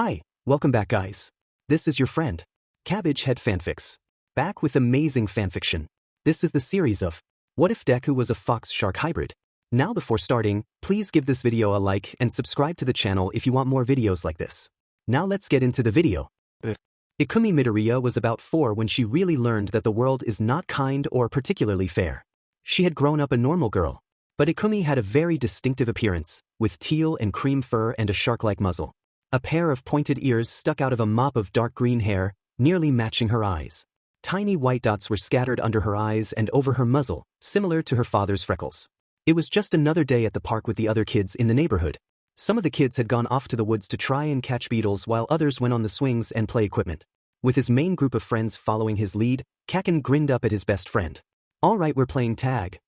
Hi, welcome back guys. This is your friend, Cabbage Head Fanfics. Back with amazing fanfiction. This is the series of What If Deku Was a Fox-Shark Hybrid? Now before starting, please give this video a like and subscribe to the channel if you want more videos like this. Now let's get into the video. Ikumi Midoriya was about 4 when she really learned that the world is not kind or particularly fair. She had grown up a normal girl, but Ikumi had a very distinctive appearance, with teal and cream fur and a shark-like muzzle. A pair of pointed ears stuck out of a mop of dark green hair, nearly matching her eyes. Tiny white dots were scattered under her eyes and over her muzzle, similar to her father's freckles. It was just another day at the park with the other kids in the neighborhood. Some of the kids had gone off to the woods to try and catch beetles while others went on the swings and play equipment. With his main group of friends following his lead, Kaken grinned up at his best friend. "All right, we're playing tag."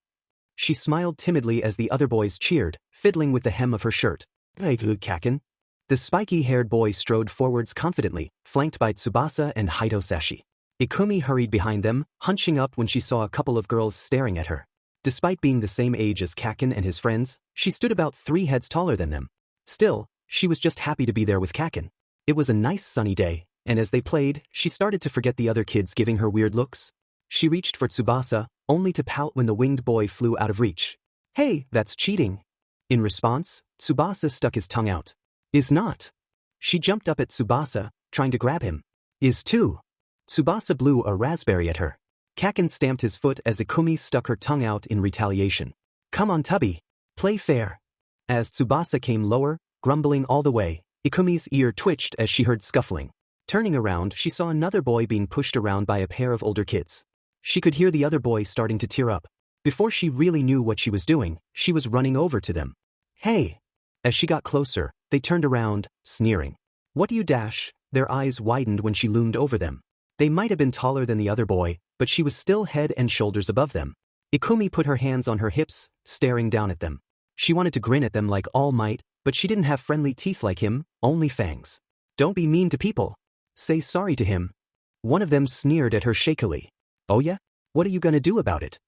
She smiled timidly as the other boys cheered, fiddling with the hem of her shirt. "Hey, Kaken." The spiky-haired boy strode forwards confidently, flanked by Tsubasa and Sashi. Ikumi hurried behind them, hunching up when she saw a couple of girls staring at her. Despite being the same age as Kaken and his friends, she stood about 3 heads taller than them. Still, she was just happy to be there with Kaken. It was a nice sunny day, and as they played, she started to forget the other kids giving her weird looks. She reached for Tsubasa, only to pout when the winged boy flew out of reach. "Hey, that's cheating." In response, Tsubasa stuck his tongue out. "Is not." She jumped up at Tsubasa, trying to grab him. "Is too." Tsubasa blew a raspberry at her. Kaken stamped his foot as Ikumi stuck her tongue out in retaliation. "Come on, Tubby. Play fair." As Tsubasa came lower, grumbling all the way, Ikumi's ear twitched as she heard scuffling. Turning around, she saw another boy being pushed around by a pair of older kids. She could hear the other boy starting to tear up. Before she really knew what she was doing, she was running over to them. "Hey!" As she got closer, they turned around, sneering. "What do you dash?" Their eyes widened when she loomed over them. They might have been taller than the other boy, but she was still head and shoulders above them. Ikumi put her hands on her hips, staring down at them. She wanted to grin at them like All Might, but she didn't have friendly teeth like him, only fangs. "Don't be mean to people. Say sorry to him." One of them sneered at her shakily. "Oh yeah? What are you gonna do about it?"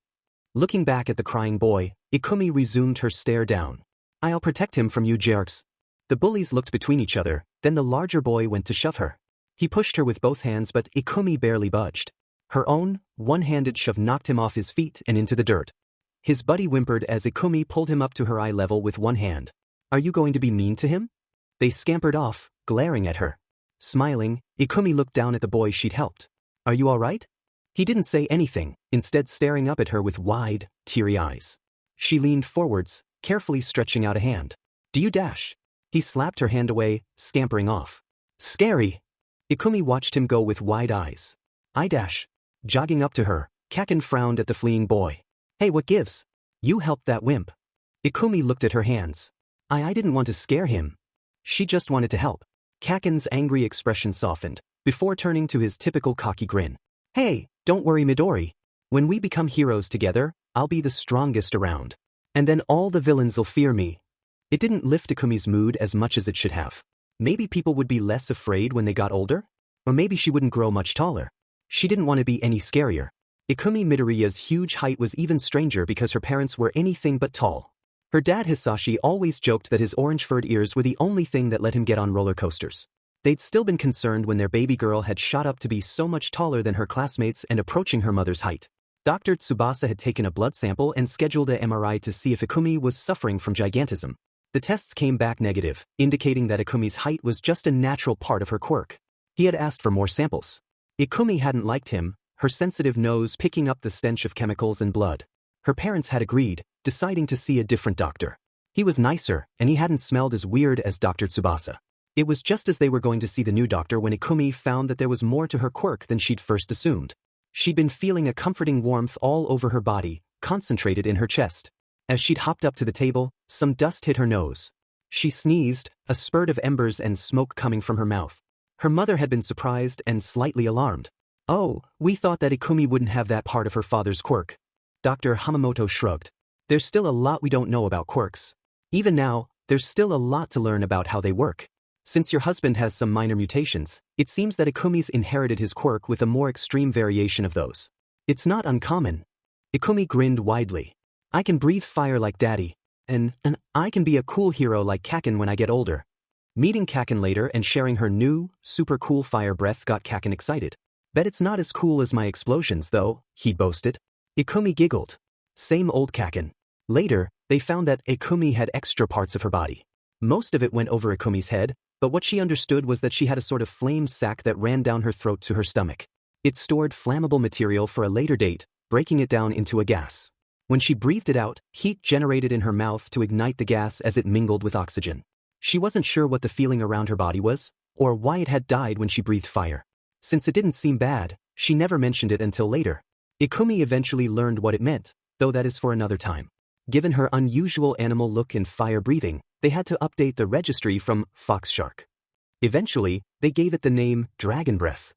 Looking back at the crying boy, Ikumi resumed her stare down. "I'll protect him from you jerks." The bullies looked between each other, then the larger boy went to shove her. He pushed her with both hands but Ikumi barely budged. Her own, one-handed shove knocked him off his feet and into the dirt. His buddy whimpered as Ikumi pulled him up to her eye level with one hand. "Are you going to be mean to him?" They scampered off, glaring at her. Smiling, Ikumi looked down at the boy she'd helped. "Are you all right?" He didn't say anything, instead staring up at her with wide, teary eyes. She leaned forwards, carefully stretching out a hand. "Do you dash?" He slapped her hand away, scampering off. "Scary." Ikumi watched him go with wide eyes. "I dash." Jogging up to her, Kaken frowned at the fleeing boy. "Hey, what gives? You helped that wimp." Ikumi looked at her hands. I didn't want to scare him. She just wanted to help." Kaken's angry expression softened, before turning to his typical cocky grin. "Hey, don't worry Midori. When we become heroes together, I'll be the strongest around. And then all the villains will fear me." It didn't lift Ikumi's mood as much as it should have. Maybe people would be less afraid when they got older? Or maybe she wouldn't grow much taller. She didn't want to be any scarier. Ikumi Midoriya's huge height was even stranger because her parents were anything but tall. Her dad Hisashi always joked that his orange-furred ears were the only thing that let him get on roller coasters. They'd still been concerned when their baby girl had shot up to be so much taller than her classmates and approaching her mother's height. Dr. Tsubasa had taken a blood sample and scheduled a MRI to see if Ikumi was suffering from gigantism. The tests came back negative, indicating that Ikumi's height was just a natural part of her quirk. He had asked for more samples. Ikumi hadn't liked him, her sensitive nose picking up the stench of chemicals and blood. Her parents had agreed, deciding to see a different doctor. He was nicer, and he hadn't smelled as weird as Dr. Tsubasa. It was just as they were going to see the new doctor when Ikumi found that there was more to her quirk than she'd first assumed. She'd been feeling a comforting warmth all over her body, concentrated in her chest. As she'd hopped up to the table, some dust hit her nose. She sneezed, a spurt of embers and smoke coming from her mouth. Her mother had been surprised and slightly alarmed. "Oh, we thought that Ikumi wouldn't have that part of her father's quirk." Dr. Hamamoto shrugged. "There's still a lot we don't know about quirks. Even now, there's still a lot to learn about how they work. Since your husband has some minor mutations, it seems that Ikumi's inherited his quirk with a more extreme variation of those. It's not uncommon." Ikumi grinned widely. "I can breathe fire like Daddy, and I can be a cool hero like Kaken when I get older." Meeting Kaken later and sharing her new, super cool fire breath got Kaken excited. Bet it's not as cool as my explosions though, he boasted. Ikumi giggled. Same old Kaken. Later, they found that Ikumi had extra parts of her body. Most of it went over Ikumi's head, but what she understood was that she had a sort of flame sac that ran down her throat to her stomach. It stored flammable material for a later date, breaking it down into a gas. When she breathed it out, heat generated in her mouth to ignite the gas as it mingled with oxygen. She wasn't sure what the feeling around her body was, or why it had died when she breathed fire. Since it didn't seem bad, she never mentioned it until later. Ikumi eventually learned what it meant, though that is for another time. Given her unusual animal look and fire breathing, they had to update the registry from Fox Shark. Eventually, they gave it the name Dragon Breath.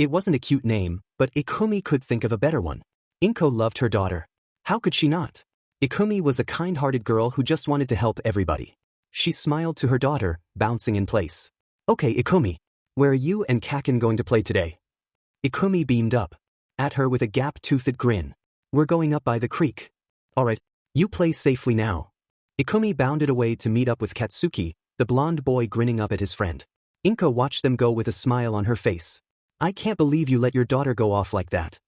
It wasn't a cute name, but Ikumi could think of a better one. Inko loved her daughter. How could she not? Ikumi was a kind-hearted girl who just wanted to help everybody. She smiled to her daughter, bouncing in place. Okay, Ikumi. Where are you and Kaken going to play today? Ikumi beamed up at her with a gap-toothed grin. We're going up by the creek. Alright, you play safely now. Ikumi bounded away to meet up with Katsuki, the blonde boy grinning up at his friend. Inko watched them go with a smile on her face. I can't believe you let your daughter go off like that.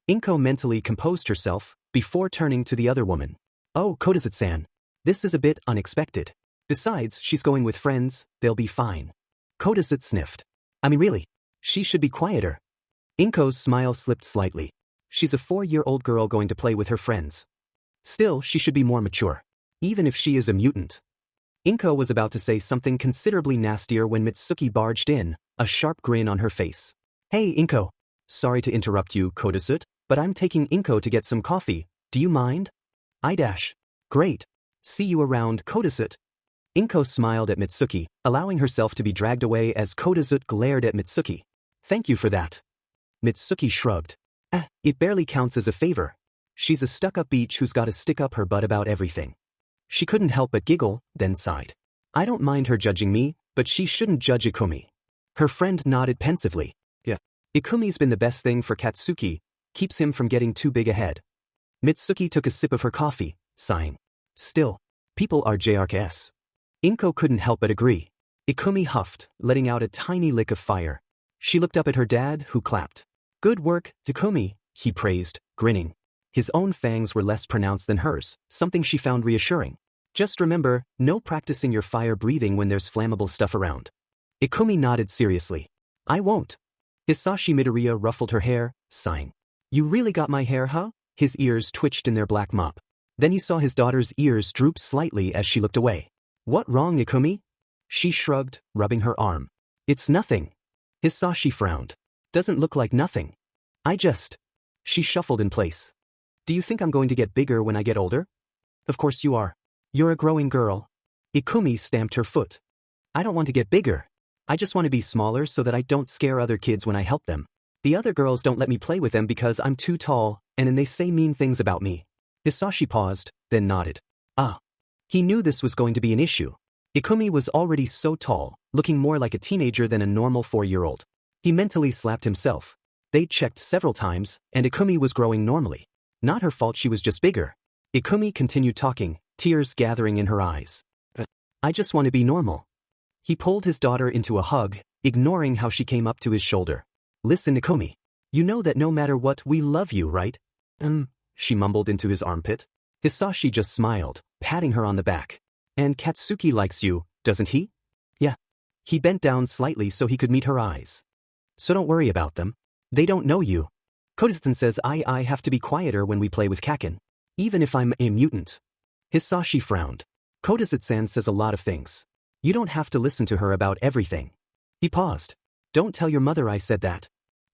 Inko mentally composed herself, before turning to the other woman. Oh, Kodazut-san. This is a bit unexpected. Besides, she's going with friends, they'll be fine. Kodazut sniffed. I mean really, she should be quieter. Inko's smile slipped slightly. She's a 4-year-old girl going to play with her friends. Still, she should be more mature. Even if she is a mutant. Inko was about to say something considerably nastier when Mitsuki barged in, a sharp grin on her face. Hey, Inko. Sorry to interrupt you, Kodazut, but I'm taking Inko to get some coffee. Do you mind? Great. See you around, Kodazut. Inko smiled at Mitsuki, allowing herself to be dragged away as Kodazut glared at Mitsuki. Thank you for that. Mitsuki shrugged. It barely counts as a favor. She's a stuck-up beach who's got to stick up her butt about everything. She couldn't help but giggle, then sighed. I don't mind her judging me, but she shouldn't judge Ikumi. Her friend nodded pensively. Yeah. Ikumi's been the best thing for Katsuki, keeps him from getting too big ahead. Mitsuki took a sip of her coffee, sighing. Still, people are JRKS. Inko couldn't help but agree. Ikumi huffed, letting out a tiny lick of fire. She looked up at her dad, who clapped. Good work, Ikumi, he praised, grinning. His own fangs were less pronounced than hers, something she found reassuring. Just remember, no practicing your fire breathing when there's flammable stuff around. Ikumi nodded seriously. I won't. Hisashi Midoriya ruffled her hair, sighing. You really got my hair, huh? His ears twitched in their black mop. Then he saw his daughter's ears droop slightly as she looked away. What wrong, Ikumi? She shrugged, rubbing her arm. It's nothing. Hisashi frowned. Doesn't look like nothing. She shuffled in place. Do you think I'm going to get bigger when I get older? Of course you are. You're a growing girl. Ikumi stamped her foot. I don't want to get bigger. I just want to be smaller so that I don't scare other kids when I help them. The other girls don't let me play with them because I'm too tall, and then they say mean things about me. Hisashi paused, then nodded. He knew this was going to be an issue. Ikumi was already so tall, looking more like a teenager than a normal 4-year-old. He mentally slapped himself. They'd checked several times, and Ikumi was growing normally. Not her fault, she was just bigger. Ikumi continued talking, tears gathering in her eyes. I just want to be normal. He pulled his daughter into a hug, ignoring how she came up to his shoulder. Listen, Ikumi. You know that no matter what, we love you, right? She mumbled into his armpit. Hisashi just smiled, patting her on the back. And Katsuki likes you, doesn't he? Yeah. He bent down slightly so he could meet her eyes. So don't worry about them. They don't know you. Kodazut says I have to be quieter when we play with Kaken. Even if I'm a mutant. Hisashi frowned. Kodazut-san says a lot of things. You don't have to listen to her about everything. He paused. Don't tell your mother I said that.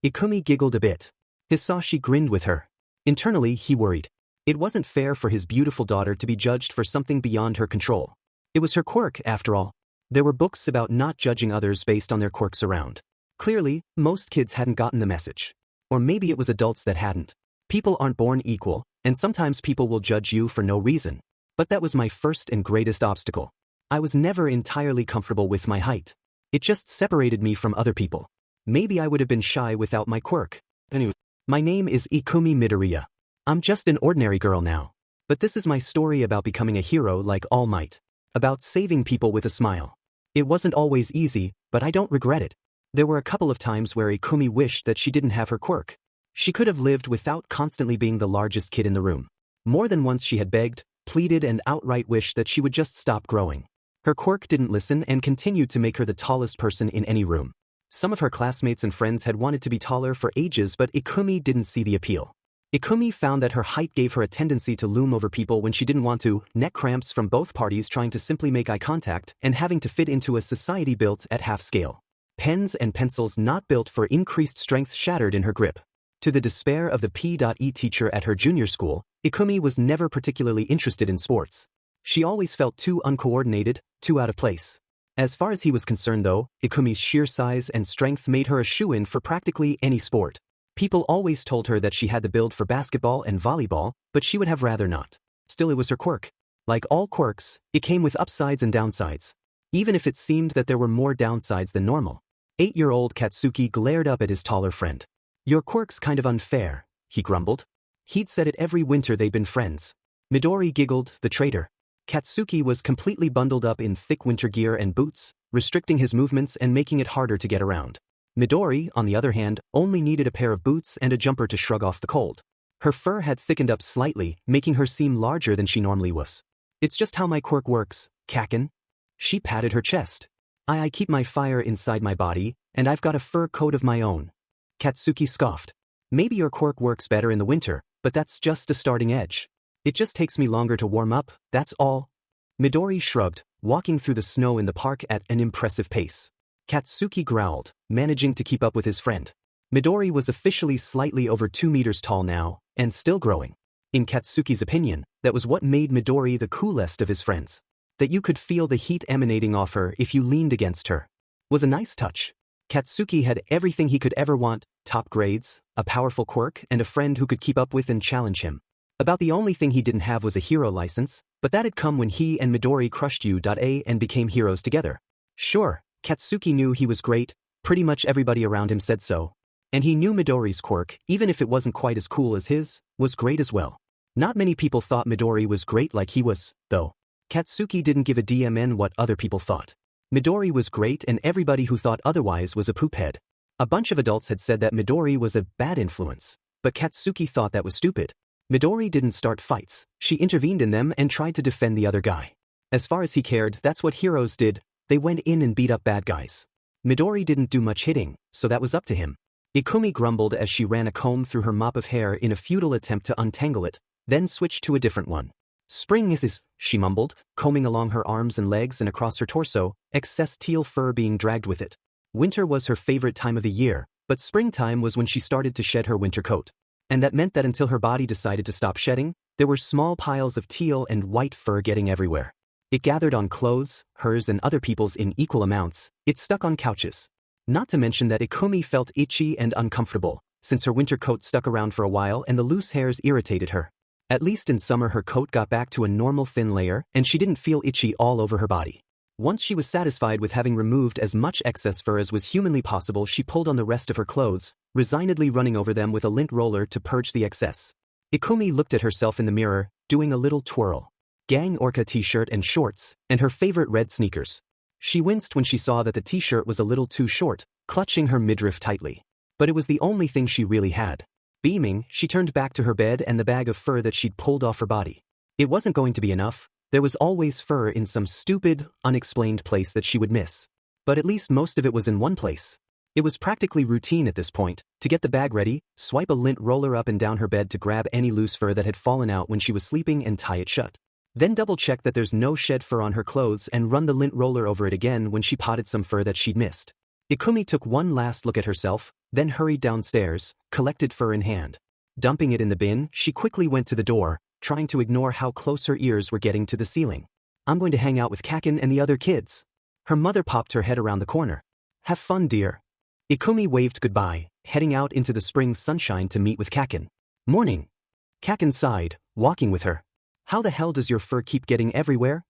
Ikumi giggled a bit. Hisashi grinned with her. Internally, he worried. It wasn't fair for his beautiful daughter to be judged for something beyond her control. It was her quirk, after all. There were books about not judging others based on their quirks around. Clearly, most kids hadn't gotten the message. Or maybe it was adults that hadn't. People aren't born equal, and sometimes people will judge you for no reason. But that was my first and greatest obstacle. I was never entirely comfortable with my height. It just separated me from other people. Maybe I would have been shy without my quirk. Anyway, my name is Ikumi Midoriya. I'm just an ordinary girl now. But this is my story about becoming a hero like All Might. About saving people with a smile. It wasn't always easy, but I don't regret it. There were a couple of times where Ikumi wished that she didn't have her quirk. She could have lived without constantly being the largest kid in the room. More than once she had begged, pleaded and outright wished that she would just stop growing. Her quirk didn't listen and continued to make her the tallest person in any room. Some of her classmates and friends had wanted to be taller for ages, but Ikumi didn't see the appeal. Ikumi found that her height gave her a tendency to loom over people when she didn't want to, neck cramps from both parties trying to simply make eye contact and having to fit into a society built at half scale. Pens and pencils not built for increased strength shattered in her grip. To the despair of the P.E teacher at her junior school, Ikumi was never particularly interested in sports. She always felt too uncoordinated, too out of place. As far as he was concerned though, Ikumi's sheer size and strength made her a shoo-in for practically any sport. People always told her that she had the build for basketball and volleyball, but she would have rather not. Still, it was her quirk. Like all quirks, it came with upsides and downsides. Even if it seemed that there were more downsides than normal. 8-year-old Katsuki glared up at his taller friend. "Your quirk's kind of unfair," he grumbled. He'd said it every winter they'd been friends. Midori giggled, the traitor. Katsuki was completely bundled up in thick winter gear and boots, restricting his movements and making it harder to get around. Midori, on the other hand, only needed a pair of boots and a jumper to shrug off the cold. Her fur had thickened up slightly, making her seem larger than she normally was. "It's just how my quirk works, Kaken." She patted her chest. I keep my fire inside my body, and I've got a fur coat of my own." Katsuki scoffed. "Maybe your quirk works better in the winter, but that's just a starting edge. It just takes me longer to warm up, that's all." Midori shrugged, walking through the snow in the park at an impressive pace. Katsuki growled, managing to keep up with his friend. Midori was officially slightly over 2 meters tall now, and still growing. In Katsuki's opinion, that was what made Midori the coolest of his friends. That you could feel the heat emanating off her if you leaned against her. Was a nice touch. Katsuki had everything he could ever want: top grades, a powerful quirk, and a friend who could keep up with and challenge him. About the only thing he didn't have was a hero license, but that had come when he and Midori crushed U.A and became heroes together. Sure, Katsuki knew he was great, pretty much everybody around him said so. And he knew Midori's quirk, even if it wasn't quite as cool as his, was great as well. Not many people thought Midori was great like he was, though. Katsuki didn't give a damn what other people thought. Midori was great and everybody who thought otherwise was a poophead. A bunch of adults had said that Midori was a bad influence, but Katsuki thought that was stupid. Midori didn't start fights, she intervened in them and tried to defend the other guy. As far as he cared, that's what heroes did, they went in and beat up bad guys. Midori didn't do much hitting, so that was up to him. Ikumi grumbled as she ran a comb through her mop of hair in a futile attempt to untangle it, then switched to a different one. "Spring is," she mumbled, combing along her arms and legs and across her torso, excess teal fur being dragged with it. Winter was her favorite time of the year, but springtime was when she started to shed her winter coat. And that meant that until her body decided to stop shedding, there were small piles of teal and white fur getting everywhere. It gathered on clothes, hers and other people's in equal amounts, it stuck on couches. Not to mention that Ikumi felt itchy and uncomfortable, since her winter coat stuck around for a while and the loose hairs irritated her. At least in summer her coat got back to a normal thin layer and she didn't feel itchy all over her body. Once she was satisfied with having removed as much excess fur as was humanly possible, she pulled on the rest of her clothes, resignedly running over them with a lint roller to purge the excess. Ikumi looked at herself in the mirror, doing a little twirl. Gang Orca t-shirt and shorts, and her favorite red sneakers. She winced when she saw that the t-shirt was a little too short, clutching her midriff tightly. But it was the only thing she really had. Beaming, she turned back to her bed and the bag of fur that she'd pulled off her body. It wasn't going to be enough. There was always fur in some stupid, unexplained place that she would miss. But at least most of it was in one place. It was practically routine at this point, to get the bag ready, swipe a lint roller up and down her bed to grab any loose fur that had fallen out when she was sleeping and tie it shut. Then double-check that there's no shed fur on her clothes and run the lint roller over it again when she potted some fur that she'd missed. Ikumi took one last look at herself, then hurried downstairs, collected fur in hand. Dumping it in the bin, she quickly went to the door, trying to ignore how close her ears were getting to the ceiling. "I'm going to hang out with Kaken and the other kids." Her mother popped her head around the corner. "Have fun, dear." Ikumi waved goodbye, heading out into the spring sunshine to meet with Kaken. "Morning." Kaken sighed, walking with her. "How the hell does your fur keep getting everywhere?"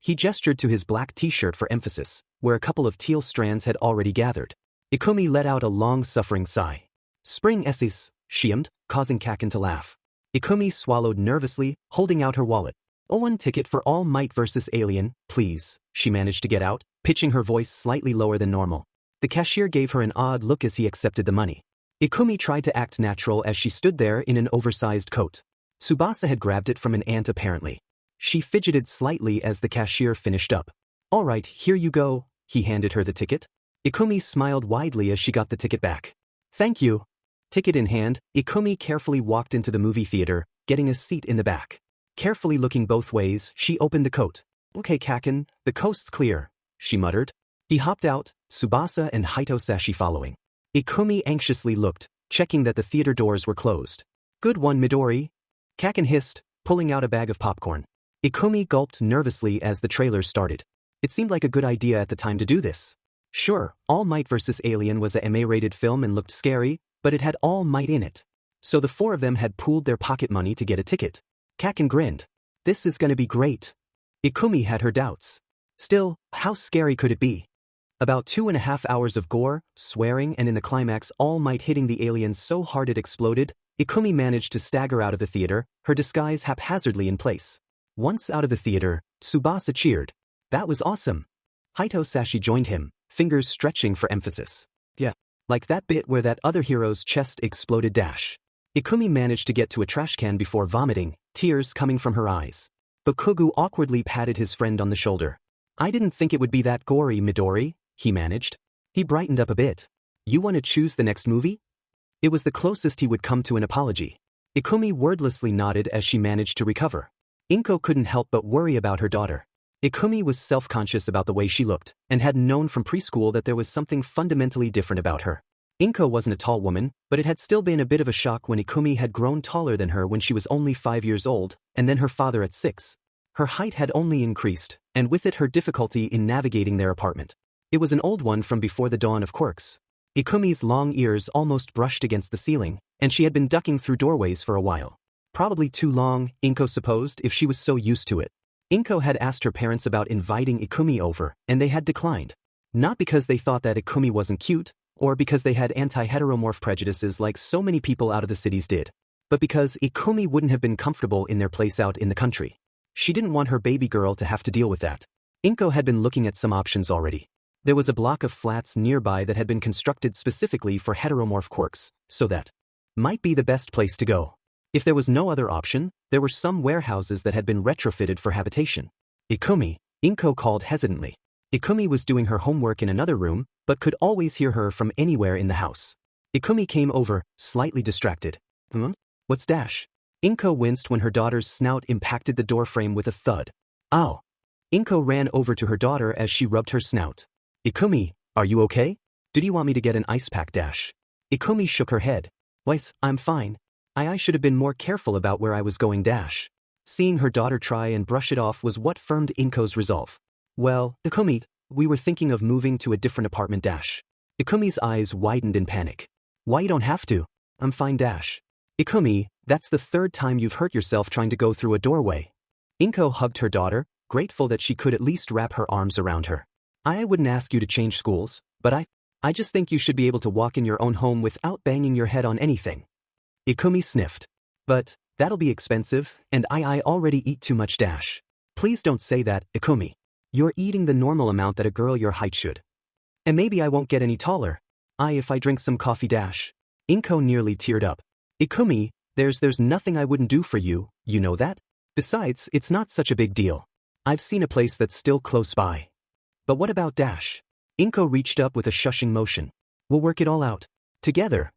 He gestured to his black t-shirt for emphasis, where a couple of teal strands had already gathered. Ikumi let out a long-suffering sigh. "Spring S's," she hummed, causing Kaken to laugh. Ikumi swallowed nervously, holding out her wallet. One ticket for All Might vs. Alien, please, she managed to get out, pitching her voice slightly lower than normal. The cashier gave her an odd look as he accepted the money. Ikumi tried to act natural as she stood there in an oversized coat. Tsubasa had grabbed it from an aunt apparently. She fidgeted slightly as the cashier finished up. All right, here you go, he handed her the ticket. Ikumi smiled widely as she got the ticket back. Thank you. Ticket in hand, Ikumi carefully walked into the movie theater, getting a seat in the back. Carefully looking both ways, she opened the coat. Okay Kaken, the coast's clear, she muttered. He hopped out, Tsubasa and Hitosashi following. Ikumi anxiously looked, checking that the theater doors were closed. Good one Midori. Kaken hissed, pulling out a bag of popcorn. Ikumi gulped nervously as the trailer started. It seemed like a good idea at the time to do this. Sure, All Might vs. Alien was a MA-rated film and looked scary, but it had All Might in it. So the four of them had pooled their pocket money to get a ticket. Kaken grinned. This is gonna be great. Ikumi had her doubts. Still, how scary could it be? About 2.5 hours of gore, swearing, and in the climax All Might hitting the aliens so hard it exploded, Ikumi managed to stagger out of the theater, her disguise haphazardly in place. Once out of the theater, Tsubasa cheered. That was awesome. Hitosashi joined him, fingers stretching for emphasis. Yeah, like that bit where that other hero's chest exploded dash. Ikumi managed to get to a trash can before vomiting, tears coming from her eyes. Bokugu awkwardly patted his friend on the shoulder. I didn't think it would be that gory, Midori, he managed. He brightened up a bit. You want to choose the next movie? It was the closest he would come to an apology. Ikumi wordlessly nodded as she managed to recover. Inko couldn't help but worry about her daughter. Ikumi was self-conscious about the way she looked, and had known from preschool that there was something fundamentally different about her. Inko wasn't a tall woman, but it had still been a bit of a shock when Ikumi had grown taller than her when she was only 5 years old, and then her father at 6. Her height had only increased, and with it her difficulty in navigating their apartment. It was an old one from before the dawn of quirks. Ikumi's long ears almost brushed against the ceiling, and she had been ducking through doorways for a while. Probably too long, Inko supposed, if she was so used to it. Inko had asked her parents about inviting Ikumi over, and they had declined. Not because they thought that Ikumi wasn't cute, or because they had anti-heteromorph prejudices like so many people out of the cities did, but because Ikumi wouldn't have been comfortable in their place out in the country. She didn't want her baby girl to have to deal with that. Inko had been looking at some options already. There was a block of flats nearby that had been constructed specifically for heteromorph quirks, so that might be the best place to go. If there was no other option, there were some warehouses that had been retrofitted for habitation. Ikumi, Inko called hesitantly. Ikumi was doing her homework in another room, but could always hear her from anywhere in the house. Ikumi came over, slightly distracted. What's dash? Inko winced when her daughter's snout impacted the doorframe with a thud. Ow! Inko ran over to her daughter as she rubbed her snout. Ikumi, are you okay? Did you want me to get an ice pack dash? Ikumi shook her head. Weiss, I'm fine. I should have been more careful about where I was going dash. Seeing her daughter try and brush it off was what firmed Inko's resolve. Well, Ikumi, we were thinking of moving to a different apartment dash. Ikumi's eyes widened in panic. Why you don't have to? I'm fine dash. Ikumi, that's the 3rd time you've hurt yourself trying to go through a doorway. Inko hugged her daughter, grateful that she could at least wrap her arms around her. I wouldn't ask you to change schools, but I just think you should be able to walk in your own home without banging your head on anything. Ikumi sniffed. But that'll be expensive, and I already eat too much dash. Please don't say that, Ikumi. You're eating the normal amount that a girl your height should. And maybe I won't get any taller. If I drink some coffee dash. Inko nearly teared up. Ikumi, there's nothing I wouldn't do for you, you know that? Besides, it's not such a big deal. I've seen a place that's still close by. But what about dash? Inko reached up with a shushing motion. We'll work it all out. Together.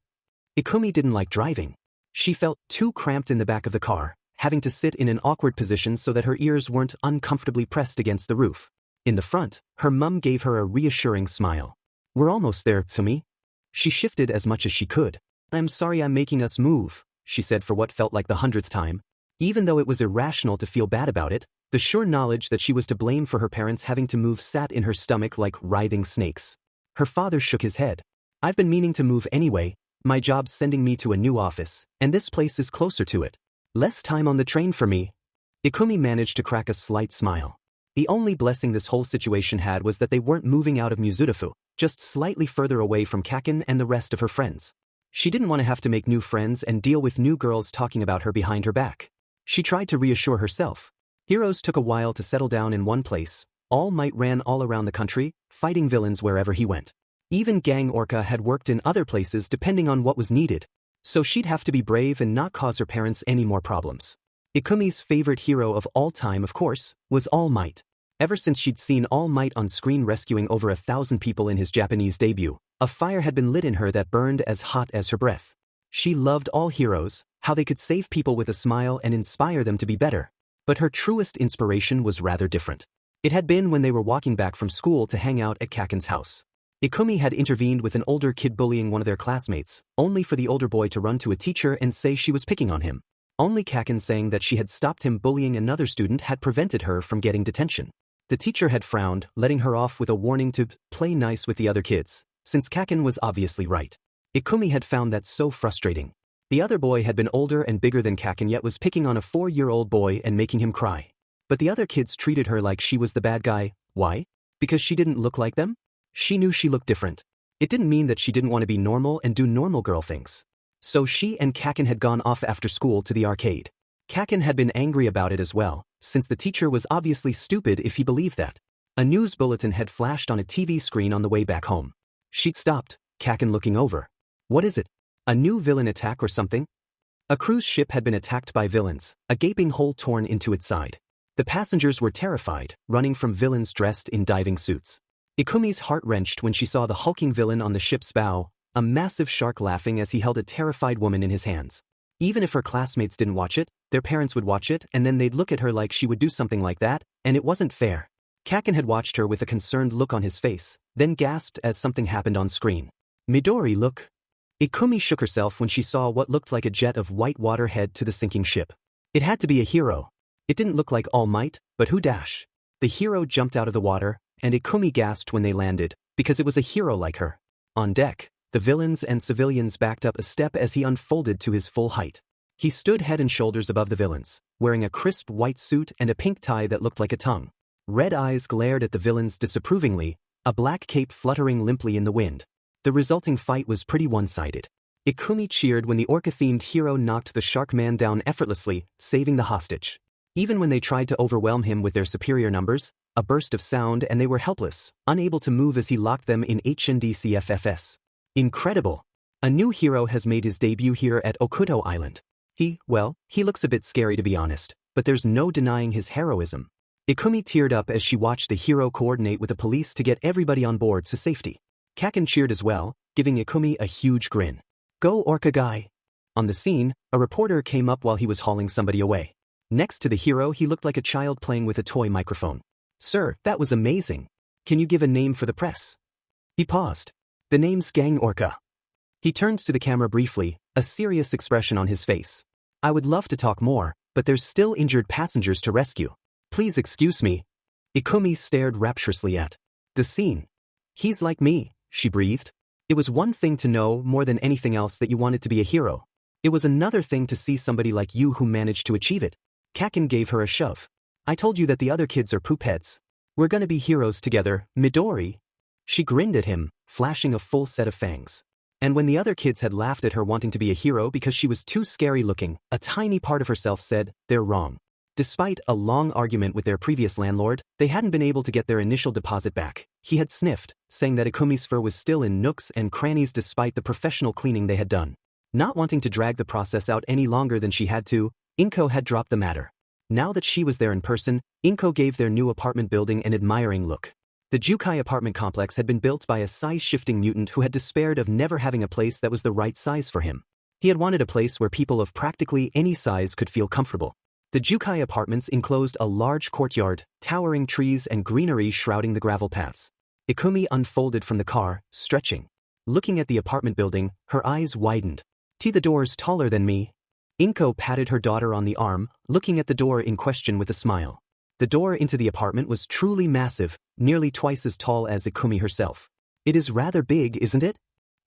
Ikumi didn't like driving. She felt too cramped in the back of the car, having to sit in an awkward position so that her ears weren't uncomfortably pressed against the roof. In the front, her mum gave her a reassuring smile. We're almost there, Ikumi. She shifted as much as she could. I'm sorry I'm making us move, she said for what felt like the 100th time. Even though it was irrational to feel bad about it, the sure knowledge that she was to blame for her parents having to move sat in her stomach like writhing snakes. Her father shook his head. I've been meaning to move anyway. My job's sending me to a new office, and this place is closer to it. Less time on the train for me. Ikumi managed to crack a slight smile. The only blessing this whole situation had was that they weren't moving out of Mizurufu, just slightly further away from Kaken and the rest of her friends. She didn't want to have to make new friends and deal with new girls talking about her behind her back. She tried to reassure herself. Heroes took a while to settle down in one place. All Might ran all around the country, fighting villains wherever he went. Even Gang Orca had worked in other places depending on what was needed. So she'd have to be brave and not cause her parents any more problems. Ikumi's favorite hero of all time, of course, was All Might. Ever since she'd seen All Might on screen rescuing over 1,000 people in his Japanese debut, a fire had been lit in her that burned as hot as her breath. She loved all heroes, how they could save people with a smile and inspire them to be better. But her truest inspiration was rather different. It had been when they were walking back from school to hang out at Kaken's house. Ikumi had intervened with an older kid bullying one of their classmates, only for the older boy to run to a teacher and say she was picking on him. Only Kaken saying that she had stopped him bullying another student had prevented her from getting detention. The teacher had frowned, letting her off with a warning to play nice with the other kids, since Kaken was obviously right. Ikumi had found that so frustrating. The other boy had been older and bigger than Kaken yet was picking on a 4-year-old boy and making him cry. But the other kids treated her like she was the bad guy. Why? Because she didn't look like them? She knew she looked different. It didn't mean that she didn't want to be normal and do normal girl things. So she and Kaken had gone off after school to the arcade. Kaken had been angry about it as well, since the teacher was obviously stupid if he believed that. A news bulletin had flashed on a TV screen on the way back home. She'd stopped, Kaken looking over. What is it? A new villain attack or something? A cruise ship had been attacked by villains, a gaping hole torn into its side. The passengers were terrified, running from villains dressed in diving suits. Ikumi's heart wrenched when she saw the hulking villain on the ship's bow, a massive shark laughing as he held a terrified woman in his hands. Even if her classmates didn't watch it, their parents would watch it and then they'd look at her like she would do something like that, and it wasn't fair. Kaken had watched her with a concerned look on his face, then gasped as something happened on screen. Midori, look. Ikumi shook herself when she saw what looked like a jet of white water head to the sinking ship. It had to be a hero. It didn't look like All Might, but who dash? The hero jumped out of the water, and Ikumi gasped when they landed, because it was a hero like her. On deck, the villains and civilians backed up a step as he unfolded to his full height. He stood head and shoulders above the villains, wearing a crisp white suit and a pink tie that looked like a tongue. Red eyes glared at the villains disapprovingly, a black cape fluttering limply in the wind. The resulting fight was pretty one-sided. Ikumi cheered when the orca-themed hero knocked the shark man down effortlessly, saving the hostage. Even when they tried to overwhelm him with their superior numbers, a burst of sound and they were helpless, unable to move as he locked them in HNDCFFS. Incredible! A new hero has made his debut here at Okuto Island. He looks a bit scary to be honest, but there's no denying his heroism. Ikumi teared up as she watched the hero coordinate with the police to get everybody on board to safety. Kaken cheered as well, giving Ikumi a huge grin. Go Orca guy! On the scene, a reporter came up while he was hauling somebody away. Next to the hero he looked like a child playing with a toy microphone. Sir, that was amazing. Can you give a name for the press? He paused. The name's Gang Orca. He turned to the camera briefly, a serious expression on his face. I would love to talk more, but there's still injured passengers to rescue. Please excuse me. Ikumi stared rapturously at the scene. He's like me, she breathed. It was one thing to know more than anything else that you wanted to be a hero. It was another thing to see somebody like you who managed to achieve it. Kaken gave her a shove. I told you that the other kids are poop heads. We're gonna be heroes together, Midori. She grinned at him, flashing a full set of fangs. And when the other kids had laughed at her wanting to be a hero because she was too scary looking, a tiny part of herself said, they're wrong. Despite a long argument with their previous landlord, they hadn't been able to get their initial deposit back. He had sniffed, saying that Ikumi's fur was still in nooks and crannies despite the professional cleaning they had done. Not wanting to drag the process out any longer than she had to, Inko had dropped the matter. Now that she was there in person, Inko gave their new apartment building an admiring look. The Jukai apartment complex had been built by a size-shifting mutant who had despaired of never having a place that was the right size for him. He had wanted a place where people of practically any size could feel comfortable. The Jukai apartments enclosed a large courtyard, towering trees and greenery shrouding the gravel paths. Ikumi unfolded from the car, stretching. Looking at the apartment building, her eyes widened. The door's taller than me. Inko patted her daughter on the arm, looking at the door in question with a smile. The door into the apartment was truly massive, nearly twice as tall as Ikumi herself. It is rather big, isn't it?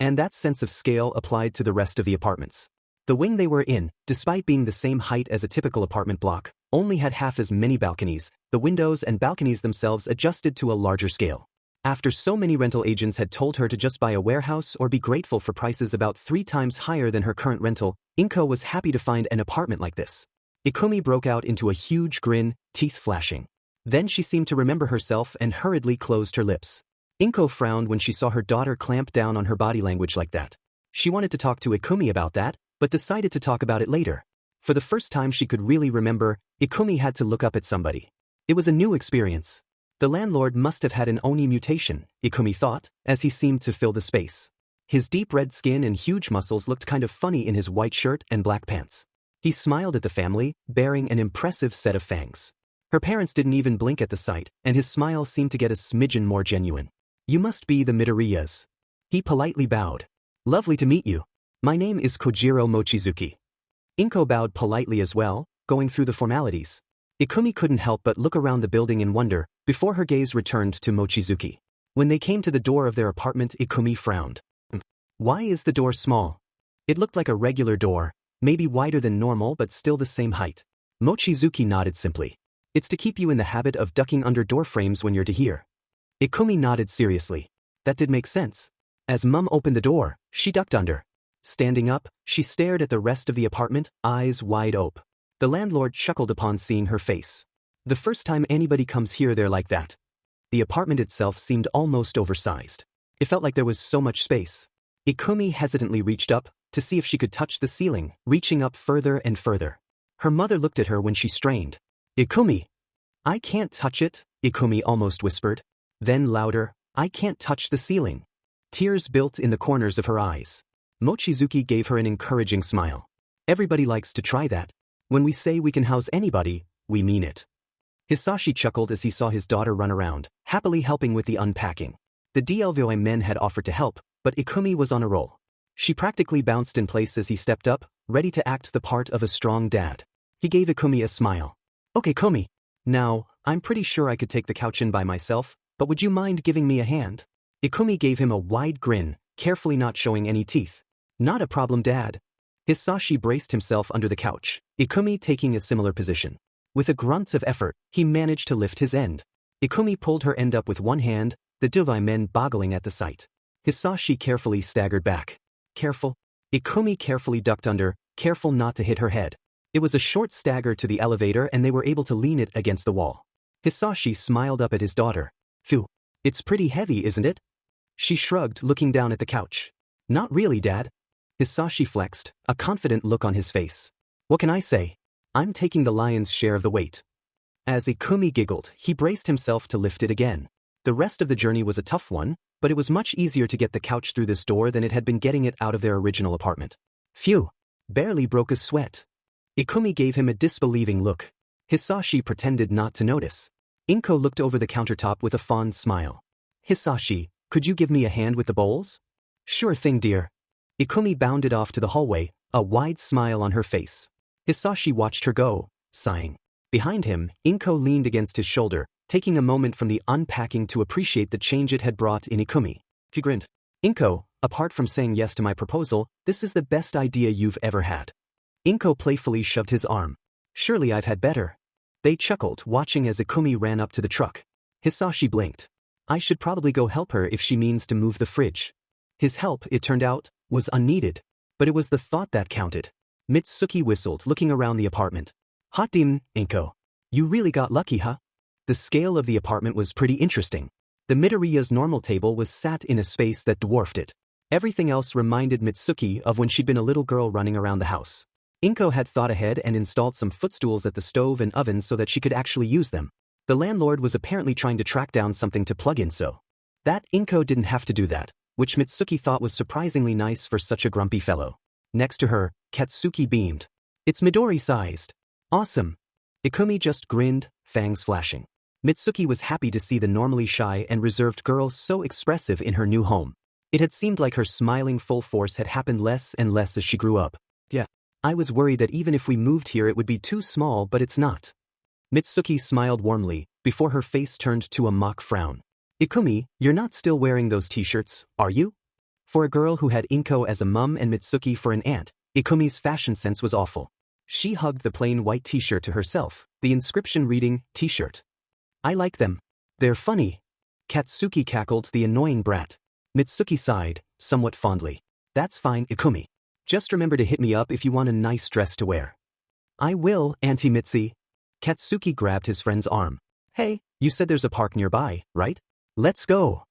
And that sense of scale applied to the rest of the apartments. The wing they were in, despite being the same height as a typical apartment block, only had half as many balconies. The windows and balconies themselves adjusted to a larger scale. After so many rental agents had told her to just buy a warehouse or be grateful for prices about 3 times higher than her current rental, Inko was happy to find an apartment like this. Ikumi broke out into a huge grin, teeth flashing. Then she seemed to remember herself and hurriedly closed her lips. Inko frowned when she saw her daughter clamp down on her body language like that. She wanted to talk to Ikumi about that, but decided to talk about it later. For the first time she could really remember, Ikumi had to look up at somebody. It was a new experience. The landlord must have had an Oni mutation, Ikumi thought, as he seemed to fill the space. His deep red skin and huge muscles looked kind of funny in his white shirt and black pants. He smiled at the family, bearing an impressive set of fangs. Her parents didn't even blink at the sight, and his smile seemed to get a smidgen more genuine. You must be the Midoriyas. He politely bowed. Lovely to meet you. My name is Kojiro Mochizuki. Inko bowed politely as well, going through the formalities. Ikumi couldn't help but look around the building in wonder, before her gaze returned to Mochizuki. When they came to the door of their apartment, Ikumi frowned. Why is the door small? It looked like a regular door, maybe wider than normal but still the same height. Mochizuki nodded simply. It's to keep you in the habit of ducking under door frames when you're to hear. Ikumi nodded seriously. That did make sense. As Mum opened the door, she ducked under. Standing up, she stared at the rest of the apartment, eyes wide open. The landlord chuckled upon seeing her face. The first time anybody comes here they're like that. The apartment itself seemed almost oversized. It felt like there was so much space. Ikumi hesitantly reached up, to see if she could touch the ceiling, reaching up further and further. Her mother looked at her when she strained. Ikumi! I can't touch it, Ikumi almost whispered. Then louder, I can't touch the ceiling. Tears built in the corners of her eyes. Mochizuki gave her an encouraging smile. Everybody likes to try that. When we say we can house anybody, we mean it. Hisashi chuckled as he saw his daughter run around, happily helping with the unpacking. The DLVOI men had offered to help, but Ikumi was on a roll. She practically bounced in place as he stepped up, ready to act the part of a strong dad. He gave Ikumi a smile. Okay, Ikumi. Now, I'm pretty sure I could take the couch in by myself, but would you mind giving me a hand? Ikumi gave him a wide grin, carefully not showing any teeth. Not a problem, Dad. Hisashi braced himself under the couch, Ikumi taking a similar position. With a grunt of effort, he managed to lift his end. Ikumi pulled her end up with one hand, the DLVOI men boggling at the sight. Hisashi carefully staggered back. Careful. Ikumi carefully ducked under, careful not to hit her head. It was a short stagger to the elevator and they were able to lean it against the wall. Hisashi smiled up at his daughter. Phew. It's pretty heavy, isn't it? She shrugged, looking down at the couch. Not really, Dad. Hisashi flexed, a confident look on his face. What can I say? I'm taking the lion's share of the weight. As Ikumi giggled, he braced himself to lift it again. The rest of the journey was a tough one, but it was much easier to get the couch through this door than it had been getting it out of their original apartment. Phew. Barely broke a sweat. Ikumi gave him a disbelieving look. Hisashi pretended not to notice. Inko looked over the countertop with a fond smile. Hisashi, could you give me a hand with the bowls? Sure thing, dear. Ikumi bounded off to the hallway, a wide smile on her face. Hisashi watched her go, sighing. Behind him, Inko leaned against his shoulder, taking a moment from the unpacking to appreciate the change it had brought in Ikumi. She grinned. Inko, apart from saying yes to my proposal, this is the best idea you've ever had. Inko playfully shoved his arm. Surely I've had better. They chuckled, watching as Ikumi ran up to the truck. Hisashi blinked. I should probably go help her if she means to move the fridge. His help, it turned out, was unneeded. But it was the thought that counted. Mitsuki whistled, looking around the apartment. Hot damn, Inko. You really got lucky, huh? The scale of the apartment was pretty interesting. The Midoriya's normal table was sat in a space that dwarfed it. Everything else reminded Mitsuki of when she'd been a little girl running around the house. Inko had thought ahead and installed some footstools at the stove and oven so that she could actually use them. The landlord was apparently trying to track down something to plug in so that Inko didn't have to do that, which Mitsuki thought was surprisingly nice for such a grumpy fellow. Next to her, Katsuki beamed. It's Midori-sized. Awesome. Ikumi just grinned, fangs flashing. Mitsuki was happy to see the normally shy and reserved girl so expressive in her new home. It had seemed like her smiling full force had happened less and less as she grew up. Yeah. I was worried that even if we moved here it would be too small, but it's not. Mitsuki smiled warmly, before her face turned to a mock frown. Ikumi, you're not still wearing those t-shirts, are you? For a girl who had Inko as a mum and Mitsuki for an aunt, Ikumi's fashion sense was awful. She hugged the plain white t-shirt to herself, the inscription reading, T-shirt. I like them. They're funny. Katsuki cackled, the annoying brat. Mitsuki sighed, somewhat fondly. That's fine, Ikumi. Just remember to hit me up if you want a nice dress to wear. I will, Auntie Mitzi. Katsuki grabbed his friend's arm. Hey, you said there's a park nearby, right? Let's go.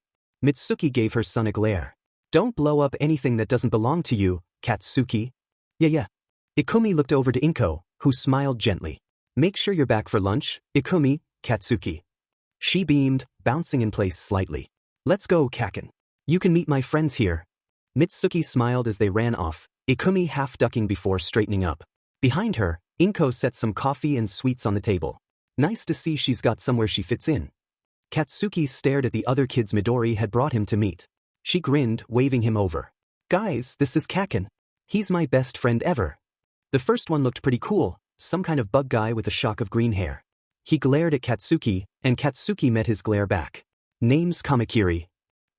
Mitsuki gave her son a glare. Don't blow up anything that doesn't belong to you, Katsuki. Yeah. Ikumi looked over to Inko, who smiled gently. Make sure you're back for lunch, Ikumi, Katsuki. She beamed, bouncing in place slightly. Let's go, Kaken. You can meet my friends here. Mitsuki smiled as they ran off, Ikumi half ducking before straightening up. Behind her, Inko set some coffee and sweets on the table. Nice to see she's got somewhere she fits in. Katsuki stared at the other kids Midori had brought him to meet. She grinned, waving him over. Guys, this is Kaken. He's my best friend ever. The first one looked pretty cool, some kind of bug guy with a shock of green hair. He glared at Katsuki, and Katsuki met his glare back. Name's Kamakiri.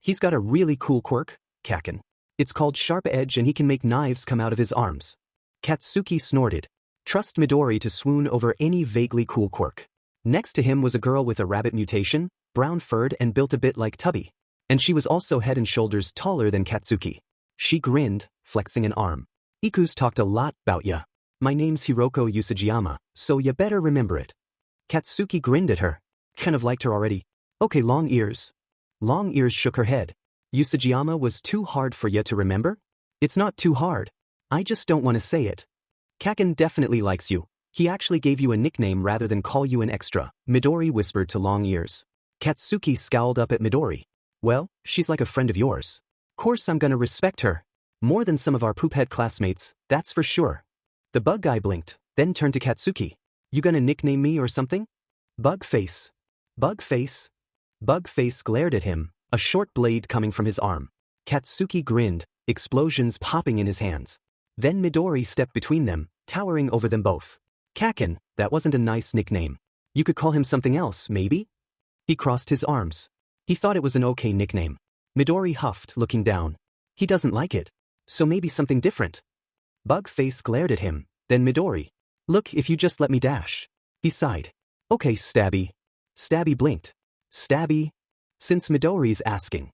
He's got a really cool quirk, Kaken. It's called Sharp Edge and he can make knives come out of his arms. Katsuki snorted. Trust Midori to swoon over any vaguely cool quirk. Next to him was a girl with a rabbit mutation, brown-furred and built a bit like Tubby. And she was also head and shoulders taller than Katsuki. She grinned, flexing an arm. Iku's talked a lot about ya. My name's Hiroko Usajiyama, so ya better remember it. Katsuki grinned at her. Kind of liked her already. Okay, Long Ears. Long Ears shook her head. Usajiyama was too hard for ya to remember? It's not too hard. I just don't want to say it. Kaken definitely likes you. He actually gave you a nickname rather than call you an extra, Midori whispered to Long Ears. Katsuki scowled up at Midori. Well, she's like a friend of yours. Course I'm gonna respect her. More than some of our poophead classmates, that's for sure. The bug guy blinked, then turned to Katsuki. You gonna nickname me or something? Bugface. Bugface? Bugface glared at him, a short blade coming from his arm. Katsuki grinned, explosions popping in his hands. Then Midori stepped between them, towering over them both. Kaken, that wasn't a nice nickname. You could call him something else, maybe? He crossed his arms. He thought it was an okay nickname. Midori huffed, looking down. He doesn't like it. So maybe something different. Bugface glared at him, then Midori. Look, if you just let me dash. He sighed. Okay, Stabby. Stabby blinked. Stabby? Since Midori's asking.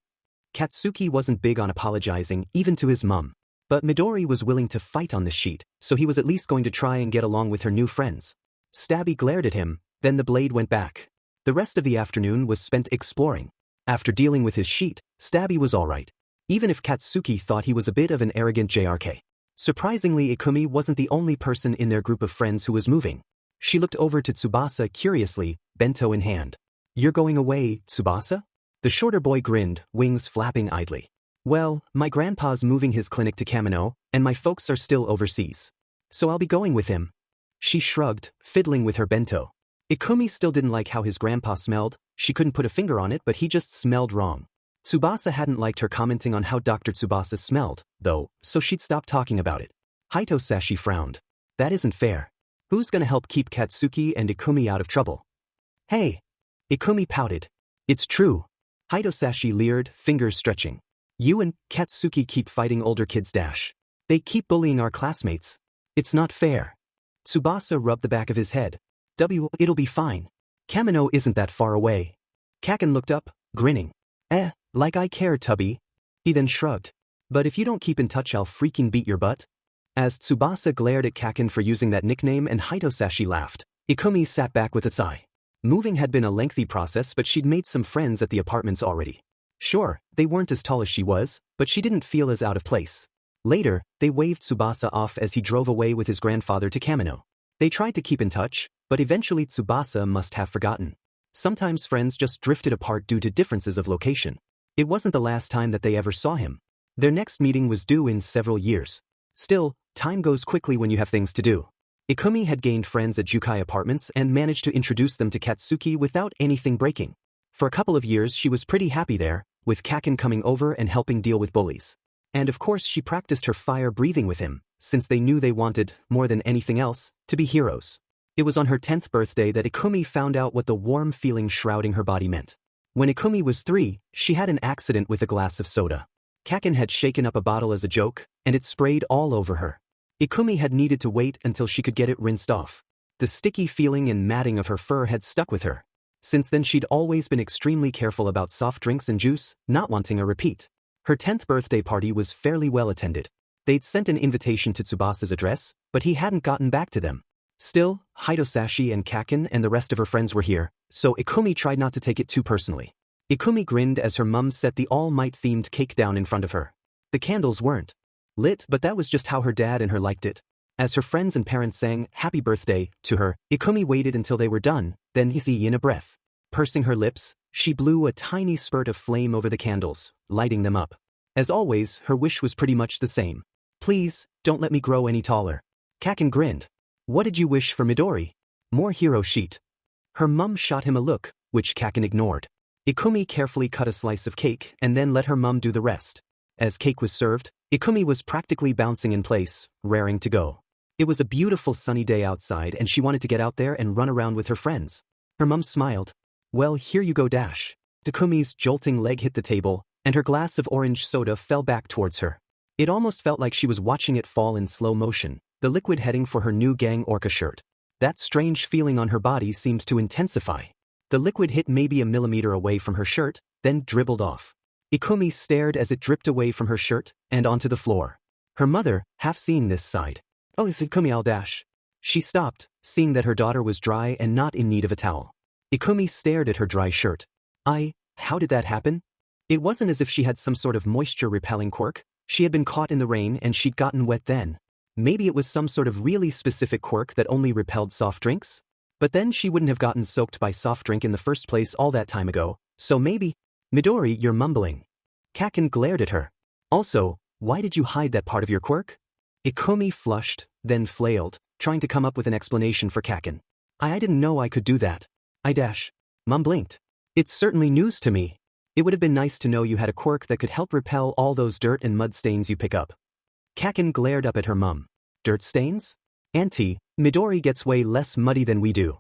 Katsuki wasn't big on apologizing, even to his mum. But Midori was willing to fight on this sheet, so he was at least going to try and get along with her new friends. Stabby glared at him, then the blade went back. The rest of the afternoon was spent exploring. After dealing with his sheet, Stabby was alright. Even if Katsuki thought he was a bit of an arrogant JRK. Surprisingly, Ikumi wasn't the only person in their group of friends who was moving. She looked over to Tsubasa curiously, bento in hand. You're going away, Tsubasa? The shorter boy grinned, wings flapping idly. Well, my grandpa's moving his clinic to Kamino, and my folks are still overseas. So I'll be going with him. She shrugged, fiddling with her bento. Ikumi still didn't like how his grandpa smelled. She couldn't put a finger on it, but he just smelled wrong. Tsubasa hadn't liked her commenting on how Dr. Tsubasa smelled, though, so she'd stopped talking about it. Hitosashi frowned. That isn't fair. Who's gonna help keep Katsuki and Ikumi out of trouble? Hey! Ikumi pouted. It's true. Hitosashi leered, fingers stretching. You and Katsuki keep fighting older kids dash. They keep bullying our classmates. It's not fair. Tsubasa rubbed the back of his head. It'll be fine. Kamino isn't that far away. Kaken looked up, grinning. Like I care, Tubby. He then shrugged. But if you don't keep in touch, I'll freaking beat your butt. As Tsubasa glared at Kaken for using that nickname and Hitosashi laughed, Ikumi sat back with a sigh. Moving had been a lengthy process, but she'd made some friends at the apartments already. Sure, they weren't as tall as she was, but she didn't feel as out of place. Later, they waved Tsubasa off as he drove away with his grandfather to Kamino. They tried to keep in touch, but eventually Tsubasa must have forgotten. Sometimes friends just drifted apart due to differences of location. It wasn't the last time that they ever saw him. Their next meeting was due in several years. Still, time goes quickly when you have things to do. Ikumi had gained friends at Jukai Apartments and managed to introduce them to Katsuki without anything breaking. For a couple of years she was pretty happy there, with Kaken coming over and helping deal with bullies. And of course she practiced her fire breathing with him, since they knew they wanted, more than anything else, to be heroes. It was on her 10th birthday that Ikumi found out what the warm feeling shrouding her body meant. When Ikumi was 3, she had an accident with a glass of soda. Kaken had shaken up a bottle as a joke, and it sprayed all over her. Ikumi had needed to wait until she could get it rinsed off. The sticky feeling and matting of her fur had stuck with her. Since then she'd always been extremely careful about soft drinks and juice, not wanting a repeat. Her 10th birthday party was fairly well attended. They'd sent an invitation to Tsubasa's address, but he hadn't gotten back to them. Still, Hidosashi and Kaken and the rest of her friends were here, so Ikumi tried not to take it too personally. Ikumi grinned as her mum set the All Might-themed cake down in front of her. The candles weren't lit, but that was just how her dad and her liked it. As her friends and parents sang "Happy Birthday" to her, Ikumi waited until they were done, then hissed in a breath. Pursing her lips, she blew a tiny spurt of flame over the candles, lighting them up. As always, her wish was pretty much the same. "Please, don't let me grow any taller." Kaken grinned. "What did you wish for, Midori?" "More hero sheet." Her mum shot him a look, which Kaken ignored. Ikumi carefully cut a slice of cake and then let her mum do the rest. As cake was served, Ikumi was practically bouncing in place, raring to go. It was a beautiful sunny day outside and she wanted to get out there and run around with her friends. Her mum smiled. "Well, here you go, dash." Ikumi's jolting leg hit the table, and her glass of orange soda fell back towards her. It almost felt like she was watching it fall in slow motion, the liquid heading for her new Gang Orca shirt. That strange feeling on her body seemed to intensify. The liquid hit maybe a millimeter away from her shirt, then dribbled off. Ikumi stared as it dripped away from her shirt and onto the floor. Her mother, half seeing this, sighed. "Oh, if Ikumi, I'll dash." She stopped, seeing that her daughter was dry and not in need of a towel. Ikumi stared at her dry shirt. How did that happen? It wasn't as if she had some sort of moisture-repelling quirk. She had been caught in the rain and she'd gotten wet then. Maybe it was some sort of really specific quirk that only repelled soft drinks? But then she wouldn't have gotten soaked by soft drink in the first place all that time ago, so maybe… "Midori, you're mumbling." Kaken glared at her. "Also, why did you hide that part of your quirk?" Ikumi flushed, then flailed, trying to come up with an explanation for Kaken. I didn't know I could do that." Mum blinked. "It's certainly news to me. It would have been nice to know you had a quirk that could help repel all those dirt and mud stains you pick up." Kaken glared up at her mum. "Dirt stains? Auntie, Midori gets way less muddy than we do."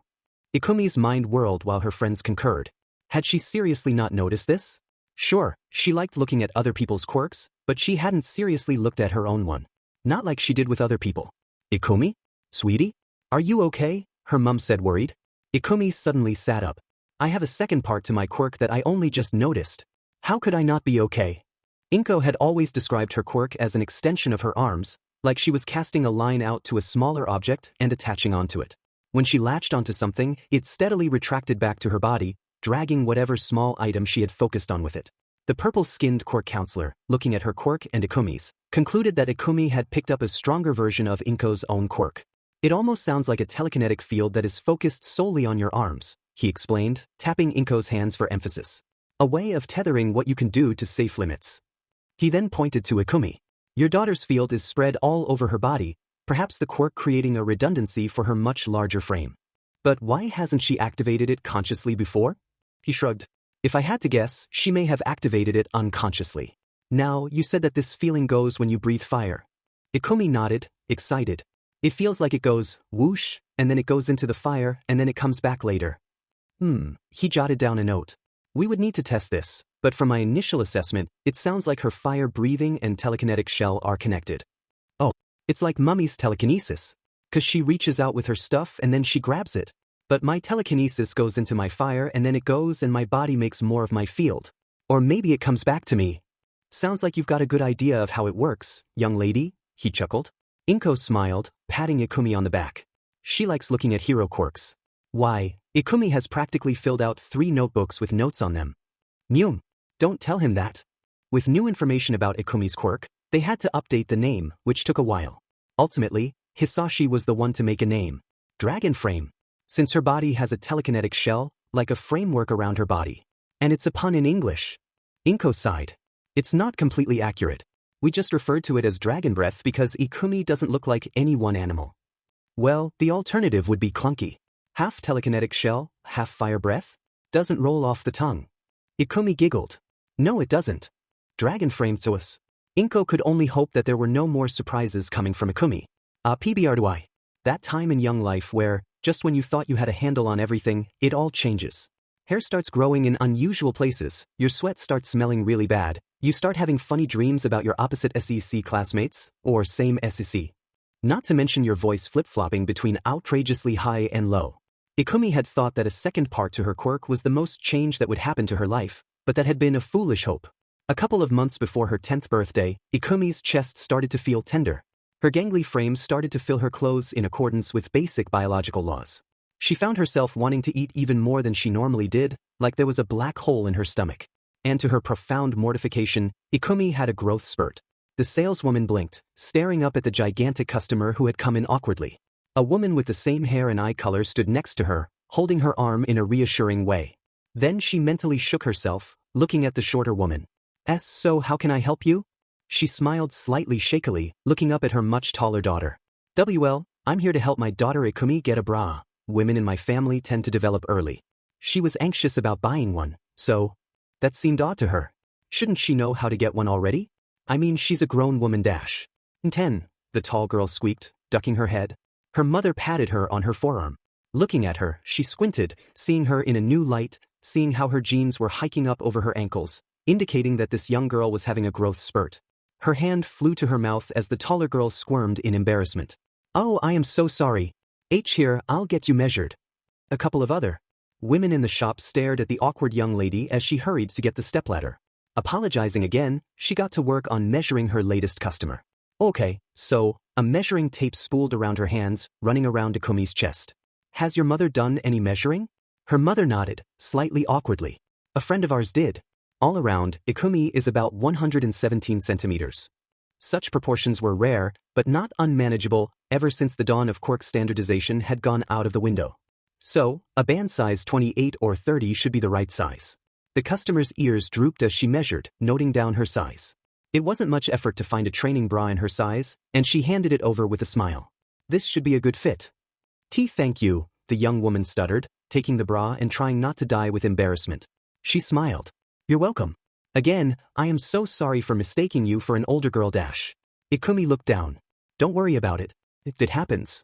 Ikumi's mind whirled while her friends concurred. Had she seriously not noticed this? Sure, she liked looking at other people's quirks, but she hadn't seriously looked at her own one. Not like she did with other people. "Ikumi? Sweetie? Are you okay?" her mum said, worried. Ikumi suddenly sat up. "I have a second part to my quirk that I only just noticed. How could I not be okay?" Inko had always described her quirk as an extension of her arms, like she was casting a line out to a smaller object and attaching onto it. When she latched onto something, it steadily retracted back to her body, dragging whatever small item she had focused on with it. The purple-skinned quirk counselor, looking at her quirk and Ikumi's, concluded that Ikumi had picked up a stronger version of Inko's own quirk. "It almost sounds like a telekinetic field that is focused solely on your arms," he explained, tapping Inko's hands for emphasis. "A way of tethering what you can do to safe limits." He then pointed to Ikumi. "Your daughter's field is spread all over her body, perhaps the quirk creating a redundancy for her much larger frame. But why hasn't she activated it consciously before?" He shrugged. "If I had to guess, she may have activated it unconsciously." "Now, you said that this feeling goes when you breathe fire." Ikumi nodded, excited. "It feels like it goes whoosh, and then it goes into the fire, and then it comes back later." He jotted down a note. "We would need to test this, but from my initial assessment, it sounds like her fire-breathing and telekinetic shell are connected." "Oh, it's like Mummy's telekinesis. 'Cause she reaches out with her stuff and then she grabs it. But my telekinesis goes into my fire and then it goes and my body makes more of my field. Or maybe it comes back to me." "Sounds like you've got a good idea of how it works, young lady," he chuckled. Inko smiled, patting Ikumi on the back. She likes looking at hero quirks. Why, Ikumi has practically filled out 3 notebooks with notes on them. Don't tell him that. With new information about Ikumi's quirk, they had to update the name, which took a while. Ultimately, Hisashi was the one to make a name. Dragon Frame. Since her body has a telekinetic shell, like a framework around her body. And it's a pun in English. Inko sighed. "It's not completely accurate. We just referred to it as Dragon Breath because Ikumi doesn't look like any one animal." "Well, the alternative would be clunky. Half telekinetic shell, half fire breath? Doesn't roll off the tongue." Ikumi giggled. "No, it doesn't. Dragon Frame to us." Inko could only hope that there were no more surprises coming from Ikumi. PBR2I. That time in young life where, just when you thought you had a handle on everything, it all changes. Hair starts growing in unusual places, your sweat starts smelling really bad, you start having funny dreams about your opposite SEC classmates, or same SEC. Not to mention your voice flip-flopping between outrageously high and low. Ikumi had thought that a second part to her quirk was the most change that would happen to her life, but that had been a foolish hope. A couple of months before her 10th birthday, Ikumi's chest started to feel tender. Her gangly frame started to fill her clothes in accordance with basic biological laws. She found herself wanting to eat even more than she normally did, like there was a black hole in her stomach. And to her profound mortification, Ikumi had a growth spurt. The saleswoman blinked, staring up at the gigantic customer who had come in awkwardly. A woman with the same hair and eye color stood next to her, holding her arm in a reassuring way. Then she mentally shook herself, looking at the shorter woman. So how can I help you? She smiled slightly shakily, looking up at her much taller daughter. Well, I'm here to help my daughter Ikumi get a bra. Women in my family tend to develop early. She was anxious about buying one, so that seemed odd to her. Shouldn't she know how to get one already? I mean, she's a grown woman. 10, the tall girl squeaked, ducking her head. Her mother patted her on her forearm. Looking at her, she squinted, seeing her in a new light, seeing how her jeans were hiking up over her ankles, indicating that this young girl was having a growth spurt. Her hand flew to her mouth as the taller girl squirmed in embarrassment. Oh, I am so sorry. Here, I'll get you measured. A couple of other women in the shop stared at the awkward young lady as she hurried to get the stepladder. Apologizing again, she got to work on measuring her latest customer. Okay, so, a measuring tape spooled around her hands, running around Ikumi's chest. Has your mother done any measuring? Her mother nodded, slightly awkwardly. A friend of ours did. All around, Ikumi is about 117 centimeters. Such proportions were rare, but not unmanageable, ever since the dawn of quirk standardization had gone out of the window. So, a band size 28 or 30 should be the right size. The customer's ears drooped as she measured, noting down her size. It wasn't much effort to find a training bra in her size, and she handed it over with a smile. This should be a good fit. Thank you, the young woman stuttered, taking the bra and trying not to die with embarrassment. She smiled. You're welcome. Again, I am so sorry for mistaking you for an older girl. Ikumi looked down. Don't worry about it. It happens.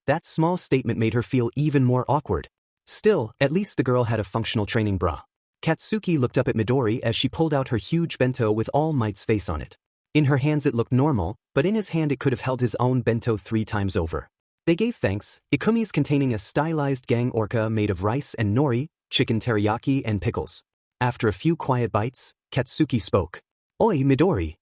That small statement made her feel even more awkward. Still, at least the girl had a functional training bra. Katsuki looked up at Midori as she pulled out her huge bento with All Might's face on it. In her hands it looked normal, but in his hand it could have held his own bento 3 times over. They gave thanks. Ikumi's containing a stylized gang orca made of rice and nori, chicken teriyaki and pickles. After a few quiet bites, Katsuki spoke. Oi, Midori.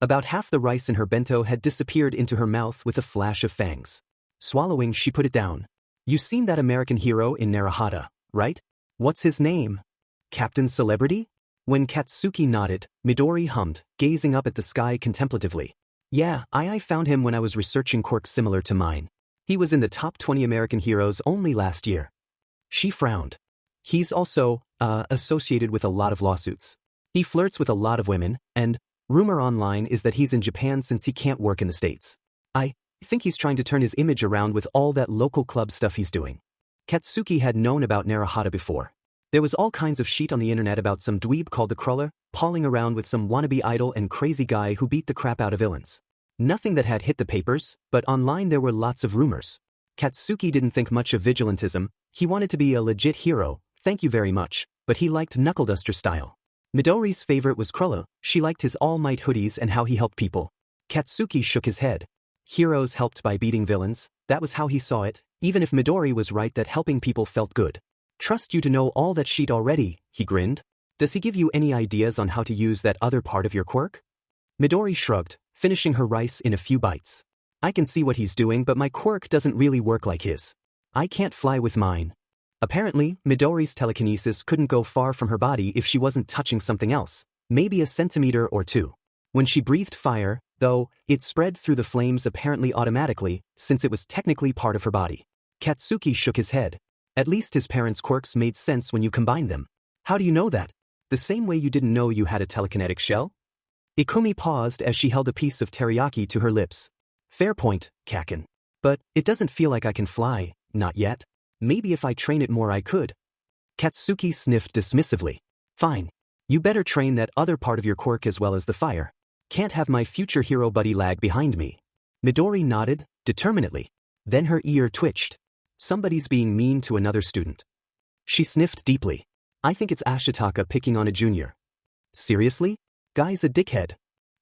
About half the rice in her bento had disappeared into her mouth with a flash of fangs. Swallowing, she put it down. You seen that American hero in Naruhata, right? What's his name? Captain Celebrity? When Katsuki nodded, Midori hummed, gazing up at the sky contemplatively. Yeah, I found him when I was researching quirks similar to mine. He was in the top 20 American heroes only last year. She frowned. He's also, associated with a lot of lawsuits. He flirts with a lot of women, and rumor online is that he's in Japan since he can't work in the States. I think he's trying to turn his image around with all that local club stuff he's doing. Katsuki had known about Naruhata before. There was all kinds of shit on the internet about some dweeb called the Cruller, palling around with some wannabe idol and crazy guy who beat the crap out of villains. Nothing that had hit the papers, but online there were lots of rumors. Katsuki didn't think much of vigilantism. He wanted to be a legit hero, thank you very much, but he liked knuckleduster style. Midori's favorite was Cruller. She liked his All Might hoodies and how he helped people. Katsuki shook his head. Heroes helped by beating villains, that was how he saw it, even if Midori was right that helping people felt good. Trust you to know all that shit already, he grinned. Does he give you any ideas on how to use that other part of your quirk? Midori shrugged, finishing her rice in a few bites. I can see what he's doing, but my quirk doesn't really work like his. I can't fly with mine. Apparently, Midori's telekinesis couldn't go far from her body if she wasn't touching something else, maybe a centimeter or 2. When she breathed fire, though, it spread through the flames apparently automatically, since it was technically part of her body. Katsuki shook his head. At least his parents' quirks made sense when you combined them. How do you know that? The same way you didn't know you had a telekinetic shell? Ikumi paused as she held a piece of teriyaki to her lips. Fair point, Kaken. But it doesn't feel like I can fly, not yet. Maybe if I train it more I could. Katsuki sniffed dismissively. Fine. You better train that other part of your quirk as well as the fire. Can't have my future hero buddy lag behind me. Midori nodded, determinedly. Then her ear twitched. Somebody's being mean to another student. She sniffed deeply. I think it's Ashitaka picking on a junior. Seriously? Guy's a dickhead.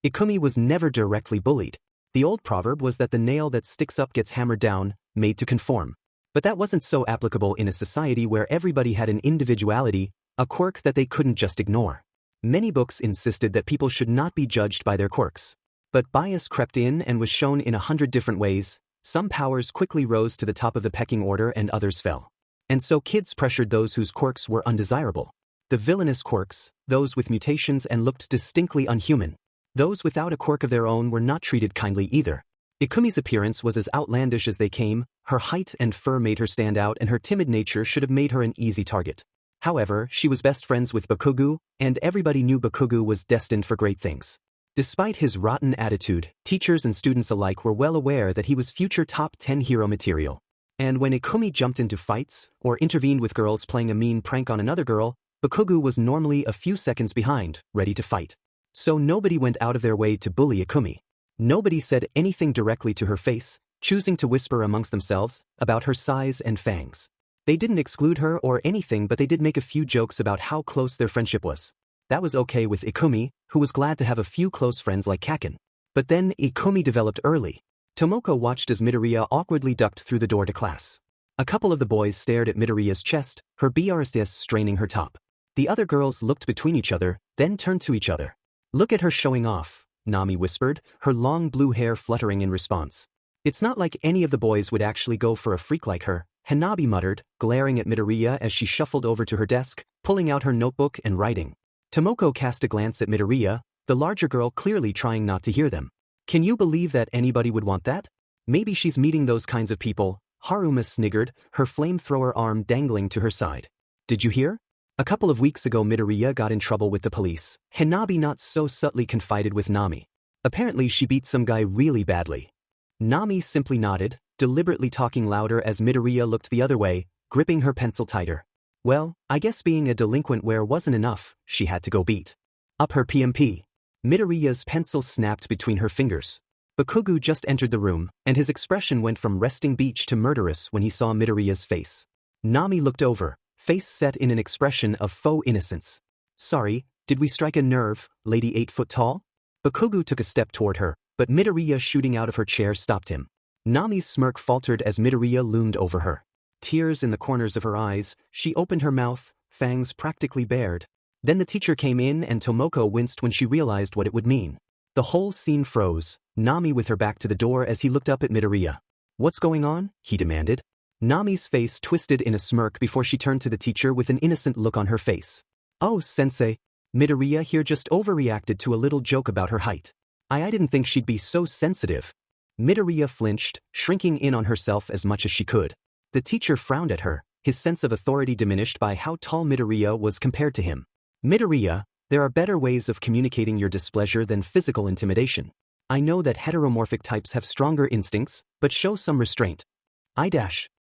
Ikumi was never directly bullied. The old proverb was that the nail that sticks up gets hammered down, made to conform. But that wasn't so applicable in a society where everybody had an individuality, a quirk that they couldn't just ignore. Many books insisted that people should not be judged by their quirks. But bias crept in and was shown in 100 different ways. Some powers quickly rose to the top of the pecking order and others fell. And so kids pressured those whose quirks were undesirable. The villainous quirks, those with mutations and looked distinctly unhuman. Those without a quirk of their own were not treated kindly either. Ikumi's appearance was as outlandish as they came, her height and fur made her stand out and her timid nature should have made her an easy target. However, she was best friends with Bakugo, and everybody knew Bakugo was destined for great things. Despite his rotten attitude, teachers and students alike were well aware that he was future top 10 hero material. And when Ikumi jumped into fights, or intervened with girls playing a mean prank on another girl, Bakugo was normally a few seconds behind, ready to fight. So nobody went out of their way to bully Ikumi. Nobody said anything directly to her face, choosing to whisper amongst themselves about her size and fangs. They didn't exclude her or anything, but they did make a few jokes about how close their friendship was. That was okay with Ikumi, who was glad to have a few close friends like Kaken. But then Ikumi developed early. Tomoko watched as Midoriya awkwardly ducked through the door to class. A couple of the boys stared at Midoriya's chest, her BRSS straining her top. The other girls looked between each other, then turned to each other. "Look at her showing off," Nami whispered, her long blue hair fluttering in response. "It's not like any of the boys would actually go for a freak like her," Hanabi muttered, glaring at Midoriya as she shuffled over to her desk, pulling out her notebook and writing. Tomoko cast a glance at Midoriya, the larger girl clearly trying not to hear them. "Can you believe that anybody would want that? Maybe she's meeting those kinds of people," Haruma sniggered, her flamethrower arm dangling to her side. "Did you hear? A couple of weeks ago Midoriya got in trouble with the police," Hanabi not so subtly confided with Nami. "Apparently she beat some guy really badly." Nami simply nodded, deliberately talking louder as Midoriya looked the other way, gripping her pencil tighter. Well, I guess being a delinquent where wasn't enough, she had to go beat up her PMP. Midoriya's pencil snapped between her fingers. Bakugo just entered the room, and his expression went from resting beach to murderous when he saw Midoriya's face. Nami looked over, face set in an expression of faux innocence. "Sorry, did we strike a nerve, lady 8 foot tall?" Bakugo took a step toward her, but Midoriya shooting out of her chair stopped him. Nami's smirk faltered as Midoriya loomed over her. Tears in the corners of her eyes, she opened her mouth, fangs practically bared. Then the teacher came in and Tomoko winced when she realized what it would mean. The whole scene froze, Nami with her back to the door as he looked up at Midoriya. "What's going on?" he demanded. Nami's face twisted in a smirk before she turned to the teacher with an innocent look on her face. "Oh, sensei. Midoriya here just overreacted to a little joke about her height. I didn't think she'd be so sensitive." Midoriya flinched, shrinking in on herself as much as she could. The teacher frowned at her, his sense of authority diminished by how tall Midoriya was compared to him. "Midoriya, there are better ways of communicating your displeasure than physical intimidation. I know that heteromorphic types have stronger instincts, but show some restraint."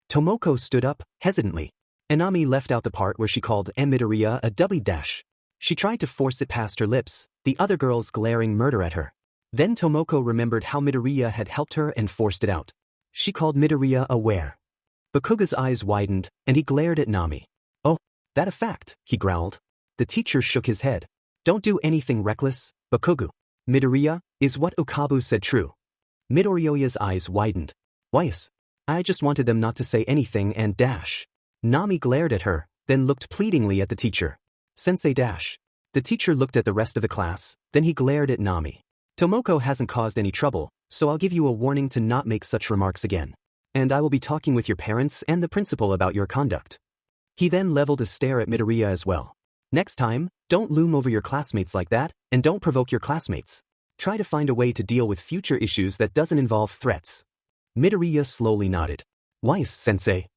Tomoko stood up, hesitantly. Nami left out the part where she called Midoriya a dubby dash. She tried to force it past her lips, the other girls glaring murder at her. Then Tomoko remembered how Midoriya had helped her and forced it out. She called Midoriya a were. Bakugo's eyes widened, and he glared at Nami. "Oh, that a fact," he growled. The teacher shook his head. "Don't do anything reckless, Bakugo. Midoriya, is what Okabu said true?" Midoriya's eyes widened. "Why's? I just wanted them not to say anything and dash." Nami glared at her, then looked pleadingly at the teacher. "Sensei dash." The teacher looked at the rest of the class, then he glared at Nami. "Tomoko hasn't caused any trouble, so I'll give you a warning to not make such remarks again. And I will be talking with your parents and the principal about your conduct." He then leveled a stare at Midoriya as well. "Next time, don't loom over your classmates like that, and don't provoke your classmates. Try to find a way to deal with future issues that doesn't involve threats." Midoriya slowly nodded. "Why, sensei?"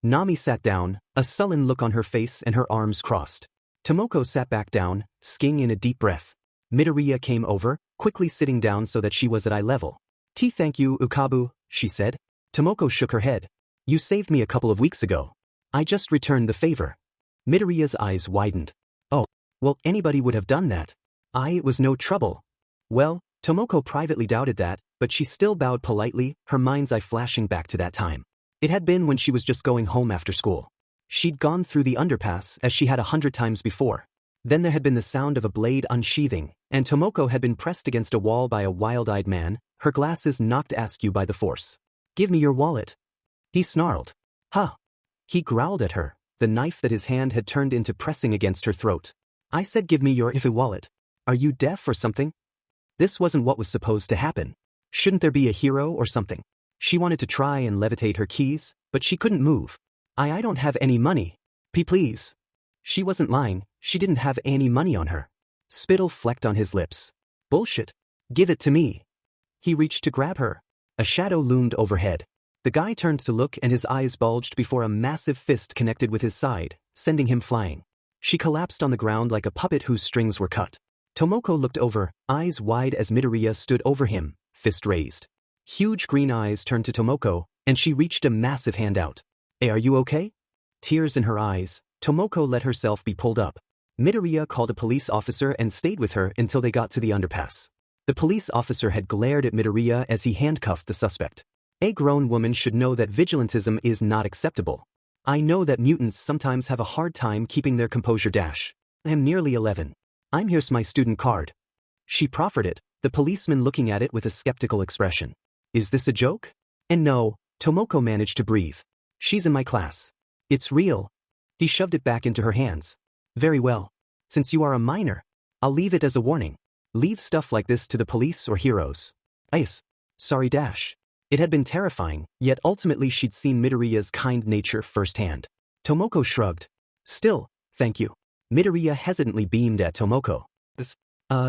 Nami sat down, a sullen look on her face and her arms crossed. Tomoko sat back down, skiing in a deep breath. Midoriya came over, quickly sitting down so that she was at eye level. Thank you, Okabu," she said. Tomoko shook her head. "You saved me a couple of weeks ago. I just returned the favor." Midoriya's eyes widened. "Oh, well, anybody would have done that. It was no trouble." Well, Tomoko privately doubted that, but she still bowed politely, her mind's eye flashing back to that time. It had been when she was just going home after school. She'd gone through the underpass as she had 100 times before. Then there had been the sound of a blade unsheathing, and Tomoko had been pressed against a wall by a wild-eyed man, her glasses knocked askew by the force. "Give me your wallet," he snarled. "Huh." He growled at her, the knife that his hand had turned into pressing against her throat. "I said give me your wallet. Are you deaf or something?" This wasn't what was supposed to happen. Shouldn't there be a hero or something? She wanted to try and levitate her keys, but she couldn't move. I don't have any money. Please. She wasn't lying, she didn't have any money on her. Spittle flecked on his lips. Bullshit. Give it to me. He reached to grab her. A shadow loomed overhead. The guy turned to look and his eyes bulged before a massive fist connected with his side, sending him flying. She collapsed on the ground like a puppet whose strings were cut. Tomoko looked over, eyes wide as Midoriya stood over him, fist raised. Huge green eyes turned to Tomoko, and she reached a massive hand out. Hey, are you okay? Tears in her eyes, Tomoko let herself be pulled up. Midoriya called a police officer and stayed with her until they got to the underpass. The police officer had glared at Midoriya as he handcuffed the suspect. A grown woman should know that vigilantism is not acceptable. I know that mutants sometimes have a hard time keeping their composure. I am nearly 11. Here's my student card. She proffered it, the policeman looking at it with a skeptical expression. Is this a joke? And no, Tomoko managed to breathe. She's in my class. It's real. He shoved it back into her hands. Very well. Since you are a minor, I'll leave it as a warning. Leave stuff like this to the police or heroes. Yes. Sorry. It had been terrifying, yet ultimately she'd seen Midoriya's kind nature firsthand. Tomoko shrugged. Still, thank you. Midoriya hesitantly beamed at Tomoko.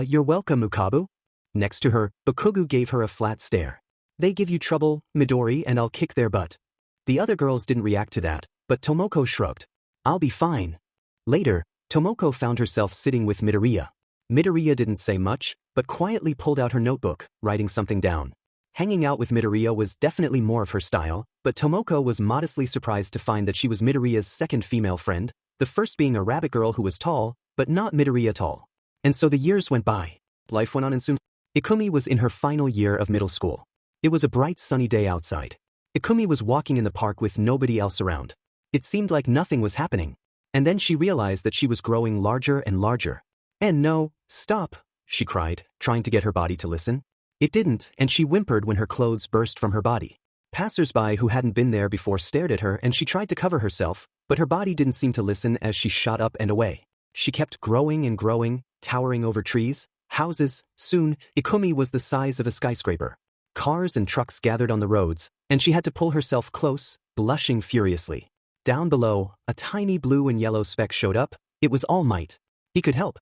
You're welcome, Ukabu. Next to her, Bakugu gave her a flat stare. They give you trouble, Midori, and I'll kick their butt. The other girls didn't react to that, but Tomoko shrugged. I'll be fine. Later, Tomoko found herself sitting with Midoriya. Midoriya didn't say much, but quietly pulled out her notebook, writing something down. Hanging out with Midoriya was definitely more of her style, but Tomoko was modestly surprised to find that she was Midoriya's second female friend, the first being a rabbit girl who was tall, but not Midoriya tall. And so the years went by. Life went on and soon. Ikumi was in her final year of middle school. It was a bright sunny day outside. Ikumi was walking in the park with nobody else around. It seemed like nothing was happening. And then she realized that she was growing larger and larger. And no, stop, she cried, trying to get her body to listen. It didn't, and she whimpered when her clothes burst from her body. Passers-by who hadn't been there before stared at her and she tried to cover herself, but her body didn't seem to listen as she shot up and away. She kept growing and growing, towering over trees, houses. Soon, Ikumi was the size of a skyscraper. Cars and trucks gathered on the roads, and she had to pull herself close, blushing furiously. Down below, a tiny blue and yellow speck showed up. It was All Might. He could help.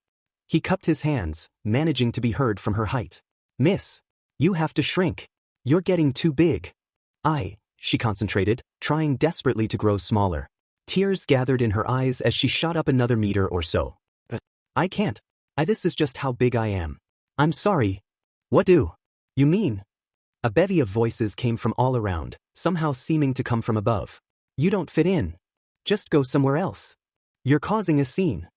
He cupped his hands, managing to be heard from her height. Miss, you have to shrink. You're getting too big. She concentrated, trying desperately to grow smaller. Tears gathered in her eyes as she shot up another meter or so. I can't. This is just how big I am. I'm sorry. What do you mean? A bevy of voices came from all around, somehow seeming to come from above. You don't fit in. Just go somewhere else. You're causing a scene.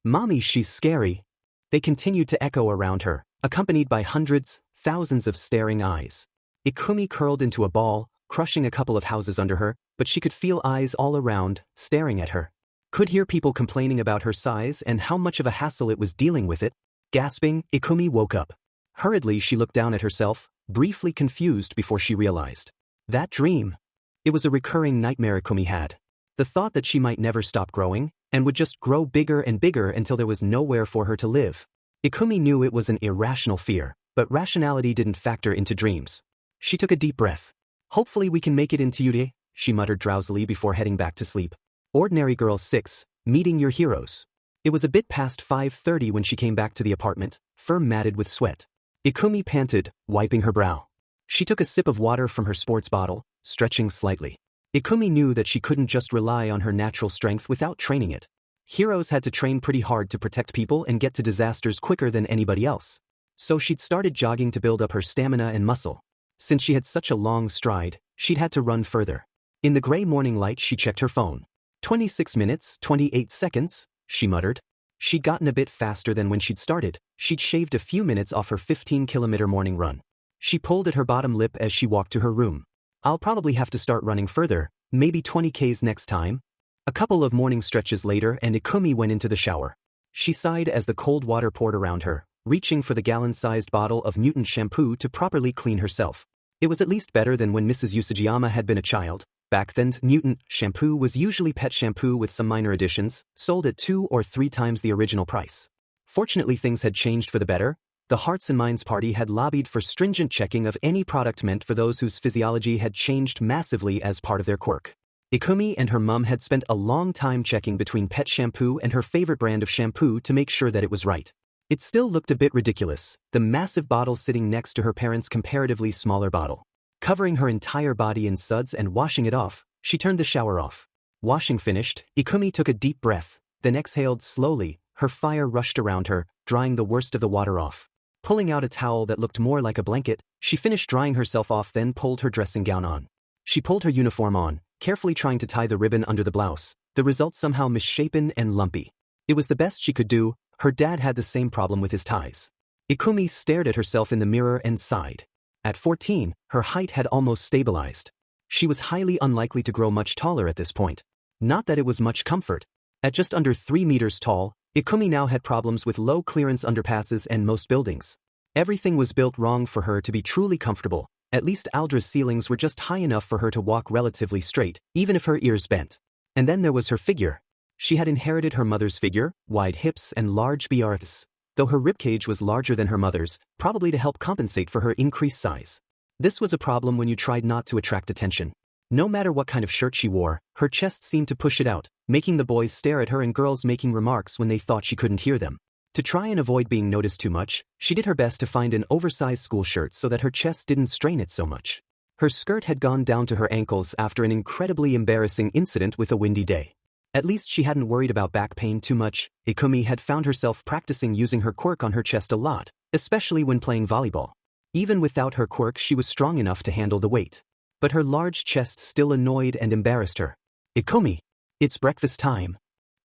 Mommy, she's scary. They continued to echo around her, accompanied by hundreds, thousands of staring eyes. Ikumi curled into a ball, crushing a couple of houses under her, but she could feel eyes all around, staring at her. Could hear people complaining about her size and how much of a hassle it was dealing with it. Gasping, Ikumi woke up. Hurriedly she looked down at herself, briefly confused before she realized. That dream. It was a recurring nightmare Ikumi had. The thought that she might never stop growing, and would just grow bigger and bigger until there was nowhere for her to live. Ikumi knew it was an irrational fear, but rationality didn't factor into dreams. She took a deep breath. Hopefully we can make it into Yude, she muttered drowsily before heading back to sleep. Ordinary Girl 6, meeting your heroes. It was a bit past 5:30 when she came back to the apartment, fur matted with sweat. Ikumi panted, wiping her brow. She took a sip of water from her sports bottle, stretching slightly. Ikumi knew that she couldn't just rely on her natural strength without training it. Heroes had to train pretty hard to protect people and get to disasters quicker than anybody else. So she'd started jogging to build up her stamina and muscle. Since she had such a long stride, she'd had to run further. In the gray morning light she checked her phone. 26 minutes, 28 seconds, she muttered. She'd gotten a bit faster than when she'd started. She'd shaved a few minutes off her 15-kilometer morning run. She pulled at her bottom lip as she walked to her room. I'll probably have to start running further, maybe 20 k's next time. A couple of morning stretches later and Ikumi went into the shower. She sighed as the cold water poured around her, reaching for the gallon-sized bottle of mutant shampoo to properly clean herself. It was at least better than when Mrs. Usajiyama had been a child. Back then, mutant shampoo was usually pet shampoo with some minor additions, sold at 2 or 3 times the original price. Fortunately, things had changed for the better. the Hearts and Minds Party had lobbied for stringent checking of any product meant for those whose physiology had changed massively as part of their quirk. Ikumi and her mum had spent a long time checking between pet shampoo and her favorite brand of shampoo to make sure that it was right. It still looked a bit ridiculous, the massive bottle sitting next to her parents' comparatively smaller bottle. Covering her entire body in suds and washing it off, she turned the shower off. Washing finished, Ikumi took a deep breath, then exhaled slowly. Her fire rushed around her, drying the worst of the water off. Pulling out a towel that looked more like a blanket, she finished drying herself off, then pulled her dressing gown on. She pulled her uniform on, carefully trying to tie the ribbon under the blouse, the result somehow misshapen and lumpy. It was the best she could do. Her dad had the same problem with his ties. Ikumi stared at herself in the mirror and sighed. At 14, her height had almost stabilized. She was highly unlikely to grow much taller at this point. Not that it was much comfort. At just under 3 meters tall, Ikumi now had problems with low-clearance underpasses and most buildings. Everything was built wrong for her to be truly comfortable. At least Aldra's ceilings were just high enough for her to walk relatively straight, even if her ears bent. And then there was her figure. She had inherited her mother's figure, wide hips and large BRs, though her ribcage was larger than her mother's, probably to help compensate for her increased size. This was a problem when you tried not to attract attention. No matter what kind of shirt she wore, her chest seemed to push it out, making the boys stare at her and girls making remarks when they thought she couldn't hear them. To try and avoid being noticed too much, she did her best to find an oversized school shirt so that her chest didn't strain it so much. Her skirt had gone down to her ankles after an incredibly embarrassing incident with a windy day. At least she hadn't worried about back pain too much. Ikumi had found herself practicing using her quirk on her chest a lot, especially when playing volleyball. Even without her quirk, she was strong enough to handle the weight. But her large chest still annoyed and embarrassed her. Ikumi, it's breakfast time.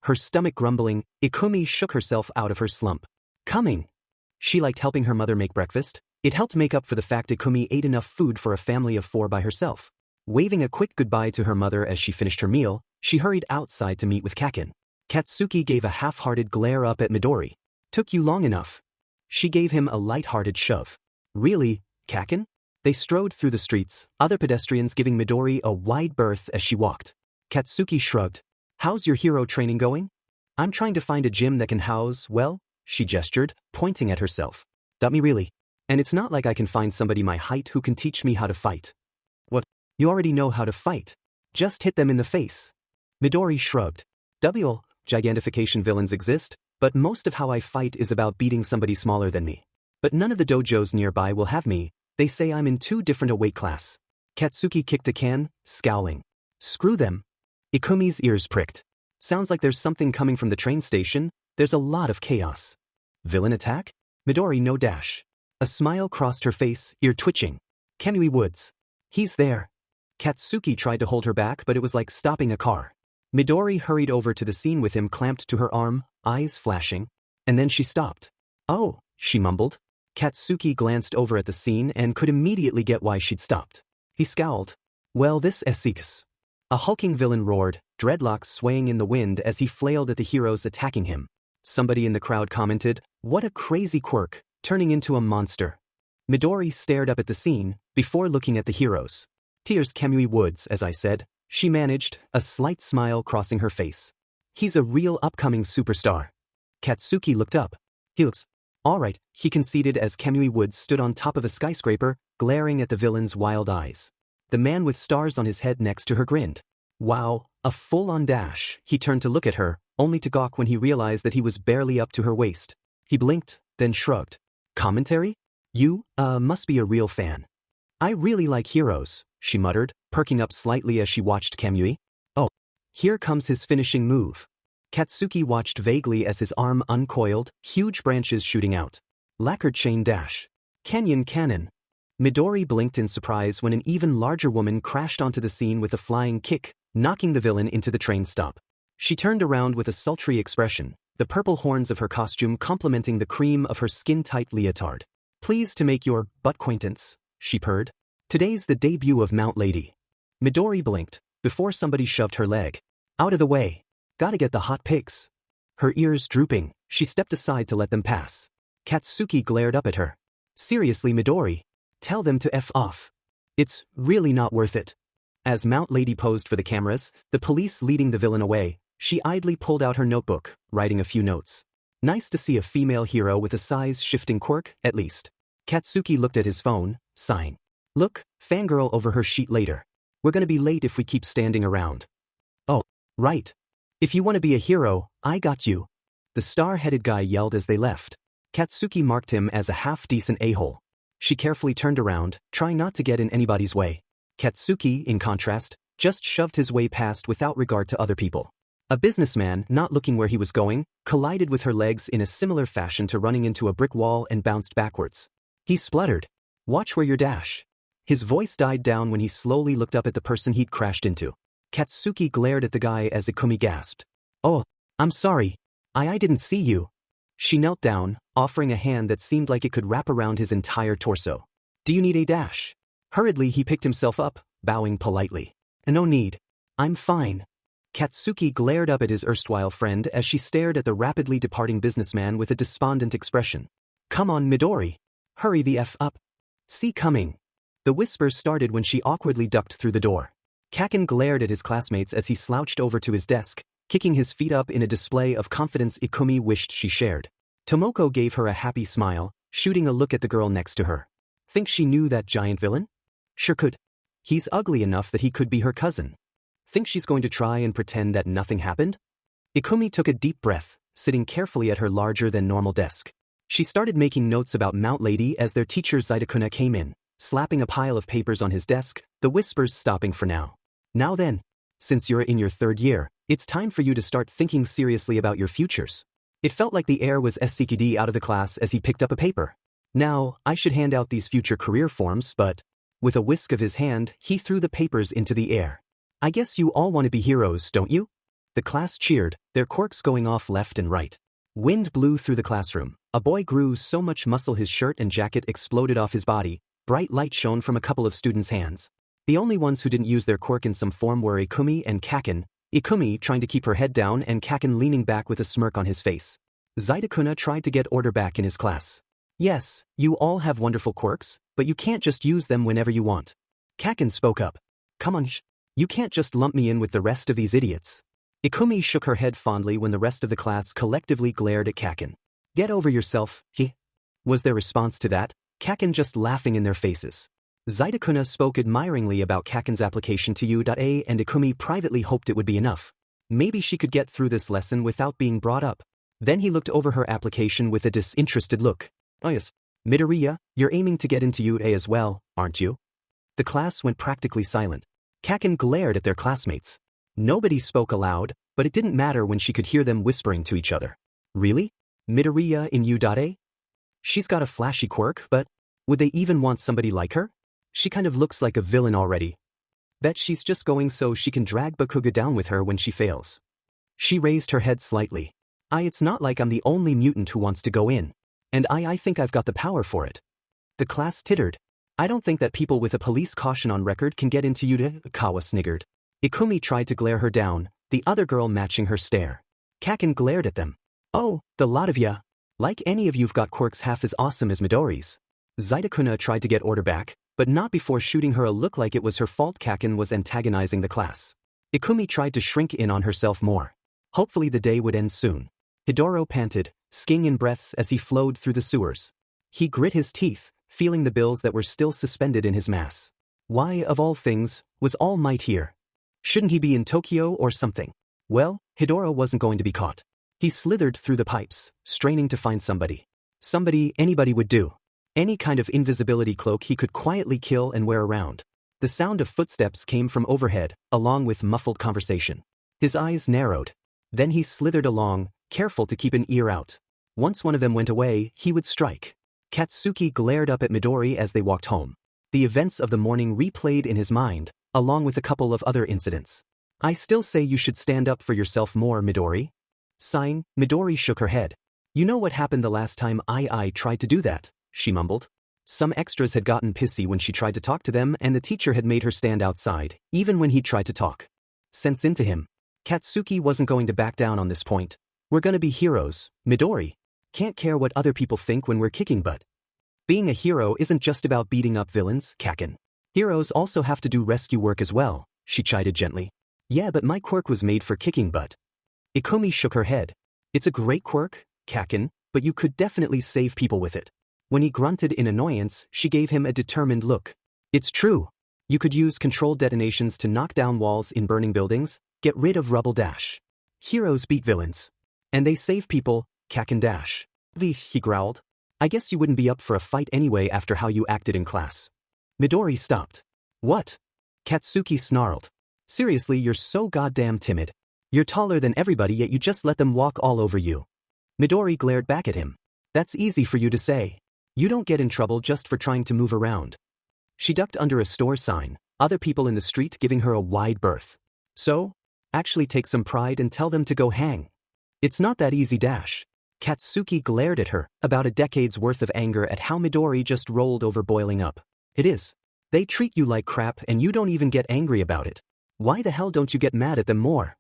Her stomach grumbling, Ikumi shook herself out of her slump. Coming. She liked helping her mother make breakfast. It helped make up for the fact Ikumi ate enough food for a family of 4 by herself. Waving a quick goodbye to her mother as she finished her meal, she hurried outside to meet with Kaken. Katsuki gave a half-hearted glare up at Midori. Took you long enough. She gave him a light-hearted shove. Really, Kaken? They strode through the streets, other pedestrians giving Midori a wide berth as she walked. Katsuki shrugged. How's your hero training going? I'm trying to find a gym that can house, well, she gestured, pointing at herself. That me really. And it's not like I can find somebody my height who can teach me how to fight. What? You already know how to fight. Just hit them in the face. Midori shrugged. Gigantification villains exist, but most of how I fight is about beating somebody smaller than me. But none of the dojos nearby will have me. They say I'm in too different a weight class. Katsuki kicked a can, scowling. Screw them. Ikumi's ears pricked. Sounds like there's something coming from the train station. There's a lot of chaos. Villain attack? Midori no dash. A smile crossed her face, ear twitching. Kamui Woods. He's there. Katsuki tried to hold her back, but it was like stopping a car. Midori hurried over to the scene with him clamped to her arm, eyes flashing. And then she stopped. Oh, she mumbled. Katsuki glanced over at the scene and could immediately get why she'd stopped. He scowled. Well, this Essex. A hulking villain roared, dreadlocks swaying in the wind as he flailed at the heroes attacking him. Somebody in the crowd commented, what a crazy quirk, turning into a monster. Midori stared up at the scene, before looking at the heroes. Tears Kamui Woods, as I said, she managed, a slight smile crossing her face. He's a real upcoming superstar. Katsuki looked up. He looks alright, he conceded as Kamui Woods stood on top of a skyscraper, glaring at the villain's wild eyes. The man with stars on his head next to her grinned. Wow, a full-on dash. He turned to look at her, only to gawk when he realized that he was barely up to her waist. He blinked, then shrugged. Commentary? You, must be a real fan. I really like heroes, she muttered, perking up slightly as she watched Kamui. Oh, here comes his finishing move. Katsuki watched vaguely as his arm uncoiled, huge branches shooting out. Lacquered chain dash. Canyon cannon. Midori blinked in surprise when an even larger woman crashed onto the scene with a flying kick, knocking the villain into the train stop. She turned around with a sultry expression, the purple horns of her costume complementing the cream of her skin-tight leotard. Pleased to make your butt-acquaintance, she purred. Today's the debut of Mount Lady. Midori blinked, before somebody shoved her leg. Out of the way. Gotta get the hot pics. Her ears drooping, she stepped aside to let them pass. Katsuki glared up at her. Seriously, Midori. Tell them to F off. It's really not worth it. As Mount Lady posed for the cameras, the police leading the villain away, she idly pulled out her notebook, writing a few notes. Nice to see a female hero with a size-shifting quirk, at least. Katsuki looked at his phone, sighing. Look, fangirl over her sheet later. We're gonna be late if we keep standing around. Oh, right. If you want to be a hero, I got you. The star-headed guy yelled as they left. Katsuki marked him as a half-decent a-hole. She carefully turned around, trying not to get in anybody's way. Katsuki, in contrast, just shoved his way past without regard to other people. A businessman, not looking where he was going, collided with her legs in a similar fashion to running into a brick wall and bounced backwards. He spluttered. Watch where you dash. His voice died down when he slowly looked up at the person he'd crashed into. Katsuki glared at the guy as Ikumi gasped. Oh, I'm sorry. I didn't see you. She knelt down, offering a hand that seemed like it could wrap around his entire torso. Do you need a dash? Hurriedly he picked himself up, bowing politely. No need. I'm fine. Katsuki glared up at his erstwhile friend as she stared at the rapidly departing businessman with a despondent expression. Come on, Midori. Hurry the F up. See coming. The whispers started when she awkwardly ducked through the door. Kaken glared at his classmates as he slouched over to his desk, kicking his feet up in a display of confidence Ikumi wished she shared. Tomoko gave her a happy smile, shooting a look at the girl next to her. Think she knew that giant villain? Sure could. He's ugly enough that he could be her cousin. Think she's going to try and pretend that nothing happened? Ikumi took a deep breath, sitting carefully at her larger-than-normal desk. She started making notes about Mount Lady as their teacher Zaidakuna came in, slapping a pile of papers on his desk, the whispers stopping for now. Now then, since you're in your third year, it's time for you to start thinking seriously about your futures. It felt like the air was SCKD out of the class as he picked up a paper. Now, I should hand out these future career forms, but... With a whisk of his hand, he threw the papers into the air. I guess you all want to be heroes, don't you? The class cheered, their quirks going off left and right. Wind blew through the classroom. A boy grew so much muscle his shirt and jacket exploded off his body. Bright light shone from a couple of students' hands. The only ones who didn't use their quirk in some form were Ikumi and Kaken, Ikumi trying to keep her head down and Kaken leaning back with a smirk on his face. Zaidakuna tried to get order back in his class. Yes, you all have wonderful quirks, but you can't just use them whenever you want. Kaken spoke up. Come on, you can't just lump me in with the rest of these idiots. Ikumi shook her head fondly when the rest of the class collectively glared at Kaken. Get over yourself, was their response to that, Kaken just laughing in their faces. Zaidakuna spoke admiringly about Kaken's application to U.A and Ikumi privately hoped it would be enough. Maybe she could get through this lesson without being brought up. Then he looked over her application with a disinterested look. Oh yes, Midoriya, you're aiming to get into U.A as well, aren't you? The class went practically silent. Kaken glared at their classmates. Nobody spoke aloud, but it didn't matter when she could hear them whispering to each other. Really? Midoriya in U.A? She's got a flashy quirk, but would they even want somebody like her? She kind of looks like a villain already. Bet she's just going so she can drag Bakuga down with her when she fails. She raised her head slightly. It's not like I'm the only mutant who wants to go in. And I think I've got the power for it. The class tittered. I don't think that people with a police caution on record can get into U.A, Kawa sniggered. Ikumi tried to glare her down, the other girl matching her stare. Kaken glared at them. Oh, the lot of ya. Like any of you've got quirks half as awesome as Midori's. Zaidakuna tried to get order back, but not before shooting her a look like it was her fault. Kaken was antagonizing the class. Ikumi tried to shrink in on herself more. Hopefully the day would end soon. Hidoro panted, skiing in breaths as he flowed through the sewers. He grit his teeth, feeling the bills that were still suspended in his mass. Why, of all things, was All Might here? Shouldn't he be in Tokyo or something? Well, Hidoro wasn't going to be caught. He slithered through the pipes, straining to find somebody. Somebody anybody would do. Any kind of invisibility cloak he could quietly kill and wear around. The sound of footsteps came from overhead, along with muffled conversation. His eyes narrowed. Then he slithered along, careful to keep an ear out. Once one of them went away, he would strike. Katsuki glared up at Midori as they walked home. The events of the morning replayed in his mind, along with a couple of other incidents. I still say you should stand up for yourself more, Midori. Sighing, Midori shook her head. You know what happened the last time I tried to do that, she mumbled. Some extras had gotten pissy when she tried to talk to them and the teacher had made her stand outside, even when he tried to talk. Sense into him. Katsuki wasn't going to back down on this point. We're gonna be heroes, Midori. Can't care what other people think when we're kicking butt. Being a hero isn't just about beating up villains, Kaken. Heroes also have to do rescue work as well, she chided gently. Yeah, but my quirk was made for kicking butt. Ikumi shook her head. It's a great quirk, Kaken, but you could definitely save people with it. When he grunted in annoyance, she gave him a determined look. It's true. You could use controlled detonations to knock down walls in burning buildings, get rid of rubble dash. Heroes beat villains. And they save people, Kaken dash. He growled. I guess you wouldn't be up for a fight anyway after how you acted in class. Midori stopped. What? Katsuki snarled. Seriously, you're so goddamn timid. You're taller than everybody yet you just let them walk all over you. Midori glared back at him. That's easy for you to say. You don't get in trouble just for trying to move around. She ducked under a store sign, other people in the street giving her a wide berth. So? Actually take some pride and tell them to go hang. It's not that easy dash. Katsuki glared at her, about a decade's worth of anger at how Midori just rolled over boiling up. It is. They treat you like crap and you don't even get angry about it. Why the hell don't you get mad at them more?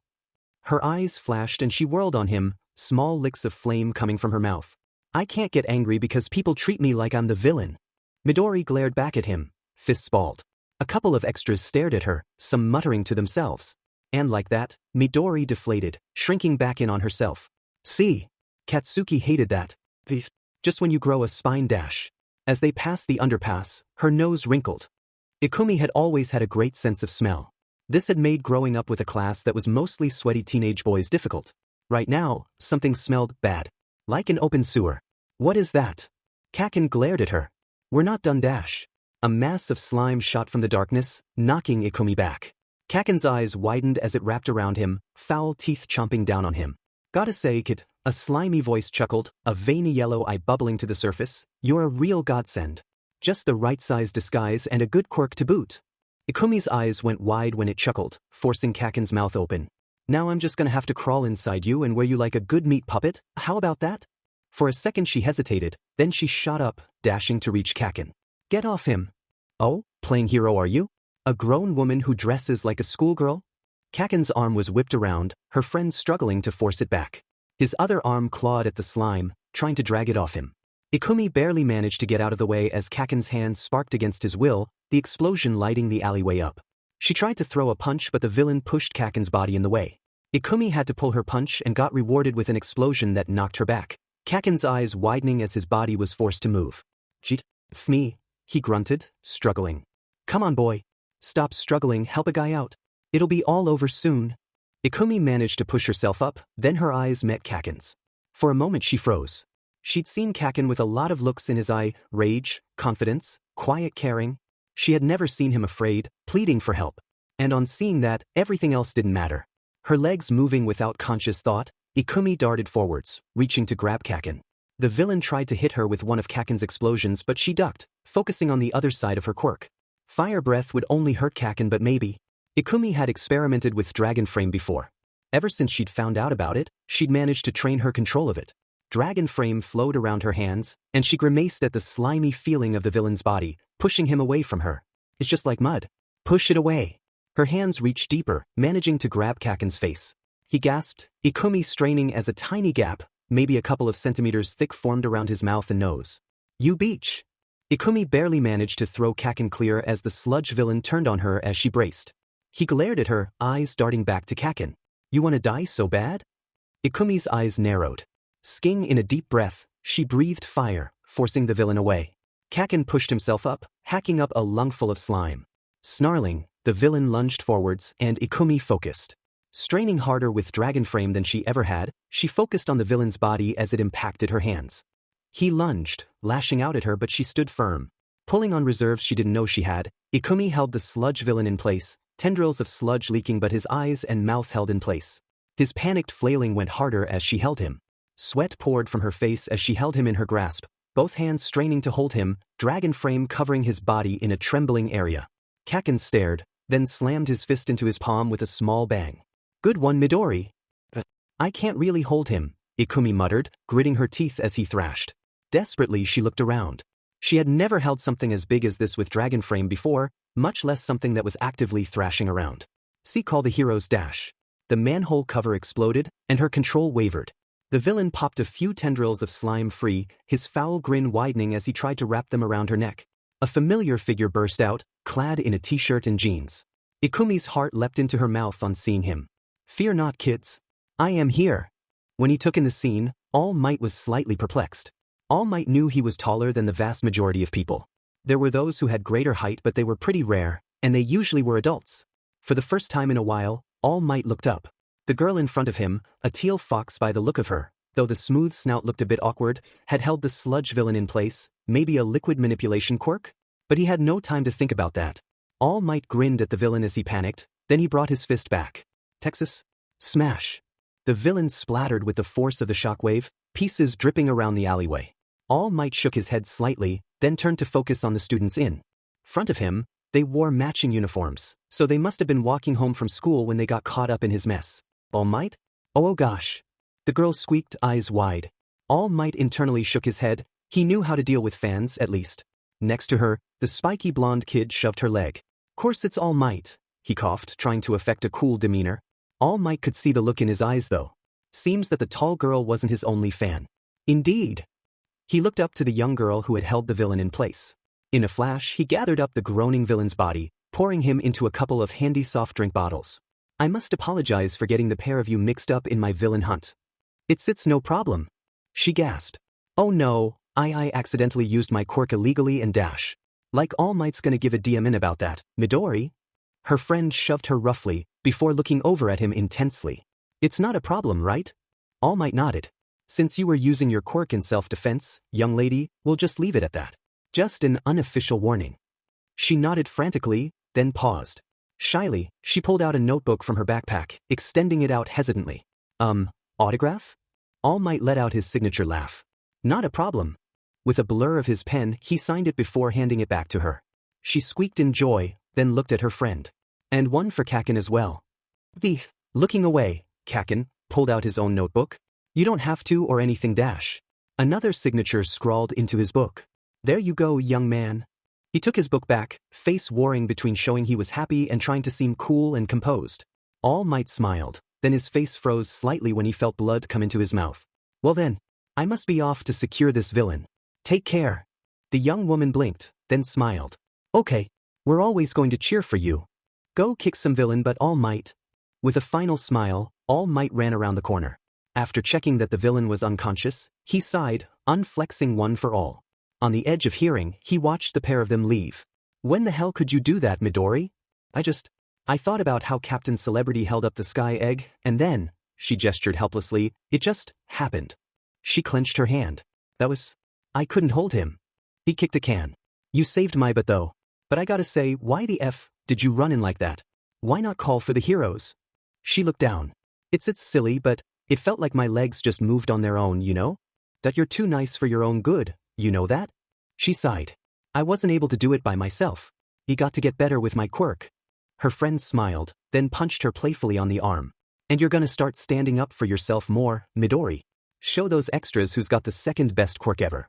Her eyes flashed and she whirled on him, small licks of flame coming from her mouth. I can't get angry because people treat me like I'm the villain. Midori glared back at him, fists balled. A couple of extras stared at her, some muttering to themselves. And like that, Midori deflated, shrinking back in on herself. See? Katsuki hated that. Just when you grow a spine dash. As they passed the underpass, her nose wrinkled. Ikumi had always had a great sense of smell. This had made growing up with a class that was mostly sweaty teenage boys difficult. Right now, something smelled bad. Like an open sewer. What is that? Kaken glared at her. We're not done dash. A mass of slime shot from the darkness, knocking Ikumi back. Kaken's eyes widened as it wrapped around him, foul teeth chomping down on him. Gotta say, kid, a slimy voice chuckled, a veiny yellow eye bubbling to the surface. You're a real godsend. Just the right size disguise and a good quirk to boot. Ikumi's eyes went wide when it chuckled, forcing Kaken's mouth open. Now I'm just gonna have to crawl inside you and wear you like a good meat puppet, how about that? For a second she hesitated, then she shot up, dashing to reach Kaken. Get off him. Oh, playing hero are you? A grown woman who dresses like a schoolgirl? Kaken's arm was whipped around, her friend struggling to force it back. His other arm clawed at the slime, trying to drag it off him. Ikumi barely managed to get out of the way as Kaken's hand sparked against his will, the explosion lighting the alleyway up. She tried to throw a punch but the villain pushed Kaken's body in the way. Ikumi had to pull her punch and got rewarded with an explosion that knocked her back. Kaken's eyes widening as his body was forced to move. Jeet, me, he grunted, struggling. Come on boy. Stop struggling, help a guy out. It'll be all over soon. Ikumi managed to push herself up, then her eyes met Kaken's. For a moment she froze. She'd seen Kaken with a lot of looks in his eye, rage, confidence, quiet caring. She had never seen him afraid, pleading for help. And on seeing that, everything else didn't matter. Her legs moving without conscious thought, Ikumi darted forwards, reaching to grab Kaken. The villain tried to hit her with one of Kaken's explosions but she ducked, focusing on the other side of her quirk. Fire breath would only hurt Kaken but maybe. Ikumi had experimented with Dragon Frame before. Ever since she'd found out about it, she'd managed to train her control of it. Dragon Frame flowed around her hands, and she grimaced at the slimy feeling of the villain's body, pushing him away from her. It's just like mud. Push it away. Her hands reached deeper, managing to grab Kaken's face. He gasped, Ikumi straining as a tiny gap, maybe a couple of centimeters thick, formed around his mouth and nose. You beach. Ikumi barely managed to throw Kaken clear as the sludge villain turned on her as she braced. He glared at her, eyes darting back to Kaken. You wanna die so bad? Ikumi's eyes narrowed. Skiing in a deep breath, she breathed fire, forcing the villain away. Kaken pushed himself up, hacking up a lungful of slime. Snarling, the villain lunged forwards and Ikumi focused. Straining harder with Dragon Frame than she ever had, she focused on the villain's body as it impacted her hands. He lunged, lashing out at her but she stood firm. Pulling on reserves she didn't know she had, Ikumi held the sludge villain in place, tendrils of sludge leaking but his eyes and mouth held in place. His panicked flailing went harder as she held him. Sweat poured from her face as she held him in her grasp, both hands straining to hold him, Dragon Frame covering his body in a trembling area. Kaken stared, then slammed his fist into his palm with a small bang. Good one, Midori. I can't really hold him, Ikumi muttered, gritting her teeth as he thrashed. Desperately she looked around. She had never held something as big as this with Dragon Frame before, much less something that was actively thrashing around. See call the hero's dash. The manhole cover exploded, and her control wavered. The villain popped a few tendrils of slime free, his foul grin widening as he tried to wrap them around her neck. A familiar figure burst out, clad in a t-shirt and jeans. Ikumi's heart leapt into her mouth on seeing him. Fear not, kids. I am here. When he took in the scene, All Might was slightly perplexed. All Might knew he was taller than the vast majority of people. There were those who had greater height, but they were pretty rare, and they usually were adults. For the first time in a while, All Might looked up. The girl in front of him, a teal fox by the look of her, though the smooth snout looked a bit awkward, had held the sludge villain in place, maybe a liquid manipulation quirk? But he had no time to think about that. All Might grinned at the villain as he panicked, then he brought his fist back. Texas? Smash! The villain splattered with the force of the shockwave, pieces dripping around the alleyway. All Might shook his head slightly, then turned to focus on the students in front of him. They wore matching uniforms, so they must have been walking home from school when they got caught up in his mess. All Might? Oh gosh. The girl squeaked, eyes wide. All Might internally shook his head. He knew how to deal with fans, at least. Next to her, the spiky blonde kid shoved her leg. Course it's All Might, he coughed, trying to affect a cool demeanor. All Might could see the look in his eyes though. Seems that the tall girl wasn't his only fan. Indeed. He looked up to the young girl who had held the villain in place. In a flash, he gathered up the groaning villain's body, pouring him into a couple of handy soft drink bottles. I must apologize for getting the pair of you mixed up in my villain hunt. It's no problem. She gasped. Oh no, I accidentally used my quirk illegally and dash. Like All Might's gonna give a DM in about that, Midori? Her friend shoved her roughly, before looking over at him intensely. It's not a problem, right? All Might nodded. Since you were using your quirk in self-defense, young lady, we'll just leave it at that. Just an unofficial warning. She nodded frantically, then paused. Shyly, she pulled out a notebook from her backpack, extending it out hesitantly. Autograph? All Might let out his signature laugh. Not a problem. With a blur of his pen, he signed it before handing it back to her. She squeaked in joy, then looked at her friend. And one for Kaken as well. Looking away, Kaken pulled out his own notebook. You don't have to or anything dash. Another signature scrawled into his book. There you go, young man. He took his book back, face warring between showing he was happy and trying to seem cool and composed. All Might smiled, then his face froze slightly when he felt blood come into his mouth. Well then, I must be off to secure this villain. Take care. The young woman blinked, then smiled. Okay, we're always going to cheer for you. Go kick some villain but All Might. With a final smile, All Might ran around the corner. After checking that the villain was unconscious, he sighed, unflexing one for all. On the edge of hearing, he watched the pair of them leave. When the hell could you do that, Midori? I thought about how Captain Celebrity held up the sky egg, and then, she gestured helplessly, it just happened. She clenched her hand. I couldn't hold him. He kicked a can. You saved my butt though. But I gotta say, why the F did you run in like that? Why not call for the heroes? She looked down. It's silly, but it felt like my legs just moved on their own, you know? That you're too nice for your own good, you know that? She sighed. I wasn't able to do it by myself. You got to get better with my quirk. Her friend smiled, then punched her playfully on the arm. And you're gonna start standing up for yourself more, Midori. Show those extras who's got the second best quirk ever.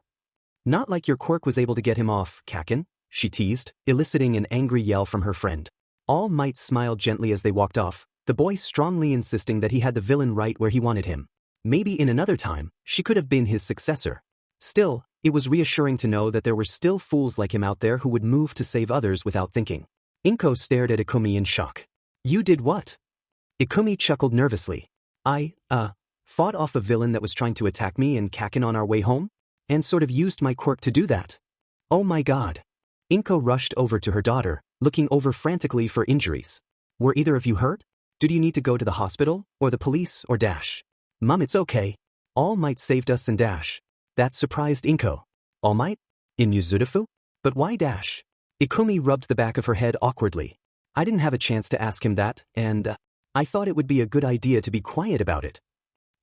Not like your quirk was able to get him off, Kaken, she teased, eliciting an angry yell from her friend. All Might smiled gently as they walked off, the boy strongly insisting that he had the villain right where he wanted him. Maybe in another time, she could have been his successor. Still, it was reassuring to know that there were still fools like him out there who would move to save others without thinking. Inko stared at Ikumi in shock. You did what? Ikumi chuckled nervously. I fought off a villain that was trying to attack me and Kaken on our way home, and sort of used my quirk to do that. Oh my god. Inko rushed over to her daughter, looking over frantically for injuries. Were either of you hurt? Did you need to go to the hospital, or the police, or dash? Mum, it's okay. All Might saved us and dash. That surprised Inko. All Might? In Yuzudafu? But why dash? Ikumi rubbed the back of her head awkwardly. I didn't have a chance to ask him that, and I thought it would be a good idea to be quiet about it.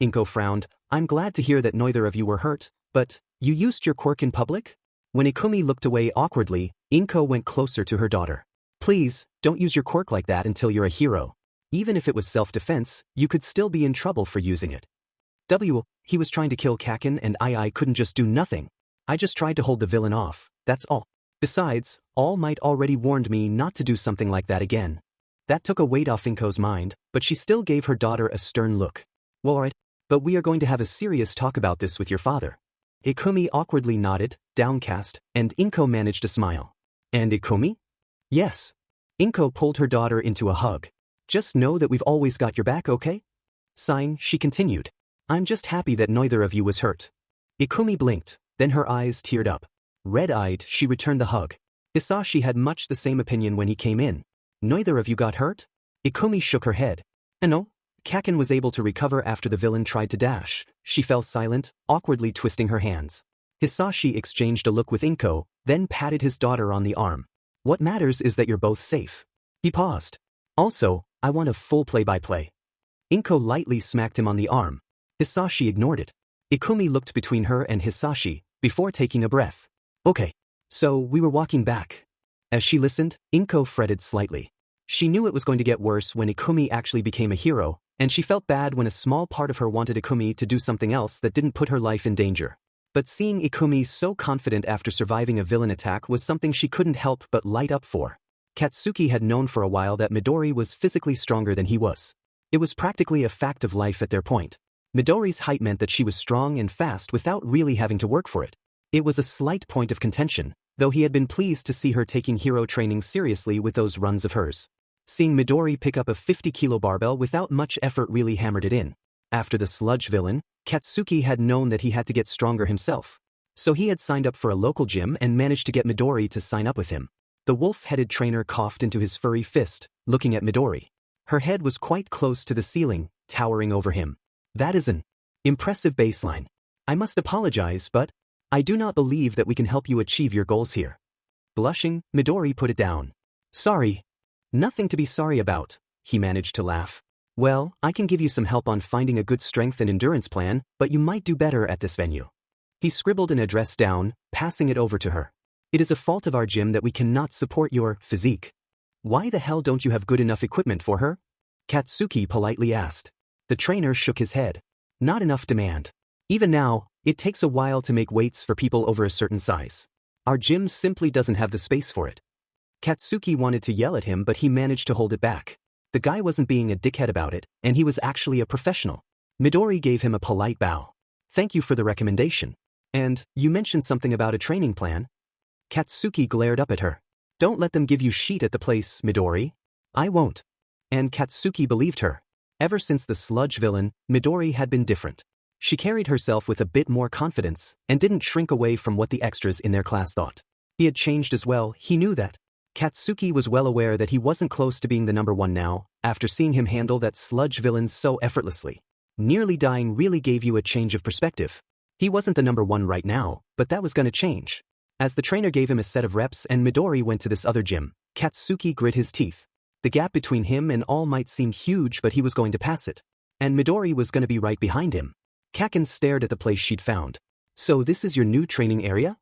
Inko frowned. I'm glad to hear that neither of you were hurt, but you used your quirk in public? When Ikumi looked away awkwardly, Inko went closer to her daughter. Please, don't use your quirk like that until you're a hero. Even if it was self-defense, you could still be in trouble for using it. He was trying to kill Kaken and I couldn't just do nothing. I just tried to hold the villain off, that's all. Besides, All Might already warned me not to do something like that again. That took a weight off Inko's mind, but she still gave her daughter a stern look. Well, alright, but we are going to have a serious talk about this with your father. Ikumi awkwardly nodded, downcast, and Inko managed a smile. And Ikumi? Yes. Inko pulled her daughter into a hug. Just know that we've always got your back, okay? Sighing, she continued. I'm just happy that neither of you was hurt. Ikumi blinked, then her eyes teared up. Red-eyed, she returned the hug. Hisashi had much the same opinion when he came in. Neither of you got hurt? Ikumi shook her head. No. Kaken was able to recover after the villain tried to dash. She fell silent, awkwardly twisting her hands. Hisashi exchanged a look with Inko, then patted his daughter on the arm. What matters is that you're both safe. He paused. Also, I want a full play-by-play. Inko lightly smacked him on the arm. Hisashi ignored it. Ikumi looked between her and Hisashi, before taking a breath. Okay. So, we were walking back. As she listened, Inko fretted slightly. She knew it was going to get worse when Ikumi actually became a hero, and she felt bad when a small part of her wanted Ikumi to do something else that didn't put her life in danger. But seeing Ikumi so confident after surviving a villain attack was something she couldn't help but light up for. Katsuki had known for a while that Midori was physically stronger than he was. It was practically a fact of life at their point. Midori's height meant that she was strong and fast without really having to work for it. It was a slight point of contention, though he had been pleased to see her taking hero training seriously with those runs of hers. Seeing Midori pick up a 50-kilo barbell without much effort really hammered it in. After the sludge villain, Katsuki had known that he had to get stronger himself. So he had signed up for a local gym and managed to get Midori to sign up with him. The wolf-headed trainer coughed into his furry fist, looking at Midori. Her head was quite close to the ceiling, towering over him. That is an impressive baseline. I must apologize, but I do not believe that we can help you achieve your goals here. Blushing, Midori put it down. Sorry. Nothing to be sorry about, he managed to laugh. Well, I can give you some help on finding a good strength and endurance plan, but you might do better at this venue. He scribbled an address down, passing it over to her. It is a fault of our gym that we cannot support your physique. Why the hell don't you have good enough equipment for her? Katsuki politely asked. The trainer shook his head. Not enough demand. Even now, it takes a while to make weights for people over a certain size. Our gym simply doesn't have the space for it. Katsuki wanted to yell at him, but he managed to hold it back. The guy wasn't being a dickhead about it, and he was actually a professional. Midori gave him a polite bow. Thank you for the recommendation. And, you mentioned something about a training plan? Katsuki glared up at her. Don't let them give you shit at the place, Midori. I won't. And Katsuki believed her. Ever since the sludge villain, Midori had been different. She carried herself with a bit more confidence, and didn't shrink away from what the extras in their class thought. He had changed as well, he knew that. Katsuki was well aware that he wasn't close to being the number one now, after seeing him handle that sludge villain so effortlessly. Nearly dying really gave you a change of perspective. He wasn't the number one right now, but that was gonna change. As the trainer gave him a set of reps and Midori went to this other gym, Katsuki grit his teeth. The gap between him and All Might seemed huge, but he was going to pass it. And Midori was going to be right behind him. Kaken stared at the place she'd found. So this is your new training area?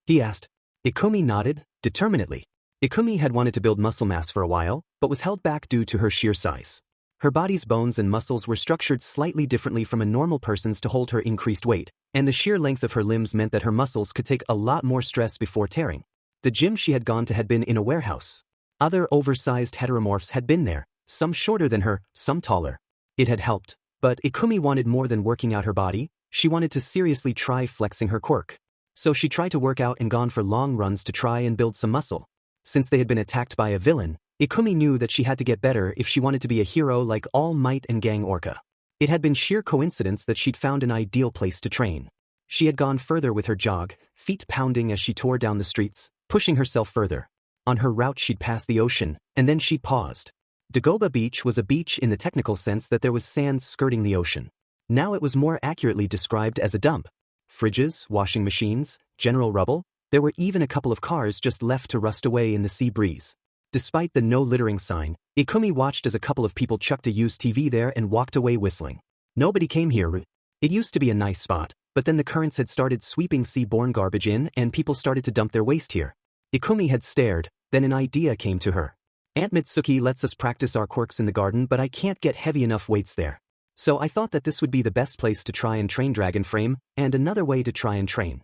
He asked. Ikumi nodded, determinedly. Ikumi had wanted to build muscle mass for a while, but was held back due to her sheer size. Her body's bones and muscles were structured slightly differently from a normal person's to hold her increased weight, and the sheer length of her limbs meant that her muscles could take a lot more stress before tearing. The gym she had gone to had been in a warehouse. Other oversized heteromorphs had been there, some shorter than her, some taller. It had helped, but Ikumi wanted more than working out her body, she wanted to seriously try flexing her quirk. So she tried to work out and gone for long runs to try and build some muscle. Since they had been attacked by a villain, Ikumi knew that she had to get better if she wanted to be a hero like All Might and Gang Orca. It had been sheer coincidence that she'd found an ideal place to train. She had gone further with her jog, feet pounding as she tore down the streets, pushing herself further. On her route she'd passed the ocean, and then she paused. Dagoba Beach was a beach in the technical sense that there was sand skirting the ocean. Now it was more accurately described as a dump. Fridges, washing machines, general rubble, there were even a couple of cars just left to rust away in the sea breeze. Despite the no littering sign, Ikumi watched as a couple of people chucked a used TV there and walked away whistling. Nobody came here. It used to be a nice spot, but then the currents had started sweeping sea-borne garbage in and people started to dump their waste here. Ikumi had stared, then an idea came to her. Aunt Mitsuki lets us practice our quirks in the garden, but I can't get heavy enough weights there. So I thought that this would be the best place to try and train Dragon Frame, and another way to try and train.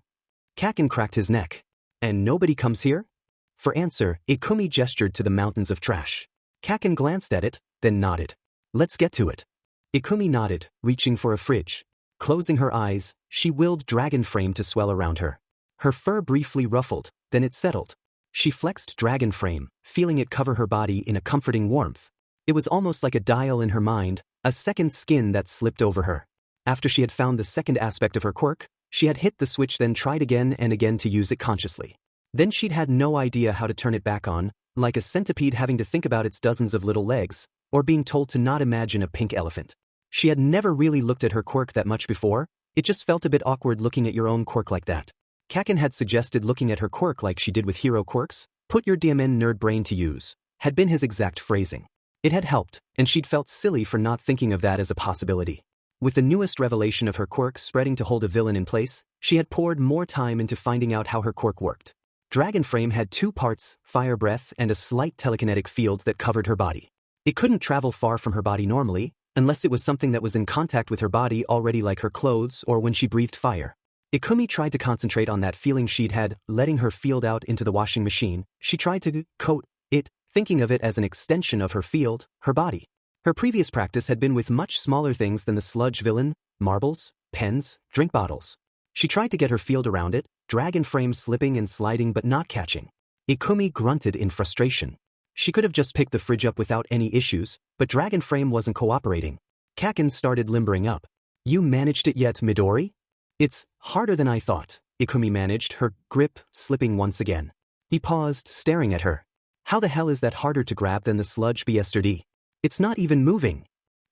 Kaken cracked his neck. And nobody comes here? For answer, Ikumi gestured to the mountains of trash. Kaken glanced at it, then nodded. Let's get to it. Ikumi nodded, reaching for a fridge. Closing her eyes, she willed Dragon Frame to swell around her. Her fur briefly ruffled, then it settled. She flexed Dragon Frame, feeling it cover her body in a comforting warmth. It was almost like a dial in her mind, a second skin that slipped over her. After she had found the second aspect of her quirk, she had hit the switch then tried again and again to use it consciously. Then she'd had no idea how to turn it back on, like a centipede having to think about its dozens of little legs, or being told to not imagine a pink elephant. She had never really looked at her quirk that much before, it just felt a bit awkward looking at your own quirk like that. Kaken had suggested looking at her quirk like she did with hero quirks, put your DMN nerd brain to use, had been his exact phrasing. It had helped, and she'd felt silly for not thinking of that as a possibility. With the newest revelation of her quirk spreading to hold a villain in place, she had poured more time into finding out how her quirk worked. Dragon Frame had two parts, fire breath and a slight telekinetic field that covered her body. It couldn't travel far from her body normally, unless it was something that was in contact with her body already like her clothes or when she breathed fire. Ikumi tried to concentrate on that feeling she'd had, letting her field out into the washing machine. She tried to coat it, thinking of it as an extension of her field, her body. Her previous practice had been with much smaller things than the sludge villain, marbles, pens, drink bottles. She tried to get her field around it, Dragon Frame slipping and sliding but not catching. Ikumi grunted in frustration. She could have just picked the fridge up without any issues, but Dragon Frame wasn't cooperating. Kaken started limbering up. You managed it yet, Midori? It's harder than I thought, Ikumi managed, her grip slipping once again. He paused, staring at her. How the hell is that harder to grab than the sludge yesterday? It's not even moving.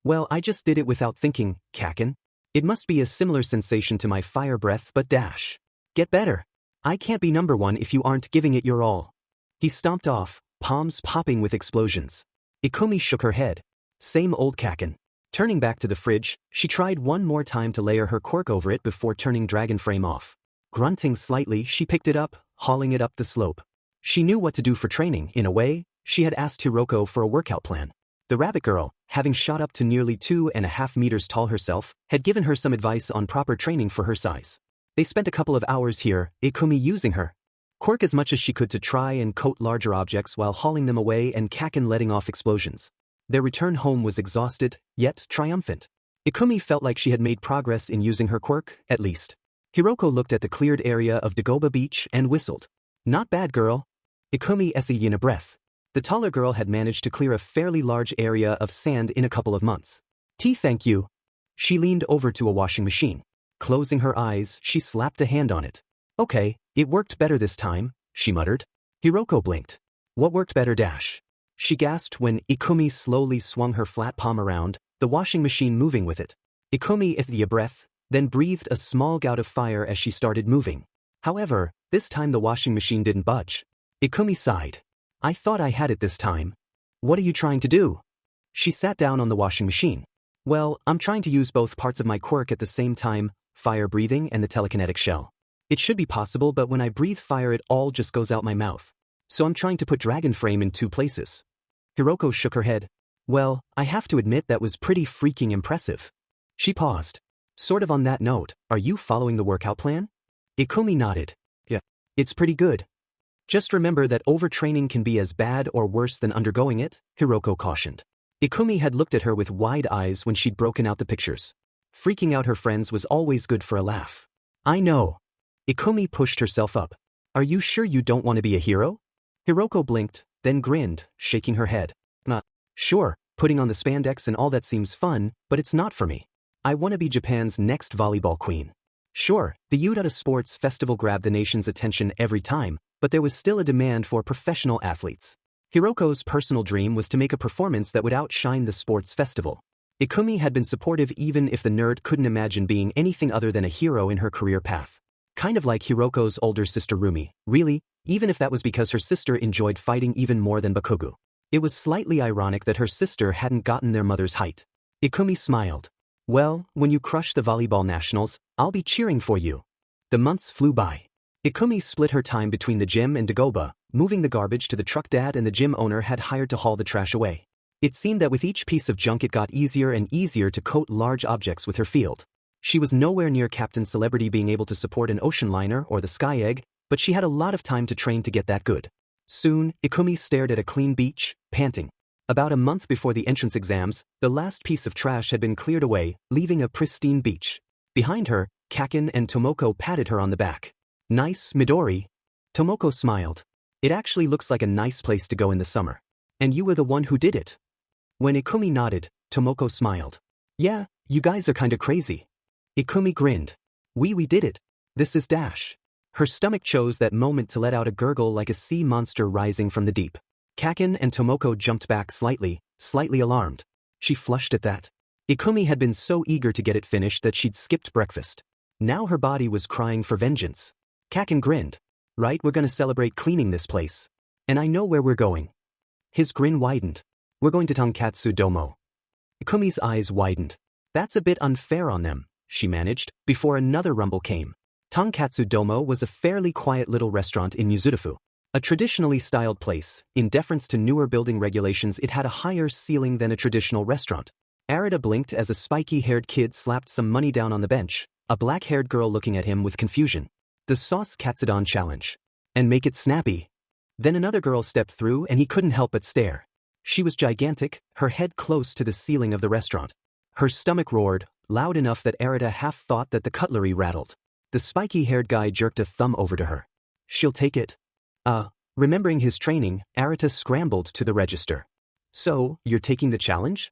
Well, I just did it without thinking, Kaken. It must be a similar sensation to my fire breath but dash. Get better. I can't be number one if you aren't giving it your all. He stomped off, palms popping with explosions. Ikumi shook her head. Same old Kaken. Turning back to the fridge, she tried one more time to layer her quirk over it before turning Dragon Frame off. Grunting slightly, she picked it up, hauling it up the slope. She knew what to do for training. In a way, she had asked Hiroko for a workout plan. The rabbit girl, having shot up to nearly 2.5 meters tall herself, had given her some advice on proper training for her size. They spent a couple of hours here, Ikumi using her quirk as much as she could to try and coat larger objects while hauling them away and Kaken letting off explosions. Their return home was exhausted, yet triumphant. Ikumi felt like she had made progress in using her quirk, at least. Hiroko looked at the cleared area of Dagoba Beach and whistled. Not bad, girl. Ikumi essayed in a breath. The taller girl had managed to clear a fairly large area of sand in a couple of months. Thank you. She leaned over to a washing machine. Closing her eyes, she slapped a hand on it. Okay, it worked better this time, she muttered. Hiroko blinked. What worked better dash? She gasped when Ikumi slowly swung her flat palm around, the washing machine moving with it. Ikumi ethed a breath, then breathed a small gout of fire as she started moving. However, this time the washing machine didn't budge. Ikumi sighed. I thought I had it this time. What are you trying to do? She sat down on the washing machine. Well, I'm trying to use both parts of my quirk at the same time, fire breathing and the telekinetic shell. It should be possible, but when I breathe fire it all just goes out my mouth. So I'm trying to put Dragon Frame in two places. Hiroko shook her head. Well, I have to admit that was pretty freaking impressive. She paused. Sort of on that note, are you following the workout plan? Ikumi nodded. Yeah, it's pretty good. Just remember that overtraining can be as bad or worse than undergoing it, Hiroko cautioned. Ikumi had looked at her with wide eyes when she'd broken out the pictures. Freaking out her friends was always good for a laugh. I know. Ikumi pushed herself up. Are you sure you don't want to be a hero? Hiroko blinked, then grinned, shaking her head. Sure, putting on the spandex and all that seems fun, but it's not for me. I want to be Japan's next volleyball queen. Sure, the Utada Sports Festival grabbed the nation's attention every time, but there was still a demand for professional athletes. Hiroko's personal dream was to make a performance that would outshine the sports festival. Ikumi had been supportive even if the nerd couldn't imagine being anything other than a hero in her career path. Kind of like Hiroko's older sister Rumi, really, even if that was because her sister enjoyed fighting even more than Bakugo. It was slightly ironic that her sister hadn't gotten their mother's height. Ikumi smiled. Well, when you crush the volleyball nationals, I'll be cheering for you. The months flew by. Ikumi split her time between the gym and Dagoba, moving the garbage to the truck dad and the gym owner had hired to haul the trash away. It seemed that with each piece of junk it got easier and easier to coat large objects with her field. She was nowhere near Captain Celebrity being able to support an ocean liner or the Sky Egg, but she had a lot of time to train to get that good. Soon, Ikumi stared at a clean beach, panting. About a month before the entrance exams, the last piece of trash had been cleared away, leaving a pristine beach. Behind her, Kaken and Tomoko patted her on the back. Nice, Midori. Tomoko smiled. It actually looks like a nice place to go in the summer. And you were the one who did it. When Ikumi nodded, Tomoko smiled. Yeah, you guys are kinda crazy. Ikumi grinned. We did it. This is Dash. Her stomach chose that moment to let out a gurgle like a sea monster rising from the deep. Kaken and Tomoko jumped back slightly alarmed. She flushed at that. Ikumi had been so eager to get it finished that she'd skipped breakfast. Now her body was crying for vengeance. Kaken grinned. Right, we're gonna celebrate cleaning this place. And I know where we're going. His grin widened. We're going to Tonkatsu Domo. Ikumi's eyes widened. That's a bit unfair on them, she managed, before another rumble came. Tonkatsu Domo was a fairly quiet little restaurant in Yuzurifu. A traditionally styled place. In deference to newer building regulations, it had a higher ceiling than a traditional restaurant. Arita blinked as a spiky-haired kid slapped some money down on the bench, a black-haired girl looking at him with confusion. The sauce katsudon challenge. And make it snappy. Then another girl stepped through and he couldn't help but stare. She was gigantic, her head close to the ceiling of the restaurant. Her stomach roared, loud enough that Arita half thought that the cutlery rattled. The spiky-haired guy jerked a thumb over to her. She'll take it. Remembering his training, Arita scrambled to the register. So, you're taking the challenge?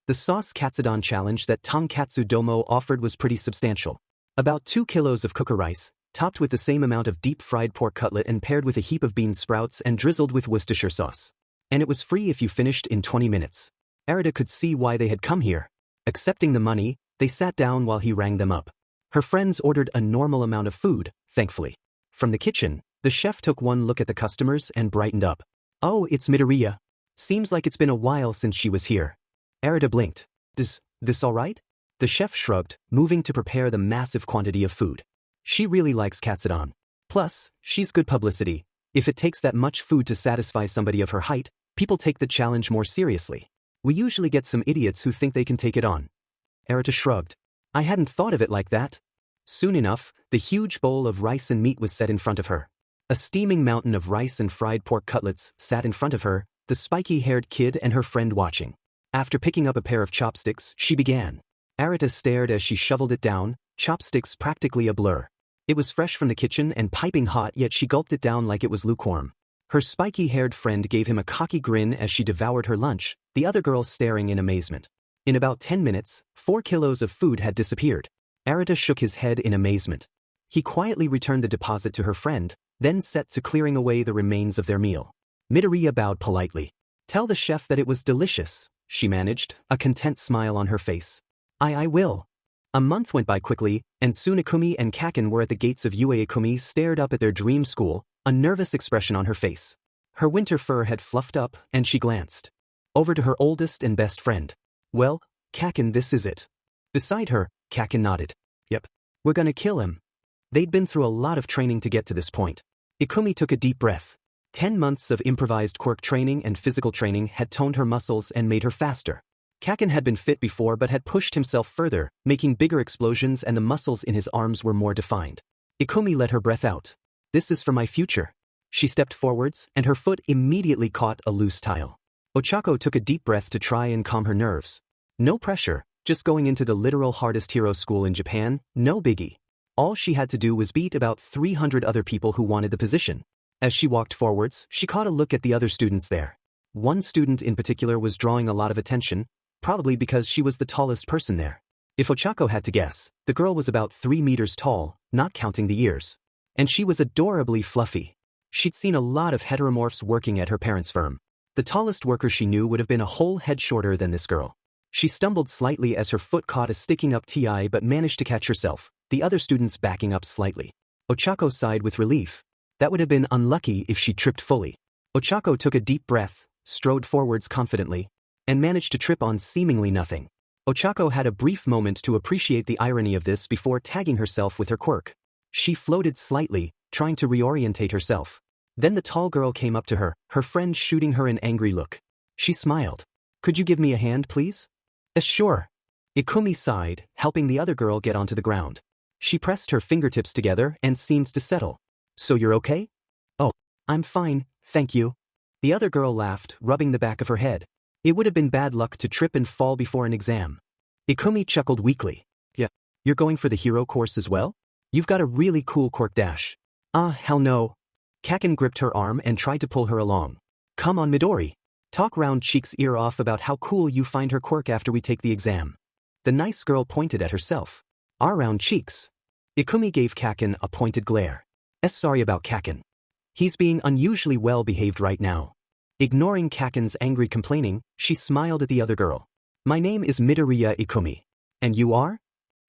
The sauce katsudon challenge that Tonkatsu Domo offered was pretty substantial. About 2 kilos of cooker rice, topped with the same amount of deep-fried pork cutlet and paired with a heap of bean sprouts and drizzled with Worcestershire sauce. And it was free if you finished in 20 minutes. Arita could see why they had come here. Accepting the money, they sat down while he rang them up. Her friends ordered a normal amount of food, thankfully. From the kitchen, the chef took one look at the customers and brightened up. Oh, it's Midoriya. Seems like it's been a while since she was here. Arita blinked. This all right? The chef shrugged, moving to prepare the massive quantity of food. She really likes katsudon. Plus, she's good publicity. If it takes that much food to satisfy somebody of her height, people take the challenge more seriously. We usually get some idiots who think they can take it on. Arita shrugged. I hadn't thought of it like that. Soon enough, the huge bowl of rice and meat was set in front of her. A steaming mountain of rice and fried pork cutlets sat in front of her, the spiky-haired kid and her friend watching. After picking up a pair of chopsticks, she began. Arita stared as she shoveled it down, chopsticks practically a blur. It was fresh from the kitchen and piping hot, yet she gulped it down like it was lukewarm. Her spiky-haired friend gave him a cocky grin as she devoured her lunch, the other girl staring in amazement. In about 10 minutes, 4 kilos of food had disappeared. Arita shook his head in amazement. He quietly returned the deposit to her friend, then set to clearing away the remains of their meal. Midoriya bowed politely. Tell the chef that it was delicious, she managed, a content smile on her face. I will. A month went by quickly, and soon Ikumi and Kaken were at the gates of UA. Ikumi stared up at their dream school, a nervous expression on her face. Her winter fur had fluffed up, and she glanced over to her oldest and best friend. Well, Kaken, this is it. Beside her, Kaken nodded. Yep. We're gonna kill him. They'd been through a lot of training to get to this point. Ikumi took a deep breath. 10 months of improvised quirk training and physical training had toned her muscles and made her faster. Kaken had been fit before but had pushed himself further, making bigger explosions, and the muscles in his arms were more defined. Ikumi let her breath out. This is for my future. She stepped forwards, and her foot immediately caught a loose tile. Ochako took a deep breath to try and calm her nerves. No pressure, just going into the literal hardest hero school in Japan, no biggie. All she had to do was beat about 300 other people who wanted the position. As she walked forwards, she caught a look at the other students there. One student in particular was drawing a lot of attention, probably because she was the tallest person there. If Ochako had to guess, the girl was about 3 meters tall, not counting the ears. And she was adorably fluffy. She'd seen a lot of heteromorphs working at her parents' firm. The tallest worker she knew would have been a whole head shorter than this girl. She stumbled slightly as her foot caught a sticking up TI but managed to catch herself, the other students backing up slightly. Ochako sighed with relief. That would have been unlucky if she tripped fully. Ochako took a deep breath, strode forwards confidently, and managed to trip on seemingly nothing. Ochako had a brief moment to appreciate the irony of this before tagging herself with her quirk. She floated slightly, trying to reorientate herself. Then the tall girl came up to her, her friend shooting her an angry look. She smiled. Could you give me a hand, please? Sure. Ikumi sighed, helping the other girl get onto the ground. She pressed her fingertips together and seemed to settle. So you're okay? Oh, I'm fine, thank you. The other girl laughed, rubbing the back of her head. It would have been bad luck to trip and fall before an exam. Ikumi chuckled weakly. Yeah, you're going for the hero course as well? You've got a really cool quirk dash. Ah, hell no. Kaken gripped her arm and tried to pull her along. Come on, Midori. Talk round Cheek's ear off about how cool you find her quirk after we take the exam. The nice girl pointed at herself. Our round cheeks. Ikumi gave Kaken a pointed glare. Sorry about Kaken. He's being unusually well behaved right now. Ignoring Kaken's angry complaining, she smiled at the other girl. My name is Midoriya Ikumi. And you are?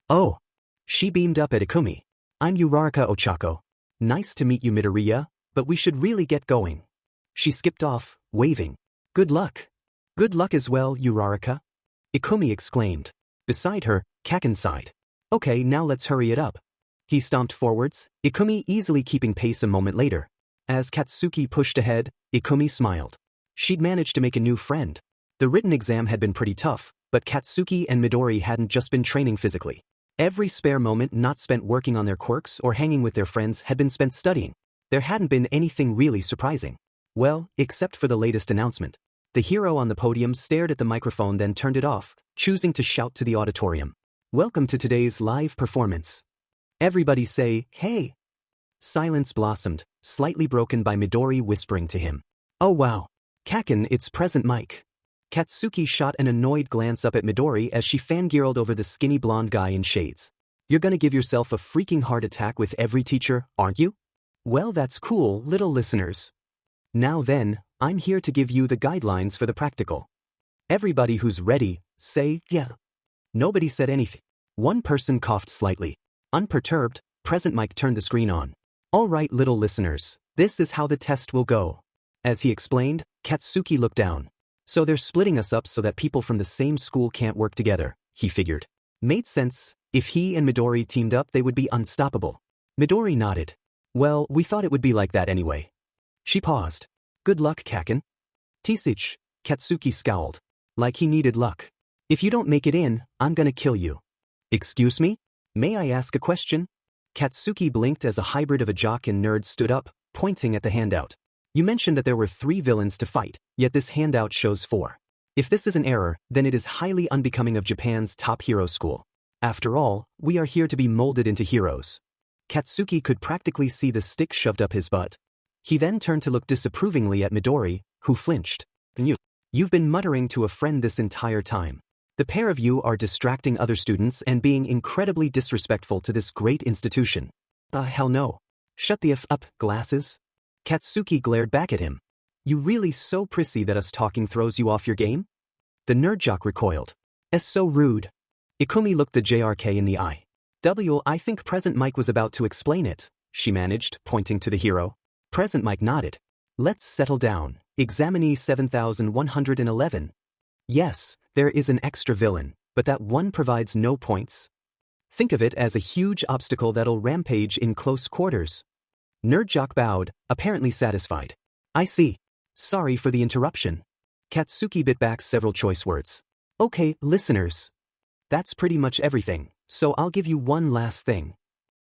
Oh. She beamed up at Ikumi. I'm Uraraka Ochako. Nice to meet you, Midoriya, but we should really get going. She skipped off, waving. Good luck. Good luck as well, Uraraka. Ikumi exclaimed. Beside her, Kaken sighed. Okay, now let's hurry it up. He stomped forwards, Ikumi easily keeping pace a moment later. As Katsuki pushed ahead, Ikumi smiled. She'd managed to make a new friend. The written exam had been pretty tough, but Katsuki and Midori hadn't just been training physically. Every spare moment not spent working on their quirks or hanging with their friends had been spent studying. There hadn't been anything really surprising. Well, except for the latest announcement. The hero on the podium stared at the microphone then turned it off, choosing to shout to the auditorium. Welcome to today's live performance. Everybody say, hey. Silence blossomed, slightly broken by Midori whispering to him. Oh wow. Kaken, it's present Mike. Katsuki shot an annoyed glance up at Midori as she fangirled over the skinny blonde guy in shades. You're gonna give yourself a freaking heart attack with every teacher, aren't you? Well, that's cool, little listeners. Now then, I'm here to give you the guidelines for the practical. Everybody who's ready, say, yeah. Nobody said anything. One person coughed slightly. Unperturbed, present Mike turned the screen on. All right, little listeners, this is how the test will go. As he explained, Katsuki looked down. So they're splitting us up so that people from the same school can't work together, he figured. Made sense. If he and Midori teamed up, they would be unstoppable. Midori nodded. Well, we thought it would be like that anyway. She paused. Good luck, Kaken. Tisich, Katsuki scowled. Like he needed luck. If you don't make it in, I'm gonna kill you. Excuse me? May I ask a question? Katsuki blinked as a hybrid of a jock and nerd stood up, pointing at the handout. You mentioned that there were 3 villains to fight, yet this handout shows 4. If this is an error, then it is highly unbecoming of Japan's top hero school. After all, we are here to be molded into heroes. Katsuki could practically see the stick shoved up his butt. He then turned to look disapprovingly at Midori, who flinched. You've been muttering to a friend this entire time. The pair of you are distracting other students and being incredibly disrespectful to this great institution. The hell no. Shut the F up, glasses. Katsuki glared back at him. You really so prissy that us talking throws you off your game? The nerd jock recoiled. Es so rude. Ikumi looked the JRK in the eye. I think present Mike was about to explain it, she managed, pointing to the hero. Present Mike nodded. Let's settle down. Examinee 7111. Yes, there is an extra villain, but that one provides no points. Think of it as a huge obstacle that'll rampage in close quarters. Nerd jock bowed, apparently satisfied. I see. Sorry for the interruption. Katsuki bit back several choice words. Okay, listeners. That's pretty much everything, so I'll give you one last thing.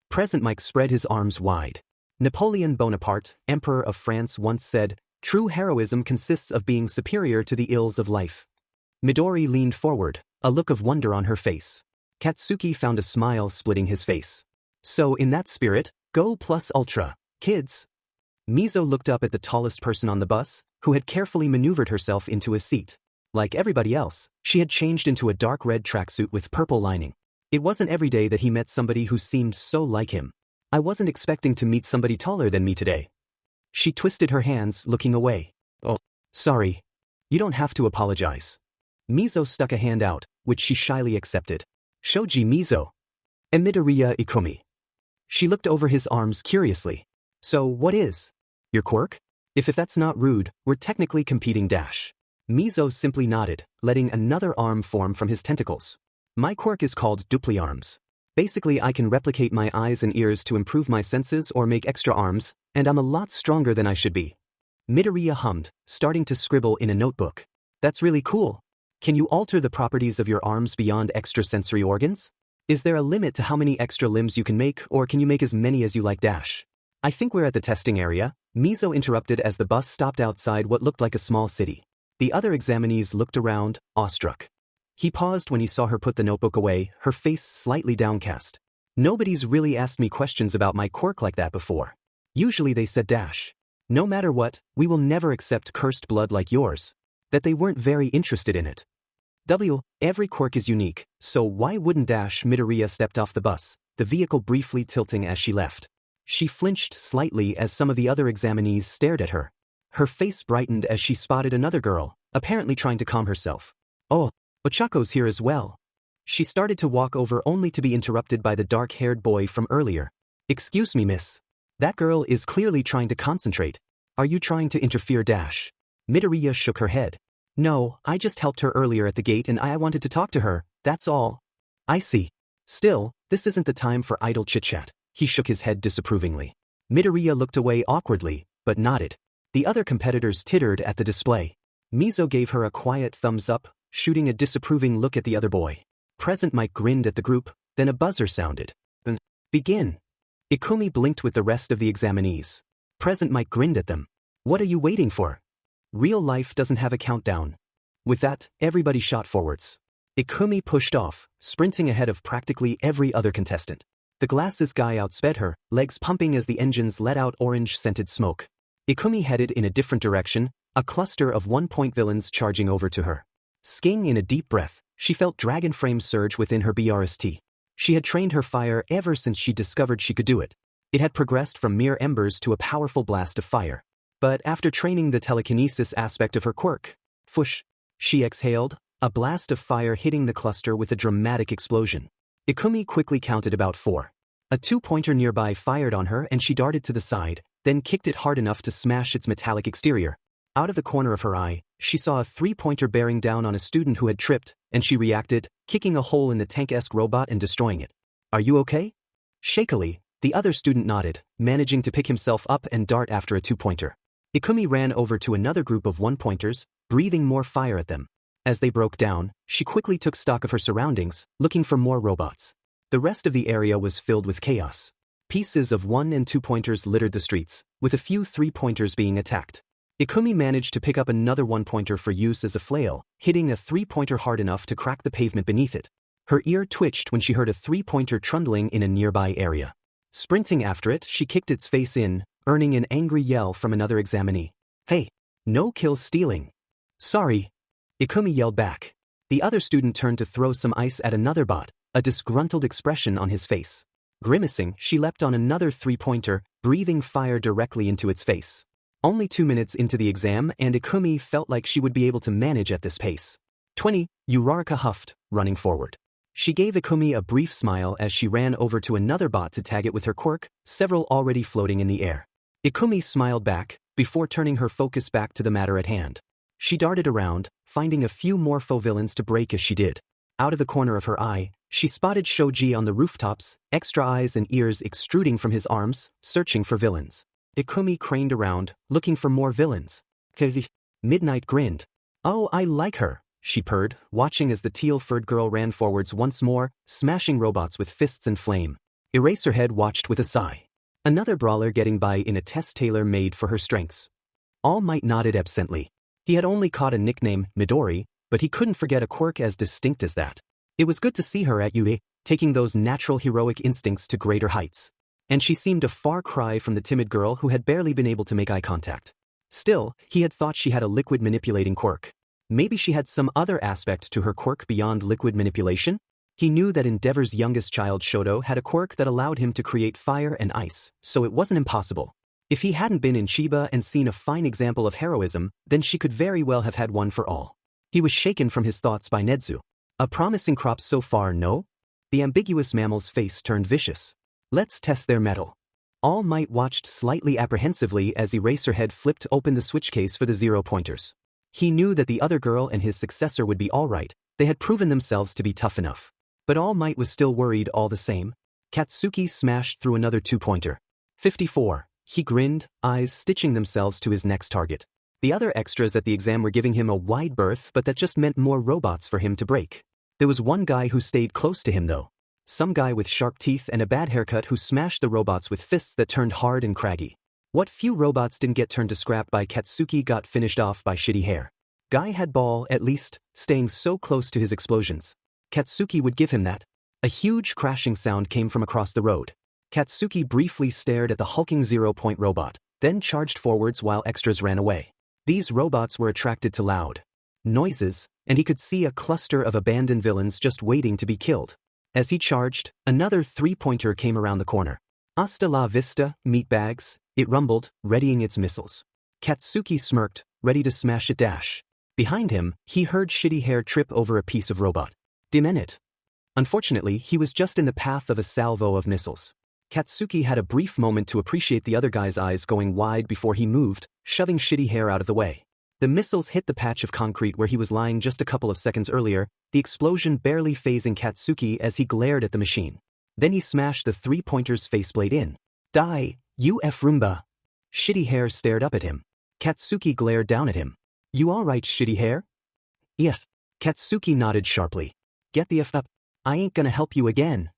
Present Mike spread his arms wide. Napoleon Bonaparte, Emperor of France, once said, true heroism consists of being superior to the ills of life. Midori leaned forward, a look of wonder on her face. Katsuki found a smile splitting his face. So in that spirit, go plus ultra, kids. Mizo looked up at the tallest person on the bus, who had carefully maneuvered herself into a seat. Like everybody else, she had changed into a dark red tracksuit with purple lining. It wasn't every day that he met somebody who seemed so like him. I wasn't expecting to meet somebody taller than me today. She twisted her hands, looking away. Oh, sorry. You don't have to apologize. Mizo stuck a hand out, which she shyly accepted. Shoji Mizo. And Midoriya Ikumi. She looked over his arms curiously. So what is your quirk? If that's not rude, we're technically competing dash. Mizo simply nodded, letting another arm form from his tentacles. My quirk is called dupli arms. Basically, I can replicate my eyes and ears to improve my senses or make extra arms, and I'm a lot stronger than I should be. Midoriya hummed, starting to scribble in a notebook. That's really cool. Can you alter the properties of your arms beyond extrasensory organs? Is there a limit to how many extra limbs you can make, or can you make as many as you like dash? I think we're at the testing area, Mizo interrupted as the bus stopped outside what looked like a small city. The other examinees looked around, awestruck. He paused when he saw her put the notebook away, her face slightly downcast. Nobody's really asked me questions about my quirk like that before. Usually they said dash. No matter what, we will never accept cursed blood like yours. That they weren't very interested in it. Every quirk is unique, so why wouldn't Midoriya stepped off the bus, the vehicle briefly tilting as she left. She flinched slightly as some of the other examinees stared at her. Her face brightened as she spotted another girl, apparently trying to calm herself. Oh, Ochako's here as well. She started to walk over only to be interrupted by the dark-haired boy from earlier. Excuse me, miss. That girl is clearly trying to concentrate. Are you trying to interfere? Midoriya shook her head. No, I just helped her earlier at the gate and I wanted to talk to her, that's all. I see. Still, this isn't the time for idle chit-chat. He shook his head disapprovingly. Midoriya looked away awkwardly, but nodded. The other competitors tittered at the display. Mizo gave her a quiet thumbs up, shooting a disapproving look at the other boy. Present Mike grinned at the group, then a buzzer sounded. Begin. Ikumi blinked with the rest of the examinees. Present Mike grinned at them. What are you waiting for? Real life doesn't have a countdown. With that, everybody shot forwards. Ikumi pushed off, sprinting ahead of practically every other contestant. The glasses guy outsped her, legs pumping as the engines let out orange-scented smoke. Ikumi headed in a different direction, a cluster of one-point villains charging over to her. Sking in a deep breath, she felt dragon frame surge within her BRST. She had trained her fire ever since she discovered she could do it. It had progressed from mere embers to a powerful blast of fire. But after training the telekinesis aspect of her quirk, whoosh, she exhaled, a blast of fire hitting the cluster with a dramatic explosion. Ikumi quickly counted about 4. A 2-pointer nearby fired on her and she darted to the side, then kicked it hard enough to smash its metallic exterior. Out of the corner of her eye, she saw a 3-pointer bearing down on a student who had tripped, and she reacted, kicking a hole in the tank-esque robot and destroying it. Are you okay? Shakily, the other student nodded, managing to pick himself up and dart after a 2-pointer. Ikumi ran over to another group of 1-pointers, breathing more fire at them. As they broke down, she quickly took stock of her surroundings, looking for more robots. The rest of the area was filled with chaos. Pieces of 1- and 2-pointers littered the streets, with a few 3-pointers being attacked. Ikumi managed to pick up another 1-pointer for use as a flail, hitting a 3-pointer hard enough to crack the pavement beneath it. Her ear twitched when she heard a 3-pointer trundling in a nearby area. Sprinting after it, she kicked its face in, earning an angry yell from another examinee. Hey! No kill stealing! Sorry! Ikumi yelled back. The other student turned to throw some ice at another bot, a disgruntled expression on his face. Grimacing, she leapt on another 3-pointer, breathing fire directly into its face. Only 2 minutes into the exam and Ikumi felt like she would be able to manage at this pace. 20, Uraraka huffed, running forward. She gave Ikumi a brief smile as she ran over to another bot to tag it with her quirk, several already floating in the air. Ikumi smiled back, before turning her focus back to the matter at hand. She darted around, finding a few more foe villains to break as she did. Out of the corner of her eye, she spotted Shoji on the rooftops, extra eyes and ears extruding from his arms, searching for villains. Ikumi craned around, looking for more villains. Midnight grinned. Oh, I like her, she purred, watching as the teal-furred girl ran forwards once more, smashing robots with fists and flame. Eraserhead watched with a sigh. Another brawler getting by in a test tailor-made for her strengths. All Might nodded absently. He had only caught a nickname, Midori, but he couldn't forget a quirk as distinct as that. It was good to see her at UA, taking those natural heroic instincts to greater heights. And she seemed a far cry from the timid girl who had barely been able to make eye contact. Still, he had thought she had a liquid manipulating quirk. Maybe she had some other aspect to her quirk beyond liquid manipulation? He knew that Endeavor's youngest child Shoto had a quirk that allowed him to create fire and ice, so it wasn't impossible. If he hadn't been in Chiba and seen a fine example of heroism, then she could very well have had one for all. He was shaken from his thoughts by Nedzu. A promising crop so far, no? The ambiguous mammal's face turned vicious. Let's test their mettle. All Might watched slightly apprehensively as Eraserhead flipped open the switch case for the 0-pointers. He knew that the other girl and his successor would be alright, they had proven themselves to be tough enough. But All Might was still worried all the same. Katsuki smashed through another 2-pointer. 54. He grinned, eyes stitching themselves to his next target. The other extras at the exam were giving him a wide berth, but that just meant more robots for him to break. There was one guy who stayed close to him though. Some guy with sharp teeth and a bad haircut who smashed the robots with fists that turned hard and craggy. What few robots didn't get turned to scrap by Katsuki got finished off by shitty hair. Guy had ball, at least, staying so close to his explosions. Katsuki would give him that. A huge crashing sound came from across the road. Katsuki briefly stared at the hulking 0-point robot, then charged forwards while extras ran away. These robots were attracted to loud noises, and he could see a cluster of abandoned villains just waiting to be killed. As he charged, another three-pointer came around the corner. Hasta la vista, meatbags, it rumbled, readying its missiles. Katsuki smirked, ready to smash it dash. Behind him, he heard Shitty Hair trip over a piece of robot. Dim it. Unfortunately, he was just in the path of a salvo of missiles. Katsuki had a brief moment to appreciate the other guy's eyes going wide before he moved, shoving Shitty Hair out of the way. The missiles hit the patch of concrete where he was lying just a couple of seconds earlier, the explosion barely phasing Katsuki as he glared at the machine. Then he smashed the three-pointer's faceplate in. Die, you F-Roomba. Shitty Hair stared up at him. Katsuki glared down at him. You alright, Shitty Hair? Yes. Katsuki nodded sharply. Get the F up. I ain't gonna help you again.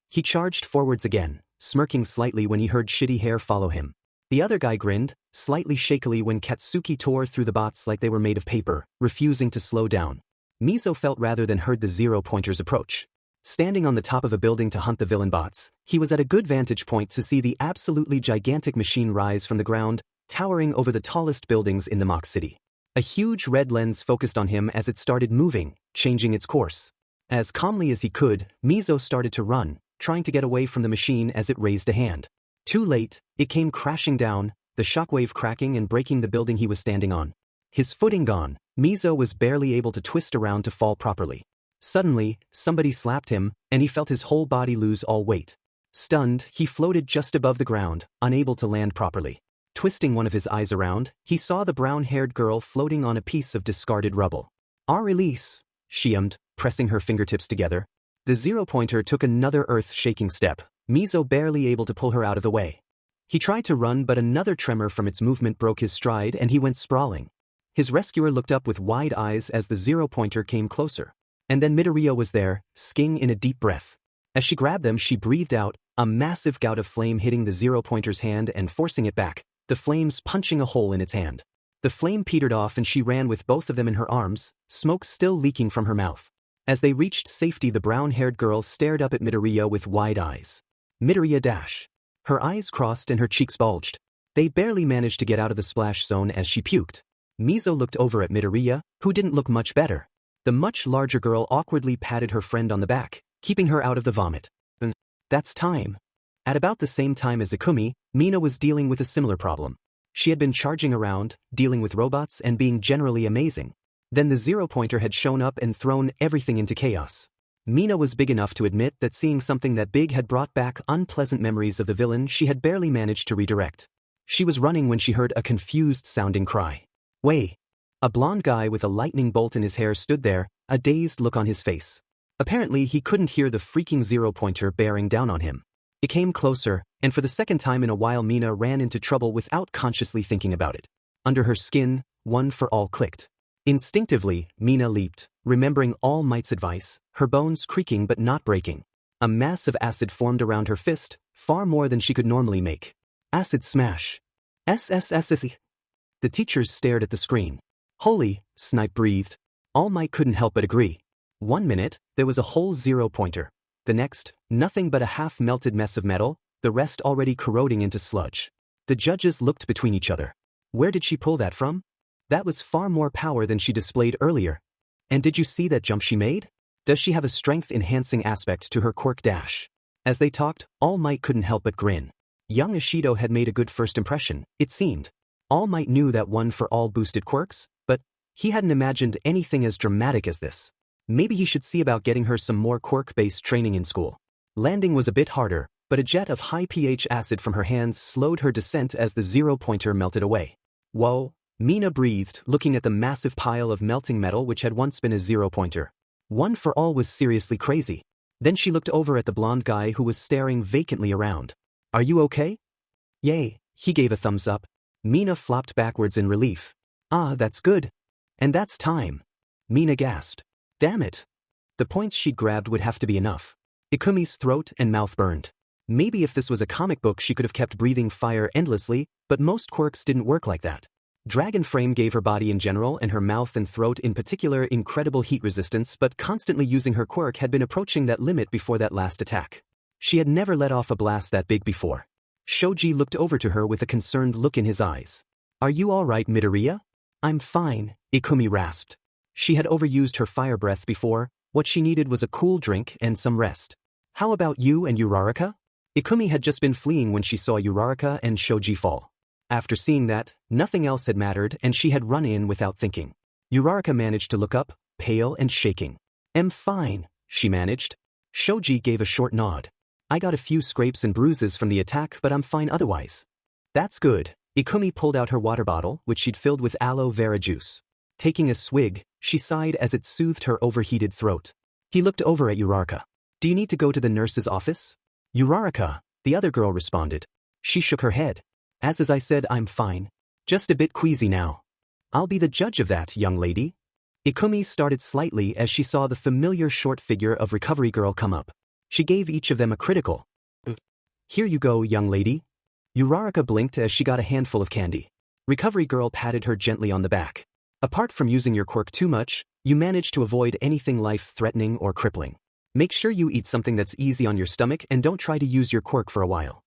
He charged forwards again, smirking slightly when he heard Shitty Hair follow him. The other guy grinned, slightly shakily when Katsuki tore through the bots like they were made of paper, refusing to slow down. Mizo felt rather than heard the zero-pointer's approach. Standing on the top of a building to hunt the villain bots, he was at a good vantage point to see the absolutely gigantic machine rise from the ground, towering over the tallest buildings in the mock city. A huge red lens focused on him as it started moving, changing its course. As calmly as he could, Mizo started to run, trying to get away from the machine as it raised a hand. Too late, it came crashing down, the shockwave cracking and breaking the building he was standing on. His footing gone, Mizo was barely able to twist around to fall properly. Suddenly, somebody slapped him, and he felt his whole body lose all weight. Stunned, he floated just above the ground, unable to land properly. Twisting one of his eyes around, he saw the brown-haired girl floating on a piece of discarded rubble. "Our release," she ummed, pressing her fingertips together. The zero-pointer took another earth-shaking step, Mizo barely able to pull her out of the way. He tried to run but another tremor from its movement broke his stride and he went sprawling. His rescuer looked up with wide eyes as the zero-pointer came closer. And then Midoriya was there, sking in a deep breath. As she grabbed them she breathed out, a massive gout of flame hitting the zero-pointer's hand and forcing it back, the flames punching a hole in its hand. The flame petered off and she ran with both of them in her arms, smoke still leaking from her mouth. As they reached safety the brown-haired girl stared up at Midoriya with wide eyes. Midoriya dash. Her eyes crossed and her cheeks bulged. They barely managed to get out of the splash zone as she puked. Mizo looked over at Midoriya, who didn't look much better. The much larger girl awkwardly patted her friend on the back, keeping her out of the vomit. That's time. At about the same time as Ikumi, Mina was dealing with a similar problem. She had been charging around, dealing with robots and being generally amazing. Then the zero-pointer had shown up and thrown everything into chaos. Mina was big enough to admit that seeing something that big had brought back unpleasant memories of the villain she had barely managed to redirect. She was running when she heard a confused-sounding cry. "Way!" A blond guy with a lightning bolt in his hair stood there, a dazed look on his face. Apparently he couldn't hear the freaking zero-pointer bearing down on him. It came closer, and for the second time in a while Mina ran into trouble without consciously thinking about it. Under her skin, One for All clicked. Instinctively, Mina leaped, remembering All Might's advice, her bones creaking but not breaking. A mass of acid formed around her fist, far more than she could normally make. Acid smash. SSSSE. The teachers stared at the screen. Holy, Snipe breathed. All Might couldn't help but agree. 1 minute, there was a whole zero-pointer. The next, nothing but a half-melted mess of metal, the rest already corroding into sludge. The judges looked between each other. Where did she pull that from? That was far more power than she displayed earlier. And did you see that jump she made? Does she have a strength-enhancing aspect to her quirk dash? As they talked, All Might couldn't help but grin. Young Ishido had made a good first impression, it seemed. All Might knew that One for All boosted quirks, but he hadn't imagined anything as dramatic as this. Maybe he should see about getting her some more quirk-based training in school. Landing was a bit harder, but a jet of high pH acid from her hands slowed her descent as the zero-pointer melted away. Whoa, Mina breathed, looking at the massive pile of melting metal which had once been a zero-pointer. One for All was seriously crazy. Then she looked over at the blonde guy who was staring vacantly around. Are you okay? Yay, he gave a thumbs up. Mina flopped backwards in relief. Ah, that's good. And that's time. Mina gasped. Damn it. The points she'd grabbed would have to be enough. Ikumi's throat and mouth burned. Maybe if this was a comic book she could have kept breathing fire endlessly, but most quirks didn't work like that. Dragon Frame gave her body in general and her mouth and throat in particular incredible heat resistance, but constantly using her quirk had been approaching that limit before that last attack. She had never let off a blast that big before. Shoji looked over to her with a concerned look in his eyes. Are you all right, Midoriya? I'm fine, Ikumi rasped. She had overused her fire breath before. What she needed was a cool drink and some rest. How about you and Uraraka? Ikumi had just been fleeing when she saw Uraraka and Shoji fall. After seeing that, nothing else had mattered and she had run in without thinking. Uraraka managed to look up, pale and shaking. "I'm fine," she managed. Shoji gave a short nod. "I got a few scrapes and bruises from the attack, but I'm fine otherwise." "That's good." Ikumi pulled out her water bottle, which she'd filled with aloe vera juice. Taking a swig, she sighed as it soothed her overheated throat. He looked over at Uraraka. "Do you need to go to the nurse's office?" "Uraraka," the other girl responded. She shook her head. As I said, I'm fine. Just a bit queasy now." "I'll be the judge of that, young lady." Ikumi started slightly as she saw the familiar short figure of Recovery Girl come up. She gave each of them a critical. "Here you go, young lady." Uraraka blinked as she got a handful of candy. Recovery Girl patted her gently on the back. "Apart from using your quirk too much, you managed to avoid anything life-threatening or crippling. Make sure you eat something that's easy on your stomach and don't try to use your quirk for a while."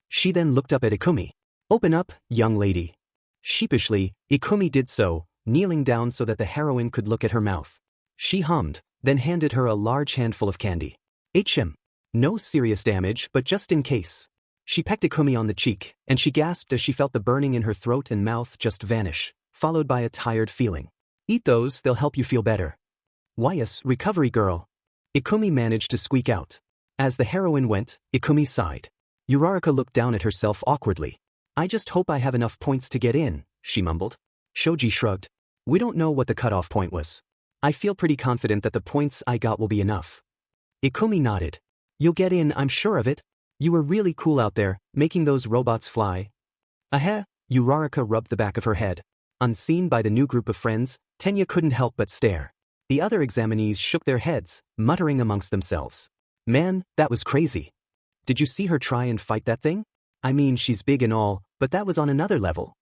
She then looked up at Ikumi. "Open up, young lady." Sheepishly, Ikumi did so, kneeling down so that the heroine could look at her mouth. She hummed, then handed her a large handful of candy. "HM. No serious damage, but just in case." She pecked Ikumi on the cheek, and she gasped as she felt the burning in her throat and mouth just vanish, followed by a tired feeling. "Eat those, they'll help you feel better." "Why yes, Recovery Girl." Ikumi managed to squeak out. As the heroine went, Ikumi sighed. Uraraka looked down at herself awkwardly. "I just hope I have enough points to get in," she mumbled. Shoji shrugged. "We don't know what the cutoff point was. I feel pretty confident that the points I got will be enough." Ikumi nodded. "You'll get in, I'm sure of it. You were really cool out there, making those robots fly." Uraraka rubbed the back of her head. Unseen by the new group of friends, Tenya couldn't help but stare. The other examinees shook their heads, muttering amongst themselves. "Man, that was crazy. Did you see her try and fight that thing? I mean, she's big and all, but that was on another level."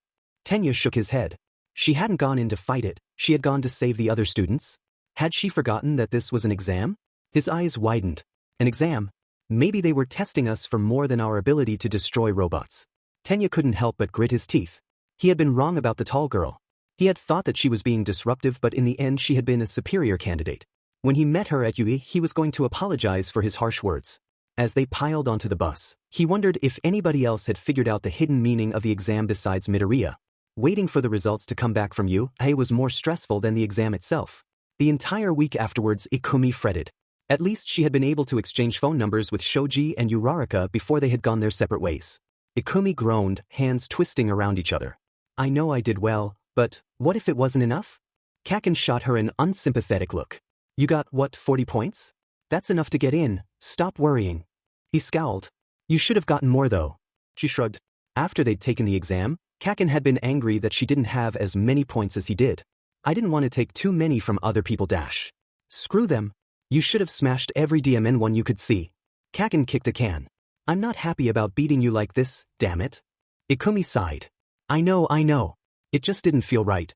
Tenya shook his head. She hadn't gone in to fight it, she had gone to save the other students. Had she forgotten that this was an exam? His eyes widened. An exam? Maybe they were testing us for more than our ability to destroy robots. Tenya couldn't help but grit his teeth. He had been wrong about the tall girl. He had thought that she was being disruptive, but in the end she had been a superior candidate. When he met her at UE, he was going to apologize for his harsh words. As they piled onto the bus, he wondered if anybody else had figured out the hidden meaning of the exam besides Midoriya. Waiting for the results to come back from UE was more stressful than the exam itself. The entire week afterwards, Ikumi fretted. At least she had been able to exchange phone numbers with Shoji and Uraraka before they had gone their separate ways. Ikumi groaned, hands twisting around each other. "I know I did well, but what if it wasn't enough?" Kaken shot her an unsympathetic look. "You got, what, 40 points? That's enough to get in, stop worrying." He scowled. "You should have gotten more though." She shrugged. After they'd taken the exam, Kaken had been angry that she didn't have as many points as he did. "I didn't want to take too many from other people dash. Screw them. You should have smashed every DMN one you could see." Kaken kicked a can. "I'm not happy about beating you like this, damn it." Ikumi sighed. I know. It just didn't feel right."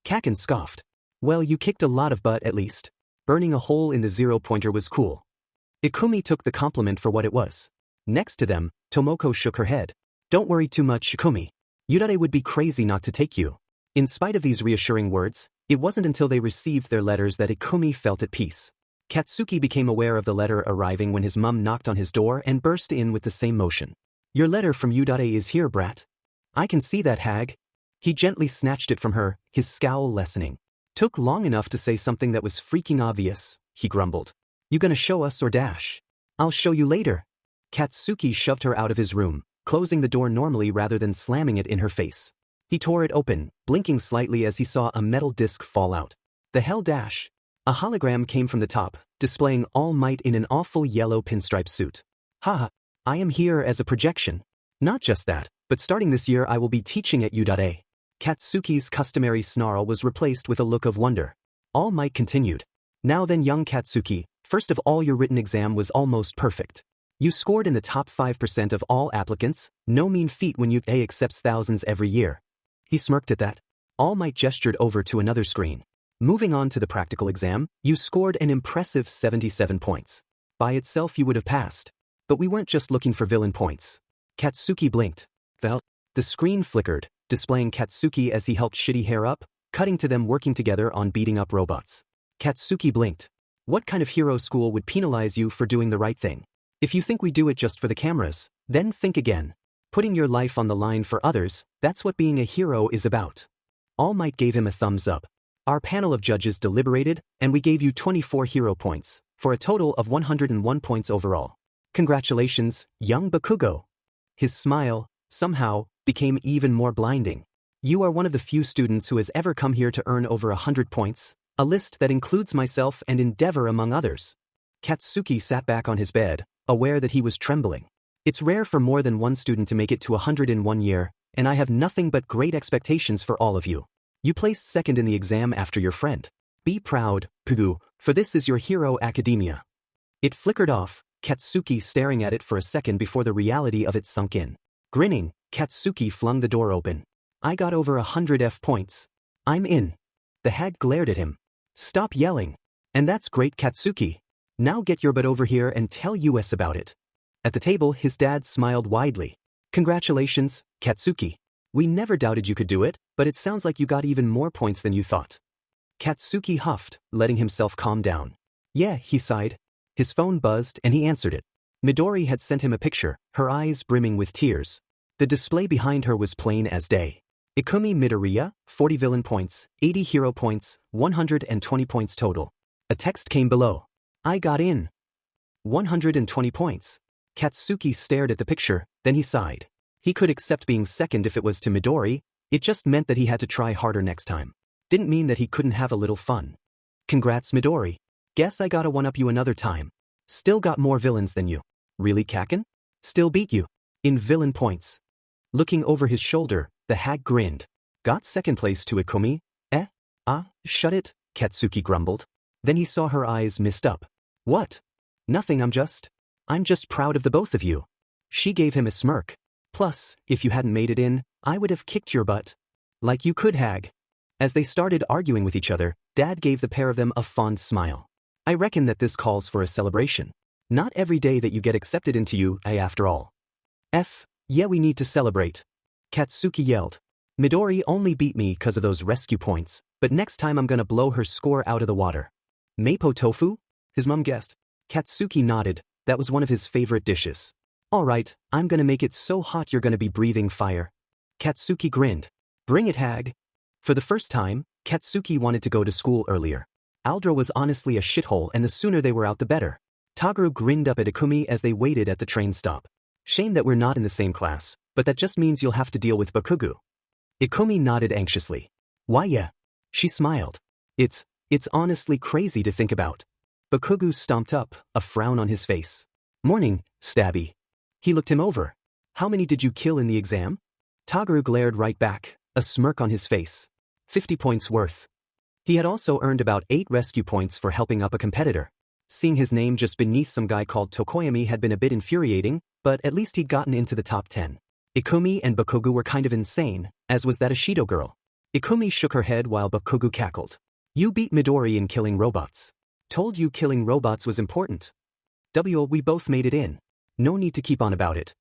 Kaken scoffed. "Well, you kicked a lot of butt at least. Burning a hole in the 0-pointer was cool." Ikumi took the compliment for what it was. Next to them, Tomoko shook her head. "Don't worry too much, Ikumi. Yudare would be crazy not to take you." In spite of these reassuring words, it wasn't until they received their letters that Ikumi felt at peace. Katsuki became aware of the letter arriving when his mum knocked on his door and burst in with the same motion. "Your letter from Yudare is here, brat." "I can see that, hag." He gently snatched it from her, his scowl lessening. "Took long enough to say something that was freaking obvious," he grumbled. "You gonna show us or dash?" "I'll show you later." Katsuki shoved her out of his room, closing the door normally rather than slamming it in her face. He tore it open, blinking slightly as he saw a metal disc fall out. The hell dash? A hologram came from the top, displaying All Might in an awful yellow pinstripe suit. "Haha, I am here as a projection. Not just that, but starting this year I will be teaching at Yudare." Katsuki's customary snarl was replaced with a look of wonder. All Might continued. "Now then, young Katsuki, first of all, your written exam was almost perfect. You scored in the top 5% of all applicants, no mean feat when UA accepts thousands every year." He smirked at that. All Might gestured over to another screen. "Moving on to the practical exam, you scored an impressive 77 points. By itself you would have passed. But we weren't just looking for villain points." Katsuki blinked. The screen flickered, displaying Katsuki as he helped Shitty Hair up, cutting to them working together on beating up robots. Katsuki blinked. What kind of hero school would penalize you for doing the right thing? If you think we do it just for the cameras, then think again. Putting your life on the line for others, that's what being a hero is about. All Might gave him a thumbs up. Our panel of judges deliberated, and we gave you 24 hero points, for a total of 101 points overall. Congratulations, young Bakugo. His smile, somehow, became even more blinding. You are one of the few students who has ever come here to earn over 100 points, a list that includes myself and Endeavor among others. Katsuki sat back on his bed, aware that he was trembling. It's rare for more than one student to make it to 100 in 1 year, and I have nothing but great expectations for all of you. You placed second in the exam after your friend. Be proud, Pugu, for this is your hero academia. It flickered off, Katsuki staring at it for a second before the reality of it sunk in. Grinning, Katsuki flung the door open. I got over 100 F points. I'm in. The hag glared at him. Stop yelling. And that's great, Katsuki. Now get your butt over here and tell US about it. At the table, his dad smiled widely. Congratulations, Katsuki. We never doubted you could do it, but it sounds like you got even more points than you thought. Katsuki huffed, letting himself calm down. Yeah, he sighed. His phone buzzed and he answered it. Midori had sent him a picture, her eyes brimming with tears. The display behind her was plain as day. Ikumi Midoriya, 40 villain points, 80 hero points, 120 points total. A text came below. I got in. 120 points. Katsuki stared at the picture, then he sighed. He could accept being second if it was to Midori, it just meant that he had to try harder next time. Didn't mean that he couldn't have a little fun. Congrats, Midori. Guess I gotta one-up you another time. Still got more villains than you. Really, Kaken? Still beat you. In villain points. Looking over his shoulder, the hag grinned. Got second place to Ikumi? Shut it, Katsuki grumbled. Then he saw her eyes mist up. What? Nothing, I'm just proud of the both of you. She gave him a smirk. Plus, if you hadn't made it in, I would have kicked your butt. Like you could, hag. As they started arguing with each other, Dad gave the pair of them a fond smile. I reckon that this calls for a celebration. Not every day that you get accepted into UA after all. Yeah, we need to celebrate. Katsuki yelled. Midori only beat me because of those rescue points, but next time I'm gonna blow her score out of the water. Mapo tofu? His mom guessed. Katsuki nodded, that was one of his favorite dishes. Alright, I'm gonna make it so hot you're gonna be breathing fire. Katsuki grinned. Bring it, hag. For the first time, Katsuki wanted to go to school earlier. Aldra was honestly a shithole and the sooner they were out the better. Toguro grinned up at Ikumi as they waited at the train stop. Shame that we're not in the same class, but that just means you'll have to deal with Bakugo. Ikumi nodded anxiously. Why yeah? She smiled. It's honestly crazy to think about. Bakugo stomped up, a frown on his face. Morning, Stabby. He looked him over. How many did you kill in the exam? Toguro glared right back, a smirk on his face. 50 points worth. He had also earned about 8 rescue points for helping up a competitor. Seeing his name just beneath some guy called Tokoyami had been a bit infuriating, but at least he'd gotten into the top 10. Ikumi and Bakugo were kind of insane, as was that Ashido girl. Ikumi shook her head while Bakugo cackled. You beat Midori in killing robots. Told you killing robots was important. We both made it in. No need to keep on about it.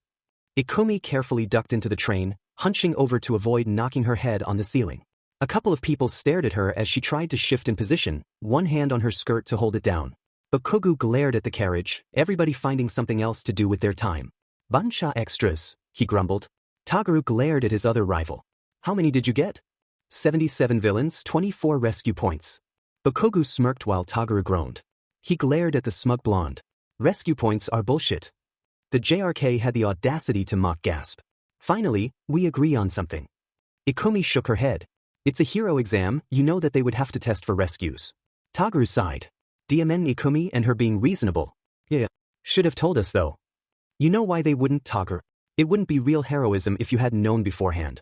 Ikumi carefully ducked into the train, hunching over to avoid knocking her head on the ceiling. A couple of people stared at her as she tried to shift in position, one hand on her skirt to hold it down. Bakugo glared at the carriage, everybody finding something else to do with their time. Buncha extras, he grumbled. Toguro glared at his other rival. How many did you get? 77 villains, 24 rescue points. Bakugo smirked while Toguro groaned. He glared at the smug blonde. Rescue points are bullshit. The JRK had the audacity to mock gasp. Finally, we agree on something. Ikumi shook her head. It's a hero exam, you know that they would have to test for rescues. Toguro sighed. DMN Ikumi and her being reasonable. Yeah. Should have told us though. You know why they wouldn't, Toguro? It wouldn't be real heroism if you hadn't known beforehand.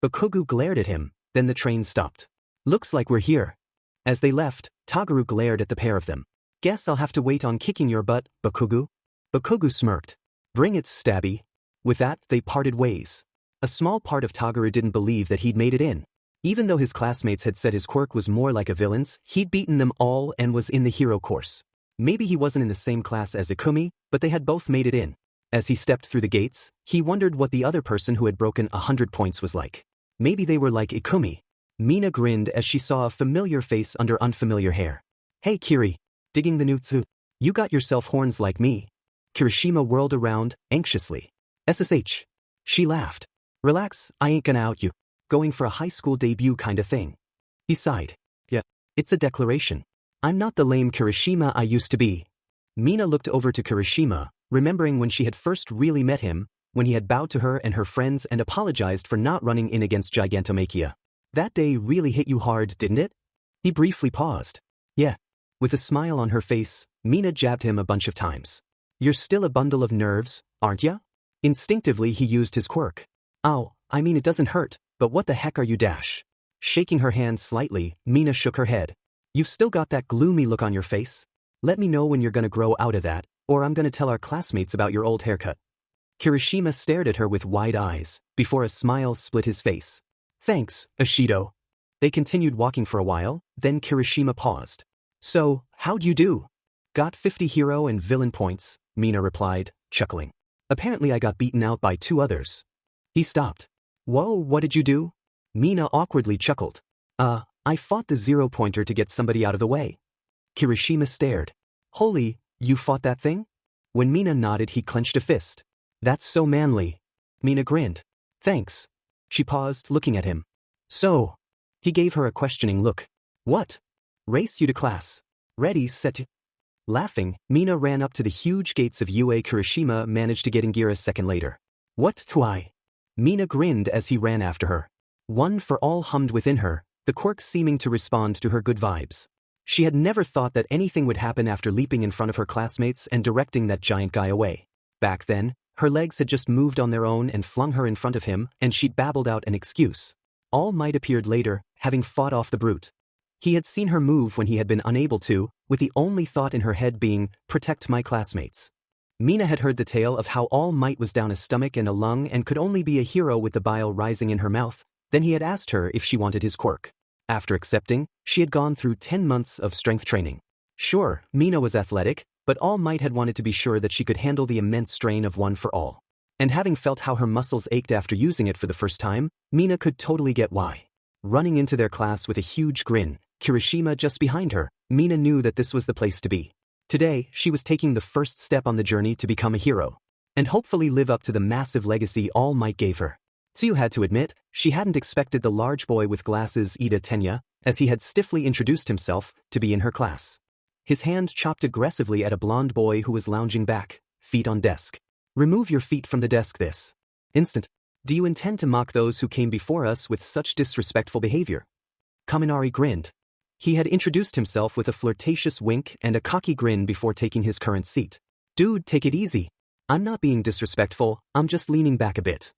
Bakugo glared at him, then the train stopped. Looks like we're here. As they left, Toguro glared at the pair of them. Guess I'll have to wait on kicking your butt, Bakugo. Bakugo smirked. Bring it, Stabby. With that, they parted ways. A small part of Toguro didn't believe that he'd made it in. Even though his classmates had said his quirk was more like a villain's, he'd beaten them all and was in the hero course. Maybe he wasn't in the same class as Ikumi, but they had both made it in. As he stepped through the gates, he wondered what the other person who had broken 100 points was like. Maybe they were like Ikumi. Mina grinned as she saw a familiar face under unfamiliar hair. Hey Kiri. Digging the new too. You got yourself horns like me. Kirishima whirled around, anxiously. SSH. She laughed. Relax, I ain't gonna out you. Going for a high school debut kinda thing. He sighed. Yeah. It's a declaration. I'm not the lame Kirishima I used to be. Mina looked over to Kirishima, remembering when she had first really met him, when he had bowed to her and her friends and apologized for not running in against Gigantomachia. That day really hit you hard, didn't it? He briefly paused. Yeah. With a smile on her face, Mina jabbed him a bunch of times. You're still a bundle of nerves, aren't ya? Instinctively he used his quirk. Ow, I mean it doesn't hurt, but what the heck are you dash? Shaking her hand slightly, Mina shook her head. You've still got that gloomy look on your face? Let me know when you're gonna grow out of that, or I'm gonna tell our classmates about your old haircut. Kirishima stared at her with wide eyes, before a smile split his face. Thanks, Ashido. They continued walking for a while, then Kirishima paused. So, how'd you do? Got 50 hero and villain points, Mina replied, chuckling. Apparently I got beaten out by 2 others. He stopped. Whoa, what did you do? Mina awkwardly chuckled. I fought the 0-pointer to get somebody out of the way. Kirishima stared. Holy, you fought that thing? When Mina nodded he clenched a fist. That's so manly. Mina grinned. Thanks. She paused, looking at him. So. He gave her a questioning look. What? Race you to class. Ready, set to. Laughing, Mina ran up to the huge gates of UA. Kirishima managed to get in gear a second later. What do I? Mina grinned as he ran after her. One for all hummed within her, the quirk seeming to respond to her good vibes. She had never thought that anything would happen after leaping in front of her classmates and directing that giant guy away. Back then, her legs had just moved on their own and flung her in front of him, and she'd babbled out an excuse. All Might appeared later, having fought off the brute. He had seen her move when he had been unable to, with the only thought in her head being, protect my classmates. Mina had heard the tale of how All Might was down a stomach and a lung and could only be a hero with the bile rising in her mouth. Then he had asked her if she wanted his quirk. After accepting, she had gone through 10 months of strength training. Sure, Mina was athletic, but All Might had wanted to be sure that she could handle the immense strain of One for All. And having felt how her muscles ached after using it for the first time, Mina could totally get why. Running into their class with a huge grin, Kirishima just behind her, Mina knew that this was the place to be. Today, she was taking the first step on the journey to become a hero. And hopefully live up to the massive legacy All Might gave her. Tsuyu had to admit, she hadn't expected the large boy with glasses Ida Tenya, as he had stiffly introduced himself, to be in her class. His hand chopped aggressively at a blonde boy who was lounging back, feet on desk. Remove your feet from the desk this instant. Do you intend to mock those who came before us with such disrespectful behavior? Kaminari grinned. He had introduced himself with a flirtatious wink and a cocky grin before taking his current seat. Dude, take it easy. I'm not being disrespectful, I'm just leaning back a bit.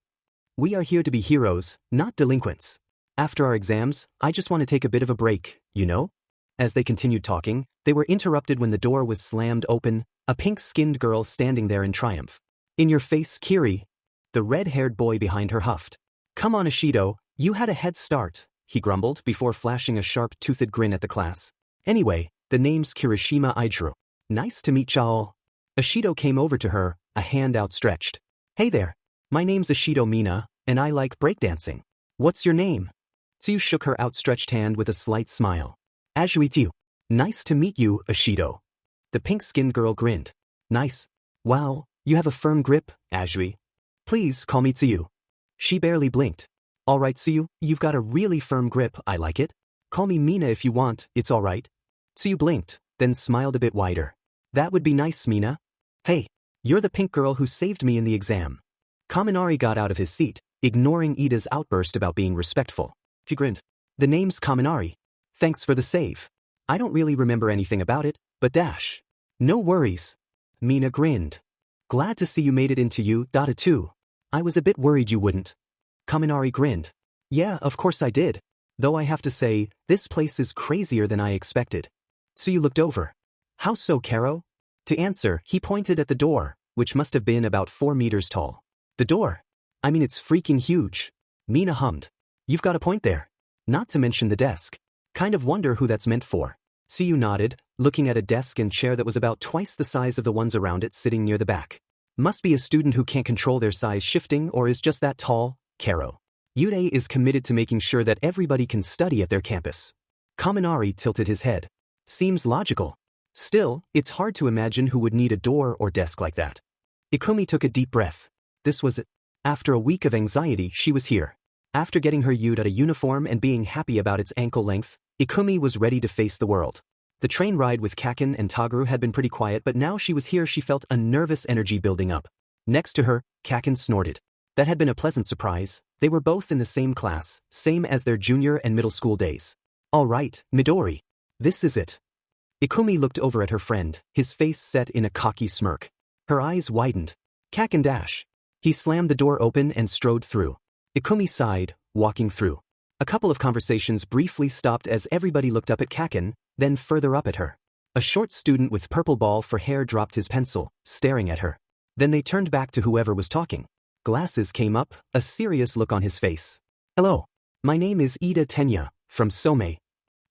We are here to be heroes, not delinquents. After our exams, I just want to take a bit of a break, you know? As they continued talking, they were interrupted when the door was slammed open, a pink-skinned girl standing there in triumph. In your face, Kiri. The red-haired boy behind her huffed. Come on, Ashido, you had a head start, he grumbled before flashing a sharp-toothed grin at the class. Anyway, the name's Kirishima Idro. Nice to meet y'all. Ashido came over to her, a hand outstretched. Hey there. My name's Ashido Mina, and I like breakdancing. What's your name? Tsuyu shook her outstretched hand with a slight smile. Ajuitsu. Nice to meet you, Ashido. The pink-skinned girl grinned. Nice. Wow, you have a firm grip, Ajui. Please call me Tsuyu. She barely blinked. Alright Tsuyu, you've got a really firm grip, I like it. Call me Mina if you want, it's alright. Tsuyu blinked, then smiled a bit wider. That would be nice, Mina. Hey, you're the pink girl who saved me in the exam. Kaminari got out of his seat, ignoring Ida's outburst about being respectful. He grinned. The name's Kaminari. Thanks for the save. I don't really remember anything about it, but dash. No worries. Mina grinned. Glad to see you made it into U.2. I was a bit worried you wouldn't. Kaminari grinned. Yeah, of course I did. Though I have to say, this place is crazier than I expected. Tsuyu looked over. How so, Karo? To answer, he pointed at the door, which must have been about 4 meters tall. The door? I mean it's freaking huge. Mina hummed. You've got a point there. Not to mention the desk. Kind of wonder who that's meant for. Tsuyu nodded, looking at a desk and chair that was about twice the size of the ones around it sitting near the back. Must be a student who can't control their size shifting or is just that tall, Karo. Yude is committed to making sure that everybody can study at their campus. Kaminari tilted his head. Seems logical. Still, it's hard to imagine who would need a door or desk like that. Ikumi took a deep breath. This was it. After a week of anxiety, she was here. After getting her Yude uniform and being happy about its ankle length, Ikumi was ready to face the world. The train ride with Kaken and Taguru had been pretty quiet, but now she was here. She felt a nervous energy building up. Next to her, Kaken snorted. That had been a pleasant surprise. They were both in the same class, same as their junior and middle school days. All right, Midori. This is it. Ikumi looked over at her friend, his face set in a cocky smirk. Her eyes widened. Kaken dash. He slammed the door open and strode through. Ikumi sighed, walking through. A couple of conversations briefly stopped as everybody looked up at Kaken, then further up at her. A short student with purple ball for hair dropped his pencil, staring at her. Then they turned back to whoever was talking. Glasses came up, a serious look on his face. Hello. My name is Ida Tenya, from Somei.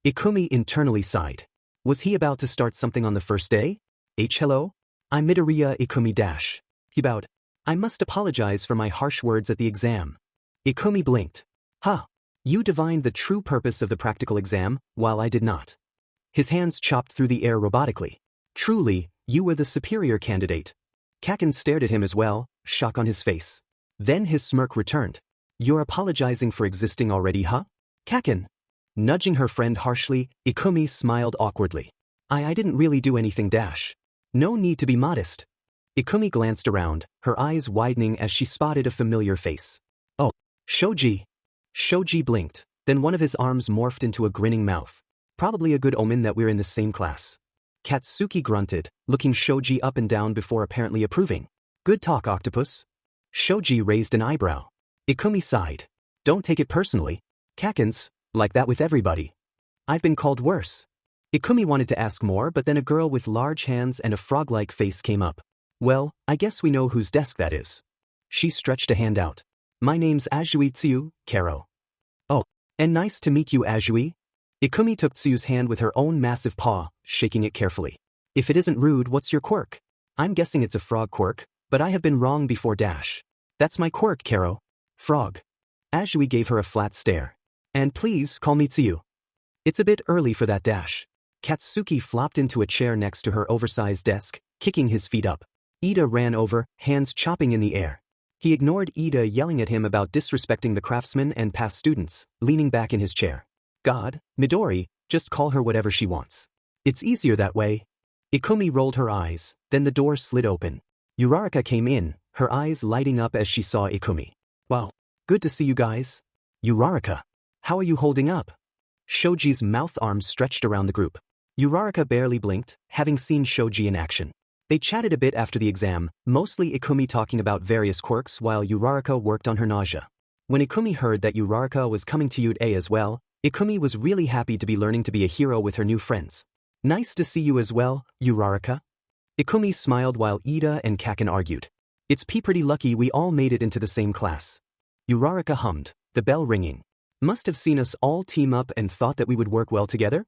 Ikumi internally sighed. Was he about to start something on the first day? Hello? I'm Midoriya Ikumi dash. He bowed. I must apologize for my harsh words at the exam. Ikumi blinked. Huh. You divined the true purpose of the practical exam, while I did not. His hands chopped through the air robotically. Truly, you were the superior candidate. Kaken stared at him as well, shock on his face. Then his smirk returned. You're apologizing for existing already, huh? Kaken. Nudging her friend harshly, Ikumi smiled awkwardly. I didn't really do anything dash. No need to be modest. Ikumi glanced around, her eyes widening as she spotted a familiar face. Oh, Shoji. Shoji blinked, then one of his arms morphed into a grinning mouth. Probably a good omen that we're in the same class. Katsuki grunted, looking Shoji up and down before apparently approving. Good talk, Octopus. Shoji raised an eyebrow. Ikumi sighed. Don't take it personally. Kaken's, like that with everybody. I've been called worse. Ikumi wanted to ask more, but then a girl with large hands and a frog-like face came up. Well, I guess we know whose desk that is. She stretched a hand out. My name's Azui Tsuyu, Karo. Oh, and nice to meet you, Azui. Ikumi took Tsuyu's hand with her own massive paw, shaking it carefully. If it isn't rude, what's your quirk? I'm guessing it's a frog quirk, but I have been wrong before dash. That's my quirk, Karo. Frog. Azui gave her a flat stare. And please call me Tsuyu. It's a bit early for that dash. Katsuki flopped into a chair next to her oversized desk, kicking his feet up. Ida ran over, hands chopping in the air. He ignored Ida yelling at him about disrespecting the craftsmen and past students, leaning back in his chair. God, Midori, just call her whatever she wants. It's easier that way. Ikumi rolled her eyes, then the door slid open. Uraraka came in, her eyes lighting up as she saw Ikumi. Wow, good to see you guys. Uraraka, how are you holding up? Shoji's mouth arms stretched around the group. Uraraka barely blinked, having seen Shoji in action. They chatted a bit after the exam, mostly Ikumi talking about various quirks while Uraraka worked on her nausea. When Ikumi heard that Uraraka was coming to Yude as well, Ikumi was really happy to be learning to be a hero with her new friends. Nice to see you as well, Uraraka. Ikumi smiled while Ida and Kaken argued. It's pretty lucky we all made it into the same class. Uraraka hummed, the bell ringing. Must have seen us all team up and thought that we would work well together?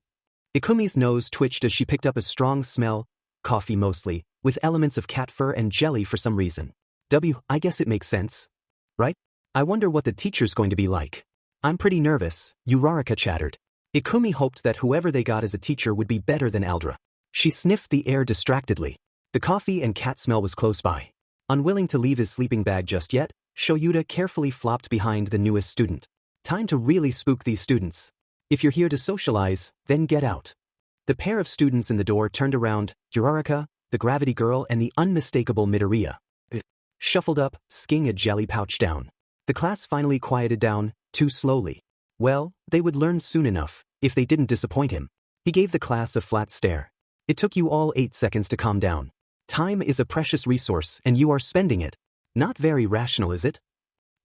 Ikumi's nose twitched as she picked up a strong smell, coffee mostly, with elements of cat fur and jelly for some reason. I guess it makes sense. Right? I wonder what the teacher's going to be like. I'm pretty nervous, Uraraka chattered. Ikumi hoped that whoever they got as a teacher would be better than Aldra. She sniffed the air distractedly. The coffee and cat smell was close by. Unwilling to leave his sleeping bag just yet, Shoyuta carefully flopped behind the newest student. Time to really spook these students. If you're here to socialize, then get out. The pair of students in the door turned around, Uraraka, the gravity girl and the unmistakable Midoriya. Shuffled up, skinging a jelly pouch down. The class finally quieted down, too slowly. Well, they would learn soon enough, if they didn't disappoint him. He gave the class a flat stare. It took you all 8 seconds to calm down. Time is a precious resource and you are spending it. Not very rational, is it?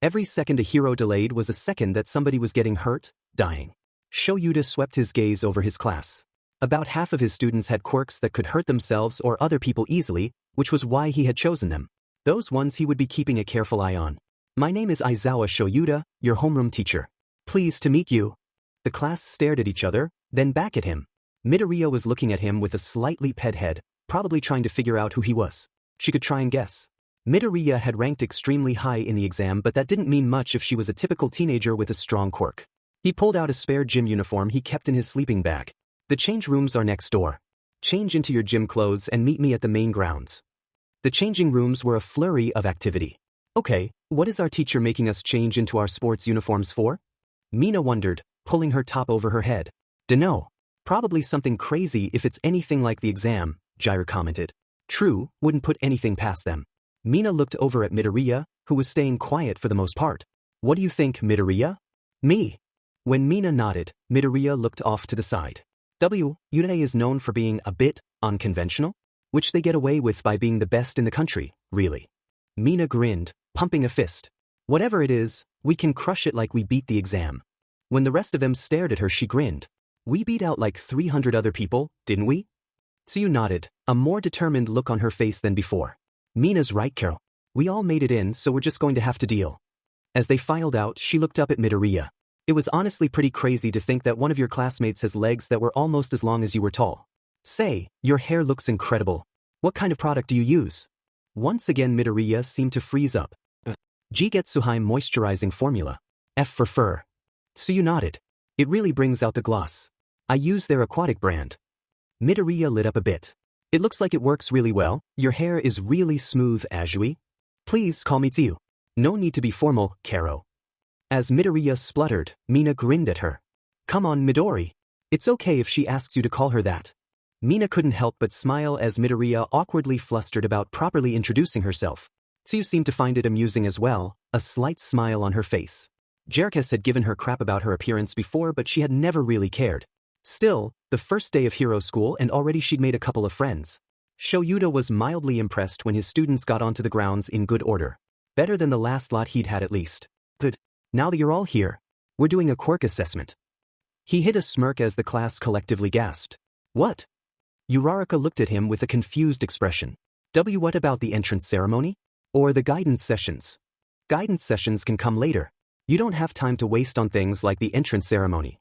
Every second a hero delayed was a second that somebody was getting hurt, dying. Shoyuta swept his gaze over his class. About half of his students had quirks that could hurt themselves or other people easily, which was why he had chosen them. Those ones he would be keeping a careful eye on. My name is Aizawa Shoyuta, your homeroom teacher. Pleased to meet you. The class stared at each other, then back at him. Midoriya was looking at him with a slightly ped head, probably trying to figure out who he was. She could try and guess. Midoriya had ranked extremely high in the exam, but that didn't mean much if she was a typical teenager with a strong quirk. He pulled out a spare gym uniform he kept in his sleeping bag. The change rooms are next door. Change into your gym clothes and meet me at the main grounds. The changing rooms were a flurry of activity. Okay, what is our teacher making us change into our sports uniforms for? Mina wondered, pulling her top over her head. Dunno. Probably something crazy if it's anything like the exam, Jiraiya commented. True, wouldn't put anything past them. Mina looked over at Midoriya, who was staying quiet for the most part. What do you think, Midoriya? Me. When Mina nodded, Midoriya looked off to the side. Yuta is known for being a bit unconventional, which they get away with by being the best in the country, really. Mina grinned, pumping a fist. Whatever it is, we can crush it like we beat the exam. When the rest of them stared at her, she grinned. We beat out like 300 other people, didn't we? Tsuyu nodded, a more determined look on her face than before. Mina's right, Carol. We all made it in, so we're just going to have to deal. As they filed out, she looked up at Midoriya. It was honestly pretty crazy to think that one of your classmates has legs that were almost as long as you were tall. Say, your hair looks incredible. What kind of product do you use? Once again Midoriya seemed to freeze up. Jigetsuhime moisturizing formula. F for fur. Tsuyu nodded. It really brings out the gloss. I use their aquatic brand. Midoriya lit up a bit. It looks like it works really well. Your hair is really smooth, Azui. Please call me Tsuyu. No need to be formal, Karo. As Midoriya spluttered, Mina grinned at her. Come on, Midori. It's okay if she asks you to call her that. Mina couldn't help but smile as Midoriya awkwardly flustered about properly introducing herself. Tsuyu seemed to find it amusing as well, a slight smile on her face. Jerichus had given her crap about her appearance before, but she had never really cared. Still, the first day of hero school and already she'd made a couple of friends. Shoyuta was mildly impressed when his students got onto the grounds in good order. Better than the last lot he'd had at least. Good. Now that you're all here, we're doing a quirk assessment. He hid a smirk as the class collectively gasped. What? Uraraka looked at him with a confused expression. What about the entrance ceremony? Or the guidance sessions? Guidance sessions can come later. You don't have time to waste on things like the entrance ceremony.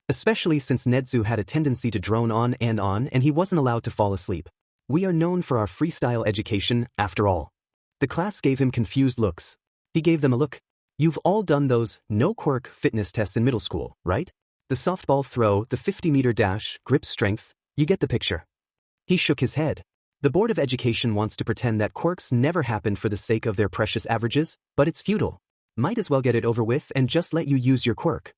Especially since Nedzu had a tendency to drone on and he wasn't allowed to fall asleep. We are known for our freestyle education, after all. The class gave him confused looks. He gave them a look. You've all done those no-quirk fitness tests in middle school, right? The softball throw, the 50-meter dash, grip strength, you get the picture. He shook his head. The Board of Education wants to pretend that quirks never happen for the sake of their precious averages, but it's futile. Might as well get it over with and just let you use your quirk.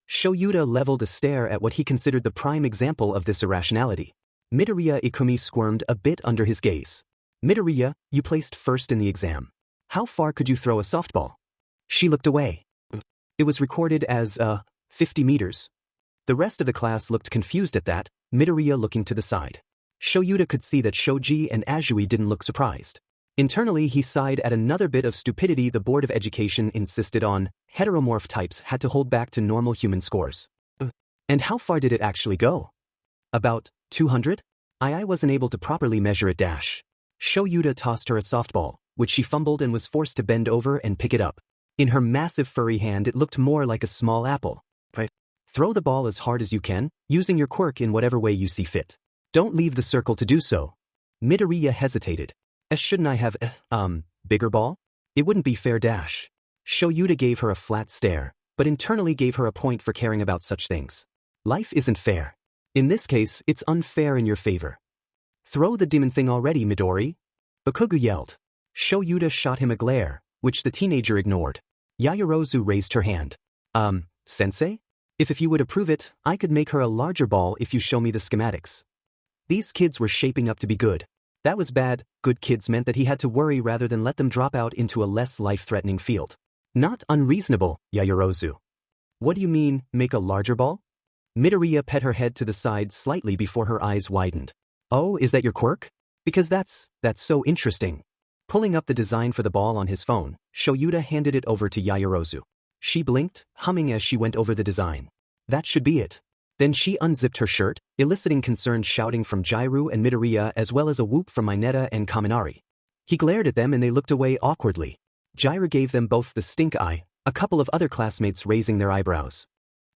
Shoyuta leveled a stare at what he considered the prime example of this irrationality. Midoriya Ikumi squirmed a bit under his gaze. Midoriya, you placed first in the exam. How far could you throw a softball? She looked away. It was recorded as, 50 meters. The rest of the class looked confused at that, Midoriya looking to the side. Shoyuta could see that Shoji and Azui didn't look surprised. Internally he sighed at another bit of stupidity the Board of Education insisted on. Heteromorph types had to hold back to normal human scores. And how far did it actually go? About 200? I wasn't able to properly measure it dash. Shoyuta tossed her a softball, which she fumbled and was forced to bend over and pick it up. In her massive furry hand it looked more like a small apple. Throw the ball as hard as you can, using your quirk in whatever way you see fit. Don't leave the circle to do so. Midoriya hesitated. Shouldn't I have bigger ball? It wouldn't be fair dash. Shoyuta gave her a flat stare, but internally gave her a point for caring about such things. Life isn't fair. In this case, it's unfair in your favor. Throw the demon thing already, Midori. Bakugu yelled. Shoyuta shot him a glare, which the teenager ignored. Yaoyorozu raised her hand. Sensei? If you would approve it, I could make her a larger ball if you show me the schematics. These kids were shaping up to be good. That was bad. Good kids meant that he had to worry rather than let them drop out into a less life-threatening field. Not unreasonable, Yaoyorozu. What do you mean, make a larger ball? Midoriya pet her head to the side slightly before her eyes widened. Oh, is that your quirk? Because that's so interesting. Pulling up the design for the ball on his phone, Shoyuta handed it over to Yaoyorozu. She blinked, humming as she went over the design. That should be it. Then she unzipped her shirt, eliciting concerned shouting from Jiraiya and Midoriya as well as a whoop from Mineta and Kaminari. He glared at them and they looked away awkwardly. Jiraiya gave them both the stink eye, a couple of other classmates raising their eyebrows.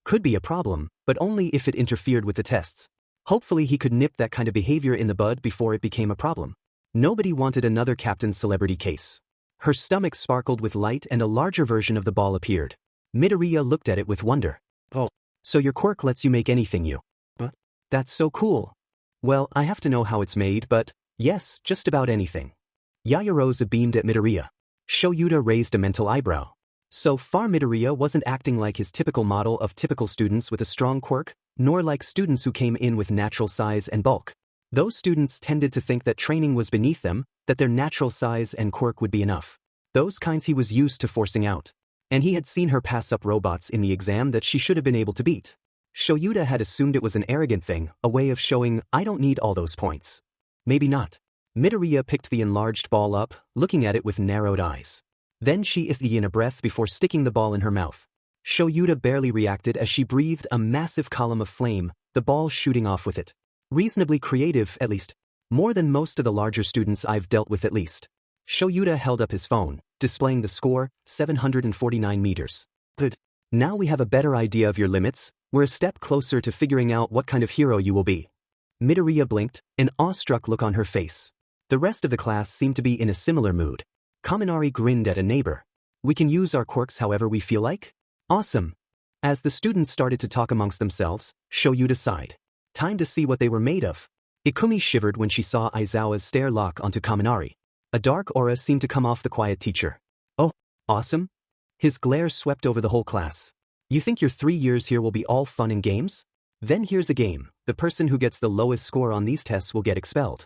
Could be a problem, but only if it interfered with the tests. Hopefully he could nip that kind of behavior in the bud before it became a problem. Nobody wanted another Captain Celebrity case. Her stomach sparkled with light and a larger version of the ball appeared. Midoriya looked at it with wonder. Oh, so your quirk lets you make anything you. But that's so cool. Well, I have to know how it's made, but yes, just about anything. Yaoyorozu beamed at Midoriya. Shoyuta raised a mental eyebrow. So far Midoriya wasn't acting like his typical model of typical students with a strong quirk, nor like students who came in with natural size and bulk. Those students tended to think that training was beneath them, that their natural size and quirk would be enough. Those kinds he was used to forcing out. And he had seen her pass up robots in the exam that she should have been able to beat. Shoyuta had assumed it was an arrogant thing, a way of showing, I don't need all those points. Maybe not. Midoriya picked the enlarged ball up, looking at it with narrowed eyes. Then she ished in a breath before sticking the ball in her mouth. Shoyuta barely reacted as she breathed a massive column of flame, the ball shooting off with it. Reasonably creative, at least. More than most of the larger students I've dealt with at least. Shoyuta held up his phone, displaying the score, 749 meters. Good. Now we have a better idea of your limits, we're a step closer to figuring out what kind of hero you will be. Midoriya blinked, an awestruck look on her face. The rest of the class seemed to be in a similar mood. Kaminari grinned at a neighbor. We can use our quirks however we feel like? Awesome. As the students started to talk amongst themselves, Shoyuta sighed. Time to see what they were made of. Ikumi shivered when she saw Aizawa's stare lock onto Kaminari. A dark aura seemed to come off the quiet teacher. Oh, awesome? His glare swept over the whole class. You think your 3 years here will be all fun and games? Then here's a game. The person who gets the lowest score on these tests will get expelled.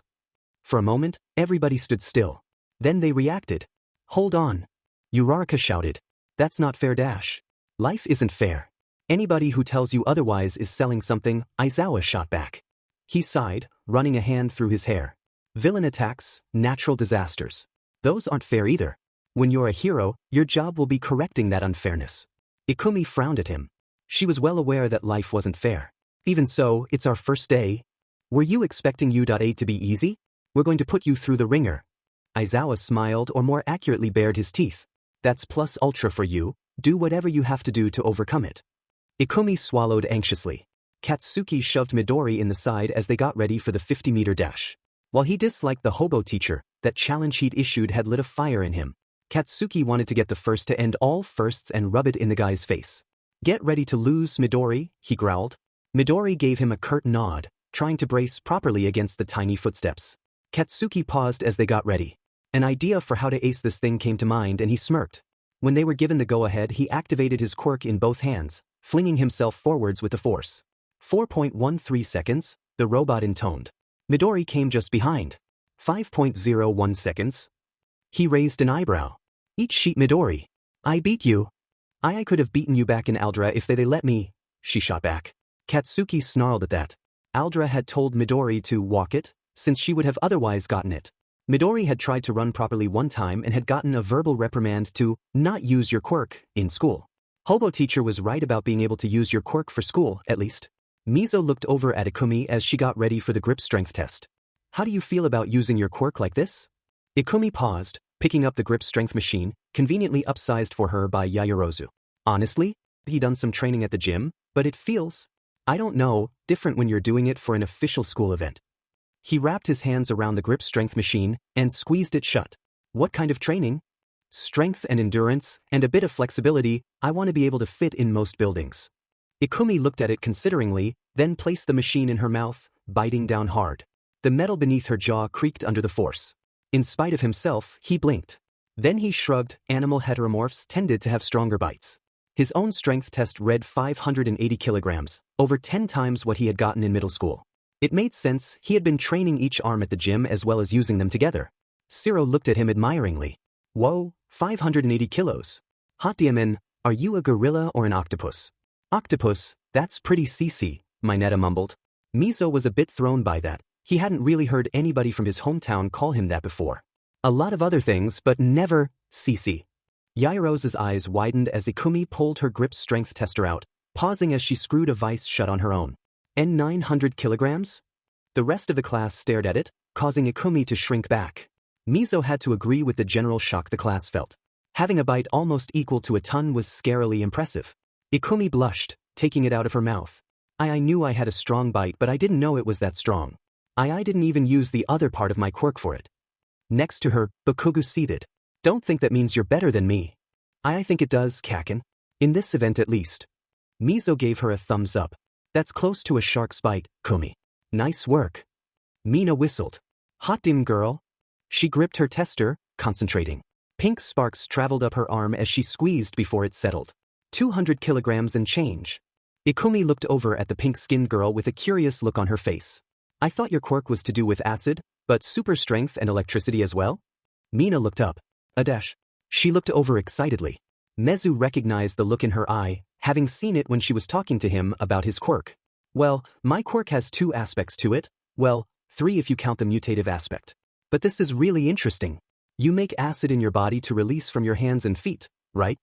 For a moment, everybody stood still. Then they reacted. Hold on. Uraraka shouted. That's not fair dash. Life isn't fair. Anybody who tells you otherwise is selling something, Aizawa shot back. He sighed, running a hand through his hair. Villain attacks, natural disasters. Those aren't fair either. When you're a hero, your job will be correcting that unfairness. Ikumi frowned at him. She was well aware that life wasn't fair. Even so, it's our first day. Were you expecting U.A to be easy? We're going to put you through the ringer. Aizawa smiled, or more accurately bared his teeth. That's plus ultra for you, do whatever you have to do to overcome it. Ikumi swallowed anxiously. Katsuki shoved Midori in the side as they got ready for the 50-meter dash. While he disliked the hobo teacher, that challenge he'd issued had lit a fire in him. Katsuki wanted to get the first to end all firsts and rub it in the guy's face. Get ready to lose, Midori, he growled. Midori gave him a curt nod, trying to brace properly against the tiny footsteps. Katsuki paused as they got ready. An idea for how to ace this thing came to mind and he smirked. When they were given the go-ahead, he activated his quirk in both hands, flinging himself forwards with the force. 4.13 seconds, the robot intoned. Midori came just behind. 5.01 seconds. He raised an eyebrow. Eat sheet Midori. I beat you. I could have beaten you back in Aldra if they let me, she shot back. Katsuki snarled at that. Aldra had told Midori to walk it, since she would have otherwise gotten it. Midori had tried to run properly one time and had gotten a verbal reprimand to not use your quirk in school. Hobo teacher was right about being able to use your quirk for school, at least. Mizo looked over at Ikumi as she got ready for the grip strength test. How do you feel about using your quirk like this? Ikumi paused, picking up the grip strength machine, conveniently upsized for her by Yaoyorozu. Honestly, he done some training at the gym, but it feels, I don't know, different when you're doing it for an official school event. He wrapped his hands around the grip strength machine and squeezed it shut. What kind of training? Strength and endurance, and a bit of flexibility, I want to be able to fit in most buildings. Ikumi looked at it consideringly, then placed the machine in her mouth, biting down hard. The metal beneath her jaw creaked under the force. In spite of himself, he blinked. Then he shrugged. Animal heteromorphs tended to have stronger bites. His own strength test read 580 kilograms, over 10 times what he had gotten in middle school. It made sense, he had been training each arm at the gym as well as using them together. Siro looked at him admiringly. Whoa, 580 kilos. Hot DMN, are you a gorilla or an octopus? Octopus, that's pretty CC, Mineta mumbled. Mizo was a bit thrown by that. He hadn't really heard anybody from his hometown call him that before. A lot of other things, but never CC. Yaoyorozu's eyes widened as Ikumi pulled her grip strength tester out, pausing as she screwed a vise shut on her own. And 900 kilograms? The rest of the class stared at it, causing Ikumi to shrink back. Mizo had to agree with the general shock the class felt. Having a bite almost equal to a ton was scarily impressive. Ikumi blushed, taking it out of her mouth. I knew I had a strong bite, but I didn't know it was that strong. I didn't even use the other part of my quirk for it. Next to her, Bakugu seethed. Don't think that means you're better than me. I think it does, Kaken. In this event at least. Mizo gave her a thumbs up. That's close to a shark's bite, Kumi. Nice work. Mina whistled. Hot dim girl. She gripped her tester, concentrating. Pink sparks traveled up her arm as she squeezed before it settled. 200 kilograms and change. Ikumi looked over at the pink-skinned girl with a curious look on her face. I thought your quirk was to do with acid, but super strength and electricity as well? Mina looked up. A dash. She looked over excitedly. Mezu recognized the look in her eye, having seen it when she was talking to him about his quirk. Well, my quirk has 2 aspects to it, well, 3 if you count the mutative aspect. But this is really interesting. You make acid in your body to release from your hands and feet, right?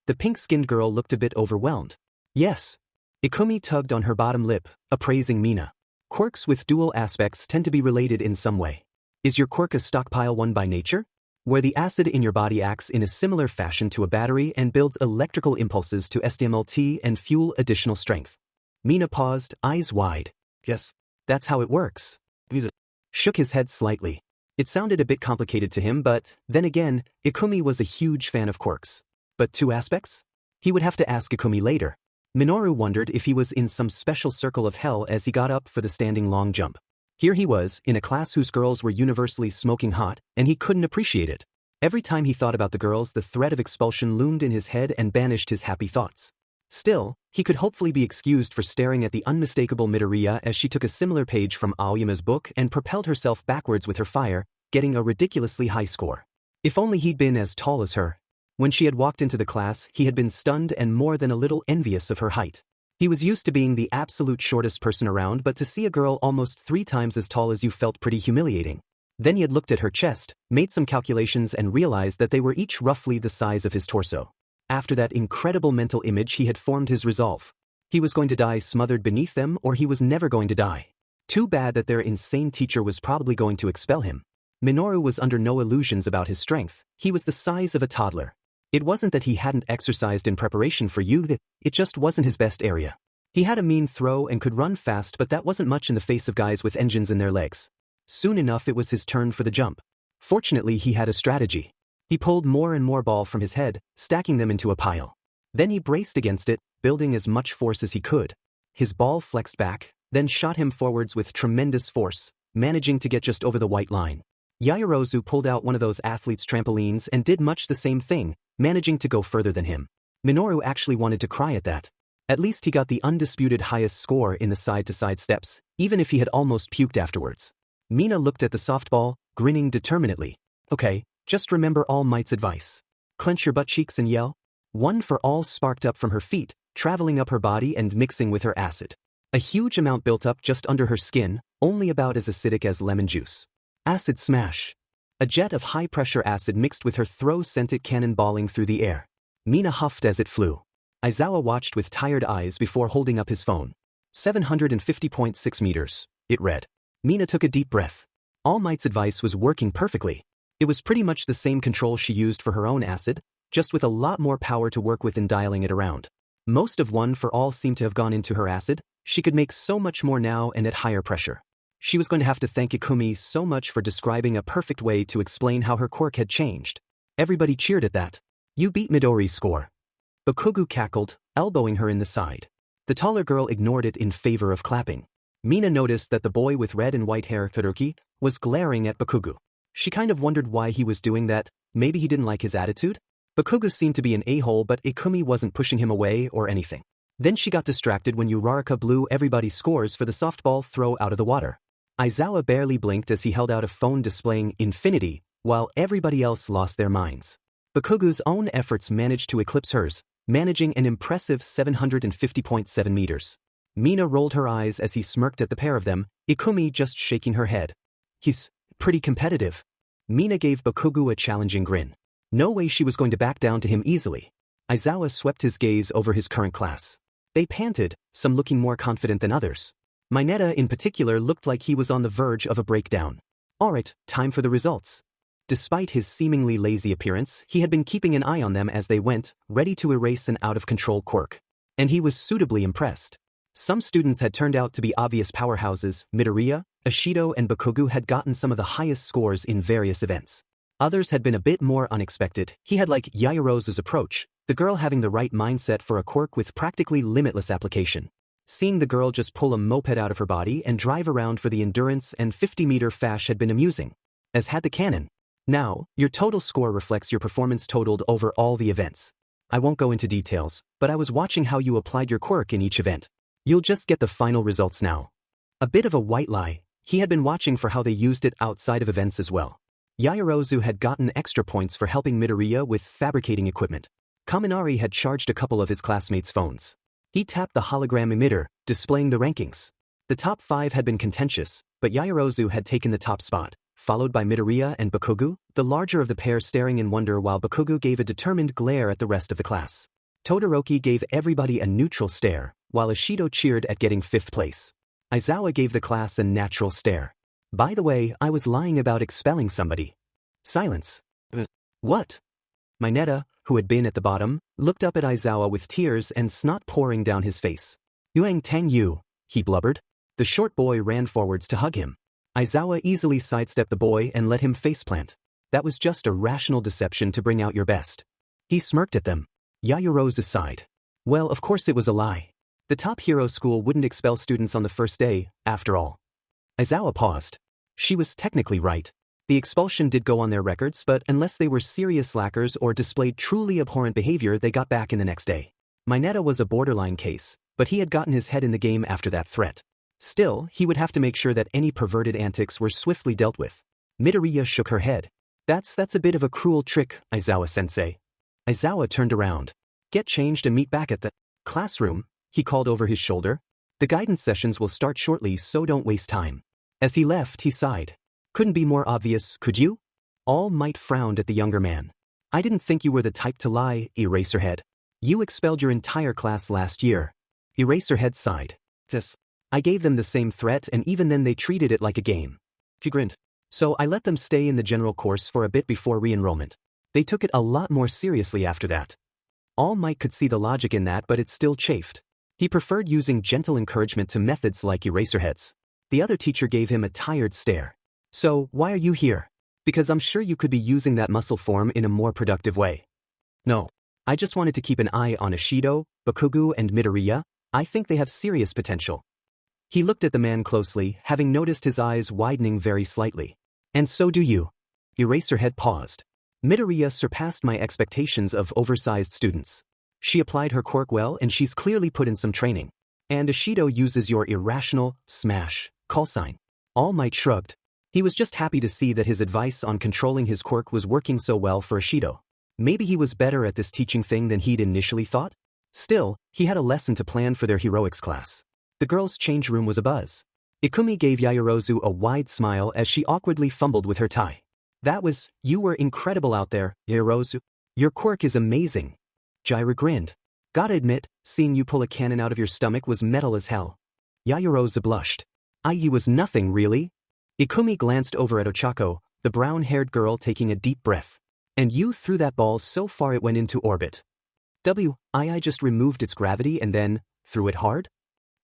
The pink-skinned girl looked a bit overwhelmed. Yes. Ikumi tugged on her bottom lip, appraising Mina. Quirks with dual aspects tend to be related in some way. Is your quirk a stockpile one by nature? Where the acid in your body acts in a similar fashion to a battery and builds electrical impulses to SsendamtheMasked and fuel additional strength. Mina paused, eyes wide. Yes. That's how it works. He shook his head slightly. It sounded a bit complicated to him, but then again, Ikumi was a huge fan of quirks. But 2 aspects? He would have to ask Ikumi later. Minoru wondered if he was in some special circle of hell as he got up for the standing long jump. Here he was, in a class whose girls were universally smoking hot, and he couldn't appreciate it. Every time he thought about the girls, the threat of expulsion loomed in his head and banished his happy thoughts. Still, he could hopefully be excused for staring at the unmistakable Midoriya as she took a similar page from Aoyama's book and propelled herself backwards with her fire, getting a ridiculously high score. If only he'd been as tall as her. When she had walked into the class, he had been stunned and more than a little envious of her height. He was used to being the absolute shortest person around, but to see a girl almost 3 times as tall as you felt pretty humiliating. Then he had looked at her chest, made some calculations and realized that they were each roughly the size of his torso. After that incredible mental image he had formed his resolve. He was going to die smothered beneath them or he was never going to die. Too bad that their insane teacher was probably going to expel him. Minoru was under no illusions about his strength, he was the size of a toddler. It wasn't that he hadn't exercised in preparation for Yude, it just wasn't his best area. He had a mean throw and could run fast, but that wasn't much in the face of guys with engines in their legs. Soon enough it was his turn for the jump. Fortunately he had a strategy. He pulled more and more ball from his head, stacking them into a pile. Then he braced against it, building as much force as he could. His ball flexed back, then shot him forwards with tremendous force, managing to get just over the white line. Yaoyorozu pulled out one of those athletes' trampolines and did much the same thing, managing to go further than him. Minoru actually wanted to cry at that. At least he got the undisputed highest score in the side-to-side steps, even if he had almost puked afterwards. Mina looked at the softball, grinning determinedly. Okay, just remember All Might's advice. Clench your butt cheeks and yell. One for all sparked up from her feet, traveling up her body and mixing with her acid. A huge amount built up just under her skin, only about as acidic as lemon juice. Acid smash. A jet of high-pressure acid mixed with her throw sent it cannonballing through the air. Mina huffed as it flew. Aizawa watched with tired eyes before holding up his phone. 750.6 meters, it read. Mina took a deep breath. All Might's advice was working perfectly. It was pretty much the same control she used for her own acid, just with a lot more power to work with in dialing it around. Most of One for All seemed to have gone into her acid. She could make so much more now and at higher pressure. She was going to have to thank Ikumi so much for describing a perfect way to explain how her quirk had changed. Everybody cheered at that. You beat Midori's score. Bakugo cackled, elbowing her in the side. The taller girl ignored it in favor of clapping. Mina noticed that the boy with red and white hair, Karuki, was glaring at Bakugo. She kind of wondered why he was doing that. Maybe he didn't like his attitude? Bakugo seemed to be an a-hole, but Ikumi wasn't pushing him away or anything. Then she got distracted when Uraraka blew everybody's scores for the softball throw out of the water. Aizawa barely blinked as he held out a phone displaying infinity, while everybody else lost their minds. Bakugo's own efforts managed to eclipse hers, managing an impressive 750.7 meters. Mina rolled her eyes as he smirked at the pair of them, Ikumi just shaking her head. He's pretty competitive. Mina gave Bakugo a challenging grin. No way she was going to back down to him easily. Aizawa swept his gaze over his current class. They panted, some looking more confident than others. Mineta in particular looked like he was on the verge of a breakdown. Alright, time for the results. Despite his seemingly lazy appearance, he had been keeping an eye on them as they went, ready to erase an out-of-control quirk. And he was suitably impressed. Some students had turned out to be obvious powerhouses. Midoriya, Ashido and Bakugo had gotten some of the highest scores in various events. Others had been a bit more unexpected. He had like Yaoyorozu's approach, the girl having the right mindset for a quirk with practically limitless application. Seeing the girl just pull a moped out of her body and drive around for the endurance and 50-meter fash had been amusing. As had the cannon. Now, your total score reflects your performance totaled over all the events. I won't go into details, but I was watching how you applied your quirk in each event. You'll just get the final results now. A bit of a white lie, he had been watching for how they used it outside of events as well. Yaoyorozu had gotten extra points for helping Midoriya with fabricating equipment. Kaminari had charged a couple of his classmates' phones. He tapped the hologram emitter, displaying the rankings. The top 5 had been contentious, but Yaoyorozu had taken the top spot, followed by Midoriya and Bakugo, the larger of the pair staring in wonder while Bakugo gave a determined glare at the rest of the class. Todoroki gave everybody a neutral stare, while Ishido cheered at getting 5th place. Aizawa gave the class a natural stare. By the way, I was lying about expelling somebody. Silence. What? Mineta, who had been at the bottom, looked up at Aizawa with tears and snot pouring down his face. Yuang Tang Yu, he blubbered. The short boy ran forwards to hug him. Aizawa easily sidestepped the boy and let him faceplant. That was just a rational deception to bring out your best. He smirked at them. Yaoyorozu sighed. Well, of course it was a lie. The top hero school wouldn't expel students on the first day, after all. Aizawa paused. She was technically right. The expulsion did go on their records, but unless they were serious slackers or displayed truly abhorrent behavior, they got back in the next day. Mineta was a borderline case, but he had gotten his head in the game after that threat. Still, he would have to make sure that any perverted antics were swiftly dealt with. Midoriya shook her head. That's a bit of a cruel trick, Aizawa-sensei. Aizawa turned around. Get changed and meet back at the classroom, he called over his shoulder. The guidance sessions will start shortly, so don't waste time. As he left, he sighed. Couldn't be more obvious, could you? All Might frowned at the younger man. I didn't think you were the type to lie, Eraserhead. You expelled your entire class last year. Eraserhead sighed. Yes. I gave them the same threat and even then they treated it like a game. He grinned. So I let them stay in the general course for a bit before re-enrollment. They took it a lot more seriously after that. All Might could see the logic in that, but it still chafed. He preferred using gentle encouragement to methods like Eraserhead's. The other teacher gave him a tired stare. So, why are you here? Because I'm sure you could be using that muscle form in a more productive way. No. I just wanted to keep an eye on Ishido, Bakugo and Midoriya. I think they have serious potential. He looked at the man closely, having noticed his eyes widening very slightly. And so do you. Eraserhead paused. Midoriya surpassed my expectations of oversized students. She applied her quirk well and she's clearly put in some training. And Ishido uses your irrational, smash, call sign. All Might shrugged. He was just happy to see that his advice on controlling his quirk was working so well for Ishido. Maybe he was better at this teaching thing than he'd initially thought? Still, he had a lesson to plan for their heroics class. The girls' change room was abuzz. Ikumi gave Yaoyorozu a wide smile as she awkwardly fumbled with her tie. You were incredible out there, Yaoyorozu. Your quirk is amazing. Jaira grinned. Gotta admit, seeing you pull a cannon out of your stomach was metal as hell. Yaoyorozu blushed. I was nothing really. Ikumi glanced over at Ochako, the brown-haired girl taking a deep breath. And you threw that ball so far it went into orbit. I just removed its gravity and then, threw it hard?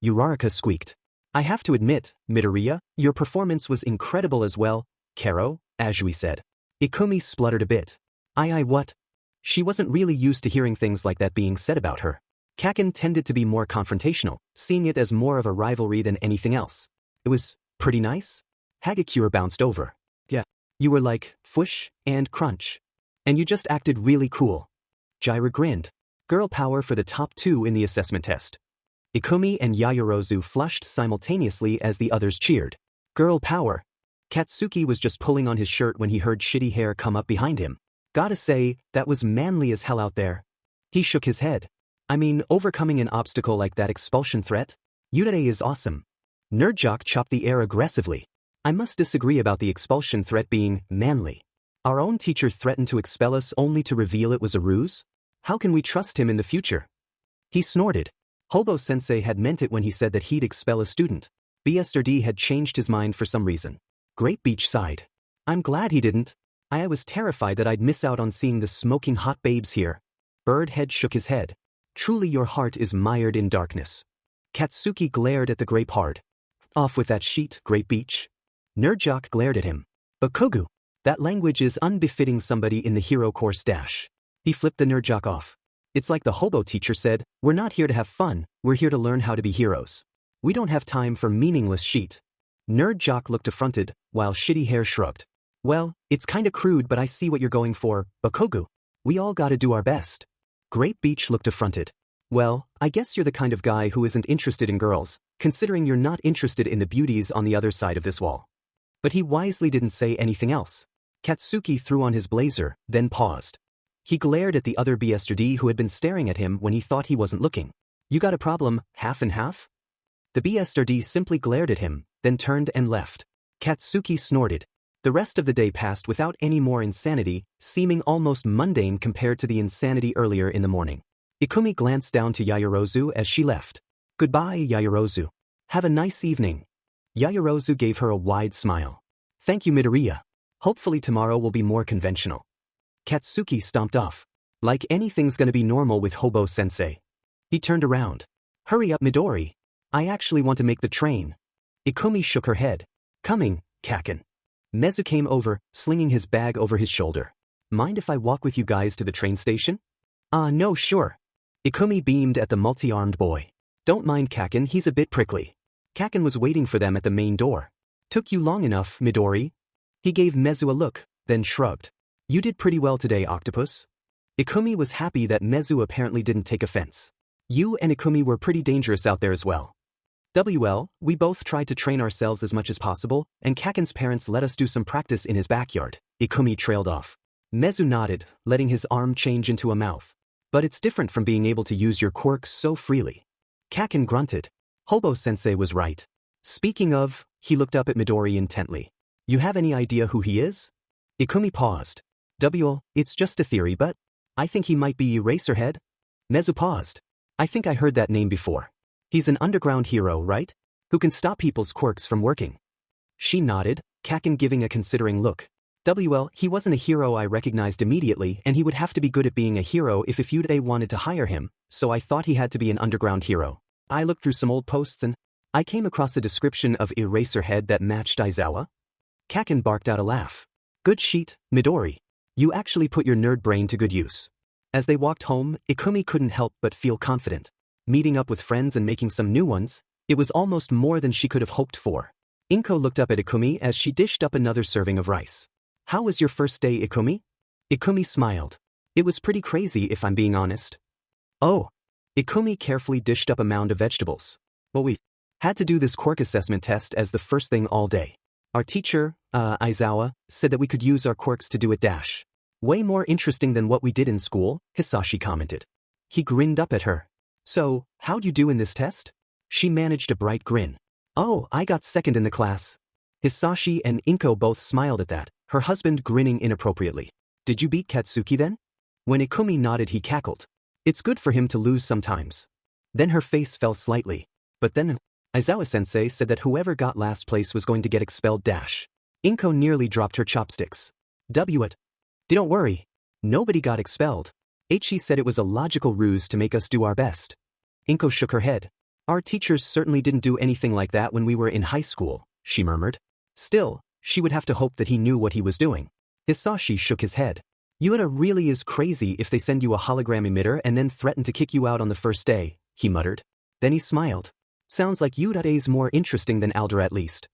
Uraraka squeaked. I have to admit, Midoriya, your performance was incredible as well, Karo, Azui said. Ikumi spluttered a bit. What? She wasn't really used to hearing things like that being said about her. Kaken tended to be more confrontational, seeing it as more of a rivalry than anything else. It was pretty nice. Hagakure bounced over. Yeah. You were like, fush, and crunch. And you just acted really cool. Jaira grinned. Girl power for the top 2 in the assessment test. Ikumi and Yaoyorozu flushed simultaneously as the others cheered. Girl power. Katsuki was just pulling on his shirt when he heard shitty hair come up behind him. Gotta say, that was manly as hell out there. He shook his head. I mean, overcoming an obstacle like that expulsion threat? Yurei is awesome. Nerdjock chopped the air aggressively. I must disagree about the expulsion threat being manly. Our own teacher threatened to expel us only to reveal it was a ruse? How can we trust him in the future? He snorted. Hobo-sensei had meant it when he said that he'd expel a student. BSRD had changed his mind for some reason. Great Beach sighed. I'm glad he didn't. I was terrified that I'd miss out on seeing the smoking hot babes here. Birdhead shook his head. Truly your heart is mired in darkness. Katsuki glared at the grape hard. Off with that sheet, Great Beach. Nerdjock glared at him. Bakugo. That language is unbefitting somebody in the hero course dash. He flipped the nerd jock off. It's like the hobo teacher said, we're not here to have fun, we're here to learn how to be heroes. We don't have time for meaningless shit. Nerd jock looked affronted, while shitty hair shrugged. Well, it's kinda crude but I see what you're going for, Bakogu. We all gotta do our best. Grape Beach looked affronted. Well, I guess you're the kind of guy who isn't interested in girls, considering you're not interested in the beauties on the other side of this wall. But he wisely didn't say anything else. Katsuki threw on his blazer, then paused. He glared at the other BSRD who had been staring at him when he thought he wasn't looking. You got a problem, half and half? The BSRD simply glared at him, then turned and left. Katsuki snorted. The rest of the day passed without any more insanity, seeming almost mundane compared to the insanity earlier in the morning. Ikumi glanced down to Yaoyorozu as she left. Goodbye, Yaoyorozu. Have a nice evening. Yaoyorozu gave her a wide smile. Thank you, Midoriya. Hopefully tomorrow will be more conventional. Katsuki stomped off. Like anything's gonna be normal with Hobo-sensei. He turned around. Hurry up, Midori. I actually want to make the train. Ikumi shook her head. Coming, Kaken. Mezu came over, slinging his bag over his shoulder. Mind if I walk with you guys to the train station? No, sure. Ikumi beamed at the multi-armed boy. Don't mind Kaken, he's a bit prickly. Kaken was waiting for them at the main door. Took you long enough, Midori. He gave Mezu a look, then shrugged. You did pretty well today, Octopus. Ikumi was happy that Mezu apparently didn't take offense. You and Ikumi were pretty dangerous out there as well. We both tried to train ourselves as much as possible, and Kaken's parents let us do some practice in his backyard. Ikumi trailed off. Mezu nodded, letting his arm change into a mouth. But it's different from being able to use your quirks so freely. Kaken grunted. Hobo-sensei was right. Speaking of, he looked up at Midori intently. You have any idea who he is? Ikumi paused. It's just a theory, but I think he might be Eraserhead. Mezu paused. I think I heard that name before. He's an underground hero, right? Who can stop people's quirks from working. She nodded, Kaken giving a considering look. He wasn't a hero I recognized immediately, and he would have to be good at being a hero if Fude wanted to hire him, so I thought he had to be an underground hero. I looked through some old posts and I came across a description of Eraserhead that matched Aizawa. Kaken barked out a laugh. Good sheet, Midori. You actually put your nerd brain to good use. As they walked home, Ikumi couldn't help but feel confident. Meeting up with friends and making some new ones, it was almost more than she could have hoped for. Inko looked up at Ikumi as she dished up another serving of rice. How was your first day, Ikumi? Ikumi smiled. It was pretty crazy if I'm being honest. Oh. Ikumi carefully dished up a mound of vegetables. Well, we had to do this quirk assessment test as the first thing all day. Our teacher, Aizawa, said that we could use our quirks to do it dash. Way more interesting than what we did in school, Hisashi commented. He grinned up at her. So, how'd you do in this test? She managed a bright grin. Oh, I got second in the class. Hisashi and Inko both smiled at that, her husband grinning inappropriately. Did you beat Katsuki then? When Ikumi nodded, he cackled. It's good for him to lose sometimes. Then her face fell slightly. But then, Aizawa-sensei said that whoever got last place was going to get expelled dash. Inko nearly dropped her chopsticks. Don't worry. Nobody got expelled. Eiichi said it was a logical ruse to make us do our best. Inko shook her head. Our teachers certainly didn't do anything like that when we were in high school, she murmured. Still, she would have to hope that he knew what he was doing. Hisashi shook his head. Yuta really is crazy if they send you a hologram emitter and then threaten to kick you out on the first day, he muttered. Then he smiled. Sounds like Yuta-is more interesting than Aldra at least.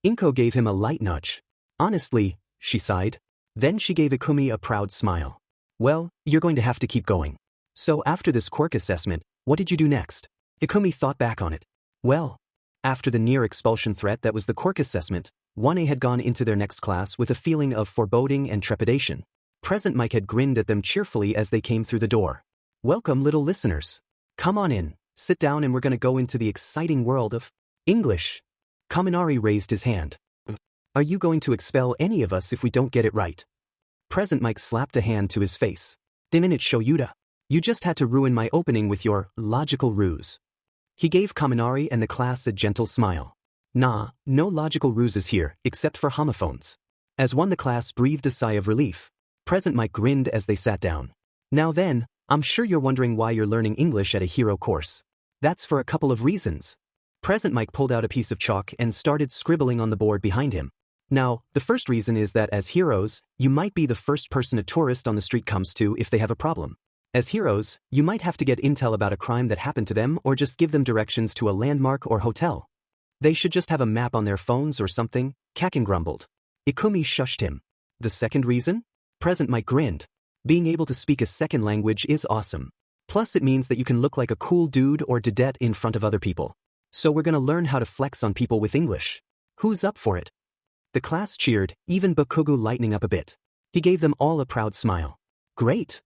Inko gave him a light nudge. Honestly, she sighed. Then she gave Ikumi a proud smile. Well, you're going to have to keep going. So after this quirk assessment, what did you do next? Ikumi thought back on it. Well, after the near expulsion threat that was the quirk assessment, 1A had gone into their next class with a feeling of foreboding and trepidation. Present Mike had grinned at them cheerfully as they came through the door. Welcome, little listeners. Come on in, sit down, and we're going to go into the exciting world of English. Kaminari raised his hand. Are you going to expel any of us if we don't get it right? Present Mike slapped a hand to his face. Minute Shoyuta. You just had to ruin my opening with your logical ruse. He gave Kaminari and the class a gentle smile. Nah, no logical ruses here, except for homophones. As one, the class breathed a sigh of relief. Present Mike grinned as they sat down. Now then, I'm sure you're wondering why you're learning English at a hero course. That's for a couple of reasons. Present Mike pulled out a piece of chalk and started scribbling on the board behind him. Now, the first reason is that as heroes, you might be the first person a tourist on the street comes to if they have a problem. As heroes, you might have to get intel about a crime that happened to them or just give them directions to a landmark or hotel. They should just have a map on their phones or something, Kaken grumbled. Ikumi shushed him. The second reason? Present Mike grinned. Being able to speak a second language is awesome. Plus it means that you can look like a cool dude or dudette in front of other people. So we're gonna learn how to flex on people with English. Who's up for it? The class cheered, even Bakugo lightening up a bit. He gave them all a proud smile. Great!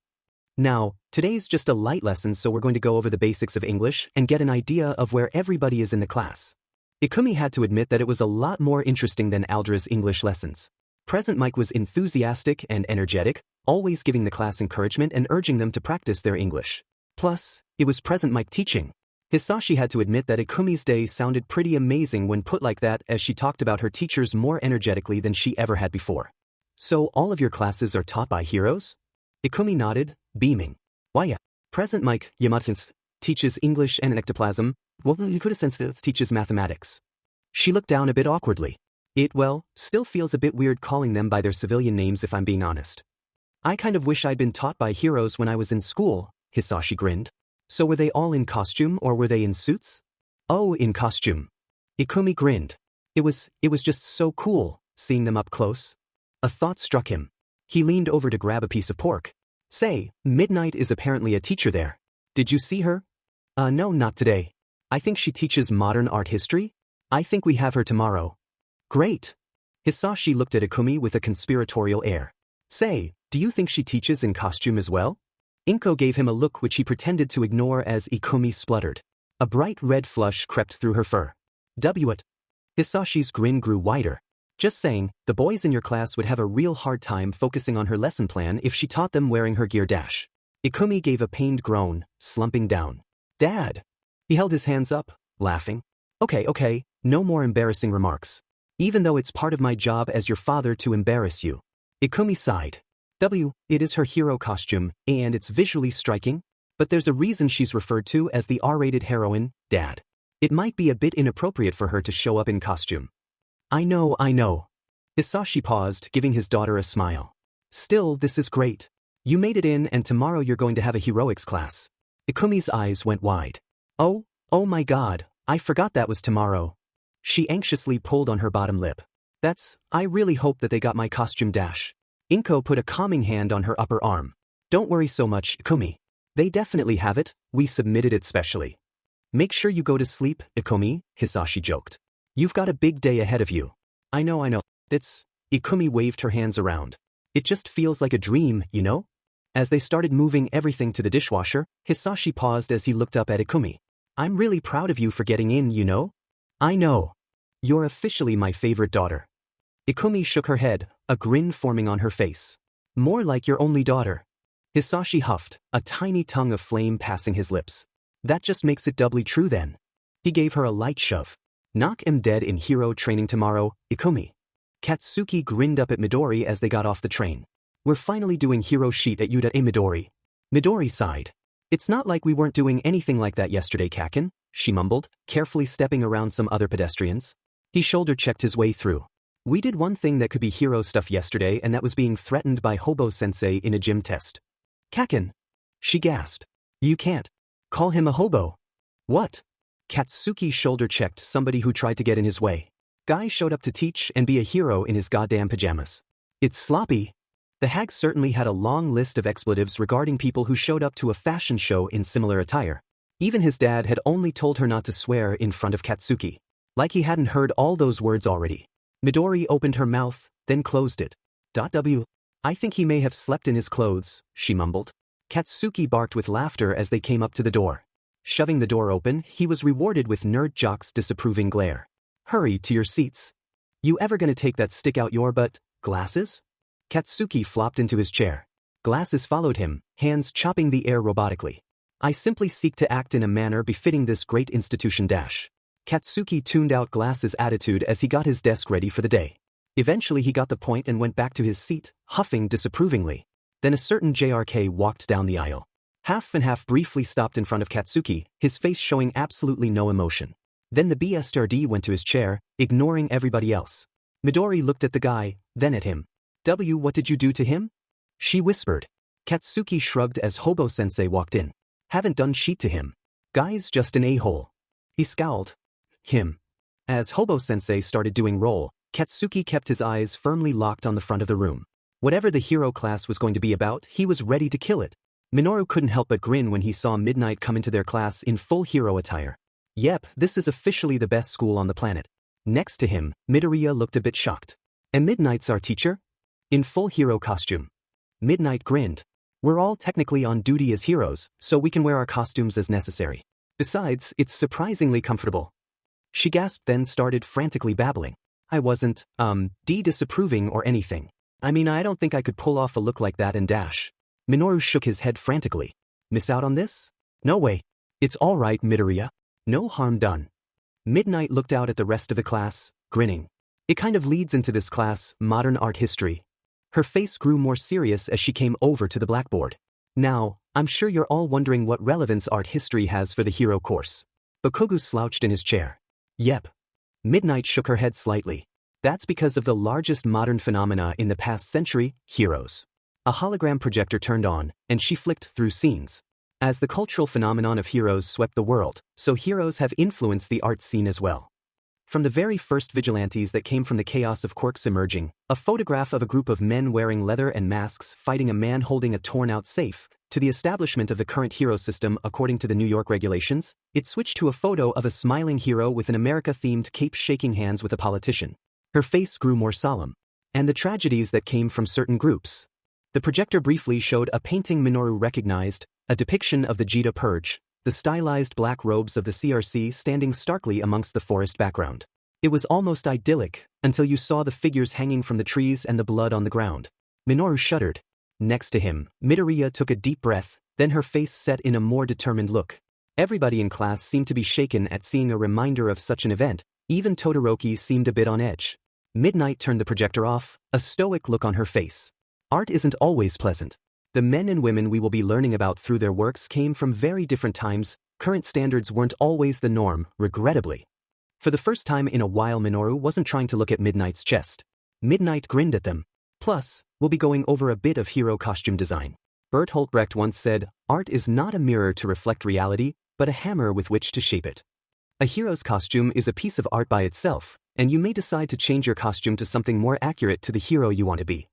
Now, today's just a light lesson, so we're going to go over the basics of English and get an idea of where everybody is in the class. Ikumi had to admit that it was a lot more interesting than Aldra's English lessons. Present Mike was enthusiastic and energetic, always giving the class encouragement and urging them to practice their English. Plus, it was Present Mike teaching. Hisashi had to admit that Ikumi's day sounded pretty amazing when put like that, as she talked about her teachers more energetically than she ever had before. So all of your classes are taught by heroes? Ikumi nodded, beaming. Why yeah. Present Mike Yamatins teaches English and ectoplasm, while Yakuta teaches mathematics. She looked down a bit awkwardly. It, well, still feels a bit weird calling them by their civilian names if I'm being honest. I kind of wish I'd been taught by heroes when I was in school, Hisashi grinned. So were they all in costume or were they in suits? Oh, in costume. Ikumi grinned. It was just so cool, seeing them up close. A thought struck him. He leaned over to grab a piece of pork. Say, Midnight is apparently a teacher there. Did you see her? No, not today. I think she teaches modern art history? I think we have her tomorrow. Great. Hisashi looked at Ikumi with a conspiratorial air. Say, do you think she teaches in costume as well? Inko gave him a look which he pretended to ignore as Ikumi spluttered. A bright red flush crept through her fur. What? Hisashi's grin grew wider. Just saying, the boys in your class would have a real hard time focusing on her lesson plan if she taught them wearing her gear dash. Ikumi gave a pained groan, slumping down. Dad! He held his hands up, laughing. Okay, no more embarrassing remarks. Even though it's part of my job as your father to embarrass you. Ikumi sighed. It is her hero costume, and it's visually striking, but there's a reason she's referred to as the R-rated heroine, Dad. It might be a bit inappropriate for her to show up in costume. I know. Hisashi paused, giving his daughter a smile. Still, this is great. You made it in, and tomorrow you're going to have a heroics class. Ikumi's eyes went wide. Oh my god, I forgot that was tomorrow. She anxiously pulled on her bottom lip. I really hope that they got my costume dash. Inko put a calming hand on her upper arm. Don't worry so much, Ikumi. They definitely have it, we submitted it specially. Make sure you go to sleep, Ikumi, Hisashi joked. You've got a big day ahead of you. I know. Ikumi waved her hands around. It just feels like a dream, you know? As they started moving everything to the dishwasher, Hisashi paused as he looked up at Ikumi. I'm really proud of you for getting in, you know? I know. You're officially my favorite daughter. Ikumi shook her head, a grin forming on her face. More like your only daughter. Hisashi huffed, a tiny tongue of flame passing his lips. That just makes it doubly true then. He gave her a light shove. Knock him dead in hero training tomorrow, Ikumi. Katsuki grinned up at Midori as they got off the train. We're finally doing hero sheet at Yuta Midori. Midori sighed. It's not like we weren't doing anything like that yesterday, Kaken, she mumbled, carefully stepping around some other pedestrians. He shoulder-checked his way through. We did one thing that could be hero stuff yesterday, and that was being threatened by Hobo-sensei in a gym test. Kaken! She gasped. You can't call him a hobo. What? Katsuki shoulder-checked somebody who tried to get in his way. Guy showed up to teach and be a hero in his goddamn pajamas. It's sloppy. The hag certainly had a long list of expletives regarding people who showed up to a fashion show in similar attire. Even his dad had only told her not to swear in front of Katsuki. Like he hadn't heard all those words already. Midori opened her mouth, then closed it. I think he may have slept in his clothes, she mumbled. Katsuki barked with laughter as they came up to the door. Shoving the door open, he was rewarded with Nerd Jock's disapproving glare. Hurry to your seats. You ever gonna take that stick out your butt, Glasses? Katsuki flopped into his chair. Glasses followed him, hands chopping the air robotically. I simply seek to act in a manner befitting this great institution dash. Katsuki tuned out Glasses' attitude as he got his desk ready for the day. Eventually he got the point and went back to his seat, huffing disapprovingly. Then a certain JRK walked down the aisle. Half and Half briefly stopped in front of Katsuki, his face showing absolutely no emotion. Then the BSRD went to his chair, ignoring everybody else. Midori looked at the guy, then at him. What did you do to him? She whispered. Katsuki shrugged as Hobo-sensei walked in. Haven't done shit to him. Guy's just an a-hole. He scowled. Him. As Hobo-sensei started doing roll, Katsuki kept his eyes firmly locked on the front of the room. Whatever the hero class was going to be about, he was ready to kill it. Minoru couldn't help but grin when he saw Midnight come into their class in full hero attire. Yep, this is officially the best school on the planet. Next to him, Midoriya looked a bit shocked. And Midnight's our teacher? In full hero costume. Midnight grinned. We're all technically on duty as heroes, so we can wear our costumes as necessary. Besides, it's surprisingly comfortable. She gasped, then started frantically babbling. I wasn't, disapproving or anything. I mean, I don't think I could pull off a look like that and dash. Minoru shook his head frantically. Miss out on this? No way. It's all right, Midoriya. No harm done. Midnight looked out at the rest of the class, grinning. It kind of leads into this class, modern art history. Her face grew more serious as she came over to the blackboard. Now, I'm sure you're all wondering what relevance art history has for the hero course. Bakugo slouched in his chair. Yep. Midnight shook her head slightly. That's because of the largest modern phenomena in the past century, heroes. A hologram projector turned on, and she flicked through scenes. As the cultural phenomenon of heroes swept the world, so heroes have influenced the art scene as well. From the very first vigilantes that came from the chaos of quirks emerging, a photograph of a group of men wearing leather and masks fighting a man holding a torn-out safe, to the establishment of the current hero system according to the New York regulations, it switched to a photo of a smiling hero with an America-themed cape shaking hands with a politician. Her face grew more solemn. And the tragedies that came from certain groups. The projector briefly showed a painting Minoru recognized, a depiction of the Jita Purge, the stylized black robes of the CRC standing starkly amongst the forest background. It was almost idyllic, until you saw the figures hanging from the trees and the blood on the ground. Minoru shuddered. Next to him, Midoriya took a deep breath, then her face set in a more determined look. Everybody in class seemed to be shaken at seeing a reminder of such an event, even Todoroki seemed a bit on edge. Midnight turned the projector off, a stoic look on her face. Art isn't always pleasant. The men and women we will be learning about through their works came from very different times, current standards weren't always the norm, regrettably. For the first time in a while Minoru wasn't trying to look at Midnight's chest. Midnight grinned at them. Plus, we'll be going over a bit of hero costume design. Bertolt Brecht once said, art is not a mirror to reflect reality, but a hammer with which to shape it. A hero's costume is a piece of art by itself, and you may decide to change your costume to something more accurate to the hero you want to be.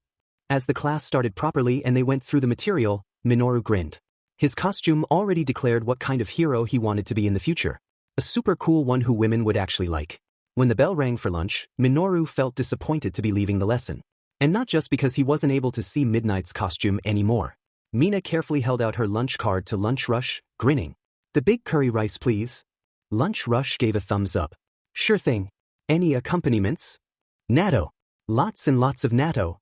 As the class started properly and they went through the material, Minoru grinned. His costume already declared what kind of hero he wanted to be in the future. A super cool one who women would actually like. When the bell rang for lunch, Minoru felt disappointed to be leaving the lesson. And not just because he wasn't able to see Midnight's costume anymore. Mina carefully held out her lunch card to Lunch Rush, grinning. The big curry rice please. Lunch Rush gave a thumbs up. Sure thing. Any accompaniments? Natto. Lots and lots of natto.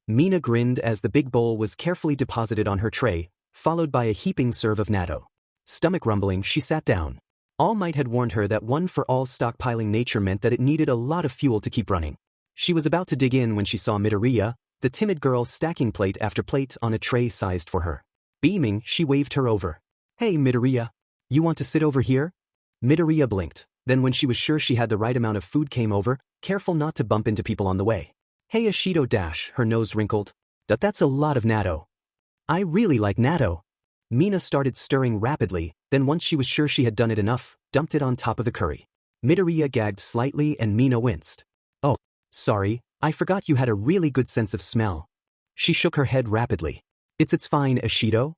Mina grinned as the big bowl was carefully deposited on her tray, followed by a heaping serve of natto. Stomach rumbling, she sat down. All Might had warned her that one-for-all stockpiling nature meant that it needed a lot of fuel to keep running. She was about to dig in when she saw Midoriya, the timid girl stacking plate after plate on a tray sized for her. Beaming, she waved her over. Hey Midoriya. You want to sit over here? Midoriya blinked, then when she was sure she had the right amount of food came over, careful not to bump into people on the way. Hey Ashido dash, her nose wrinkled. That's a lot of natto. I really like natto. Mina started stirring rapidly, then once she was sure she had done it enough, dumped it on top of the curry. Midoriya gagged slightly and Mina winced. Oh, sorry, I forgot you had a really good sense of smell. She shook her head rapidly. It's fine, Ashido.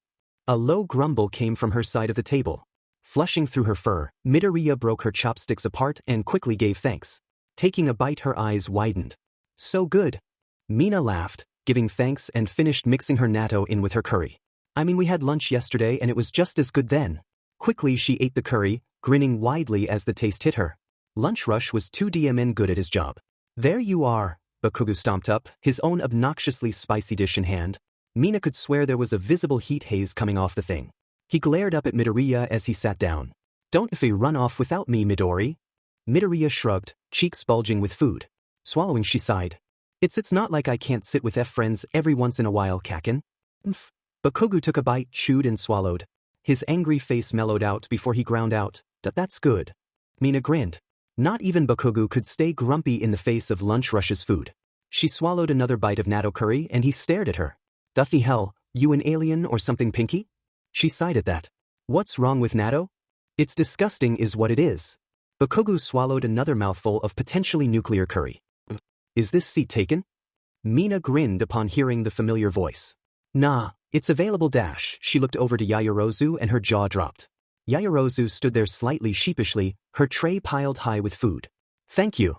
A low grumble came from her side of the table. Flushing through her fur, Midoriya broke her chopsticks apart and quickly gave thanks. Taking a bite, her eyes widened. So good. Mina laughed, giving thanks and finished mixing her natto in with her curry. I mean, we had lunch yesterday and it was just as good then. Quickly she ate the curry, grinning widely as the taste hit her. Lunch Rush was 2DMN good at his job. There you are, Bakugo stomped up, his own obnoxiously spicy dish in hand. Mina could swear there was a visible heat haze coming off the thing. He glared up at Midoriya as he sat down. Don't if you run off without me, Midori. Midoriya shrugged, cheeks bulging with food. Swallowing, she sighed. It's not like I can't sit with friends every once in a while, Kaken. Bakugo took a bite, chewed and swallowed. His angry face mellowed out before he ground out, That's good. Mina grinned. Not even Bakugo could stay grumpy in the face of lunch rush's food. She swallowed another bite of natto curry and he stared at her. "Duffy hell, you an alien or something, Pinky?" She sighed at that. "What's wrong with natto? It's disgusting is what it is." Bakugo swallowed another mouthful of potentially nuclear curry. "Is this seat taken?" Mina grinned upon hearing the familiar voice. "Nah, it's available dash." She looked over to Yaoyorozu and her jaw dropped. Yaoyorozu stood there slightly sheepishly, her tray piled high with food. "Thank you."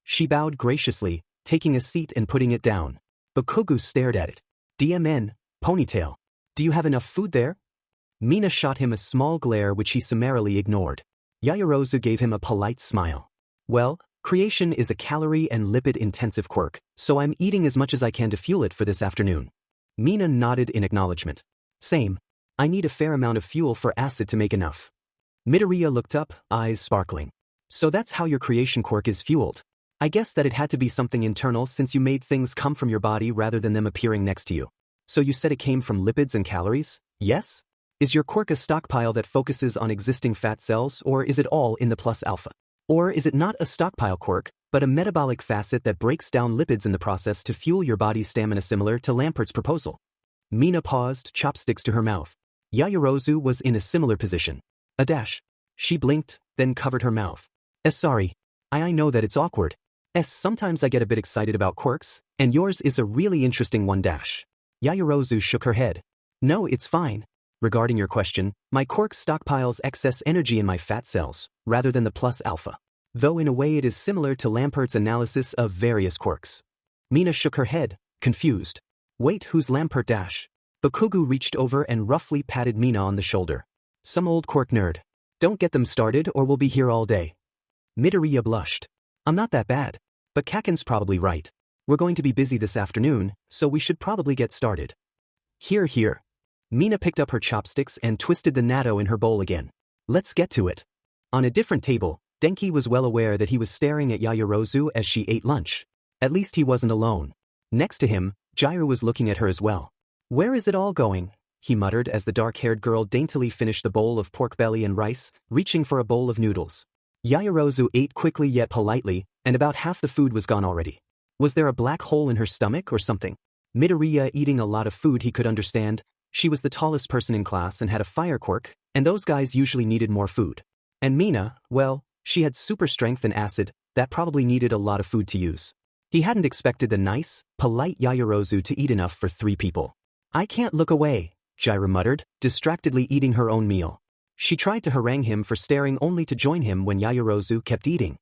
She bowed graciously, taking a seat and putting it down. Bakugo stared at it. "DMN, ponytail. Do you have enough food there?" Mina shot him a small glare which he summarily ignored. Yaoyorozu gave him a polite smile. "Well, creation is a calorie and lipid-intensive quirk, so I'm eating as much as I can to fuel it for this afternoon." Mina nodded in acknowledgement. "Same. I need a fair amount of fuel for acid to make enough." Midoriya looked up, eyes sparkling. "So that's how your creation quirk is fueled. I guess that it had to be something internal since you made things come from your body rather than them appearing next to you. So you said it came from lipids and calories, yes? Is your quirk a stockpile that focuses on existing fat cells, or is it all in the plus alpha? Or is it not a stockpile quirk, but a metabolic facet that breaks down lipids in the process to fuel your body's stamina, similar to Lampert's proposal?" Mina paused, chopsticks to her mouth. Yaoyorozu was in a similar position. A dash. She blinked, then covered her mouth. Sorry. I know that it's awkward. Sometimes I get a bit excited about quirks, and yours is a really interesting one dash." Yaoyorozu shook her head. "No, it's fine. Regarding your question, my quirk stockpiles excess energy in my fat cells, rather than the plus alpha. Though in a way it is similar to Lampert's analysis of various quirks." Mina shook her head, confused. "Wait, who's Lampert dash?" Bakugo reached over and roughly patted Mina on the shoulder. "Some old quirk nerd. Don't get them started or we'll be here all day." Midoriya blushed. "I'm not that bad. But Kaken's probably right. We're going to be busy this afternoon, so we should probably get started." "Here, here." Mina picked up her chopsticks and twisted the natto in her bowl again. "Let's get to it." On a different table, Denki was well aware that he was staring at Yaoyorozu as she ate lunch. At least he wasn't alone. Next to him, Jiraiya was looking at her as well. "Where is it all going?" he muttered as the dark-haired girl daintily finished the bowl of pork belly and rice, reaching for a bowl of noodles. Yaoyorozu ate quickly yet politely, and about half the food was gone already. Was there a black hole in her stomach or something? Midoriya eating a lot of food he could understand. She was the tallest person in class and had a fire quirk, and those guys usually needed more food. And Mina, well, she had super strength and acid, that probably needed a lot of food to use. He hadn't expected the nice, polite Yaoyorozu to eat enough for 3 people. "I can't look away," Jiraiya muttered, distractedly eating her own meal. She tried to harangue him for staring only to join him when Yaoyorozu kept eating.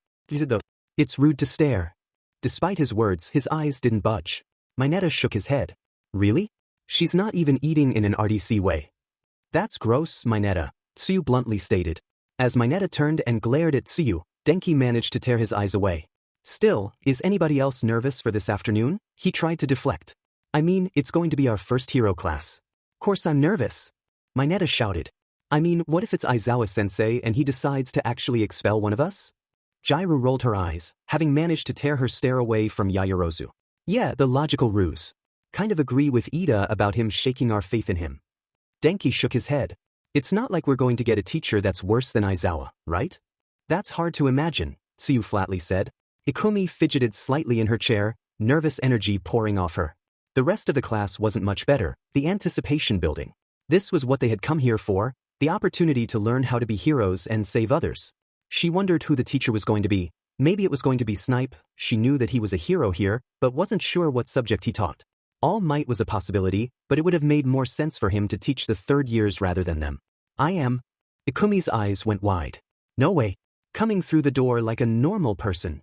"It's rude to stare." Despite his words, his eyes didn't budge. Mineta shook his head. "Really? She's not even eating in an RDC way." "That's gross, Mineta," Tsuyu bluntly stated. As Mineta turned and glared at Tsuyu, Denki managed to tear his eyes away. "Still, is anybody else nervous for this afternoon?" He tried to deflect. "I mean, it's going to be our first hero class." "Course I'm nervous." Mineta shouted. "I mean, what if it's Aizawa-sensei and he decides to actually expel one of us?" Jiraiya rolled her eyes, having managed to tear her stare away from Yaoyorozu. "Yeah, the logical ruse. Kind of agree with Ida about him shaking our faith in him." Denki shook his head. "It's not like we're going to get a teacher that's worse than Aizawa, right?" "That's hard to imagine," Tsuyu flatly said. Ikumi fidgeted slightly in her chair, nervous energy pouring off her. The rest of the class wasn't much better, the anticipation building. This was what they had come here for, the opportunity to learn how to be heroes and save others. She wondered who the teacher was going to be. Maybe it was going to be Snipe. She knew that he was a hero here, but wasn't sure what subject he taught. All Might was a possibility, but it would have made more sense for him to teach the third years rather than them. "I am." Ikumi's eyes went wide. "No way. Coming through the door like a normal person."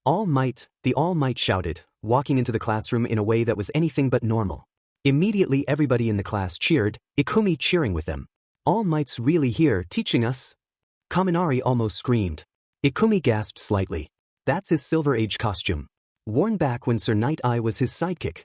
"All Might," the All Might shouted, walking into the classroom in a way that was anything but normal. Immediately everybody in the class cheered, Ikumi cheering with them. "All Might's really here, teaching us." Kaminari almost screamed. Ikumi gasped slightly. "That's his Silver Age costume. Worn back when Sir Night Eye was his sidekick."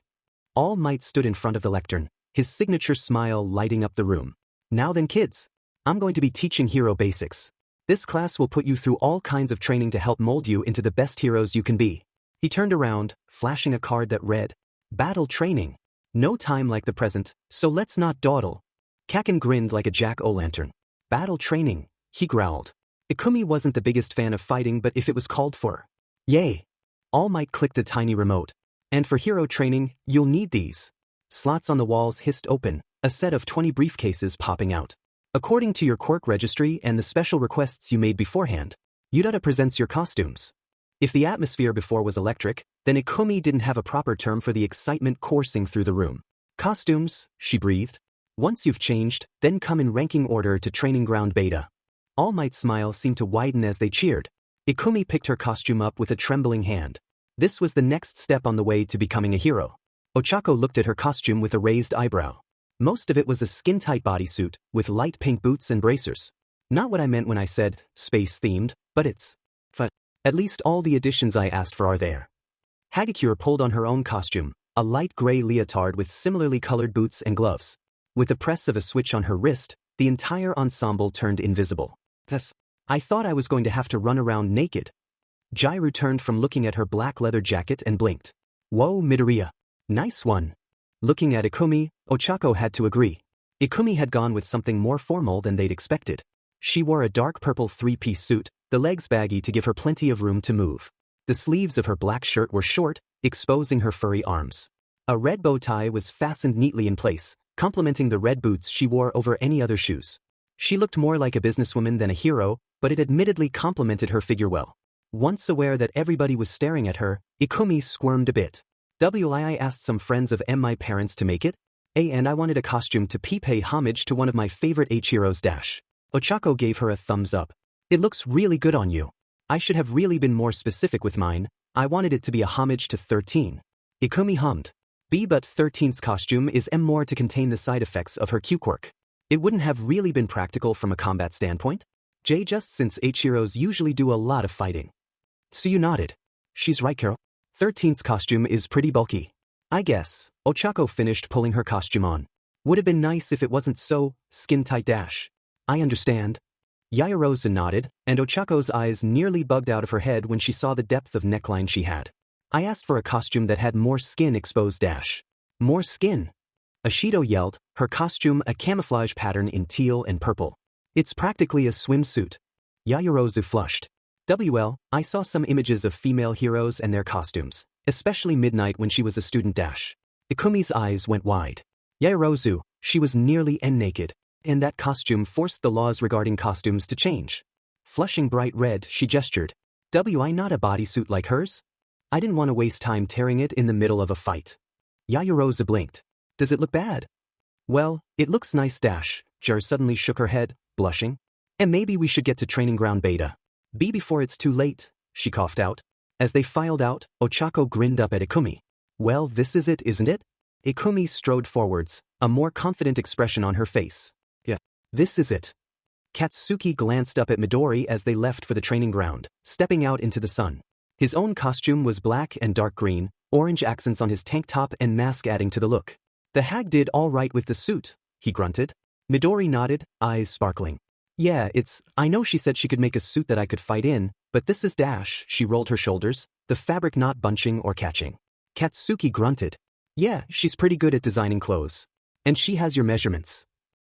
All Might stood in front of the lectern, his signature smile lighting up the room. "Now then kids, I'm going to be teaching hero basics. This class will put you through all kinds of training to help mold you into the best heroes you can be." He turned around, flashing a card that read, "Battle Training. No time like the present, so let's not dawdle." Kaken grinned like a jack-o'-lantern. "Battle Training," he growled. Ikumi wasn't the biggest fan of fighting, but if it was called for. Yay! All Might clicked a tiny remote. And for hero training, you'll need these. Slots on the walls hissed open, a set of 20 briefcases popping out. According to your quirk registry and the special requests you made beforehand, Yudata presents your costumes. If the atmosphere before was electric, then Ikumi didn't have a proper term for the excitement coursing through the room. Costumes, she breathed. Once you've changed, then come in ranking order to Training Ground Beta. All Might's smile seemed to widen as they cheered. Ikumi picked her costume up with a trembling hand. This was the next step on the way to becoming a hero. Ochako looked at her costume with a raised eyebrow. Most of it was a skin-tight bodysuit, with light pink boots and bracers. Not what I meant when I said, space-themed, but it's fun. At least all the additions I asked for are there. Hagakure pulled on her own costume, a light gray leotard with similarly colored boots and gloves. With the press of a switch on her wrist, the entire ensemble turned invisible. I thought I was going to have to run around naked. Jairu turned from looking at her black leather jacket and blinked. Whoa, Midoriya. Nice one. Looking at Ikumi, Ochako had to agree. Ikumi had gone with something more formal than they'd expected. She wore a dark purple three-piece suit, the legs baggy to give her plenty of room to move. The sleeves of her black shirt were short, exposing her furry arms. A red bow tie was fastened neatly in place, complementing the red boots she wore over any other shoes. She looked more like a businesswoman than a hero, but it admittedly complemented her figure well. Once aware that everybody was staring at her, Ikumi squirmed a bit. I asked some friends of my parents to make it. And I wanted a costume to pay homage to one of my favorite H-heroes. Ochako gave her a thumbs up. It looks really good on you. I should have really been more specific with mine. I wanted it to be a homage to 13. Ikumi hummed. But 13's costume is more to contain the side effects of her Q-quirk. It wouldn't have really been practical from a combat standpoint. Just since H-heroes usually do a lot of fighting. So you nodded. She's right, Carol. 13's costume is pretty bulky. I guess. Ochako finished pulling her costume on. Would have been nice if it wasn't so skin-tight. I understand. Yaoyorozu nodded, and Ochako's eyes nearly bugged out of her head when she saw the depth of neckline she had. I asked for a costume that had more skin exposed. More skin? Ashido yelled, her costume a camouflage pattern in teal and purple. It's practically a swimsuit. Yaoyorozu flushed. I saw some images of female heroes and their costumes, especially Midnight when she was a student. Ikumi's eyes went wide. Yaoyorozu, she was nearly naked, and that costume forced the laws regarding costumes to change. Flushing bright red, she gestured. Not a bodysuit like hers? I didn't want to waste time tearing it in the middle of a fight. Yaoyorozu blinked. Does it look bad? Well, it looks nice. Jar suddenly shook her head, blushing. And maybe we should get to Training Ground Beta. Before it's too late, she coughed out. As they filed out, Ochako grinned up at Ikumi. Well, this is it, isn't it? Ikumi strode forwards, a more confident expression on her face. Yeah. This is it. Katsuki glanced up at Midori as they left for the training ground, stepping out into the sun. His own costume was black and dark green, orange accents on his tank top and mask adding to the look. The hag did all right with the suit, he grunted. Midori nodded, eyes sparkling. Yeah, I know she said she could make a suit that I could fight in, but this is she rolled her shoulders, the fabric not bunching or catching. Katsuki grunted. Yeah, she's pretty good at designing clothes. And she has your measurements.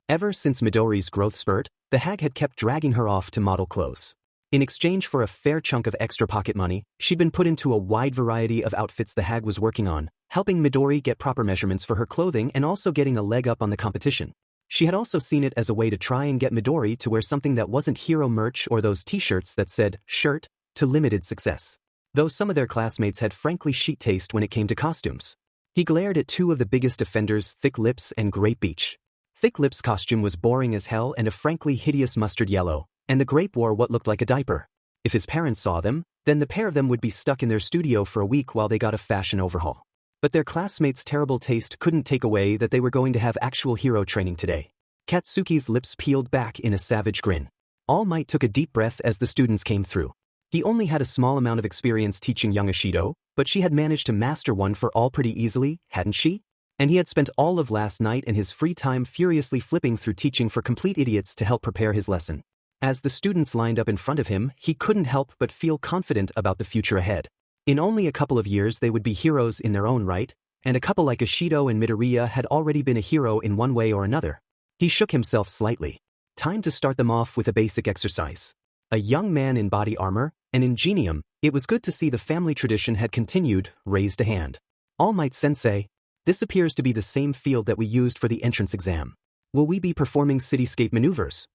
Ever since Midori's growth spurt, the hag had kept dragging her off to model clothes. In exchange for a fair chunk of extra pocket money, she'd been put into a wide variety of outfits the hag was working on, helping Midori get proper measurements for her clothing and also getting a leg up on the competition. She had also seen it as a way to try and get Midori to wear something that wasn't hero merch or those t-shirts that said, shirt, to limited success. Though some of their classmates had frankly shit taste when it came to costumes. He glared at two of the biggest offenders, Thick Lips and Grape Beach. Thick Lips' costume was boring as hell and a frankly hideous mustard yellow, and the Grape wore what looked like a diaper. If his parents saw them, then the pair of them would be stuck in their studio for a week while they got a fashion overhaul. But their classmates' terrible taste couldn't take away that they were going to have actual hero training today. Katsuki's lips peeled back in a savage grin. All Might took a deep breath as the students came through. He only had a small amount of experience teaching young Ashido, but she had managed to master one for all pretty easily, hadn't she? And he had spent all of last night and his free time furiously flipping through teaching for complete idiots to help prepare his lesson. As the students lined up in front of him, he couldn't help but feel confident about the future ahead. In only a couple of years they would be heroes in their own right, and a couple like Ashido and Midoriya had already been a hero in one way or another. He shook himself slightly. Time to start them off with a basic exercise. A young man in body armor, an ingenium. It was good to see the family tradition had continued, raised a hand. All Might Sensei, this appears to be the same field that we used for the entrance exam. Will we be performing cityscape maneuvers?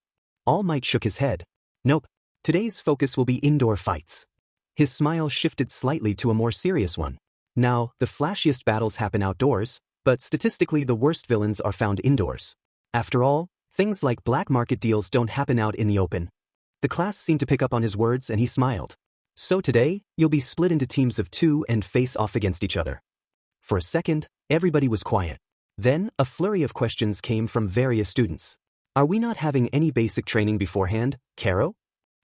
All Might shook his head. Nope. Today's focus will be indoor fights. His smile shifted slightly to a more serious one. Now, the flashiest battles happen outdoors, but statistically the worst villains are found indoors. After all, things like black market deals don't happen out in the open. The class seemed to pick up on his words and he smiled. So today, you'll be split into teams of 2 and face off against each other. For a second, everybody was quiet. Then, a flurry of questions came from various students. Are we not having any basic training beforehand, Karo?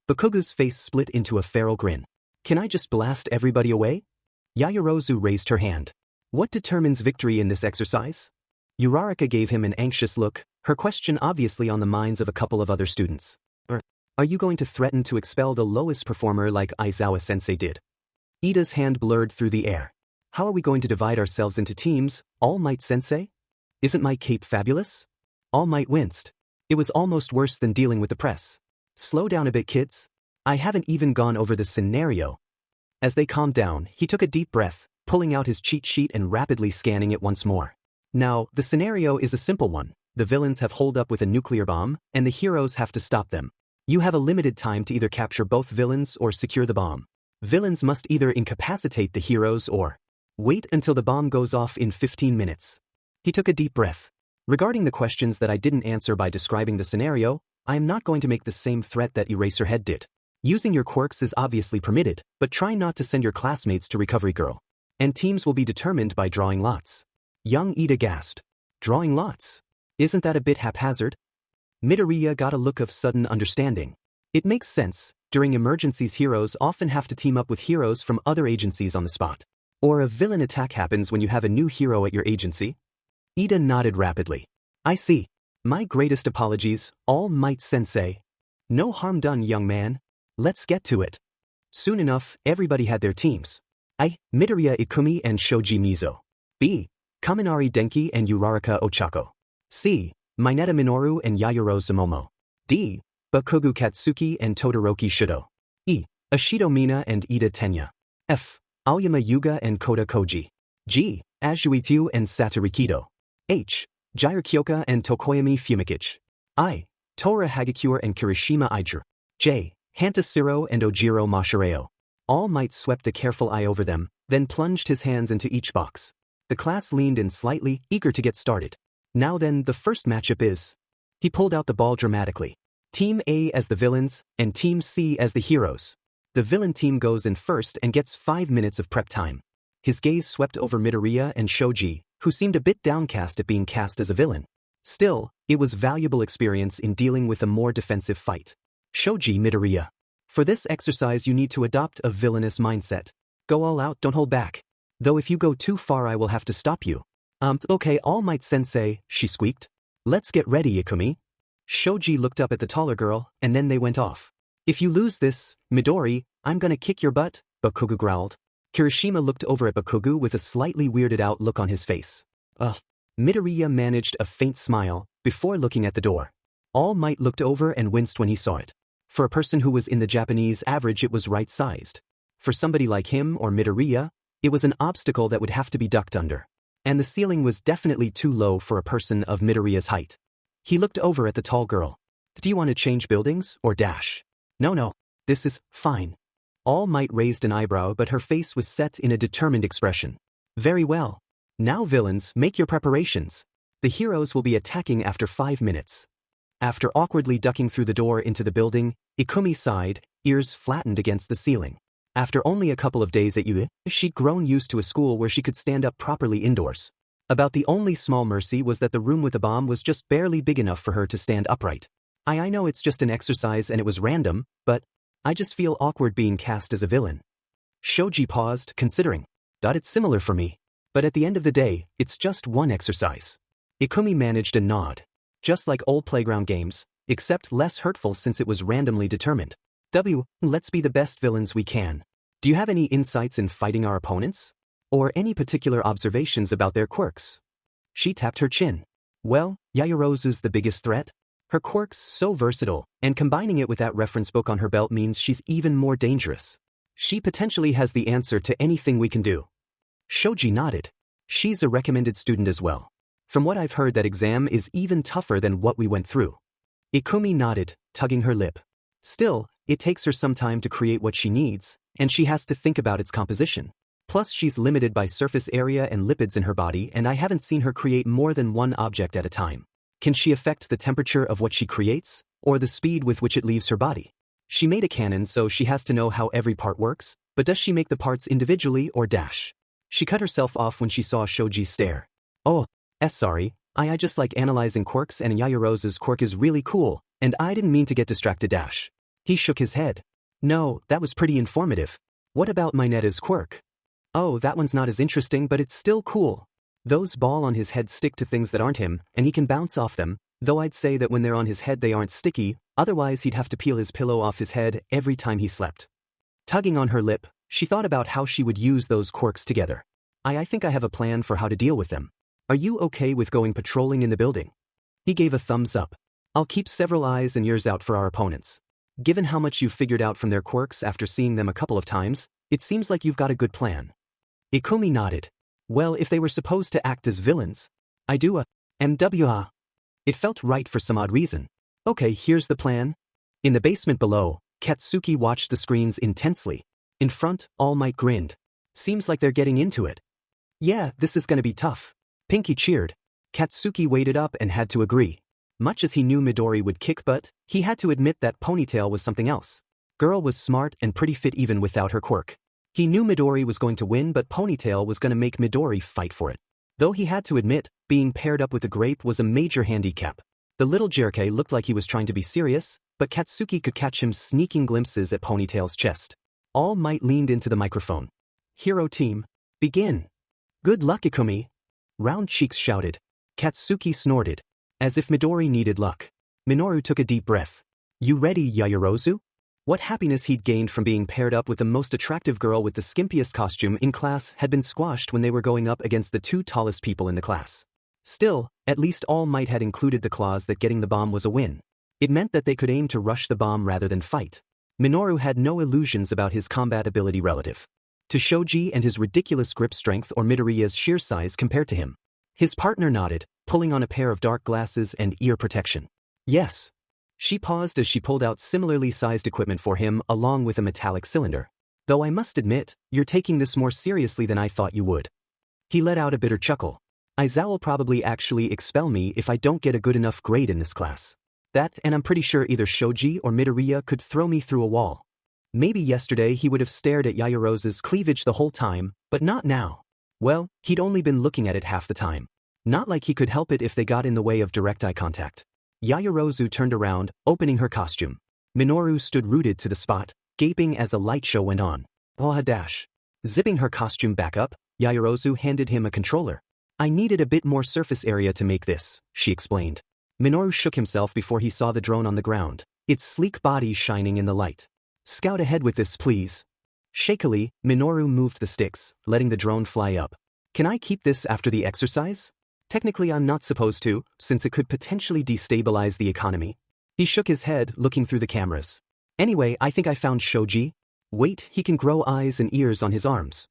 Bakugu's face split into a feral grin. Can I just blast everybody away? Yaoyorozu raised her hand. What determines victory in this exercise? Uraraka gave him an anxious look, her question obviously on the minds of a couple of other students. Are you going to threaten to expel the lowest performer like Aizawa-sensei did? Ida's hand blurred through the air. How are we going to divide ourselves into teams, All Might Sensei? Isn't my cape fabulous? All Might winced. It was almost worse than dealing with the press. Slow down a bit, kids. I haven't even gone over the scenario. As they calmed down, he took a deep breath, pulling out his cheat sheet and rapidly scanning it once more. Now, the scenario is a simple one. The villains have holed up with a nuclear bomb, and the heroes have to stop them. You have a limited time to either capture both villains or secure the bomb. Villains must either incapacitate the heroes or wait until the bomb goes off in 15 minutes. He took a deep breath. Regarding the questions that I didn't answer by describing the scenario, I am not going to make the same threat that Eraserhead did. Using your quirks is obviously permitted, but try not to send your classmates to Recovery Girl. And teams will be determined by drawing lots. Young Ida gasped. Drawing lots? Isn't that a bit haphazard? Midoriya got a look of sudden understanding. It makes sense. During emergencies, heroes often have to team up with heroes from other agencies on the spot. Or a villain attack happens when you have a new hero at your agency. Ida nodded rapidly. I see. My greatest apologies, All Might Sensei. No harm done, young man. Let's get to it. Soon enough, everybody had their teams. I, Midoriya Ikumi and Shoji Mizo. B, Kaminari Denki and Uraraka Ochako. C, Mineta Minoru and Yaoyorozu Momo. D, Bakugu Katsuki and Todoroki Shudo. E, Ashido Mina and Ida Tenya. F, Aoyama Yuga and Koda Koji. G, Azuitiu and Satoru Kido. H, Jair Kyoka and Tokoyami Fumikichi. I, Tora Hagakure and Kirishima Aijuru. J, Hanta Siro and Ojiro Mashireo. All Might swept a careful eye over them, then plunged his hands into each box. The class leaned in slightly, eager to get started. Now then, the first matchup is. He pulled out the ball dramatically. Team A as the villains, and Team C as the heroes. The villain team goes in first and gets 5 minutes of prep time. His gaze swept over Midoriya and Shoji, who seemed a bit downcast at being cast as a villain. Still, it was valuable experience in dealing with a more defensive fight. Shoji Midoriya. For this exercise you need to adopt a villainous mindset. Go all out, don't hold back. Though if you go too far I will have to stop you. Okay, All Might Sensei, she squeaked. Let's get ready, Ikumi. Shoji looked up at the taller girl, and then they went off. If you lose this, Midori, I'm gonna kick your butt, Bakugu growled. Kirishima looked over at Bakugu with a slightly weirded out look on his face. Midoriya managed a faint smile, before looking at the door. All Might looked over and winced when he saw it. For a person who was in the Japanese average it was right-sized. For somebody like him or Midoriya, it was an obstacle that would have to be ducked under. And the ceiling was definitely too low for a person of Midoriya's height. He looked over at the tall girl. Do you want to change buildings, or dash? No, this is fine. All Might raised an eyebrow but her face was set in a determined expression. Very well. Now villains, make your preparations. The heroes will be attacking after 5 minutes. After awkwardly ducking through the door into the building, Ikumi sighed, ears flattened against the ceiling. After only a couple of days at UE, she'd grown used to a school where she could stand up properly indoors. About the only small mercy was that the room with the bomb was just barely big enough for her to stand upright. I know it's just an exercise and it was random, but I just feel awkward being cast as a villain. Shoji paused, considering. It's similar for me. But at the end of the day, it's just one exercise. Ikumi managed a nod. Just like old playground games, except less hurtful since it was randomly determined. Let's be the best villains we can. Do you have any insights in fighting our opponents? Or any particular observations about their quirks? She tapped her chin. Well, Yaoyorozu's the biggest threat. Her quirk's so versatile, and combining it with that reference book on her belt means she's even more dangerous. She potentially has the answer to anything we can do. Shoji nodded. She's a recommended student as well. From what I've heard, that exam is even tougher than what we went through. Ikumi nodded, tugging her lip. Still, it takes her some time to create what she needs, and she has to think about its composition. Plus, she's limited by surface area and lipids in her body, and I haven't seen her create more than one object at a time. Can she affect the temperature of what she creates, or the speed with which it leaves her body? She made a cannon, so she has to know how every part works, but does she make the parts individually or dash? She cut herself off when she saw Shoji's stare. Oh, sorry, I just like analyzing quirks, and Yaoyorozu's quirk is really cool, and I didn't mean to get distracted dash. He shook his head. No, that was pretty informative. What about Mineta's quirk? Oh, that one's not as interesting, but it's still cool. Those balls on his head stick to things that aren't him, and he can bounce off them, though I'd say that when they're on his head they aren't sticky, otherwise he'd have to peel his pillow off his head every time he slept. Tugging on her lip, she thought about how she would use those quirks together. I think I have a plan for how to deal with them. Are you okay with going patrolling in the building? He gave a thumbs up. I'll keep several eyes and ears out for our opponents. Given how much you've figured out from their quirks after seeing them a couple of times, it seems like you've got a good plan. Ikumi nodded. Well, if they were supposed to act as villains, I do a MWA. It felt right for some odd reason. Okay, here's the plan. In the basement below, Katsuki watched the screens intensely. In front, All Might grinned. Seems like they're getting into it. Yeah, this is gonna be tough. Pinky cheered. Katsuki waited up and had to agree. Much as he knew Midori would kick butt, he had to admit that Ponytail was something else. Girl was smart and pretty fit even without her quirk. He knew Midori was going to win, but Ponytail was going to make Midori fight for it. Though he had to admit, being paired up with a grape was a major handicap. The little jerky looked like he was trying to be serious, but Katsuki could catch him sneaking glimpses at Ponytail's chest. All Might leaned into the microphone. Hero team, begin. Good luck, Ikumi. Round Cheeks shouted. Katsuki snorted. As if Midori needed luck. Minoru took a deep breath. You ready, Yaoyorozu? What happiness he'd gained from being paired up with the most attractive girl with the skimpiest costume in class had been squashed when they were going up against the two tallest people in the class. Still, at least All Might had included the clause that getting the bomb was a win. It meant that they could aim to rush the bomb rather than fight. Minoru had no illusions about his combat ability relative to Shoji and his ridiculous grip strength or Midoriya's sheer size compared to him. His partner nodded, pulling on a pair of dark glasses and ear protection. Yes. She paused as she pulled out similarly sized equipment for him along with a metallic cylinder. Though I must admit, you're taking this more seriously than I thought you would. He let out a bitter chuckle. Aizawa will probably actually expel me if I don't get a good enough grade in this class. That, and I'm pretty sure either Shoji or Midoriya could throw me through a wall. Maybe yesterday he would have stared at Yaoyorozu's cleavage the whole time, but not now. Well, he'd only been looking at it half the time. Not like he could help it if they got in the way of direct eye contact. Yaoyorozu turned around, opening her costume. Minoru stood rooted to the spot, gaping as a light show went on. Oh, dash. Zipping her costume back up, Yaoyorozu handed him a controller. I needed a bit more surface area to make this, she explained. Minoru shook himself before he saw the drone on the ground, its sleek body shining in the light. Scout ahead with this, please. Shakily, Minoru moved the sticks, letting the drone fly up. Can I keep this after the exercise? Technically I'm not supposed to, since it could potentially destabilize the economy. He shook his head, looking through the cameras. Anyway, I think I found Shoji. Wait, he can grow eyes and ears on his arms.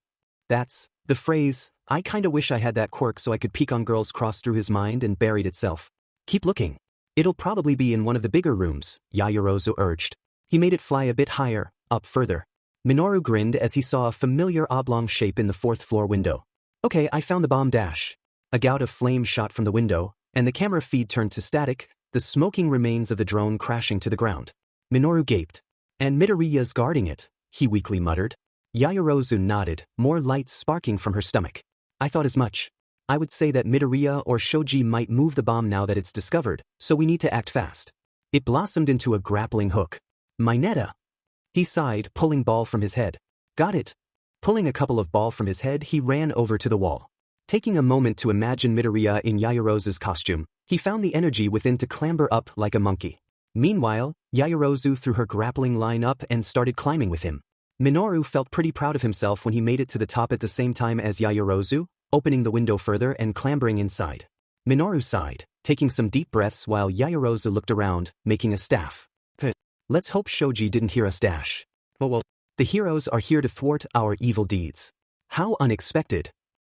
That's the phrase, I kinda wish I had that quirk so I could peek on girls crossed through his mind and buried itself. Keep looking. It'll probably be in one of the bigger rooms, Yaoyorozu urged. He made it fly a bit higher, up further. Minoru grinned as he saw a familiar oblong shape in the fourth floor window. Okay, I found the bomb dash. A gout of flame shot from the window, and the camera feed turned to static, the smoking remains of the drone crashing to the ground. Minoru gaped. And Midoriya's guarding it, he weakly muttered. Yaoyorozu nodded, more light sparking from her stomach. I thought as much. I would say that Midoriya or Shoji might move the bomb now that it's discovered, so we need to act fast. It blossomed into a grappling hook. Mineta. He sighed, pulling ball from his head. Got it. Pulling a couple of ball from his head, he ran over to the wall. Taking a moment to imagine Midoriya in Yaoyorozu's costume, he found the energy within to clamber up like a monkey. Meanwhile, Yaoyorozu threw her grappling line up and started climbing with him. Minoru felt pretty proud of himself when he made it to the top at the same time as Yaoyorozu, opening the window further and clambering inside. Minoru sighed. taking some deep breaths while Yaoyorozu looked around, making a staff. Let's hope Shoji didn't hear us dash. Well, the heroes are here to thwart our evil deeds. How unexpected.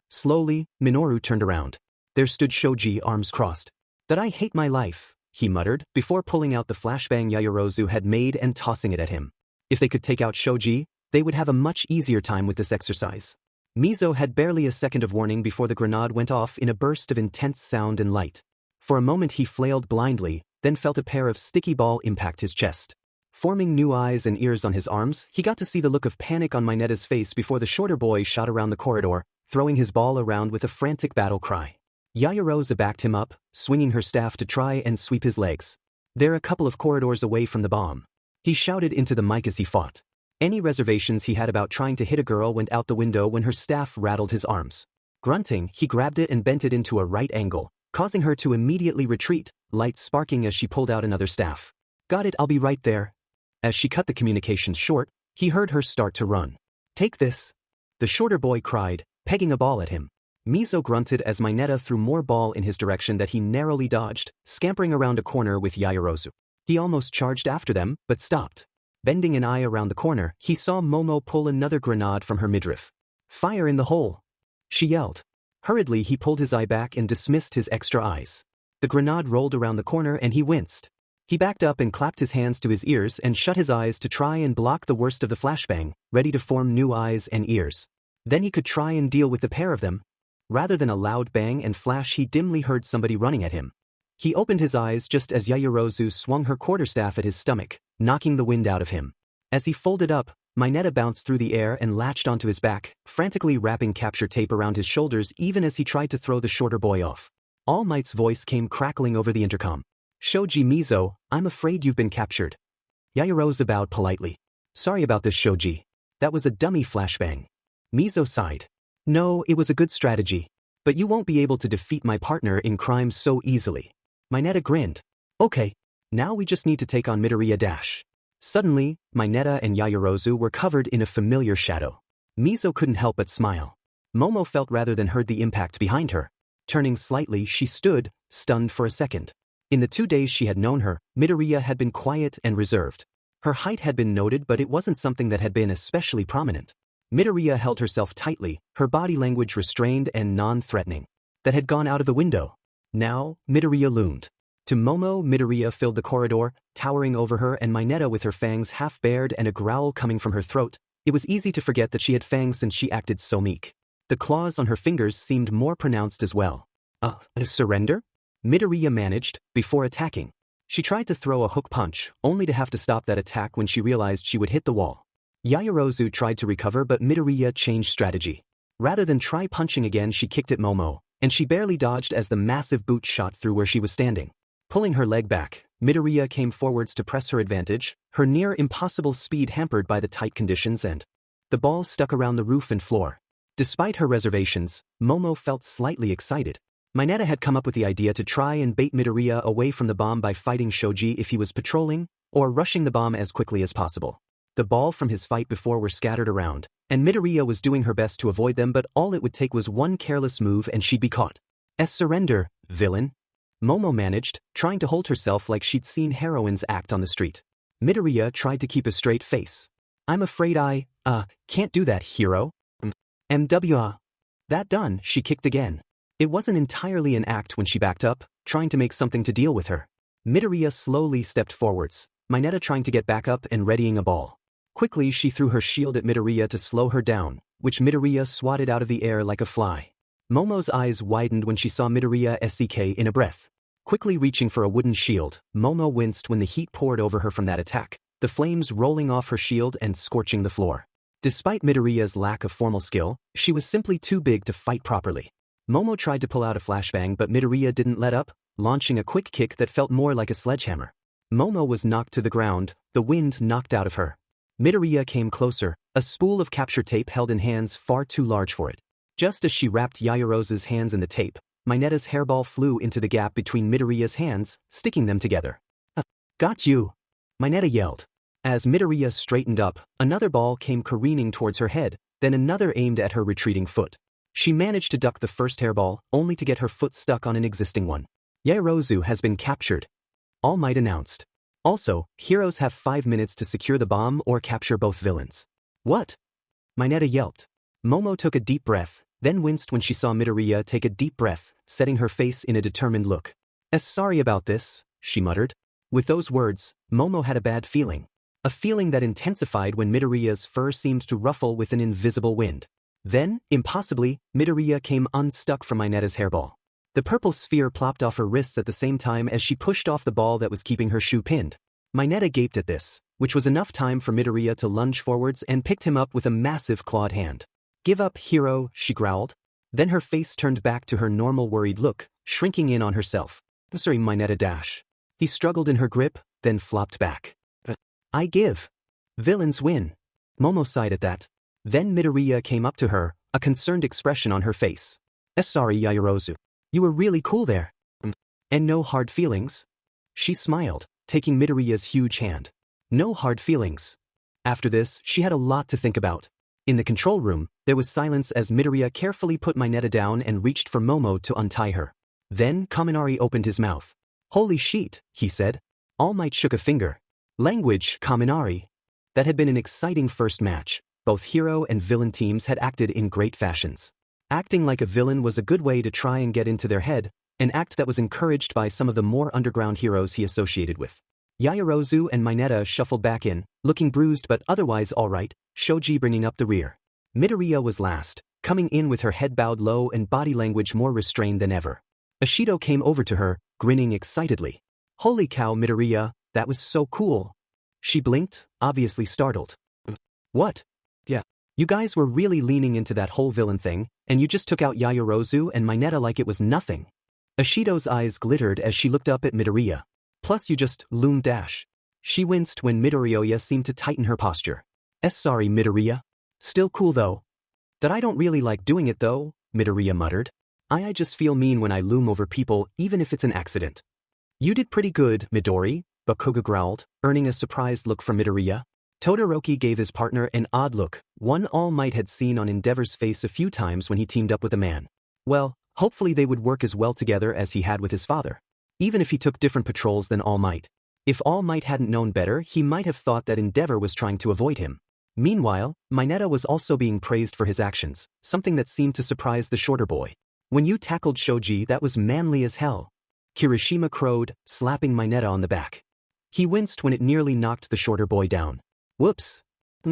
Slowly, Minoru turned around. There stood Shoji, arms crossed. That I hate my life, he muttered, before pulling out the flashbang Yaoyorozu had made and tossing it at him. If they could take out Shoji, they would have a much easier time with this exercise. Mizo had barely a second of warning before the grenade went off in a burst of intense sound and light. For a moment he flailed blindly, then felt a pair of sticky ball impact his chest. Forming new eyes and ears on his arms, he got to see the look of panic on Mineta's face before the shorter boy shot around the corridor, throwing his ball around with a frantic battle cry. Yaoyorozu backed him up, swinging her staff to try and sweep his legs. They're a couple of corridors away from the bomb. He shouted into the mic as he fought. Any reservations he had about trying to hit a girl went out the window when her staff rattled his arms. Grunting, he grabbed it and bent it into a right angle, causing her to immediately retreat, lights sparking as she pulled out another staff. Got it, I'll be right there. As she cut the communications short, he heard her start to run. Take this. The shorter boy cried, pegging a ball at him. Mizo grunted as Mineta threw more ball in his direction that he narrowly dodged, scampering around a corner with Yaoyorozu. He almost charged after them, but stopped. Bending an eye around the corner, he saw Momo pull another grenade from her midriff. Fire in the hole! She yelled. Hurriedly he pulled his eye back and dismissed his extra eyes. The grenade rolled around the corner and he winced. He backed up and clapped his hands to his ears and shut his eyes to try and block the worst of the flashbang, ready to form new eyes and ears. Then he could try and deal with the pair of them. Rather than a loud bang and flash, he dimly heard somebody running at him. He opened his eyes just as Yaoyorozu swung her quarterstaff at his stomach, knocking the wind out of him. As he folded up, Mineta bounced through the air and latched onto his back, frantically wrapping capture tape around his shoulders even as he tried to throw the shorter boy off. All Might's voice came crackling over the intercom. Shoji Mizo, I'm afraid you've been captured. Yaoyorozu bowed politely. Sorry about this, Shoji. That was a dummy flashbang. Mizo sighed. No, it was a good strategy. But you won't be able to defeat my partner in crime so easily. Mineta grinned. Okay. Now we just need to take on Midoriya dash. Suddenly, Mineta and Yaoyorozu were covered in a familiar shadow. Mizo couldn't help but smile. Momo felt rather than heard the impact behind her. Turning slightly, she stood, stunned for a second. In the 2 days she had known her, Midoriya had been quiet and reserved. Her height had been noted, but it wasn't something that had been especially prominent. Midoriya held herself tightly, her body language restrained and non-threatening. That had gone out of the window. Now, Midoriya loomed. To Momo, Midoriya filled the corridor, towering over her, and Mineta with her fangs half bared and a growl coming from her throat. It was easy to forget that she had fangs since she acted so meek. The claws on her fingers seemed more pronounced as well. Surrender? Midoriya managed, before attacking. She tried to throw a hook punch, only to have to stop that attack when she realized she would hit the wall. Yaoyorozu tried to recover, but Midoriya changed strategy. Rather than try punching again, she kicked at Momo, and she barely dodged as the massive boot shot through where she was standing. Pulling her leg back, Midoriya came forwards to press her advantage, her near-impossible speed hampered by the tight conditions, and the ball stuck around the roof and floor. Despite her reservations, Momo felt slightly excited. Mineta had come up with the idea to try and bait Midoriya away from the bomb by fighting Shoji if he was patrolling, or rushing the bomb as quickly as possible. The ball from his fight before were scattered around, and Midoriya was doing her best to avoid them, but all it would take was one careless move and she'd be caught. Surrender, villain. Momo managed, trying to hold herself like she'd seen heroines act on the street. Midoriya tried to keep a straight face. I'm afraid I, can't do that, hero. MWA. That done, she kicked again. It wasn't entirely an act when she backed up, trying to make something to deal with her. Midoriya slowly stepped forwards, Mineta trying to get back up and readying a ball. Quickly she threw her shield at Midoriya to slow her down, which Midoriya swatted out of the air like a fly. Momo's eyes widened when she saw Midoriya SEK in a breath. Quickly reaching for a wooden shield, Momo winced when the heat poured over her from that attack, the flames rolling off her shield and scorching the floor. Despite Midoriya's lack of formal skill, she was simply too big to fight properly. Momo tried to pull out a flashbang, but Midoriya didn't let up, launching a quick kick that felt more like a sledgehammer. Momo was knocked to the ground, the wind knocked out of her. Midoriya came closer, a spool of capture tape held in hands far too large for it. Just as she wrapped Yaoyorozu's hands in the tape, Mineta's hairball flew into the gap between Midoriya's hands, sticking them together. Got you! Mineta yelled. As Midoriya straightened up, another ball came careening towards her head, then another aimed at her retreating foot. She managed to duck the first hairball, only to get her foot stuck on an existing one. Yaoyorozu has been captured. All Might announced. Also, heroes have 5 minutes to secure the bomb or capture both villains. What? Mineta yelped. Momo took a deep breath, then winced when she saw Midoriya take a deep breath, setting her face in a determined look. Sorry about this, she muttered. With those words, Momo had a bad feeling. A feeling that intensified when Midoriya's fur seemed to ruffle with an invisible wind. Then, impossibly, Midoriya came unstuck from Mineta's hairball. The purple sphere plopped off her wrists at the same time as she pushed off the ball that was keeping her shoe pinned. Mineta gaped at this, which was enough time for Midoriya to lunge forwards and picked him up with a massive clawed hand. Give up, hero, she growled. Then her face turned back to her normal worried look, shrinking in on herself. Sorry, Mineta dash. He struggled in her grip, then flopped back. I give. Villains win. Momo sighed at that. Then Midoriya came up to her, a concerned expression on her face. Sorry, Yaoyorozu. You were really cool there. And no hard feelings? She smiled, taking Midoriya's huge hand. No hard feelings. After this, she had a lot to think about. In the control room, there was silence as Midoriya carefully put Mineta down and reached for Momo to untie her. Then Kaminari opened his mouth. Holy shit, he said. All Might shook a finger. Language, Kaminari. That had been an exciting first match. Both hero and villain teams had acted in great fashions. Acting like a villain was a good way to try and get into their head, an act that was encouraged by some of the more underground heroes he associated with. Yaoyorozu and Mineta shuffled back in, looking bruised but otherwise alright, Shoji bringing up the rear. Midoriya was last, coming in with her head bowed low and body language more restrained than ever. Ashido came over to her, grinning excitedly. Holy cow, Midoriya, that was so cool. She blinked, obviously startled. What? Yeah. You guys were really leaning into that whole villain thing, and you just took out Yaoyorozu and Mineta like it was nothing. Ashido's eyes glittered as she looked up at Midoriya. Plus you just loomed dash. She winced when Midoriya seemed to tighten her posture. Sorry, Midoriya. Still cool though. That I don't really like doing it though, Midoriya muttered. I just feel mean when I loom over people even if it's an accident. You did pretty good, Midori, Bakuga growled, earning a surprised look from Midoriya. Todoroki gave his partner an odd look, one All Might had seen on Endeavor's face a few times when he teamed up with a man. Well, hopefully they would work as well together as he had with his father. Even if he took different patrols than All Might. If All Might hadn't known better, he might have thought that Endeavor was trying to avoid him. Meanwhile, Mineta was also being praised for his actions, something that seemed to surprise the shorter boy. When you tackled Shoji, that was manly as hell. Kirishima crowed, slapping Mineta on the back. He winced when it nearly knocked the shorter boy down. Whoops.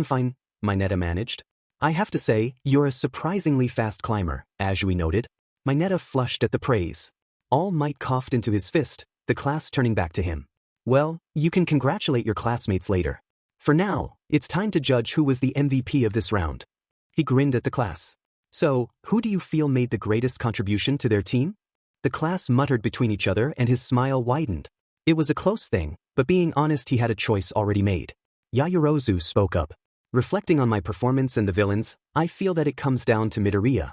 Fine, Mineta managed. I have to say, you're a surprisingly fast climber, Azui noted. Mineta flushed at the praise. All Might coughed into his fist, the class turning back to him. Well, you can congratulate your classmates later. For now, it's time to judge who was the MVP of this round. He grinned at the class. So, who do you feel made the greatest contribution to their team? The class muttered between each other and his smile widened. It was a close thing, but being honest he had a choice already made. Yaoyorozu spoke up. Reflecting on my performance and the villains, I feel that it comes down to Midoriya.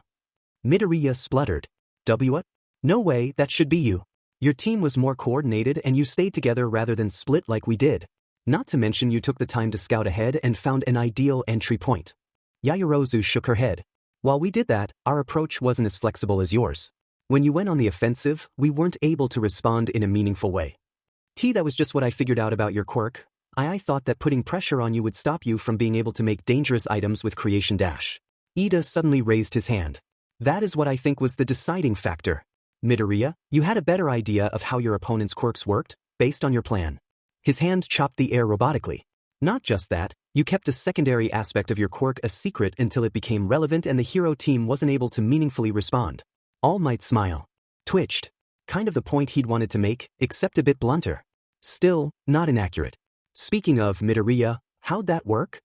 Midoriya spluttered. What? No way, that should be you. Your team was more coordinated and you stayed together rather than split like we did. Not to mention you took the time to scout ahead and found an ideal entry point. Yaoyorozu shook her head. While we did that, our approach wasn't as flexible as yours. When you went on the offensive, we weren't able to respond in a meaningful way. That was just what I figured out about your quirk. I thought that putting pressure on you would stop you from being able to make dangerous items with creation dash. Ida suddenly raised his hand. That is what I think was the deciding factor. Midoriya, you had a better idea of how your opponent's quirks worked, based on your plan. His hand chopped the air robotically. Not just that, you kept a secondary aspect of your quirk a secret until it became relevant and the hero team wasn't able to meaningfully respond. All Might's smile twitched. Kind of the point he'd wanted to make, except a bit blunter. Still, not inaccurate. Speaking of Midoriya, how'd that work?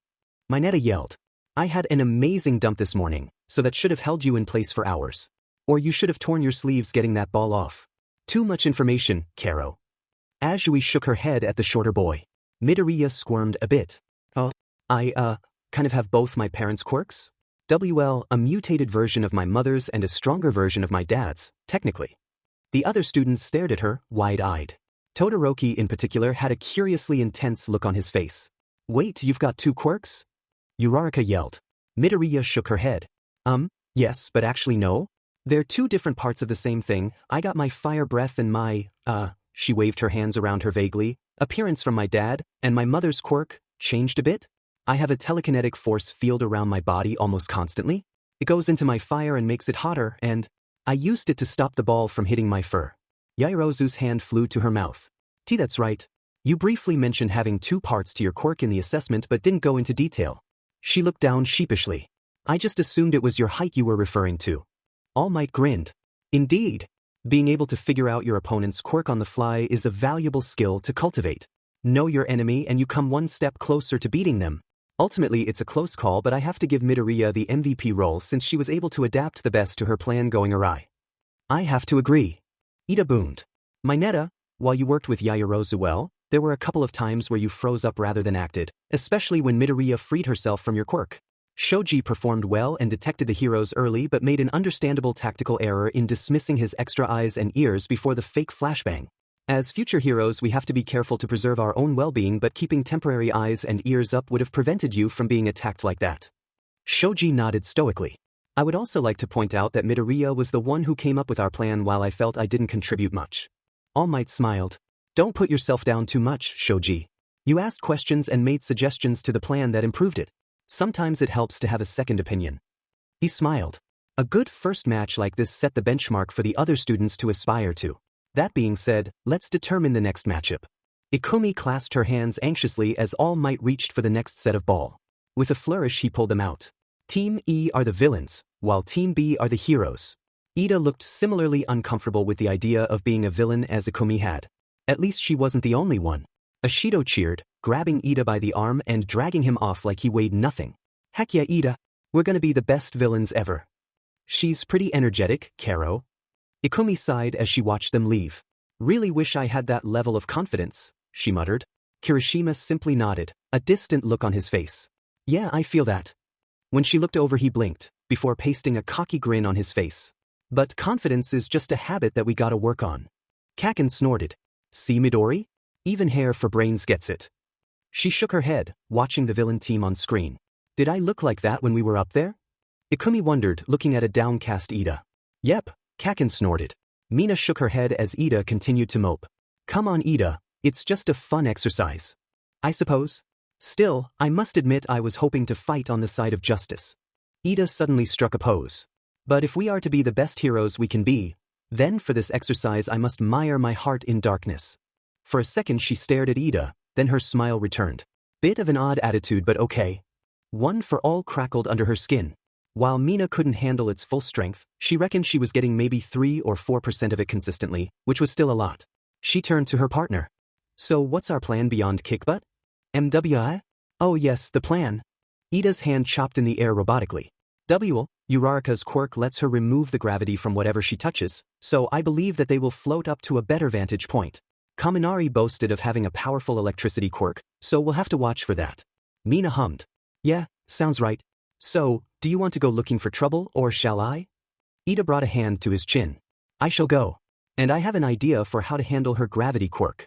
Mineta yelled. I had an amazing dump this morning, so that should have held you in place for hours. Or you should have torn your sleeves getting that ball off. Too much information, Karo. Azui shook her head at the shorter boy. Midoriya squirmed a bit. I kind of have both my parents' quirks? A mutated version of my mother's and a stronger version of my dad's, technically. The other students stared at her, wide-eyed. Todoroki in particular had a curiously intense look on his face. Wait, you've got two quirks? Uraraka yelled. Midoriya shook her head. Yes, but actually no. They're two different parts of the same thing. I got my fire breath and my, she waved her hands around her vaguely, appearance from my dad, and my mother's quirk changed a bit. I have a telekinetic force field around my body almost constantly. It goes into my fire and makes it hotter, and I used it to stop the ball from hitting my fur. Yairozu's hand flew to her mouth. That's right. You briefly mentioned having two parts to your quirk in the assessment but didn't go into detail. She looked down sheepishly. I just assumed it was your height you were referring to. All Might grinned. Indeed. Being able to figure out your opponent's quirk on the fly is a valuable skill to cultivate. Know your enemy and you come one step closer to beating them. Ultimately it's a close call, but I have to give Midoriya the MVP role since she was able to adapt the best to her plan going awry. I have to agree. Ida boomed. Mineta, while you worked with Yairozu well, there were a couple of times where you froze up rather than acted, especially when Midoriya freed herself from your quirk. Shoji performed well and detected the heroes early but made an understandable tactical error in dismissing his extra eyes and ears before the fake flashbang. As future heroes we have to be careful to preserve our own well-being, but keeping temporary eyes and ears up would have prevented you from being attacked like that. Shoji nodded stoically. I would also like to point out that Midoriya was the one who came up with our plan while I felt I didn't contribute much. All Might smiled. Don't put yourself down too much, Shoji. You asked questions and made suggestions to the plan that improved it. Sometimes it helps to have a second opinion. He smiled. A good first match like this set the benchmark for the other students to aspire to. That being said, let's determine the next matchup. Ikumi clasped her hands anxiously as All Might reached for the next set of ball. With a flourish he pulled them out. Team E are the villains, while Team B are the heroes. Ida looked similarly uncomfortable with the idea of being a villain as Ikumi had. At least she wasn't the only one. Ashido cheered, grabbing Ida by the arm and dragging him off like he weighed nothing. Heck yeah, Ida. We're gonna be the best villains ever. She's pretty energetic, Karo. Ikumi sighed as she watched them leave. Really wish I had that level of confidence, she muttered. Kirishima simply nodded, a distant look on his face. Yeah, I feel that. When she looked over he blinked, before pasting a cocky grin on his face. But confidence is just a habit that we gotta work on. Kaken snorted. See Midori? Even hair for brains gets it. She shook her head, watching the villain team on screen. Did I look like that when we were up there? Ikumi wondered, looking at a downcast Ida. Yep, Kaken snorted. Mina shook her head as Ida continued to mope. Come on Ida, it's just a fun exercise. I suppose. Still, I must admit I was hoping to fight on the side of justice. Ida suddenly struck a pose. But if we are to be the best heroes we can be, then for this exercise I must mire my heart in darkness. For a second she stared at Ida, then her smile returned. Bit of an odd attitude but okay. One for all crackled under her skin. While Mina couldn't handle its full strength, she reckoned she was getting maybe 3 or 4% of it consistently, which was still a lot. She turned to her partner. So what's our plan beyond kickbutt? MWI? Oh yes, the plan. Ida's hand chopped in the air robotically. Uraraka's quirk lets her remove the gravity from whatever she touches, so I believe that they will float up to a better vantage point. Kaminari boasted of having a powerful electricity quirk, so we'll have to watch for that. Mina hummed. Yeah, sounds right. So, do you want to go looking for trouble or shall I? Ida brought a hand to his chin. I shall go. And I have an idea for how to handle her gravity quirk.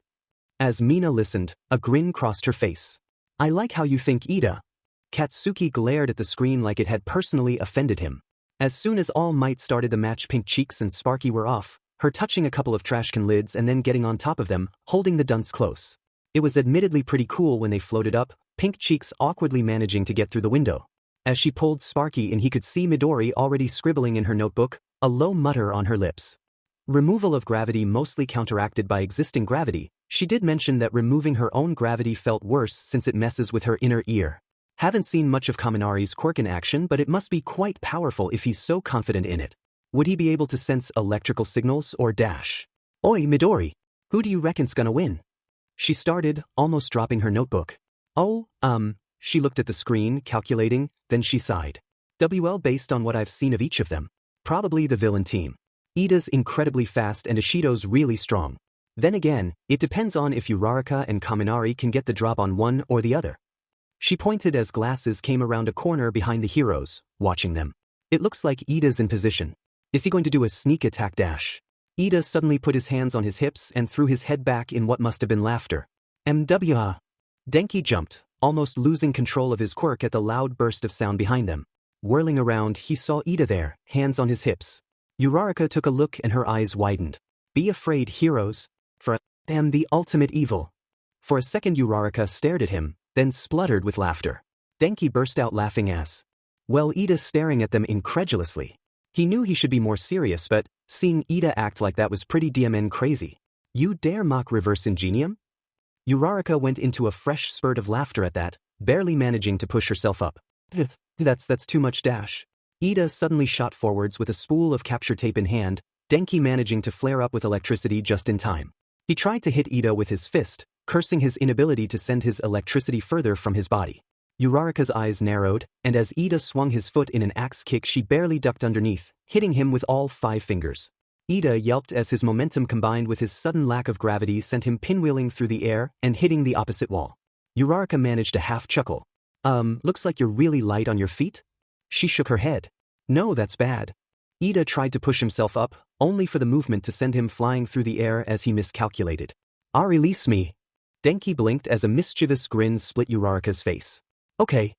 As Mina listened, a grin crossed her face. I like how you think, Ida. Katsuki glared at the screen like it had personally offended him. As soon as All Might started the match, Pink Cheeks and Sparky were off, her touching a couple of trash can lids and then getting on top of them, holding the dunce close. It was admittedly pretty cool when they floated up, Pink Cheeks awkwardly managing to get through the window. As she pulled Sparky in he could see Midori already scribbling in her notebook, a low mutter on her lips. Removal of gravity mostly counteracted by existing gravity, she did mention that removing her own gravity felt worse since it messes with her inner ear. Haven't seen much of Kaminari's quirk in action, but it must be quite powerful if he's so confident in it. Would he be able to sense electrical signals or dash? Oi, Midori! Who do you reckon's gonna win? She started, almost dropping her notebook. She looked at the screen, calculating, then she sighed. Based on what I've seen of each of them, probably the villain team. Ida's incredibly fast and Ishido's really strong. Then again, it depends on if Uraraka and Kaminari can get the drop on one or the other. She pointed as glasses came around a corner behind the heroes, watching them. It looks like Ida's in position. Is he going to do a sneak attack dash? Ida suddenly put his hands on his hips and threw his head back in what must have been laughter. MWA. Denki jumped, almost losing control of his quirk at the loud burst of sound behind them. Whirling around, he saw Ida there, hands on his hips. Uraraka took a look and her eyes widened. Be afraid, heroes. For them the ultimate evil. For a second Uraraka stared at him, then spluttered with laughter. Denki burst out laughing as well, Ida staring at them incredulously. He knew he should be more serious, but seeing Ida act like that was pretty DMN crazy. You dare mock reverse ingenium? Uraraka went into a fresh spurt of laughter at that, barely managing to push herself up. That's too much dash. Ida suddenly shot forwards with a spool of capture tape in hand, Denki managing to flare up with electricity just in time. He tried to hit Ida with his fist, cursing his inability to send his electricity further from his body. Uraraka's eyes narrowed, and as Ida swung his foot in an axe kick she barely ducked underneath, hitting him with all 5 fingers. Ida yelped as his momentum combined with his sudden lack of gravity sent him pinwheeling through the air and hitting the opposite wall. Uraraka managed a half chuckle. Looks like you're really light on your feet? She shook her head. No, that's bad. Ida tried to push himself up, only for the movement to send him flying through the air as he miscalculated. Release me. Denki blinked as a mischievous grin split Uraraka's face. Okay.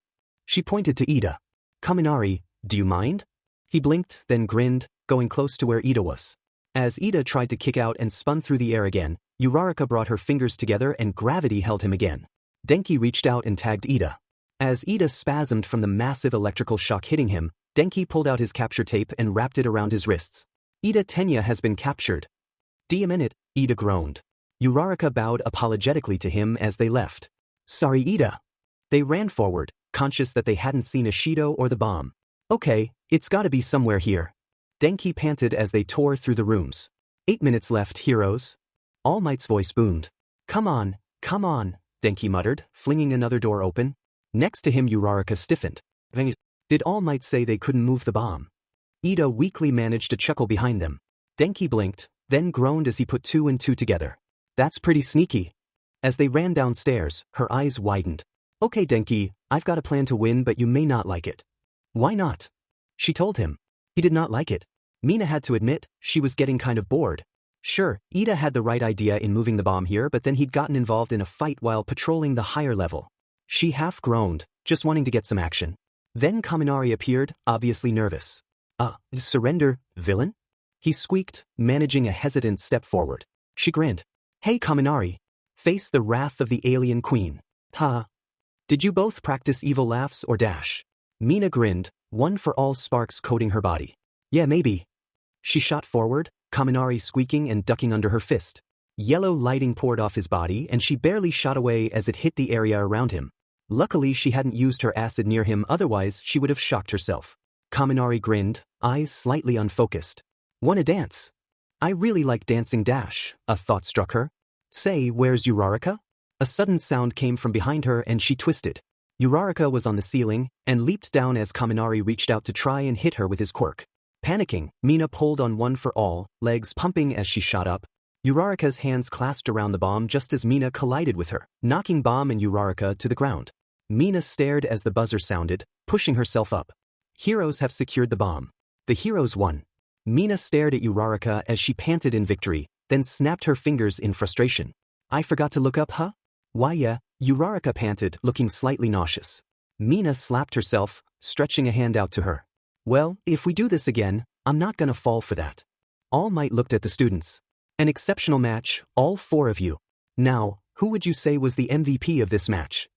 She pointed to Ida. Kaminari, do you mind? He blinked, then grinned, going close to where Ida was. As Ida tried to kick out and spun through the air again, Uraraka brought her fingers together and gravity held him again. Denki reached out and tagged Ida. As Ida spasmed from the massive electrical shock hitting him, Denki pulled out his capture tape and wrapped it around his wrists. Ida Tenya has been captured. D a minute, Ida groaned. Uraraka bowed apologetically to him as they left. Sorry, Ida. They ran forward, conscious that they hadn't seen Ashido or the bomb. Okay, it's gotta be somewhere here. Denki panted as they tore through the rooms. 8 minutes left, heroes. All Might's voice boomed. Come on, Denki muttered, flinging another door open. Next to him Uraraka stiffened. Did All Might say they couldn't move the bomb? Ida weakly managed to chuckle behind them. Denki blinked, then groaned as he put 2 and 2 together. That's pretty sneaky. As they ran downstairs, her eyes widened. Okay Denki, I've got a plan to win, but you may not like it. Why not? She told him. He did not like it. Mina had to admit, she was getting kind of bored. Sure, Ida had the right idea in moving the bomb here, but then he'd gotten involved in a fight while patrolling the higher level. She half groaned, just wanting to get some action. Then Kaminari appeared, obviously nervous. Surrender, villain? He squeaked, managing a hesitant step forward. She grinned. Hey Kaminari. Face the wrath of the alien queen. Ha. Did you both practice evil laughs or dash? Mina grinned, one for all sparks coating her body. Yeah, maybe. She shot forward, Kaminari squeaking and ducking under her fist. Yellow lighting poured off his body and she barely shot away as it hit the area around him. Luckily she hadn't used her acid near him, otherwise she would have shocked herself. Kaminari grinned, eyes slightly unfocused. Wanna dance? I really like dancing dash, a thought struck her. Say, where's Uraraka? A sudden sound came from behind her and she twisted. Uraraka was on the ceiling and leaped down as Kaminari reached out to try and hit her with his quirk. Panicking, Mina pulled on one for all, legs pumping as she shot up. Uraraka's hands clasped around the bomb just as Mina collided with her, knocking bomb and Uraraka to the ground. Mina stared as the buzzer sounded, pushing herself up. Heroes have secured the bomb. The heroes won. Mina stared at Uraraka as she panted in victory, then snapped her fingers in frustration. I forgot to look up, huh? Why yeah, Uraraka panted, looking slightly nauseous. Mina slapped herself, stretching a hand out to her. Well, if we do this again, I'm not gonna fall for that. All Might looked at the students. An exceptional match, all 4 of you. Now, who would you say was the MVP of this match?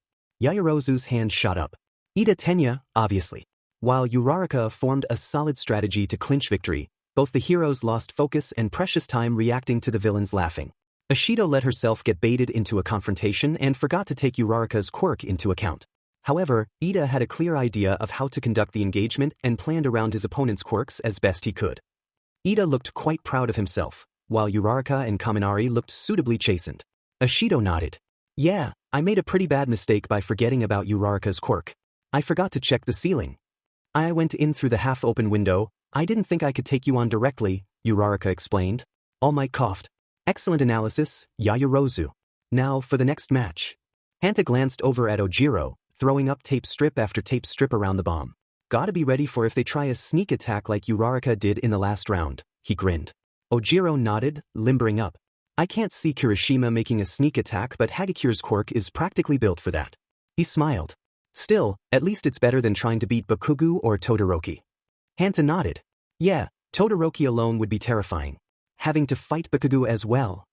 Yaoyorozu's hand shot up. Ida Tenya, obviously. While Uraraka formed a solid strategy to clinch victory, both the heroes lost focus and precious time reacting to the villains laughing. Ashido let herself get baited into a confrontation and forgot to take Uraraka's quirk into account. However, Ida had a clear idea of how to conduct the engagement and planned around his opponent's quirks as best he could. Ida looked quite proud of himself, while Uraraka and Kaminari looked suitably chastened. Ashido nodded. Yeah, I made a pretty bad mistake by forgetting about Uraraka's quirk. I forgot to check the ceiling. I went in through the half-open window. I didn't think I could take you on directly, Uraraka explained. All Might coughed. Excellent analysis, Yaoyorozu. Now for the next match. Hanta glanced over at Ojiro, throwing up tape strip after tape strip around the bomb. Gotta be ready for if they try a sneak attack like Uraraka did in the last round, he grinned. Ojiro nodded, limbering up. I can't see Kirishima making a sneak attack, but Hagakure's quirk is practically built for that. He smiled. Still, at least it's better than trying to beat Bakugu or Todoroki. Hanta nodded. Yeah, Todoroki alone would be terrifying. Having to fight Bakagu as well.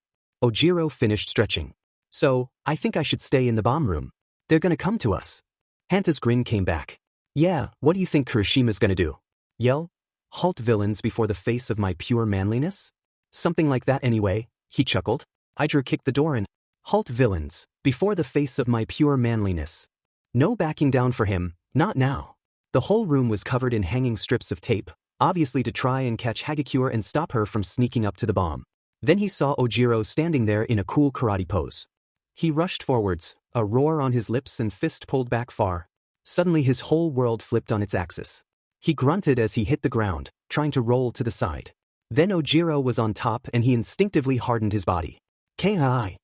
Ojiro finished stretching. So, I think I should stay in the bomb room. They're gonna come to us. Hanta's grin came back. Yeah, what do you think Kirishima's gonna do? Yell? Halt villains before the face of my pure manliness? Something like that anyway, he chuckled. Idra kicked the door in. Halt villains, before the face of my pure manliness. No backing down for him, not now. The whole room was covered in hanging strips of tape, obviously to try and catch Hagakure and stop her from sneaking up to the bomb. Then he saw Ojiro standing there in a cool karate pose. He rushed forwards, a roar on his lips and fist pulled back far. Suddenly his whole world flipped on its axis. He grunted as he hit the ground, trying to roll to the side. Then Ojiro was on top and he instinctively hardened his body. Kai.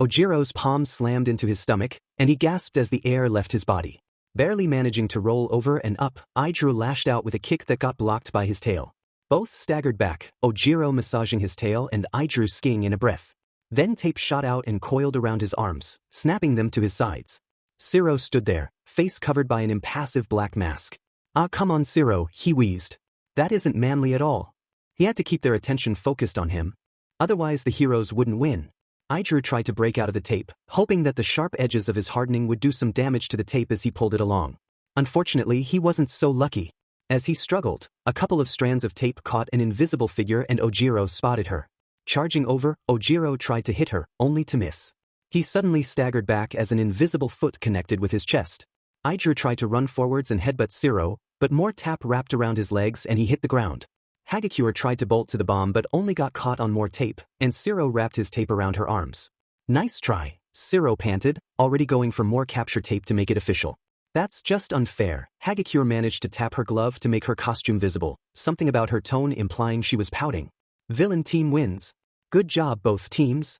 Ojiro's palm slammed into his stomach, and he gasped as the air left his body. Barely managing to roll over and up, Idra lashed out with a kick that got blocked by his tail. Both staggered back, Ojiro massaging his tail and Idra skiing in a breath. Then tape shot out and coiled around his arms, snapping them to his sides. Siro stood there, face covered by an impassive black mask. Ah, come on Siro, he wheezed. That isn't manly at all. He had to keep their attention focused on him. Otherwise the heroes wouldn't win. Idra tried to break out of the tape, hoping that the sharp edges of his hardening would do some damage to the tape as he pulled it along. Unfortunately, he wasn't so lucky. As he struggled, a couple of strands of tape caught an invisible figure and Ojiro spotted her. Charging over, Ojiro tried to hit her, only to miss. He suddenly staggered back as an invisible foot connected with his chest. Idra tried to run forwards and headbutt Siro, but more tape wrapped around his legs and he hit the ground. Hagakure tried to bolt to the bomb but only got caught on more tape, and Siro wrapped his tape around her arms. Nice try, Siro panted, already going for more capture tape to make it official. That's just unfair. Hagakure managed to tap her glove to make her costume visible, something about her tone implying she was pouting. Villain team wins. Good job both teams.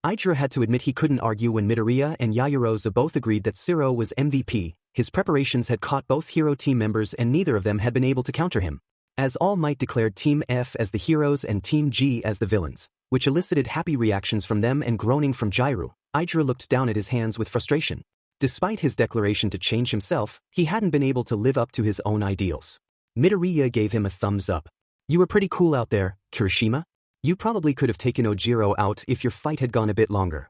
Idra had to admit he couldn't argue when Midoriya and Yaoyorozu both agreed that Siro was MVP. His preparations had caught both hero team members and neither of them had been able to counter him. As All Might declared Team F as the heroes and Team G as the villains, which elicited happy reactions from them and groaning from Jairu, Idra looked down at his hands with frustration. Despite his declaration to change himself, he hadn't been able to live up to his own ideals. Midoriya gave him a thumbs up. You were pretty cool out there, Kirishima. You probably could have taken Ojiro out if your fight had gone a bit longer.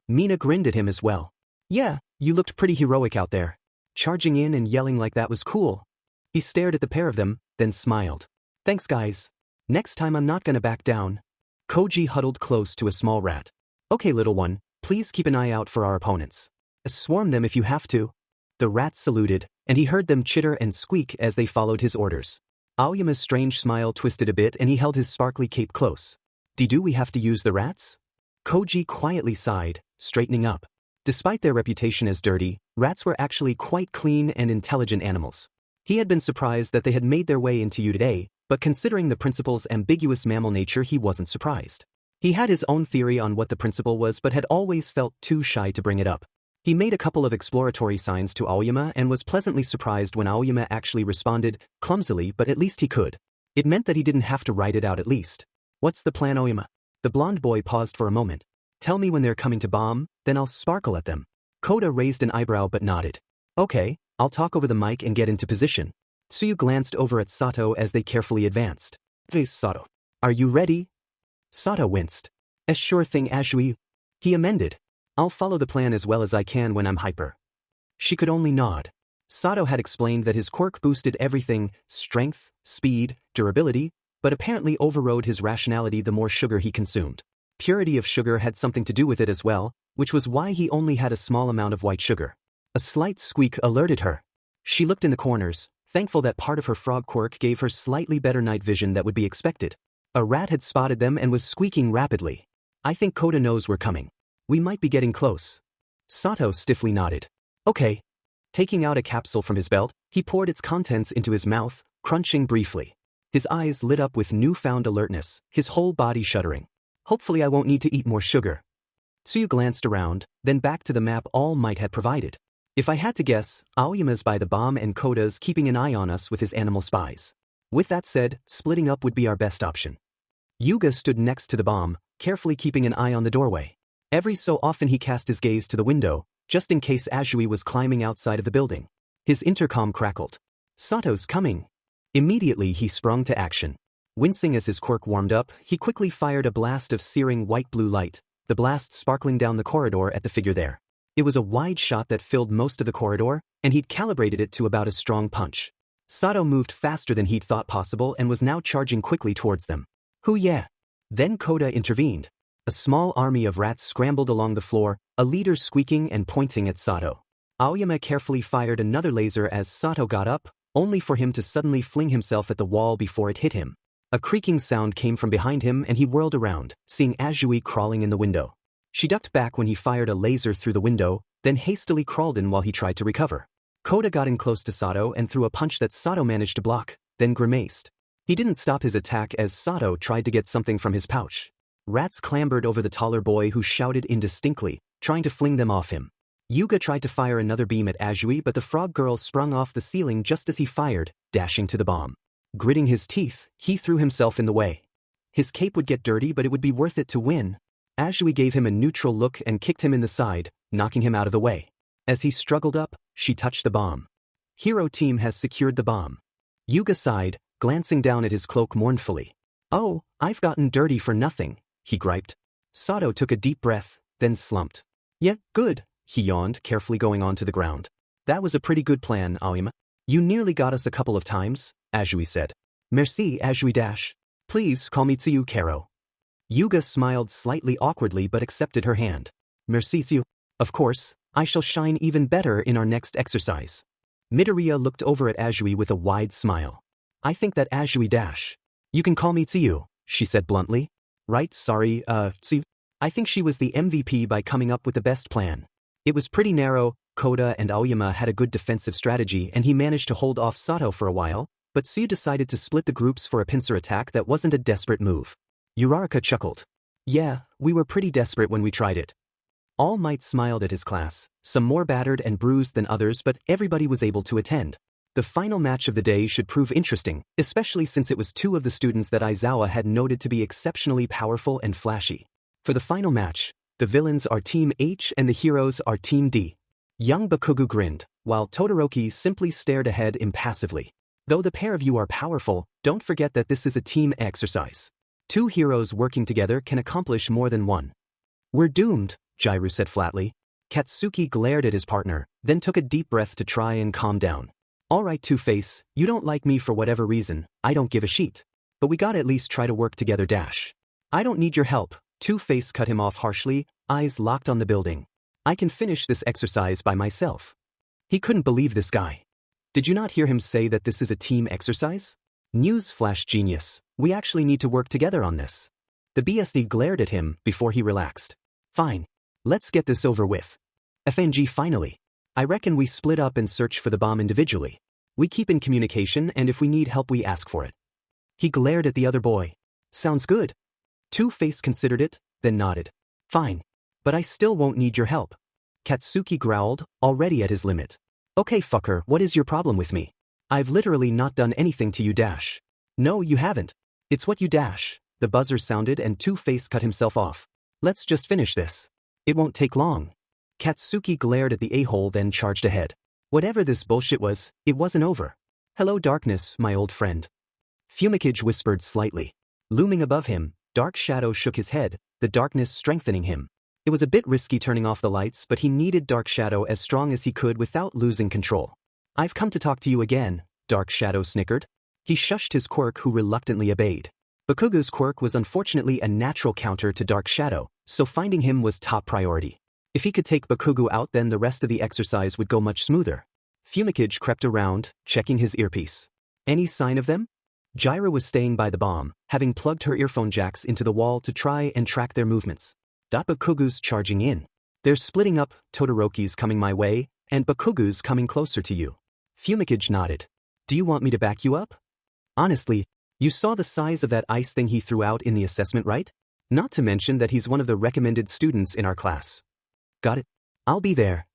Mina grinned at him as well. Yeah, you looked pretty heroic out there. Charging in and yelling like that was cool. He stared at the pair of them, then smiled. Thanks guys. Next time I'm not gonna back down. Koji huddled close to a small rat. Okay little one, please keep an eye out for our opponents. Swarm them if you have to. The rat saluted, and he heard them chitter and squeak as they followed his orders. Aoyama's strange smile twisted a bit and he held his sparkly cape close. Do we have to use the rats? Koji quietly sighed, straightening up. Despite their reputation as dirty, rats were actually quite clean and intelligent animals. He had been surprised that they had made their way into today, but considering the principal's ambiguous mammal nature he wasn't surprised. He had his own theory on what the principal was but had always felt too shy to bring it up. He made a couple of exploratory signs to Aoyama and was pleasantly surprised when Aoyama actually responded, clumsily but at least he could. It meant that he didn't have to write it out at least. What's the plan, Aoyama? The blonde boy paused for a moment. Tell me when they're coming to bomb, then I'll sparkle at them. Koda raised an eyebrow but nodded. Okay, I'll talk over the mic and get into position. Tsuyu glanced over at Sato as they carefully advanced. Hey Sato. Are you ready? Sato winced. Sure thing Ashui. He amended. I'll follow the plan as well as I can when I'm hyper. She could only nod. Sato had explained that his quirk boosted everything, strength, speed, durability, but apparently overrode his rationality the more sugar he consumed. Purity of sugar had something to do with it as well, which was why he only had a small amount of white sugar. A slight squeak alerted her. She looked in the corners, thankful that part of her frog quirk gave her slightly better night vision that would be expected. A rat had spotted them and was squeaking rapidly. I think Koda knows we're coming. We might be getting close. Sato stiffly nodded. Okay. Taking out a capsule from his belt, he poured its contents into his mouth, crunching briefly. His eyes lit up with newfound alertness, his whole body shuddering. Hopefully I won't need to eat more sugar. Tsuyu glanced around, then back to the map All Might had provided. If I had to guess, Aoyama's by the bomb and Koda's keeping an eye on us with his animal spies. With that said, splitting up would be our best option. Yuga stood next to the bomb, carefully keeping an eye on the doorway. Every so often he cast his gaze to the window, just in case Ashui was climbing outside of the building. His intercom crackled. Sato's coming. Immediately he sprung to action. Wincing as his quirk warmed up, he quickly fired a blast of searing white-blue light, the blast sparkling down the corridor at the figure there. It was a wide shot that filled most of the corridor, and he'd calibrated it to about a strong punch. Sato moved faster than he'd thought possible and was now charging quickly towards them. Hoo yeah! Then Koda intervened. A small army of rats scrambled along the floor, a leader squeaking and pointing at Sato. Aoyama carefully fired another laser as Sato got up, only for him to suddenly fling himself at the wall before it hit him. A creaking sound came from behind him and he whirled around, seeing Azui crawling in the window. She ducked back when he fired a laser through the window, then hastily crawled in while he tried to recover. Koda got in close to Sato and threw a punch that Sato managed to block, then grimaced. He didn't stop his attack as Sato tried to get something from his pouch. Rats clambered over the taller boy who shouted indistinctly, trying to fling them off him. Yuga tried to fire another beam at Azui, but the frog girl sprung off the ceiling just as he fired, dashing to the bomb. Gritting his teeth, he threw himself in the way. His cape would get dirty, but it would be worth it to win. Azui gave him a neutral look and kicked him in the side, knocking him out of the way. As he struggled up, she touched the bomb. Hero team has secured the bomb. Yuga sighed, glancing down at his cloak mournfully. Oh, I've gotten dirty for nothing, he griped. Sato took a deep breath, then slumped. Yeah, good, he yawned, carefully going onto the ground. That was a pretty good plan, Aoyama. You nearly got us a couple of times, Azui said. Merci, Azui dash. Please call me Tsuyu Karo. Yuga smiled slightly awkwardly but accepted her hand. Merci Tsuyu. Of course, I shall shine even better in our next exercise. Midoriya looked over at Azui with a wide smile. I think that Azui dash. You can call me Tsuyu, she said bluntly. Right, sorry, Tsuyu. I think she was the MVP by coming up with the best plan. It was pretty narrow. Koda and Aoyama had a good defensive strategy and he managed to hold off Sato for a while, but Tsuyu decided to split the groups for a pincer attack that wasn't a desperate move. Uraraka chuckled. Yeah, we were pretty desperate when we tried it. All Might smiled at his class, some more battered and bruised than others, but everybody was able to attend. The final match of the day should prove interesting, especially since it was two of the students that Aizawa had noted to be exceptionally powerful and flashy. For the final match, the villains are Team H and the heroes are Team D. Young Bakugu grinned, while Todoroki simply stared ahead impassively. Though the pair of you are powerful, don't forget that this is a team exercise. Two heroes working together can accomplish more than one. We're doomed, Jairu said flatly. Katsuki glared at his partner, then took a deep breath to try and calm down. Alright Two-Face, you don't like me for whatever reason, I don't give a shit. But we gotta at least try to work together dash. I don't need your help, Two-Face cut him off harshly, eyes locked on the building. I can finish this exercise by myself. He couldn't believe this guy. Did you not hear him say that this is a team exercise? Newsflash genius, we actually need to work together on this. The BSD glared at him before he relaxed. Fine. Let's get this over with. FNG finally. I reckon we split up and search for the bomb individually. We keep in communication and if we need help we ask for it. He glared at the other boy. Sounds good. Two-Face considered it, then nodded. Fine. But I still won't need your help. Katsuki growled, already at his limit. Okay fucker, what is your problem with me? I've literally not done anything to you dash. No you haven't. It's what you dash. The buzzer sounded and Two-Face cut himself off. Let's just finish this. It won't take long. Katsuki glared at the a-hole then charged ahead. Whatever this bullshit was, it wasn't over. Hello darkness, my old friend. Fumikage whispered slightly. Looming above him, Dark Shadow shook his head, the darkness strengthening him. It was a bit risky turning off the lights, but he needed Dark Shadow as strong as he could without losing control. I've come to talk to you again, Dark Shadow snickered. He shushed his quirk who reluctantly obeyed. Bakugu's quirk was unfortunately a natural counter to Dark Shadow, so finding him was top priority. If he could take Bakugu out then the rest of the exercise would go much smoother. Fumikage crept around, checking his earpiece. Any sign of them? Jaira was staying by the bomb, having plugged her earphone jacks into the wall to try and track their movements. Bakugu's charging in. They're splitting up, Todoroki's coming my way, and Bakugu's coming closer to you. Fumikage nodded. Do you want me to back you up? Honestly, you saw the size of that ice thing he threw out in the assessment, right? Not to mention that he's one of the recommended students in our class. Got it. I'll be there.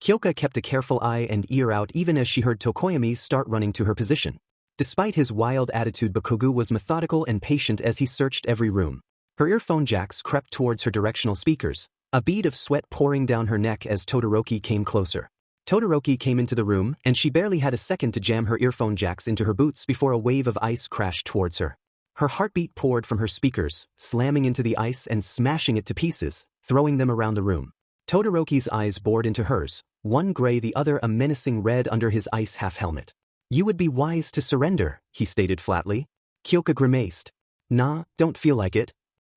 Kyoka kept a careful eye and ear out even as she heard Tokoyami start running to her position. Despite his wild attitude, Bakugu was methodical and patient as he searched every room. Her earphone jacks crept towards her directional speakers, a bead of sweat pouring down her neck as Todoroki came closer. Todoroki came into the room and she barely had a second to jam her earphone jacks into her boots before a wave of ice crashed towards her. Her heartbeat poured from her speakers, slamming into the ice and smashing it to pieces, throwing them around the room. Todoroki's eyes bored into hers, one gray the other a menacing red under his ice half-helmet. You would be wise to surrender, he stated flatly. Kyoka grimaced. Nah, don't feel like it.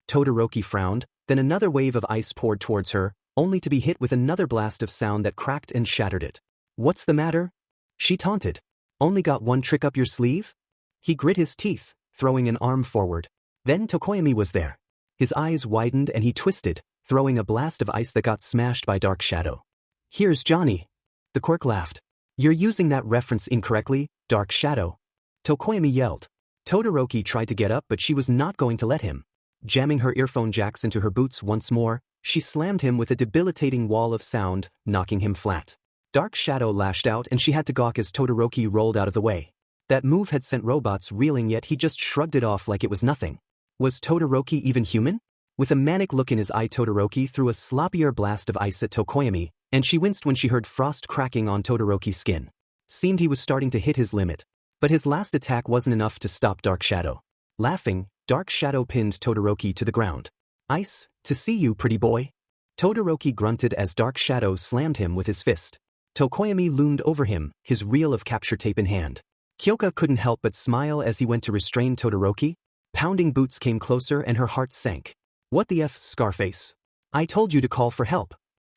Todoroki frowned, then another wave of ice poured towards her, only to be hit with another blast of sound that cracked and shattered it. What's the matter? She taunted. Only got one trick up your sleeve? He grit his teeth, throwing an arm forward. Then Tokoyami was there. His eyes widened and he twisted, throwing a blast of ice that got smashed by Dark Shadow. Here's Johnny. The quirk laughed. You're using that reference incorrectly, Dark Shadow. Tokoyami yelled. Todoroki tried to get up but she was not going to let him. Jamming her earphone jacks into her boots once more, she slammed him with a debilitating wall of sound, knocking him flat. Dark Shadow lashed out and she had to gawk as Todoroki rolled out of the way. That move had sent robots reeling yet he just shrugged it off like it was nothing. Was Todoroki even human? With a manic look in his eye Todoroki threw a sloppier blast of ice at Tokoyami, and she winced when she heard frost cracking on Todoroki's skin. Seemed he was starting to hit his limit. But his last attack wasn't enough to stop Dark Shadow. Laughing, Dark Shadow pinned Todoroki to the ground. Ice, to see you, pretty boy. Todoroki grunted as Dark Shadow slammed him with his fist. Tokoyami loomed over him, his reel of capture tape in hand. Kyoka couldn't help but smile as he went to restrain Todoroki. Pounding boots came closer and her heart sank. What the F, Scarface? I told you to call for help.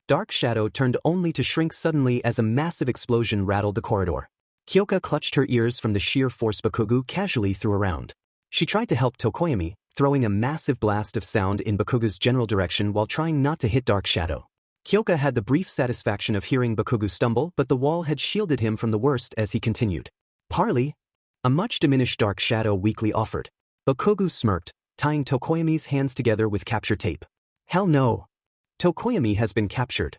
Dark Shadow turned only to shrink suddenly as a massive explosion rattled the corridor. Kyoka clutched her ears from the sheer force Bakugo casually threw around. She tried to help Tokoyami, throwing a massive blast of sound in Bakugo's general direction while trying not to hit Dark Shadow. Kyoka had the brief satisfaction of hearing Bakugo stumble but the wall had shielded him from the worst as he continued. Parley? A much diminished Dark Shadow weakly offered. Bakugo smirked, tying Tokoyami's hands together with capture tape. Hell no. Tokoyami has been captured.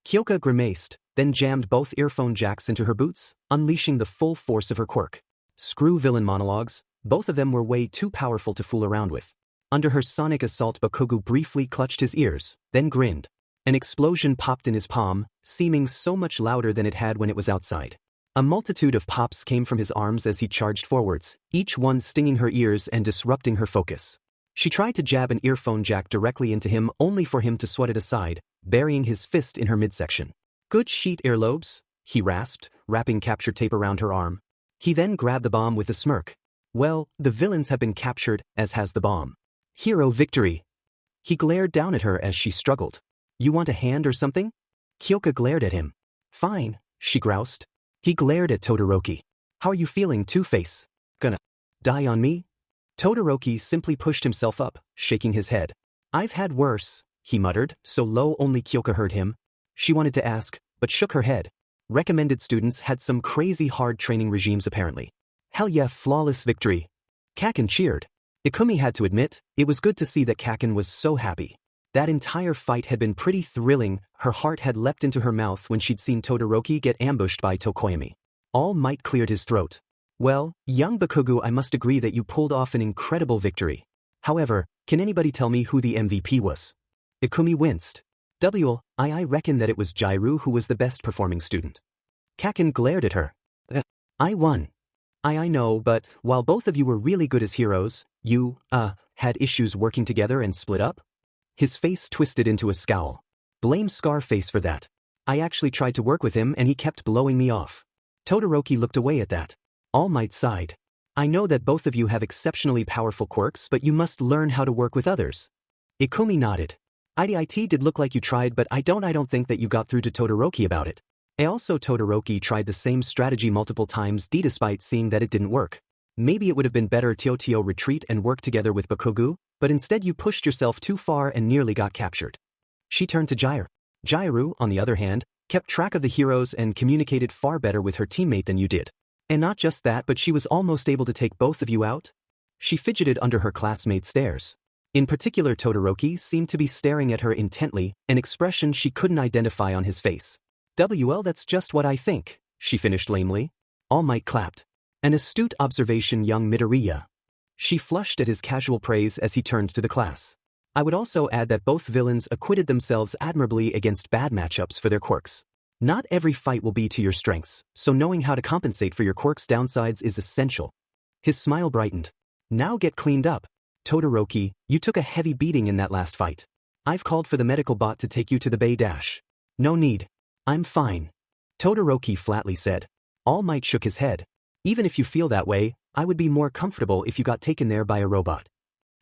Kyoka grimaced, then jammed both earphone jacks into her boots, unleashing the full force of her quirk. Screw villain monologues, both of them were way too powerful to fool around with. Under her sonic assault Bakugo briefly clutched his ears, then grinned. An explosion popped in his palm, seeming so much louder than it had when it was outside. A multitude of pops came from his arms as he charged forwards, each one stinging her ears and disrupting her focus. She tried to jab an earphone jack directly into him only for him to swat it aside, burying his fist in her midsection. Good sheet earlobes, he rasped, wrapping capture tape around her arm. He then grabbed the bomb with a smirk. Well, the villains have been captured, as has the bomb. Hero victory. He glared down at her as she struggled. You want a hand or something? Kyoka glared at him. Fine, she groused. He glared at Todoroki. How are you feeling, Two-Face? Gonna die on me? Todoroki simply pushed himself up, shaking his head. I've had worse, he muttered, so low only Kyoka heard him. She wanted to ask, but shook her head. Recommended students had some crazy hard training regimes apparently. Hell yeah, flawless victory. Kaken cheered. Ikumi had to admit, it was good to see that Kaken was so happy. That entire fight had been pretty thrilling, her heart had leapt into her mouth when she'd seen Todoroki get ambushed by Tokoyami. All might cleared his throat. Well, young Bakugo, I must agree that you pulled off an incredible victory. However, can anybody tell me who the MVP was? Ikumi winced. I reckon that it was Jairu who was the best performing student. Kaken glared at her. I won. I know, but while both of you were really good as heroes, you, had issues working together and split up? His face twisted into a scowl. Blame Scarface for that. I actually tried to work with him and he kept blowing me off. Todoroki looked away at that. All Might sighed. I know that both of you have exceptionally powerful quirks, but you must learn how to work with others. Ikumi nodded. It did look like you tried, but I don't think that you got through to Todoroki about it. Todoroki tried the same strategy multiple times despite seeing that it didn't work. Maybe it would have been better to retreat and work together with Bakugo, but instead you pushed yourself too far and nearly got captured. She turned to Jairu. Jairu, on the other hand, kept track of the heroes and communicated far better with her teammate than you did. And not just that, but she was almost able to take both of you out. She fidgeted under her classmate's stares. In particular, Todoroki seemed to be staring at her intently, an expression she couldn't identify on his face. That's just what I think, she finished lamely. All Might clapped. An astute observation, young Midoriya. She flushed at his casual praise as he turned to the class. I would also add that both villains acquitted themselves admirably against bad matchups for their quirks. Not every fight will be to your strengths, so knowing how to compensate for your quirks' downsides is essential. His smile brightened. Now get cleaned up. Todoroki, you took a heavy beating in that last fight. I've called for the medical bot to take you to the bay dash. No need. I'm fine. Todoroki flatly said. All Might shook his head. Even if you feel that way, I would be more comfortable if you got taken there by a robot.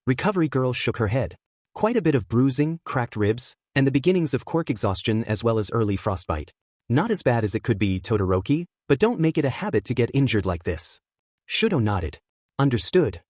Recovery Girl shook her head. Quite a bit of bruising, cracked ribs, and the beginnings of quirk exhaustion as well as early frostbite. Not as bad as it could be, Todoroki, but don't make it a habit to get injured like this. Shudo nodded. Understood.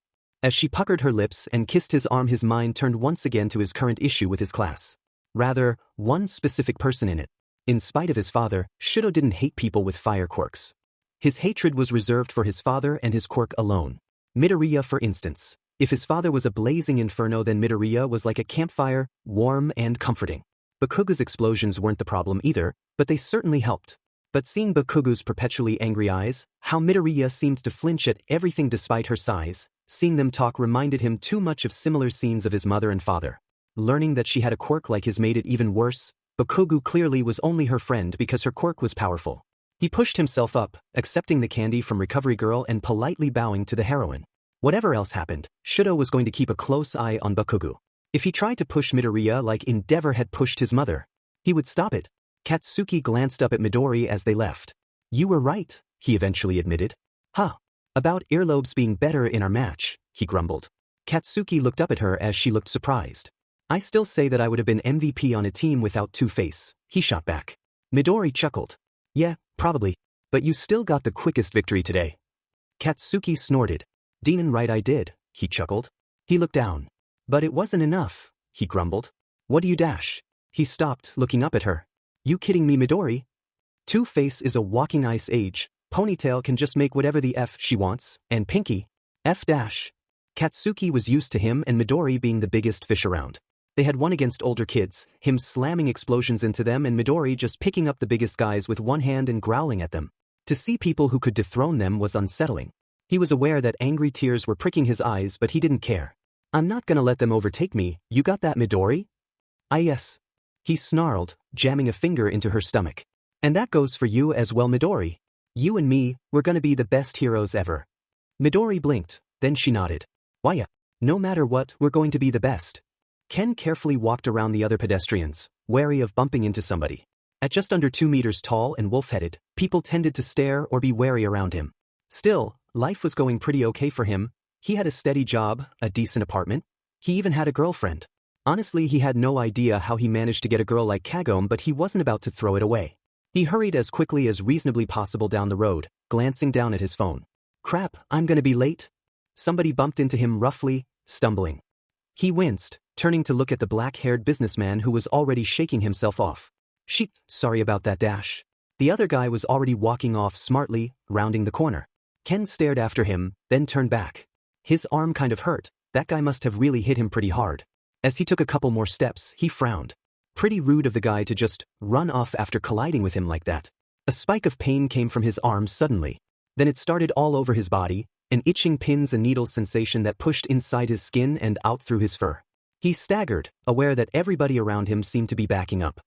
As she puckered her lips and kissed his arm, his mind turned once again to his current issue with his class. Rather, one specific person in it. In spite of his father, Shudo didn't hate people with fire quirks. His hatred was reserved for his father and his quirk alone. Midoriya, for instance. If his father was a blazing inferno, then Midoriya was like a campfire, warm and comforting. Bakugo's explosions weren't the problem either, but they certainly helped. But seeing Bakugo's perpetually angry eyes, how Midoriya seemed to flinch at everything despite her size, seeing them talk reminded him too much of similar scenes of his mother and father. Learning that she had a quirk like his made it even worse. Bakugo clearly was only her friend because her quirk was powerful. He pushed himself up, accepting the candy from Recovery Girl and politely bowing to the heroine. Whatever else happened, Shudo was going to keep a close eye on Bakugo. If he tried to push Midoriya like Endeavor had pushed his mother, he would stop it. Katsuki glanced up at Midori as they left. You were right, he eventually admitted. Huh. About earlobes being better in our match, he grumbled. Katsuki looked up at her as she looked surprised. I still say that I would have been MVP on a team without Two-Face, he shot back. Midori chuckled. Yeah, probably. But you still got the quickest victory today. Katsuki snorted. Demon right I did, he chuckled. He looked down. But it wasn't enough, he grumbled. What do you dash? He stopped, looking up at her. You kidding me, Midori? Two-Face is a walking ice age. Ponytail can just make whatever the F she wants, and Pinky. F dash. Katsuki was used to him and Midori being the biggest fish around. They had won against older kids, him slamming explosions into them and Midori just picking up the biggest guys with one hand and growling at them. To see people who could dethrone them was unsettling. He was aware that angry tears were pricking his eyes, but he didn't care. I'm not gonna let them overtake me, you got that, Midori? Yes. He snarled, jamming a finger into her stomach. And that goes for you as well, Midori. You and me, we're gonna be the best heroes ever. Midori blinked, then she nodded. Why, no matter what, we're going to be the best. Ken carefully walked around the other pedestrians, wary of bumping into somebody. At just under 2 meters tall and wolf-headed, people tended to stare or be wary around him. Still, life was going pretty okay for him. He had a steady job, a decent apartment. He even had a girlfriend. Honestly, he had no idea how he managed to get a girl like Kagome, but he wasn't about to throw it away. He hurried as quickly as reasonably possible down the road, glancing down at his phone. Crap, I'm gonna be late. Somebody bumped into him roughly, stumbling. He winced, turning to look at the black-haired businessman who was already shaking himself off. Sorry about that, dash. The other guy was already walking off smartly, rounding the corner. Ken stared after him, then turned back. His arm kind of hurt. That guy must have really hit him pretty hard. As he took a couple more steps, he frowned. Pretty rude of the guy to just run off after colliding with him like that. A spike of pain came from his arm suddenly. Then it started all over his body, an itching pins and needles sensation that pushed inside his skin and out through his fur. He staggered, aware that everybody around him seemed to be backing up.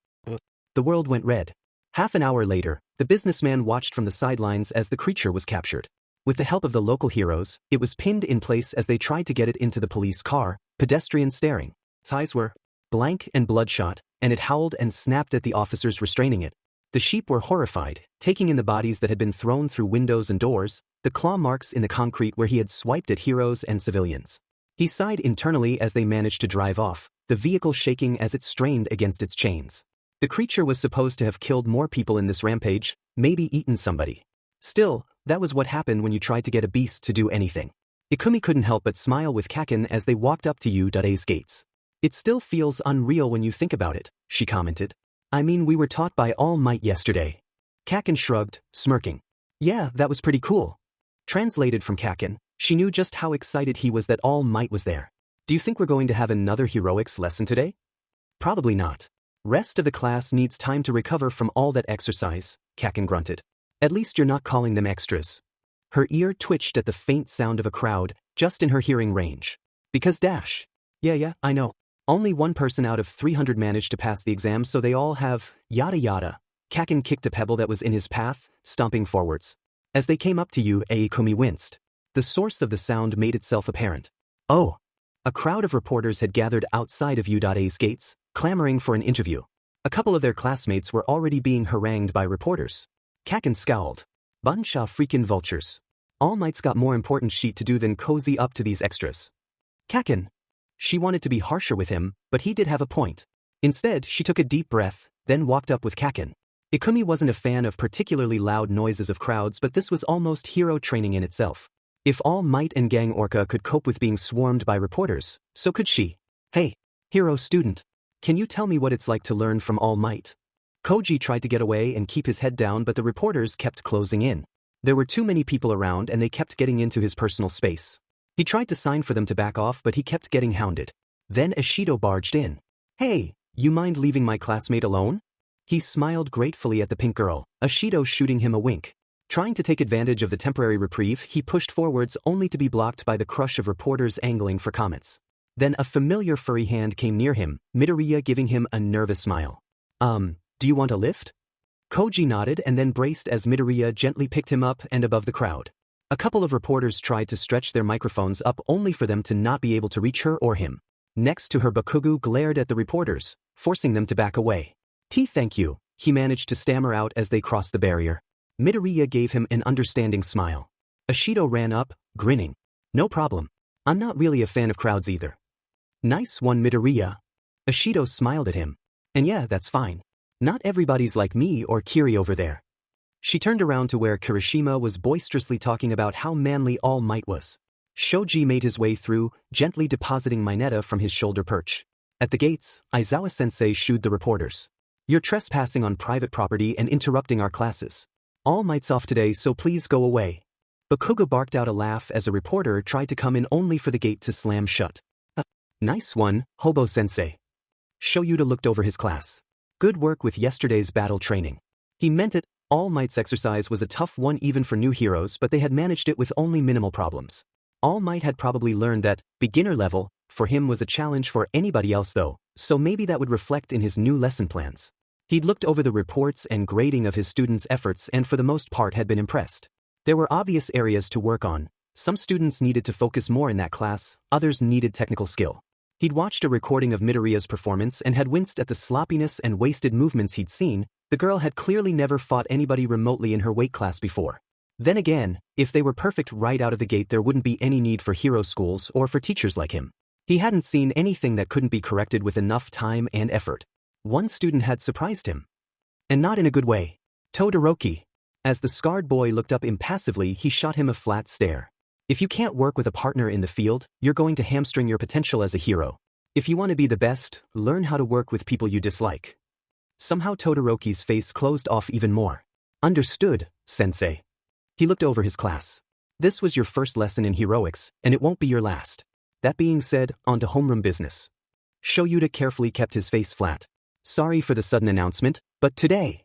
The world went red. Half an hour later, the businessman watched from the sidelines as the creature was captured. With the help of the local heroes, it was pinned in place as they tried to get it into the police car, pedestrians staring. Its eyes were blank and bloodshot, and it howled and snapped at the officers restraining it. The sheep were horrified, taking in the bodies that had been thrown through windows and doors, the claw marks in the concrete where he had swiped at heroes and civilians. He sighed internally as they managed to drive off, the vehicle shaking as it strained against its chains. The creature was supposed to have killed more people in this rampage, maybe eaten somebody. Still, that was what happened when you tried to get a beast to do anything. Ikumi couldn't help but smile with Kaken as they walked up to U's gates. It still feels unreal when you think about it, she commented. I mean, we were taught by All Might yesterday. Kaken shrugged, smirking. Yeah, that was pretty cool. Translated from Kaken, she knew just how excited he was that All Might was there. Do you think we're going to have another heroics lesson today? Probably not. Rest of the class needs time to recover from all that exercise, Kaken grunted. At least you're not calling them extras. Her ear twitched at the faint sound of a crowd, just in her hearing range. Because dash. Yeah, I know. Only one person out of 300 managed to pass the exam, so they all have yada yada. Kaken kicked a pebble that was in his path, stomping forwards. As they came up to you, Ikumi winced. The source of the sound made itself apparent. Oh! A crowd of reporters had gathered outside of U.A's gates, clamoring for an interview. A couple of their classmates were already being harangued by reporters. Kaken scowled. Bunch of freaking vultures. All Might's got more important shit to do than cozy up to these extras. Kaken. She wanted to be harsher with him, but he did have a point. Instead, she took a deep breath, then walked up with Kaken. Ikumi wasn't a fan of particularly loud noises of crowds, but this was almost hero training in itself. If All Might and Gang Orca could cope with being swarmed by reporters, so could she. Hey, hero student. Can you tell me what it's like to learn from All Might? Koji tried to get away and keep his head down, but the reporters kept closing in. There were too many people around and they kept getting into his personal space. He tried to sign for them to back off, but he kept getting hounded. Then Ishido barged in. Hey, you mind leaving my classmate alone? He smiled gratefully at the pink girl, Ishido shooting him a wink. Trying to take advantage of the temporary reprieve, he pushed forwards only to be blocked by the crush of reporters angling for comments. Then a familiar furry hand came near him, Midoriya giving him a nervous smile. Do you want a lift? Koji nodded and then braced as Midoriya gently picked him up and above the crowd. A couple of reporters tried to stretch their microphones up only for them to not be able to reach her or him. Next to her, Bakugo glared at the reporters, forcing them to back away. Thank you, he managed to stammer out as they crossed the barrier. Midoriya gave him an understanding smile. Ishido ran up, grinning. No problem. I'm not really a fan of crowds either. Nice one, Midoriya. Ishido smiled at him. And yeah, that's fine. Not everybody's like me or Kiri over there. She turned around to where Kirishima was boisterously talking about how manly All Might was. Shoji made his way through, gently depositing Mineta from his shoulder perch. At the gates, Aizawa-sensei shooed the reporters. You're trespassing on private property and interrupting our classes. All Might's off today, so please go away. Bakugo barked out a laugh as a reporter tried to come in only for the gate to slam shut. Nice one, Hobo-sensei. Shoyuta looked over his class. Good work with yesterday's battle training. He meant it. All Might's exercise was a tough one even for new heroes, but they had managed it with only minimal problems. All Might had probably learned that beginner level for him was a challenge for anybody else though, so maybe that would reflect in his new lesson plans. He'd looked over the reports and grading of his students' efforts and for the most part had been impressed. There were obvious areas to work on. Some students needed to focus more in that class, others needed technical skill. He'd watched a recording of Midoriya's performance and had winced at the sloppiness and wasted movements he'd seen. The girl had clearly never fought anybody remotely in her weight class before. Then again, if they were perfect right out of the gate, there wouldn't be any need for hero schools or for teachers like him. He hadn't seen anything that couldn't be corrected with enough time and effort. One student had surprised him. And not in a good way. Todoroki. As the scarred boy looked up impassively, he shot him a flat stare. If you can't work with a partner in the field, you're going to hamstring your potential as a hero. If you want to be the best, learn how to work with people you dislike. Somehow Todoroki's face closed off even more. Understood, sensei. He looked over his class. This was your first lesson in heroics, and it won't be your last. That being said, on to homeroom business. Shoyuta carefully kept his face flat. Sorry for the sudden announcement, but today.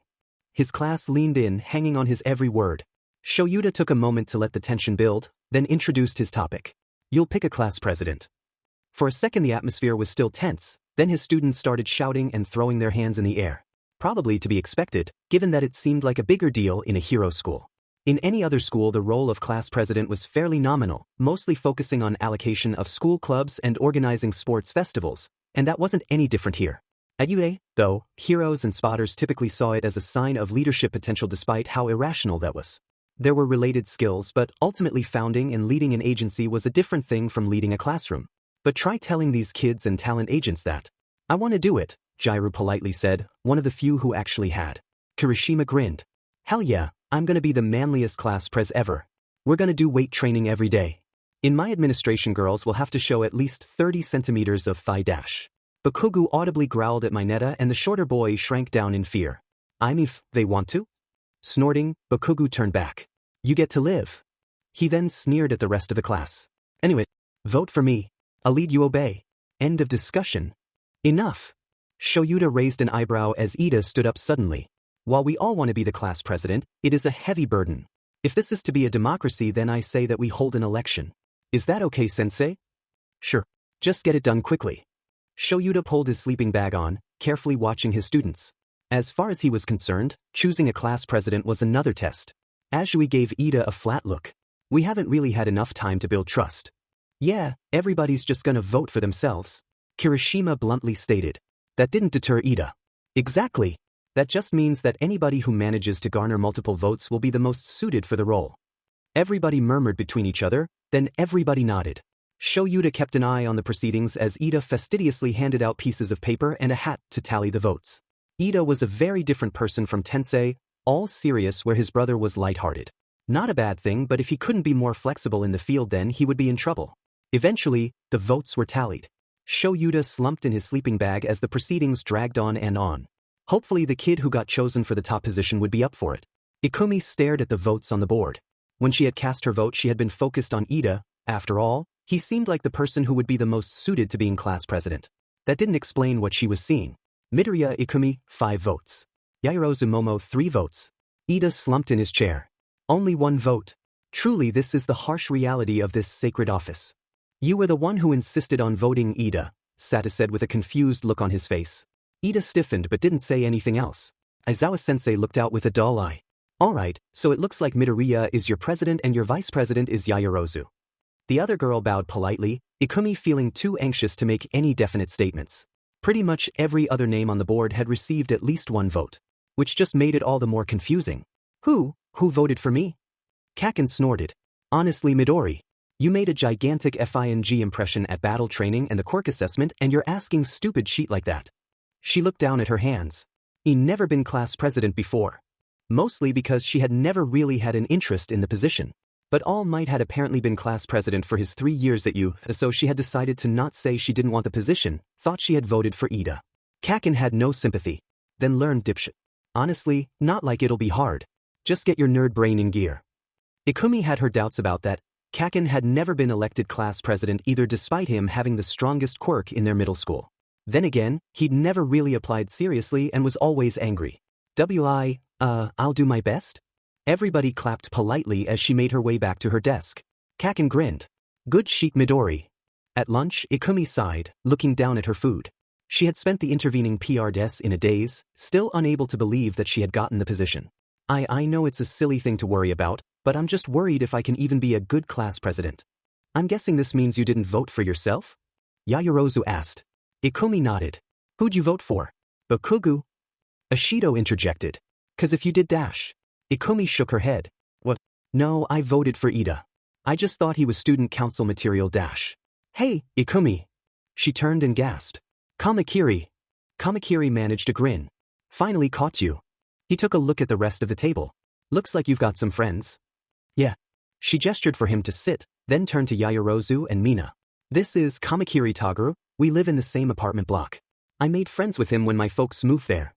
His class leaned in, hanging on his every word. Shoyuta took a moment to let the tension build, then introduced his topic. You'll pick a class president. For a second the atmosphere was still tense, then his students started shouting and throwing their hands in the air. Probably to be expected, given that it seemed like a bigger deal in a hero school. In any other school the role of class president was fairly nominal, mostly focusing on allocation of school clubs and organizing sports festivals, and that wasn't any different here. At UA, though, heroes and spotters typically saw it as a sign of leadership potential despite how irrational that was. There were related skills, but ultimately founding and leading an agency was a different thing from leading a classroom. But try telling these kids and talent agents that. I want to do it, Jairu politely said, one of the few who actually had. Kirishima grinned. Hell yeah, I'm gonna be the manliest class pres ever. We're gonna do weight training every day. In my administration girls will have to show at least 30 centimeters of thigh dash. Bakugo audibly growled at Mineta and the shorter boy shrank down in fear. I mean if they want to? Snorting, Bakugo turned back. You get to live. He then sneered at the rest of the class. Anyway, vote for me. I'll lead you obey. End of discussion. Enough. Shoyuta raised an eyebrow as Ida stood up suddenly. While we all want to be the class president, it is a heavy burden. If this is to be a democracy, then I say that we hold an election. Is that okay, sensei? Sure. Just get it done quickly. Shoyuta pulled his sleeping bag on, carefully watching his students. As far as he was concerned, choosing a class president was another test. Azui gave Ida a flat look. We haven't really had enough time to build trust. Yeah, everybody's just gonna vote for themselves, Kirishima bluntly stated. That didn't deter Ida. Exactly. That just means that anybody who manages to garner multiple votes will be the most suited for the role. Everybody murmured between each other, then everybody nodded. Shoyuta kept an eye on the proceedings as Ida fastidiously handed out pieces of paper and a hat to tally the votes. Ida was a very different person from Tensei, all serious where his brother was lighthearted. Not a bad thing, but if he couldn't be more flexible in the field then he would be in trouble. Eventually, the votes were tallied. Shoyuta slumped in his sleeping bag as the proceedings dragged on and on. Hopefully the kid who got chosen for the top position would be up for it. Ikumi stared at the votes on the board. When she had cast her vote she had been focused on Ida. After all, he seemed like the person who would be the most suited to being class president. That didn't explain what she was seeing. Midoriya Ikumi, 5 votes. Yaoyorozu Momo, 3 votes. Ida slumped in his chair. Only 1 vote. Truly this is the harsh reality of this sacred office. You were the one who insisted on voting Ida, Sata said with a confused look on his face. Ida stiffened but didn't say anything else. Aizawa-sensei looked out with a dull eye. Alright, so it looks like Midoriya is your president and your vice president is Yaoyorozu. The other girl bowed politely, Ikumi feeling too anxious to make any definite statements. Pretty much every other name on the board had received at least 1 vote, which just made it all the more confusing. Who voted for me? Kaken snorted. Honestly Midori, you made a gigantic FING impression at battle training and the quirk assessment and you're asking stupid shit like that. She looked down at her hands. He'd never been class president before. Mostly because she had never really had an interest in the position. But All Might had apparently been class president for his 3 years at U, so she had decided to not say she didn't want the position, thought she had voted for Ida. Kaken had no sympathy. Then learned dipshit. Honestly, not like it'll be hard. Just get your nerd brain in gear. Ikumi had her doubts about that. Kaken had never been elected class president either despite him having the strongest quirk in their middle school. Then again, he'd never really applied seriously and was always angry. I'll do my best? Everybody clapped politely as she made her way back to her desk. Kaken grinned. Good chic Midori. At lunch, Ikumi sighed, looking down at her food. She had spent the intervening PR days in a daze, still unable to believe that she had gotten the position. I know it's a silly thing to worry about, but I'm just worried if I can even be a good class president. I'm guessing this means you didn't vote for yourself? Yaoyorozu asked. Ikumi nodded. Who'd you vote for? Bakugu? Ashido interjected. 'Cause if you did dash. Ikumi shook her head. What? No, I voted for Ida. I just thought he was student council material dash. Hey, Ikumi. She turned and gasped. Kamakiri. Kamakiri managed a grin. Finally caught you. He took a look at the rest of the table. Looks like you've got some friends. Yeah. She gestured for him to sit, then turned to Yaoyorozu and Mina. This is Kamakiri Taguru. We live in the same apartment block. I made friends with him when my folks moved there.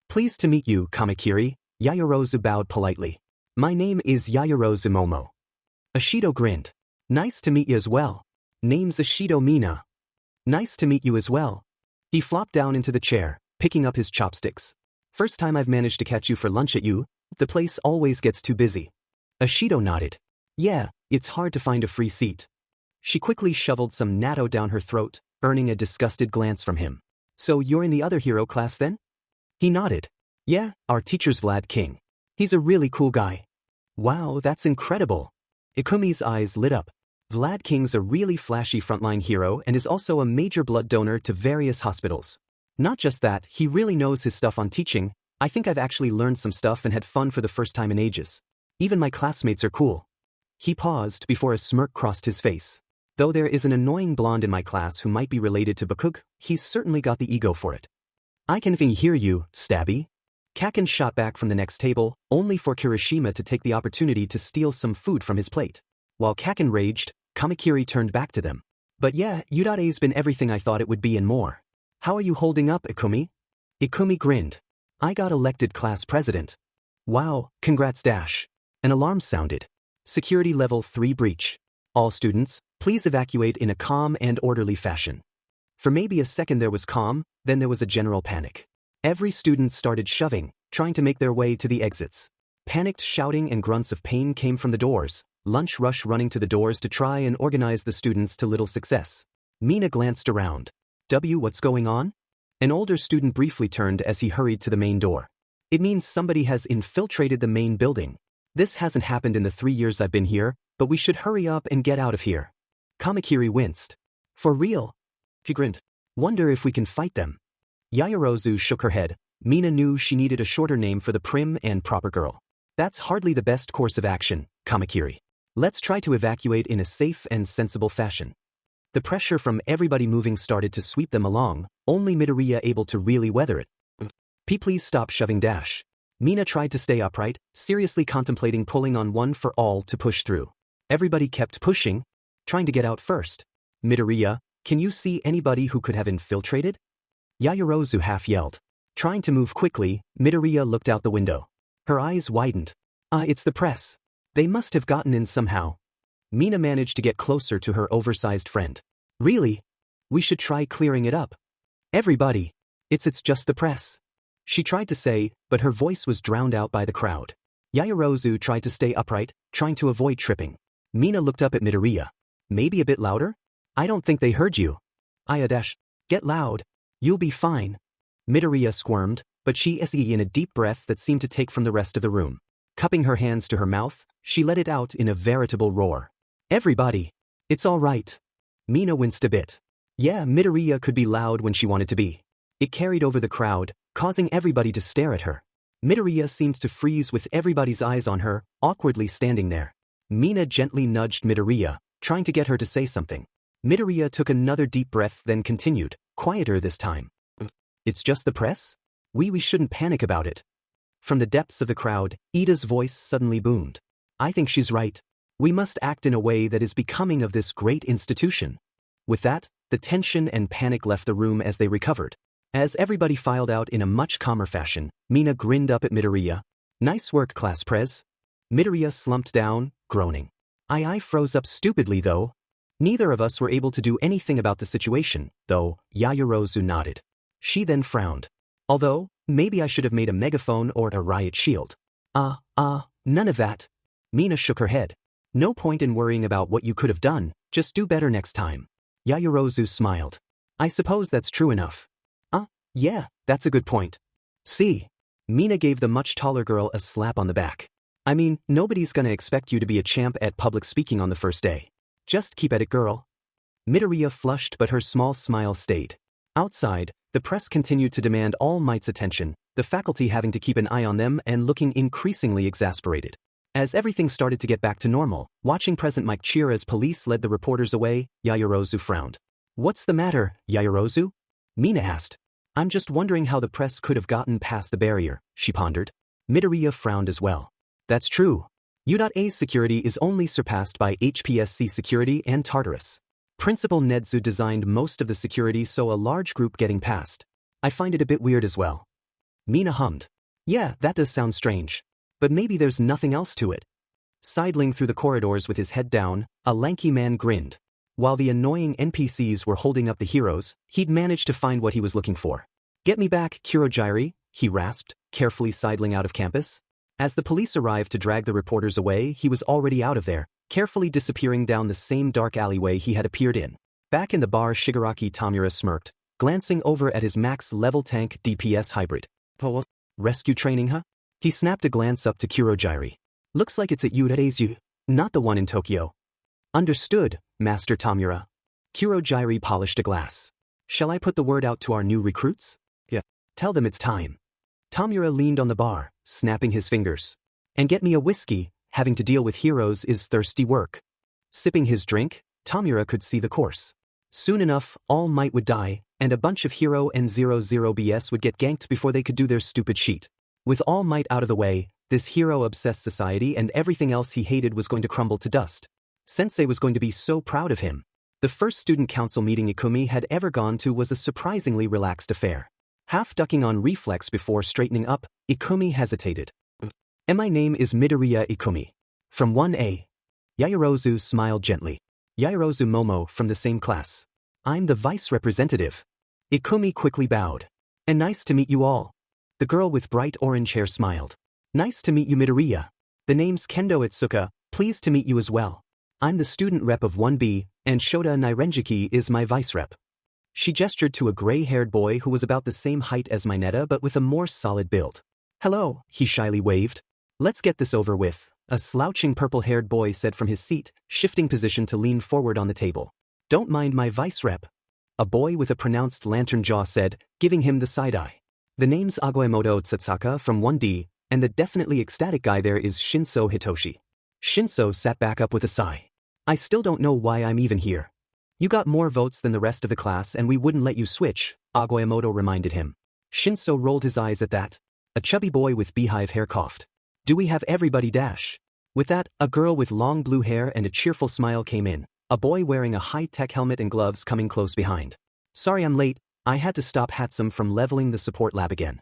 Pleased to meet you, Kamakiri. Yaoyorozu bowed politely. My name is Yaoyorozu Momo. Ashido grinned. Nice to meet you as well. Name's Ashido Mina. Nice to meet you as well. He flopped down into the chair, picking up his chopsticks. First time I've managed to catch you for lunch at U. The place always gets too busy. Ashido nodded. Yeah, it's hard to find a free seat. She quickly shoveled some natto down her throat, earning a disgusted glance from him. So you're in the other hero class then? He nodded. Yeah, our teacher's Vlad King. He's a really cool guy. Wow, that's incredible. Ikumi's eyes lit up. Vlad King's a really flashy frontline hero and is also a major blood donor to various hospitals. Not just that, he really knows his stuff on teaching. I think I've actually learned some stuff and had fun for the first time in ages. Even my classmates are cool. He paused before a smirk crossed his face. Though there is an annoying blonde in my class who might be related to Bakug, he's certainly got the ego for it. I can hear you, Stabby. Kaken shot back from the next table, only for Kirishima to take the opportunity to steal some food from his plate. While Kaken raged, Kamakiri turned back to them. But yeah, U.A's been everything I thought it would be and more. How are you holding up, Ikumi? Ikumi grinned. I got elected class president. Wow, congrats dash. An alarm sounded. Security level 3 breach. All students, please evacuate in a calm and orderly fashion. For maybe a second there was calm, then there was a general panic. Every student started shoving, trying to make their way to the exits. Panicked shouting and grunts of pain came from the doors, lunch rush running to the doors to try and organize the students to little success. Mina glanced around. What's going on? An older student briefly turned as he hurried to the main door. It means somebody has infiltrated the main building. This hasn't happened in the 3 years I've been here, but we should hurry up and get out of here. Kamakiri winced. For real? She grinned. Wonder if we can fight them. Yaoyorozu shook her head. Mina knew she needed a shorter name for the prim and proper girl. That's hardly the best course of action, Kamakiri. Let's try to evacuate in a safe and sensible fashion. The pressure from everybody moving started to sweep them along, only Midoriya able to really weather it. Please stop shoving dash. Mina tried to stay upright, seriously contemplating pulling on one for all to push through. Everybody kept pushing, trying to get out first. Midoriya, can you see anybody who could have infiltrated? Yaoyorozu half yelled. Trying to move quickly, Midoriya looked out the window. Her eyes widened. It's the press. They must have gotten in somehow. Mina managed to get closer to her oversized friend. Really? We should try clearing it up. Everybody. It's just the press. She tried to say, but her voice was drowned out by the crowd. Yaoyorozu tried to stay upright, trying to avoid tripping. Mina looked up at Midoriya. Maybe a bit louder? I don't think they heard you. Ayadash. Get loud. You'll be fine. Midoriya squirmed, but she essayed in a deep breath that seemed to take from the rest of the room. Cupping her hands to her mouth, she let it out in a veritable roar. Everybody. It's all right. Mina winced a bit. Yeah, Midoriya could be loud when she wanted to be. It carried over the crowd, causing everybody to stare at her. Midoriya seemed to freeze with everybody's eyes on her, awkwardly standing there. Mina gently nudged Midoriya, trying to get her to say something. Midoriya took another deep breath then continued, quieter this time. It's just the press? We shouldn't panic about it. From the depths of the crowd, Ida's voice suddenly boomed. I think she's right. We must act in a way that is becoming of this great institution. With that, the tension and panic left the room as they recovered. As everybody filed out in a much calmer fashion, Mina grinned up at Midoriya. Nice work, class prez. Midoriya slumped down, groaning. I froze up stupidly though. Neither of us were able to do anything about the situation, though. Yaoyorozu nodded. She then frowned. Although, maybe I should have made a megaphone or a riot shield. None of that. Mina shook her head. No point in worrying about what you could have done, just do better next time. Yaoyorozu smiled. I suppose that's true enough. Yeah, that's a good point. See? Mina gave the much taller girl a slap on the back. I mean, nobody's gonna expect you to be a champ at public speaking on the first day. Just keep at it, girl. Midoriya flushed but her small smile stayed. Outside, the press continued to demand All Might's attention, the faculty having to keep an eye on them and looking increasingly exasperated. As everything started to get back to normal, watching President Mike cheer as police led the reporters away, Yaoyorozu frowned. What's the matter, Yaoyorozu? Mina asked. I'm just wondering how the press could have gotten past the barrier, she pondered. Midoriya frowned as well. That's true. U.A's security is only surpassed by HPSC security and Tartarus. Principal Nedzu designed most of the security so a large group getting past. I find it a bit weird as well. Mina hummed. Yeah, that does sound strange. But maybe there's nothing else to it. Sidling through the corridors with his head down, a lanky man grinned. While the annoying NPCs were holding up the heroes, he'd managed to find what he was looking for. Get me back, Kurogiri, he rasped, carefully sidling out of campus. As the police arrived to drag the reporters away, he was already out of there, carefully disappearing down the same dark alleyway he had appeared in. Back in the bar, Shigaraki Tamura smirked, glancing over at his max-level tank DPS hybrid. Rescue training, huh? He snapped a glance up to Kurogiri. Looks like it's at U.A's not the one in Tokyo. Understood, Master Tamura. Kurogiri polished a glass. Shall I put the word out to our new recruits? Yeah. Tell them it's time. Tamura leaned on the bar, snapping his fingers. And get me a whiskey, having to deal with heroes is thirsty work. Sipping his drink, Tamura could see the course. Soon enough, All Might would die, and a bunch of Hero and 00 BS would get ganked before they could do their stupid sheet. With All Might out of the way, this hero-obsessed society and everything else he hated was going to crumble to dust. Sensei was going to be so proud of him. The first student council meeting Ikumi had ever gone to was a surprisingly relaxed affair. Half ducking on reflex before straightening up, Ikumi hesitated. And my name is Midoriya Ikumi. From 1A. Yaoyorozu smiled gently. Yaoyorozu Momo from the same class. I'm the vice representative. Ikumi quickly bowed. And nice to meet you all. The girl with bright orange hair smiled. Nice to meet you, Midoriya. The name's Kendo Itsuka, pleased to meet you as well. I'm the student rep of 1B, and Shota Nirenjiki is my vice rep. She gestured to a gray-haired boy who was about the same height as Mineta but with a more solid build. Hello, he shyly waved. Let's get this over with, A slouching purple-haired boy said from his seat, shifting position to lean forward on the table. Don't mind my vice rep. A boy with a pronounced lantern jaw said, giving him the side-eye. The name's Agoemoto Tsutsaka from 1D, and the definitely ecstatic guy there is Shinso Hitoshi. Shinso sat back up with a sigh. I still don't know why I'm even here. You got more votes than the rest of the class and we wouldn't let you switch, Agoemoto reminded him. Shinso rolled his eyes at that. A chubby boy with beehive hair coughed. Do we have everybody dash? With that, a girl with long blue hair and a cheerful smile came in, a boy wearing a high-tech helmet and gloves coming close behind. Sorry I'm late, I had to stop Hatsum from leveling the support lab again.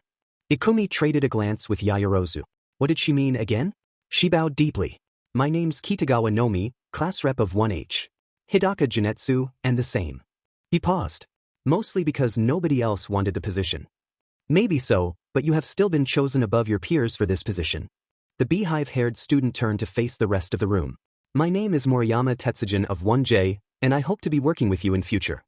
Ikumi traded a glance with Yayorozu. What did she mean again? She bowed deeply. My name's Kitagawa Nomi, class rep of 1H. Hidaka Junetsu, and the same. He paused. Mostly because nobody else wanted the position. Maybe so, but you have still been chosen above your peers for this position. The beehive-haired student turned to face the rest of the room. My name is Moriyama Tetsujin of 1J, and I hope to be working with you in future.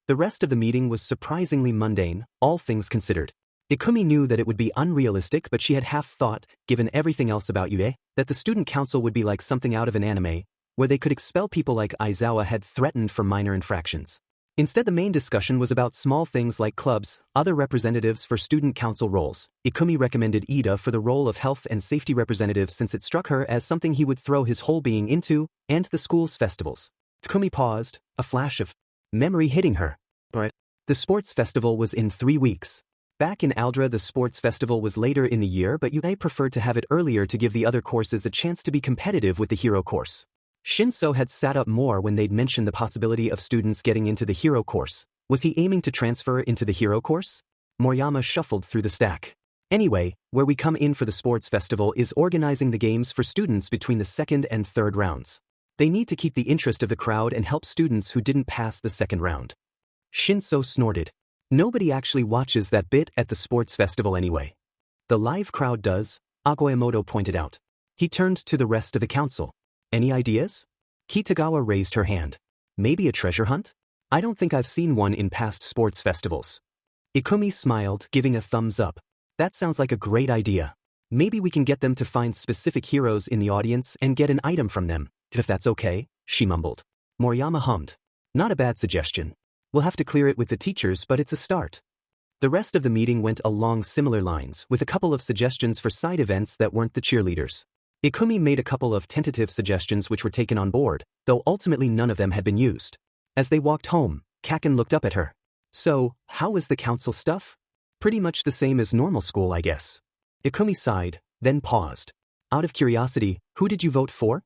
The rest of the meeting was surprisingly mundane, all things considered. Ikumi knew that it would be unrealistic, but she had half thought, given everything else about Yue, that the student council would be like something out of an anime, where they could expel people like Aizawa had threatened for minor infractions. Instead, the main discussion was about small things like clubs, other representatives for student council roles. Ikumi recommended Ida for the role of health and safety representative since it struck her as something he would throw his whole being into, and the school's festivals. Ikumi paused, a flash of memory hitting her. But the sports festival was in 3 weeks. Back in Aldra, the sports festival was later in the year, but Yue preferred to have it earlier to give the other courses a chance to be competitive with the hero course. Shinso had sat up more when they'd mentioned the possibility of students getting into the hero course. Was he aiming to transfer into the hero course? Moriyama shuffled through the stack. Anyway, where we come in for the sports festival is organizing the games for students between the second and third rounds. They need to keep the interest of the crowd and help students who didn't pass the second round. Shinso snorted. Nobody actually watches that bit at the sports festival anyway. The live crowd does, Agoemoto pointed out. He turned to the rest of the council. Any ideas? Kitagawa raised her hand. Maybe a treasure hunt? I don't think I've seen one in past sports festivals. Ikumi smiled, giving a thumbs up. That sounds like a great idea. Maybe we can get them to find specific heroes in the audience and get an item from them, if that's okay, she mumbled. Moriyama hummed. Not a bad suggestion. We'll have to clear it with the teachers, but it's a start. The rest of the meeting went along similar lines, with a couple of suggestions for side events that weren't the cheerleaders. Ikumi made a couple of tentative suggestions which were taken on board, though ultimately none of them had been used. As they walked home, Kaken looked up at her. So, how was the council stuff? Pretty much the same as normal school, I guess. Ikumi sighed, then paused. Out of curiosity, who did you vote for?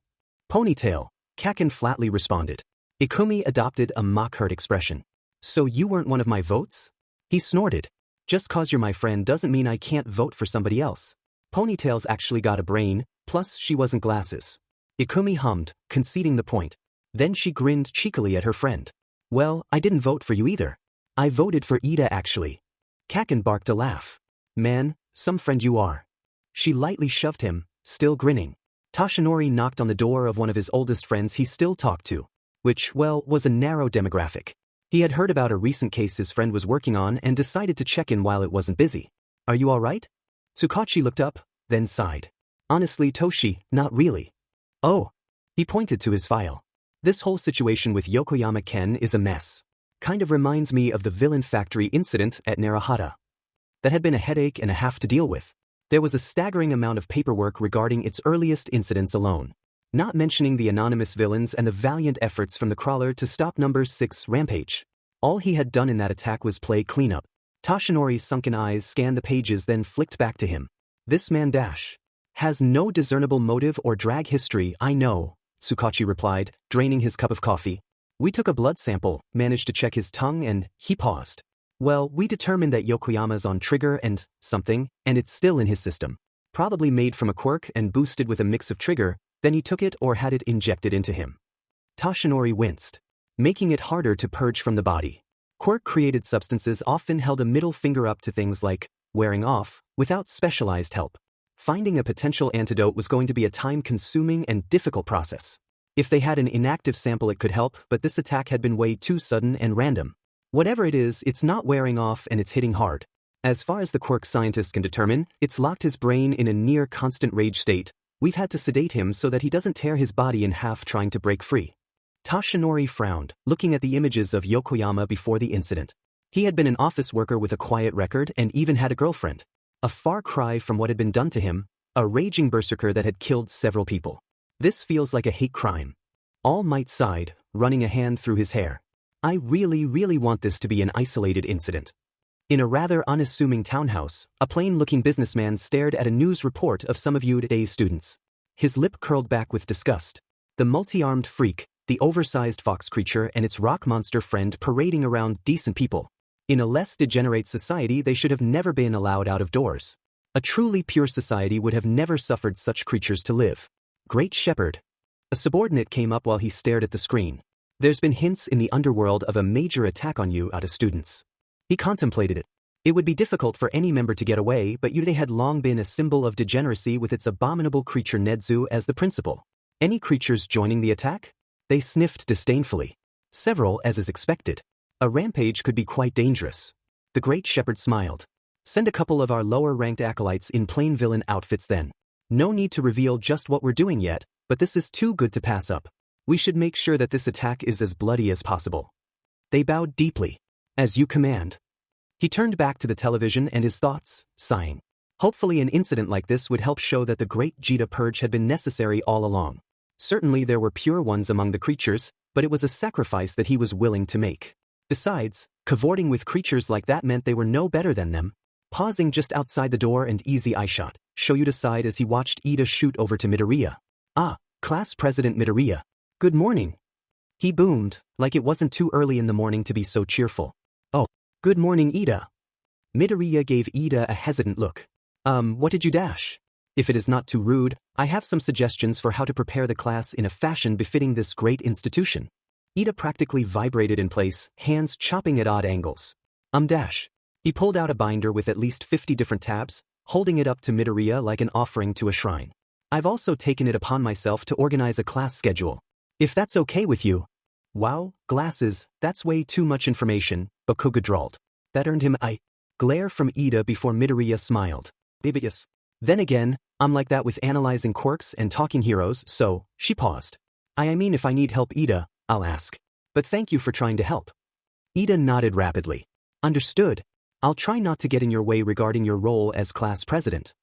Ponytail, Kaken flatly responded. Ikumi adopted a mock-hurt expression. So you weren't one of my votes? He snorted. Just cause you're my friend doesn't mean I can't vote for somebody else. Ponytail's actually got a brain, plus she wasn't glasses. Ikumi hummed, conceding the point. Then she grinned cheekily at her friend. Well, I didn't vote for you either. I voted for Ida actually. Kaken barked a laugh. Man, some friend you are. She lightly shoved him, still grinning. Toshinori knocked on the door of one of his oldest friends he still talked to, which, well, was a narrow demographic. He had heard about a recent case his friend was working on and decided to check in while it wasn't busy. Are you all right? Tsukachi looked up, then sighed. Honestly, Toshi, not really. Oh. He pointed to his file. This whole situation with Yokoyama Ken is a mess. Kind of reminds me of the villain factory incident at Narahata. That had been a headache and a half to deal with. There was a staggering amount of paperwork regarding its earliest incidents alone. Not mentioning the anonymous villains and the valiant efforts from the crawler to stop number 6 rampage. All he had done in that attack was play cleanup. Toshinori's sunken eyes scanned the pages then flicked back to him. This man has no discernible motive or drag history, I know, Tsukachi replied, draining his cup of coffee. We took a blood sample, managed to check his tongue and, he paused. Well, we determined that Yokoyama's on trigger and something, and it's still in his system. Probably made from a quirk and boosted with a mix of trigger, then he took it or had it injected into him. Toshinori winced, making it harder to purge from the body. Quirk-created substances often held a middle finger up to things like wearing off without specialized help. Finding a potential antidote was going to be a time-consuming and difficult process. If they had an inactive sample it could help, but this attack had been way too sudden and random. Whatever it is, it's not wearing off and it's hitting hard. As far as the quirk scientist can determine, it's locked his brain in a near-constant rage state, We've had to sedate him so that he doesn't tear his body in half trying to break free. Toshinori frowned, looking at the images of Yokoyama before the incident. He had been an office worker with a quiet record and even had a girlfriend. A far cry from what had been done to him, a raging berserker that had killed several people. This feels like a hate crime. All Might sighed, running a hand through his hair. I really want this to be an isolated incident. In a rather unassuming townhouse, a plain-looking businessman stared at a news report of some of today's students. His lip curled back with disgust. The multi-armed freak, the oversized fox creature and its rock monster friend parading around decent people. In a less degenerate society they should have never been allowed out of doors. A truly pure society would have never suffered such creatures to live. Great Shepherd. A subordinate came up while he stared at the screen. There's been hints in the underworld of a major attack on you out of students. He contemplated it. It would be difficult for any member to get away, but Yude had long been a symbol of degeneracy with its abominable creature Nedzu as the principal. Any creatures joining the attack? They sniffed disdainfully. Several, as is expected. A rampage could be quite dangerous. The Great Shepherd smiled. Send a couple of our lower-ranked acolytes in plain villain outfits then. No need to reveal just what we're doing yet, but this is too good to pass up. We should make sure that this attack is as bloody as possible. They bowed deeply. As you command. He turned back to the television and his thoughts, sighing. Hopefully an incident like this would help show that the Great Jita Purge had been necessary all along. Certainly there were pure ones among the creatures, but it was a sacrifice that he was willing to make. Besides, cavorting with creatures like that meant they were no better than them. Pausing just outside the door and easy eye shot, Shoyuta sighed as he watched Ida shoot over to Midoriya. Ah, Class President Midoriya. Good morning. He boomed, like it wasn't too early in the morning to be so cheerful. Oh, good morning Ida. Midoriya gave Ida a hesitant look. What did you dash? If it is not too rude, I have some suggestions for how to prepare the class in a fashion befitting this great institution. Ida practically vibrated in place, hands chopping at odd angles. Dash. He pulled out a binder with at least 50 different tabs, holding it up to Midoriya like an offering to a shrine. I've also taken it upon myself to organize a class schedule. If that's okay with you. Wow, glasses, that's way too much information, Bakuga drawled. That earned him a glare from Ida before Midoriya smiled. Yes. Then again, I'm like that with analyzing quirks and talking heroes, so, she paused. I mean if I need help Ida, I'll ask. But thank you for trying to help. Ida nodded rapidly. Understood. I'll try not to get in your way regarding your role as class president.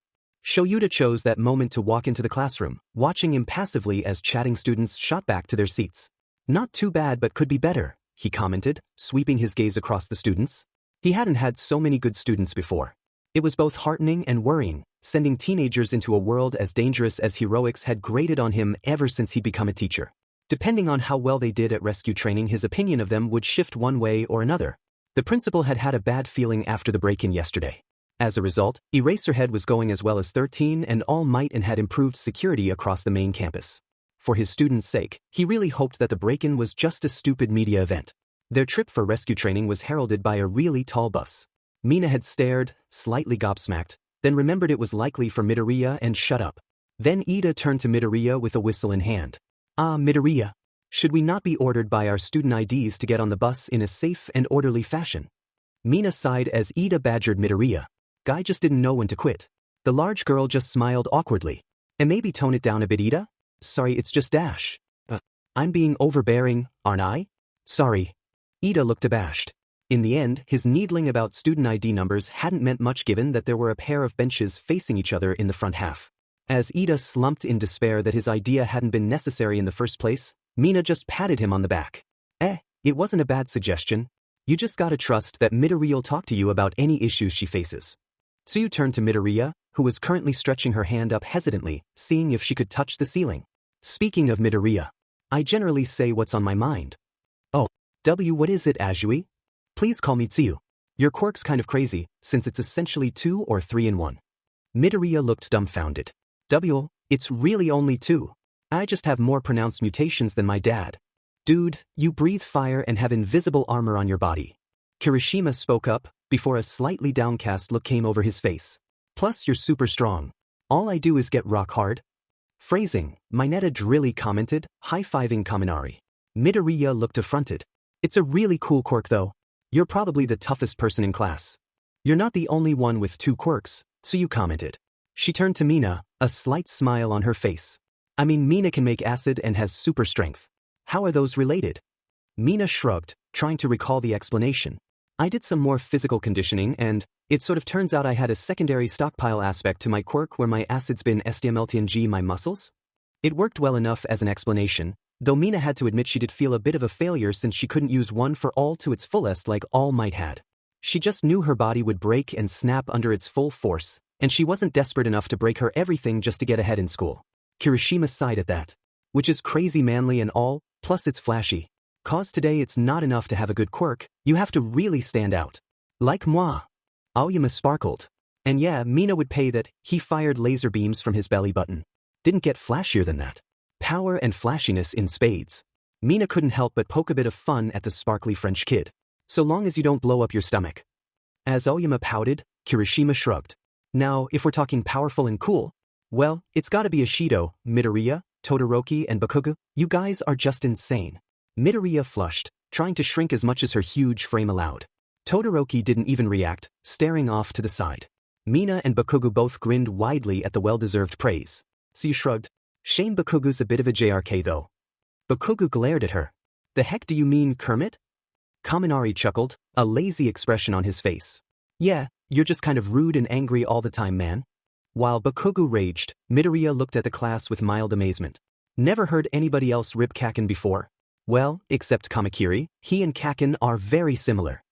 Shoyuta chose that moment to walk into the classroom, watching impassively as chatting students shot back to their seats. Not too bad but could be better, he commented, sweeping his gaze across the students. He hadn't had so many good students before. It was both heartening and worrying, sending teenagers into a world as dangerous as heroics had grated on him ever since he'd become a teacher. Depending on how well they did at rescue training, his opinion of them would shift one way or another. The principal had had a bad feeling after the break-in yesterday. As a result, Eraserhead was going as well as 13 and All Might and had improved security across the main campus. For his students' sake, he really hoped that the break-in was just a stupid media event. Their trip for rescue training was heralded by a really tall bus. Mina had stared, slightly gobsmacked, then remembered it was likely for Midoriya and shut up. Then Ida turned to Midoriya with a whistle in hand. Ah, Midoriya. Should we not be ordered by our student IDs to get on the bus in a safe and orderly fashion? Mina sighed as Ida badgered Midoriya. Guy just didn't know when to quit. The large girl just smiled awkwardly. And maybe tone it down a bit, Ida? Sorry, it's just Dash. I'm being overbearing, aren't I? Sorry. Ida looked abashed. In the end, his needling about student ID numbers hadn't meant much given that there were a pair of benches facing each other in the front half. As Ida slumped in despair that his idea hadn't been necessary in the first place, Mina just patted him on the back. It wasn't a bad suggestion. You just gotta trust that Midoriya'll talk to you about any issues she faces. Tsuyu turned to Midoriya, who was currently stretching her hand up hesitantly, seeing if she could touch the ceiling. Speaking of Midoriya, I generally say what's on my mind. Oh, what is it, Azui? Please call me Tsuyu. Your quirk's kind of crazy, since it's essentially 2 or 3 in 1. Midoriya looked dumbfounded. It's really only 2. I just have more pronounced mutations than my dad. Dude, you breathe fire and have invisible armor on your body. Kirishima spoke up, before a slightly downcast look came over his face. Plus you're super strong. All I do is get rock hard. Phrasing, Mineta Drilly commented, high-fiving Kaminari. Midoriya looked affronted. It's a really cool quirk though. You're probably the toughest person in class. You're not the only one with 2 quirks, Tsuyu commented. She turned to Mina, a slight smile on her face. I mean, Mina can make acid and has super strength. How are those related? Mina shrugged, trying to recall the explanation. I did some more physical conditioning and it sort of turns out I had a secondary stockpile aspect to my quirk where my acid's been SsendamtheMasked my muscles. It worked well enough as an explanation, though Mina had to admit she did feel a bit of a failure since she couldn't use one for all to its fullest like All Might had. She just knew her body would break and snap under its full force, and she wasn't desperate enough to break her everything just to get ahead in school. Kirishima sighed at that. Which is crazy manly and all, plus it's flashy. Cause today it's not enough to have a good quirk, you have to really stand out. Like moi. Aoyama sparkled. And yeah, Mina would pay that. He fired laser beams from his belly button. Didn't get flashier than that. Power and flashiness in spades. Mina couldn't help but poke a bit of fun at the sparkly French kid. So long as you don't blow up your stomach. As Aoyama pouted, Kirishima shrugged. Now, if we're talking powerful and cool, well, it's gotta be Ishido, Midoriya, Todoroki and Bakugo. You guys are just insane. Midoriya flushed, trying to shrink as much as her huge frame allowed. Todoroki didn't even react, staring off to the side. Mina and Bakugo both grinned widely at the well-deserved praise. So you shrugged. Shame Bakugo's a bit of a JRK though. Bakugo glared at her. The heck do you mean, Kermit? Kaminari chuckled, a lazy expression on his face. Yeah, you're just kind of rude and angry all the time, man. While Bakugo raged, Midoriya looked at the class with mild amazement. Never heard anybody else rip Kaken before. Well, except Kamakiri, he and Kaken are very similar.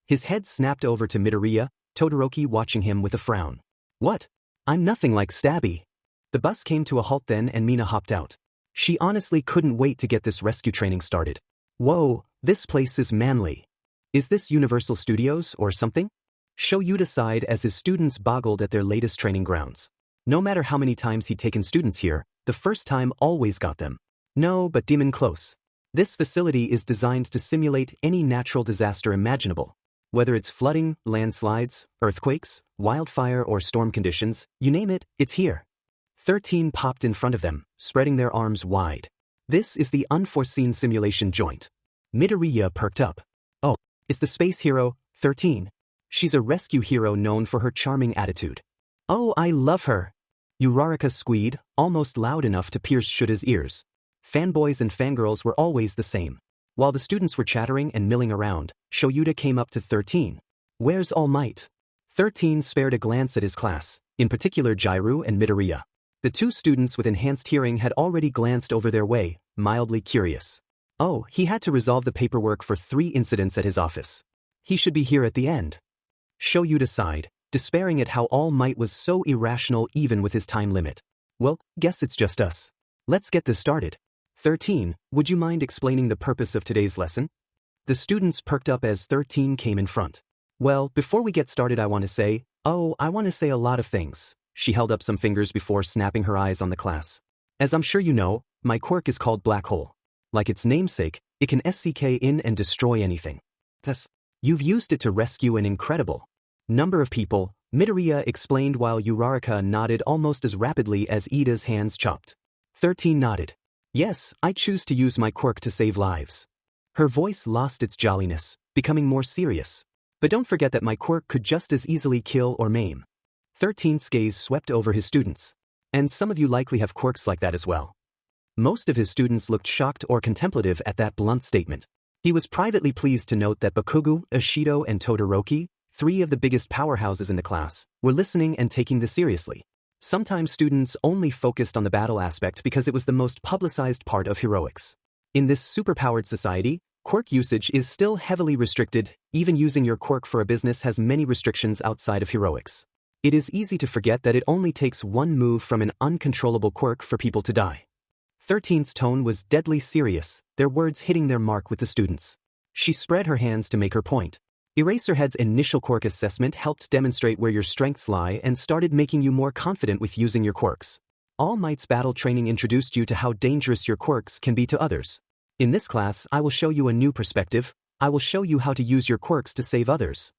His head snapped over to Midoriya, Todoroki watching him with a frown. What? I'm nothing like Stabby. The bus came to a halt then and Mina hopped out. She honestly couldn't wait to get this rescue training started. Whoa, this place is manly. Is this Universal Studios or something? Shoyuta sighed as his students boggled at their latest training grounds. No matter how many times he'd taken students here, the first time always got them. No, but demon close. This facility is designed to simulate any natural disaster imaginable. Whether it's flooding, landslides, earthquakes, wildfire or storm conditions, you name it, it's here. 13 popped in front of them, spreading their arms wide. This is the unforeseen simulation joint. Midoriya perked up. Oh, it's the space hero, 13. She's a rescue hero known for her charming attitude. Oh, I love her. Uraraka squeaked, almost loud enough to pierce Shuta's ears. Fanboys and fangirls were always the same. While the students were chattering and milling around, Shoyuta came up to 13. Where's All Might? 13 spared a glance at his class, in particular Jairu and Midoriya. The two students with enhanced hearing had already glanced over their way, mildly curious. Oh, he had to resolve the paperwork for 3 incidents at his office. He should be here at the end. Shoyuta sighed, despairing at how All Might was so irrational even with his time limit. Well, guess it's just us. Let's get this started. 13, would you mind explaining the purpose of today's lesson? The students perked up as 13 came in front. Well, before we get started I want to say a lot of things. She held up some fingers before snapping her eyes on the class. As I'm sure you know, my quirk is called Black Hole. Like its namesake, it can SCK in and destroy anything. Thus, you've used it to rescue an incredible number of people, Midoriya explained while Uraraka nodded almost as rapidly as Ida's hands chopped. 13 nodded. Yes, I choose to use my quirk to save lives. Her voice lost its jolliness, becoming more serious. But don't forget that my quirk could just as easily kill or maim. 13's gaze swept over his students. And some of you likely have quirks like that as well. Most of his students looked shocked or contemplative at that blunt statement. He was privately pleased to note that Bakugo, Ishido and Todoroki, 3 of the biggest powerhouses in the class, were listening and taking this seriously. Sometimes students only focused on the battle aspect because it was the most publicized part of heroics. In this superpowered society, quirk usage is still heavily restricted. Even using your quirk for a business has many restrictions outside of heroics. It is easy to forget that it only takes one move from an uncontrollable quirk for people to die. 13's tone was deadly serious, their words hitting their mark with the students. She spread her hands to make her point. Eraserhead's initial quirk assessment helped demonstrate where your strengths lie and started making you more confident with using your quirks. All Might's battle training introduced you to how dangerous your quirks can be to others. In this class, I will show you a new perspective. I will show you how to use your quirks to save others.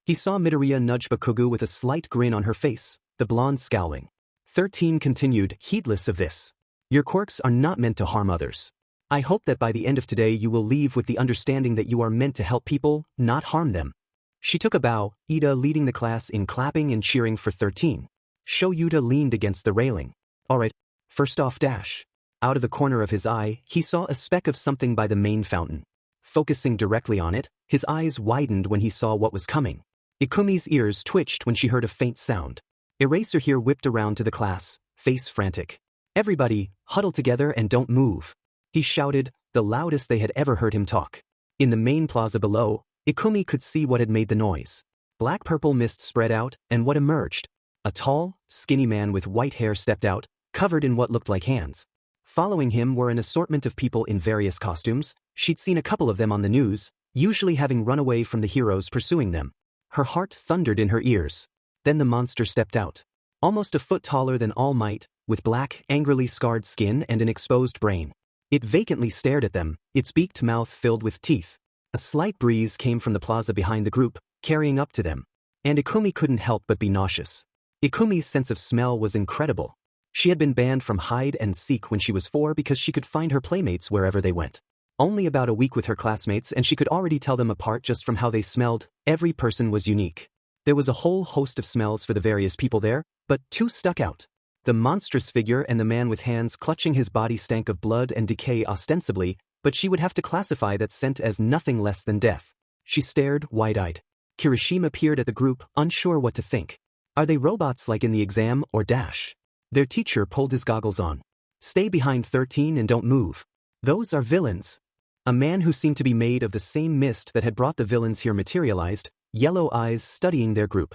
He saw Midoriya nudge Bakugo with a slight grin on her face, the blonde scowling. 13 continued, heedless of this. Your quirks are not meant to harm others. I hope that by the end of today you will leave with the understanding that you are meant to help people, not harm them. She took a bow, Ida leading the class in clapping and cheering for 13. Shoyuta leaned against the railing. Alright, first off dash. Out of the corner of his eye, he saw a speck of something by the main fountain. Focusing directly on it, his eyes widened when he saw what was coming. Ikumi's ears twitched when she heard a faint sound. Eraser here whipped around to the class, face frantic. Everybody, huddle together and don't move. He shouted, the loudest they had ever heard him talk. In the main plaza below, Ikumi could see what had made the noise. Black-purple mist spread out, and what emerged? A tall, skinny man with white hair stepped out, covered in what looked like hands. Following him were an assortment of people in various costumes. She'd seen a couple of them on the news, usually having run away from the heroes pursuing them. Her heart thundered in her ears. Then the monster stepped out. Almost a foot taller than All Might, with black, angrily scarred skin and an exposed brain. It vacantly stared at them, its beaked mouth filled with teeth. A slight breeze came from the plaza behind the group, carrying up to them. And Ikumi couldn't help but be nauseous. Ikumi's sense of smell was incredible. She had been banned from hide and seek when she was 4 because she could find her playmates wherever they went. Only about a week with her classmates and she could already tell them apart just from how they smelled. Every person was unique. There was a whole host of smells for the various people there, but 2 stuck out. The monstrous figure and the man with hands clutching his body stank of blood and decay ostensibly, but she would have to classify that scent as nothing less than death. She stared, wide-eyed. Kirishima peered at the group, unsure what to think. Are they robots like in the exam or dash? Their teacher pulled his goggles on. Stay behind 13 and don't move. Those are villains. A man who seemed to be made of the same mist that had brought the villains here materialized, yellow eyes studying their group.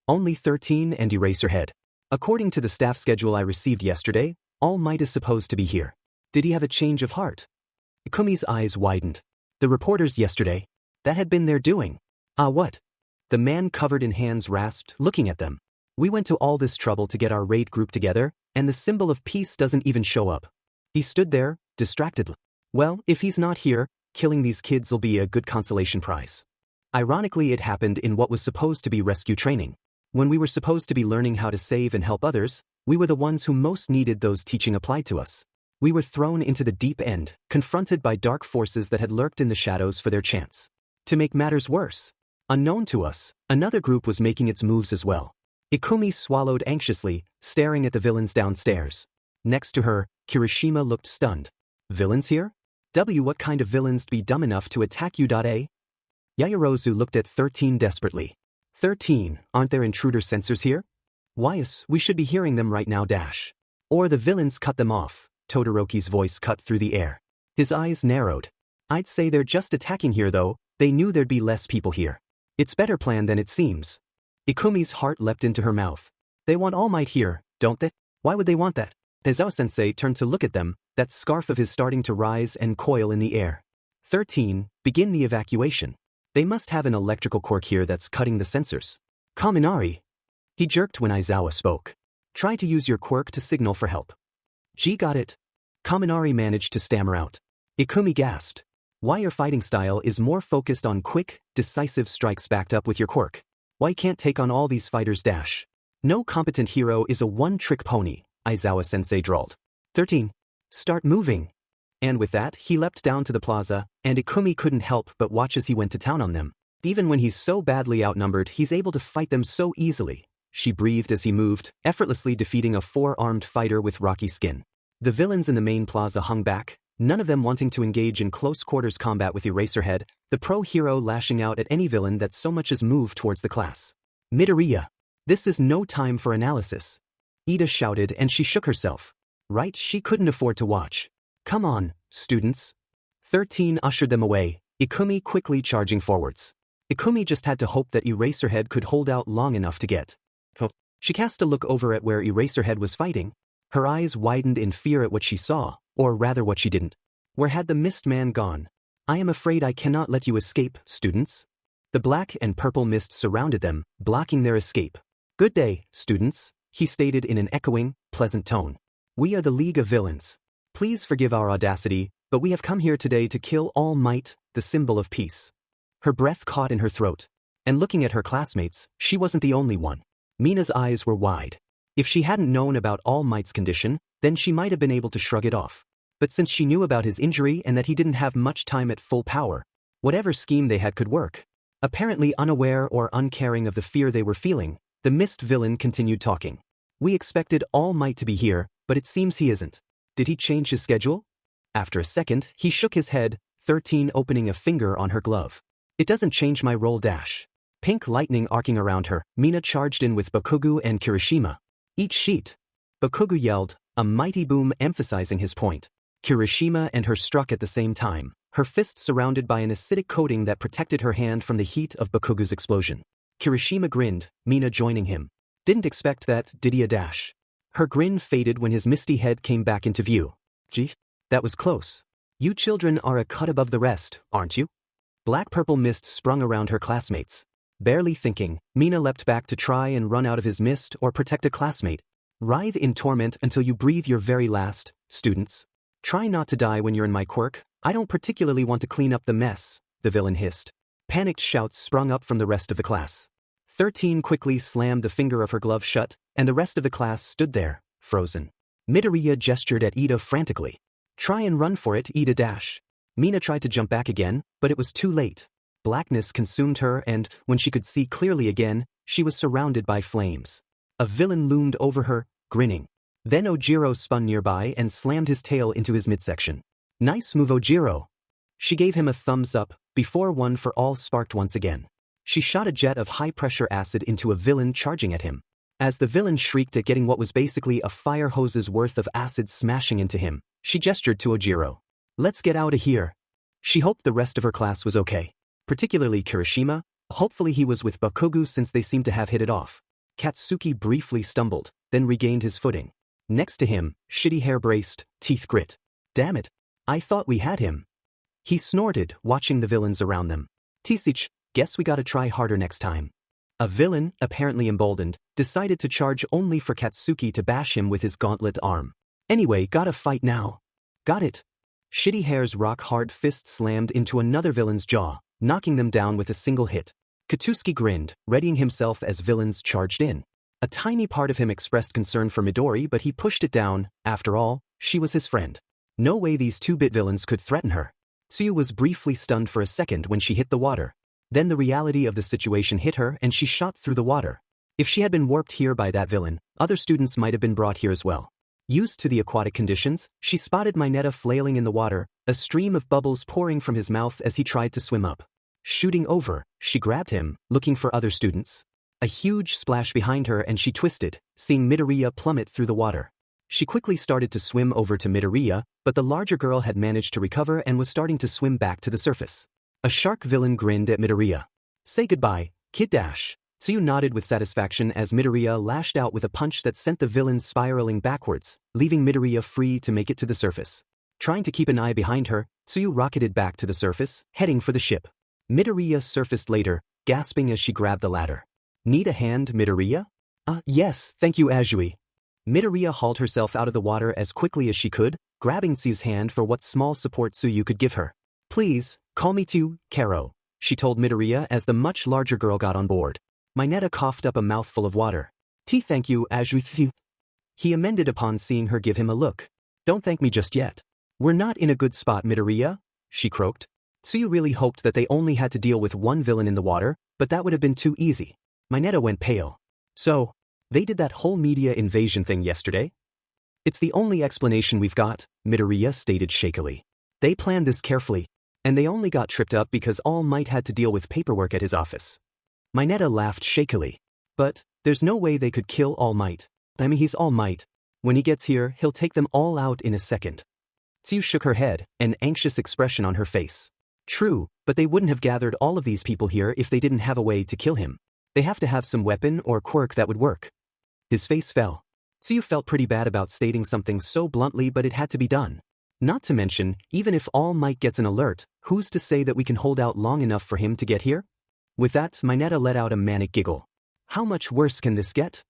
Only 13 and Eraserhead. According to the staff schedule I received yesterday, All Might is supposed to be here. Did he have a change of heart? Ikumi's eyes widened. The reporters yesterday. That had been their doing. What? The man covered in hands rasped, looking at them. We went to all this trouble to get our raid group together, and the symbol of peace doesn't even show up. He stood there, distractedly. Well, if he's not here, killing these kids'll be a good consolation prize. Ironically, it happened in what was supposed to be rescue training. When we were supposed to be learning how to save and help others, we were the ones who most needed those teaching applied to us. We were thrown into the deep end, confronted by dark forces that had lurked in the shadows for their chance. To make matters worse, unknown to us, another group was making its moves as well. Ikumi swallowed anxiously, staring at the villains downstairs. Next to her, Kirishima looked stunned. Villains here? What kind of villains be dumb enough to attack you? Yaoyorozu looked at 13 desperately. 13, aren't there intruder sensors here? Why's, we should be hearing them right now. Or the villains cut them off. Todoroki's voice cut through the air. His eyes narrowed. I'd say they're just attacking here though, they knew there'd be less people here. It's better planned than it seems. Ikumi's heart leapt into her mouth. They want All Might here, don't they? Why would they want that? Tezawa-sensei turned to look at them, that scarf of his starting to rise and coil in the air. 13, begin the evacuation. They must have an electrical quirk here that's cutting the sensors. Kaminari. He jerked when Aizawa spoke. Try to use your quirk to signal for help. G got it. Kaminari managed to stammer out. Ikumi gasped. Why your fighting style is more focused on quick, decisive strikes backed up with your quirk? Why can't take on all these fighters? No competent hero is a one-trick pony, Aizawa-sensei drawled. 13. Start moving. And with that, he leapt down to the plaza, and Ikumi couldn't help but watch as he went to town on them. Even when he's so badly outnumbered, he's able to fight them so easily. She breathed as he moved, effortlessly defeating a 4-armed fighter with rocky skin. The villains in the main plaza hung back, none of them wanting to engage in close-quarters combat with Eraserhead, the pro-hero lashing out at any villain that so much as moved towards the class. Midoriya. This is no time for analysis. Ida shouted and she shook herself. Right, she couldn't afford to watch. Come on, students. 13 ushered them away, Ikumi quickly charging forwards. Ikumi just had to hope that Eraserhead could hold out long enough to get. She cast a look over at where Eraserhead was fighting. Her eyes widened in fear at what she saw, or rather what she didn't. Where had the mist man gone? I am afraid I cannot let you escape, students. The black and purple mist surrounded them, blocking their escape. Good day, students, he stated in an echoing, pleasant tone. We are the League of Villains. Please forgive our audacity, but we have come here today to kill All Might, the symbol of peace. Her breath caught in her throat. And looking at her classmates, she wasn't the only one. Mina's eyes were wide. If she hadn't known about All Might's condition, then she might have been able to shrug it off. But since she knew about his injury and that he didn't have much time at full power, whatever scheme they had could work. Apparently unaware or uncaring of the fear they were feeling, the mist villain continued talking. We expected All Might to be here, but it seems he isn't. Did he change his schedule? After a second, he shook his head, 13 opening a finger on her glove. It doesn't change my role dash. Pink lightning arcing around her, Mina charged in with Bakugo and Kirishima. Each sheet. Bakugo yelled, a mighty boom emphasizing his point. Kirishima and her struck at the same time, her fist surrounded by an acidic coating that protected her hand from the heat of Bakugo's explosion. Kirishima grinned, Mina joining him. Didn't expect that, did he a dash? Her grin faded when his misty head came back into view. Gee, that was close. You children are a cut above the rest, aren't you? Black-purple mist sprung around her classmates. Barely thinking, Mina leapt back to try and run out of his mist or protect a classmate. Writhe in torment until you breathe your very last, students. Try not to die when you're in my quirk. I don't particularly want to clean up the mess, the villain hissed. Panicked shouts sprung up from the rest of the class. 13 quickly slammed the finger of her glove shut, and the rest of the class stood there, frozen. Midoriya gestured at Ida frantically. Try and run for it, Ida dash. Mina tried to jump back again, but it was too late. Blackness consumed her and, when she could see clearly again, she was surrounded by flames. A villain loomed over her, grinning. Then Ojiro spun nearby and slammed his tail into his midsection. Nice move, Ojiro. She gave him a thumbs up, before One for All sparked once again. She shot a jet of high-pressure acid into a villain charging at him. As the villain shrieked at getting what was basically a fire hose's worth of acid smashing into him, she gestured to Ojiro. Let's get out of here. She hoped the rest of her class was okay. Particularly Kirishima, hopefully he was with Bakugo since they seemed to have hit it off. Katsuki briefly stumbled, then regained his footing. Next to him, shitty hair braced, teeth grit. Damn it. I thought we had him. He snorted, watching the villains around them. Tisich, guess we gotta try harder next time. A villain, apparently emboldened, decided to charge only for Katsuki to bash him with his gauntlet arm. Anyway, gotta fight now. Got it. Shitty hair's rock-hard fist slammed into another villain's jaw, knocking them down with a single hit. Katsuki grinned, readying himself as villains charged in. A tiny part of him expressed concern for Midori, but he pushed it down. After all, she was his friend. No way these 2-bit villains could threaten her. Tsuyu was briefly stunned for a second when she hit the water. Then the reality of the situation hit her and she shot through the water. If she had been warped here by that villain, other students might have been brought here as well. Used to the aquatic conditions, she spotted Mineta flailing in the water, a stream of bubbles pouring from his mouth as he tried to swim up. Shooting over, she grabbed him, looking for other students. A huge splash behind her and she twisted, seeing Midoriya plummet through the water. She quickly started to swim over to Midoriya, but the larger girl had managed to recover and was starting to swim back to the surface. A shark villain grinned at Midoriya. Say goodbye, Kid Dash. Tsuyu nodded with satisfaction as Midoriya lashed out with a punch that sent the villain spiraling backwards, leaving Midoriya free to make it to the surface. Trying to keep an eye behind her, Tsuyu rocketed back to the surface, heading for the ship. Midoriya surfaced later, gasping as she grabbed the ladder. Need a hand, Midoriya? Yes, thank you, Azui. Midoriya hauled herself out of the water as quickly as she could, grabbing Tsuyu's hand for what small support Tsuyu could give her. Please, call me to Karo, she told Midoriya as the much larger girl got on board. Mineta coughed up a mouthful of water. Thank you, Azui. He amended upon seeing her give him a look. Don't thank me just yet. We're not in a good spot, Midoriya, she croaked. Tsuyu really hoped that they only had to deal with one villain in the water, but that would have been too easy. Mineta went pale. So, they did that whole media invasion thing yesterday? It's the only explanation we've got, Midoriya stated shakily. They planned this carefully, and they only got tripped up because All Might had to deal with paperwork at his office. Mineta laughed shakily. But, there's no way they could kill All Might. I mean, he's All Might. When he gets here, he'll take them all out in a second. Tsuyu shook her head, an anxious expression on her face. True, but they wouldn't have gathered all of these people here if they didn't have a way to kill him. They have to have some weapon or quirk that would work. His face fell. Tsuyu felt pretty bad about stating something so bluntly, but it had to be done. Not to mention, even if All Might gets an alert, who's to say that we can hold out long enough for him to get here? With that, Mineta let out a manic giggle. How much worse can this get?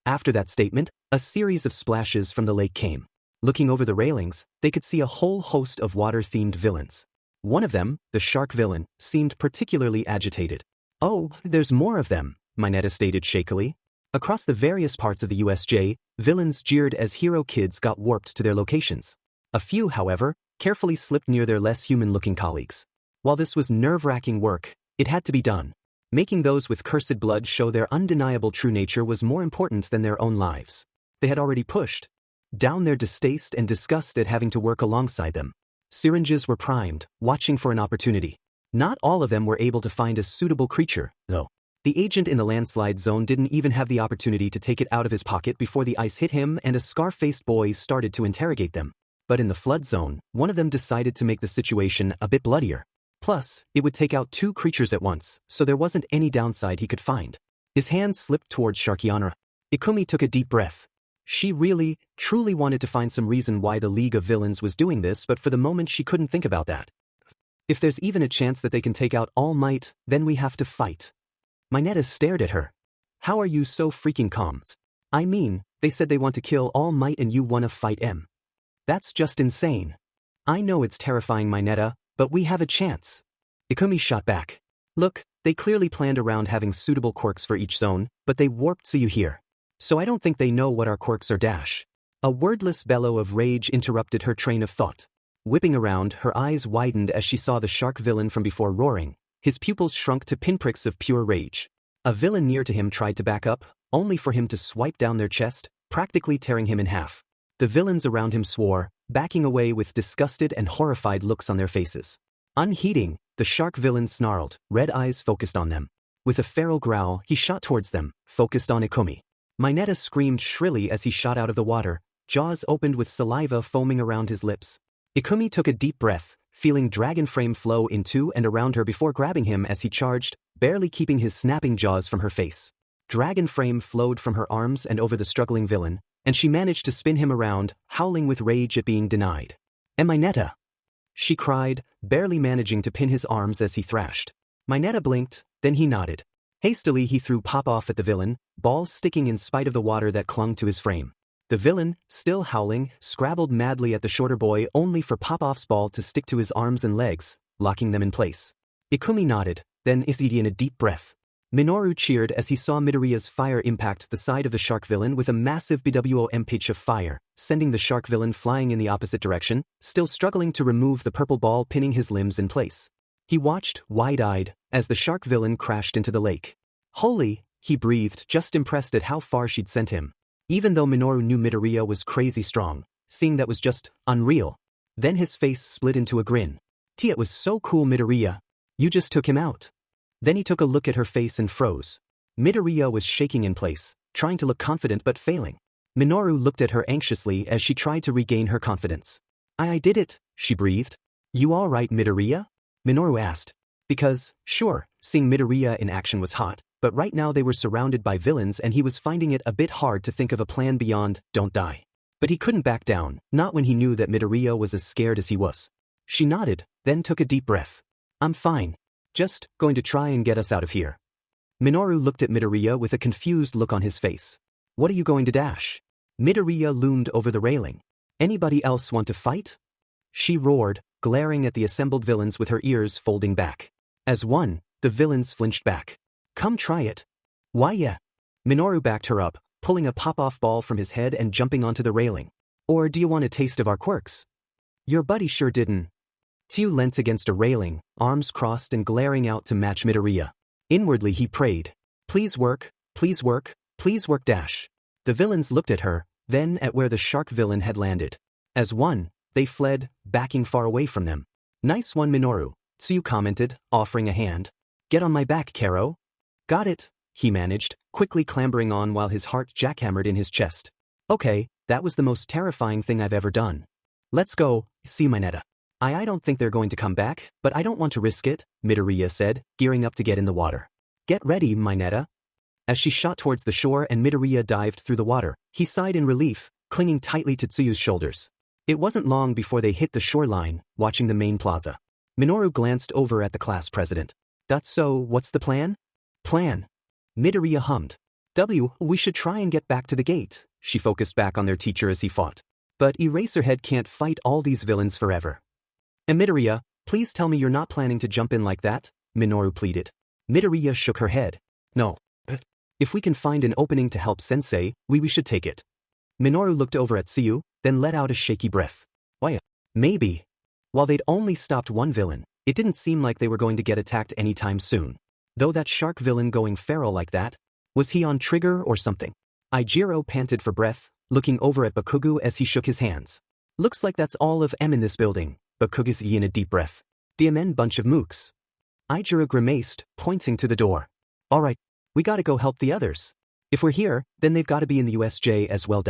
After that statement, a series of splashes from the lake came. Looking over the railings, they could see a whole host of water-themed villains. One of them, the shark villain, seemed particularly agitated. Oh, there's more of them, Mineta stated shakily. Across the various parts of the USJ, villains jeered as hero kids got warped to their locations. A few, however, carefully slipped near their less human-looking colleagues. While this was nerve-wracking work, it had to be done. Making those with cursed blood show their undeniable true nature was more important than their own lives. they had already pushed down their distaste and disgust at having to work alongside them. Syringes were primed, watching for an opportunity. Not all of them were able to find a suitable creature, though. The agent in the landslide zone didn't even have the opportunity to take it out of his pocket before the ice hit him and a scar-faced boy started to interrogate them. But in the flood zone, one of them decided to make the situation a bit bloodier. Plus, it would take out 2 creatures at once, so there wasn't any downside he could find. His hand slipped towards Sharkianra. Ikumi took a deep breath. She really, truly wanted to find some reason why the League of Villains was doing this, but for the moment she couldn't think about that. If there's even a chance that they can take out All Might, then we have to fight. Mineta stared at her. How are you so freaking calm? I mean, they said they want to kill All Might and you wanna fight M. That's just insane. I know it's terrifying, Mineta, but we have a chance. Ikumi shot back. Look, they clearly planned around having suitable quirks for each zone, but they warped Tsuyu here. So I don't think they know what our quirks are dash. A wordless bellow of rage interrupted her train of thought. Whipping around, her eyes widened as she saw the shark villain from before roaring. His pupils shrunk to pinpricks of pure rage. A villain near to him tried to back up, only for him to swipe down their chest, practically tearing him in half. The villains around him swore, backing away with disgusted and horrified looks on their faces. Unheeding, the shark villain snarled, red eyes focused on them. With a feral growl, he shot towards them, focused on Ikumi. Mineta screamed shrilly as he shot out of the water, jaws opened with saliva foaming around his lips. Ikumi took a deep breath, feeling dragon frame flow into and around her before grabbing him as he charged, barely keeping his snapping jaws from her face. Dragon frame flowed from her arms and over the struggling villain, and she managed to spin him around, howling with rage at being denied. Mineta! She cried, barely managing to pin his arms as he thrashed. Mineta blinked, then he nodded. Hastily he threw Pop-Off at the villain, balls sticking in spite of the water that clung to his frame. The villain, still howling, scrabbled madly at the shorter boy only for Pop-Off's ball to stick to his arms and legs, locking them in place. Ikumi nodded, then issued in a deep breath. Minoru cheered as he saw Midoriya's fire impact the side of the shark villain with a massive BWOM pitch of fire, sending the shark villain flying in the opposite direction, still struggling to remove the purple ball pinning his limbs in place. He watched, wide-eyed, as the shark villain crashed into the lake. Holy, he breathed, just impressed at how far she'd sent him. Even though Minoru knew Midoriya was crazy strong, seeing that was just unreal. Then his face split into a grin. It was so cool, Midoriya. You just took him out. Then he took a look at her face and froze. Midoriya was shaking in place, trying to look confident but failing. Minoru looked at her anxiously as she tried to regain her confidence. I did it, she breathed. You all right, Midoriya? Minoru asked. Because, sure, seeing Midoriya in action was hot, but right now they were surrounded by villains and he was finding it a bit hard to think of a plan beyond, don't die. But he couldn't back down, not when he knew that Midoriya was as scared as he was. She nodded, then took a deep breath. I'm fine. Just going to try and get us out of here. Minoru looked at Midoriya with a confused look on his face. What are you going to dash? Midoriya loomed over the railing. Anybody else want to fight? She roared, glaring at the assembled villains with her ears folding back. As one, the villains flinched back. Come try it. Why yeah? Minoru backed her up, pulling a pop-off ball from his head and jumping onto the railing. Or do you want a taste of our quirks? Your buddy sure didn't. Tsu leant against a railing, arms crossed and glaring out to match Midoriya. Inwardly he prayed. Please work, please work, please work dash. The villains looked at her, then at where the shark villain had landed. As one, they fled, backing far away from them. Nice one, Minoru, Tsu commented, offering a hand. Get on my back, Karo. Got it, he managed, quickly clambering on while his heart jackhammered in his chest. Okay, that was the most terrifying thing I've ever done. Let's go, see Mineta. I don't think they're going to come back, but I don't want to risk it, Midoriya said, gearing up to get in the water. Get ready, Mineta. As she shot towards the shore and Midoriya dived through the water, he sighed in relief, clinging tightly to Tsuyu's shoulders. It wasn't long before they hit the shoreline, watching the main plaza. Minoru glanced over at the class president. That's so, what's the plan? Plan. Midoriya hummed. We should try and get back to the gate. She focused back on their teacher as he fought. But Eraserhead can't fight all these villains forever. And Midoriya, please tell me you're not planning to jump in like that, Minoru pleaded. Midoriya shook her head. No. If we can find an opening to help Sensei, we should take it. Minoru looked over at Tsuyu, then let out a shaky breath. Why? Maybe. While they'd only stopped one villain, it didn't seem like they were going to get attacked anytime soon. Though that shark villain going feral like that, was he on trigger or something? Ijiro panted for breath, looking over at Bakugo as he shook his hands. Looks like that's all of M in this building, Bakugo said in a deep breath. The amen bunch of mooks. Ijiro grimaced, pointing to the door. Alright, we gotta go help the others. If we're here, then they've gotta be in the USJ as well.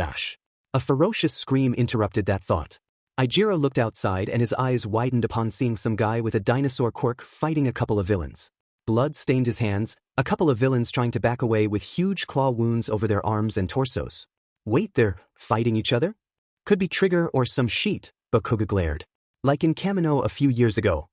A ferocious scream interrupted that thought. Ijiro looked outside and his eyes widened upon seeing some guy with a dinosaur quirk fighting a couple of villains. Blood stained his hands, a couple of villains trying to back away with huge claw wounds over their arms and torsos. Wait, they're fighting each other? Could be Trigger or some sheet, Bakugo glared. Like in Kamino a few years ago.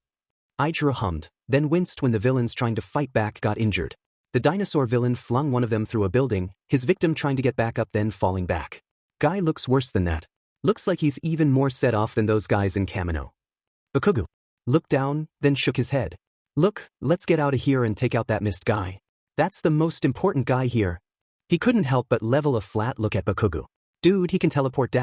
Ijiro hummed, then winced when the villains trying to fight back got injured. The dinosaur villain flung one of them through a building, his victim trying to get back up then falling back. Guy looks worse than that. Looks like he's even more set off than those guys in Kamino. Bakugo looked down, then shook his head. Look, let's get out of here and take out that missed guy. That's the most important guy here. He couldn't help but level a flat look at Bakugo. Dude, he can teleport .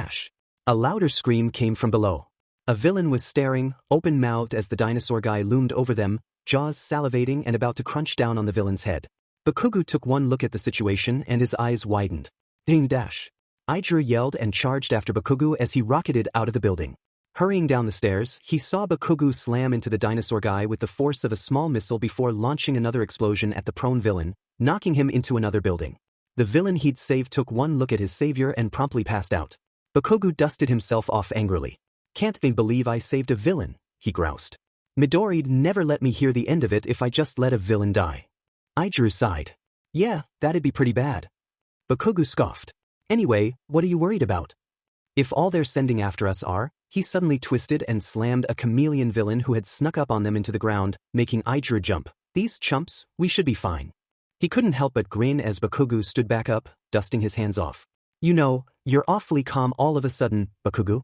A louder scream came from below. A villain was staring, open-mouthed as the dinosaur guy loomed over them, jaws salivating and about to crunch down on the villain's head. Bakugo took one look at the situation and his eyes widened. Ding . Ijiro yelled and charged after Bakugo as he rocketed out of the building. Hurrying down the stairs, he saw Bakugo slam into the dinosaur guy with the force of a small missile before launching another explosion at the prone villain, knocking him into another building. The villain he'd saved took one look at his savior and promptly passed out. Bakugo dusted himself off angrily. Can't believe I saved a villain, he groused. Midori'd never let me hear the end of it if I just let a villain die. Ijiro sighed. Yeah, that'd be pretty bad. Bakugo scoffed. Anyway, what are you worried about? If all they're sending after us are, he suddenly twisted and slammed a chameleon villain who had snuck up on them into the ground, making Ijiro jump. These chumps, we should be fine. He couldn't help but grin as Bakugo stood back up, dusting his hands off. You know, you're awfully calm all of a sudden, Bakugo.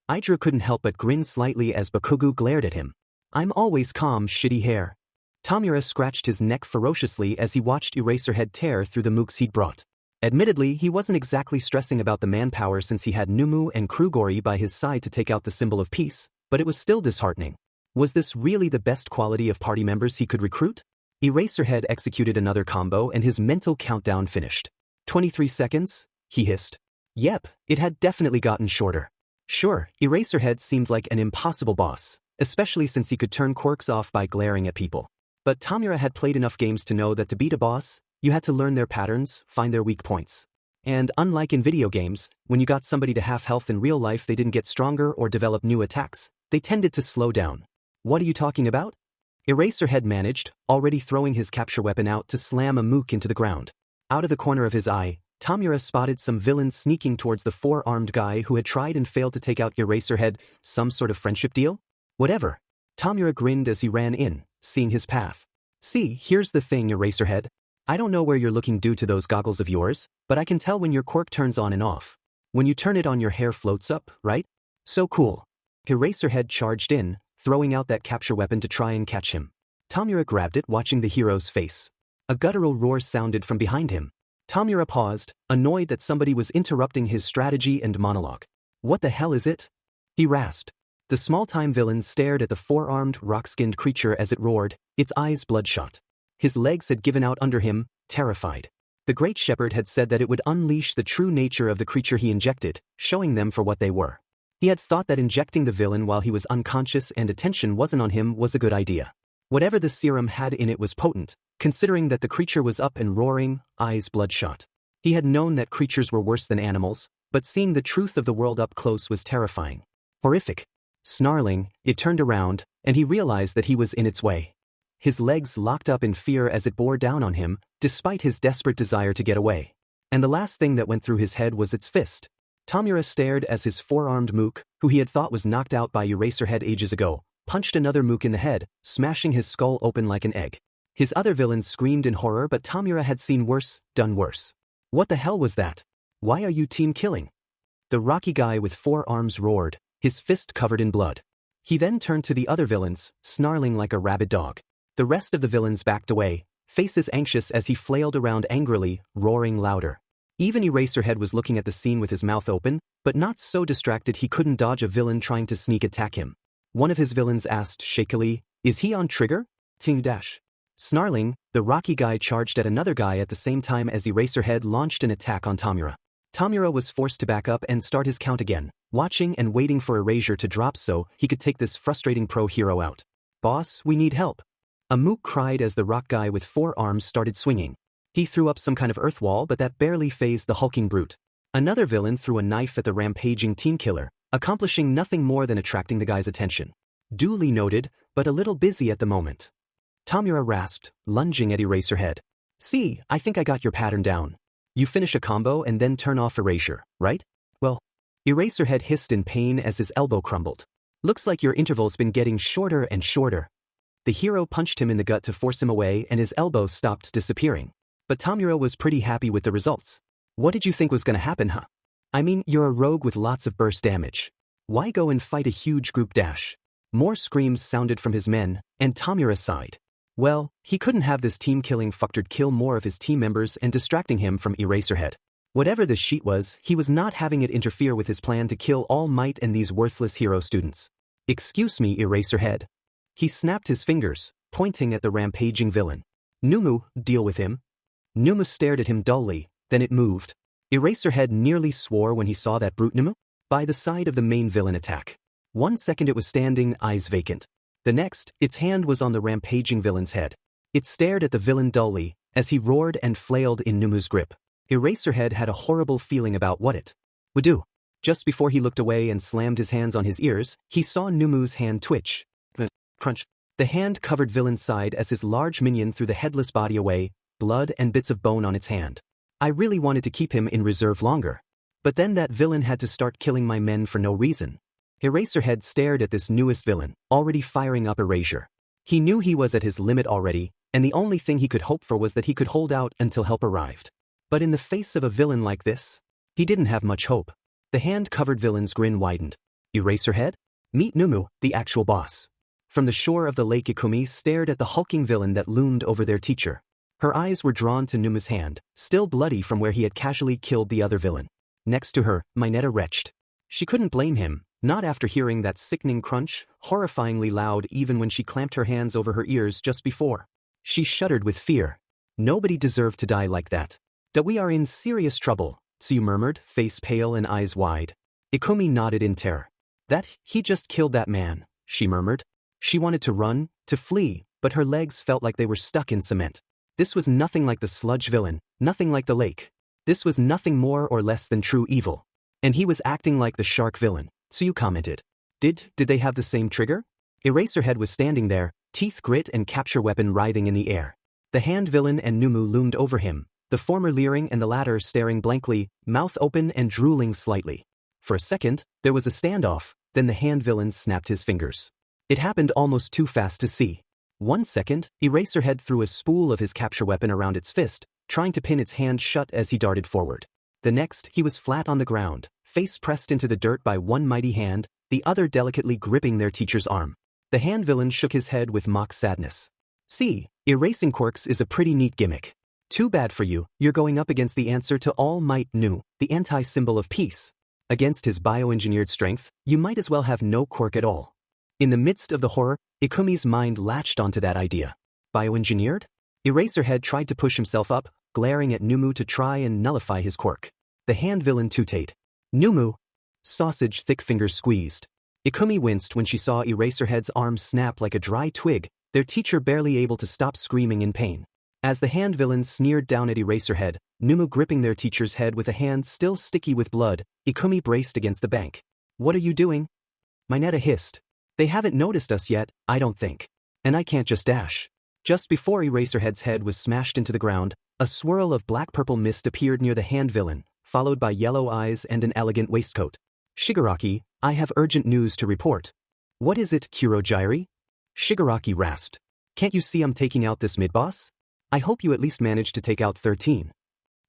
Ijiro couldn't help but grin slightly as Bakugo glared at him. I'm always calm, shitty hair. Tamura scratched his neck ferociously as he watched Eraserhead tear through the mooks he'd brought. Admittedly, he wasn't exactly stressing about the manpower since he had Numu and Krugori by his side to take out the symbol of peace, but it was still disheartening. Was this really the best quality of party members he could recruit? Eraserhead executed another combo and his mental countdown finished. 23 seconds? He hissed. Yep, it had definitely gotten shorter. Sure, Eraserhead seemed like an impossible boss, especially since he could turn quirks off by glaring at people. But Tamura had played enough games to know that to beat a boss, you had to learn their patterns, find their weak points. And unlike in video games, when you got somebody to half health in real life they didn't get stronger or develop new attacks, they tended to slow down. What are you talking about? Eraserhead managed, already throwing his capture weapon out to slam a mook into the ground. Out of the corner of his eye, Tamura spotted some villains sneaking towards the four-armed guy who had tried and failed to take out Eraserhead. Some sort of friendship deal? Whatever. Tamura grinned as he ran in, seeing his path. See, here's the thing, Eraserhead. I don't know where you're looking due to those goggles of yours, but I can tell when your quirk turns on and off. When you turn it on your hair floats up, right? So cool. Eraserhead charged in, throwing out that capture weapon to try and catch him. Tamura grabbed it, watching the hero's face. A guttural roar sounded from behind him. Tamura paused, annoyed that somebody was interrupting his strategy and monologue. What the hell is it? He rasped. The small-time villain stared at the four-armed, rock-skinned creature as it roared, its eyes bloodshot. His legs had given out under him, terrified. The Great Shepherd had said that it would unleash the true nature of the creature he injected, showing them for what they were. He had thought that injecting the villain while he was unconscious and attention wasn't on him was a good idea. Whatever the serum had in it was potent, considering that the creature was up and roaring, eyes bloodshot. He had known that creatures were worse than animals, but seeing the truth of the world up close was terrifying. Horrific. Snarling, it turned around, and he realized that he was in its way. His legs locked up in fear as it bore down on him, despite his desperate desire to get away. And the last thing that went through his head was its fist. Tamura stared as his four-armed mook, who he had thought was knocked out by Eraserhead ages ago, punched another mook in the head, smashing his skull open like an egg. His other villains screamed in horror, but Tamura had seen worse, done worse. What the hell was that? Why are you team killing? The rocky guy with four arms roared, his fist covered in blood. He then turned to the other villains, snarling like a rabid dog. The rest of the villains backed away, faces anxious as he flailed around angrily, roaring louder. Even Eraserhead was looking at the scene with his mouth open, but not so distracted he couldn't dodge a villain trying to sneak attack him. One of his villains asked shakily, "Is he on trigger?" Ting dash. Snarling, the rocky guy charged at another guy at the same time as Eraserhead launched an attack on Tamura. Tamura was forced to back up and start his count again, watching and waiting for Erasure to drop so he could take this frustrating pro hero out. Boss, we need help. A mook cried as the rock guy with 4 arms started swinging. He threw up some kind of earth wall, but that barely fazed the hulking brute. Another villain threw a knife at the rampaging team killer, accomplishing nothing more than attracting the guy's attention. Duly noted, but a little busy at the moment. Tamura rasped, lunging at Eraserhead. See, I think I got your pattern down. You finish a combo and then turn off Erasure, right? Well, Eraserhead hissed in pain as his elbow crumbled. Looks like your interval's been getting shorter and shorter. The hero punched him in the gut to force him away and his elbow stopped disappearing. But Tamura was pretty happy with the results. What did you think was gonna happen, huh? I mean, you're a rogue with lots of burst damage. Why go and fight a huge group dash? More screams sounded from his men, and Tamura sighed. Well, he couldn't have this team-killing fucktard kill more of his team members and distracting him from Eraserhead. Whatever the sheet was, he was not having it interfere with his plan to kill All Might and these worthless hero students. Excuse me, Eraserhead. He snapped his fingers, pointing at the rampaging villain. Numu, deal with him. Numu stared at him dully, then it moved. Eraserhead nearly swore when he saw that brute Numu by the side of the main villain attack. 1 second it was standing, eyes vacant. The next, its hand was on the rampaging villain's head. It stared at the villain dully, as he roared and flailed in Numu's grip. Eraserhead had a horrible feeling about what it would do. Just before he looked away and slammed his hands on his ears, he saw Numu's hand twitch. Crunch. The hand covered villain sighed as his large minion threw the headless body away, blood and bits of bone on its hand. I really wanted to keep him in reserve longer. But then that villain had to start killing my men for no reason. Eraserhead stared at this newest villain, already firing up Erasure. He knew he was at his limit already, and the only thing he could hope for was that he could hold out until help arrived. But in the face of a villain like this, he didn't have much hope. The hand-covered villain's grin widened. Eraserhead? Meet Numu, the actual boss. From the shore of the lake, Ikumi stared at the hulking villain that loomed over their teacher. Her eyes were drawn to Numu's hand, still bloody from where he had casually killed the other villain. Next to her, Metre retched. She couldn't blame him. Not after hearing that sickening crunch, horrifyingly loud even when she clamped her hands over her ears just before. She shuddered with fear. Nobody deserved to die like that. That we are in serious trouble, Tsuyu murmured, face pale and eyes wide. Ikumi nodded in terror. That, he just killed that man, she murmured. She wanted to run, to flee, but her legs felt like they were stuck in cement. This was nothing like the sludge villain, nothing like the lake. This was nothing more or less than true evil. And he was acting like the shark villain. Tsuyu commented. Did they have the same trigger? Eraserhead was standing there, teeth grit and capture weapon writhing in the air. The hand villain and Numu loomed over him, the former leering and the latter staring blankly, mouth open and drooling slightly. For a second, there was a standoff, then the hand villain snapped his fingers. It happened almost too fast to see. 1 second, Eraserhead threw a spool of his capture weapon around its fist, trying to pin its hand shut as he darted forward. The next, he was flat on the ground, face pressed into the dirt by one mighty hand, the other delicately gripping their teacher's arm. The hand villain shook his head with mock sadness. See, erasing quirks is a pretty neat gimmick. Too bad for you, you're going up against the answer to All Might Nu, the anti-symbol of peace. Against his bioengineered strength, you might as well have no quirk at all. In the midst of the horror, Ikumi's mind latched onto that idea. Bioengineered? Eraserhead tried to push himself up, glaring at Numu to try and nullify his quirk. The hand villain tooted. Numu. Sausage thick fingers squeezed. Ikumi winced when she saw Eraserhead's arms snap like a dry twig, their teacher barely able to stop screaming in pain. As the hand villain sneered down at Eraserhead, Numu gripping their teacher's head with a hand still sticky with blood, Ikumi braced against the bank. What are you doing? Metre hissed. They haven't noticed us yet, I don't think. And I can't just dash. Just before Eraserhead's head was smashed into the ground, a swirl of black-purple mist appeared near the hand villain, followed by yellow eyes and an elegant waistcoat. Shigaraki, I have urgent news to report. What is it, Kurojiri? Shigaraki rasped. Can't you see I'm taking out this mid-boss? I hope you at least managed to take out 13.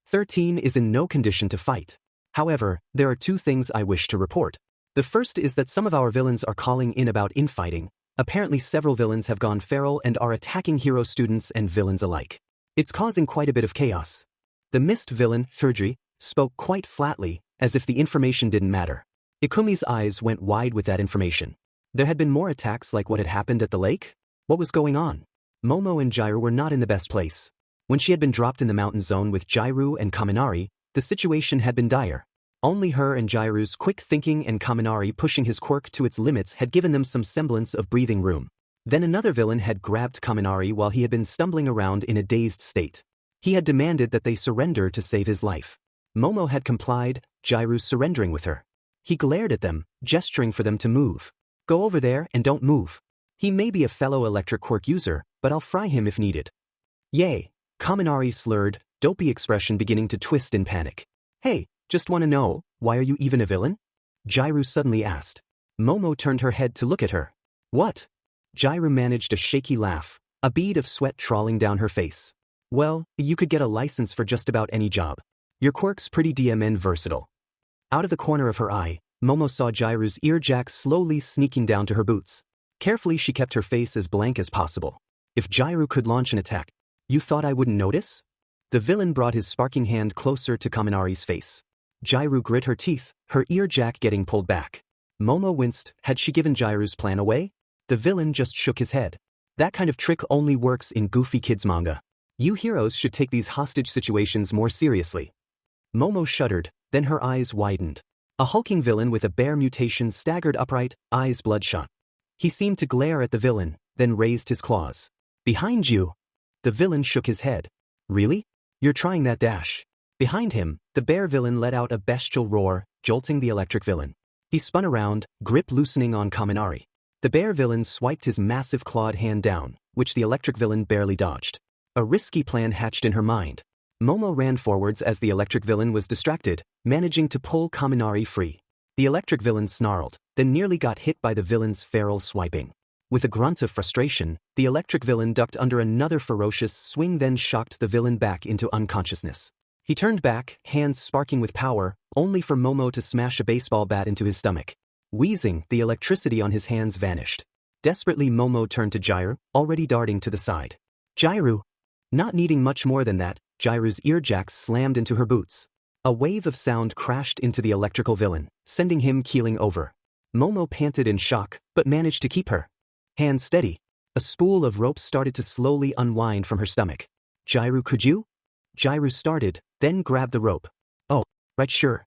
13 is in no condition to fight. However, there are 2 things I wish to report. The first is that some of our villains are calling in about infighting. Apparently several villains have gone feral and are attacking hero students and villains alike. It's causing quite a bit of chaos. The mist villain, Thurji, spoke quite flatly, as if the information didn't matter. Ikumi's eyes went wide with that information. There had been more attacks like what had happened at the lake? What was going on? Momo and Jairu were not in the best place. When she had been dropped in the mountain zone with Jairu and Kaminari, The situation had been dire. Only her and Jairu's quick thinking and Kaminari pushing his quirk to its limits had given them some semblance of breathing room. Then another villain had grabbed Kaminari while he had been stumbling around in a dazed state. He had demanded that they surrender to save his life. Momo had complied, Jairu surrendering with her. He glared at them, gesturing for them to move. Go over there and don't move. He may be a fellow electric quirk user, but I'll fry him if needed. Yay! Kaminari's slurred, dopey expression beginning to twist in panic. Hey, just want to know, why are you even a villain? Jairu suddenly asked. Momo turned her head to look at her. What? Jairu managed a shaky laugh, a bead of sweat trawling down her face. Well, you could get a license for just about any job. Your quirk's pretty DMN versatile. Out of the corner of her eye, Momo saw Jairu's earjack slowly sneaking down to her boots. Carefully she kept her face as blank as possible. If Jairu could launch an attack, you thought I wouldn't notice? The villain brought his sparking hand closer to Kaminari's face. Jairu grit her teeth, her earjack getting pulled back. Momo winced. Had she given Jairu's plan away? The villain just shook his head. That kind of trick only works in goofy kids manga. You heroes should take these hostage situations more seriously. Momo shuddered, then her eyes widened. A hulking villain with a bear mutation staggered upright, eyes bloodshot. He seemed to glare at the villain, then raised his claws. Behind you! The villain shook his head. Really? You're trying that dash. Behind him, the bear villain let out a bestial roar, jolting the electric villain. He spun around, grip loosening on Kaminari. The bear villain swiped his massive clawed hand down, which the electric villain barely dodged. A risky plan hatched in her mind. Momo ran forwards as the electric villain was distracted, managing to pull Kaminari free. The electric villain snarled, then nearly got hit by the villain's feral swiping. With a grunt of frustration, the electric villain ducked under another ferocious swing, then shocked the villain back into unconsciousness. He turned back, hands sparking with power, only for Momo to smash a baseball bat into his stomach. Wheezing, the electricity on his hands vanished. Desperately, Momo turned to Jairu, already darting to the side. Jairu! Not needing much more than that, Jairu's earjacks slammed into her boots. A wave of sound crashed into the electrical villain, sending him keeling over. Momo panted in shock, but managed to keep her hands steady. A spool of rope started to slowly unwind from her stomach. Jairu, could you? Jairu started, then grabbed the rope. Oh, right, sure.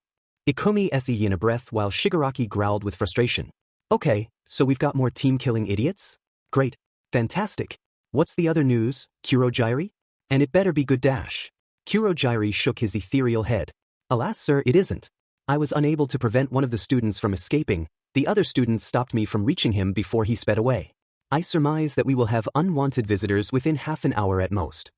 Ikumi se in a breath while Shigaraki growled with frustration. Okay, so we've got more team-killing idiots? Great. Fantastic. What's the other news, Kurojairi? And it better be good dash. Kurojairi shook his ethereal head. Alas sir, it isn't. I was unable to prevent one of the students from escaping. The other students stopped me from reaching him before he sped away. I surmise that we will have unwanted visitors within half an hour at most.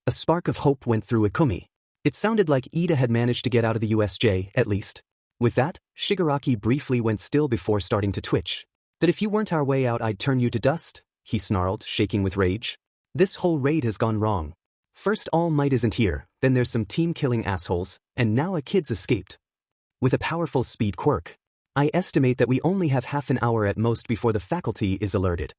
A spark of hope went through Ikumi. It sounded like Ida had managed to get out of the USJ, at least. With that, Shigaraki briefly went still before starting to twitch. That if you weren't our way out I'd turn you to dust, he snarled, shaking with rage. This whole raid has gone wrong. First All Might isn't here, then there's some team-killing assholes, and now a kid's escaped. With a powerful speed quirk. I estimate that we only have half an hour at most before the faculty is alerted.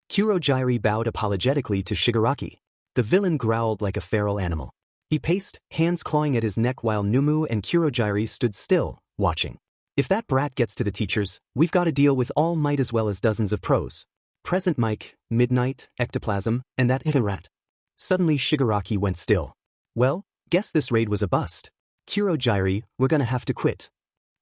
Kurojairi bowed apologetically to Shigaraki. The villain growled like a feral animal. He paced, hands clawing at his neck while Numu and Kurojairi stood still, watching. If that brat gets to the teachers, we've got to deal with All Might as well as dozens of pros. Present Mike, Midnight, Ectoplasm, and that rat. Suddenly Shigaraki went still. Well, guess this raid was a bust. Kurojairi, we're gonna have to quit.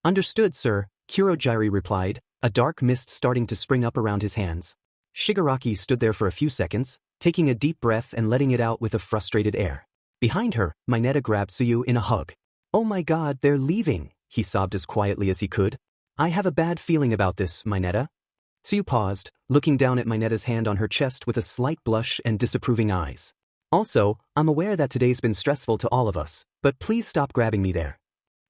Understood, sir, Kurojairi replied, a dark mist starting to spring up around his hands. Shigaraki stood there for a few seconds, taking a deep breath and letting it out with a frustrated air. Behind her, Mineta grabbed Tsuyu in a hug. Oh my god, they're leaving, he sobbed as quietly as he could. I have a bad feeling about this, Mineta. Tsuyu paused, looking down at Mineta's hand on her chest with a slight blush and disapproving eyes. Also, I'm aware that today's been stressful to all of us, but please stop grabbing me there.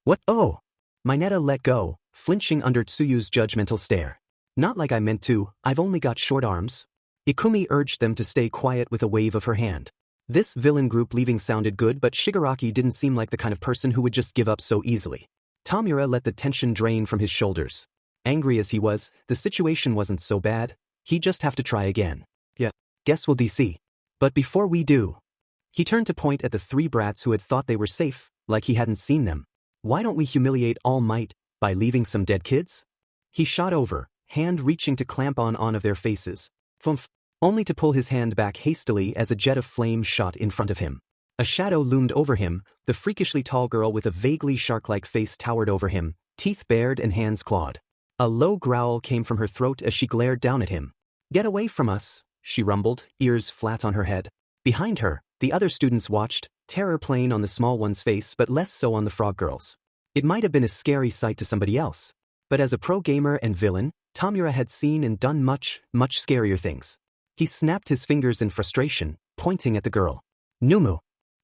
What? Oh! Mineta let go, flinching under Tsuyu's judgmental stare. Not like I meant to, I've only got short arms. Ikumi urged them to stay quiet with a wave of her hand. This villain group leaving sounded good, but Shigaraki didn't seem like the kind of person who would just give up so easily. Tamura let the tension drain from his shoulders. Angry as he was, the situation wasn't so bad. He'd just have to try again. Yeah, guess we'll DC. But before we do... He turned to point at the three brats who had thought they were safe, like he hadn't seen them. Why don't we humiliate All Might by leaving some dead kids? He shot over, hand reaching to clamp on of their faces. Thumph. Only to pull his hand back hastily as a jet of flame shot in front of him. A shadow loomed over him, the freakishly tall girl with a vaguely shark-like face towered over him, teeth bared and hands clawed. A low growl came from her throat as she glared down at him. "Get away from us," she rumbled, ears flat on her head. Behind her, the other students watched, terror plain on the small one's face but less so on the frog girl's. It might have been a scary sight to somebody else, but as a pro gamer and villain, Tamura had seen and done much, much scarier things. He snapped his fingers in frustration, pointing at the girl. Numu.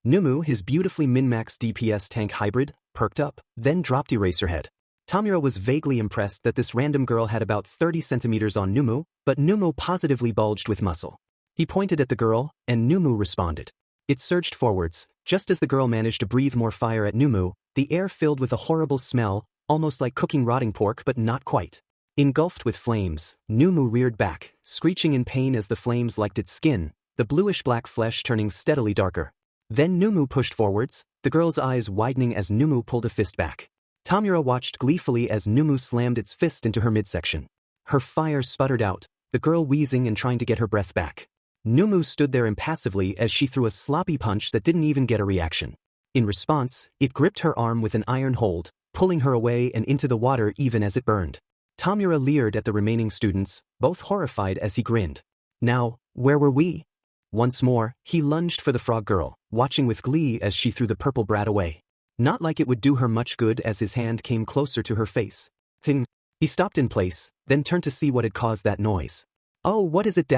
Numu, his beautifully min-max DPS tank hybrid, perked up, then dropped Eraserhead. Tamura was vaguely impressed that this random girl had about 30 centimeters on Numu, but Numu positively bulged with muscle. He pointed at the girl, and Numu responded. It surged forwards. Just as the girl managed to breathe more fire at Numu, the air filled with a horrible smell, almost like cooking rotting pork but not quite. Engulfed with flames, Numu reared back, screeching in pain as the flames licked its skin, the bluish-black flesh turning steadily darker. Then Numu pushed forwards, the girl's eyes widening as Numu pulled a fist back. Tamura watched gleefully as Numu slammed its fist into her midsection. Her fire sputtered out, the girl wheezing and trying to get her breath back. Numu stood there impassively as she threw a sloppy punch that didn't even get a reaction. In response, it gripped her arm with an iron hold, pulling her away and into the water even as it burned. Tamura leered at the remaining students, both horrified as he grinned. Now, where were we? Once more, he lunged for the frog girl, watching with glee as she threw the purple brat away. Not like it would do her much good as his hand came closer to her face. He stopped in place, then turned to see what had caused that noise. Oh, what is it?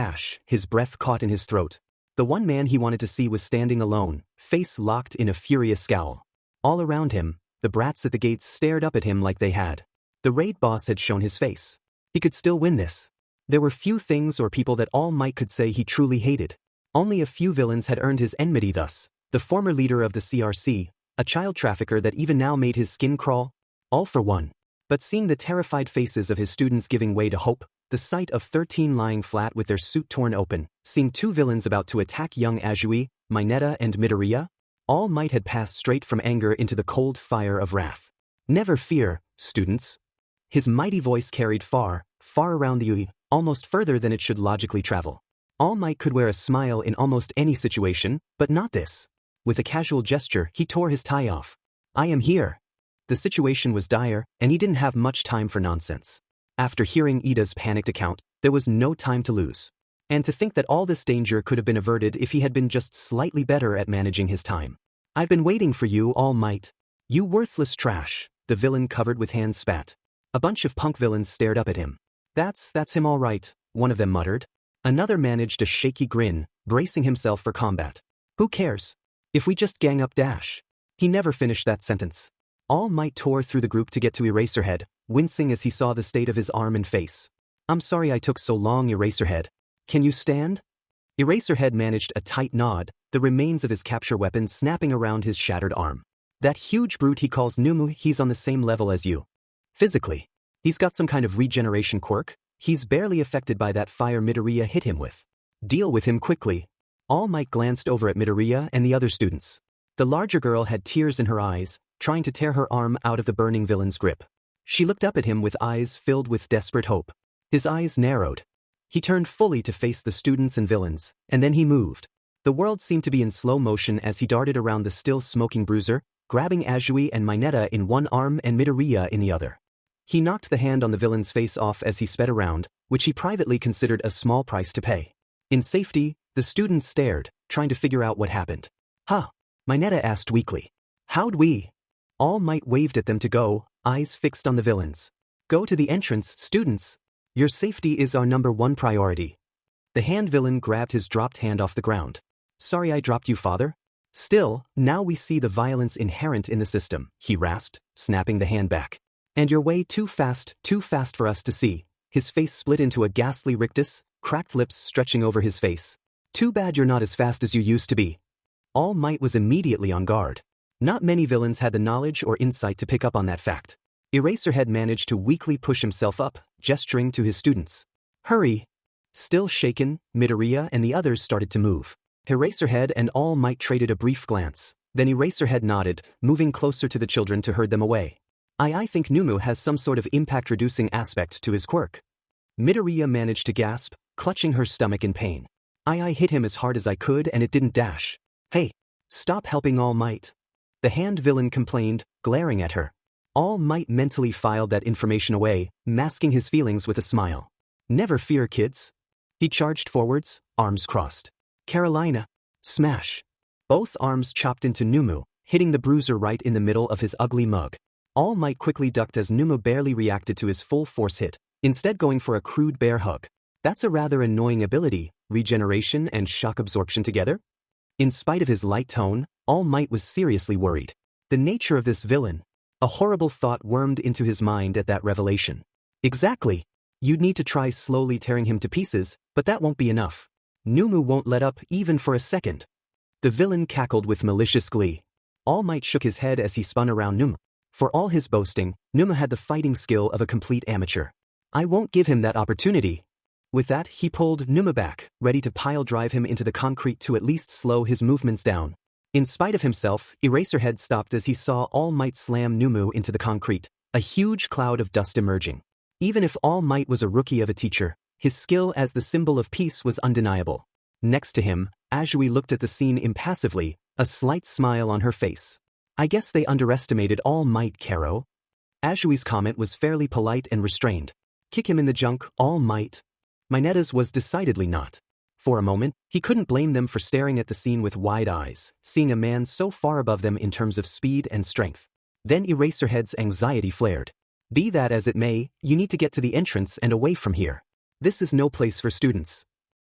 His breath caught in his throat. The one man he wanted to see was standing alone, face locked in a furious scowl. All around him, the brats at the gates stared up at him like they had. The raid boss had shown his face. He could still win this. There were few things or people that All Might could say he truly hated. Only a few villains had earned his enmity thus. The former leader of the CRC, a child trafficker that even now made his skin crawl. All for one. But seeing the terrified faces of his students giving way to hope, the sight of 13 lying flat with their suit torn open, seeing two villains about to attack young Azui, Metre and Midoriya, All Might had passed straight from anger into the cold fire of wrath. Never fear, students. His mighty voice carried far, far around the UI, almost further than it should logically travel. All Might could wear a smile in almost any situation, but not this. With a casual gesture, he tore his tie off. I am here. The situation was dire, and he didn't have much time for nonsense. After hearing Ida's panicked account, there was no time to lose. And to think that all this danger could have been averted if he had been just slightly better at managing his time. I've been waiting for you, All Might. You worthless trash, the villain covered with hands spat. A bunch of punk villains stared up at him. That's him all right, one of them muttered. Another managed a shaky grin, bracing himself for combat. Who cares? If we just gang up. He never finished that sentence. All Might tore through the group to get to Eraserhead, wincing as he saw the state of his arm and face. I'm sorry I took so long, Eraserhead. Can you stand? Eraserhead managed a tight nod, the remains of his capture weapon snapping around his shattered arm. That huge brute he calls Numu, he's on the same level as you. Physically. He's got some kind of regeneration quirk. He's barely affected by that fire Midoriya hit him with. Deal with him quickly. All Might glanced over at Midoriya and the other students. The larger girl had tears in her eyes, trying to tear her arm out of the burning villain's grip. She looked up at him with eyes filled with desperate hope. His eyes narrowed. He turned fully to face the students and villains, and then he moved. The world seemed to be in slow motion as he darted around the still smoking bruiser, grabbing Azui and Metre in one arm and Midoriya in the other. He knocked the hand on the villain's face off as he sped around, which he privately considered a small price to pay. In safety, the students stared, trying to figure out what happened. Huh? Metre asked weakly. How'd we? All Might waved at them to go, eyes fixed on the villains. Go to the entrance, students. Your safety is our #1 priority. The hand villain grabbed his dropped hand off the ground. Sorry I dropped you, father. Still, now we see the violence inherent in the system, he rasped, snapping the hand back. And you're way too fast for us to see. His face split into a ghastly rictus, cracked lips stretching over his face. Too bad you're not as fast as you used to be. All Might was immediately on guard. Not many villains had the knowledge or insight to pick up on that fact. Eraserhead managed to weakly push himself up, gesturing to his students. Hurry! Still shaken, Midoriya and the others started to move. Eraserhead and All Might traded a brief glance. Then Eraserhead nodded, moving closer to the children to herd them away. I think Numu has some sort of impact-reducing aspect to his quirk. Midoriya managed to gasp, clutching her stomach in pain. I hit him as hard as I could and it didn't dash. Hey! Stop helping All Might. The hand villain complained, glaring at her. All Might mentally filed that information away, masking his feelings with a smile. Never fear, kids. He charged forwards, arms crossed. Carolina. Smash. Both arms chopped into Numu, hitting the bruiser right in the middle of his ugly mug. All Might quickly ducked as Numu barely reacted to his full force hit, instead going for a crude bear hug. That's a rather annoying ability, regeneration and shock absorption together? In spite of his light tone, All Might was seriously worried. The nature of this villain. A horrible thought wormed into his mind at that revelation. Exactly. You'd need to try slowly tearing him to pieces, but that won't be enough. Numu won't let up even for a second. The villain cackled with malicious glee. All Might shook his head as he spun around Numu. For all his boasting, Numu had the fighting skill of a complete amateur. I won't give him that opportunity. With that, he pulled Numu back, ready to pile-drive him into the concrete to at least slow his movements down. In spite of himself, Eraserhead stopped as he saw All Might slam Numu into the concrete, a huge cloud of dust emerging. Even if All Might was a rookie of a teacher, his skill as the symbol of peace was undeniable. Next to him, Azui looked at the scene impassively, a slight smile on her face. I guess they underestimated All Might, Karo. Azui's comment was fairly polite and restrained. Kick him in the junk, All Might. Mineta's was decidedly not. For a moment, he couldn't blame them for staring at the scene with wide eyes, seeing a man so far above them in terms of speed and strength. Then Eraserhead's anxiety flared. Be that as it may, you need to get to the entrance and away from here. This is no place for students.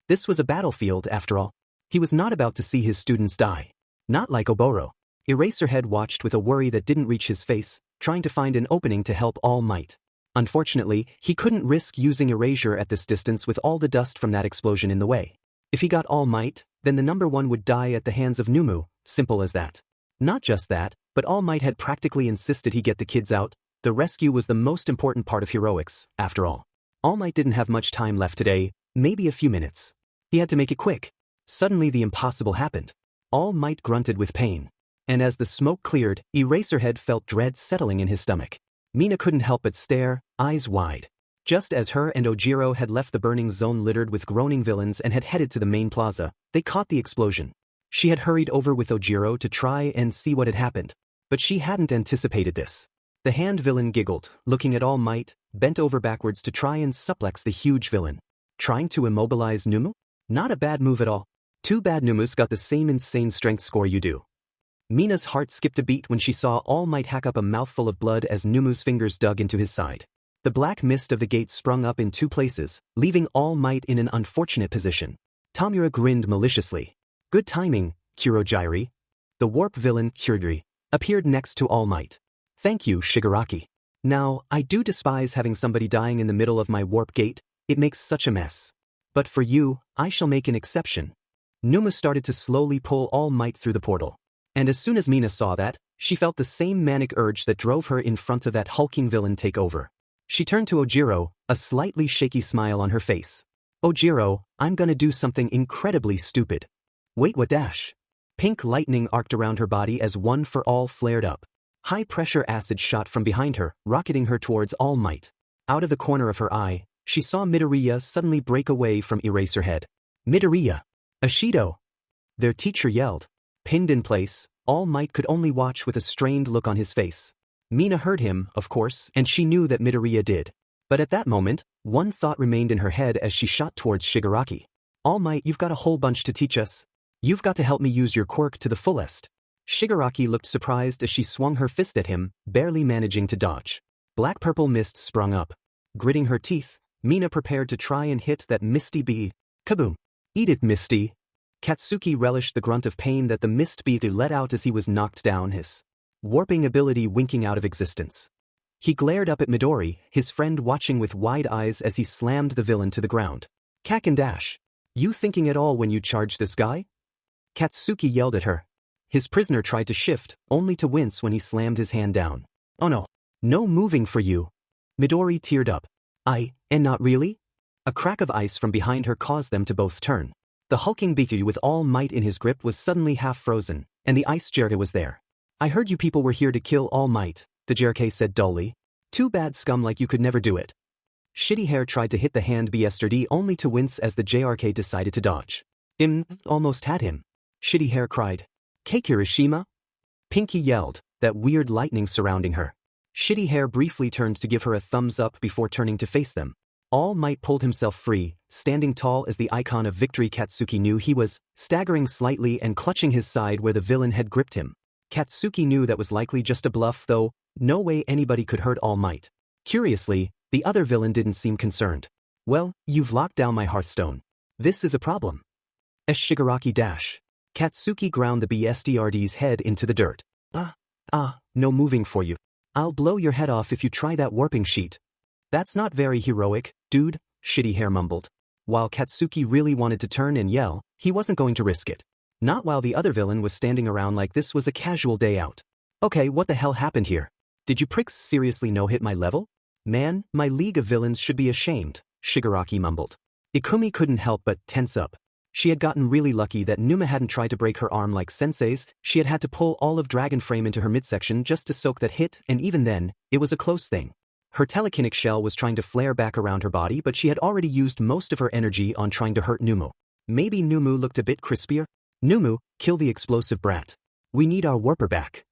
This was a battlefield, after all. He was not about to see his students die. Not like Oboro. Eraserhead watched with a worry that didn't reach his face, trying to find an opening to help All Might. Unfortunately, he couldn't risk using erasure at this distance with all the dust from that explosion in the way. If he got All Might, then the number one would die at the hands of Numu, simple as that. Not just that, but All Might had practically insisted he get the kids out. The rescue was the most important part of heroics, after all. All Might didn't have much time left today, maybe a few minutes. He had to make it quick. Suddenly the impossible happened. All Might grunted with pain. And as the smoke cleared, Eraserhead felt dread settling in his stomach. Mina couldn't help but stare, eyes wide. Just as her and Ojiro had left the burning zone littered with groaning villains and had headed to the main plaza, they caught the explosion. She had hurried over with Ojiro to try and see what had happened. But she hadn't anticipated this. The hand villain giggled, looking at All Might, bent over backwards to try and suplex the huge villain. Trying to immobilize Numu? Not a bad move at all. Too bad Numu's got the same insane strength score you do. Mina's heart skipped a beat when she saw All Might hack up a mouthful of blood as Numu's fingers dug into his side. The black mist of the gate sprung up in two places, leaving All Might in an unfortunate position. Tamura grinned maliciously. Good timing, Kurogyri. The warp villain, Kyuriri, appeared next to All Might. Thank you, Shigaraki. Now, I do despise having somebody dying in the middle of my warp gate, it makes such a mess. But for you, I shall make an exception. Numu started to slowly pull All Might through the portal. And as soon as Mina saw that, she felt the same manic urge that drove her in front of that hulking villain take over. She turned to Ojiro, a slightly shaky smile on her face. Ojiro, I'm gonna do something incredibly stupid. Wait, what dash? Pink lightning arced around her body as One for All flared up. High-pressure acid shot from behind her, rocketing her towards All Might. Out of the corner of her eye, she saw Midoriya suddenly break away from Eraserhead. Midoriya! Ashido! Their teacher yelled. Pinned in place, All Might could only watch with a strained look on his face. Mina heard him, of course, and she knew that Midoriya did. But at that moment, one thought remained in her head as she shot towards Shigaraki. All Might, you've got a whole bunch to teach us. You've got to help me use your quirk to the fullest. Shigaraki looked surprised as she swung her fist at him, barely managing to dodge. Black-purple mist sprung up. Gritting her teeth, Mina prepared to try and hit that misty bee. Kaboom! Eat it, Misty! Katsuki relished the grunt of pain that the mist bee let out as he was knocked down, his warping ability winking out of existence. He glared up at Midori, his friend watching with wide eyes as he slammed the villain to the ground. Cack and dash! You thinking at all when you charged this guy? Katsuki yelled at her. His prisoner tried to shift, only to wince when he slammed his hand down. Oh no! No moving for you! Midori teared up. And not really? A crack of ice from behind her caused them to both turn. The hulking beaky with All Might in his grip was suddenly half frozen, and the ice Jerke was there. I heard you people were here to kill All Might, the Jerke said dully. Too bad, scum, like you could never do it. Shitty Hair tried to hit the hand yesterday only to wince as the JRK decided to dodge. Almost had him. Shitty Hair cried. Kirishima? Pinky yelled, that weird lightning surrounding her. Shitty Hair briefly turned to give her a thumbs up before turning to face them. All Might pulled himself free, standing tall as the icon of victory. Katsuki knew he was, staggering slightly and clutching his side where the villain had gripped him. Katsuki knew that was likely just a bluff though, no way anybody could hurt All Might. Curiously, the other villain didn't seem concerned. Well, you've locked down my Hearthstone. This is a problem. Shigaraki dash. Katsuki ground the BSDRD's head into the dirt. No moving for you. I'll blow your head off if you try that warping sheet. That's not very heroic, dude, Shitty Hair mumbled. While Katsuki really wanted to turn and yell, he wasn't going to risk it. Not while the other villain was standing around like this was a casual day out. Okay, what the hell happened here? Did you pricks seriously no-hit my level? Man, my league of villains should be ashamed, Shigaraki mumbled. Ikumi couldn't help but tense up. She had gotten really lucky that Numa hadn't tried to break her arm like Sensei's. She had to pull all of Dragon Frame into her midsection just to soak that hit, and even then, it was a close thing. Her telekinetic shell was trying to flare back around her body, but she had already used most of her energy on trying to hurt Numu. Maybe Numu looked a bit crispier? Numu, kill the explosive brat. We need our warper back.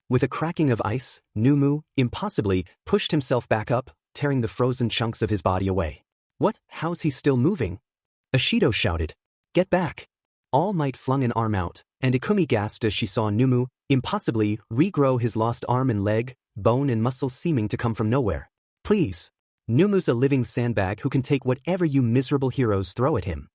With a cracking of ice, Numu, impossibly, pushed himself back up, tearing the frozen chunks of his body away. What? How's he still moving? Ashido shouted. Get back. All Might flung an arm out, and Ikumi gasped as she saw Numu, impossibly, regrow his lost arm and leg, bone and muscle seeming to come from nowhere. Please. Numu's a living sandbag who can take whatever you miserable heroes throw at him.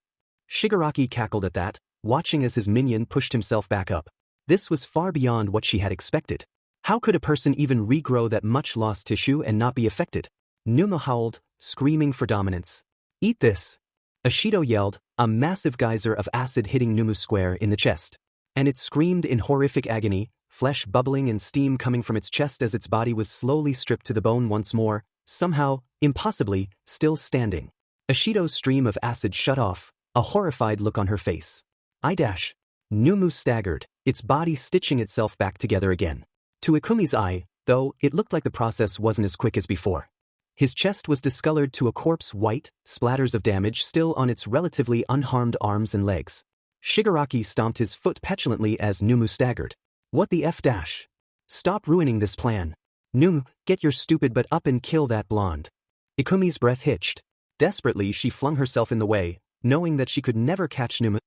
Shigaraki cackled at that, watching as his minion pushed himself back up. This was far beyond what she had expected. How could a person even regrow that much lost tissue and not be affected? Numa howled, screaming for dominance. Eat this. Ashido yelled, a massive geyser of acid hitting Numu square in the chest. And it screamed in horrific agony, flesh bubbling and steam coming from its chest as its body was slowly stripped to the bone once more, somehow, impossibly, still standing. Ashido's stream of acid shut off, a horrified look on her face. Numu staggered, its body stitching itself back together again. To Ikumi's eye, though, it looked like the process wasn't as quick as before. His chest was discolored to a corpse white, splatters of damage still on its relatively unharmed arms and legs. Shigaraki stomped his foot petulantly as Numu staggered. What the F dash? Stop ruining this plan. Numu, get your stupid butt up and kill that blonde. Ikumi's breath hitched. Desperately she flung herself in the way, knowing that she could never catch Numu.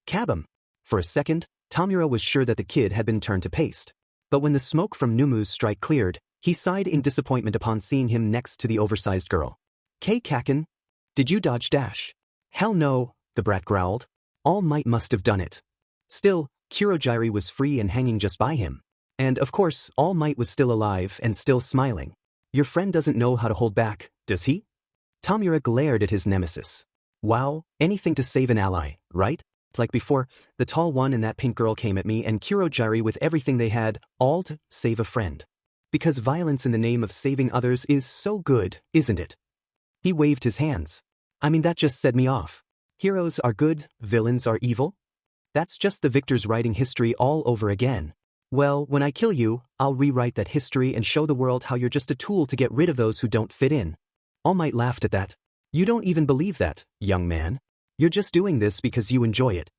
Cab him. For a second, Tamura was sure that the kid had been turned to paste. But when the smoke from Numu's strike cleared, he sighed in disappointment upon seeing him next to the oversized girl. Kaken? Did you dodge dash? Hell no, the brat growled. All Might must have done it. Still, Kurogiri was free and hanging just by him. And of course, All Might was still alive and still smiling. Your friend doesn't know how to hold back, does he? Tamura glared at his nemesis. Wow, anything to save an ally, right? Like before, the tall one and that pink girl came at me and Kurogiri with everything they had, all to save a friend. Because violence in the name of saving others is so good, isn't it? He waved his hands. I mean, that just set me off. Heroes are good, villains are evil? That's just the victors writing history all over again. Well, when I kill you, I'll rewrite that history and show the world how you're just a tool to get rid of those who don't fit in. All Might laughed at that. You don't even believe that, young man. You're just doing this because you enjoy it.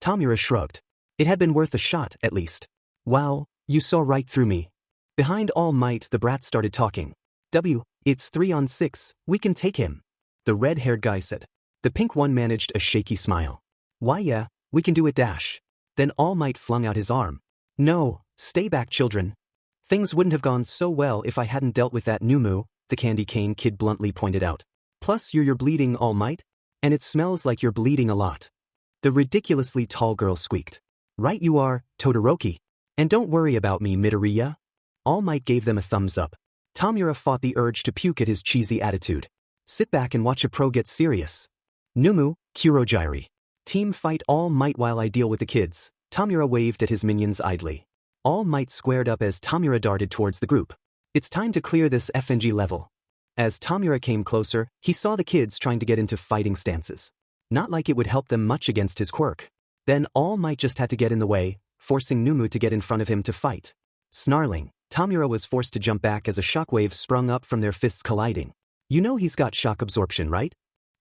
Tamura shrugged. It had been worth a shot, at least. Wow, you saw right through me. Behind All Might, the brat started talking. It's 3-on-6, we can take him. The red-haired guy said. The pink one managed a shaky smile. Why yeah, we can do it dash. Then All Might flung out his arm. No, stay back children. Things wouldn't have gone so well if I hadn't dealt with that Numu, the candy cane kid bluntly pointed out. Plus you're bleeding All Might, and it smells like you're bleeding a lot. The ridiculously tall girl squeaked. Right you are, Todoroki. And don't worry about me, Midoriya. All Might gave them a thumbs up. Tamura fought the urge to puke at his cheesy attitude. Sit back and watch a pro get serious. Numu, Kurogiri. Team fight All Might while I deal with the kids. Tamura waved at his minions idly. All Might squared up as Tamura darted towards the group. It's time to clear this FNG level. As Tamura came closer, he saw the kids trying to get into fighting stances. Not like it would help them much against his quirk. Then All Might just had to get in the way, forcing Numu to get in front of him to fight. Snarling, Tamura was forced to jump back as a shockwave sprung up from their fists colliding. You know he's got shock absorption, right?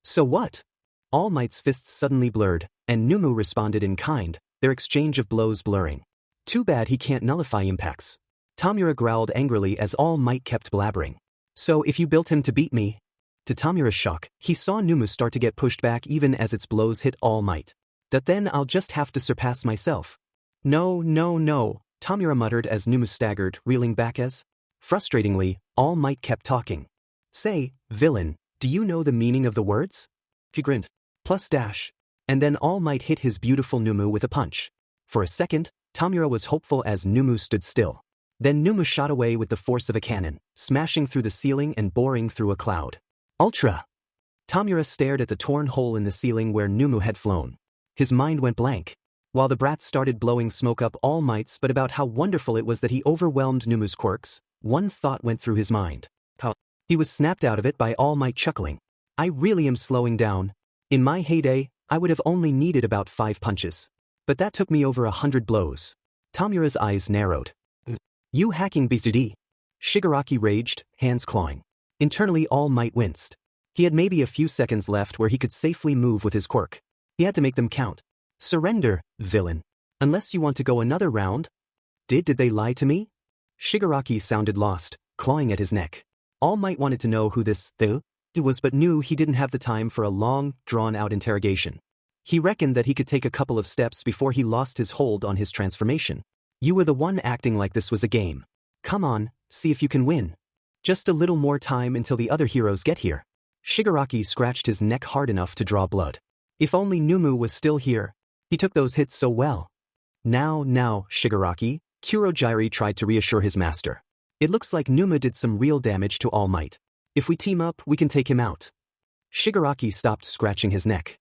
So what? All Might's fists suddenly blurred, and Numu responded in kind, their exchange of blows blurring. Too bad he can't nullify impacts. Tamura growled angrily as All Might kept blabbering. So if you built him to beat me? To Tamura's shock, he saw Numu start to get pushed back even as its blows hit All Might. That then I'll just have to surpass myself. No, no, no, Tamura muttered as Numu staggered, reeling back as. Frustratingly, All Might kept talking. Say, villain, do you know the meaning of the words? He grinned. Plus dash. And then All Might hit his beautiful Numu with a punch. For a second, Tamura was hopeful as Numu stood still. Then Numu shot away with the force of a cannon, smashing through the ceiling and boring through a cloud. Ultra! Tamura stared at the torn hole in the ceiling where Numu had flown. His mind went blank. While the brat started blowing smoke up All Might's but about how wonderful it was that he overwhelmed Numu's quirks, one thought went through his mind. How? He was snapped out of it by All Might chuckling. I really am slowing down. In my heyday, I would have only needed about 5 punches. But that took me over 100 blows. Tamura's eyes narrowed. You hacking B2D. Shigaraki raged, hands clawing. Internally All Might winced. He had maybe a few seconds left where he could safely move with his quirk. He had to make them count. Surrender, villain. Unless you want to go another round? Did they lie to me? Shigaraki sounded lost, clawing at his neck. All Might wanted to know who this "the" was but knew he didn't have the time for a long, drawn-out interrogation. He reckoned that he could take a couple of steps before he lost his hold on his transformation. You were the one acting like this was a game. Come on, see if you can win. Just a little more time until the other heroes get here. Shigaraki scratched his neck hard enough to draw blood. If only Numu was still here. He took those hits so well. Now, Shigaraki, Kurogyri tried to reassure his master. It looks like Numu did some real damage to All Might. If we team up, we can take him out. Shigaraki stopped scratching his neck.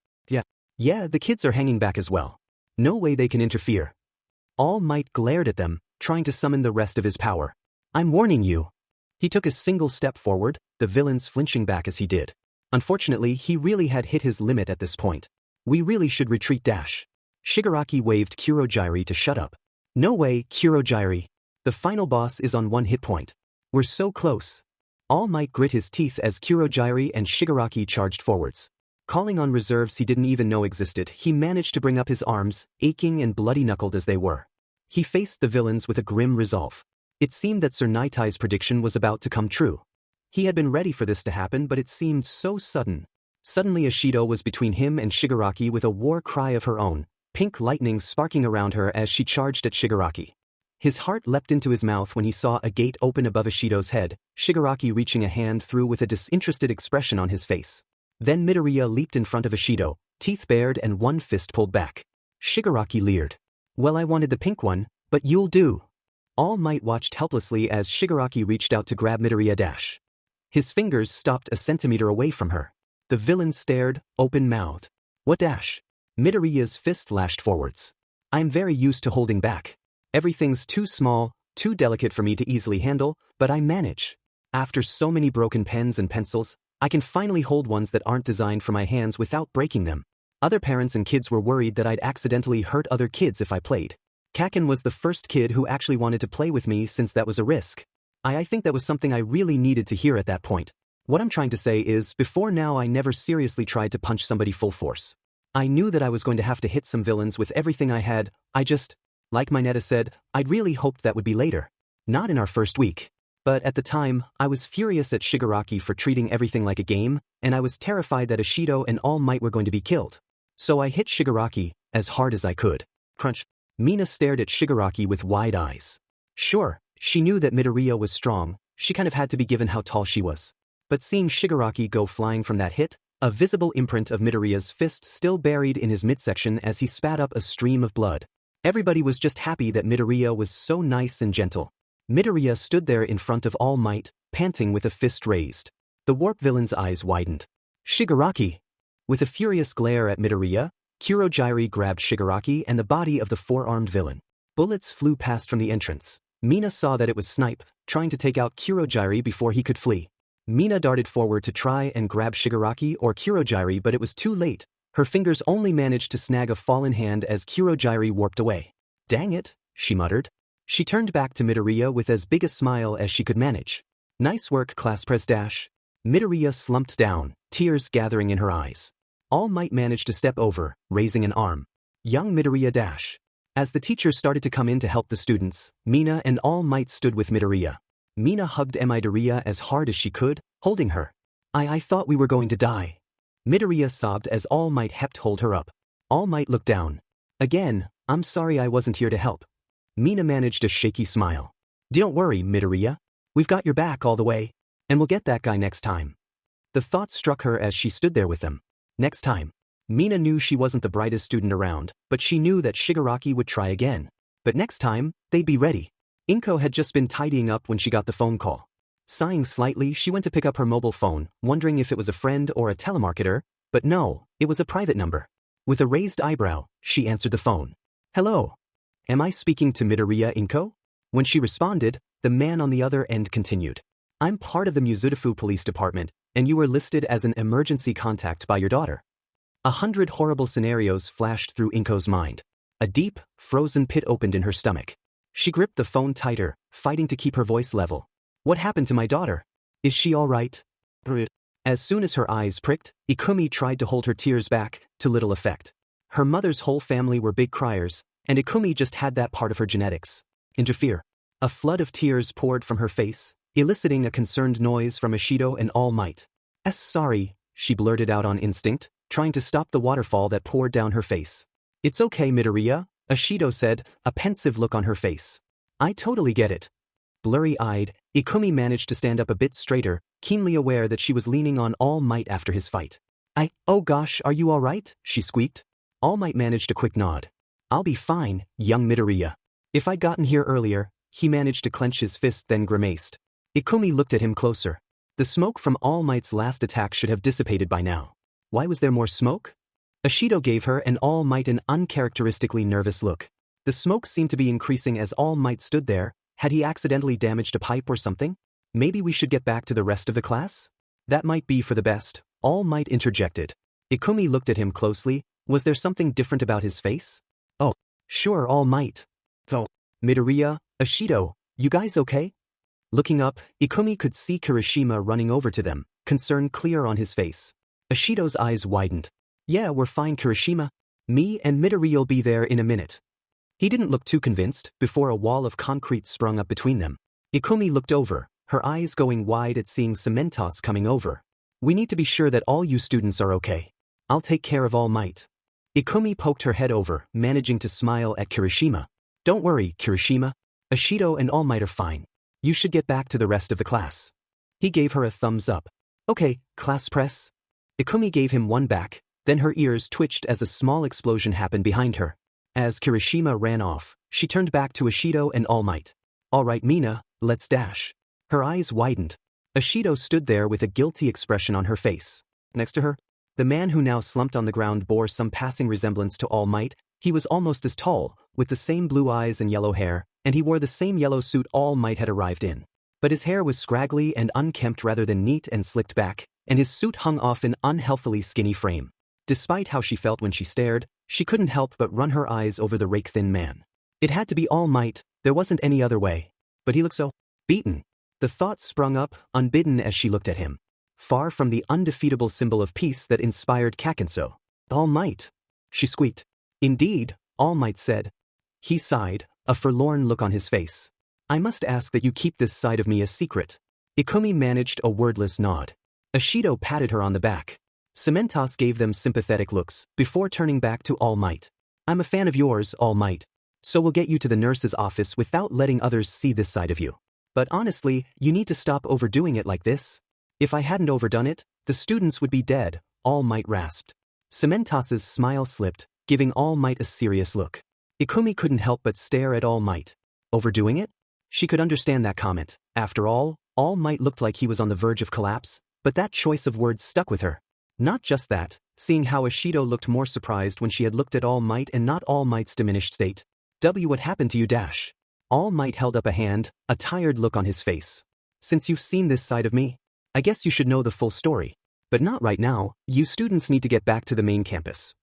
Yeah, the kids are hanging back as well. No way they can interfere. All Might glared at them, trying to summon the rest of his power. I'm warning you. He took a single step forward, the villains flinching back as he did. Unfortunately, he really had hit his limit at this point. We really should retreat dash. Shigaraki waved Kurogyri to shut up. No way, Kurogyri. The final boss is on 1 hit point. We're so close. All Might grit his teeth as Kurogyri and Shigaraki charged forwards. Calling on reserves he didn't even know existed, he managed to bring up his arms, aching and bloody-knuckled as they were. He faced the villains with a grim resolve. It seemed that Sir Nitai's prediction was about to come true. He had been ready for this to happen, but it seemed so sudden. Suddenly Ashido was between him and Shigaraki with a war cry of her own, pink lightning sparking around her as she charged at Shigaraki. His heart leapt into his mouth when he saw a gate open above Ashido's head, Shigaraki reaching a hand through with a disinterested expression on his face. Then Midoriya leaped in front of Ashido, teeth bared and one fist pulled back. Shigaraki leered. Well, I wanted the pink one, but you'll do. All Might watched helplessly as Shigaraki reached out to grab Midoriya dash. His fingers stopped a centimeter away from her. The villain stared, open-mouthed. What dash? Midoriya's fist lashed forwards. I'm very used to holding back. Everything's too small, too delicate for me to easily handle, but I manage. After so many broken pens and pencils, I can finally hold ones that aren't designed for my hands without breaking them. Other parents and kids were worried that I'd accidentally hurt other kids if I played. Kaken was the first kid who actually wanted to play with me since that was a risk. I think that was something I really needed to hear at that point. What I'm trying to say is, before now I never seriously tried to punch somebody full force. I knew that I was going to have to hit some villains with everything I had, like my Netta said, I'd really hoped that would be later. Not in our first week. But at the time, I was furious at Shigaraki for treating everything like a game, and I was terrified that Ashido and All Might were going to be killed. So I hit Shigaraki, as hard as I could. Crunch. Mina stared at Shigaraki with wide eyes. Sure, she knew that Midoriya was strong, she kind of had to be given how tall she was. But seeing Shigaraki go flying from that hit, a visible imprint of Midoriya's fist still buried in his midsection as he spat up a stream of blood. Everybody was just happy that Midoriya was so nice and gentle. Midoriya stood there in front of All Might, panting with a fist raised. The warp villain's eyes widened. Shigaraki! With a furious glare at Midoriya, Kurogyri grabbed Shigaraki and the body of the four-armed villain. Bullets flew past from the entrance. Mina saw that it was Snipe, trying to take out Kurogyri before he could flee. Mina darted forward to try and grab Shigaraki or Kurogyri, but it was too late. Her fingers only managed to snag a fallen hand as Kurogyri warped away. Dang it, she muttered. She turned back to Midoriya with as big a smile as she could manage. Nice work, class pres dash. Midoriya slumped down, tears gathering in her eyes. All Might managed to step over, raising an arm. Young Midoriya dash. As the teachers started to come in to help the students, Mina and All Might stood with Midoriya. Mina hugged Midoriya as hard as she could, holding her. I thought we were going to die. Midoriya sobbed as All Might helped hold her up. All Might looked down. Again, I'm sorry I wasn't here to help. Mina managed a shaky smile. Don't worry, Midoriya. We've got your back all the way, and we'll get that guy next time. The thought struck her as she stood there with them. Next time. Mina knew she wasn't the brightest student around, but she knew that Shigaraki would try again. But next time, they'd be ready. Inko had just been tidying up when she got the phone call. Sighing slightly, she went to pick up her mobile phone, wondering if it was a friend or a telemarketer, but no, it was a private number. With a raised eyebrow, she answered the phone. Hello. Am I speaking to Midoriya Inko? When she responded, the man on the other end continued. I'm part of the Mizudafu Police Department, and you were listed as an emergency contact by your daughter. 100 horrible scenarios flashed through Inko's mind. A deep, frozen pit opened in her stomach. She gripped the phone tighter, fighting to keep her voice level. What happened to my daughter? Is she all right? As soon as her eyes pricked, Ikumi tried to hold her tears back, to little effect. Her mother's whole family were big criers, and Ikumi just had that part of her genetics. Interfere. A flood of tears poured from her face, eliciting a concerned noise from Ishido and All Might. Sorry, she blurted out on instinct, trying to stop the waterfall that poured down her face. It's okay, Midoriya, Ishido said, a pensive look on her face. I totally get it. Blurry-eyed, Ikumi managed to stand up a bit straighter, keenly aware that she was leaning on All Might after his fight. Oh gosh, are you all right? She squeaked. All Might managed a quick nod. I'll be fine, young Midoriya. If I'd gotten here earlier, he managed to clench his fist then grimaced. Ikumi looked at him closer. The smoke from All Might's last attack should have dissipated by now. Why was there more smoke? Ishido gave her and All Might an uncharacteristically nervous look. The smoke seemed to be increasing as All Might stood there. Had he accidentally damaged a pipe or something? Maybe we should get back to the rest of the class? That might be for the best, All Might interjected. Ikumi looked at him closely. Was there something different about his face? Oh, sure, All Might. Oh, Midoriya, Ishido, you guys okay? Looking up, Ikumi could see Kirishima running over to them, concern clear on his face. Ishido's eyes widened. Yeah, we're fine, Kirishima. Me and Midoriya'll be there in a minute. He didn't look too convinced before a wall of concrete sprung up between them. Ikumi looked over, her eyes going wide at seeing Cementos coming over. We need to be sure that all you students are okay. I'll take care of All Might. Ikumi poked her head over, managing to smile at Kirishima. Don't worry, Kirishima. Ishido and All Might are fine. You should get back to the rest of the class. He gave her a thumbs up. Okay, class press. Ikumi gave him one back, then her ears twitched as a small explosion happened behind her. As Kirishima ran off, she turned back to Ishido and All Might. All right, Mina, let's dash. Her eyes widened. Ishido stood there with a guilty expression on her face. Next to her, the man who now slumped on the ground bore some passing resemblance to All Might. He was almost as tall, with the same blue eyes and yellow hair, and he wore the same yellow suit All Might had arrived in. But his hair was scraggly and unkempt rather than neat and slicked back, and his suit hung off an unhealthily skinny frame. Despite how she felt when she stared, she couldn't help but run her eyes over the rake-thin man. It had to be All Might, there wasn't any other way. But he looked so beaten. The thought sprung up, unbidden as she looked at him. Far from the undefeatable symbol of peace that inspired Kakenso. All Might. She squeaked. Indeed, All Might said. He sighed, a forlorn look on his face. I must ask that you keep this side of me a secret. Ikumi managed a wordless nod. Ishido patted her on the back. Cementos gave them sympathetic looks, before turning back to All Might. I'm a fan of yours, All Might. So we'll get you to the nurse's office without letting others see this side of you. But honestly, you need to stop overdoing it like this. If I hadn't overdone it, the students would be dead, All Might rasped. Cementos's smile slipped, giving All Might a serious look. Ikumi couldn't help but stare at All Might. Overdoing it? She could understand that comment. After all Might looked like he was on the verge of collapse, but that choice of words stuck with her. Not just that, seeing how Ishido looked more surprised when she had looked at All Might and not All Might's diminished state. What happened to you? All Might held up a hand, a tired look on his face. Since you've seen this side of me, I guess you should know the full story. But not right now, you students need to get back to the main campus.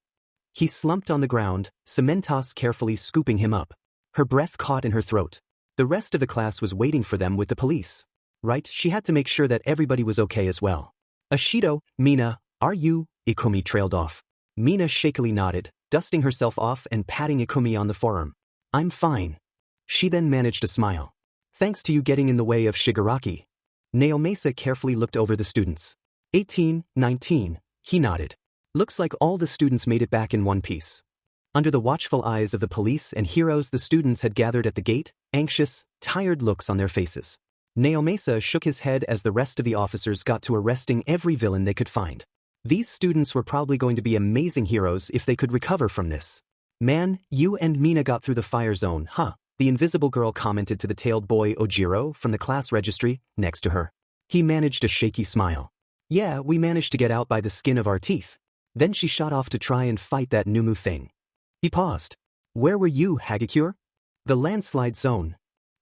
He slumped on the ground, Cementos carefully scooping him up. Her breath caught in her throat. The rest of the class was waiting for them with the police. Right, she had to make sure that everybody was okay as well. Ishido, Mina, are you? Ikumi trailed off. Mina shakily nodded, dusting herself off and patting Ikumi on the forearm. I'm fine. She then managed a smile. Thanks to you getting in the way of Shigaraki. Naomasa carefully looked over the students. 18, 19, he nodded. Looks like all the students made it back in one piece. Under the watchful eyes of the police and heroes, the students had gathered at the gate, anxious, tired looks on their faces. Naomasa shook his head as the rest of the officers got to arresting every villain they could find. These students were probably going to be amazing heroes if they could recover from this. Man, you and Mina got through the fire zone, huh? The invisible girl commented to the tailed boy Ojiro from the class registry next to her. He managed a shaky smile. Yeah, we managed to get out by the skin of our teeth. Then she shot off to try and fight that Numu thing. He paused. Where were you, Hagakure? The landslide zone.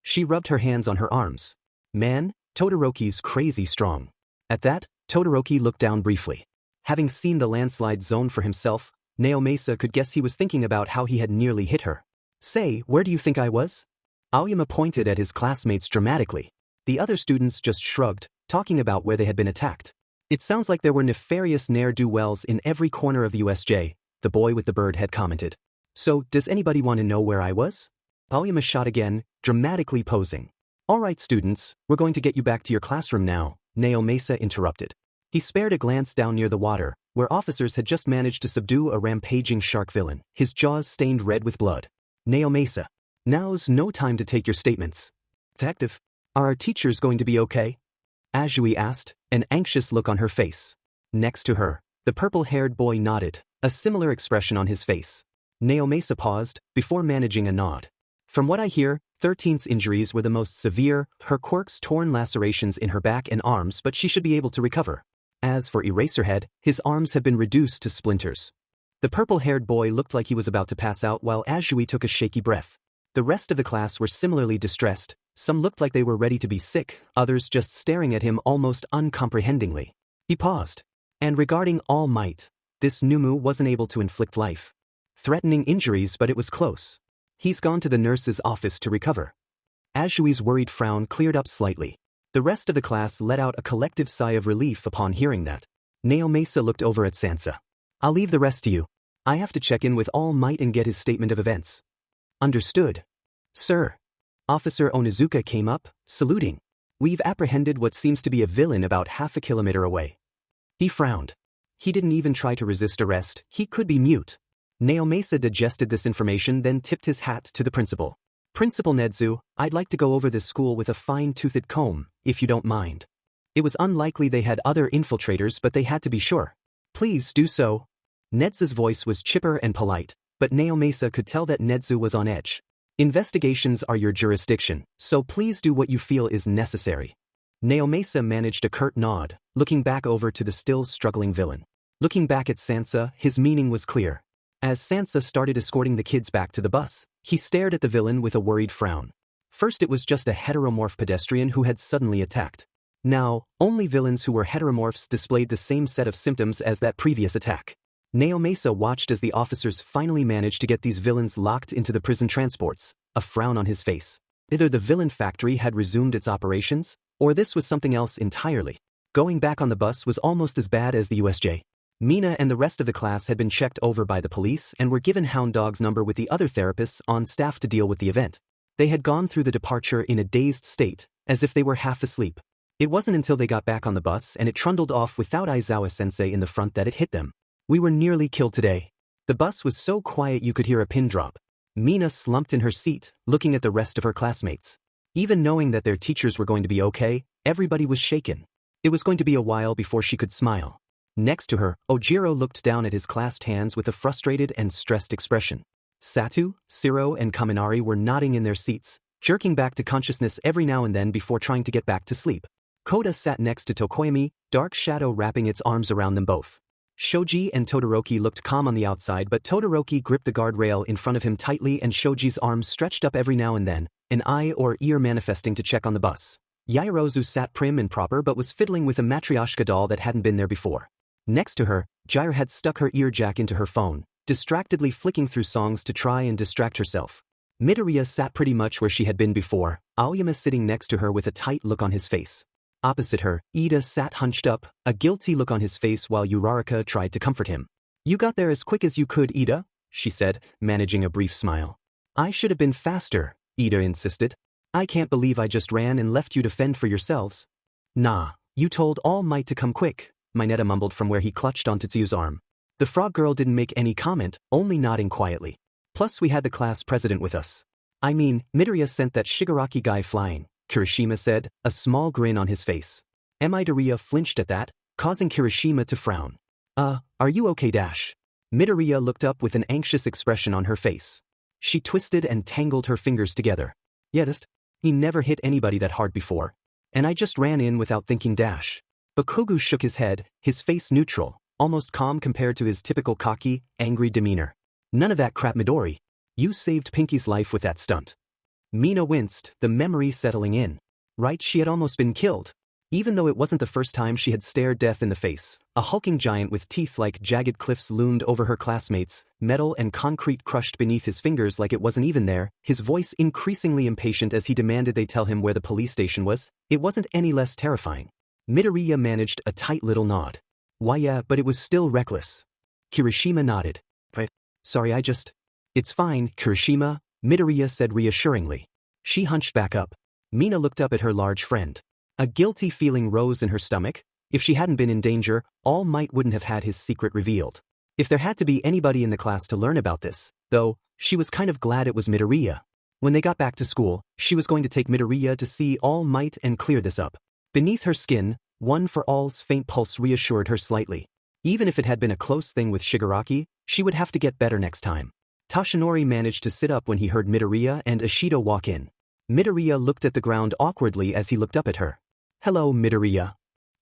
She rubbed her hands on her arms. Man, Todoroki's crazy strong. At that, Todoroki looked down briefly. Having seen the landslide zone for himself, Naomasa could guess he was thinking about how he had nearly hit her. Say, where do you think I was? Aoyama pointed at his classmates dramatically. The other students just shrugged, talking about where they had been attacked. It sounds like there were nefarious ne'er-do-wells in every corner of the USJ, the boy with the bird had commented. So, does anybody want to know where I was? Aoyama shot again, dramatically posing. All right, students, we're going to get you back to your classroom now, Naomasa interrupted. He spared a glance down near the water, where officers had just managed to subdue a rampaging shark villain, his jaws stained red with blood. Naomasa, now's no time to take your statements. Detective, are our teachers going to be okay? Azui asked, an anxious look on her face. Next to her, the purple-haired boy nodded, a similar expression on his face. Naomasa paused, before managing a nod. From what I hear, 13's injuries were the most severe, her quirks torn lacerations in her back and arms, but she should be able to recover. As for Eraserhead, his arms have been reduced to splinters. The purple-haired boy looked like he was about to pass out while Azui took a shaky breath. The rest of the class were similarly distressed, some looked like they were ready to be sick, others just staring at him almost uncomprehendingly. He paused. And regarding All Might, this Numu wasn't able to inflict life-threatening injuries, but it was close. He's gone to the nurse's office to recover. Azui's worried frown cleared up slightly. The rest of the class let out a collective sigh of relief upon hearing that. Naomasa looked over at Sansa. I'll leave the rest to you. I have to check in with All Might and get his statement of events. Understood. Sir. Officer Onizuka came up, saluting. We've apprehended what seems to be a villain about half a kilometer away. He frowned. He didn't even try to resist arrest, he could be mute. Naomasa digested this information, then tipped his hat to the principal. Principal Nedzu, I'd like to go over this school with a fine-toothed comb, if you don't mind. It was unlikely they had other infiltrators, but they had to be sure. Please do so. Nedzu's voice was chipper and polite, but Naomasa could tell that Nedzu was on edge. Investigations are your jurisdiction, so please do what you feel is necessary. Naomasa managed a curt nod, looking back over to the still struggling villain. Looking back at Sansa, his meaning was clear. As Sansa started escorting the kids back to the bus, he stared at the villain with a worried frown. First it was just a heteromorph pedestrian who had suddenly attacked. Now, only villains who were heteromorphs displayed the same set of symptoms as that previous attack. Naomasa watched as the officers finally managed to get these villains locked into the prison transports, a frown on his face. Either the villain factory had resumed its operations, or this was something else entirely. Going back on the bus was almost as bad as the USJ. Mina and the rest of the class had been checked over by the police and were given Hound Dog's number with the other therapists on staff to deal with the event. They had gone through the departure in a dazed state, as if they were half asleep. It wasn't until they got back on the bus and it trundled off without Aizawa-sensei in the front that it hit them. We were nearly killed today. The bus was so quiet you could hear a pin drop. Mina slumped in her seat, looking at the rest of her classmates. Even knowing that their teachers were going to be okay, everybody was shaken. It was going to be a while before she could smile. Next to her, Ojiro looked down at his clasped hands with a frustrated and stressed expression. Satu, Siro and Kaminari were nodding in their seats, jerking back to consciousness every now and then before trying to get back to sleep. Koda sat next to Tokoyami, dark shadow wrapping its arms around them both. Shoji and Todoroki looked calm on the outside, but Todoroki gripped the guardrail in front of him tightly and Shoji's arms stretched up every now and then, an eye or ear manifesting to check on the bus. Yaoyorozu sat prim and proper but was fiddling with a matryoshka doll that hadn't been there before. Next to her, Jair had stuck her ear jack into her phone, distractedly flicking through songs to try and distract herself. Midoriya sat pretty much where she had been before, Aoyama sitting next to her with a tight look on his face. Opposite her, Ida sat hunched up, a guilty look on his face while Uraraka tried to comfort him. You got there as quick as you could, Ida, she said, managing a brief smile. I should have been faster, Ida insisted. I can't believe I just ran and left you to fend for yourselves. Nah, you told All Might to come quick, Mineta mumbled from where he clutched on Tetsuyo's arm. The frog girl didn't make any comment, only nodding quietly. Plus we had the class president with us. I mean, Midoriya sent that Shigaraki guy flying, Kirishima said, a small grin on his face. Midoriya flinched at that, causing Kirishima to frown. Are you okay? Midoriya looked up with an anxious expression on her face. She twisted and tangled her fingers together. Yetist, he never hit anybody that hard before. And I just ran in without thinking. Bakugo shook his head, his face neutral, almost calm compared to his typical cocky, angry demeanor. None of that crap, Midori. You saved Pinky's life with that stunt. Mina winced, the memory settling in. Right, she had almost been killed. Even though it wasn't the first time she had stared death in the face, a hulking giant with teeth like jagged cliffs loomed over her classmates, metal and concrete crushed beneath his fingers like it wasn't even there, his voice increasingly impatient as he demanded they tell him where the police station was. It wasn't any less terrifying. Midoriya managed a tight little nod. Why yeah, but it was still reckless. Kirishima nodded. Sorry, It's fine, Kirishima, Midoriya said reassuringly. She hunched back up. Mina looked up at her large friend. A guilty feeling rose in her stomach. If she hadn't been in danger, All Might wouldn't have had his secret revealed. If there had to be anybody in the class to learn about this, though, she was kind of glad it was Midoriya. When they got back to school, she was going to take Midoriya to see All Might and clear this up. Beneath her skin, One for All's faint pulse reassured her slightly. Even if it had been a close thing with Shigaraki, she would have to get better next time. Toshinori managed to sit up when he heard Midoriya and Ishido walk in. Midoriya looked at the ground awkwardly as he looked up at her. Hello, Midoriya.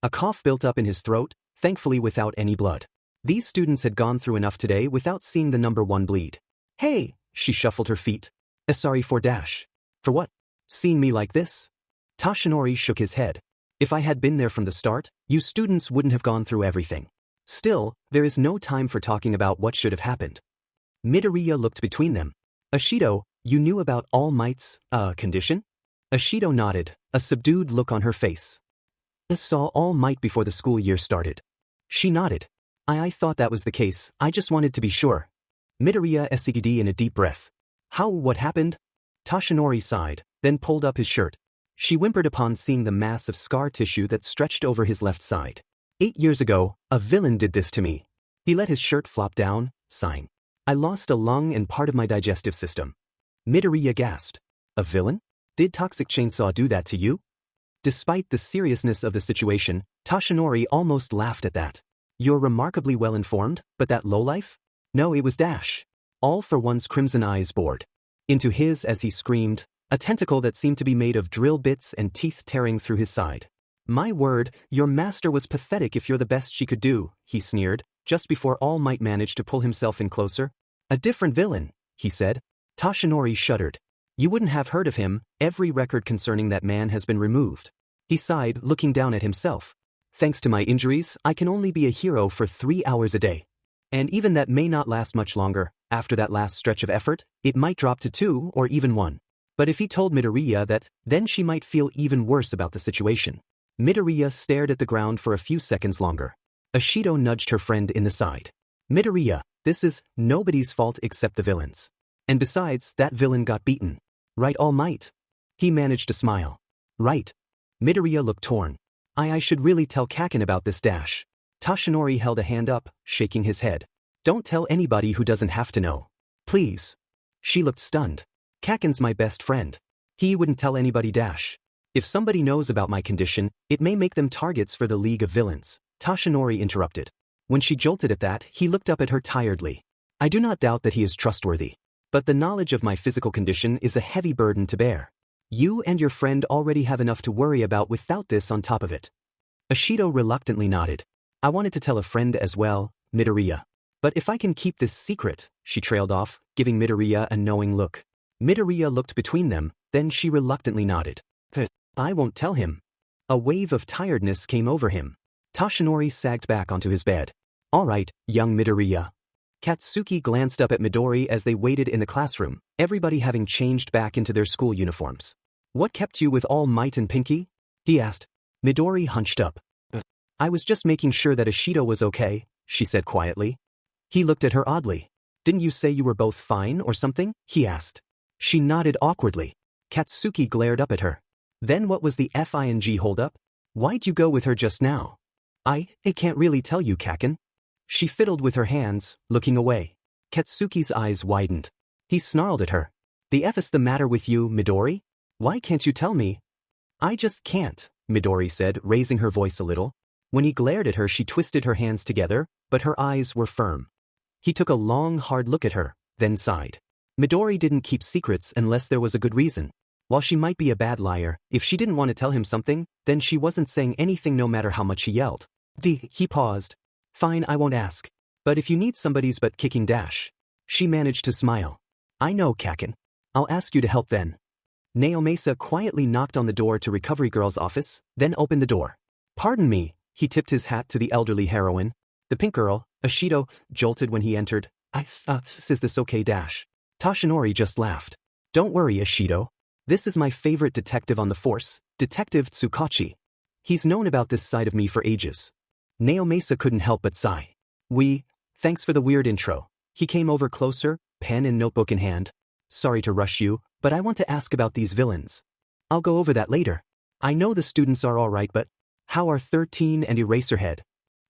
A cough built up in his throat, thankfully without any blood. These students had gone through enough today without seeing the number 1 bleed. Hey, she shuffled her feet. Sorry for . For what? Seeing me like this? Toshinori shook his head. If I had been there from the start, you students wouldn't have gone through everything. Still, there is no time for talking about what should have happened. Midoriya looked between them. Ishido, you knew about All Might's, condition? Ishido nodded, a subdued look on her face. I saw All Might before the school year started. She nodded. I thought that was the case, I just wanted to be sure. Midoriya sighed in a deep breath. What happened? Toshinori sighed, then pulled up his shirt. She whimpered upon seeing the mass of scar tissue that stretched over his left side. 8 years ago, a villain did this to me. He let his shirt flop down, sighing. I lost a lung and part of my digestive system. Midoriya gasped. A villain? Did Toxic Chainsaw do that to you? Despite the seriousness of the situation, Toshinori almost laughed at that. You're remarkably well informed, but that lowlife? No, it was All for One's crimson eyes bored into his as he screamed, a tentacle that seemed to be made of drill bits and teeth tearing through his side. My word, your master was pathetic if you're the best she could do, he sneered, just before All Might managed to pull himself in closer. A different villain, he said. Toshinori shuddered. You wouldn't have heard of him, every record concerning that man has been removed. He sighed, looking down at himself. Thanks to my injuries, I can only be a hero for 3 hours a day. And even that may not last much longer. After that last stretch of effort, it might drop to 2 or even 1. But if he told Midoriya that, then she might feel even worse about the situation. Midoriya stared at the ground for a few seconds longer. Ishido nudged her friend in the side. Midoriya, this is nobody's fault except the villain's. And besides, that villain got beaten. Right, All Might? He managed to smile. Right. Midoriya looked torn. I should really tell Kaken about this . Toshinori held a hand up, shaking his head. Don't tell anybody who doesn't have to know. Please. She looked stunned. Kaken's my best friend. He wouldn't tell anybody . If somebody knows about my condition, it may make them targets for the League of Villains. Toshinori interrupted. When she jolted at that, he looked up at her tiredly. I do not doubt that he is trustworthy. But the knowledge of my physical condition is a heavy burden to bear. You and your friend already have enough to worry about without this on top of it. Ishido reluctantly nodded. I wanted to tell a friend as well, Midoriya. But if I can keep this secret, she trailed off, giving Midoriya a knowing look. Midoriya looked between them, then she reluctantly nodded. I won't tell him. A wave of tiredness came over him. Toshinori sagged back onto his bed. All right, young Midoriya. Katsuki glanced up at Midori as they waited in the classroom, everybody having changed back into their school uniforms. What kept you with All Might and Pinky? He asked. Midori hunched up. I was just making sure that Ishido was okay, she said quietly. He looked at her oddly. Didn't you say you were both fine or something? He asked. She nodded awkwardly. Katsuki glared up at her. Then what was the FING holdup? Why'd you go with her just now? I can't really tell you, Kaken. She fiddled with her hands, looking away. Katsuki's eyes widened. He snarled at her. The F is the matter with you, Midori? Why can't you tell me? I just can't, Midori said, raising her voice a little. When he glared at her, she twisted her hands together, but her eyes were firm. He took a long, hard look at her, then sighed. Midori didn't keep secrets unless there was a good reason. While she might be a bad liar, if she didn't want to tell him something, then she wasn't saying anything no matter how much he yelled. He paused. Fine, I won't ask. But if you need somebody's butt-kicking dash. She managed to smile. I know, Kaken. I'll ask you to help then. Naomasa quietly knocked on the door to Recovery Girl's office, then opened the door. Pardon me, he tipped his hat to the elderly heroine. The pink girl, Ashido, jolted when he entered. Is this okay dash? Toshinori just laughed. Don't worry, Ashido. This is my favorite detective on the force, Detective Tsukachi. He's known about this side of me for ages. Naomasa couldn't help but sigh. Thanks for the weird intro. He came over closer, pen and notebook in hand. Sorry to rush you, but I want to ask about these villains. I'll go over that later. I know the students are alright, but how are 13 and Eraserhead?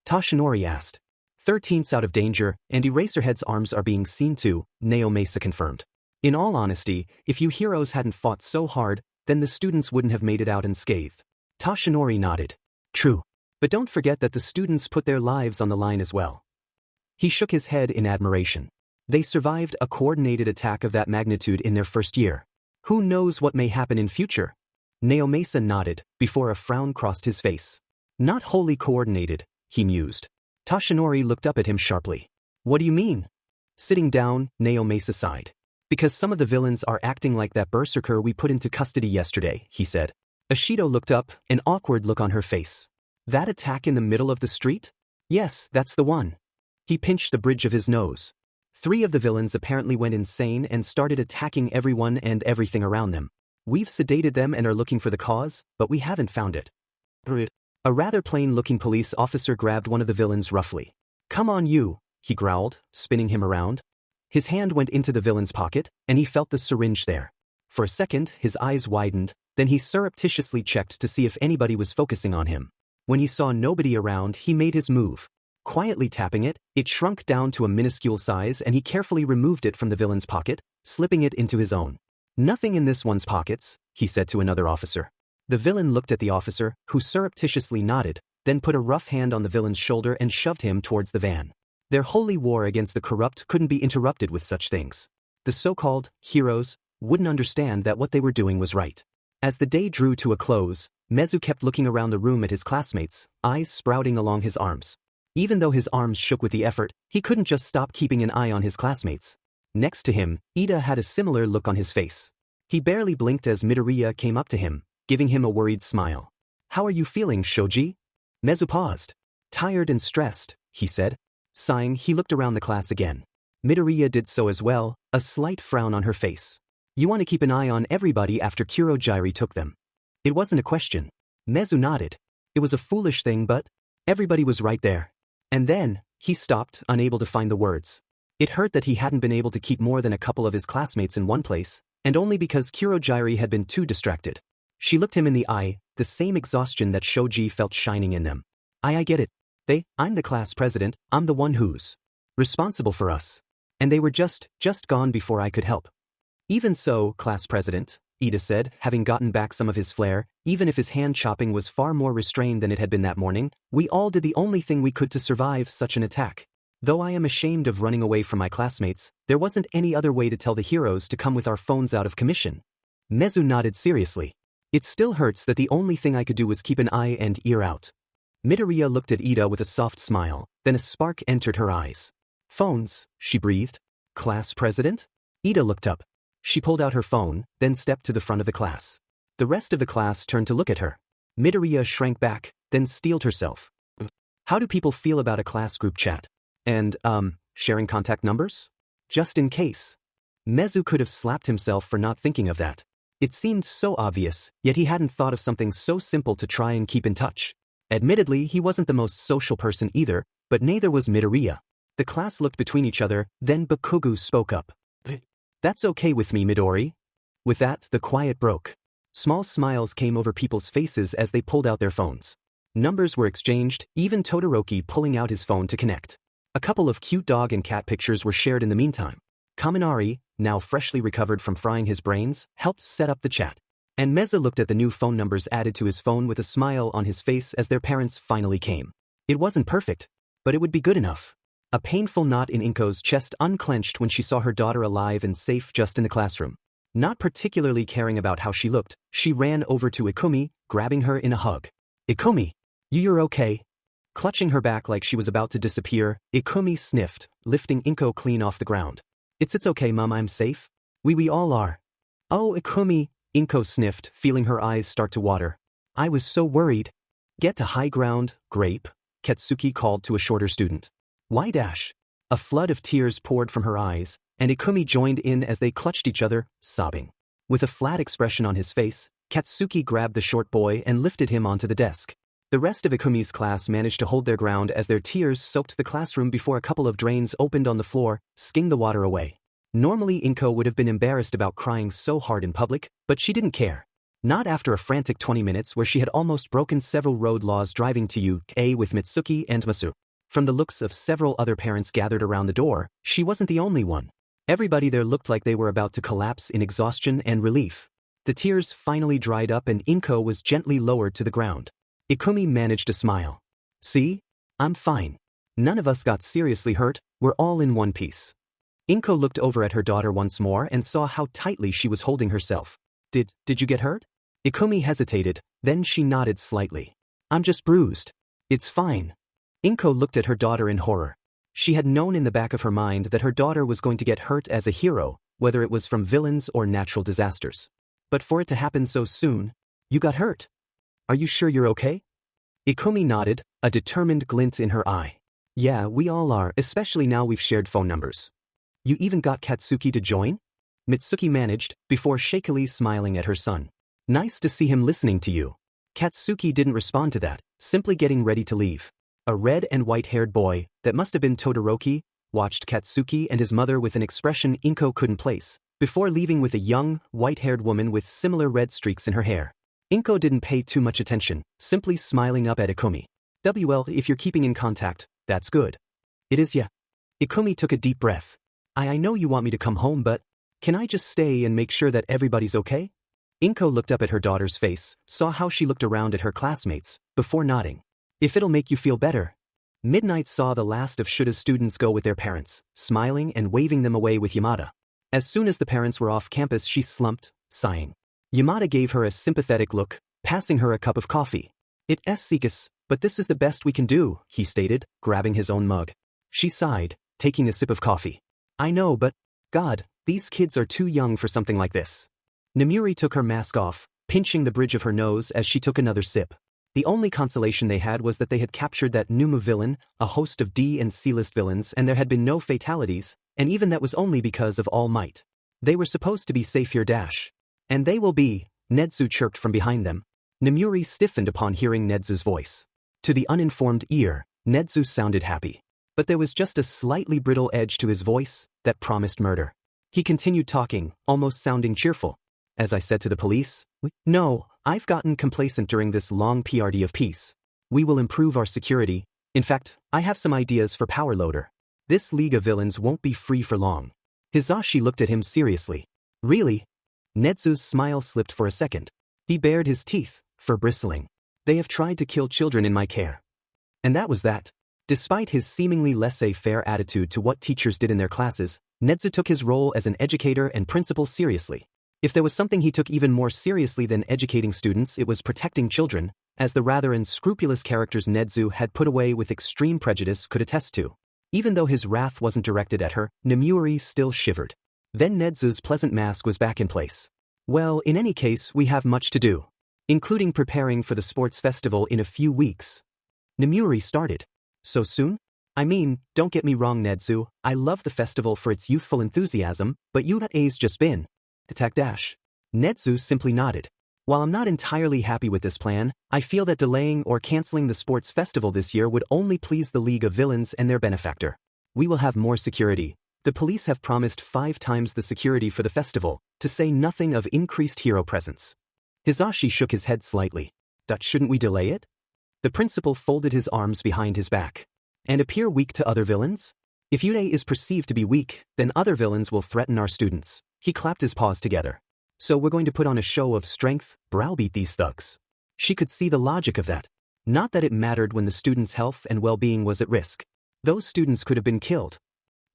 Toshinori asked. 13's out of danger, and Eraserhead's arms are being seen to, Naomasa confirmed. In all honesty, if you heroes hadn't fought so hard, then the students wouldn't have made it out unscathed. Toshinori nodded. True. But don't forget that the students put their lives on the line as well. He shook his head in admiration. They survived a coordinated attack of that magnitude in their first year. Who knows what may happen in future? Naomasa nodded, before a frown crossed his face. Not wholly coordinated, he mused. Toshinori looked up at him sharply. What do you mean? Sitting down, Naomasa sighed. Because some of the villains are acting like that berserker we put into custody yesterday, he said. Ashido looked up, an awkward look on her face. That attack in the middle of the street? Yes, that's the one. He pinched the bridge of his nose. 3 of the villains apparently went insane and started attacking everyone and everything around them. We've sedated them and are looking for the cause, but we haven't found it. A rather plain-looking police officer grabbed one of the villains roughly. Come on you, he growled, spinning him around. His hand went into the villain's pocket, and he felt the syringe there. For a second, his eyes widened, then he surreptitiously checked to see if anybody was focusing on him. When he saw nobody around, he made his move. Quietly tapping it, it shrunk down to a minuscule size and he carefully removed it from the villain's pocket, slipping it into his own. Nothing in this one's pockets, he said to another officer. The villain looked at the officer, who surreptitiously nodded, then put a rough hand on the villain's shoulder and shoved him towards the van. Their holy war against the corrupt couldn't be interrupted with such things. The so-called heroes wouldn't understand that what they were doing was right. As the day drew to a close, Mezu kept looking around the room at his classmates, eyes sprouting along his arms. Even though his arms shook with the effort, he couldn't just stop keeping an eye on his classmates. Next to him, Ida had a similar look on his face. He barely blinked as Midoriya came up to him, giving him a worried smile. How are you feeling, Shoji? Mezu paused. Tired and stressed, he said. Sighing, he looked around the class again. Midoriya did so as well, a slight frown on her face. You want to keep an eye on everybody after Kurojairi took them. It wasn't a question. Mezu nodded. It was a foolish thing, but everybody was right there. And then, he stopped, unable to find the words. It hurt that he hadn't been able to keep more than a couple of his classmates in one place, and only because Kurojairi had been too distracted. She looked him in the eye, the same exhaustion that Shoji felt shining in them. I get it. I'm the class president, I'm the one who's responsible for us. And they were just gone before I could help. Even so, class president, Ida said, having gotten back some of his flair, even if his hand chopping was far more restrained than it had been that morning, we all did the only thing we could to survive such an attack. Though I am ashamed of running away from my classmates, there wasn't any other way to tell the heroes to come with our phones out of commission. Mezu nodded seriously. It still hurts that the only thing I could do was keep an eye and ear out. Midoriya looked at Ida with a soft smile, then a spark entered her eyes. Phones, she breathed. Class president? Ida looked up. She pulled out her phone, then stepped to the front of the class. The rest of the class turned to look at her. Midoriya shrank back, then steeled herself. How do people feel about a class group chat? And, sharing contact numbers? Just in case. Mezu could have slapped himself for not thinking of that. It seemed so obvious, yet he hadn't thought of something so simple to try and keep in touch. Admittedly, he wasn't the most social person either, but neither was Midoriya. The class looked between each other, then Bakugu spoke up. That's okay with me, Midori, With that, the quiet broke. Small smiles came over people's faces as they pulled out their phones. Numbers were exchanged, even Todoroki pulling out his phone to connect. A couple of cute dog and cat pictures were shared in the meantime. Kaminari, now freshly recovered from frying his brains, helped set up the chat. And Meza looked at the new phone numbers added to his phone with a smile on his face as their parents finally came. It wasn't perfect, but it would be good enough. A painful knot in Inko's chest unclenched when she saw her daughter alive and safe just in the classroom. Not particularly caring about how she looked, she ran over to Ikumi, grabbing her in a hug. Ikumi, you're okay? Clutching her back like she was about to disappear, Ikumi sniffed, lifting Inko clean off the ground. It's okay, Mum, I'm safe. We all are. Oh, Ikumi, Inko sniffed, feeling her eyes start to water. I was so worried. Get to high ground, Grape, Katsuki called to a shorter student. Why dash? A flood of tears poured from her eyes, and Ikumi joined in as they clutched each other, sobbing. With a flat expression on his face, Katsuki grabbed the short boy and lifted him onto the desk. The rest of Ikumi's class managed to hold their ground as their tears soaked the classroom before a couple of drains opened on the floor, skiing the water away. Normally Inko would have been embarrassed about crying so hard in public, but she didn't care. Not after a frantic 20 minutes where she had almost broken several road laws driving to UK with Mitsuki and Masu. From the looks of several other parents gathered around the door, she wasn't the only one. Everybody there looked like they were about to collapse in exhaustion and relief. The tears finally dried up and Inko was gently lowered to the ground. Ikumi managed to smile. See? I'm fine. None of us got seriously hurt, we're all in one piece. Inko looked over at her daughter once more and saw how tightly she was holding herself. Did you get hurt? Ikumi hesitated, then she nodded slightly. I'm just bruised. It's fine. Inko looked at her daughter in horror. She had known in the back of her mind that her daughter was going to get hurt as a hero, whether it was from villains or natural disasters. But for it to happen so soon, you got hurt. Are you sure you're okay? Ikumi nodded, a determined glint in her eye. Yeah, we all are, especially now we've shared phone numbers. You even got Katsuki to join? Mitsuki managed, before shakily smiling at her son. Nice to see him listening to you. Katsuki didn't respond to that, simply getting ready to leave. A red and white-haired boy, that must have been Todoroki, watched Katsuki and his mother with an expression Inko couldn't place, before leaving with a young, white-haired woman with similar red streaks in her hair. Inko didn't pay too much attention, simply smiling up at Ikumi. Well, if you're keeping in contact, that's good. It is, yeah. Ikumi took a deep breath. I know you want me to come home, but can I just stay and make sure that everybody's okay? Inko looked up at her daughter's face, saw how she looked around at her classmates, before nodding. If it'll make you feel better. Midnight saw the last of Shuta's students go with their parents, smiling and waving them away with Yamada. As soon as the parents were off campus, she slumped, sighing. Yamada gave her a sympathetic look, passing her a cup of coffee. It's Seekus, but this is the best we can do, he stated, grabbing his own mug. She sighed, taking a sip of coffee. I know, but, God, these kids are too young for something like this. Namuri took her mask off, pinching the bridge of her nose as she took another sip. The only consolation they had was that they had captured that Numa villain, a host of D and C-list villains, and there had been no fatalities, and even that was only because of All Might. They were supposed to be safe here dash. And they will be, Nedzu chirped from behind them. Namuri stiffened upon hearing Nedzu's voice. To the uninformed ear, Nedzu sounded happy. But there was just a slightly brittle edge to his voice that promised murder. He continued talking, almost sounding cheerful. As I said to the police, no, I've gotten complacent during this long PRD of peace. We will improve our security. In fact, I have some ideas for Power Loader. This League of Villains won't be free for long. Hizashi looked at him seriously. Really? Nedzu's smile slipped for a second. He bared his teeth, fur bristling. They have tried to kill children in my care. And that was that. Despite his seemingly laissez-faire attitude to what teachers did in their classes, Nedzu took his role as an educator and principal seriously. If there was something he took even more seriously than educating students, it was protecting children, as the rather unscrupulous characters Nedzu had put away with extreme prejudice could attest to. Even though his wrath wasn't directed at her, Namuri still shivered. Then Nedzu's pleasant mask was back in place. Well, in any case, we have much to do, including preparing for the sports festival in a few weeks. Namuri started. So soon? I mean, don't get me wrong, Nedzu, I love the festival for its youthful enthusiasm, but UA's just been. Attack dash. Nedzu simply nodded. While I'm not entirely happy with this plan, I feel that delaying or canceling the sports festival this year would only please the League of Villains and their benefactor. We will have more security, The police have promised 5 times the security for the festival, to say nothing of increased hero presence. Hisashi shook his head slightly. That shouldn't we delay it? The principal folded his arms behind his back. And appear weak to other villains? If Yude is perceived to be weak, then other villains will threaten our students. He clapped his paws together. So we're going to put on a show of strength, browbeat these thugs. She could see the logic of that. Not that it mattered when the students' health and well-being was at risk. Those students could have been killed.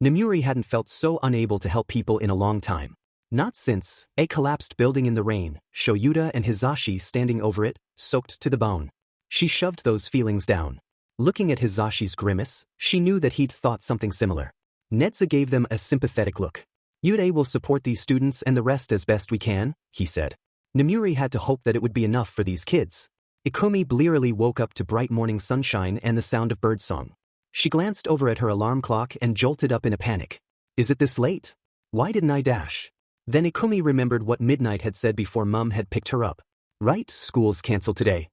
Nemuri hadn't felt so unable to help people in a long time. Not since a collapsed building in the rain, Shoyuta and Hisashi standing over it, soaked to the bone. She shoved those feelings down. Looking at Hisashi's grimace, she knew that he'd thought something similar. Netza gave them a sympathetic look. Yude will support these students and the rest as best we can, he said. Nemuri had to hope that it would be enough for these kids. Ikumi blearily woke up to bright morning sunshine and the sound of birdsong. She glanced over at her alarm clock and jolted up in a panic. Is it this late? Why didn't I dash? Then Ikumi remembered what Midnight had said before Mum had picked her up. Right, school's cancelled today.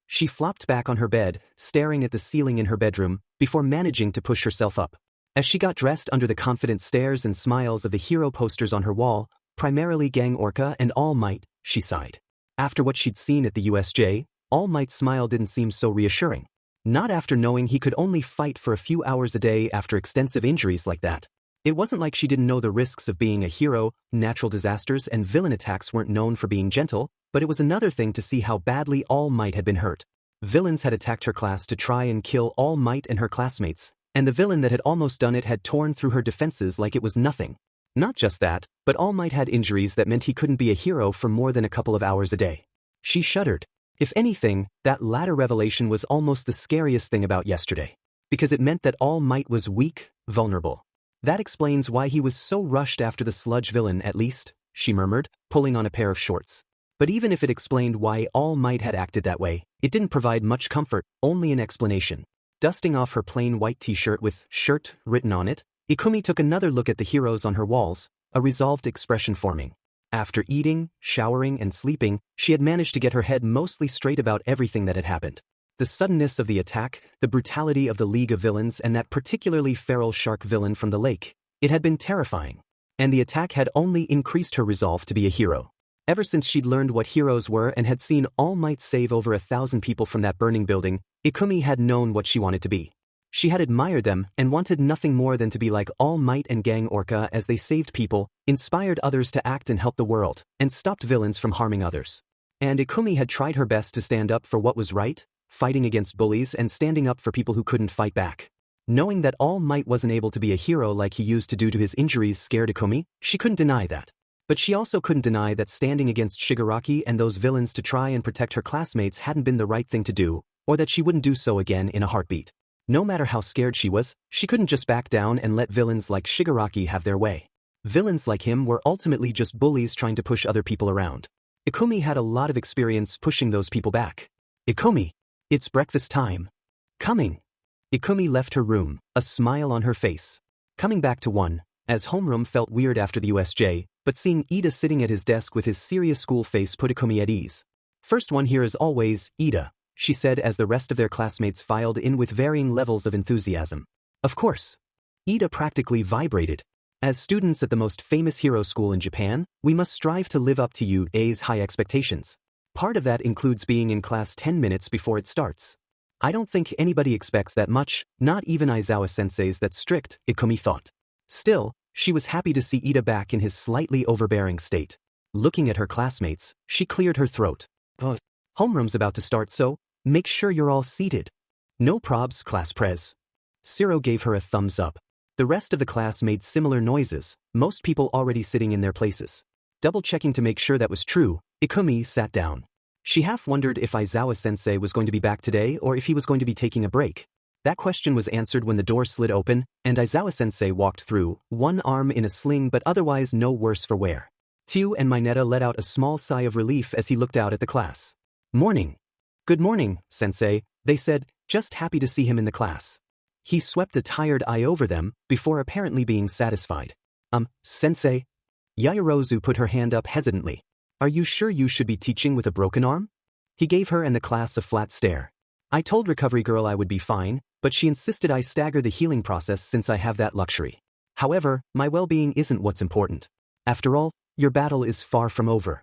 She flopped back on her bed, staring at the ceiling in her bedroom, before managing to push herself up. As she got dressed under the confident stares and smiles of the hero posters on her wall, primarily Gang Orca and All Might, she sighed. After what she'd seen at the USJ, All Might's smile didn't seem so reassuring. Not after knowing he could only fight for a few hours a day after extensive injuries like that. It wasn't like she didn't know the risks of being a hero, natural disasters and villain attacks weren't known for being gentle, but it was another thing to see how badly All Might had been hurt. Villains had attacked her class to try and kill All Might and her classmates, and the villain that had almost done it had torn through her defenses like it was nothing. Not just that, but All Might had injuries that meant he couldn't be a hero for more than a couple of hours a day. She shuddered. If anything, that latter revelation was almost the scariest thing about yesterday. Because it meant that All Might was weak, vulnerable. That explains why he was so rushed after the sludge villain at least, she murmured, pulling on a pair of shorts. But even if it explained why All Might had acted that way, it didn't provide much comfort, only an explanation. Dusting off her plain white t-shirt with shirt written on it, Ikumi took another look at the heroes on her walls, a resolved expression forming. After eating, showering and sleeping, she had managed to get her head mostly straight about everything that had happened. The suddenness of the attack, the brutality of the League of Villains and that particularly feral shark villain from the lake, it had been terrifying. And the attack had only increased her resolve to be a hero. Ever since she'd learned what heroes were and had seen All Might save over 1,000 people from that burning building, Ikumi had known what she wanted to be. She had admired them and wanted nothing more than to be like All Might and Gang Orca as they saved people, inspired others to act and help the world, and stopped villains from harming others. And Ikumi had tried her best to stand up for what was right, fighting against bullies and standing up for people who couldn't fight back. Knowing that All Might wasn't able to be a hero like he used to due to his injuries scared Ikumi, she couldn't deny that. But she also couldn't deny that standing against Shigaraki and those villains to try and protect her classmates hadn't been the right thing to do, or that she wouldn't do so again in a heartbeat. No matter how scared she was, she couldn't just back down and let villains like Shigaraki have their way. Villains like him were ultimately just bullies trying to push other people around. Ikumi had a lot of experience pushing those people back. Ikumi! It's breakfast time. Coming. Ikumi left her room, a smile on her face. Coming back to one, as homeroom felt weird after the USJ, but seeing Ida sitting at his desk with his serious school face put Ikumi at ease. First one here is always, Ida, she said as the rest of their classmates filed in with varying levels of enthusiasm. Of course. Ida practically vibrated. As students at the most famous hero school in Japan, we must strive to live up to Yude's high expectations. Part of that includes being in class 10 minutes before it starts. I don't think anybody expects that much, not even Aizawa-sensei's that strict, Ikumi thought. Still, she was happy to see Ida back in his slightly overbearing state. Looking at her classmates, she cleared her throat. Oh, homeroom's about to start, so make sure you're all seated. No probs, class prez. Ciro gave her a thumbs up. The rest of the class made similar noises, most people already sitting in their places. Double-checking to make sure that was true, Ikumi sat down. She half wondered if Aizawa-sensei was going to be back today or if he was going to be taking a break. That question was answered when the door slid open, and Aizawa-sensei walked through, one arm in a sling but otherwise no worse for wear. Tiu and Mineta let out a small sigh of relief as he looked out at the class. Morning. Good morning, sensei, they said, just happy to see him in the class. He swept a tired eye over them, before apparently being satisfied. Sensei? Yaoyorozu put her hand up hesitantly. Are you sure you should be teaching with a broken arm? He gave her and the class a flat stare. I told Recovery Girl I would be fine, but she insisted I stagger the healing process since I have that luxury. However, my well-being isn't what's important. After all, your battle is far from over.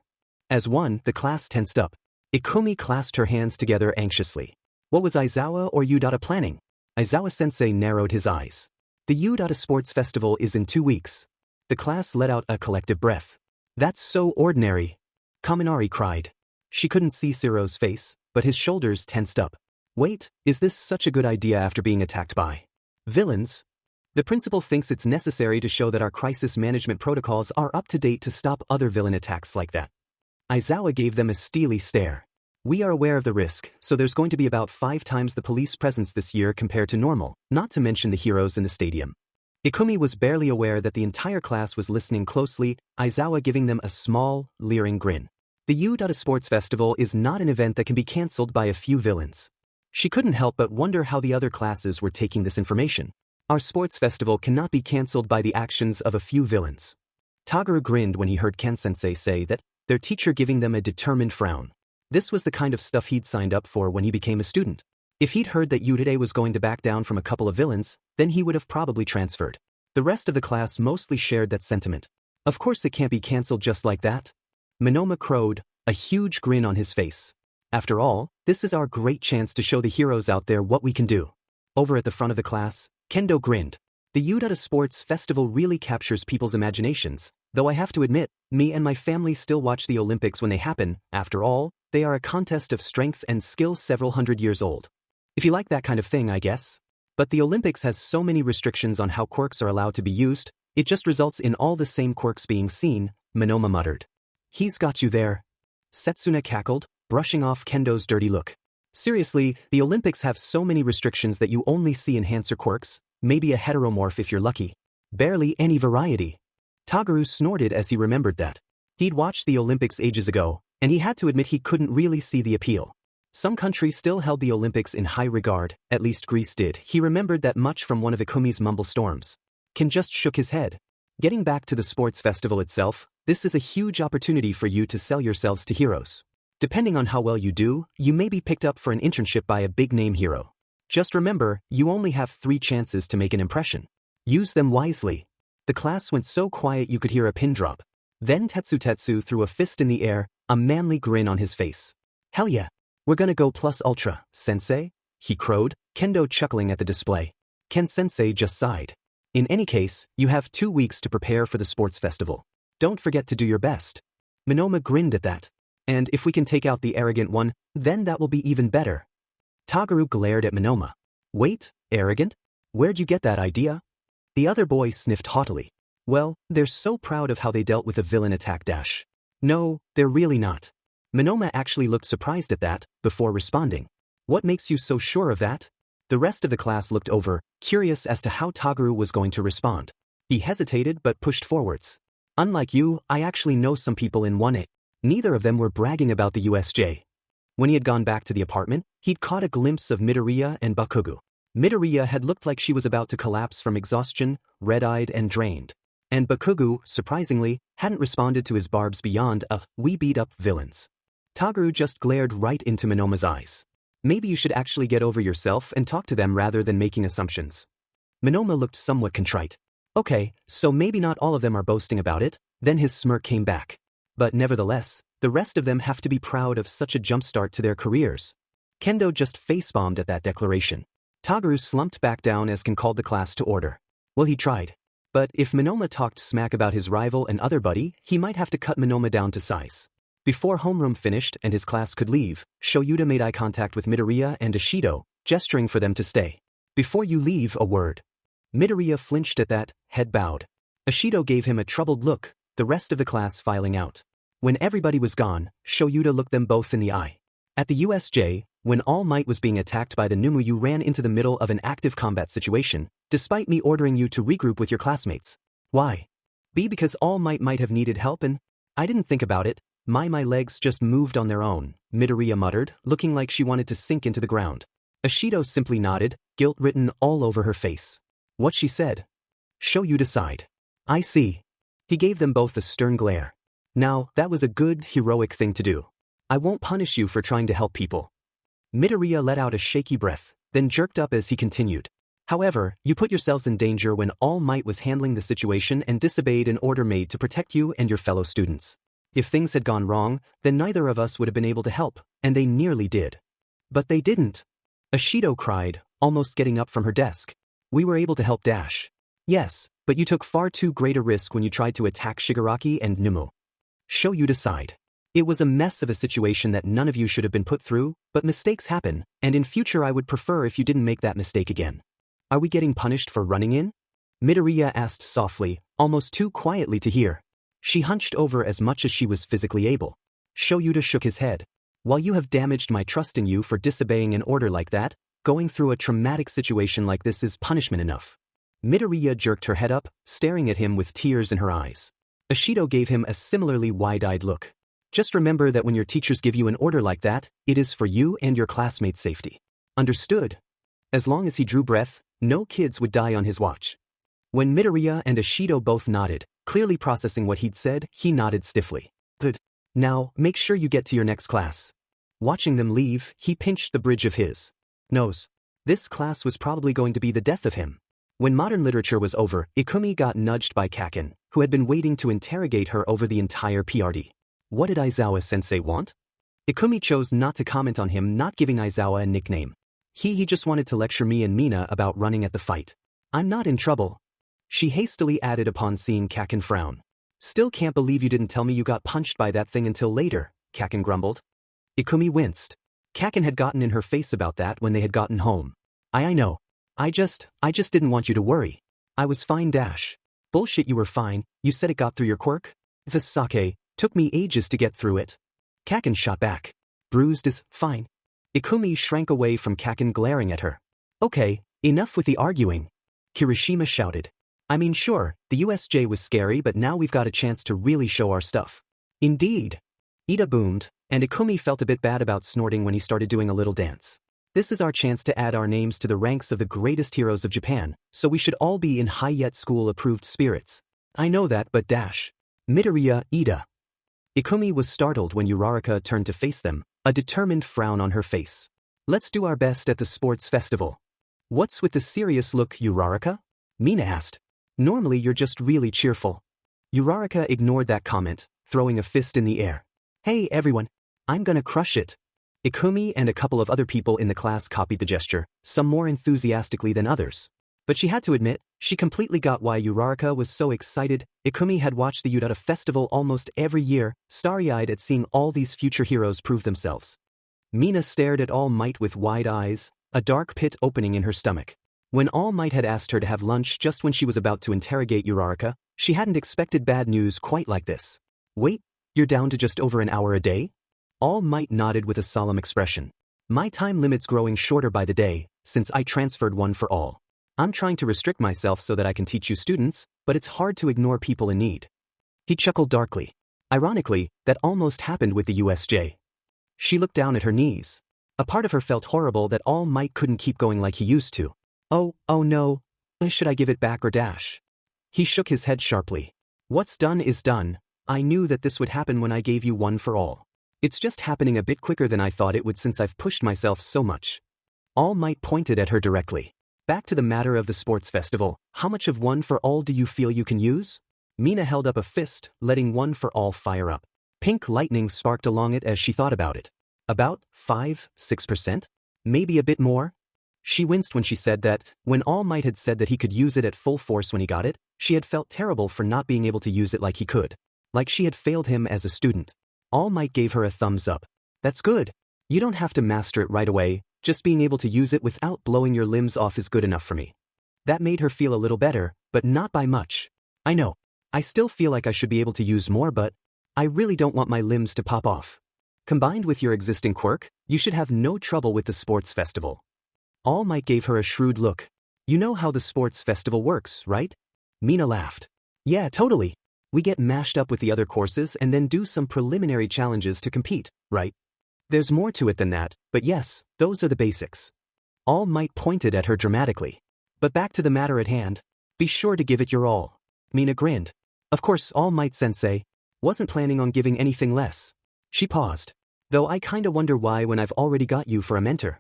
As one, the class tensed up. Ikumi clasped her hands together anxiously. What was Aizawa or Yudata planning? Aizawa-sensei narrowed his eyes. The Yudata Sports Festival is in 2 weeks. The class let out a collective breath. That's so ordinary. Kaminari cried. She couldn't see Siro's face, but his shoulders tensed up. Wait, is this such a good idea after being attacked by villains? The principal thinks it's necessary to show that our crisis management protocols are up to date to stop other villain attacks like that. Aizawa gave them a steely stare. We are aware of the risk, so there's going to be about 5 times the police presence this year compared to normal, not to mention the heroes in the stadium. Ikumi was barely aware that the entire class was listening closely, Aizawa giving them a small, leering grin. The Yudata Sports Festival is not an event that can be cancelled by a few villains. She couldn't help but wonder how the other classes were taking this information. Our sports festival cannot be cancelled by the actions of a few villains. Tagaru grinned when he heard Ken-sensei say that, their teacher giving them a determined frown. This was the kind of stuff he'd signed up for when he became a student. If he'd heard that Yudade was going to back down from a couple of villains, then he would have probably transferred. The rest of the class mostly shared that sentiment. Of course it can't be cancelled just like that. Monoma crowed, a huge grin on his face. After all, this is our great chance to show the heroes out there what we can do. Over at the front of the class, Kendo grinned. The Yudata Sports Festival really captures people's imaginations, though I have to admit, me and my family still watch the Olympics when they happen. After all, they are a contest of strength and skill several hundred years old. If you like that kind of thing, I guess. But the Olympics has so many restrictions on how quirks are allowed to be used, it just results in all the same quirks being seen, Monoma muttered. He's got you there. Setsuna cackled, brushing off Kendo's dirty look. Seriously, the Olympics have so many restrictions that you only see enhancer quirks, maybe a heteromorph if you're lucky. Barely any variety. Tagaru snorted as he remembered that. He'd watched the Olympics ages ago, and he had to admit he couldn't really see the appeal. Some countries still held the Olympics in high regard, at least Greece did. He remembered that much from one of Ikumi's mumble storms. Ken just shook his head. Getting back to the sports festival itself, this is a huge opportunity for you to sell yourselves to heroes. Depending on how well you do, you may be picked up for an internship by a big-name hero. Just remember, you only have 3 chances to make an impression. Use them wisely. The class went so quiet you could hear a pin drop. Then Tetsu threw a fist in the air, a manly grin on his face. Hell yeah. We're gonna go plus ultra, sensei? He crowed, Kendo chuckling at the display. Ken-sensei just sighed. In any case, you have 2 weeks to prepare for the sports festival. Don't forget to do your best. Monoma grinned at that. And if we can take out the arrogant one, then that will be even better. Tagaru glared at Monoma. Wait, arrogant? Where'd you get that idea? The other boy sniffed haughtily. Well, they're so proud of how they dealt with the villain attack dash. No, they're really not. Monoma actually looked surprised at that, before responding. What makes you so sure of that? The rest of the class looked over, curious as to how Tagaru was going to respond. He hesitated but pushed forwards. Unlike you, I actually know some people in 1A. Neither of them were bragging about the USJ. When he had gone back to the apartment, he'd caught a glimpse of Midoriya and Bakugo. Midoriya had looked like she was about to collapse from exhaustion, red-eyed and drained. And Bakugo, surprisingly, hadn't responded to his barbs beyond a, we beat up villains. Tagaru just glared right into Monoma's eyes. Maybe you should actually get over yourself and talk to them rather than making assumptions. Monoma looked somewhat contrite. Okay, so maybe not all of them are boasting about it, then his smirk came back. But nevertheless, the rest of them have to be proud of such a jumpstart to their careers. Kendo just face-bombed at that declaration. Tagaru slumped back down as Ken called the class to order. Well, he tried. But if Monoma talked smack about his rival and other buddy, he might have to cut Monoma down to size. Before homeroom finished and his class could leave, Shoyuta made eye contact with Midoriya and Ishido, gesturing for them to stay. Before you leave, a word. Midoriya flinched at that, head bowed. Ishido gave him a troubled look, the rest of the class filing out. When everybody was gone, Shoyuta looked them both in the eye. At the USJ, when All Might was being attacked by the Numu, you ran into the middle of an active combat situation, despite me ordering you to regroup with your classmates. Why? B, because All might have needed help and I didn't think about it. My legs just moved on their own, Midoriya muttered, looking like she wanted to sink into the ground. Ishido simply nodded, guilt written all over her face. What she said? Shoyuta sighed. I see. He gave them both a stern glare. Now, that was a good, heroic thing to do. I won't punish you for trying to help people. Midoriya let out a shaky breath, then jerked up as he continued. However, you put yourselves in danger when All Might was handling the situation and disobeyed an order made to protect you and your fellow students. If things had gone wrong, then neither of us would have been able to help, and they nearly did. But they didn't. Ashido cried, almost getting up from her desk. We were able to help Dash. Yes, but you took far too great a risk when you tried to attack Shigaraki and Numu. Show you decide. It was a mess of a situation that none of you should have been put through, but mistakes happen, and in future I would prefer if you didn't make that mistake again. Are we getting punished for running in? Midoriya asked softly, almost too quietly to hear. She hunched over as much as she was physically able. Shoyuta shook his head. While you have damaged my trust in you for disobeying an order like that, going through a traumatic situation like this is punishment enough. Midoriya jerked her head up, staring at him with tears in her eyes. Ashido gave him a similarly wide-eyed look. Just remember that when your teachers give you an order like that, it is for you and your classmates' safety. Understood? As long as he drew breath, no kids would die on his watch. When Midoriya and Ashido both nodded, clearly processing what he'd said, he nodded stiffly. Good. Now, make sure you get to your next class. Watching them leave, he pinched the bridge of his nose. This class was probably going to be the death of him. When modern literature was over, Ikumi got nudged by Kaken, who had been waiting to interrogate her over the entire PRD. What did Aizawa-sensei want? Ikumi chose not to comment on him not giving Aizawa a nickname. He just wanted to lecture me and Mina about running at the fight. I'm not in trouble. She hastily added upon seeing Kaken frown. Still can't believe you didn't tell me you got punched by that thing until later, Kaken grumbled. Ikumi winced. Kaken had gotten in her face about that when they had gotten home. I know. I just didn't want you to worry. I was fine Dash. Bullshit you were fine, you said it got through your quirk? The sake, took me ages to get through it. Kaken shot back. Bruised is fine. Ikumi shrank away from Kaken glaring at her. Okay, enough with the arguing. Kirishima shouted. I mean sure, the USJ was scary but now we've got a chance to really show our stuff. Indeed. Ida boomed, and Ikumi felt a bit bad about snorting when he started doing a little dance. This is our chance to add our names to the ranks of the greatest heroes of Japan, so we should all be in high yet school-approved spirits. I know that but Dash. Midoriya, Ida. Ikumi was startled when Uraraka turned to face them, a determined frown on her face. Let's do our best at the sports festival. What's with the serious look, Uraraka? Mina asked. Normally you're just really cheerful. Uraraka ignored that comment, throwing a fist in the air. Hey everyone, I'm gonna crush it. Ikumi and a couple of other people in the class copied the gesture, some more enthusiastically than others. But she had to admit, she completely got why Uraraka was so excited. Ikumi had watched the Udata festival almost every year, starry-eyed at seeing all these future heroes prove themselves. Mina stared at All Might with wide eyes, a dark pit opening in her stomach. When All Might had asked her to have lunch just when she was about to interrogate Uraraka, she hadn't expected bad news quite like this. Wait, you're down to just over an hour a day? All Might nodded with a solemn expression. My time limit's growing shorter by the day, since I transferred one for all. I'm trying to restrict myself so that I can teach you students, but it's hard to ignore people in need. He chuckled darkly. Ironically, that almost happened with the USJ. She looked down at her knees. A part of her felt horrible that All Might couldn't keep going like he used to. Oh no. Should I give it back or dash? He shook his head sharply. What's done is done. I knew that this would happen when I gave you one for all. It's just happening a bit quicker than I thought it would since I've pushed myself so much. All Might pointed at her directly. Back to the matter of the sports festival, how much of one for all do you feel you can use? Mina held up a fist, letting one for all fire up. Pink lightning sparked along it as she thought about it. About 5-6%? Maybe a bit more? She winced when she said that, when All Might had said that he could use it at full force when he got it, she had felt terrible for not being able to use it like he could. Like she had failed him as a student. All Might gave her a thumbs up. That's good. You don't have to master it right away, just being able to use it without blowing your limbs off is good enough for me. That made her feel a little better, but not by much. I know. I still feel like I should be able to use more but I really don't want my limbs to pop off. Combined with your existing quirk, you should have no trouble with the sports festival. All Might gave her a shrewd look. You know how the sports festival works, right? Mina laughed. Yeah, totally. We get mashed up with the other courses and then do some preliminary challenges to compete, right? There's more to it than that, but yes, those are the basics. All Might pointed at her dramatically. But back to the matter at hand. Be sure to give it your all. Mina grinned. Of course, All Might Sensei. Wasn't planning on giving anything less. She paused. Though I kinda wonder why when I've already got you for a mentor.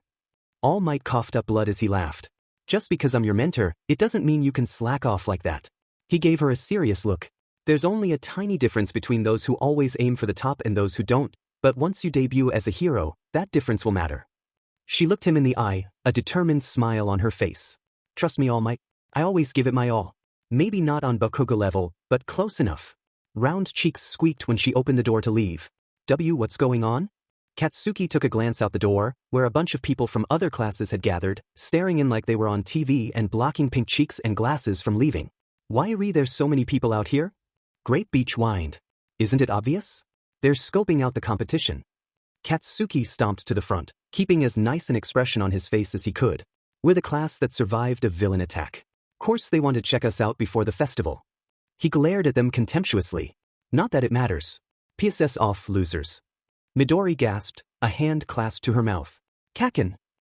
All Might coughed up blood as he laughed. Just because I'm your mentor, it doesn't mean you can slack off like that. He gave her a serious look. There's only a tiny difference between those who always aim for the top and those who don't, but once you debut as a hero, that difference will matter. She looked him in the eye, a determined smile on her face. Trust me, All Might. I always give it my all. Maybe not on Bakugo level, but close enough. Round cheeks squeaked when she opened the door to leave. What's going on? Katsuki took a glance out the door, where a bunch of people from other classes had gathered, staring in like they were on TV and blocking pink cheeks and glasses from leaving. Why there's so many people out here? Grape Beach whined. Isn't it obvious? They're scoping out the competition. Katsuki stomped to the front, keeping as nice an expression on his face as he could. We're the class that survived a villain attack. Course they want to check us out before the festival. He glared at them contemptuously. Not that it matters. PSS off, losers. Midori gasped, a hand clasped to her mouth. Kaken.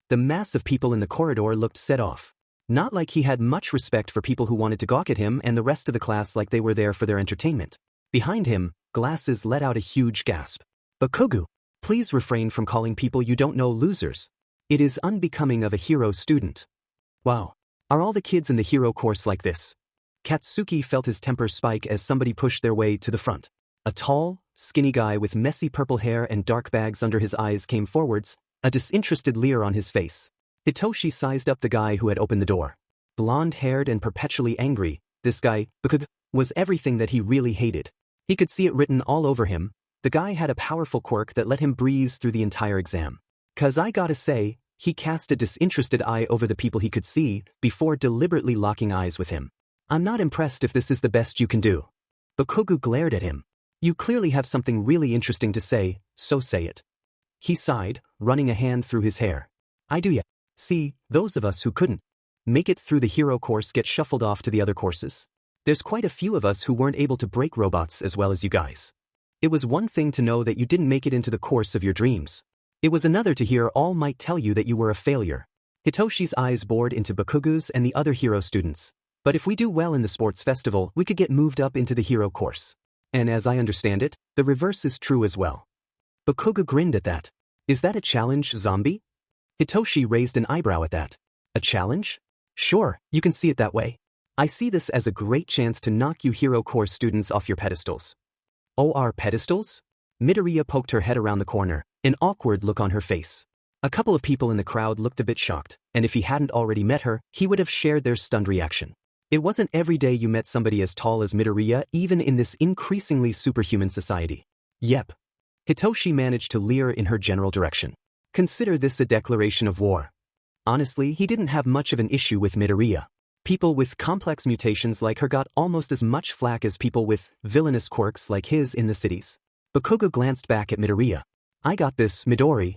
The mass of people in the corridor looked set off. Not like he had much respect for people who wanted to gawk at him and the rest of the class like they were there for their entertainment. Behind him, Glasses let out a huge gasp. Bakugo, please refrain from calling people you don't know losers. It is unbecoming of a hero student. Wow. Are all the kids in the hero course like this? Katsuki felt his temper spike as somebody pushed their way to the front. A tall, skinny guy with messy purple hair and dark bags under his eyes came forwards, a disinterested leer on his face. Hitoshi sized up the guy who had opened the door. Blonde-haired and perpetually angry, this guy, Bakugo, was everything that he really hated. He could see it written all over him. The guy had a powerful quirk that let him breeze through the entire exam. 'Cause I gotta say, he cast a disinterested eye over the people he could see before deliberately locking eyes with him. I'm not impressed if this is the best you can do. Bakugo glared at him. You clearly have something really interesting to say, so say it. He sighed, running a hand through his hair. I do ya. See, those of us who couldn't make it through the hero course get shuffled off to the other courses. There's quite a few of us who weren't able to break robots as well as you guys. It was one thing to know that you didn't make it into the course of your dreams. It was another to hear All Might tell you that you were a failure. Hitoshi's eyes bored into Bakugo's and the other hero students. But if we do well in the sports festival, we could get moved up into the hero course. And as I understand it, the reverse is true as well. Bakugo grinned at that. Is that a challenge, zombie? Hitoshi raised an eyebrow at that. A challenge? Sure, you can see it that way. I see this as a great chance to knock you hero course students off your pedestals. Oh, our pedestals? Midoriya poked her head around the corner, an awkward look on her face. A couple of people in the crowd looked a bit shocked, and if he hadn't already met her, he would have shared their stunned reaction. It wasn't every day you met somebody as tall as Midoriya, even in this increasingly superhuman society. Yep. Hitoshi managed to leer in her general direction. Consider this a declaration of war. Honestly, he didn't have much of an issue with Midoriya. People with complex mutations like her got almost as much flack as people with villainous quirks like his in the cities. Bakugo glanced back at Midoriya. I got this, Midori.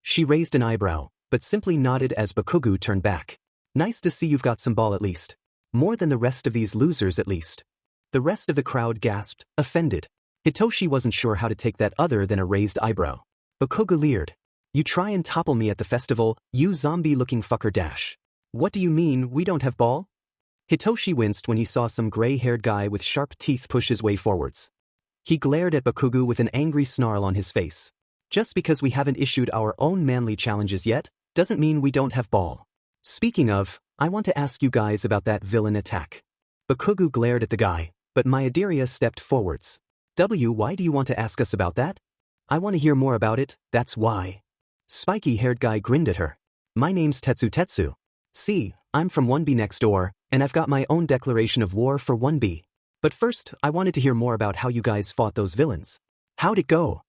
She raised an eyebrow, but simply nodded as Bakugo turned back. Nice to see you've got some ball at least. More than the rest of these losers at least. The rest of the crowd gasped, offended. Hitoshi wasn't sure how to take that other than a raised eyebrow. Bakugo leered. You try and topple me at the festival, you zombie-looking fucker dash. What do you mean, we don't have ball? Hitoshi winced when he saw some gray-haired guy with sharp teeth push his way forwards. He glared at Bakugo with an angry snarl on his face. Just because we haven't issued our own manly challenges yet, doesn't mean we don't have ball. Speaking of, I want to ask you guys about that villain attack. Bakugo glared at the guy, but Midoriya stepped forwards. Why do you want to ask us about that? I want to hear more about it, that's why. Spiky-haired guy grinned at her. My name's Tetsu. See, I'm from 1B next door, and I've got my own declaration of war for 1B. But first, I wanted to hear more about how you guys fought those villains. How'd it go?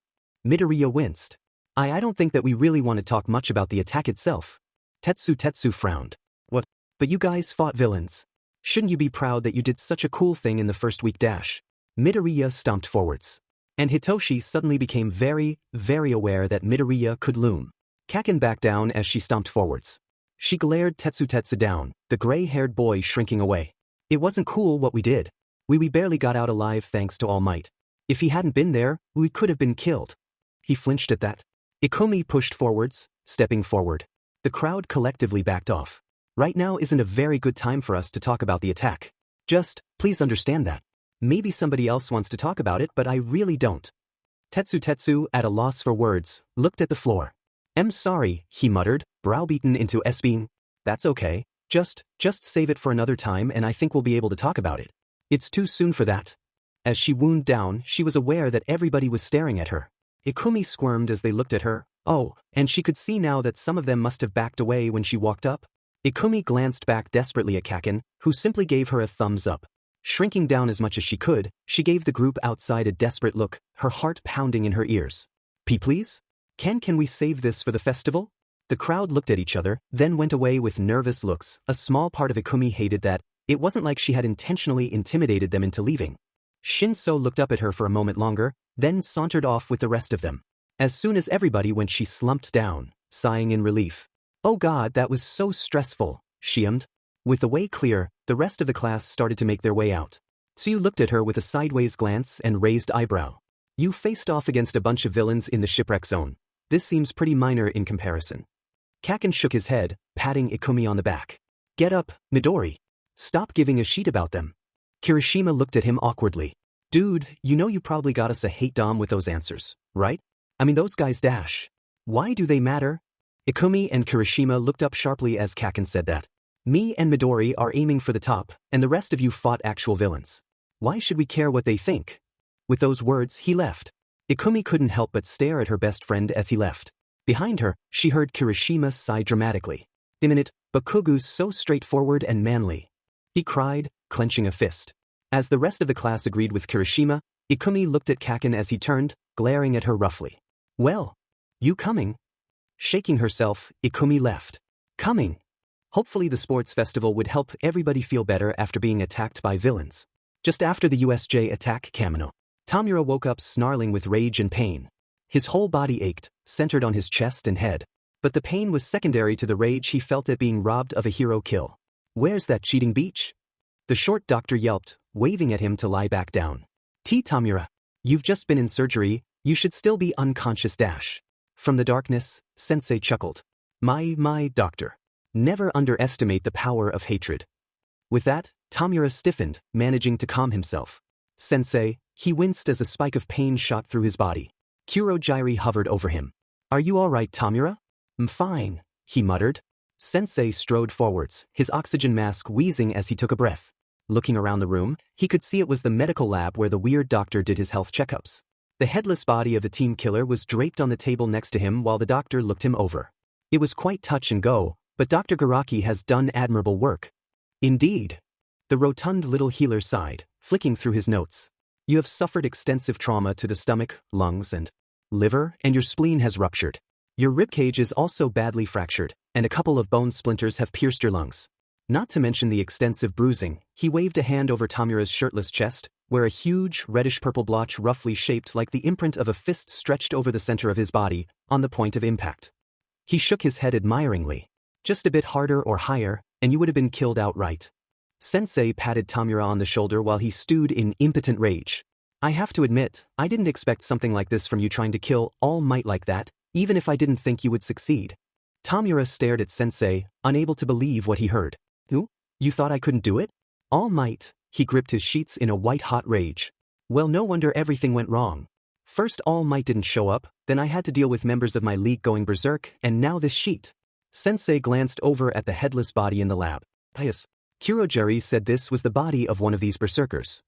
Midoriya winced. I don't think that we really want to talk much about the attack itself. Tetsu frowned. What? But you guys fought villains. Shouldn't you be proud that you did such a cool thing in the first week dash? Midoriya stomped forwards. And Hitoshi suddenly became very, very aware that Midoriya could loom. Kaken backed down as she stomped forwards. She glared Tetsu down, the gray-haired boy shrinking away. It wasn't cool what we did. We barely got out alive thanks to All Might. If he hadn't been there, we could have been killed. He flinched at that. Ikumi pushed forwards, stepping forward. The crowd collectively backed off. Right now isn't a very good time for us to talk about the attack. Just, please understand that. Maybe somebody else wants to talk about it, but I really don't. Tetsu, at a loss for words, looked at the floor. I'm sorry, he muttered, browbeaten into being. That's okay. Just save it for another time and I think we'll be able to talk about it. It's too soon for that. As she wound down, she was aware that everybody was staring at her. Ikumi squirmed as they looked at her. Oh, and she could see now that some of them must have backed away when she walked up. Ikumi glanced back desperately at Kaken, who simply gave her a thumbs up. Shrinking down as much as she could, she gave the group outside a desperate look, her heart pounding in her ears. Please? Can we save this for the festival? The crowd looked at each other, then went away with nervous looks. A small part of Ikumi hated that. It wasn't like she had intentionally intimidated them into leaving. Shinso looked up at her for a moment longer, then sauntered off with the rest of them. As soon as everybody went, she slumped down, sighing in relief. Oh God, that was so stressful, she hummed. With the way clear, the rest of the class started to make their way out. Tsuyu looked at her with a sideways glance and raised eyebrow. You faced off against a bunch of villains in the shipwreck zone. This seems pretty minor in comparison. Kaken shook his head, patting Ikumi on the back. Get up, Midori. Stop giving a shit about them. Kirishima looked at him awkwardly. Dude, you know you probably got us a hate dom with those answers, right? I mean those guys dash. Why do they matter? Ikumi and Kirishima looked up sharply as Kaken said that. Me and Midori are aiming for the top, and the rest of you fought actual villains. Why should we care what they think? With those words, he left. Ikumi couldn't help but stare at her best friend as he left. Behind her, she heard Kirishima sigh dramatically. A minute, but Kugu's so straightforward and manly. He cried, clenching a fist. As the rest of the class agreed with Kirishima, Ikumi looked at Kaken as he turned, glaring at her roughly. Well, you coming? Shaking herself, Ikumi left. Coming. Hopefully the sports festival would help everybody feel better after being attacked by villains. Just after the USJ attack Kamino, Tamura woke up snarling with rage and pain. His whole body ached, centered on his chest and head. But the pain was secondary to the rage he felt at being robbed of a hero kill. Where's that cheating beach? The short doctor yelped, waving at him to lie back down. Tamura, you've just been in surgery, you should still be unconscious dash. From the darkness, Sensei chuckled. My doctor. Never underestimate the power of hatred. With that, Tamura stiffened, managing to calm himself. Sensei, he winced as a spike of pain shot through his body. Kurogyri hovered over him. Are you all right, Tamura? I'm fine, he muttered. Sensei strode forwards, his oxygen mask wheezing as he took a breath. Looking around the room, he could see it was the medical lab where the weird doctor did his health checkups. The headless body of the team killer was draped on the table next to him while the doctor looked him over. It was quite touch and go, but Dr. Garaki has done admirable work. Indeed. The rotund little healer sighed, flicking through his notes. You have suffered extensive trauma to the stomach, lungs, and liver, and your spleen has ruptured. Your ribcage is also badly fractured, and a couple of bone splinters have pierced your lungs. Not to mention the extensive bruising. He waved a hand over Tamura's shirtless chest, where a huge, reddish-purple blotch roughly shaped like the imprint of a fist stretched over the center of his body, on the point of impact. He shook his head admiringly. Just a bit harder or higher, and you would have been killed outright. Sensei patted Tamura on the shoulder while he stewed in impotent rage. I have to admit, I didn't expect something like this from you trying to kill All Might like that, even if I didn't think you would succeed. Tamura stared at Sensei, unable to believe what he heard. Who? You thought I couldn't do it? All Might, he gripped his sheets in a white-hot rage. Well, no wonder everything went wrong. First All Might didn't show up, then I had to deal with members of my league going berserk, and now this sheet. Sensei glanced over at the headless body in the lab. Pious. Kurogyri said this was the body of one of these berserkers.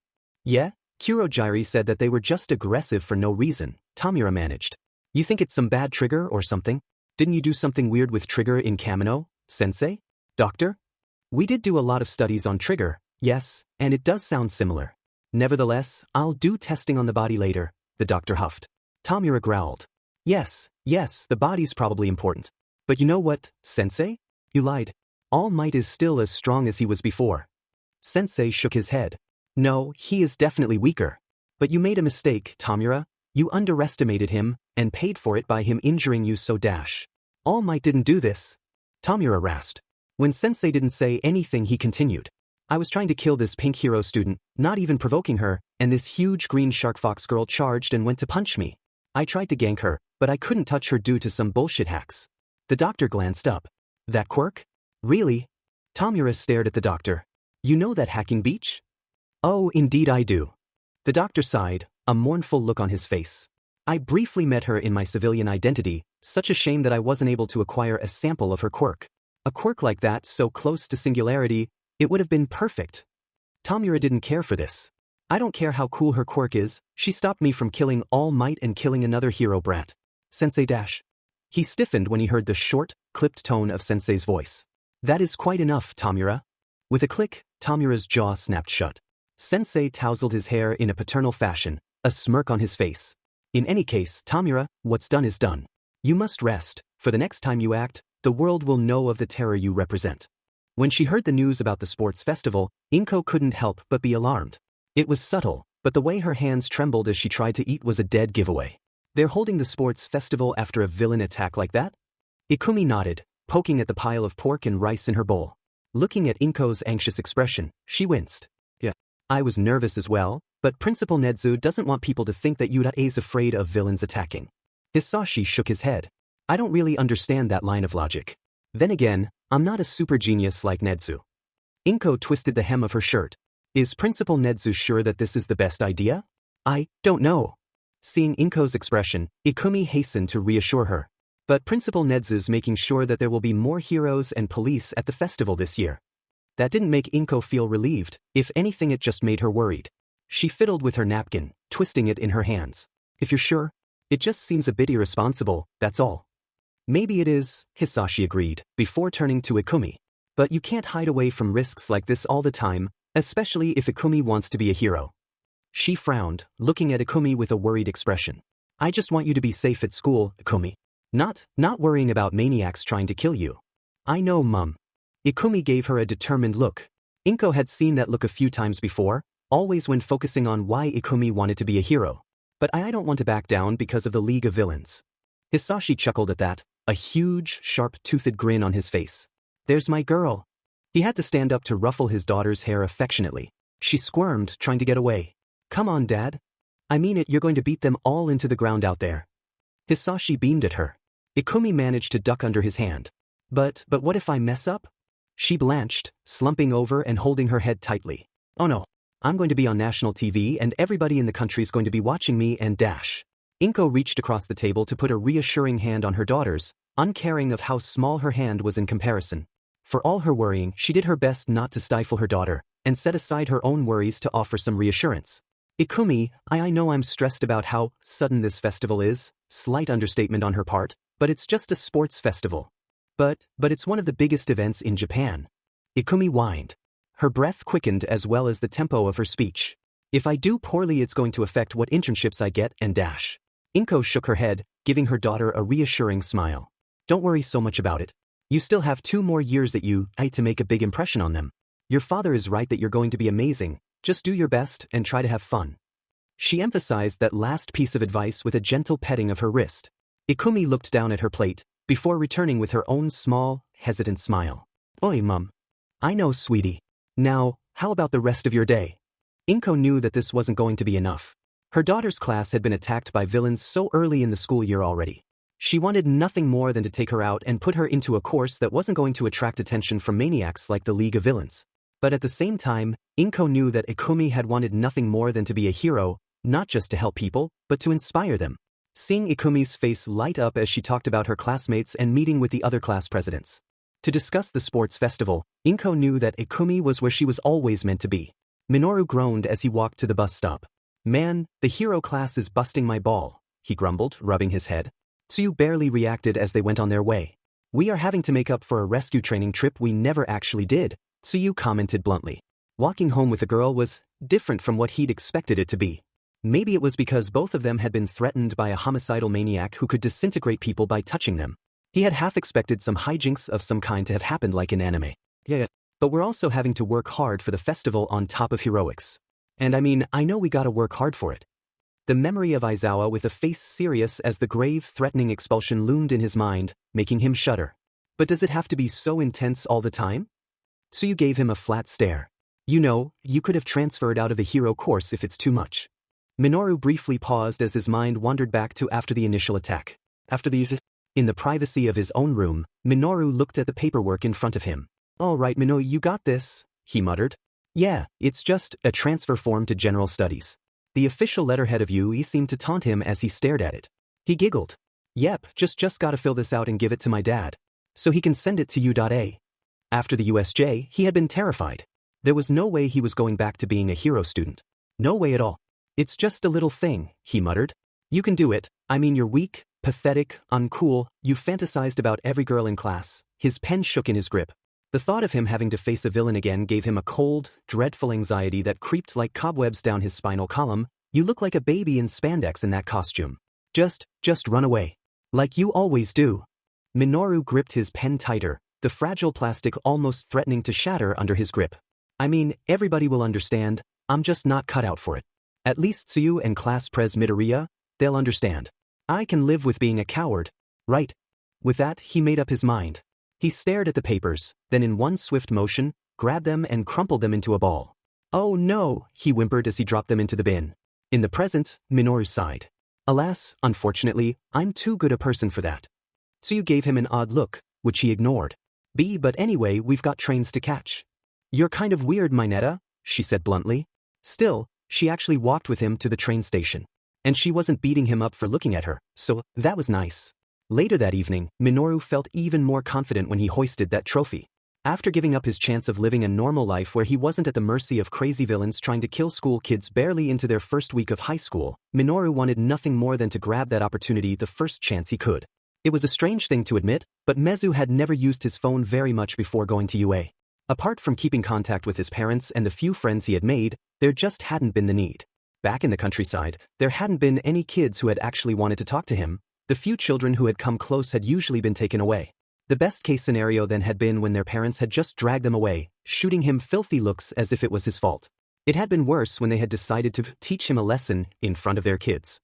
Yeah? Kurogyri said that they were just aggressive for no reason, Tamura managed. You think it's some bad trigger or something? Didn't you do something weird with trigger in Kamino, Sensei? Doctor? We did do a lot of studies on trigger, yes, and it does sound similar. Nevertheless, I'll do testing on the body later, the doctor huffed. Tamura growled. Yes, the body's probably important. But you know what, Sensei? You lied. All Might is still as strong as he was before. Sensei shook his head. No, he is definitely weaker. But you made a mistake, Tamura. You underestimated him, and paid for it by him injuring you so dash. All Might didn't do this. Tamura rasped. When Sensei didn't say anything, he continued. I was trying to kill this pink hero student, not even provoking her, and this huge green shark fox girl charged and went to punch me. I tried to gank her, but I couldn't touch her due to some bullshit hacks. The doctor glanced up. That quirk? Really? Tamura stared at the doctor. You know that hacking beach? Oh, indeed I do. The doctor sighed, a mournful look on his face. I briefly met her in my civilian identity, such a shame that I wasn't able to acquire a sample of her quirk. A quirk like that, so close to singularity, it would have been perfect. Tamura didn't care for this. I don't care how cool her quirk is, she stopped me from killing All Might and killing another hero brat. Sensei dash. He stiffened when he heard the short, clipped tone of Sensei's voice. That is quite enough, Tamura. With a click, Tamura's jaw snapped shut. Sensei tousled his hair in a paternal fashion, a smirk on his face. In any case, Tamura, what's done is done. You must rest, for the next time you act, the world will know of the terror you represent. When she heard the news about the sports festival, Inko couldn't help but be alarmed. It was subtle, but the way her hands trembled as she tried to eat was a dead giveaway. They're holding the sports festival after a villain attack like that? Ikumi nodded, poking at the pile of pork and rice in her bowl. Looking at Inko's anxious expression, she winced. Yeah. I was nervous as well, but Principal Nedzu doesn't want people to think that Yuda's afraid of villains attacking. Hisashi shook his head. I don't really understand that line of logic. Then again, I'm not a super genius like Nedzu. Inko twisted the hem of her shirt. Is Principal Nedzu sure that this is the best idea? I don't know. Seeing Inko's expression, Ikumi hastened to reassure her. But Principal Nedzu's making sure that there will be more heroes and police at the festival this year. That didn't make Inko feel relieved, if anything it just made her worried. She fiddled with her napkin, twisting it in her hands. If you're sure? It just seems a bit irresponsible, that's all. Maybe it is, Hisashi agreed, before turning to Ikumi. But you can't hide away from risks like this all the time, especially if Ikumi wants to be a hero. She frowned, looking at Ikumi with a worried expression. I just want you to be safe at school, Ikumi. Not worrying about maniacs trying to kill you. I know, Mum. Ikumi gave her a determined look. Inko had seen that look a few times before, always when focusing on why Ikumi wanted to be a hero. But I don't want to back down because of the League of Villains. Hisashi chuckled at that, a huge, sharp-toothed grin on his face. There's my girl. He had to stand up to ruffle his daughter's hair affectionately. She squirmed, trying to get away. Come on, Dad. I mean it, you're going to beat them all into the ground out there. Hisashi beamed at her. Ikumi managed to duck under his hand. But what if I mess up? She blanched, slumping over and holding her head tightly. Oh no. I'm going to be on national TV and everybody in the country's going to be watching me and dash. Inko reached across the table to put a reassuring hand on her daughter's, uncaring of how small her hand was in comparison. For all her worrying, she did her best not to stifle her daughter, and set aside her own worries to offer some reassurance. Ikumi, I know I'm stressed about how sudden this festival is, slight understatement on her part, but it's just a sports festival. But it's one of the biggest events in Japan. Ikumi whined. Her breath quickened as well as the tempo of her speech. If I do poorly it's going to affect what internships I get and dash. Inko shook her head, giving her daughter a reassuring smile. Don't worry so much about it. You still have 2 more years at UI to make a big impression on them. Your father is right that you're going to be amazing, just do your best and try to have fun. She emphasized that last piece of advice with a gentle petting of her wrist. Ikumi looked down at her plate, before returning with her own small, hesitant smile. Oi, Mum. I know, sweetie. Now, how about the rest of your day? Inko knew that this wasn't going to be enough. Her daughter's class had been attacked by villains so early in the school year already. She wanted nothing more than to take her out and put her into a course that wasn't going to attract attention from maniacs like the League of Villains. But at the same time, Inko knew that Ikumi had wanted nothing more than to be a hero, not just to help people, but to inspire them. Seeing Ikumi's face light up as she talked about her classmates and meeting with the other class presidents. To discuss the sports festival, Inko knew that Ikumi was where she was always meant to be. Minoru groaned as he walked to the bus stop. Man, the hero class is busting my ball, he grumbled, rubbing his head. Tsuyu barely reacted as they went on their way. We are having to make up for a rescue training trip we never actually did, Tsuyu commented bluntly. Walking home with the girl was different from what he'd expected it to be. Maybe it was because both of them had been threatened by a homicidal maniac who could disintegrate people by touching them. He had half expected some hijinks of some kind to have happened like in anime. Yeah, but we're also having to work hard for the festival on top of heroics. And I mean, I know we gotta work hard for it. The memory of Aizawa with a face serious as the grave, threatening expulsion loomed in his mind, making him shudder. But does it have to be so intense all the time? Tsuyu gave him a flat stare. You know, you could have transferred out of the hero course if it's too much. Minoru briefly paused as his mind wandered back to after the initial attack. In the privacy of his own room, Minoru looked at the paperwork in front of him. All right, Minoru, you got this, he muttered. Yeah, it's just a transfer form to general studies. The official letterhead of UE seemed to taunt him as he stared at it. He giggled. Yep, just gotta fill this out and give it to my dad. so he can send it to U.A. After the USJ, he had been terrified. There was no way he was going back to being a hero student. No way at all. It's just a little thing, he muttered. You can do it. I mean, you're weak, pathetic, uncool, you've fantasized about every girl in class. His pen shook in his grip. The thought of him having to face a villain again gave him a cold, dreadful anxiety that creeped like cobwebs down his spinal column. You look like a baby in spandex in that costume. Just run away. Like you always do. Minoru gripped his pen tighter, the fragile plastic almost threatening to shatter under his grip. I mean, everybody will understand, I'm just not cut out for it. At least Tsuyu and Class Pres Midoriya, they'll understand. I can live with being a coward, right? With that, he made up his mind. He stared at the papers, then in one swift motion, grabbed them and crumpled them into a ball. Oh no, he whimpered as he dropped them into the bin. In the present, Minoru sighed. Alas, unfortunately, I'm too good a person for that. Tsuyu gave him an odd look, which he ignored. But anyway, we've got trains to catch. You're kind of weird, Mineta, she said bluntly. Still, she actually walked with him to the train station. And she wasn't beating him up for looking at her, so that was nice. Later that evening, Minoru felt even more confident when he hoisted that trophy. After giving up his chance of living a normal life where he wasn't at the mercy of crazy villains trying to kill school kids barely into their first week of high school, Minoru wanted nothing more than to grab that opportunity the first chance he could. It was a strange thing to admit, but Mezu had never used his phone very much before going to UA. Apart from keeping contact with his parents and the few friends he had made, there just hadn't been the need. Back in the countryside, there hadn't been any kids who had actually wanted to talk to him. The few children who had come close had usually been taken away. The best-case scenario then had been when their parents had just dragged them away, shooting him filthy looks as if it was his fault. It had been worse when they had decided to teach him a lesson in front of their kids.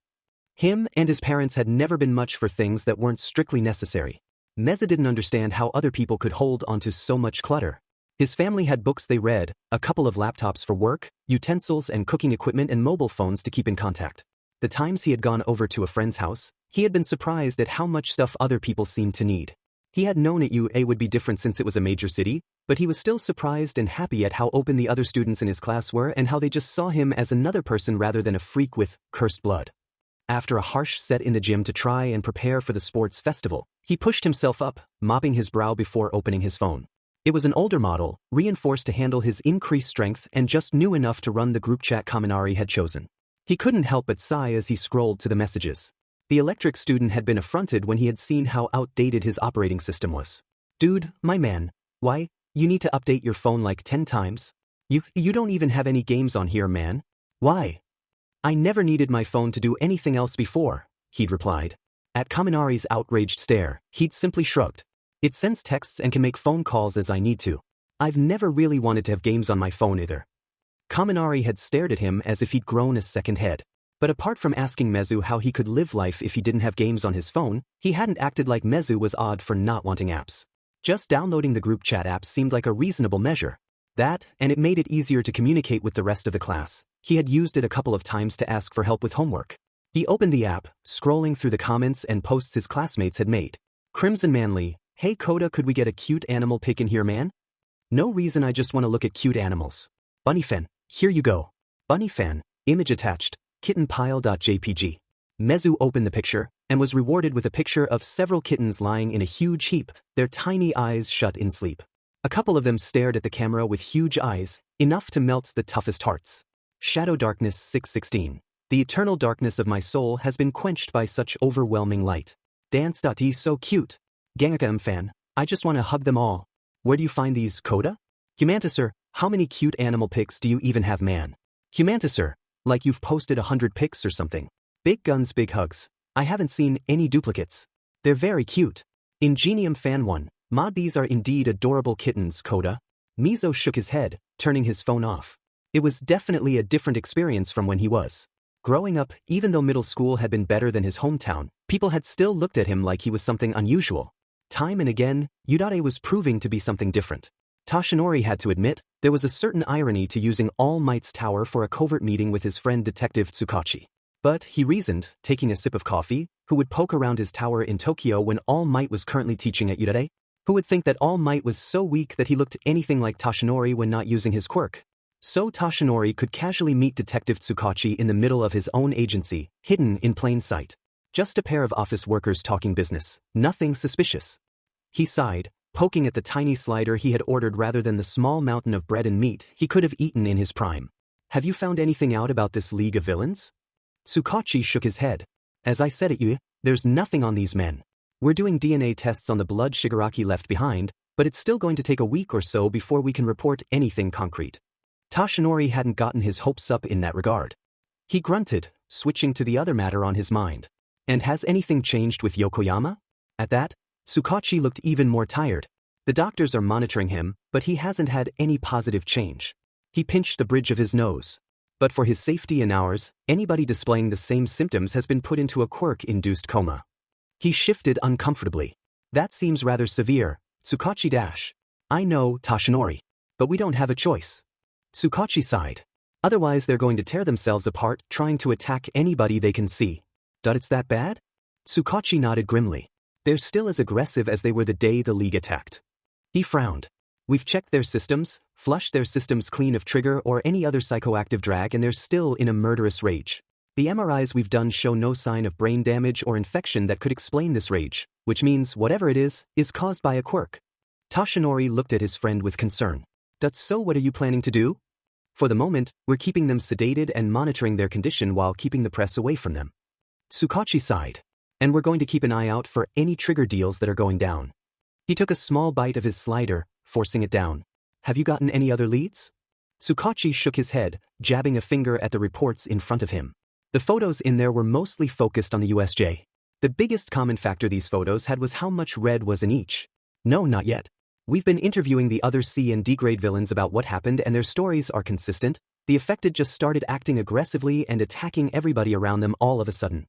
Him and his parents had never been much for things that weren't strictly necessary. Meza didn't understand how other people could hold onto so much clutter. His family had books they read, a couple of laptops for work, utensils and cooking equipment and mobile phones to keep in contact. The times he had gone over to a friend's house, he had been surprised at how much stuff other people seemed to need. He had known at UA would be different since it was a major city, but he was still surprised and happy at how open the other students in his class were and how they just saw him as another person rather than a freak with cursed blood. After a harsh set in the gym to try and prepare for the sports festival, he pushed himself up, mopping his brow before opening his phone. It was an older model, reinforced to handle his increased strength and just new enough to run the group chat Kaminari had chosen. He couldn't help but sigh as he scrolled to the messages. The electric student had been affronted when he had seen how outdated his operating system was. Dude, my man, why, you need to update your phone like 10 times? You don't even have any games on here, man. Why? I never needed my phone to do anything else before, he'd replied. At Kaminari's outraged stare, he'd simply shrugged. It sends texts and can make phone calls as I need to. I've never really wanted to have games on my phone either. Kaminari had stared at him as if he'd grown a second head. But apart from asking Mezu how he could live life if he didn't have games on his phone, he hadn't acted like Mezu was odd for not wanting apps. Just downloading the group chat app seemed like a reasonable measure. That, and it made it easier to communicate with the rest of the class. He had used it a couple of times to ask for help with homework. He opened the app, scrolling through the comments and posts his classmates had made. Crimson Manly, hey Coda, could we get a cute animal pic in here, man? No reason, I just want to look at cute animals. Bunnyfan, here you go. Bunnyfan, image attached, kittenpile.jpg. Mezu opened the picture, and was rewarded with a picture of several kittens lying in a huge heap, their tiny eyes shut in sleep. A couple of them stared at the camera with huge eyes, enough to melt the toughest hearts. Shadow Darkness 616. The eternal darkness of my soul has been quenched by such overwhelming light. Dance.d so cute. Gangaka fan, I just want to hug them all. Where do you find these, Coda? Humantiser, how many cute animal pics do you even have, man? Humantiser, like you've posted 100 pics or something. Big guns, big hugs. I haven't seen any duplicates. They're very cute. Ingenium fan 1, mod, these are indeed adorable kittens, Coda. Mizo shook his head, turning his phone off. It was definitely a different experience from when he was growing up. Even though middle school had been better than his hometown, people had still looked at him like he was something unusual. Time and again, Udare was proving to be something different. Toshinori had to admit, there was a certain irony to using All Might's tower for a covert meeting with his friend Detective Tsukachi. But, he reasoned, taking a sip of coffee, who would poke around his tower in Tokyo when All Might was currently teaching at Udare? Who would think that All Might was so weak that he looked anything like Toshinori when not using his quirk? So Toshinori could casually meet Detective Tsukachi in the middle of his own agency, hidden in plain sight. Just a pair of office workers talking business, nothing suspicious. He sighed, poking at the tiny slider he had ordered rather than the small mountain of bread and meat he could have eaten in his prime. Have you found anything out about this League of Villains? Tsukachi shook his head. As I said at you, there's nothing on these men. We're doing DNA tests on the blood Shigaraki left behind, but it's still going to take a week or so before we can report anything concrete. Toshinori hadn't gotten his hopes up in that regard. He grunted, switching to the other matter on his mind. And has anything changed with Yokoyama? At that, Tsukachi looked even more tired. The doctors are monitoring him, but he hasn't had any positive change. He pinched the bridge of his nose. But for his safety and ours, anybody displaying the same symptoms has been put into a quirk-induced coma. He shifted uncomfortably. That seems rather severe, Tsukachi. I know, Toshinori. But we don't have a choice. Tsukachi sighed. Otherwise they're going to tear themselves apart trying to attack anybody they can see. It's that bad? Tsukachi nodded grimly. They're still as aggressive as they were the day the League attacked. He frowned. We've checked their systems, flushed their systems clean of trigger or any other psychoactive drag, and they're still in a murderous rage. The MRIs we've done show no sign of brain damage or infection that could explain this rage, which means whatever it is caused by a quirk. Toshinori looked at his friend with concern. So what are you planning to do? For the moment, we're keeping them sedated and monitoring their condition while keeping the press away from them. Tsukachi sighed. And we're going to keep an eye out for any trigger deals that are going down. He took a small bite of his slider, forcing it down. Have you gotten any other leads? Tsukachi shook his head, jabbing a finger at the reports in front of him. The photos in there were mostly focused on the USJ. The biggest common factor these photos had was how much red was in each. No, not yet. We've been interviewing the other C and D grade villains about what happened and their stories are consistent. The affected just started acting aggressively and attacking everybody around them all of a sudden.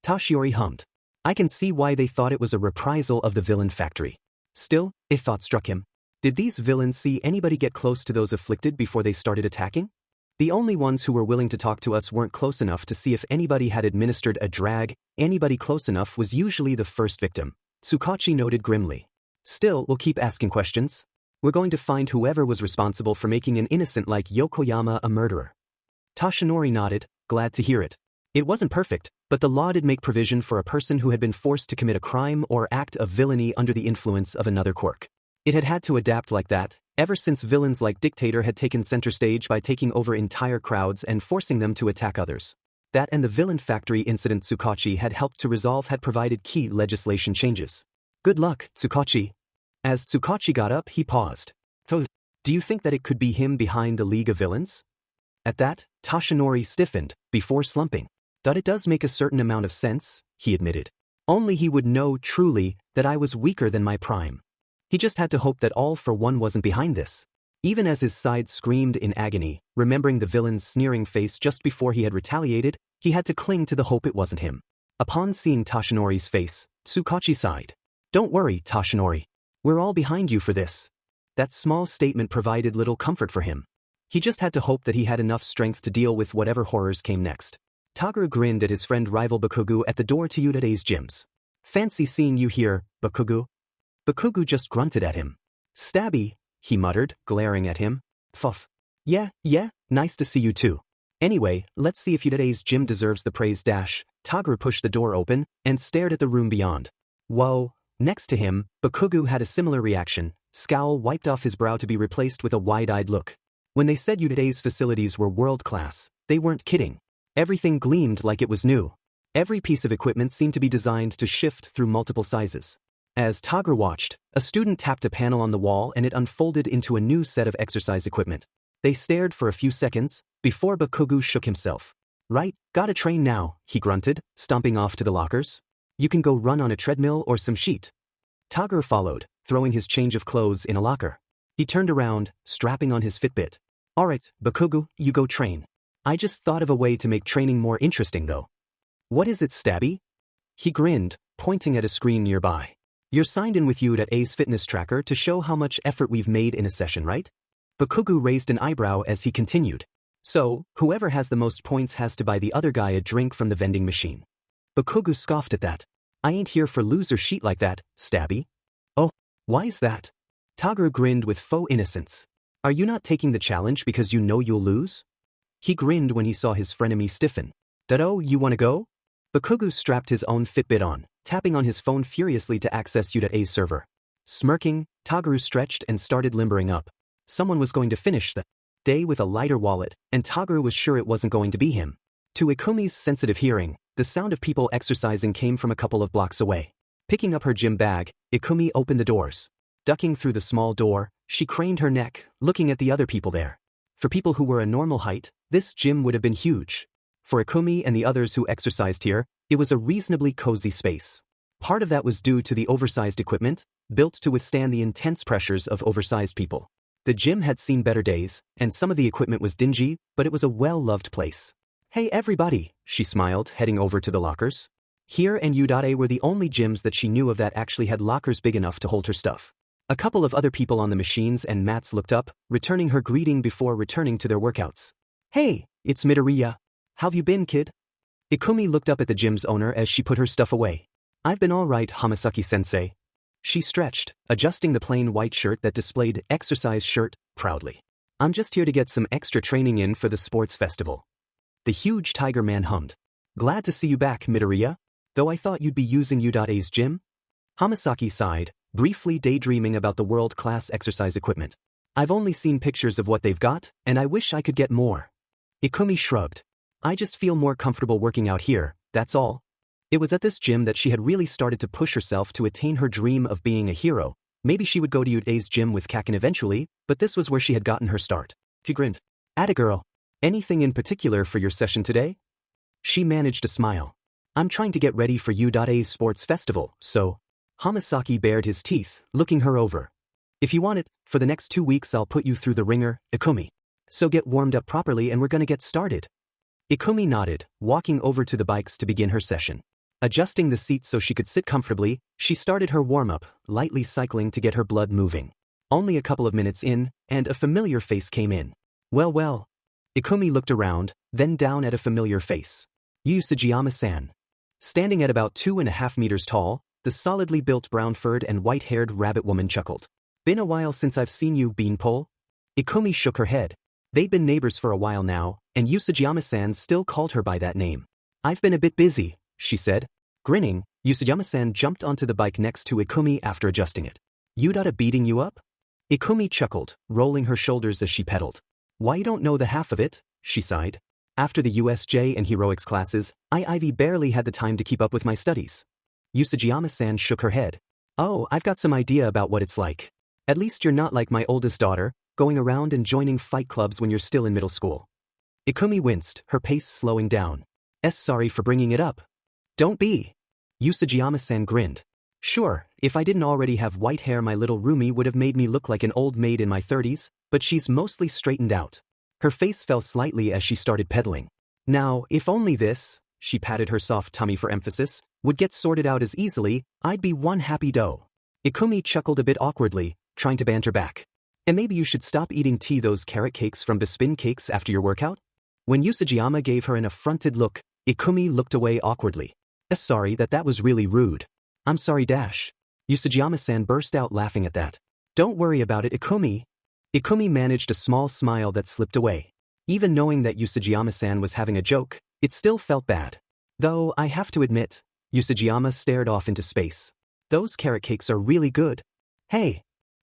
Toshinori hummed. I can see why they thought it was a reprisal of the villain factory. Still, a thought struck him. Did these villains see anybody get close to those afflicted before they started attacking? The only ones who were willing to talk to us weren't close enough to see if anybody had administered a drag. Anybody close enough was usually the first victim. Tsukachi noted grimly. Still, we'll keep asking questions. We're going to find whoever was responsible for making an innocent like Yokoyama a murderer. Toshinori nodded, glad to hear it. It wasn't perfect, but the law did make provision for a person who had been forced to commit a crime or act of villainy under the influence of another quirk. It had had to adapt like that, ever since villains like Dictator had taken center stage by taking over entire crowds and forcing them to attack others. That and the villain factory incident Tsukachi had helped to resolve had provided key legislation changes. Good luck, Tsukachi. As Tsukachi got up, he paused. So, do you think that it could be him behind the League of Villains? At that, Toshinori stiffened, before slumping. It does make a certain amount of sense, he admitted. Only he would know truly that I was weaker than my prime. He just had to hope that All for One wasn't behind this. Even as his side screamed in agony, remembering the villain's sneering face just before he had retaliated, he had to cling to the hope it wasn't him. Upon seeing Toshinori's face, Tsukachi sighed. Don't worry, Toshinori. We're all behind you for this. That small statement provided little comfort for him. He just had to hope that he had enough strength to deal with whatever horrors came next. Toguro grinned at his friend rival Bakugu at the door to Yudade's gyms. Fancy seeing you here, Bakugu. Bakugu just grunted at him. Stabby, he muttered, glaring at him. Fuff. Yeah, nice to see you too. Anyway, let's see if Yudade's gym deserves the praise. Toguro pushed the door open and stared at the room beyond. Whoa. Next to him, Bakugu had a similar reaction. Scowl wiped off his brow to be replaced with a wide-eyed look. When they said Yudade's facilities were world-class, they weren't kidding. Everything gleamed like it was new. Every piece of equipment seemed to be designed to shift through multiple sizes. As Toguro watched, a student tapped a panel on the wall and it unfolded into a new set of exercise equipment. They stared for a few seconds, before Bakugu shook himself. Right, gotta train now, he grunted, stomping off to the lockers. You can go run on a treadmill or some sheet. Toguro followed, throwing his change of clothes in a locker. He turned around, strapping on his Fitbit. Alright, Bakugu, you go train. I just thought of a way to make training more interesting though. What is it, Stabby? He grinned, pointing at a screen nearby. You're signed in with Yudade's fitness tracker to show how much effort we've made in a session, right? Bakugu raised an eyebrow as he continued. So, whoever has the most points has to buy the other guy a drink from the vending machine. Bakugu scoffed at that. I ain't here for loser sheet like that, Stabby. Oh, why's that? Toguro grinned with faux innocence. Are you not taking the challenge because you know you'll lose? He grinned when he saw his frenemy stiffen. Oh, you wanna go? Bakugu strapped his own Fitbit on, tapping on his phone furiously to access Yudade's server. Smirking, Tagaru stretched and started limbering up. Someone was going to finish the day with a lighter wallet, and Tagaru was sure it wasn't going to be him. To Ikumi's sensitive hearing, the sound of people exercising came from a couple of blocks away. Picking up her gym bag, Ikumi opened the doors. Ducking through the small door, she craned her neck, looking at the other people there. For people who were a normal height, this gym would have been huge. For Ikumi and the others who exercised here, it was a reasonably cozy space. Part of that was due to the oversized equipment, built to withstand the intense pressures of oversized people. The gym had seen better days, and some of the equipment was dingy, but it was a well-loved place. "Hey everybody," she smiled, heading over to the lockers. Here and U.A were the only gyms that she knew of that actually had lockers big enough to hold her stuff. A couple of other people on the machines and mats looked up, returning her greeting before returning to their workouts. "Hey, it's Midoriya. How've you been, kid?" Ikumi looked up at the gym's owner as she put her stuff away. "I've been all right, Hamasaki-sensei." She stretched, adjusting the plain white shirt that displayed exercise shirt proudly. "I'm just here to get some extra training in for the sports festival." The huge tiger man hummed. "Glad to see you back, Midoriya. Though I thought you'd be using U.A's gym?" Hamasaki sighed, briefly daydreaming about the world-class exercise equipment. "I've only seen pictures of what they've got, and I wish I could get more." Ikumi shrugged. "I just feel more comfortable working out here, that's all." It was at this gym that she had really started to push herself to attain her dream of being a hero. Maybe she would go to U.A's gym with Kaken eventually, but this was where she had gotten her start. She grinned. "Atta girl. Anything in particular for your session today?" She managed to smile. "I'm trying to get ready for U.A's sports festival, so..." Hamasaki bared his teeth, looking her over. "If you want it, for the next 2 weeks I'll put you through the ringer, Ikumi. So get warmed up properly and we're gonna get started." Ikumi nodded, walking over to the bikes to begin her session. Adjusting the seats so she could sit comfortably, she started her warm-up, lightly cycling to get her blood moving. Only a couple of minutes in, and a familiar face came in. Well. Ikumi looked around, then down at a familiar face. Sugiyama-san. Standing at about 2.5 meters tall, the solidly built brown-furred and white-haired rabbit woman chuckled. "Been a while since I've seen you, Beanpole." Ikumi shook her head. They'd been neighbors for a while now, and Sugiyama-san still called her by that name. "I've been a bit busy," she said. Grinning, Sugiyama-san jumped onto the bike next to Ikumi after adjusting it. "U.A beating you up?" Ikumi chuckled, rolling her shoulders as she pedaled. "Why you don't know the half of it?" she sighed. "After the USJ and heroics classes, Ivy barely had the time to keep up with my studies." Sugiyama-san shook her head. "Oh, I've got some idea about what it's like. At least you're not like my oldest daughter, going around and joining fight clubs when you're still in middle school." Ikumi winced, her pace slowing down. Sorry for bringing it up." "Don't be." Sugiyama-san grinned. "Sure, if I didn't already have white hair my little roomie would have made me look like an old maid in my 30s, but she's mostly straightened out." Her face fell slightly as she started pedaling. "Now, if only this," she patted her soft tummy for emphasis, "would get sorted out as easily, I'd be one happy dough." Ikumi chuckled a bit awkwardly, trying to banter back. "And maybe you should stop eating those carrot cakes from Bespin Cakes after your workout?" When Sugiyama gave her an affronted look, Ikumi looked away awkwardly. Sorry, that was really rude." "I'm sorry, Dash." Sugiyama-san burst out laughing at that. "Don't worry about it, Ikumi." Ikumi managed a small smile that slipped away. Even knowing that Sugiyama-san was having a joke, it still felt bad. "Though, I have to admit," Sugiyama stared off into space. "Those carrot cakes are really good." "Hey."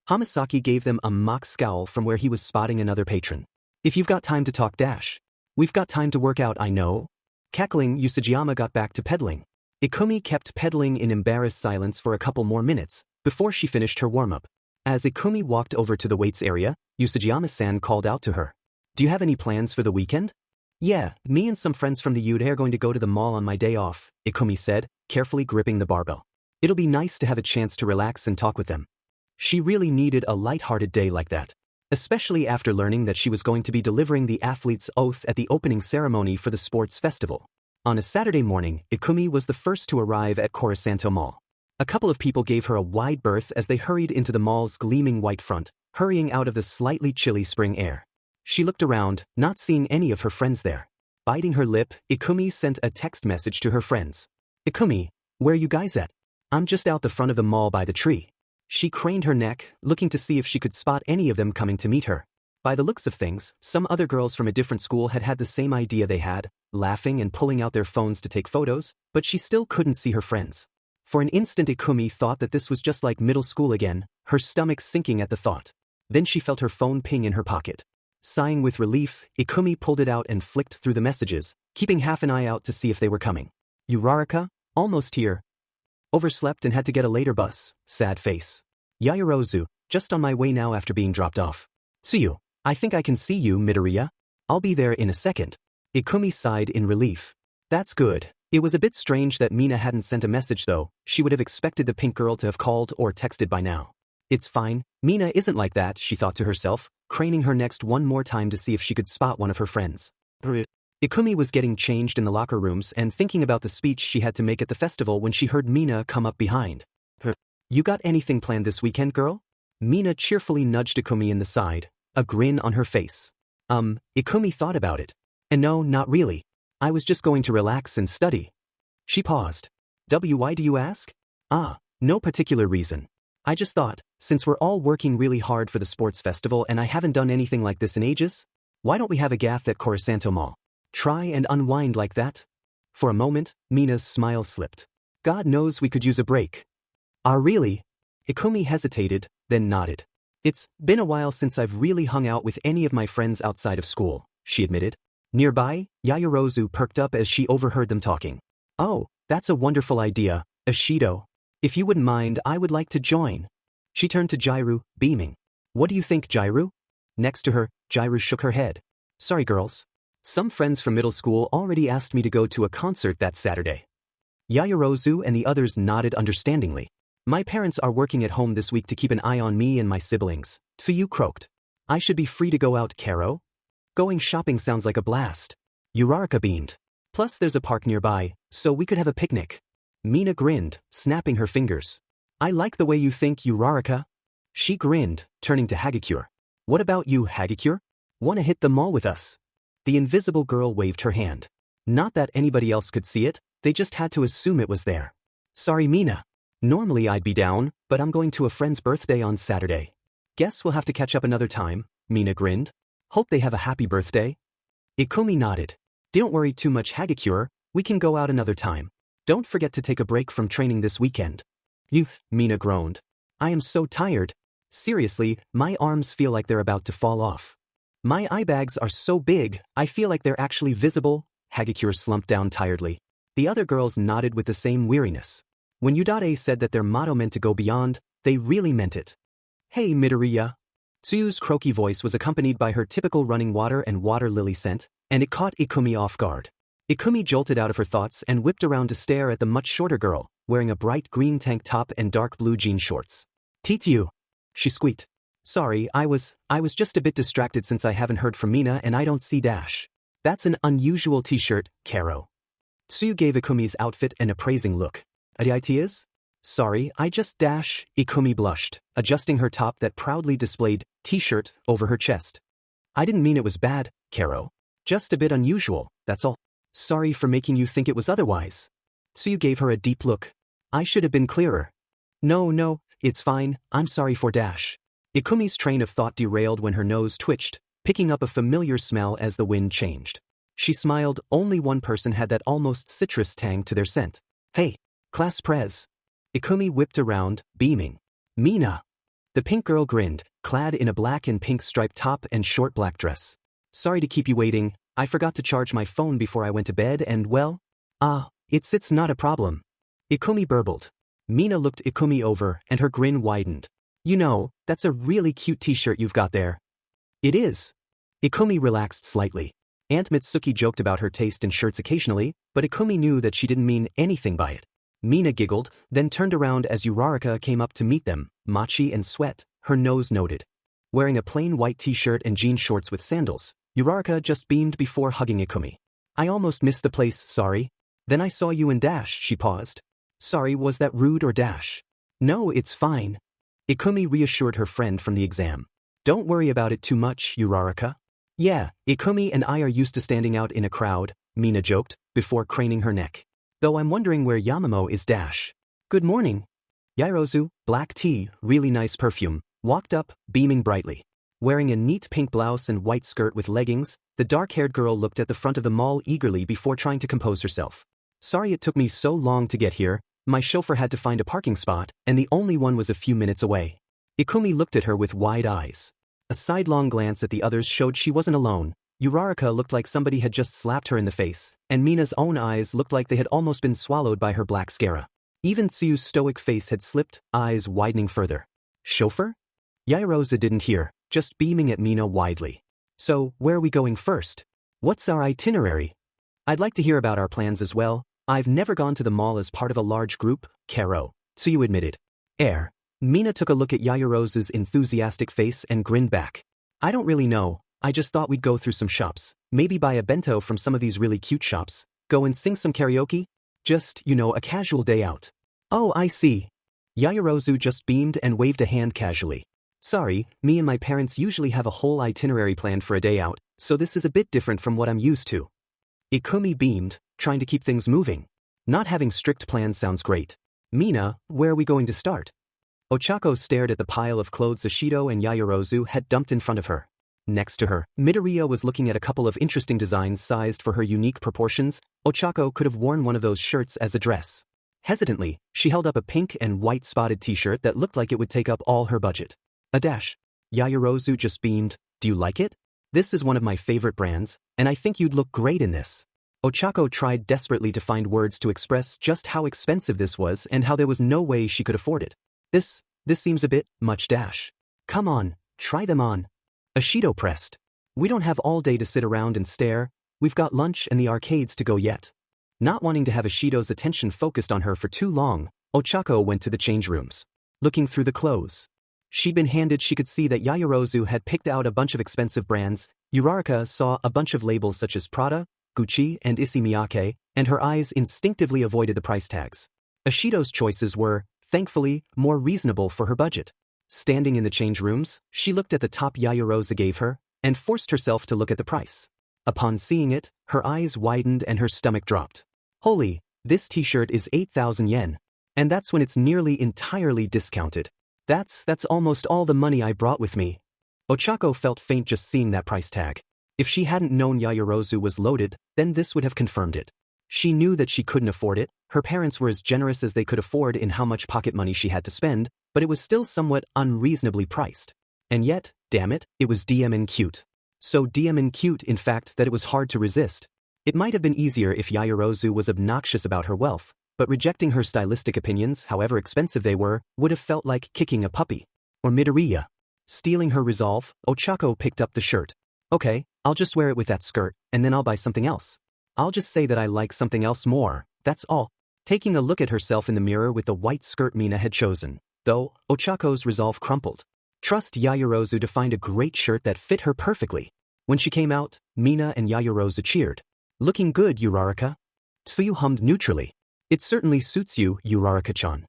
Hamasaki gave them a mock scowl from where he was spotting another patron. "If you've got time to talk, Dash. We've got time to work out, I know." Cackling, Sugiyama got back to pedaling. Ikumi kept pedaling in embarrassed silence for a couple more minutes, before she finished her warm-up. As Ikumi walked over to the weights area, Sugiyama-san called out to her. "Do you have any plans for the weekend?" "Yeah, me and some friends from the U.A are going to go to the mall on my day off," Ikumi said, carefully gripping the barbell. "It'll be nice to have a chance to relax and talk with them." She really needed a light-hearted day like that, especially after learning that she was going to be delivering the athlete's oath at the opening ceremony for the sports festival. On a Saturday morning, Ikumi was the first to arrive at Corisanto Mall. A couple of people gave her a wide berth as they hurried into the mall's gleaming white front, hurrying out of the slightly chilly spring air. She looked around, not seeing any of her friends there. Biting her lip, Ikumi sent a text message to her friends. "Ikumi, where you guys at?" "I'm just out the front of the mall by the tree." She craned her neck, looking to see if she could spot any of them coming to meet her. By the looks of things, some other girls from a different school had the same idea they had, laughing and pulling out their phones to take photos, but she still couldn't see her friends. For an instant Ikumi thought that this was just like middle school again, her stomach sinking at the thought. Then she felt her phone ping in her pocket. Sighing with relief, Ikumi pulled it out and flicked through the messages, keeping half an eye out to see if they were coming. Uraraka? Almost here. Overslept and had to get a later bus. Sad face. Yaoyorozu, just on my way now after being dropped off. Tsuyu, I think I can see you, Midoriya. I'll be there in a second. Ikumi sighed in relief. That's good. It was a bit strange that Mina hadn't sent a message though. She would have expected the pink girl to have called or texted by now. It's fine, Mina isn't like that, she thought to herself, craning her neck one more time to see if she could spot one of her friends. Ikumi was getting changed in the locker rooms and thinking about the speech she had to make at the festival when she heard Mina come up behind her. You got anything planned this weekend, girl? Mina cheerfully nudged Ikumi in the side, a grin on her face. Ikumi thought about it. And no, not really. I was just going to relax and study. She paused. Why do you ask? No particular reason. I just thought, since we're all working really hard for the sports festival and I haven't done anything like this in ages, why don't we have a gaff at Corisanto Mall? Try and unwind like that? For a moment, Mina's smile slipped. God knows we could use a break. Really? Ikumi hesitated, then nodded. It's been a while since I've really hung out with any of my friends outside of school, she admitted. Nearby, Yaoyorozu perked up as she overheard them talking. Oh, that's a wonderful idea, Ishido. If you wouldn't mind, I would like to join. She turned to Jairu, beaming. What do you think, Jairu? Next to her, Jairu shook her head. Sorry girls. Some friends from middle school already asked me to go to a concert that Saturday. Yaoyorozu and the others nodded understandingly. My parents are working at home this week to keep an eye on me and my siblings, Tsuyu croaked. I should be free to go out, Karo? Going shopping sounds like a blast. Uraraka beamed. Plus there's a park nearby, so we could have a picnic. Mina grinned, snapping her fingers. I like the way you think, Uraraka. She grinned, turning to Hagakure. What about you, Hagakure? Wanna hit the mall with us? The invisible girl waved her hand. Not that anybody else could see it, they just had to assume it was there. Sorry, Mina. Normally I'd be down, but I'm going to a friend's birthday on Saturday. Guess we'll have to catch up another time, Mina grinned. Hope they have a happy birthday. Ikumi nodded. Don't worry too much, Hagakure, we can go out another time. Don't forget to take a break from training this weekend. Mina groaned. I am so tired. Seriously, my arms feel like they're about to fall off. My eye bags are so big, I feel like they're actually visible. Hagakure slumped down tiredly. The other girls nodded with the same weariness. When Udade said that their motto meant to go beyond, they really meant it. Hey Midoriya. Tsuyu's croaky voice was accompanied by her typical running water and water lily scent, and it caught Ikumi off guard. Ikumi jolted out of her thoughts and whipped around to stare at the much shorter girl, wearing a bright green tank top and dark blue jean shorts. Tsu, she squeaked. Sorry, I was just a bit distracted since I haven't heard from Mina and I don't see Dash. That's an unusual t-shirt, Karo. Tsuyu gave Ikumi's outfit an appraising look. Ideas? Sorry, I just Dash, Ikumi blushed, adjusting her top that proudly displayed t-shirt over her chest. I didn't mean it was bad, Karo. Just a bit unusual, that's all. Sorry for making you think it was otherwise. Tsuyu gave her a deep look. I should have been clearer. No, it's fine, I'm sorry for Dash. Ikumi's train of thought derailed when her nose twitched, picking up a familiar smell as the wind changed. She smiled, only one person had that almost citrus tang to their scent. Hey, class prez. Ikumi whipped around, beaming. Mina. The pink girl grinned, clad in a black and pink striped top and short black dress. Sorry to keep you waiting, I forgot to charge my phone before I went to bed and well, it's not a problem. Ikumi burbled. Mina looked Ikumi over and her grin widened. You know, that's a really cute t-shirt you've got there. It is. Ikumi relaxed slightly. Aunt Mitsuki joked about her taste in shirts occasionally, but Ikumi knew that she didn't mean anything by it. Mina giggled, then turned around as Uraraka came up to meet them, Machi and Sweat, her nose noted. Wearing a plain white t-shirt and jean shorts with sandals, Uraraka just beamed before hugging Ikumi. I almost missed the place, sorry. Then I saw you and Dash, she paused. Sorry, was that rude or Dash? No, it's fine. Ikumi reassured her friend from the exam. Don't worry about it too much, Uraraka. Yeah, Ikumi and I are used to standing out in a crowd, Mina joked, before craning her neck. Though I'm wondering where Yamamo is. Dash. Good morning. Yaoyorozu, black tea, really nice perfume, walked up, beaming brightly. Wearing a neat pink blouse and white skirt with leggings, the dark-haired girl looked at the front of the mall eagerly before trying to compose herself. Sorry it took me so long to get here, My chauffeur had to find a parking spot, and the only one was a few minutes away. Ikumi looked at her with wide eyes. A sidelong glance at the others showed she wasn't alone. Uraraka looked like somebody had just slapped her in the face, and Mina's own eyes looked like they had almost been swallowed by her black scara. Even Tsuyu's stoic face had slipped, eyes widening further. Chauffeur? Yaoyorozu didn't hear, just beaming at Mina widely. So, where are we going first? What's our itinerary? I'd like to hear about our plans as well. I've never gone to the mall as part of a large group, Karo, Tsuyu admitted. Mina took a look at Yaoyorozu's enthusiastic face and grinned back. I don't really know, I just thought we'd go through some shops, maybe buy a bento from some of these really cute shops, go and sing some karaoke? Just, a casual day out. Oh, I see. Yaoyorozu just beamed and waved a hand casually. Sorry, me and my parents usually have a whole itinerary planned for a day out, so this is a bit different from what I'm used to. Ikumi beamed, trying to keep things moving. Not having strict plans sounds great. Mina, where are we going to start? Ochako stared at the pile of clothes Ashido and Yaoyorozu had dumped in front of her. Next to her, Midoriya was looking at a couple of interesting designs sized for her unique proportions. Ochako could have worn one of those shirts as a dress. Hesitantly, she held up a pink and white spotted t-shirt that looked like it would take up all her budget. A dash. Yaoyorozu just beamed. Do you like it? This is one of my favorite brands, and I think you'd look great in this. Ochako tried desperately to find words to express just how expensive this was and how there was no way she could afford it. This seems a bit much dash. Come on, try them on. Ashido pressed. We don't have all day to sit around and stare, we've got lunch and the arcades to go yet. Not wanting to have Ashido's attention focused on her for too long, Ochako went to the change rooms. Looking through the clothes she'd been handed, she could see that Yaoyorozu had picked out a bunch of expensive brands. Uraraka saw a bunch of labels such as Prada, Gucci, and Issey Miyake, and her eyes instinctively avoided the price tags. Ashido's choices were, thankfully, more reasonable for her budget. Standing in the change rooms, she looked at the top Yaoyorozu gave her, and forced herself to look at the price. Upon seeing it, her eyes widened and her stomach dropped. Holy, this t-shirt is 8,000 yen. And that's when it's nearly entirely discounted. That's almost all the money I brought with me. Ochako felt faint just seeing that price tag. If she hadn't known Yaoyorozu was loaded, then this would have confirmed it. She knew that she couldn't afford it, her parents were as generous as they could afford in how much pocket money she had to spend, but it was still somewhat unreasonably priced. And yet, damn it, it was DM cute. So DM cute in fact that it was hard to resist. It might have been easier if Yaoyorozu was obnoxious about her wealth, but rejecting her stylistic opinions, however expensive they were, would have felt like kicking a puppy. Or Midoriya. Stealing her resolve, Ochako picked up the shirt. Okay, I'll just wear it with that skirt, and then I'll buy something else. I'll just say that I like something else more, that's all. Taking a look at herself in the mirror with the white skirt Mina had chosen, though, Ochako's resolve crumpled. Trust Yaoyorozu to find a great shirt that fit her perfectly. When she came out, Mina and Yaoyorozu cheered. Looking good, Uraraka. Tsuyu hummed neutrally. It certainly suits you, Uraraka-chan.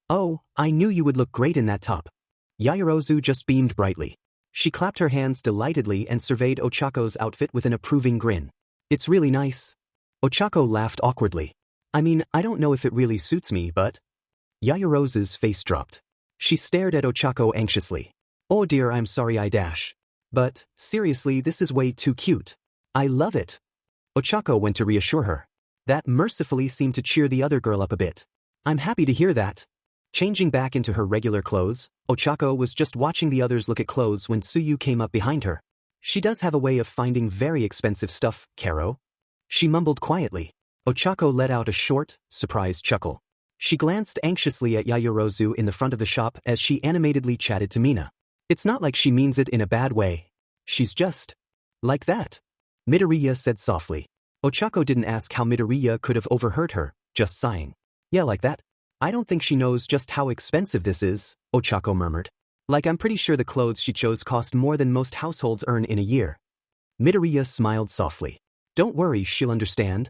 Oh, I knew you would look great in that top. Yaoyorozu just beamed brightly. She clapped her hands delightedly and surveyed Ochako's outfit with an approving grin. It's really nice. Ochako laughed awkwardly. I mean, I don't know if it really suits me, but... Yaoyorozu's face dropped. She stared at Ochako anxiously. Oh dear, I'm sorry I dash. But, seriously, this is way too cute. I love it. Ochako went to reassure her. That mercifully seemed to cheer the other girl up a bit. I'm happy to hear that. Changing back into her regular clothes, Ochako was just watching the others look at clothes when Tsuyu came up behind her. She does have a way of finding very expensive stuff, Karo. She mumbled quietly. Ochako let out a short, surprised chuckle. She glanced anxiously at Yaoyorozu in the front of the shop as she animatedly chatted to Mina. It's not like she means it in a bad way. She's just... like that. Midoriya said softly. Ochako didn't ask how Midoriya could have overheard her, just sighing. Yeah, like that. I don't think she knows just how expensive this is, Ochako murmured. Like I'm pretty sure the clothes she chose cost more than most households earn in a year. Midoriya smiled softly. Don't worry, she'll understand.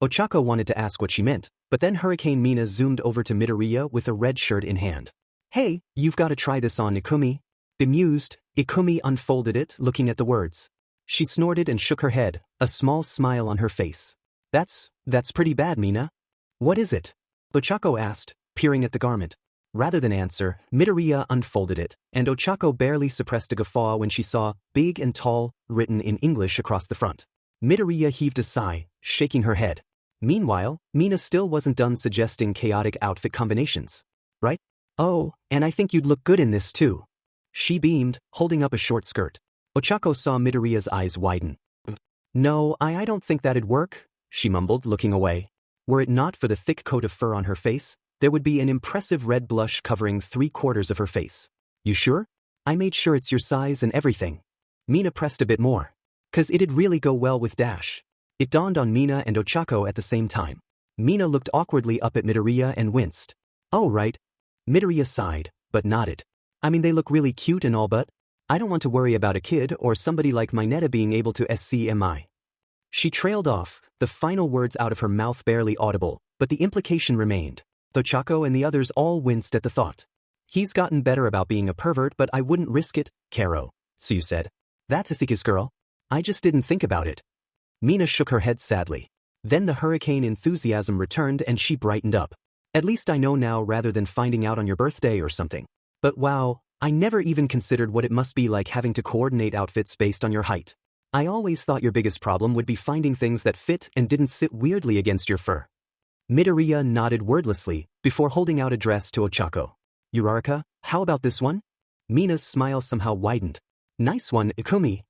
Ochako wanted to ask what she meant, but then Hurricane Mina zoomed over to Midoriya with a red shirt in hand. Hey, you've got to try this on, Ikumi. Bemused, Ikumi unfolded it, looking at the words. She snorted and shook her head, a small smile on her face. That's pretty bad, Mina. What is it? Ochako asked, peering at the garment. Rather than answer, Midoriya unfolded it, and Ochako barely suppressed a guffaw when she saw "big and tall" written in English across the front. Midoriya heaved a sigh, shaking her head. Meanwhile, Mina still wasn't done suggesting chaotic outfit combinations. Right? Oh, and I think you'd look good in this too. She beamed, holding up a short skirt. Ochako saw Midoriya's eyes widen. No, I don't think that'd work, she mumbled, looking away. Were it not for the thick coat of fur on her face, there would be an impressive red blush covering 3/4 of her face. You sure? I made sure it's your size and everything. Mina pressed a bit more. 'Cause it'd really go well with Dash. It dawned on Mina and Ochako at the same time. Mina looked awkwardly up at Midoriya and winced. Oh right. Midoriya sighed, but nodded. I mean they look really cute and all but I don't want to worry about a kid or somebody like Metre being able to SCMI. She trailed off, the final words out of her mouth barely audible, but the implication remained. Ochako and the others all winced at the thought. He's gotten better about being a pervert but I wouldn't risk it, Karo. Tsuyu said. That's his girl. I just didn't think about it. Mina shook her head sadly. Then the hurricane enthusiasm returned and she brightened up. At least I know now rather than finding out on your birthday or something. But wow, I never even considered what it must be like having to coordinate outfits based on your height. I always thought your biggest problem would be finding things that fit and didn't sit weirdly against your fur. Midoriya nodded wordlessly before holding out a dress to Ochako. Uraraka, how about this one? Mina's smile somehow widened. Nice one, Ikumi.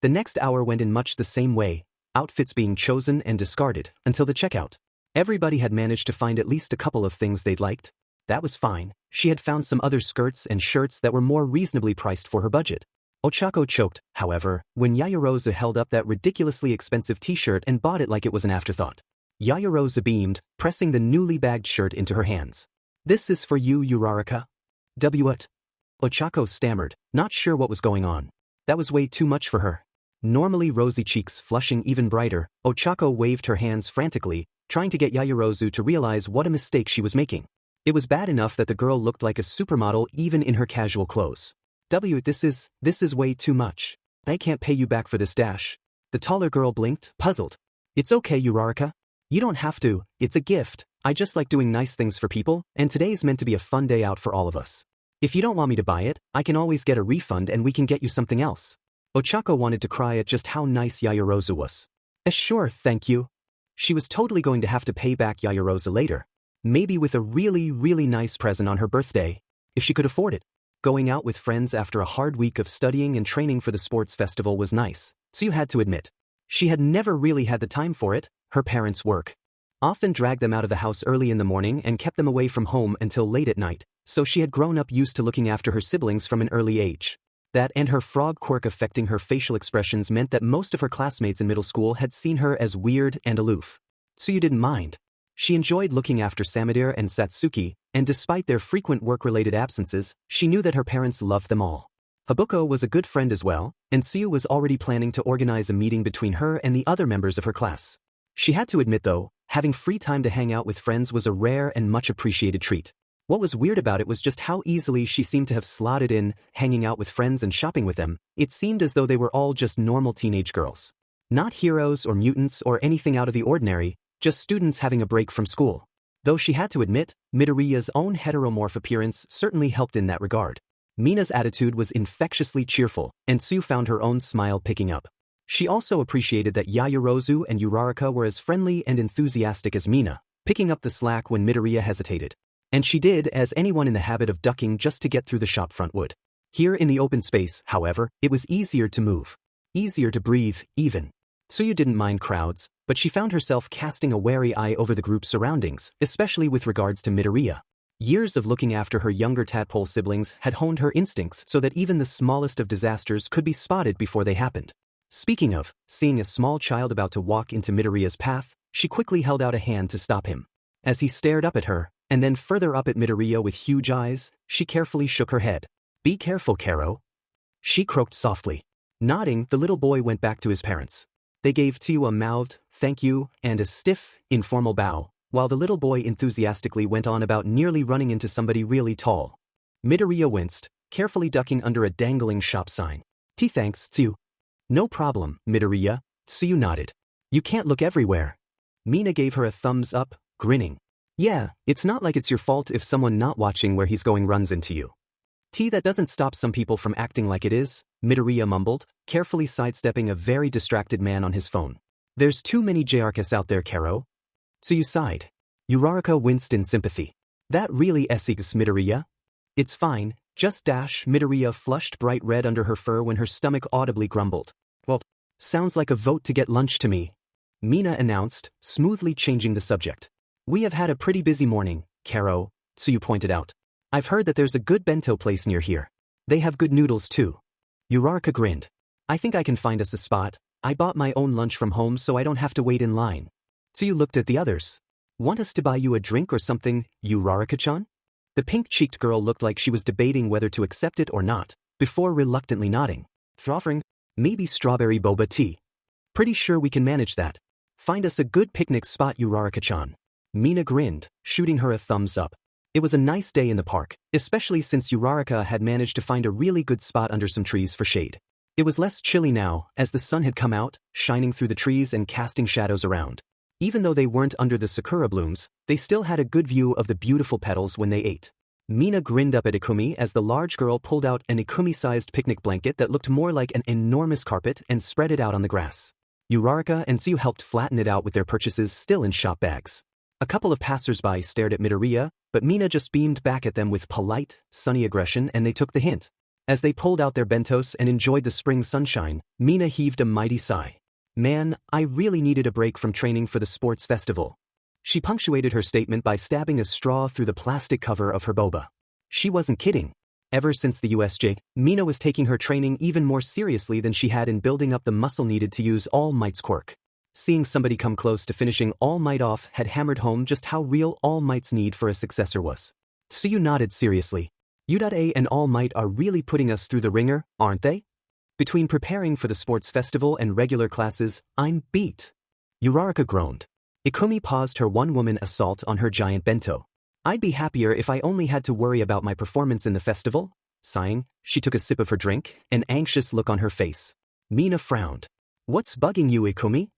The next hour went in much the same way, outfits being chosen and discarded until the checkout. Everybody had managed to find at least a couple of things they'd liked. That was fine. She had found some other skirts and shirts that were more reasonably priced for her budget. Ochako choked, however, when Yaoyorozu held up that ridiculously expensive t-shirt and bought it like it was an afterthought. Yaoyorozu beamed, pressing the newly bagged shirt into her hands. This is for you, Uraraka. What? Ochako stammered, not sure what was going on. That was way too much for her. Normally rosy cheeks flushing even brighter, Ochako waved her hands frantically, trying to get Yaoyorozu to realize what a mistake she was making. It was bad enough that the girl looked like a supermodel even in her casual clothes. This is way too much. I can't pay you back for this, Dash. The taller girl blinked, puzzled. It's okay, Uraraka. You don't have to, it's a gift. I just like doing nice things for people, and today's meant to be a fun day out for all of us. If you don't want me to buy it, I can always get a refund and we can get you something else. Ochako wanted to cry at just how nice Yaoyorozu was. Sure, thank you. She was totally going to have to pay back Yaoyorozu later. Maybe with a really nice present on her birthday, if she could afford it. Going out with friends after a hard week of studying and training for the sports festival was nice, so you had to admit. She had never really had the time for it. Her parents' work often dragged them out of the house early in the morning and kept them away from home until late at night, so she had grown up used to looking after her siblings from an early age. That and her frog quirk affecting her facial expressions meant that most of her classmates in middle school had seen her as weird and aloof. So you didn't mind. She enjoyed looking after Samedare and Satsuki, and despite their frequent work-related absences, she knew that her parents loved them all. Habuko was a good friend as well, and Tsuyu was already planning to organize a meeting between her and the other members of her class. She had to admit though, having free time to hang out with friends was a rare and much appreciated treat. What was weird about it was just how easily she seemed to have slotted in, hanging out with friends and shopping with them. It seemed as though they were all just normal teenage girls. Not heroes or mutants or anything out of the ordinary, just students having a break from school. Though she had to admit, Midoriya's own heteromorph appearance certainly helped in that regard. Mina's attitude was infectiously cheerful, and Tsuyu found her own smile picking up. She also appreciated that Yaoyorozu and Uraraka were as friendly and enthusiastic as Mina, picking up the slack when Midoriya hesitated. And she did as anyone in the habit of ducking just to get through the shopfront would. Here in the open space, however, it was easier to move. Easier to breathe, even. Tsuyu didn't mind crowds, but she found herself casting a wary eye over the group's surroundings, especially with regards to Midoriya. Years of looking after her younger tadpole siblings had honed her instincts so that even the smallest of disasters could be spotted before they happened. Speaking of, seeing a small child about to walk into Midoriya's path, she quickly held out a hand to stop him. As he stared up at her, and then further up at Midoriya with huge eyes, she carefully shook her head. Be careful, Karo. She croaked softly. Nodding, the little boy went back to his parents. They gave Tsuyu a mouthed, thank you, and a stiff, informal bow, while the little boy enthusiastically went on about nearly running into somebody really tall. Midoriya winced, carefully ducking under a dangling shop sign. Thanks, Tsuyu. No problem, Midoriya, Tsuyu nodded. You can't look everywhere. Mina gave her a thumbs up, grinning. Yeah, it's not like it's your fault if someone not watching where he's going runs into you. That doesn't stop some people from acting like it is, Midoriya mumbled, carefully sidestepping a very distracted man on his phone. There's too many JRKs out there, Karo. Tsuyu sighed. Uraraka winced in sympathy. That really Essex Midoriya? It's fine, just dash. Midoriya flushed bright red under her fur when her stomach audibly grumbled. Well, sounds like a vote to get lunch to me, Mina announced, smoothly changing the subject. We have had a pretty busy morning, Karo, Tsuyu pointed out. I've heard that there's a good bento place near here. They have good noodles too. Uraraka grinned. I think I can find us a spot. I bought my own lunch from home so I don't have to wait in line. Tsuyu looked at the others. Want us to buy you a drink or something, Uraraka-chan? The pink-cheeked girl looked like she was debating whether to accept it or not, before reluctantly nodding. Offering, maybe strawberry boba tea. Pretty sure we can manage that. Find us a good picnic spot, Uraraka-chan. Mina grinned, shooting her a thumbs up. It was a nice day in the park, especially since Uraraka had managed to find a really good spot under some trees for shade. It was less chilly now, as the sun had come out, shining through the trees and casting shadows around. Even though they weren't under the sakura blooms, they still had a good view of the beautiful petals when they ate. Mina grinned up at Ikumi as the large girl pulled out an Ikumi-sized picnic blanket that looked more like an enormous carpet and spread it out on the grass. Uraraka and Tsuyu helped flatten it out with their purchases still in shop bags. A couple of passers-by stared at Midoriya, but Mina just beamed back at them with polite, sunny aggression and they took the hint. As they pulled out their bentos and enjoyed the spring sunshine, Mina heaved a mighty sigh. Man, I really needed a break from training for the sports festival. She punctuated her statement by stabbing a straw through the plastic cover of her boba. She wasn't kidding. Ever since the USJ, Mina was taking her training even more seriously than she had in building up the muscle needed to use All Might's quirk. Seeing somebody come close to finishing All Might off had hammered home just how real All Might's need for a successor was. Tsuyu nodded seriously. U.A and All Might are really putting us through the ringer, aren't they? Between preparing for the sports festival and regular classes, I'm beat. Uraraka groaned. Ikumi paused her one-woman assault on her giant bento. I'd be happier if I only had to worry about my performance in the festival. Sighing, she took a sip of her drink, an anxious look on her face. Mina frowned. What's bugging you, Ikumi?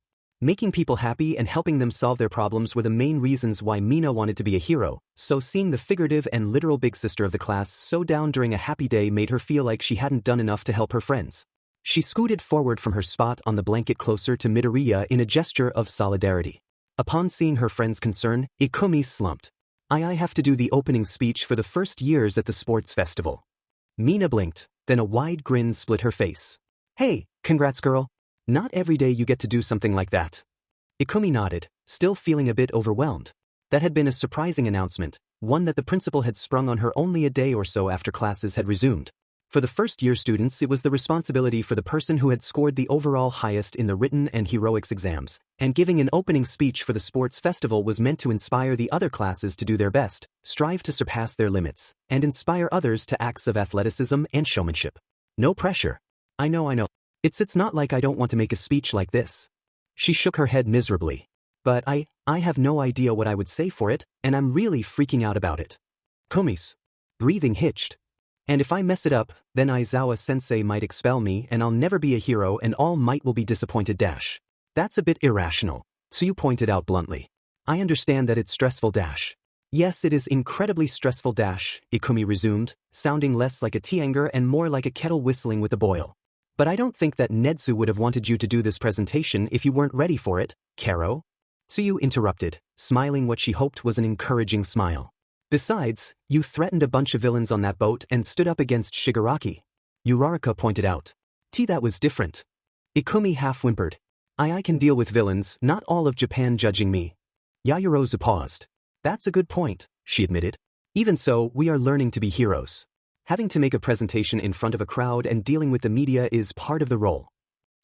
Making people happy and helping them solve their problems were the main reasons why Mina wanted to be a hero, so seeing the figurative and literal big sister of the class so down during a happy day made her feel like she hadn't done enough to help her friends. She scooted forward from her spot on the blanket closer to Midoriya in a gesture of solidarity. Upon seeing her friend's concern, Ikumi slumped. I have to do the opening speech for the first years at the sports festival. Mina blinked, then a wide grin split her face. Hey, congrats girl. Not every day you get to do something like that. Ikumi nodded, still feeling a bit overwhelmed. That had been a surprising announcement, one that the principal had sprung on her only a day or so after classes had resumed. For the first-year students, it was the responsibility for the person who had scored the overall highest in the written and heroics exams, and giving an opening speech for the sports festival was meant to inspire the other classes to do their best, strive to surpass their limits, and inspire others to acts of athleticism and showmanship. No pressure. I know. It's not like I don't want to make a speech like this. She shook her head miserably. But I have no idea what I would say for it, and I'm really freaking out about it. Kumi's breathing hitched. And if I mess it up, then Aizawa-sensei might expel me and I'll never be a hero and All Might will be disappointed. That's a bit irrational, Tsuyu pointed out bluntly. I understand that it's stressful. Yes, it is incredibly stressful. Ikumi resumed, sounding less like a tianger and more like a kettle whistling with a boil. But I don't think that Netsu would have wanted you to do this presentation if you weren't ready for it, Karo? Tsuyu interrupted, smiling what she hoped was an encouraging smile. Besides, you threatened a bunch of villains on that boat and stood up against Shigaraki. Uraraka pointed out. That was different. Ikumi half-whimpered. I can deal with villains, not all of Japan judging me. Yaoyorozu paused. That's a good point, she admitted. Even so, we are learning to be heroes. Having to make a presentation in front of a crowd and dealing with the media is part of the role.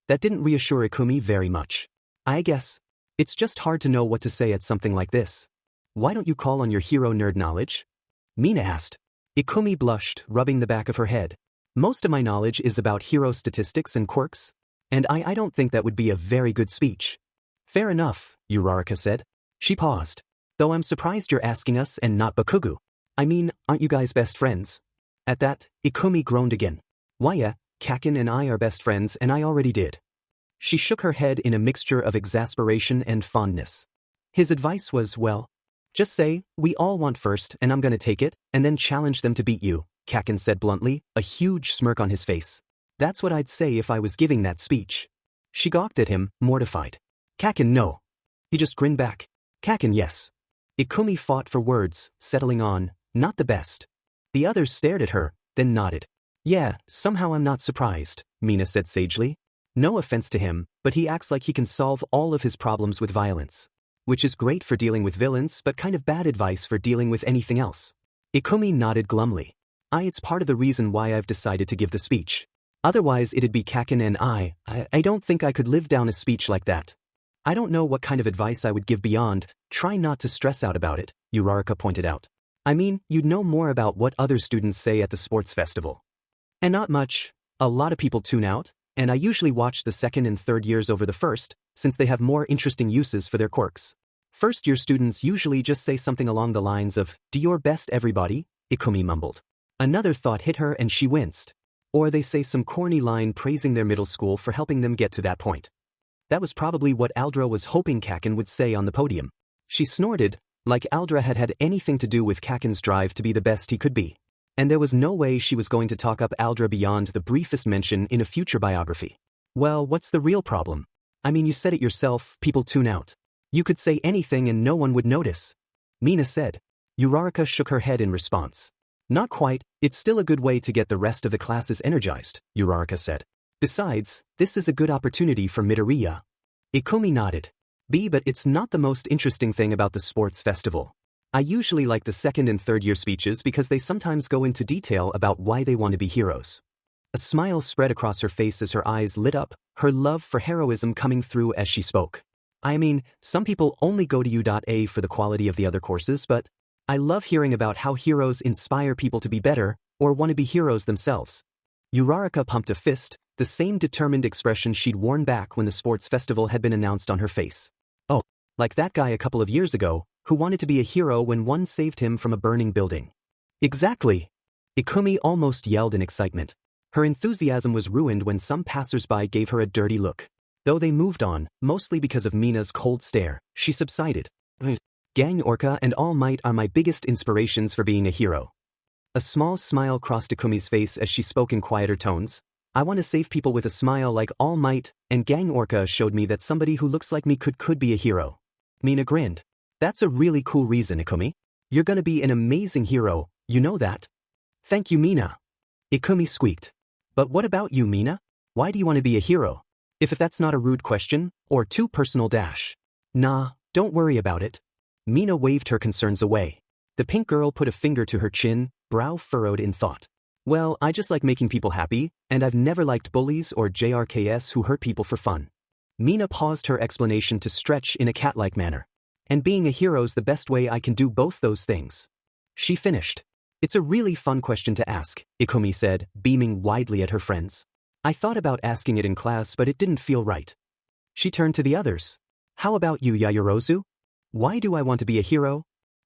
That didn't reassure Ikumi very much. I guess. It's just hard to know what to say at something like this. Why don't you call on your hero nerd knowledge? Mina asked. Ikumi blushed, rubbing the back of her head. Most of my knowledge is about hero statistics and quirks. And I don't think that would be a very good speech. Fair enough, Uraraka said. She paused. Though I'm surprised you're asking us and not Bakugu. I mean, aren't you guys best friends? At that, Ikumi groaned again. Why yeah, Kakin and I are best friends and I already did. She shook her head in a mixture of exasperation and fondness. His advice was, well, just say, we all want first and I'm gonna take it, and then challenge them to beat you, Kakin said bluntly, a huge smirk on his face. That's what I'd say if I was giving that speech. She gawked at him, mortified. Kakin, no. He just grinned back. Kaken, yes. Ikumi fought for words, settling on, not the best. The others stared at her, then nodded. Yeah, somehow I'm not surprised, Mina said sagely. No offense to him, but he acts like he can solve all of his problems with violence. Which is great for dealing with villains but kind of bad advice for dealing with anything else. Ikumi nodded glumly. It's part of the reason why I've decided to give the speech. Otherwise it'd be Kaken and I don't think I could live down a speech like that. I don't know what kind of advice I would give beyond, try not to stress out about it, Uraraka pointed out. I mean, you'd know more about what other students say at the sports festival. And not much. A lot of people tune out, and I usually watch the second and third years over the first, since they have more interesting uses for their quirks. First-year students usually just say something along the lines of, "Do your best, everybody," Ikumi mumbled. Another thought hit her and she winced. Or they say some corny line praising their middle school for helping them get to that point. That was probably what Aldra was hoping Kaken would say on the podium. She snorted, like Aldra had had anything to do with Kaken's drive to be the best he could be. And there was no way she was going to talk up Aldra beyond the briefest mention in a future biography. Well, what's the real problem? I mean, you said it yourself, people tune out. You could say anything and no one would notice. Mina said. Uraraka shook her head in response. Not quite, it's still a good way to get the rest of the classes energized, Uraraka said. Besides, this is a good opportunity for Midoriya. Ikumi nodded. But it's not the most interesting thing about the sports festival. I usually like the second and third year speeches because they sometimes go into detail about why they want to be heroes. A smile spread across her face as her eyes lit up, her love for heroism coming through as she spoke. I mean, some people only go to U.A for the quality of the other courses, but I love hearing about how heroes inspire people to be better, or want to be heroes themselves. Uraraka pumped a fist, the same determined expression she'd worn back when the sports festival had been announced on her face. Oh, like that guy a couple of years ago, who wanted to be a hero when one saved him from a burning building. Exactly! Ikumi almost yelled in excitement. Her enthusiasm was ruined when some passersby gave her a dirty look. Though they moved on, mostly because of Mina's cold stare, she subsided. Gang Orca and All Might are my biggest inspirations for being a hero. A small smile crossed Ikumi's face as she spoke in quieter tones. I want to save people with a smile like All Might, and Gang Orca showed me that somebody who looks like me could be a hero. Mina grinned. That's a really cool reason, Ikumi. You're gonna be an amazing hero, you know that? Thank you, Mina. Ikumi squeaked. But what about you, Mina? Why do you want to be a hero? If that's not a rude question, or too personal dash. Nah, don't worry about it. Mina waved her concerns away. The pink girl put a finger to her chin, brow furrowed in thought. Well, I just like making people happy, and I've never liked bullies or JRKS who hurt people for fun. Mina paused her explanation to stretch in a cat-like manner. And being a hero's the best way I can do both those things. She finished. It's a really fun question to ask, Ikumi said, beaming widely at her friends. I thought about asking it in class but it didn't feel right. She turned to the others. How about you, Yaoyorozu? Why do I want to be a hero?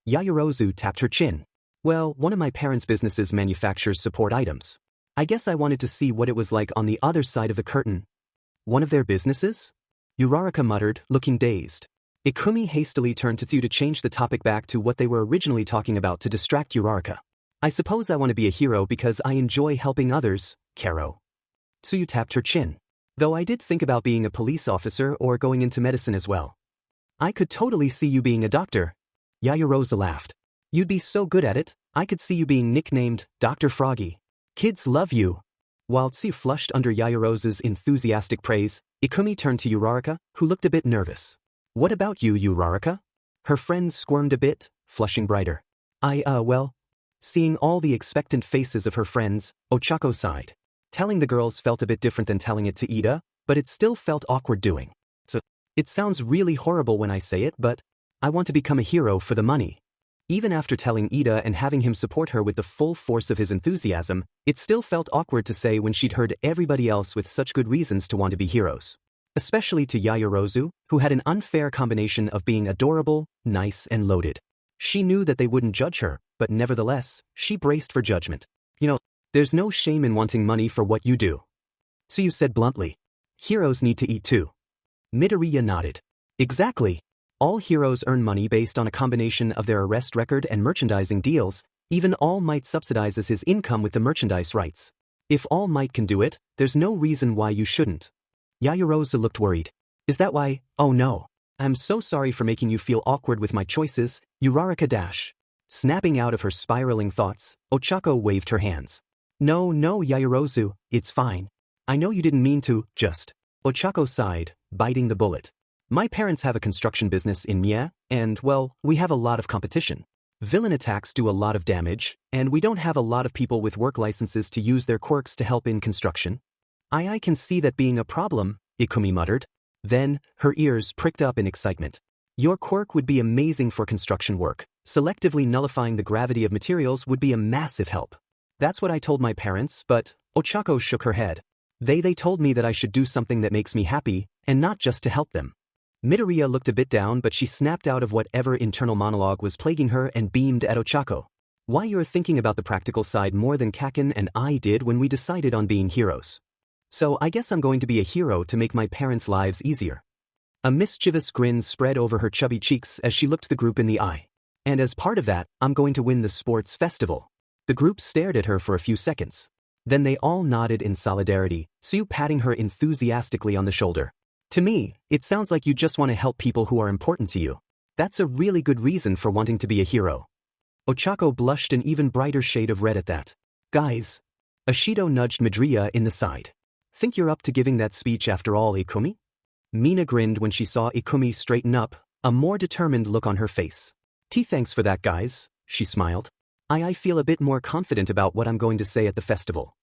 Yaoyorozu tapped her chin. Well, one of my parents' businesses manufactures support items. I guess I wanted to see what it was like on the other side of the curtain. One of their businesses? Uraraka muttered, looking dazed. Ikumi hastily turned to Tsu to change the topic back to what they were originally talking about to distract Uraraka. I suppose I want to be a hero because I enjoy helping others, Karo. Tsuyu tapped her chin. Though I did think about being a police officer or going into medicine as well. I could totally see you being a doctor. Yaoyorozu laughed. You'd be so good at it, I could see you being nicknamed Dr. Froggy. Kids love you. While Tsu flushed under Yaoyorozu's enthusiastic praise, Ikumi turned to Uraraka, who looked a bit nervous. What about you, Uraraka? Her friend squirmed a bit, flushing brighter. Well. Seeing all the expectant faces of her friends, Ochako sighed. Telling the girls felt a bit different than telling it to Ida, but it still felt awkward doing. So, it sounds really horrible when I say it, but I want to become a hero for the money. Even after telling Ida and having him support her with the full force of his enthusiasm, it still felt awkward to say when she'd heard everybody else with such good reasons to want to be heroes. Especially to Yaoyorozu, who had an unfair combination of being adorable, nice and loaded. She knew that they wouldn't judge her, but nevertheless, she braced for judgment. There's no shame in wanting money for what you do. Tsuyu said bluntly. Heroes need to eat too. Midoriya nodded. Exactly. All heroes earn money based on a combination of their arrest record and merchandising deals, even All Might subsidizes his income with the merchandise rights. If All Might can do it, there's no reason why you shouldn't. Yaoyorozu looked worried. Is that why? Oh no. I'm so sorry for making you feel awkward with my choices, Uraraka dash. Snapping out of her spiraling thoughts, Ochako waved her hands. No, Yaoyorozu, it's fine. I know you didn't mean to, just. Ochako sighed, biting the bullet. My parents have a construction business in Mie, and, well, we have a lot of competition. Villain attacks do a lot of damage, and we don't have a lot of people with work licenses to use their quirks to help in construction. I can see that being a problem, Ikumi muttered. Then, her ears pricked up in excitement. Your quirk would be amazing for construction work. Selectively nullifying the gravity of materials would be a massive help. That's what I told my parents, but, Ochako shook her head. They told me that I should do something that makes me happy, and not just to help them. Midoriya looked a bit down, but she snapped out of whatever internal monologue was plaguing her and beamed at Ochako. Why, you're thinking about the practical side more than Kaken and I did when we decided on being heroes. So I guess I'm going to be a hero to make my parents' lives easier. A mischievous grin spread over her chubby cheeks as she looked the group in the eye. And as part of that, I'm going to win the sports festival. The group stared at her for a few seconds. Then they all nodded in solidarity, Tsuyu patting her enthusiastically on the shoulder. To me, it sounds like you just want to help people who are important to you. That's a really good reason for wanting to be a hero. Ochako blushed an even brighter shade of red at that. Guys. Ashido nudged Midoriya in the side. Think you're up to giving that speech after all, Ikumi? Mina grinned when she saw Ikumi straighten up, a more determined look on her face. Thanks for that, guys, she smiled. I feel a bit more confident about what I'm going to say at the festival.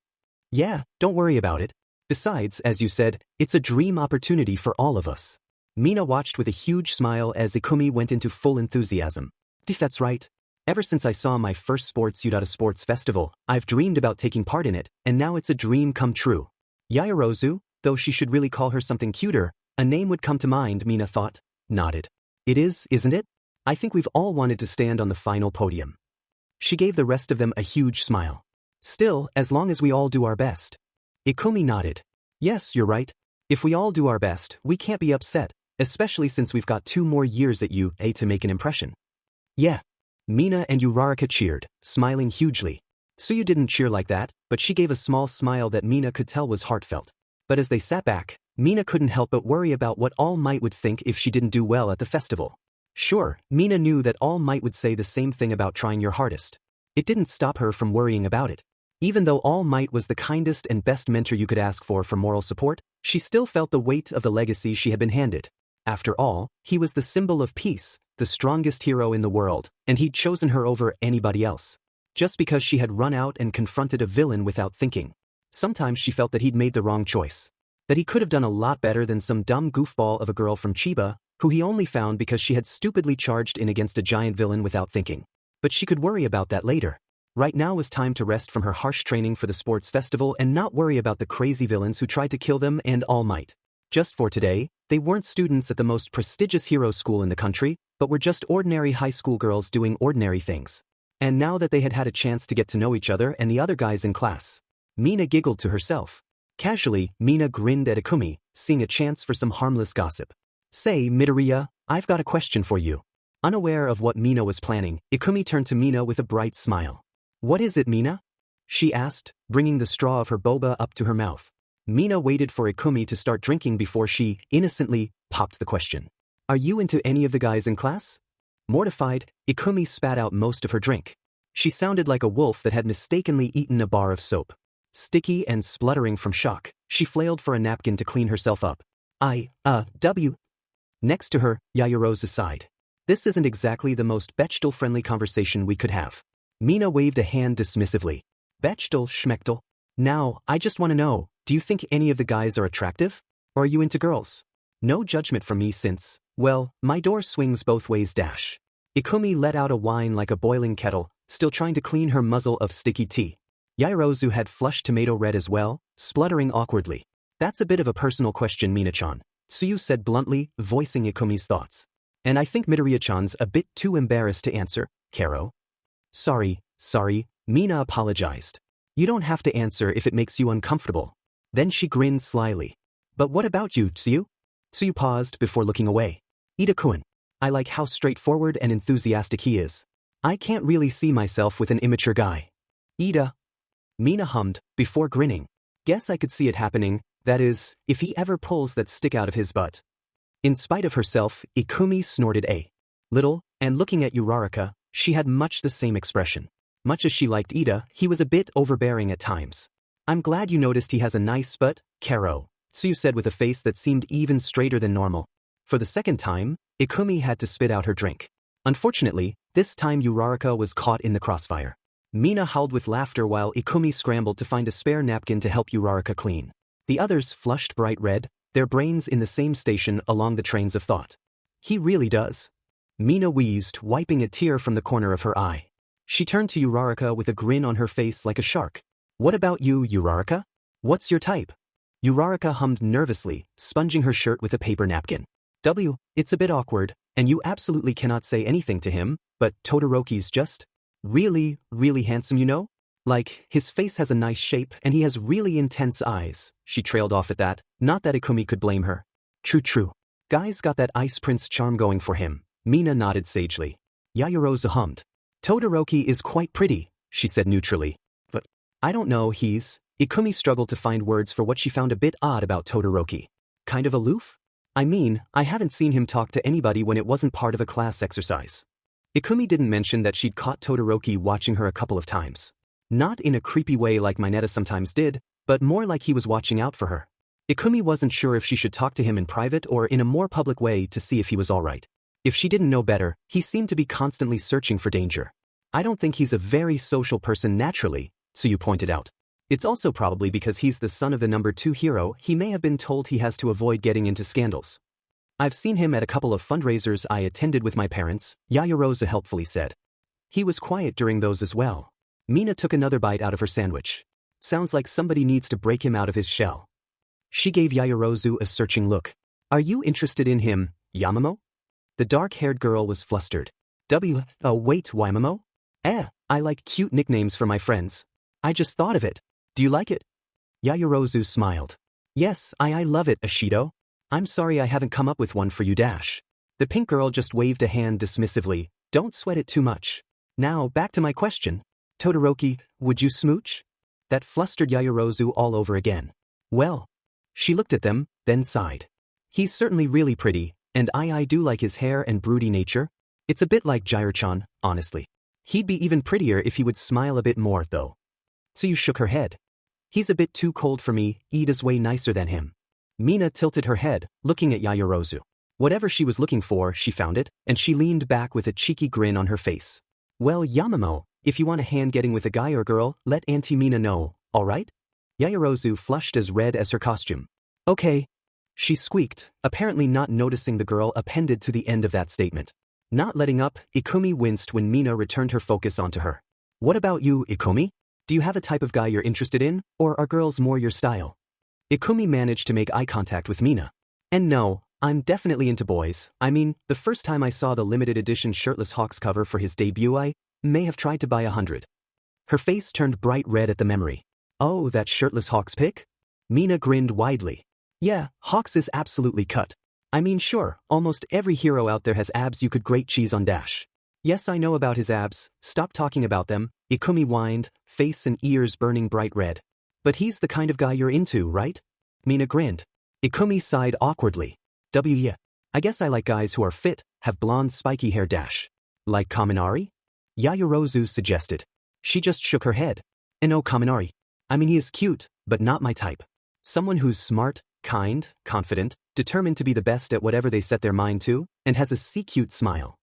Yeah, don't worry about it. Besides, as you said, it's a dream opportunity for all of us. Mina watched with a huge smile as Ikumi went into full enthusiasm. That's right. Ever since I saw my first Sports Festival, I've dreamed about taking part in it, and now it's a dream come true. Yaoyorozu, though she should really call her something cuter, a name would come to mind, Mina thought, nodded. It is, isn't it? I think we've all wanted to stand on the final podium. She gave the rest of them a huge smile. Still, as long as we all do our best. Ikumi nodded. Yes, you're right. If we all do our best, we can't be upset, especially since we've got 2 more years at UA to make an impression. Yeah. Mina and Uraraka cheered, smiling hugely. Tsuyu didn't cheer like that, but she gave a small smile that Mina could tell was heartfelt. But as they sat back, Mina couldn't help but worry about what All Might would think if she didn't do well at the festival. Sure, Mina knew that All Might would say the same thing about trying your hardest. It didn't stop her from worrying about it. Even though All Might was the kindest and best mentor you could ask for moral support, she still felt the weight of the legacy she had been handed. After all, he was the symbol of peace, the strongest hero in the world, and he'd chosen her over anybody else. Just because she had run out and confronted a villain without thinking. Sometimes she felt that he'd made the wrong choice. That he could have done a lot better than some dumb goofball of a girl from Chiba, who he only found because she had stupidly charged in against a giant villain without thinking. But she could worry about that later. Right now was time to rest from her harsh training for the sports festival and not worry about the crazy villains who tried to kill them and All Might. Just for today, they weren't students at the most prestigious hero school in the country, but were just ordinary high school girls doing ordinary things. And now that they had had a chance to get to know each other and the other guys in class, Mina giggled to herself. Casually, Mina grinned at Ikumi, seeing a chance for some harmless gossip. Say, Midoriya, I've got a question for you. Unaware of what Mina was planning, Ikumi turned to Mina with a bright smile. What is it, Mina? She asked, bringing the straw of her boba up to her mouth. Mina waited for Ikumi to start drinking before she, innocently, popped the question. Are you into any of the guys in class? Mortified, Ikumi spat out most of her drink. She sounded like a wolf that had mistakenly eaten a bar of soap. Sticky and spluttering from shock, she flailed for a napkin to clean herself up. Next to her, Yaoyorozu sighed. This isn't exactly the most vegetable-friendly conversation we could have. Mina waved a hand dismissively. Vegetable schmechtel. Now, I just want to know, do you think any of the guys are attractive? Or are you into girls? No judgment from me since, well, my door swings both ways dash. Ikumi let out a whine like a boiling kettle, still trying to clean her muzzle of sticky tea. Yaoyorozu had flushed tomato red as well, spluttering awkwardly. That's a bit of a personal question, Mina-chan, Tsuyu said bluntly, voicing Ikumi's thoughts. And I think Midoriya-chan's a bit too embarrassed to answer, Karo. Sorry, Mina apologized. You don't have to answer if it makes you uncomfortable. Then she grinned slyly. But what about you, Tsuyu? Tsuyu paused before looking away. Ida-kun. I like how straightforward and enthusiastic he is. I can't really see myself with an immature guy. Ida. Mina hummed, before grinning. Guess I could see it happening, that is, if he ever pulls that stick out of his butt. In spite of herself, Ikumi snorted a little, and looking at Uraraka, she had much the same expression. Much as she liked Ida, he was a bit overbearing at times. I'm glad you noticed he has a nice butt, Karo, Tsuyu said with a face that seemed even straighter than normal. For the second time, Ikumi had to spit out her drink. Unfortunately, this time Uraraka was caught in the crossfire. Mina howled with laughter while Ikumi scrambled to find a spare napkin to help Uraraka clean. The others flushed bright red, their brains in the same station along the trains of thought. He really does. Mina wheezed, wiping a tear from the corner of her eye. She turned to Uraraka with a grin on her face like a shark. What about you, Uraraka? What's your type? Uraraka hummed nervously, sponging her shirt with a paper napkin. It's a bit awkward, and you absolutely cannot say anything to him, but Todoroki's just really, really handsome, you know? Like, his face has a nice shape and he has really intense eyes. She trailed off at that, not that Ikumi could blame her. True. Guy's got that ice prince charm going for him. Mina nodded sagely. Yaoyorozu hummed. Todoroki is quite pretty, she said neutrally. But I don't know, Ikumi struggled to find words for what she found a bit odd about Todoroki. Kind of aloof? I mean, I haven't seen him talk to anybody when it wasn't part of a class exercise. Ikumi didn't mention that she'd caught Todoroki watching her a couple of times. Not in a creepy way like Mineta sometimes did, but more like he was watching out for her. Ikumi wasn't sure if she should talk to him in private or in a more public way to see if he was alright. If she didn't know better, he seemed to be constantly searching for danger. I don't think he's a very social person naturally, Tsuyu pointed out. It's also probably because he's the son of the number 2 hero, he may have been told he has to avoid getting into scandals. I've seen him at a couple of fundraisers I attended with my parents, Yaoyorozu helpfully said. He was quiet during those as well. Mina took another bite out of her sandwich. Sounds like somebody needs to break him out of his shell. She gave Yaoyorozu a searching look. Are you interested in him, Yamamo? The dark-haired girl was flustered. Oh wait, Wymamo? I like cute nicknames for my friends. I just thought of it. Do you like it? Yaoyorozu smiled. Yes, I love it, Ashido. I'm sorry I haven't come up with one for you, Dash. The pink girl just waved a hand dismissively. Don't sweat it too much. Now, back to my question. Todoroki, would you smooch? That flustered Yaoyorozu all over again. Well. She looked at them, then sighed. He's certainly really pretty, and I do like his hair and broody nature. It's a bit like Jirochan, honestly. He'd be even prettier if he would smile a bit more, though. Tsuyu shook her head. He's a bit too cold for me, Ida's way nicer than him. Mina tilted her head, looking at Yaoyorozu. Whatever she was looking for, she found it, and she leaned back with a cheeky grin on her face. Well, Yamamo, if you want a hand getting with a guy or girl, let Auntie Mina know, alright? Yaoyorozu flushed as red as her costume. Okay. She squeaked, apparently not noticing the girl appended to the end of that statement. Not letting up, Ikumi winced when Mina returned her focus onto her. What about you, Ikumi? Do you have a type of guy you're interested in, or are girls more your style? Ikumi managed to make eye contact with Mina. And no, I'm definitely into boys. I mean, the first time I saw the limited edition Shirtless Hawks cover for his debut I may have tried to buy 100. Her face turned bright red at the memory. Oh, that Shirtless Hawks pic? Mina grinned widely. Yeah, Hawks is absolutely cut. I mean sure, almost every hero out there has abs you could grate cheese on Dash. Yes, I know about his abs, stop talking about them, Ikumi whined, face and ears burning bright red. But he's the kind of guy you're into, right? Mina grinned. Ikumi sighed awkwardly. Yeah. I guess I like guys who are fit, have blonde spiky hair Dash. Like Kaminari? Yaoyorozu suggested. She just shook her head. No Kaminari. I mean he is cute, but not my type. Someone who's smart, kind, confident, determined to be the best at whatever they set their mind to, and has a cute smile.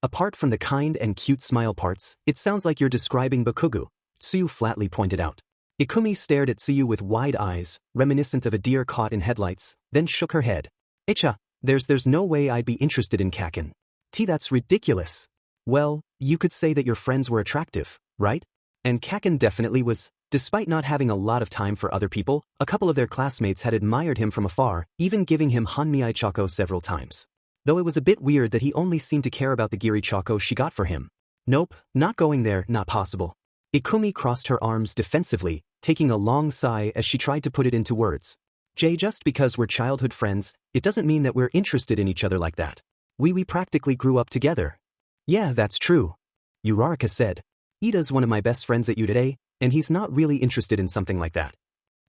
Apart from the kind and cute smile parts, it sounds like you're describing Bakugo, Tsuyu flatly pointed out. Ikumi stared at Tsuyu with wide eyes, reminiscent of a deer caught in headlights, then shook her head. Echa, there's no way I'd be interested in Kaken. That's ridiculous. Well, you could say that your friends were attractive, right? And Kaken definitely was. Despite not having a lot of time for other people, a couple of their classmates had admired him from afar, even giving him Hanmi Chako several times. Though it was a bit weird that he only seemed to care about the Giri Chako she got for him. Nope, not going there, not possible. Ikumi crossed her arms defensively, taking a long sigh as she tried to put it into words. Just because we're childhood friends, it doesn't mean that we're interested in each other like that. We practically grew up together. Yeah, that's true. Uraraka said. Ida's one of my best friends at U today, and he's not really interested in something like that.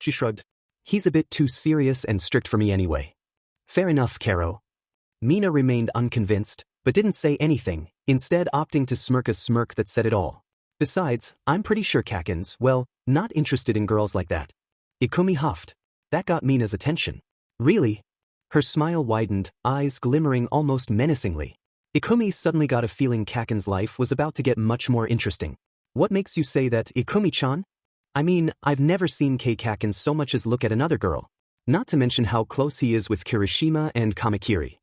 She shrugged. He's a bit too serious and strict for me anyway. Fair enough, Karo. Mina remained unconvinced, but didn't say anything, instead opting to smirk a smirk that said it all. Besides, I'm pretty sure Kaken's, well, not interested in girls like that. Ikumi huffed. That got Mina's attention. Really? Her smile widened, eyes glimmering almost menacingly. Ikumi suddenly got a feeling Kaken's life was about to get much more interesting. What makes you say that, Ikumi-chan? I mean, I've never seen Kaken so much as look at another girl. Not to mention how close he is with Kirishima and Kamakiri.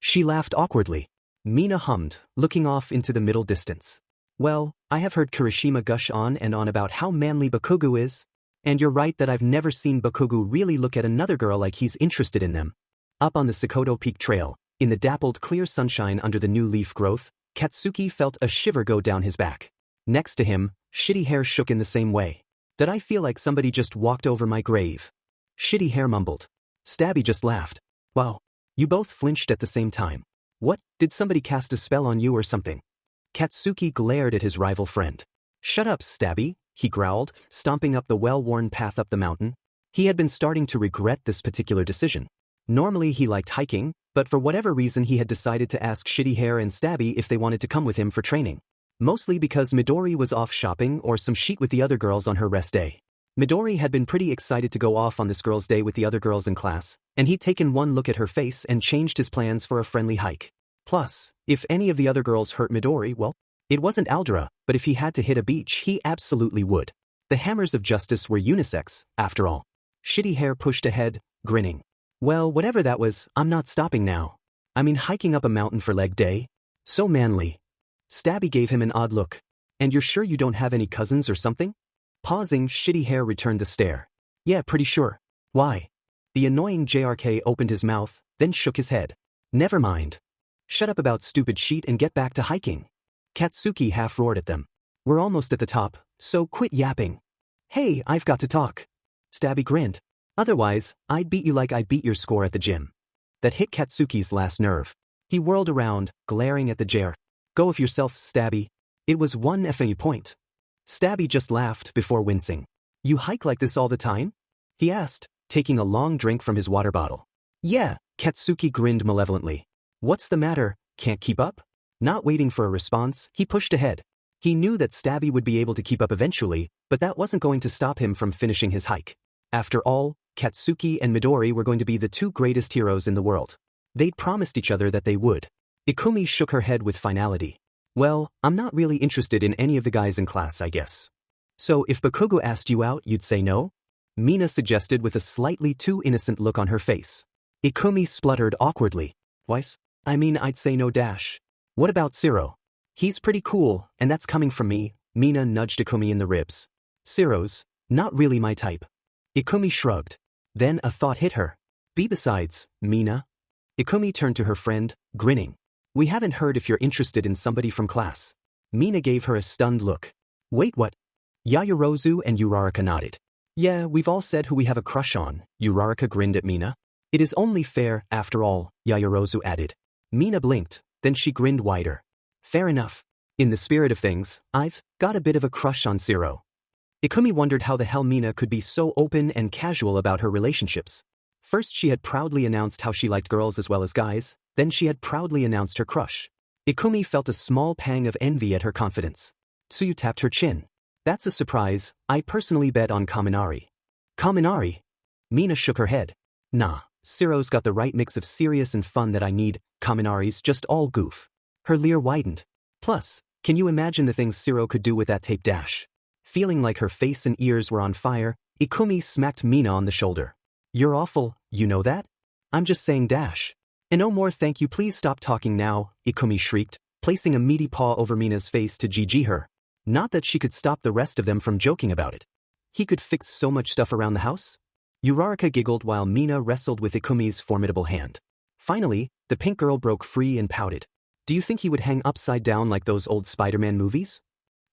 She laughed awkwardly. Mina hummed, looking off into the middle distance. Well, I have heard Kirishima gush on and on about how manly Bakugo is. And you're right that I've never seen Bakugo really look at another girl like he's interested in them. Up on the Sakoto Peak Trail, in the dappled clear sunshine under the new leaf growth, Katsuki felt a shiver go down his back. Next to him, Shitty Hair shook in the same way. Did I feel like somebody just walked over my grave? Shitty Hair mumbled. Stabby just laughed. Wow. You both flinched at the same time. What, did somebody cast a spell on you or something? Katsuki glared at his rival friend. Shut up, Stabby, he growled, stomping up the well-worn path up the mountain. He had been starting to regret this particular decision. Normally he liked hiking, but for whatever reason he had decided to ask Shitty Hair and Stabby if they wanted to come with him for training. Mostly because Midori was off shopping or some shit with the other girls on her rest day. Midori had been pretty excited to go off on this girl's day with the other girls in class, and he'd taken one look at her face and changed his plans for a friendly hike. Plus, if any of the other girls hurt Midori, well, it wasn't Aldera, but if he had to hit a beach he absolutely would. The hammers of justice were unisex, after all. Shitty Hair pushed ahead, grinning. Well, whatever that was, I'm not stopping now. I mean, hiking up a mountain for leg day? So manly. Stabby gave him an odd look. And you're sure you don't have any cousins or something? Pausing, Shitty Hair returned the stare. Yeah, pretty sure. Why? The annoying JRK opened his mouth, then shook his head. Never mind. Shut up about stupid shit and get back to hiking. Katsuki half roared at them. We're almost at the top, so quit yapping. Hey, I've got to talk. Stabby grinned. Otherwise, I'd beat you like I beat your score at the gym. That hit Katsuki's last nerve. He whirled around, glaring at the JR. Go of yourself, Stabby. It was one effing point. Stabby just laughed before wincing. You hike like this all the time? He asked, taking a long drink from his water bottle. Yeah, Katsuki grinned malevolently. What's the matter, can't keep up? Not waiting for a response, he pushed ahead. He knew that Stabby would be able to keep up eventually, but that wasn't going to stop him from finishing his hike. After all, Katsuki and Midori were going to be the two greatest heroes in the world. They'd promised each other that they would. Ikumi shook her head with finality. Well, I'm not really interested in any of the guys in class, I guess. So if Bakugo asked you out, you'd say no? Mina suggested with a slightly too innocent look on her face. Ikumi spluttered awkwardly. Weiss? I mean, I'd say no dash. What about Zero? He's pretty cool, and that's coming from me. Mina nudged Ikumi in the ribs. Zero's not really my type. Ikumi shrugged. Then a thought hit her. Besides, Mina. Ikumi turned to her friend, grinning. We haven't heard if you're interested in somebody from class. Mina gave her a stunned look. Wait, what? Yaoyorozu and Uraraka nodded. Yeah, we've all said who we have a crush on. Uraraka grinned at Mina. It is only fair, after all, Yaoyorozu added. Mina blinked, then she grinned wider. Fair enough. In the spirit of things, I've got a bit of a crush on Zero. Ikumi wondered how the hell Mina could be so open and casual about her relationships. First she had proudly announced how she liked girls as well as guys, then she had proudly announced her crush. Ikumi felt a small pang of envy at her confidence. Tsuyu tapped her chin. That's a surprise, I personally bet on Kaminari. Kaminari? Mina shook her head. Nah, Zero's got the right mix of serious and fun that I need, Kaminari's just all goof. Her leer widened. Plus, can you imagine the things Zero could do with that tape dash? Feeling like her face and ears were on fire, Ikumi smacked Mina on the shoulder. You're awful, you know that? I'm just saying dash. And no more thank you, please stop talking now, Ikumi shrieked, placing a meaty paw over Mina's face to GG her. Not that she could stop the rest of them from joking about it. He could fix so much stuff around the house? Uraraka giggled while Mina wrestled with Ikumi's formidable hand. Finally, the pink girl broke free and pouted. Do you think he would hang upside down like those old Spider-Man movies?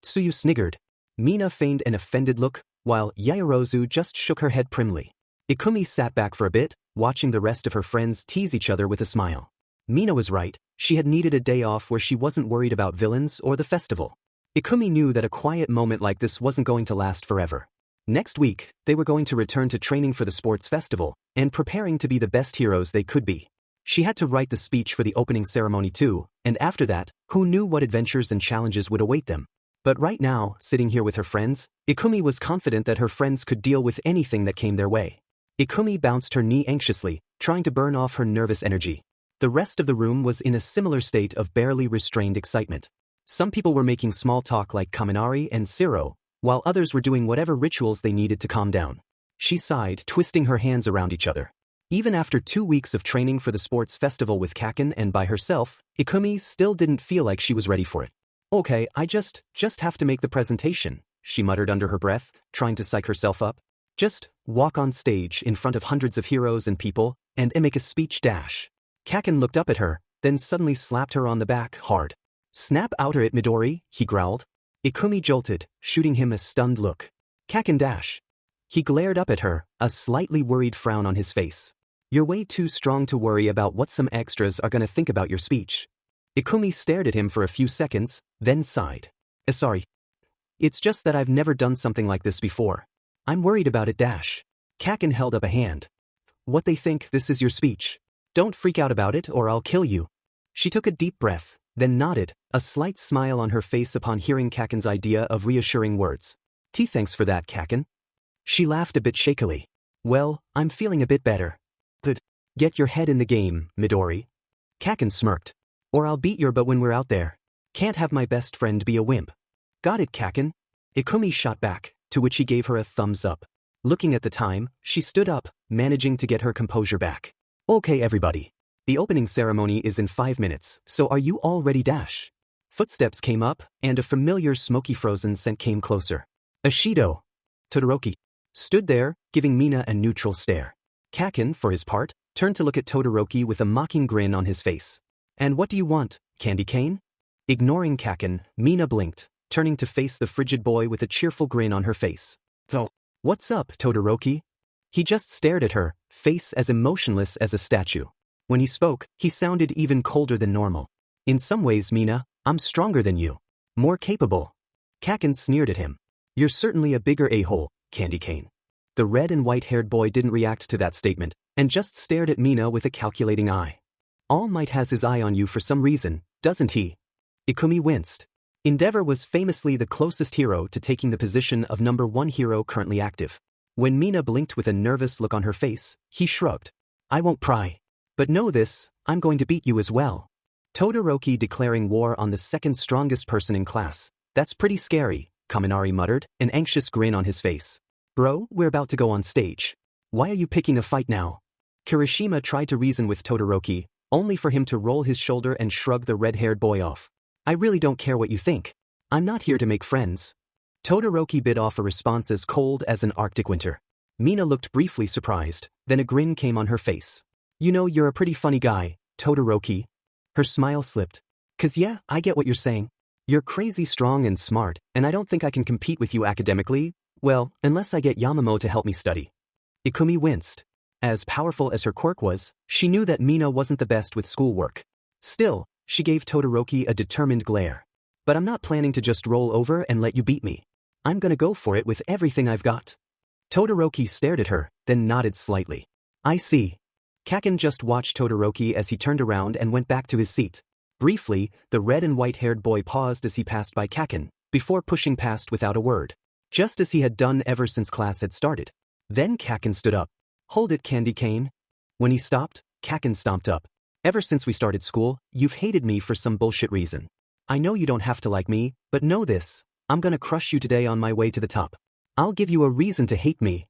Tsuyu sniggered. Mina feigned an offended look, while Yaoyorozu just shook her head primly. Ikumi sat back for a bit, watching the rest of her friends tease each other with a smile. Mina was right, she had needed a day off where she wasn't worried about villains or the festival. Ikumi knew that a quiet moment like this wasn't going to last forever. Next week, they were going to return to training for the sports festival, and preparing to be the best heroes they could be. She had to write the speech for the opening ceremony too, and after that, who knew what adventures and challenges would await them. But right now, sitting here with her friends, Ikumi was confident that her friends could deal with anything that came their way. Ikumi bounced her knee anxiously, trying to burn off her nervous energy. The rest of the room was in a similar state of barely restrained excitement. Some people were making small talk like Kaminari and Siro, while others were doing whatever rituals they needed to calm down. She sighed, twisting her hands around each other. Even after 2 weeks of training for the sports festival with Kaken and by herself, Ikumi still didn't feel like she was ready for it. Okay, I just have to make the presentation, she muttered under her breath, trying to psych herself up. Just walk on stage in front of hundreds of heroes and people, and make a speech dash. Kaken looked up at her, then suddenly slapped her on the back hard. Snap outer it, Midori, he growled. Ikumi jolted, shooting him a stunned look. Kaken dash. He glared up at her, a slightly worried frown on his face. You're way too strong to worry about what some extras are gonna think about your speech. Ikumi stared at him for a few seconds, then sighed. Sorry. It's just that I've never done something like this before. I'm worried about it dash. Kaken held up a hand. What they think this is your speech. Don't freak out about it or I'll kill you. She took a deep breath, then nodded, a slight smile on her face upon hearing Kaken's idea of reassuring words. Thanks for that, Kaken. She laughed a bit shakily. Well, I'm feeling a bit better. But get your head in the game, Midori. Kaken smirked. Or I'll beat your butt when we're out there. Can't have my best friend be a wimp. Got it, Kaken. Ikumi shot back, to which he gave her a thumbs up. Looking at the time, she stood up, managing to get her composure back. Okay everybody. The opening ceremony is in 5 minutes, so are you all ready dash? Footsteps came up, and a familiar smoky frozen scent came closer. Ashido. Todoroki. Stood there, giving Mina a neutral stare. Kaken, for his part, turned to look at Todoroki with a mocking grin on his face. And what do you want, candy cane? Ignoring Kaken, Mina blinked, turning to face the frigid boy with a cheerful grin on her face. Oh. What's up, Todoroki? He just stared at her, face as emotionless as a statue. When he spoke, he sounded even colder than normal. In some ways, Mina, I'm stronger than you. More capable. Kaken sneered at him. You're certainly a bigger a-hole, candy cane. The red and white-haired boy didn't react to that statement, and just stared at Mina with a calculating eye. All Might has his eye on you for some reason, doesn't he? Ikumi winced. Endeavor was famously the closest hero to taking the position of number 1 hero currently active. When Mina blinked with a nervous look on her face, he shrugged. I won't pry. But know this, I'm going to beat you as well. Todoroki declaring war on the second strongest person in class. That's pretty scary, Kaminari muttered, an anxious grin on his face. Bro, we're about to go on stage. Why are you picking a fight now? Kirishima tried to reason with Todoroki, only for him to roll his shoulder and shrug the red-haired boy off. I really don't care what you think. I'm not here to make friends. Todoroki bit off a response as cold as an Arctic winter. Mina looked briefly surprised, then a grin came on her face. You know you're a pretty funny guy, Todoroki. Her smile slipped. 'Cause yeah, I get what you're saying. You're crazy strong and smart, and I don't think I can compete with you academically, well, unless I get Yamamoto to help me study. Ikumi winced. As powerful as her quirk was, she knew that Mina wasn't the best with schoolwork. Still, she gave Todoroki a determined glare. But I'm not planning to just roll over and let you beat me. I'm gonna go for it with everything I've got. Todoroki stared at her, then nodded slightly. I see. Kaken just watched Todoroki as he turned around and went back to his seat. Briefly, the red and white-haired boy paused as he passed by Kaken, before pushing past without a word. Just as he had done ever since class had started. Then Kaken stood up. Hold it, candy cane. When he stopped, Kaken stomped up. Ever since we started school, you've hated me for some bullshit reason. I know you don't have to like me, but know this, I'm gonna crush you today on my way to the top. I'll give you a reason to hate me.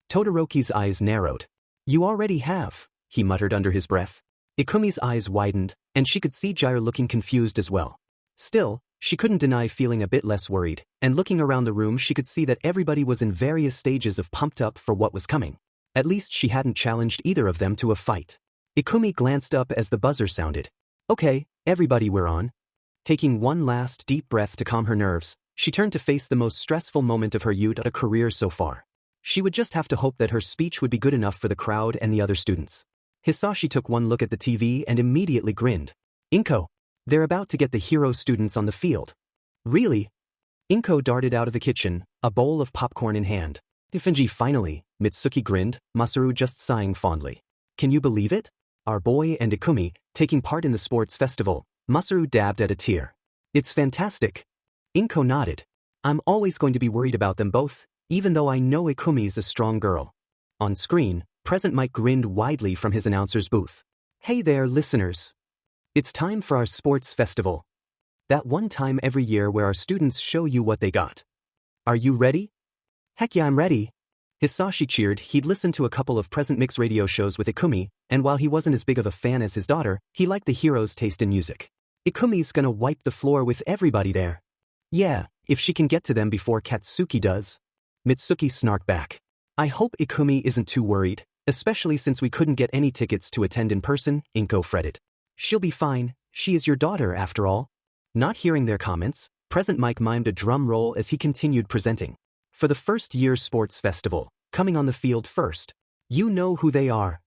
Todoroki's eyes narrowed. You already have, he muttered under his breath. Ikumi's eyes widened, and she could see Gyre looking confused as well. Still, she couldn't deny feeling a bit less worried, and looking around the room she could see that everybody was in various stages of pumped up for what was coming. At least she hadn't challenged either of them to a fight. Ikumi glanced up as the buzzer sounded. Okay, everybody, we're on. Taking one last deep breath to calm her nerves, she turned to face the most stressful moment of her youth career so far. She would just have to hope that her speech would be good enough for the crowd and the other students. Hisashi took one look at the TV and immediately grinned. Inko, they're about to get the hero students on the field. Really? Inko darted out of the kitchen, a bowl of popcorn in hand. Tifinji finally, Mitsuki grinned, Masaru just sighing fondly. Can you believe it? our boy and Ikumi, taking part in the sports festival. Masaru dabbed at a tear. It's fantastic. Inko nodded. I'm always going to be worried about them both, even though I know Ikumi's a strong girl. On screen, Present Mike grinned widely from his announcer's booth. Hey there, listeners. It's time for our sports festival. That one time every year where our students show you what they got. Are you ready? Heck yeah, I'm ready. Hisashi cheered. He'd listened to a couple of Present Mix radio shows with Ikumi, and while he wasn't as big of a fan as his daughter, he liked the hero's taste in music. Ikumi's gonna wipe the floor with everybody there. Yeah, if she can get to them before Katsuki does. Mitsuki snarked back. I hope Ikumi isn't too worried, especially since we couldn't get any tickets to attend in person, Inko fretted. She'll be fine, she is your daughter after all. Not hearing their comments, Present Mike mimed a drum roll as he continued presenting. For the first year's sports festival, coming on the field first. You know who they are.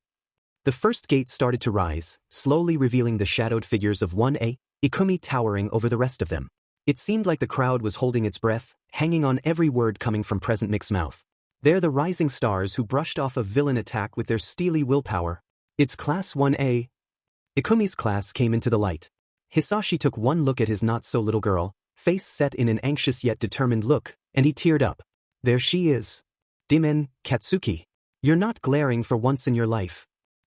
The first gate started to rise, slowly revealing the shadowed figures of 1A, Ikumi towering over the rest of them. It seemed like the crowd was holding its breath, hanging on every word coming from Present Mic's mouth. They're the rising stars who brushed off a villain attack with their steely willpower. It's Class 1A. Ikumi's class came into the light. Hisashi took one look at his not-so-little girl, face set in an anxious yet determined look, and he teared up. There she is. Dimen, Katsuki. You're not glaring for once in your life.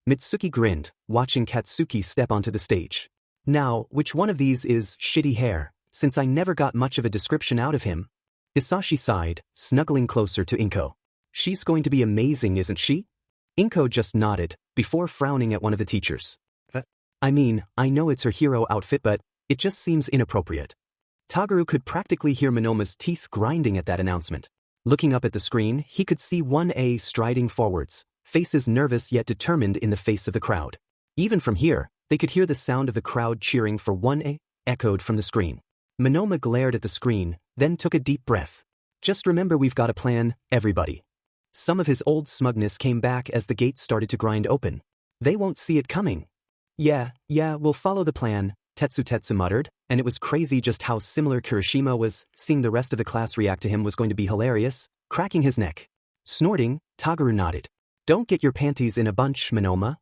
Mitsuki grinned, watching Katsuki step onto the stage. Now, which one of these is shitty hair, since I never got much of a description out of him? Hisashi sighed, snuggling closer to Inko. She's going to be amazing, isn't she? Inko just nodded, before frowning at one of the teachers. I mean, I know it's her hero outfit, but it just seems inappropriate. Tagaru could practically hear Monoma's teeth grinding at that announcement. Looking up at the screen, he could see 1A striding forwards, faces nervous yet determined in the face of the crowd. Even from here, they could hear the sound of the crowd cheering for 1A, echoed from the screen. Monoma glared at the screen, then took a deep breath. Just remember, we've got a plan, everybody. Some of his old smugness came back as the gates started to grind open. They won't see it coming. Yeah, we'll follow the plan, Tetsu muttered, and it was crazy just how similar Kirishima was. Seeing the rest of the class react to him was going to be hilarious, cracking his neck. Snorting, Tagaru nodded. Don't get your panties in a bunch, Monoma.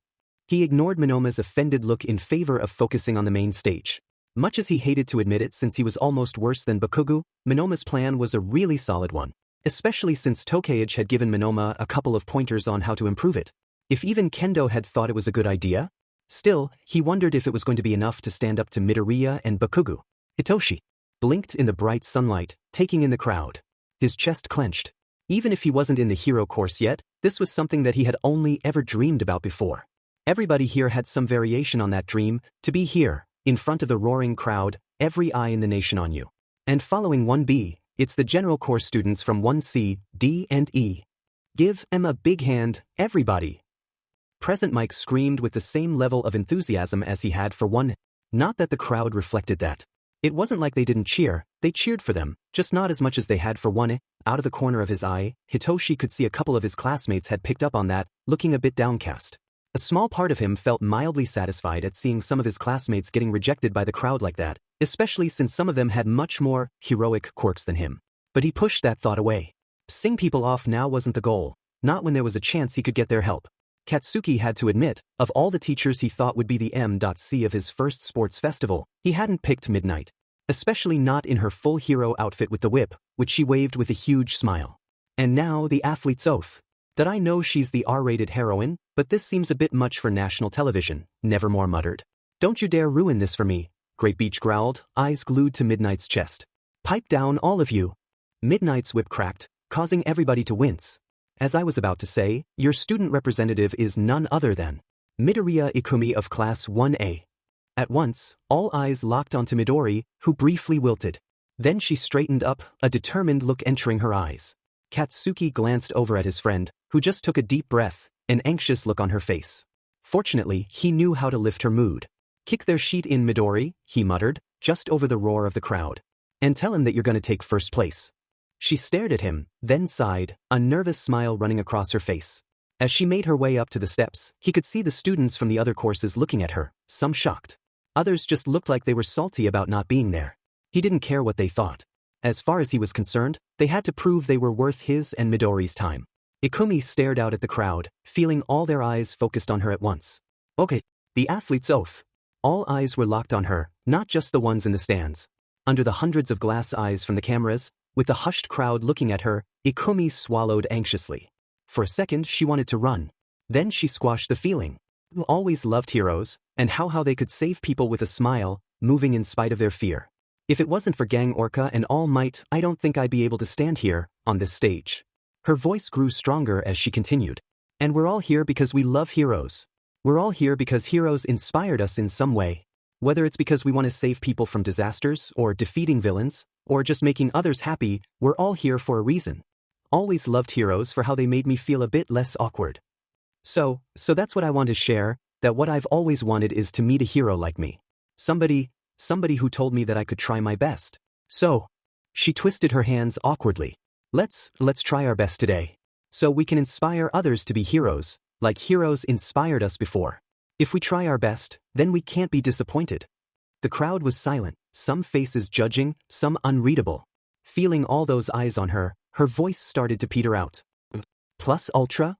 He ignored Monoma's offended look in favor of focusing on the main stage. Much as he hated to admit it since he was almost worse than Bakugo, Monoma's plan was a really solid one, especially since Tokage had given Monoma a couple of pointers on how to improve it. If even Kendo had thought it was a good idea, still, he wondered if it was going to be enough to stand up to Midoriya and Bakugo. Hitoshi blinked in the bright sunlight, taking in the crowd. His chest clenched. Even if he wasn't in the hero course yet, this was something that he had only ever dreamed about before. Everybody here had some variation on that dream, to be here, in front of the roaring crowd, every eye in the nation on you. And following 1B, it's the general course students from 1C, D, and E. Give them a big hand, everybody. Present Mike screamed with the same level of enthusiasm as he had for 1. Not that the crowd reflected that. It wasn't like they didn't cheer, they cheered for them, just not as much as they had for 1. Out of the corner of his eye, Hitoshi could see a couple of his classmates had picked up on that, looking a bit downcast. A small part of him felt mildly satisfied at seeing some of his classmates getting rejected by the crowd like that, especially since some of them had much more heroic quirks than him. But he pushed that thought away. Sing people off now wasn't the goal, not when there was a chance he could get their help. Katsuki had to admit, of all the teachers he thought would be the M.C. of his first sports festival, he hadn't picked Midnight. Especially not in her full hero outfit with the whip, which she waved with a huge smile. And now the athlete's oath. Did I know she's the R-rated heroine, but this seems a bit much for national television, Nevermore muttered. Don't you dare ruin this for me, Great Beach growled, eyes glued to Midnight's chest. Pipe down, all of you. Midnight's whip cracked, causing everybody to wince. As I was about to say, your student representative is none other than Midoriya Ikumi of Class 1A. At once, all eyes locked onto Midori, who briefly wilted. Then she straightened up, a determined look entering her eyes. Katsuki glanced over at his friend, who just took a deep breath, an anxious look on her face. Fortunately, he knew how to lift her mood. Kick their sheet in, Midori, he muttered, just over the roar of the crowd. And tell him that you're going to take first place. She stared at him, then sighed, a nervous smile running across her face. As she made her way up to the steps, he could see the students from the other courses looking at her, some shocked. Others just looked like they were salty about not being there. He didn't care what they thought. As far as he was concerned, they had to prove they were worth his and Midori's time. Ikumi stared out at the crowd, feeling all their eyes focused on her at once. Okay, The athlete's oath. All eyes were locked on her, not just the ones in the stands. Under the hundreds of glass eyes from the cameras, with the hushed crowd looking at her, Ikumi swallowed anxiously. For a second she wanted to run. Then she squashed the feeling. You always loved heroes, and how they could save people with a smile, moving in spite of their fear. If it wasn't for Gang Orca and All Might, I don't think I'd be able to stand here, on this stage. Her voice grew stronger as she continued. And we're all here because we love heroes. We're all here because heroes inspired us in some way. Whether it's because we want to save people from disasters, or defeating villains, or just making others happy, we're all here for a reason. Always loved heroes for how they made me feel a bit less awkward. So that's what I want to share, that what I've always wanted is to meet a hero like me. Somebody who told me that I could try my best. So, she twisted her hands awkwardly. Let's try our best today. So we can inspire others to be heroes, like heroes inspired us before. If we try our best, then we can't be disappointed. The crowd was silent, some faces judging, some unreadable. Feeling all those eyes on her, her voice started to peter out. Plus ultra?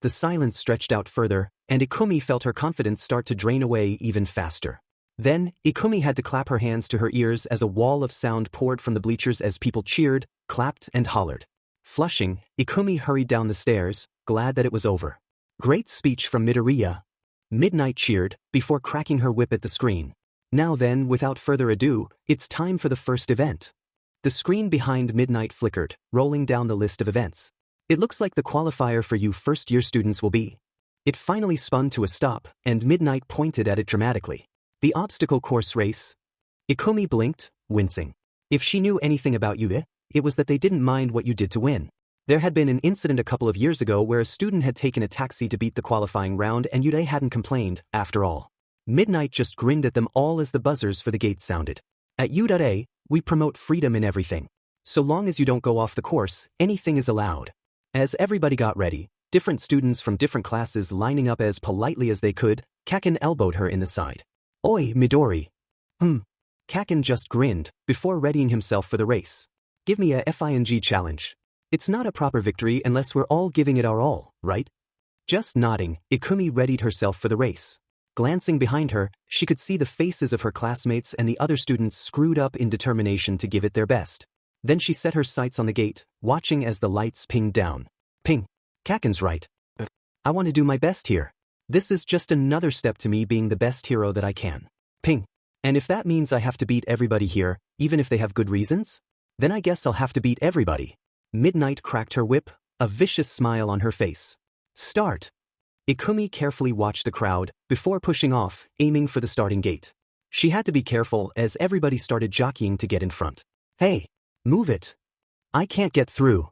The silence stretched out further, and Ikumi felt her confidence start to drain away even faster. Then, Ikumi had to clap her hands to her ears as a wall of sound poured from the bleachers as people cheered, clapped, and hollered. Flushing, Ikumi hurried down the stairs, glad that it was over. Great speech from Midoriya. Midnight cheered, before cracking her whip at the screen. Now then, without further ado, it's time for the first event. The screen behind Midnight flickered, rolling down the list of events. It looks like the qualifier for you first-year students will be. It finally spun to a stop, and Midnight pointed at it dramatically. The obstacle course race. Ikumi blinked, wincing. If she knew anything about you, it was that they didn't mind what you did to win. There had been an incident a couple of years ago where a student had taken a taxi to beat the qualifying round and Yude hadn't complained, after all. Midnight just grinned at them all as the buzzers for the gate sounded. At Yude, we promote freedom in everything. So long as you don't go off the course, anything is allowed. As everybody got ready, different students from different classes lining up as politely as they could, Kaken elbowed her in the side. Oi, Midori. Kaken just grinned, before readying himself for the race. Give me a FING challenge. It's not a proper victory unless we're all giving it our all, right? Just nodding, Ikumi readied herself for the race. Glancing behind her, she could see the faces of her classmates and the other students screwed up in determination to give it their best. Then she set her sights on the gate, watching as the lights pinged down. Ping. Kaken's right. I want to do my best here. This is just another step to me being the best hero that I can. Ping. And if that means I have to beat everybody here, even if they have good reasons, then I guess I'll have to beat everybody. Midnight cracked her whip, a vicious smile on her face. Start. Ikumi carefully watched the crowd, before pushing off, aiming for the starting gate. She had to be careful as everybody started jockeying to get in front. Hey. Move it. I can't get through.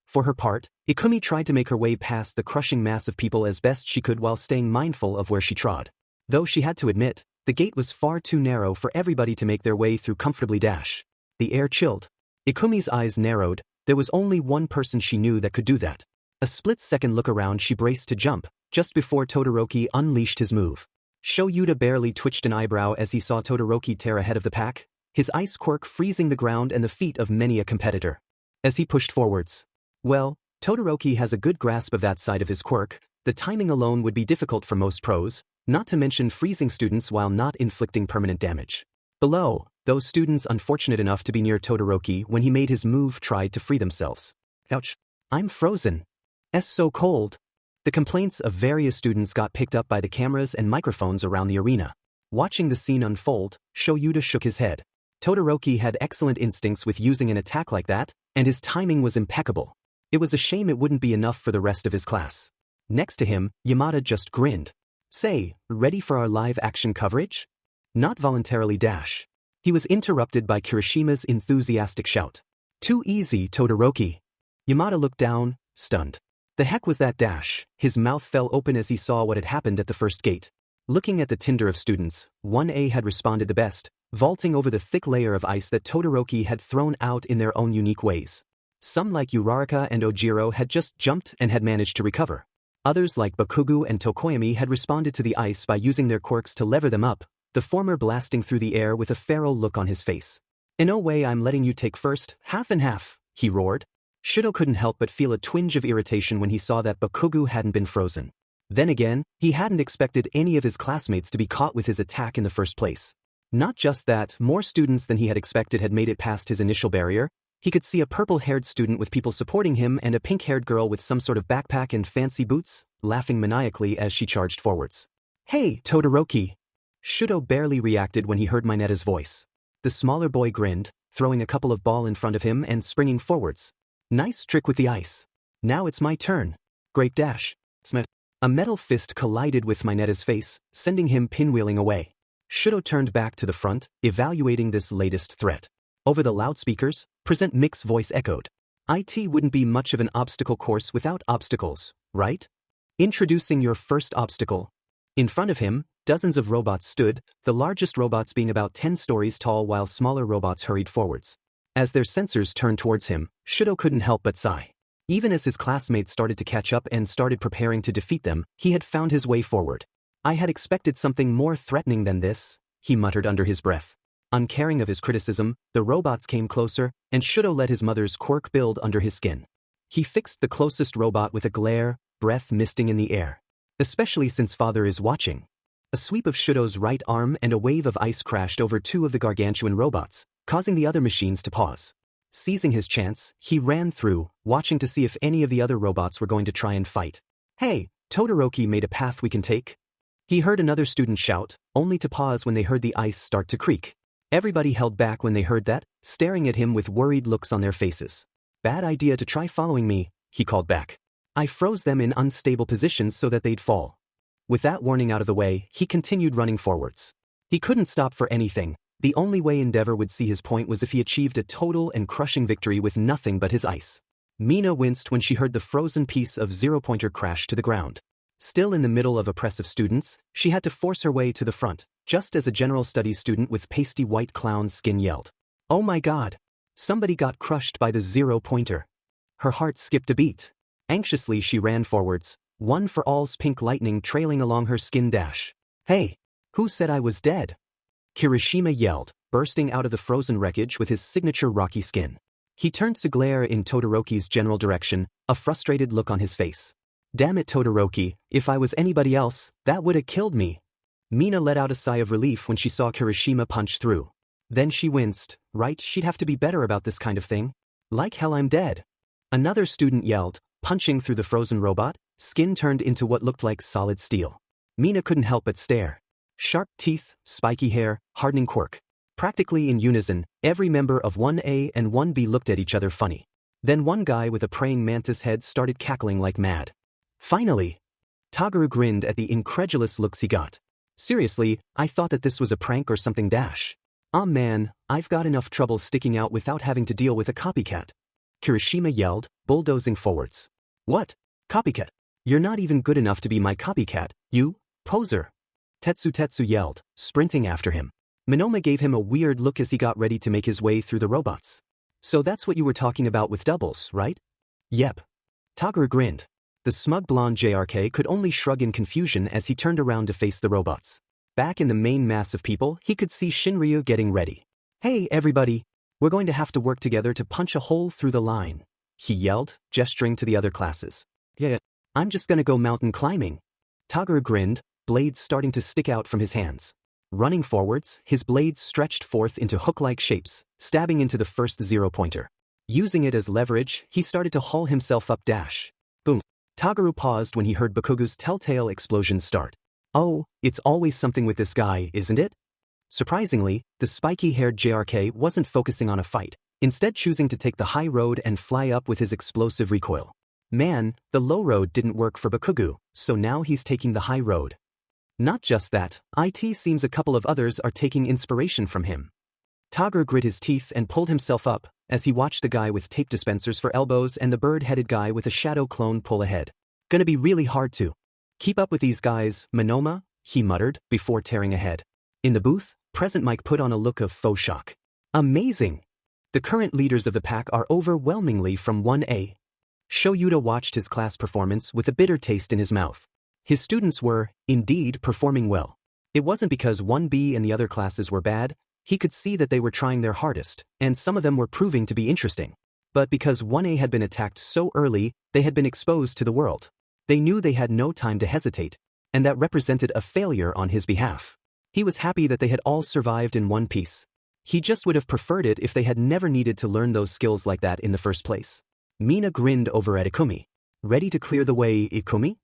For her part, Ikumi tried to make her way past the crushing mass of people as best she could while staying mindful of where she trod. Though she had to admit, the gate was far too narrow for everybody to make their way through comfortably. The air chilled. Ikumi's eyes narrowed, there was only one person she knew that could do that. A split-second look around she braced to jump, just before Todoroki unleashed his move. Shoyuda barely twitched an eyebrow as he saw Todoroki tear ahead of the pack, his ice quirk freezing the ground and the feet of many a competitor. As he pushed forwards. Well, Todoroki has a good grasp of that side of his quirk, the timing alone would be difficult for most pros, not to mention freezing students while not inflicting permanent damage. Below, those students unfortunate enough to be near Todoroki when he made his move tried to free themselves. Ouch. I'm frozen. So cold. The complaints of various students got picked up by the cameras and microphones around the arena. Watching the scene unfold, Shoyuda shook his head. Todoroki had excellent instincts with using an attack like that, and his timing was impeccable. It was a shame it wouldn't be enough for the rest of his class. Next to him, Yamada just grinned. Say, ready for our live-action coverage? Not voluntarily. He was interrupted by Kirishima's enthusiastic shout. Too easy, Todoroki. Yamada looked down, stunned. The heck was that? His mouth fell open as he saw what had happened at the first gate. Looking at the tinder of students, 1A had responded the best, vaulting over the thick layer of ice that Todoroki had thrown out in their own unique ways. Some like Uraraka and Ojiro had just jumped and had managed to recover. Others like Bakugu and Tokoyami had responded to the ice by using their quirks to lever them up, the former blasting through the air with a feral look on his face. In no way I'm letting you take first, half and half, he roared. Shudo couldn't help but feel a twinge of irritation when he saw that Bakugu hadn't been frozen. Then again, he hadn't expected any of his classmates to be caught with his attack in the first place. Not just that, more students than he had expected had made it past his initial barrier. He could see a purple-haired student with people supporting him and a pink-haired girl with some sort of backpack and fancy boots, laughing maniacally as she charged forwards. "Hey, Todoroki!" Shudo barely reacted when he heard Mineta's voice. The smaller boy grinned, throwing a couple of balls in front of him and springing forwards. "Nice trick with the ice. Now it's my turn. Great dash." A metal fist collided with Mineta's face, sending him pinwheeling away. Shudo turned back to the front, evaluating this latest threat. Over the loudspeakers, Present Mick's voice echoed. "IT wouldn't be much of an obstacle course without obstacles, right? Introducing your first obstacle." In front of him, dozens of robots stood, the largest robots being about 10 stories tall while smaller robots hurried forwards. As their sensors turned towards him, Shudo couldn't help but sigh. Even as his classmates started to catch up and started preparing to defeat them, he had found his way forward. "I had expected something more threatening than this," he muttered under his breath. Uncaring of his criticism, the robots came closer, and Shudo let his mother's quirk build under his skin. He fixed the closest robot with a glare, breath misting in the air. Especially since father is watching. A sweep of Shudo's right arm and a wave of ice crashed over 2 of the gargantuan robots, causing the other machines to pause. Seizing his chance, he ran through, watching to see if any of the other robots were going to try and fight. "Hey, Todoroki made a path we can take?" He heard another student shout, only to pause when they heard the ice start to creak. Everybody held back when they heard that, staring at him with worried looks on their faces. "Bad idea to try following me," he called back. "I froze them in unstable positions so that they'd fall." With that warning out of the way, he continued running forwards. He couldn't stop for anything. The only way Endeavor would see his point was if he achieved a total and crushing victory with nothing but his ice. Mina winced when she heard the frozen piece of zero-pointer crash to the ground. Still in the middle of oppressive students, she had to force her way to the front, just as a general studies student with pasty white clown skin yelled. "Oh my god! Somebody got crushed by the zero-pointer." Her heart skipped a beat. Anxiously she ran forwards, One for All's pink lightning trailing along her skin dash. "Hey! Who said I was dead?" Kirishima yelled, bursting out of the frozen wreckage with his signature rocky skin. He turned to glare in Todoroki's general direction, a frustrated look on his face. "Damn it, Todoroki, if I was anybody else, that would have killed me." Mina let out a sigh of relief when she saw Kirishima punch through. Then she winced. Right, she'd have to be better about this kind of thing. "Like hell I'm dead." Another student yelled, punching through the frozen robot, skin turned into what looked like solid steel. Mina couldn't help but stare. Sharp teeth, spiky hair, hardening quirk. Practically in unison, every member of 1A and 1B looked at each other funny. Then one guy with a praying mantis head started cackling like mad. "Finally!" Tagaru grinned at the incredulous looks he got. "Seriously, I thought that this was a prank or something dash. Aw man, I've got enough trouble sticking out without having to deal with a copycat." Kirishima yelled, bulldozing forwards. "What? Copycat? You're not even good enough to be my copycat, you poser." Tetsu yelled, sprinting after him. Minoma gave him a weird look as he got ready to make his way through the robots. "So that's what you were talking about with doubles, right?" "Yep." Tagaru grinned. The smug blonde JRK could only shrug in confusion as he turned around to face the robots. Back in the main mass of people, he could see Shinryu getting ready. "Hey everybody, we're going to have to work together to punch a hole through the line," he yelled, gesturing to the other classes. "Yeah, I'm just gonna go mountain climbing." Tagaru grinned, blades starting to stick out from his hands. Running forwards, his blades stretched forth into hook-like shapes, stabbing into the first zero-pointer. Using it as leverage, he started to haul himself up dash. Boom. Tagaru paused when he heard Bakugu's telltale explosion start. "Oh, it's always something with this guy, isn't it?" Surprisingly, the spiky-haired JRK wasn't focusing on a fight, instead choosing to take the high road and fly up with his explosive recoil. Man, the low road didn't work for Bakugu, so now he's taking the high road. Not just that, it seems a couple of others are taking inspiration from him. Tagaru grit his teeth and pulled himself up, as he watched the guy with tape dispensers for elbows and the bird-headed guy with a shadow clone pull ahead. "Gonna be really hard to keep up with these guys, Minoma," he muttered, before tearing ahead. In the booth, Present Mike put on a look of faux shock. "Amazing! The current leaders of the pack are overwhelmingly from 1A. Shoyuta watched his class performance with a bitter taste in his mouth. His students were, indeed, performing well. It wasn't because 1B and the other classes were bad. He could see that they were trying their hardest, and some of them were proving to be interesting. But because 1A had been attacked so early, they had been exposed to the world. They knew they had no time to hesitate, and that represented a failure on his behalf. He was happy that they had all survived in one piece. He just would have preferred it if they had never needed to learn those skills like that in the first place. Mina grinned over at Ikumi. Ready to clear the way, Ikumi?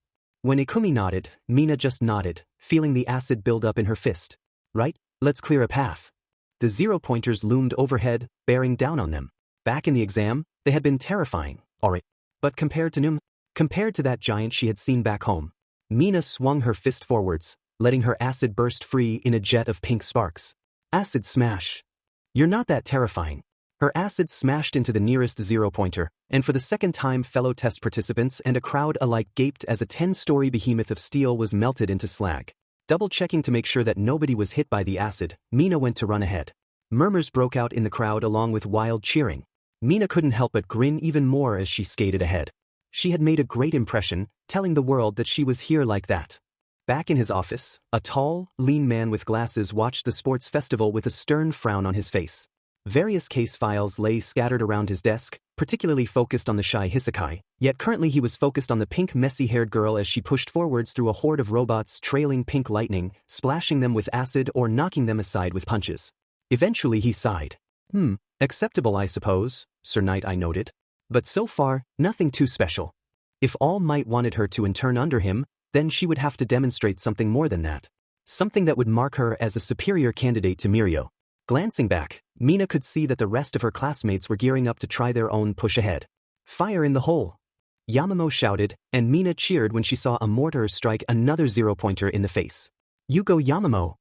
When Ikumi nodded, Mina just nodded, feeling the acid build up in her fist. Right, let's clear a path. The 0-pointers loomed overhead, bearing down on them. Back in the exam, they had been terrifying, alright. But compared to that giant she had seen back home, Mina swung her fist forwards, letting her acid burst free in a jet of pink sparks. Acid smash. You're not that terrifying. Her acid smashed into the nearest 0-pointer, and for the second time fellow test participants and a crowd alike gaped as a 10-story behemoth of steel was melted into slag. Double-checking to make sure that nobody was hit by the acid, Mina went to run ahead. Murmurs broke out in the crowd along with wild cheering. Mina couldn't help but grin even more as she skated ahead. She had made a great impression, telling the world that she was here like that. Back in his office, a tall, lean man with glasses watched the sports festival with a stern frown on his face. Various case files lay scattered around his desk, particularly focused on the shy Hisakai, yet currently he was focused on the pink messy-haired girl as she pushed forwards through a horde of robots trailing pink lightning, splashing them with acid or knocking them aside with punches. Eventually he sighed. Acceptable I suppose, Sir Knight, I noted. But so far, nothing too special. If All Might wanted her to intern under him, then she would have to demonstrate something more than that. Something that would mark her as a superior candidate to Mirio. Glancing back, Mina could see that the rest of her classmates were gearing up to try their own push ahead. Fire in the hole! Yamamo shouted, and Mina cheered when she saw a mortar strike another 0-pointer in the face. You go Yamamo!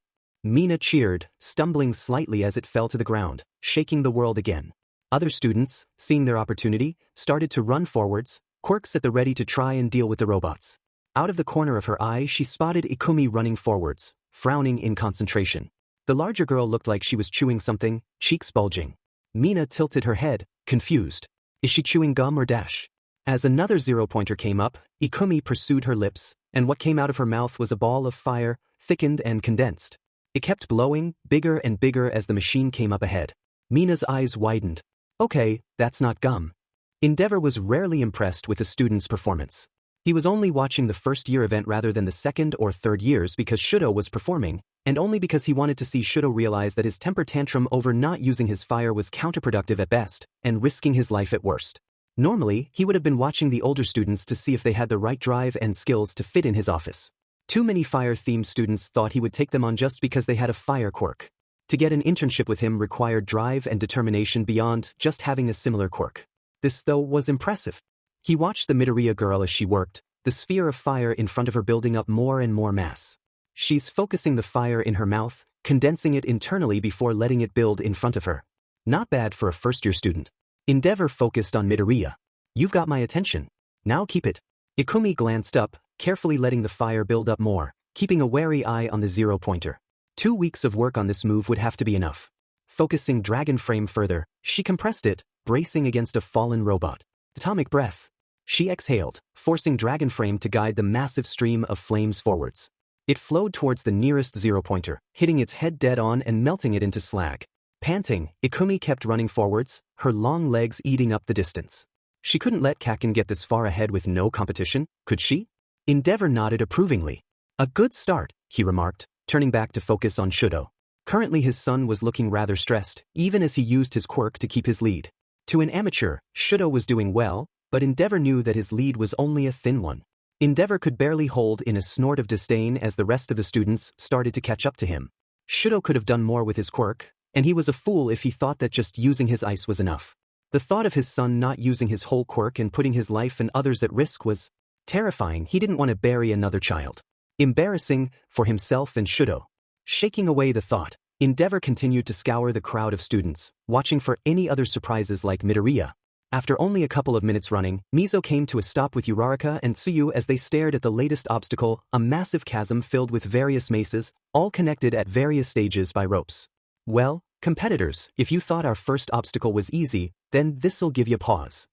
Mina cheered, stumbling slightly as it fell to the ground, shaking the world again. Other students, seeing their opportunity, started to run forwards, quirks at the ready to try and deal with the robots. Out of the corner of her eye she spotted Ikumi running forwards, frowning in concentration. The larger girl looked like she was chewing something, cheeks bulging. Mina tilted her head, confused. Is she chewing gum or dash? As another 0-pointer came up, Ikumi pursued her lips, and what came out of her mouth was a ball of fire, thickened and condensed. It kept blowing, bigger and bigger as the machine came up ahead. Mina's eyes widened. Okay, that's not gum. Endeavor was rarely impressed with the student's performance. He was only watching the first-year event rather than the second or third years because Shudo was performing, and only because he wanted to see Shudo realize that his temper tantrum over not using his fire was counterproductive at best, and risking his life at worst. Normally, he would have been watching the older students to see if they had the right drive and skills to fit in his office. Too many fire-themed students thought he would take them on just because they had a fire quirk. To get an internship with him required drive and determination beyond just having a similar quirk. This, though, was impressive. He watched the Midoriya girl as she worked, the sphere of fire in front of her building up more and more mass. She's focusing the fire in her mouth, condensing it internally before letting it build in front of her. Not bad for a first-year student. Endeavor focused on Midoriya. You've got my attention. Now keep it. Ikumi glanced up, carefully letting the fire build up more, keeping a wary eye on the 0-pointer. 2 weeks of work on this move would have to be enough. Focusing Dragon Frame further, she compressed it, bracing against a fallen robot. Atomic breath. She exhaled, forcing Dragon Frame to guide the massive stream of flames forwards. It flowed towards the nearest 0-pointer, hitting its head dead on and melting it into slag. Panting, Ikumi kept running forwards, her long legs eating up the distance. She couldn't let Kaken get this far ahead with no competition, could she? Endeavor nodded approvingly. A good start, he remarked, turning back to focus on Shudo. Currently his son was looking rather stressed, even as he used his quirk to keep his lead. To an amateur, Shudo was doing well, but Endeavor knew that his lead was only a thin one. Endeavor could barely hold in a snort of disdain as the rest of the students started to catch up to him. Shudo could have done more with his quirk, and he was a fool if he thought that just using his ice was enough. The thought of his son not using his whole quirk and putting his life and others at risk was terrifying. He didn't want to bury another child. Embarrassing for himself and Shudo. Shaking away the thought, Endeavor continued to scour the crowd of students, watching for any other surprises like Midoriya. After only a couple of minutes running, Mizo came to a stop with Uraraka and Tsuyu as they stared at the latest obstacle, a massive chasm filled with various maces, all connected at various stages by ropes. Well, competitors, if you thought our first obstacle was easy, then this'll give you pause.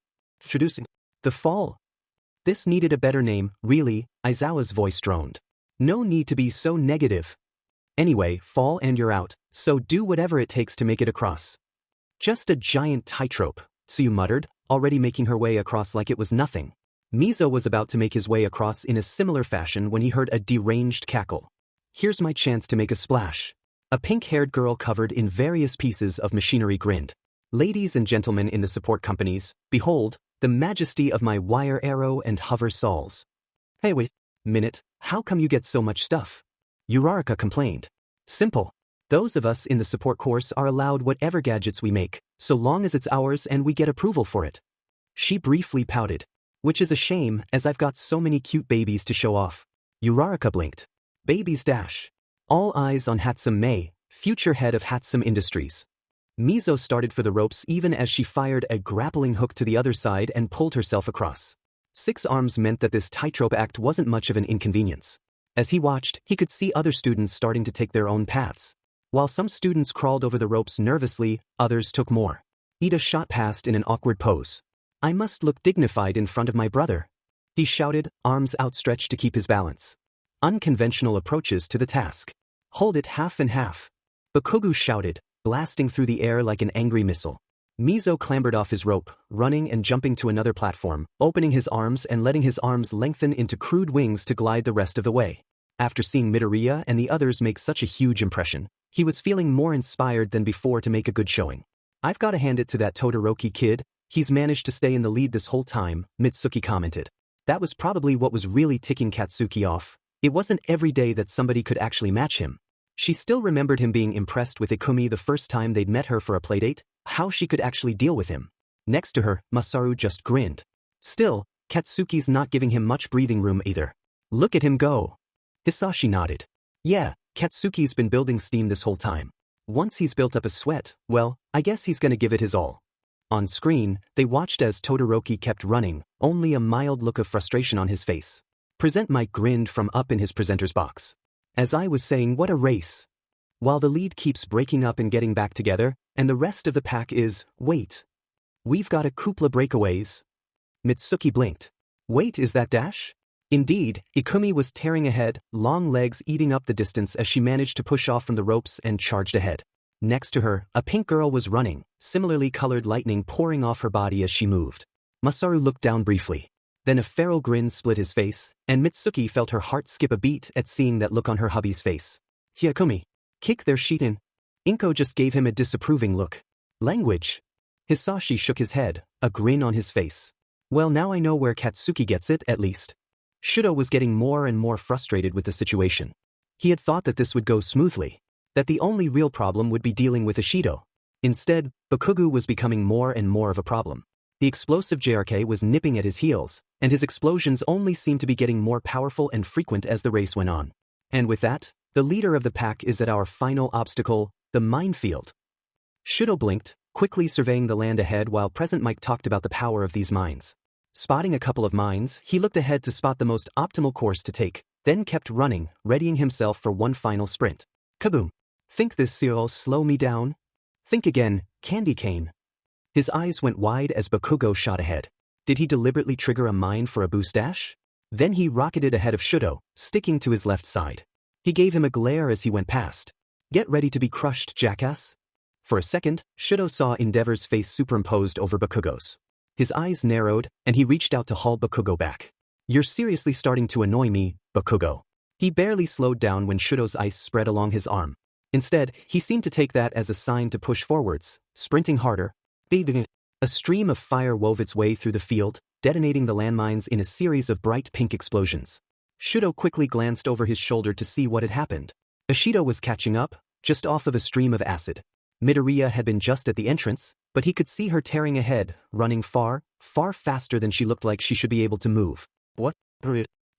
Introducing the fall. This needed a better name, really, Aizawa's voice droned. No need to be so negative. Anyway, fall and you're out, so do whatever it takes to make it across. Just a giant tightrope, Tsuyu muttered, already making her way across like it was nothing. Mizo was about to make his way across in a similar fashion when he heard a deranged cackle. Here's my chance to make a splash. A pink-haired girl covered in various pieces of machinery grinned. Ladies and gentlemen in the support companies, behold, the majesty of my wire arrow and hover saws. Hey wait minute, how come you get so much stuff? Uraraka complained. Simple. Those of us in the support course are allowed whatever gadgets we make, so long as it's ours and we get approval for it. She briefly pouted. Which is a shame, as I've got so many cute babies to show off. Uraraka blinked. Babies dash. All eyes on Hatsum Mei, future head of Hatsum Industries. Mizo started for the ropes even as she fired a grappling hook to the other side and pulled herself across. 6 arms meant that this tightrope act wasn't much of an inconvenience. As he watched, he could see other students starting to take their own paths. While some students crawled over the ropes nervously, others took more. Ida shot past in an awkward pose. I must look dignified in front of my brother. He shouted, arms outstretched to keep his balance. Unconventional approaches to the task. Hold it half and half. Bakugo shouted, blasting through the air like an angry missile. Mizo clambered off his rope, running and jumping to another platform, opening his arms and letting his arms lengthen into crude wings to glide the rest of the way. After seeing Midoriya and the others make such a huge impression, he was feeling more inspired than before to make a good showing. I've got to hand it to that Todoroki kid. He's managed to stay in the lead this whole time, Mitsuki commented. That was probably what was really ticking Katsuki off. It wasn't every day that somebody could actually match him. She still remembered him being impressed with Ikumi the first time they'd met her for a playdate, how she could actually deal with him. Next to her, Masaru just grinned. Still, Katsuki's not giving him much breathing room either. Look at him go. Hisashi nodded. Yeah, Katsuki's been building steam this whole time. Once he's built up a sweat, well, I guess he's gonna give it his all. On screen, they watched as Todoroki kept running, only a mild look of frustration on his face. Present Mike grinned from up in his presenter's box. As I was saying, what a race. While the lead keeps breaking up and getting back together, and the rest of the pack is, wait. We've got a couple of breakaways. Mitsuki blinked. Wait, is that Dash? Indeed, Ikumi was tearing ahead, long legs eating up the distance as she managed to push off from the ropes and charged ahead. Next to her, a pink girl was running, similarly colored lightning pouring off her body as she moved. Masaru looked down briefly. Then a feral grin split his face, and Mitsuki felt her heart skip a beat at seeing that look on her hubby's face. Hyakumi. Kick their sheet in. Inko just gave him a disapproving look. Language. Hisashi shook his head, a grin on his face. Well, now I know where Katsuki gets it, at least. Shudo was getting more and more frustrated with the situation. He had thought that this would go smoothly, that the only real problem would be dealing with Ishido. Instead, Bakugo was becoming more and more of a problem. The explosive JRK was nipping at his heels, and his explosions only seemed to be getting more powerful and frequent as the race went on. And with that, the leader of the pack is at our final obstacle, the minefield. Shudo blinked, quickly surveying the land ahead while Present Mike talked about the power of these mines. Spotting a couple of mines, he looked ahead to spot the most optimal course to take, then kept running, readying himself for one final sprint. Kaboom! Think this Cyril slow me down? Think again, candy cane. His eyes went wide as Bakugo shot ahead. Did he deliberately trigger a mine for a boost dash? Then he rocketed ahead of Shudo, sticking to his left side. He gave him a glare as he went past. Get ready to be crushed, jackass. For a second, Shudo saw Endeavor's face superimposed over Bakugo's. His eyes narrowed, and he reached out to haul Bakugo back. You're seriously starting to annoy me, Bakugo. He barely slowed down when Shudo's ice spread along his arm. Instead, he seemed to take that as a sign to push forwards, sprinting harder. A stream of fire wove its way through the field, detonating the landmines in a series of bright pink explosions. Shudo quickly glanced over his shoulder to see what had happened. Ishido was catching up, just off of a stream of acid. Midoriya had been just at the entrance, but he could see her tearing ahead, running far, far faster than she looked like she should be able to move. What?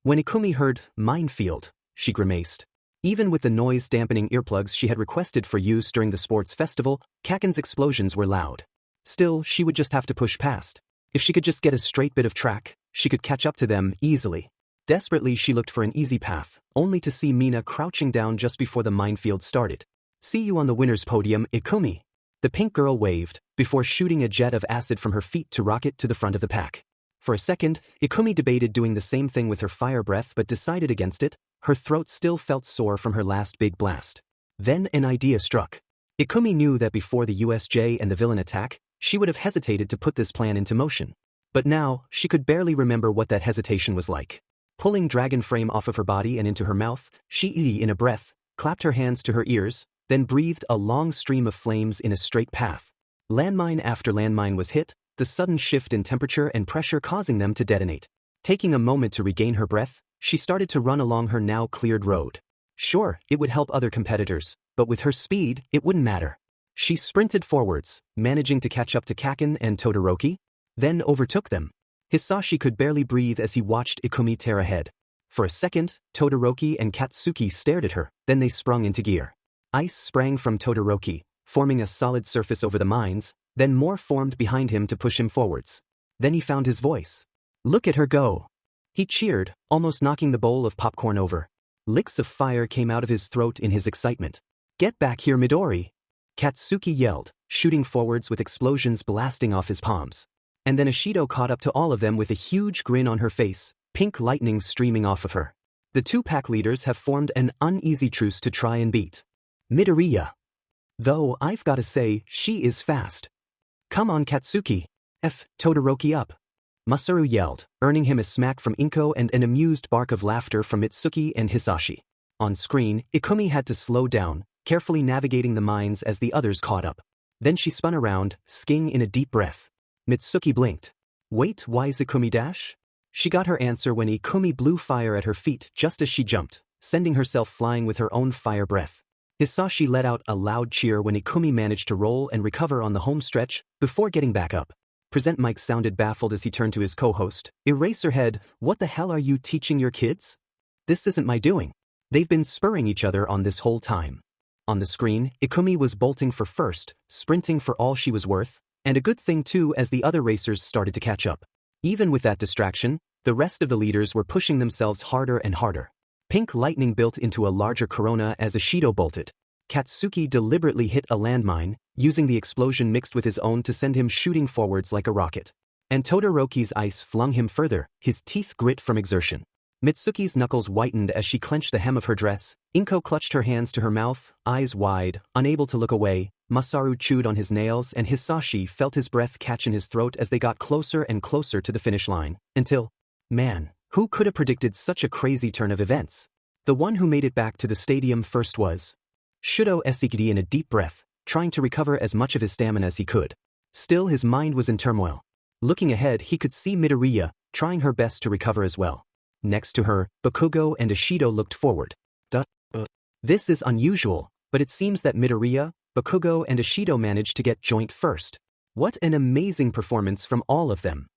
When Ikumi heard, minefield, she grimaced. Even with the noise-dampening earplugs she had requested for use during the sports festival, Kaken's explosions were loud. Still, she would just have to push past. If she could just get a straight bit of track, she could catch up to them easily. Desperately, she looked for an easy path, only to see Mina crouching down just before the minefield started. See you on the winner's podium, Ikumi. The pink girl waved, before shooting a jet of acid from her feet to rocket to the front of the pack. For a second, Ikumi debated doing the same thing with her fire breath but decided against it. Her throat still felt sore from her last big blast. Then an idea struck. Ikumi knew that before the USJ and the villain attack, she would have hesitated to put this plan into motion. But now, she could barely remember what that hesitation was like. Pulling dragon frame off of her body and into her mouth, she in a breath, clapped her hands to her ears, then breathed a long stream of flames in a straight path. Landmine after landmine was hit, the sudden shift in temperature and pressure causing them to detonate. Taking a moment to regain her breath, she started to run along her now cleared road. Sure, it would help other competitors, but with her speed, it wouldn't matter. She sprinted forwards, managing to catch up to Kaken and Todoroki, then overtook them. Hisashi could barely breathe as he watched Ikumi tear ahead. For a second, Todoroki and Katsuki stared at her, then they sprung into gear. Ice sprang from Todoroki, forming a solid surface over the mines, then more formed behind him to push him forwards. Then he found his voice. Look at her go! He cheered, almost knocking the bowl of popcorn over. Licks of fire came out of his throat in his excitement. Get back here, Midori! Katsuki yelled, shooting forwards with explosions blasting off his palms. And then Ashido caught up to all of them with a huge grin on her face, pink lightning streaming off of her. The two pack leaders have formed an uneasy truce to try and beat Midoriya. Though I've gotta say, she is fast. Come on, Katsuki. Todoroki up. Masaru yelled, earning him a smack from Inko and an amused bark of laughter from Mitsuki and Hisashi. On screen, Ikumi had to slow down, carefully navigating the mines as the others caught up. Then she spun around, skiing in a deep breath. Mitsuki blinked. Wait, why Ikumi dash? She got her answer when Ikumi blew fire at her feet just as she jumped, sending herself flying with her own fire breath. Hisashi let out a loud cheer when Ikumi managed to roll and recover on the home stretch before getting back up. Present Mike sounded baffled as he turned to his co-host. Eraserhead, what the hell are you teaching your kids? This isn't my doing. They've been spurring each other on this whole time. On the screen, Ikumi was bolting for first, sprinting for all she was worth, and a good thing too as the other racers started to catch up. Even with that distraction, the rest of the leaders were pushing themselves harder and harder. Pink lightning built into a larger corona as Ashido bolted. Katsuki deliberately hit a landmine, using the explosion mixed with his own to send him shooting forwards like a rocket. And Todoroki's ice flung him further, his teeth grit from exertion. Mitsuki's knuckles whitened as she clenched the hem of her dress. Inko clutched her hands to her mouth, eyes wide, unable to look away. Masaru chewed on his nails and Hisashi felt his breath catch in his throat as they got closer and closer to the finish line, until, man, who could have predicted such a crazy turn of events? The one who made it back to the stadium first was Shudo Esikidi in a deep breath, trying to recover as much of his stamina as he could. Still, his mind was in turmoil. Looking ahead, he could see Midoriya, trying her best to recover as well. Next to her, Bakugo and Ashido looked forward. This is unusual, but it seems that Midoriya, Bakugo and Ashido managed to get joint first. What an amazing performance from all of them.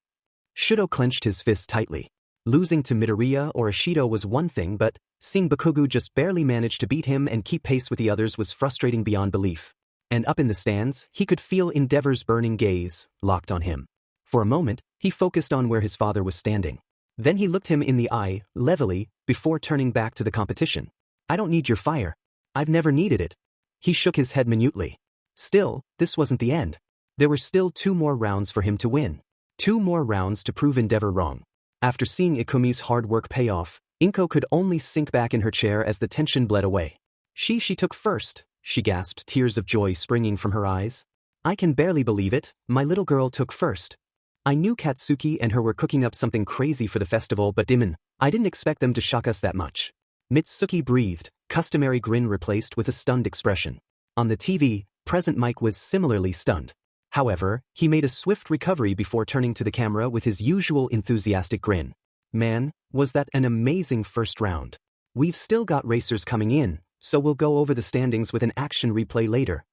Shudo clenched his fists tightly. Losing to Midoriya or Ashido was one thing, but seeing Bakugo just barely manage to beat him and keep pace with the others was frustrating beyond belief. And up in the stands, he could feel Endeavor's burning gaze, locked on him. For a moment, he focused on where his father was standing. Then he looked him in the eye, levelly, before turning back to the competition. I don't need your fire. I've never needed it. He shook his head minutely. Still, this wasn't the end. There were still 2 more rounds for him to win. 2 more rounds to prove Endeavor wrong. After seeing Ikumi's hard work pay off, Inko could only sink back in her chair as the tension bled away. She took first, she gasped, tears of joy springing from her eyes. I can barely believe it, my little girl took first. I knew Katsuki and her were cooking up something crazy for the festival, but I didn't expect them to shock us that much. Mitsuki breathed, customary grin replaced with a stunned expression. On the TV, Present Mike was similarly stunned. However, he made a swift recovery before turning to the camera with his usual enthusiastic grin. Man, was that an amazing first round. We've still got racers coming in, so we'll go over the standings with an action replay later.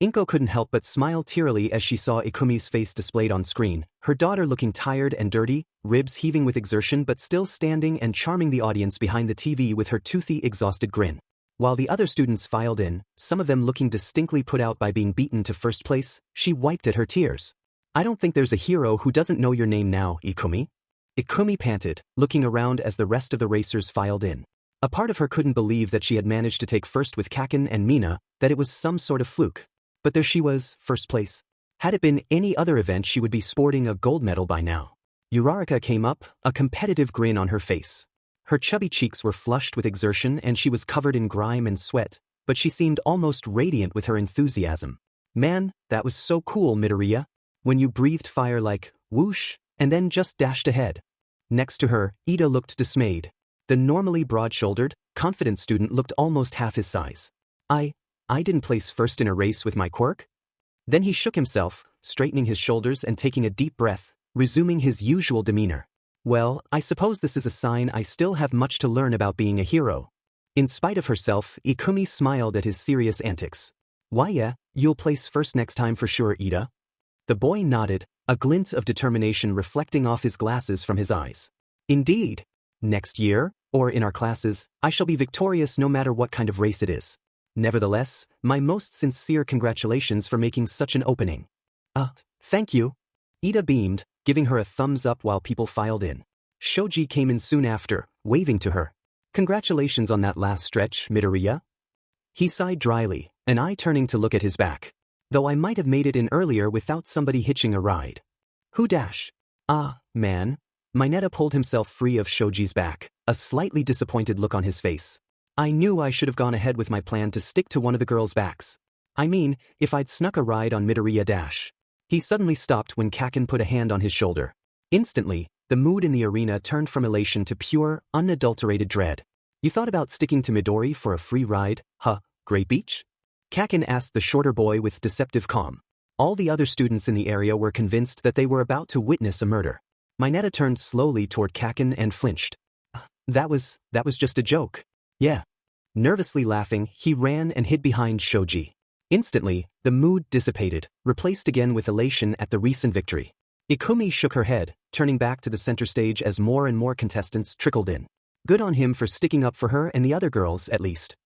Inko couldn't help but smile tearily as she saw Ikumi's face displayed on screen, her daughter looking tired and dirty, ribs heaving with exertion but still standing and charming the audience behind the TV with her toothy, exhausted grin. While the other students filed in, some of them looking distinctly put out by being beaten to first place, she wiped at her tears. I don't think there's a hero who doesn't know your name now, Ikumi. Ikumi panted, looking around as the rest of the racers filed in. A part of her couldn't believe that she had managed to take first with Kaken and Mina, that it was some sort of fluke. But there she was, first place. Had it been any other event she would be sporting a gold medal by now. Uraraka came up, a competitive grin on her face. Her chubby cheeks were flushed with exertion and she was covered in grime and sweat, but she seemed almost radiant with her enthusiasm. Man, that was so cool, Midoriya. When you breathed fire like, whoosh, and then just dashed ahead. Next to her, Ida looked dismayed. The normally broad-shouldered, confident student looked almost half his size. I didn't place first in a race with my quirk? Then he shook himself, straightening his shoulders and taking a deep breath, resuming his usual demeanor. Well, I suppose this is a sign I still have much to learn about being a hero. In spite of herself, Ikumi smiled at his serious antics. Why yeah, you'll place first next time for sure, Ida. The boy nodded, a glint of determination reflecting off his glasses from his eyes. Indeed. Next year, or in our classes, I shall be victorious no matter what kind of race it is. Nevertheless, my most sincere congratulations for making such an opening. Thank you. Ida beamed, giving her a thumbs up while people filed in. Shoji came in soon after, waving to her. Congratulations on that last stretch, Midoriya. He sighed dryly, an eye turning to look at his back. Though I might have made it in earlier without somebody hitching a ride. Who dash? Man. Mineta pulled himself free of Shoji's back, a slightly disappointed look on his face. I knew I should have gone ahead with my plan to stick to one of the girls' backs. I mean, if I'd snuck a ride on Midoriya dash. He suddenly stopped when Kaken put a hand on his shoulder. Instantly, the mood in the arena turned from elation to pure, unadulterated dread. You thought about sticking to Midori for a free ride, huh, Great Beach? Kaken asked the shorter boy with deceptive calm. All the other students in the area were convinced that they were about to witness a murder. Mineta turned slowly toward Kaken and flinched. That was just a joke. Yeah. Nervously laughing, he ran and hid behind Shoji. Instantly, the mood dissipated, replaced again with elation at the recent victory. Ikumi shook her head, turning back to the center stage as more and more contestants trickled in. Good on him for sticking up for her and the other girls, at least.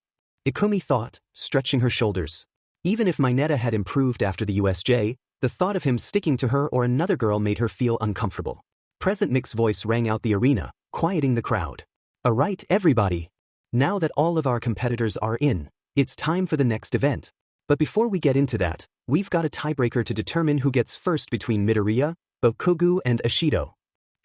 Ikumi thought, stretching her shoulders. Even if Mineta had improved after the USJ, the thought of him sticking to her or another girl made her feel uncomfortable. Present Mick's voice rang out the arena, quieting the crowd. Alright, everybody. Now that all of our competitors are in, it's time for the next event. But before we get into that, we've got a tiebreaker to determine who gets first between Midoriya, Bokugu and Ashido.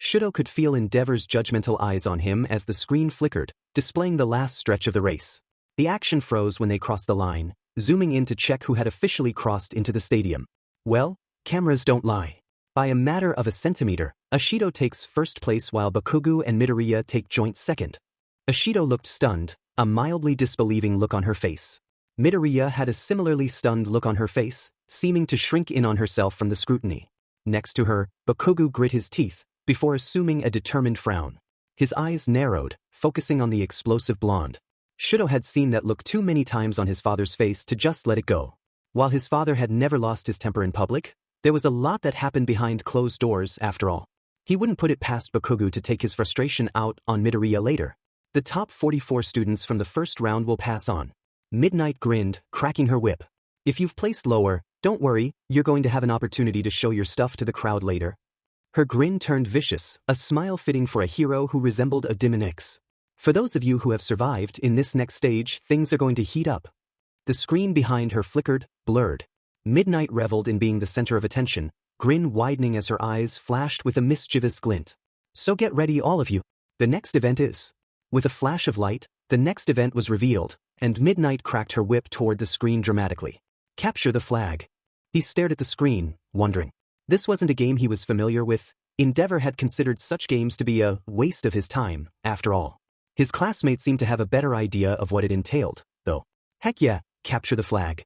Shudo could feel Endeavor's judgmental eyes on him as the screen flickered, displaying the last stretch of the race. The action froze when they crossed the line, zooming in to check who had officially crossed into the stadium. Well, cameras don't lie. By a matter of a centimeter, Ashido takes first place while Bokugu and Midoriya take joint second. Ashido looked stunned, a mildly disbelieving look on her face. Midoriya had a similarly stunned look on her face, seeming to shrink in on herself from the scrutiny. Next to her, Bokugu grit his teeth, before assuming a determined frown. His eyes narrowed, focusing on the explosive blonde. Shudo had seen that look too many times on his father's face to just let it go. While his father had never lost his temper in public, there was a lot that happened behind closed doors after all. He wouldn't put it past Bokugu to take his frustration out on Midoriya later. The top 44 students from the first round will pass on. Midnight grinned, cracking her whip. If you've placed lower, don't worry, you're going to have an opportunity to show your stuff to the crowd later. Her grin turned vicious, a smile fitting for a hero who resembled a Demonix. For those of you who have survived in this next stage, things are going to heat up. The screen behind her flickered, blurred. Midnight reveled in being the center of attention, grin widening as her eyes flashed with a mischievous glint. So get ready, all of you. The next event is. With a flash of light, the next event was revealed, and Midnight cracked her whip toward the screen dramatically. Capture the flag. He stared at the screen, wondering. This wasn't a game he was familiar with. Endeavor had considered such games to be a waste of his time, after all. His classmates seemed to have a better idea of what it entailed, though. Heck yeah, capture the flag.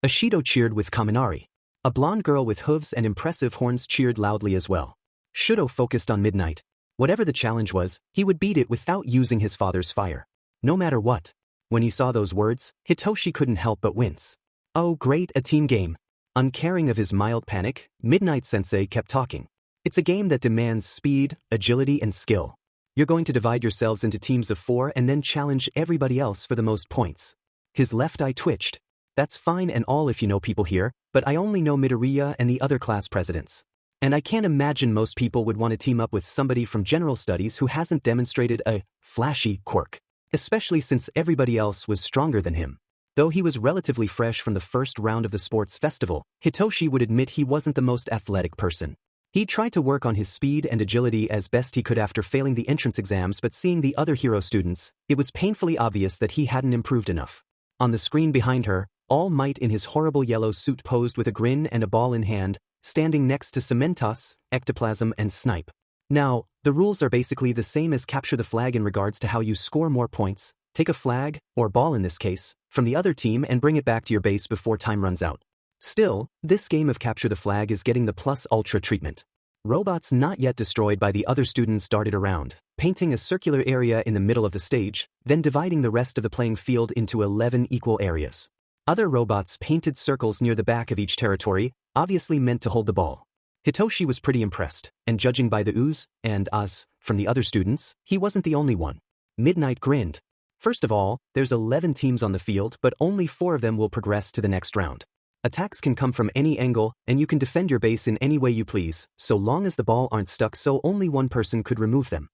Ashido cheered with Kaminari. A blonde girl with hooves and impressive horns cheered loudly as well. Shudo focused on Midnight. Whatever the challenge was, he would beat it without using his father's fire. No matter what. When he saw those words, Hitoshi couldn't help but wince. Oh great, a team game. Uncaring of his mild panic, Midnight Sensei kept talking. It's a game that demands speed, agility and skill. You're going to divide yourselves into teams of 4 and then challenge everybody else for the most points. His left eye twitched. That's fine and all if you know people here, but I only know Midoriya and the other class presidents. And I can't imagine most people would want to team up with somebody from general studies who hasn't demonstrated a flashy quirk. Especially since everybody else was stronger than him. Though he was relatively fresh from the first round of the sports festival, Hitoshi would admit he wasn't the most athletic person. He tried to work on his speed and agility as best he could after failing the entrance exams, but seeing the other hero students, it was painfully obvious that he hadn't improved enough. On the screen behind her, All Might in his horrible yellow suit posed with a grin and a ball in hand, standing next to Cementos, Ectoplasm and Snipe. Now, the rules are basically the same as Capture the Flag in regards to how you score more points, take a flag, or ball in this case, from the other team and bring it back to your base before time runs out. Still, this game of Capture the Flag is getting the plus ultra treatment. Robots not yet destroyed by the other students darted around, painting a circular area in the middle of the stage, then dividing the rest of the playing field into 11 equal areas. Other robots painted circles near the back of each territory, obviously meant to hold the ball. Hitoshi was pretty impressed, and judging by the oohs and ahs from the other students, he wasn't the only one. Midnight grinned. First of all, there's 11 teams on the field, but only 4 of them will progress to the next round. Attacks can come from any angle, and you can defend your base in any way you please, so long as the ball aren't stuck so only one person could remove them.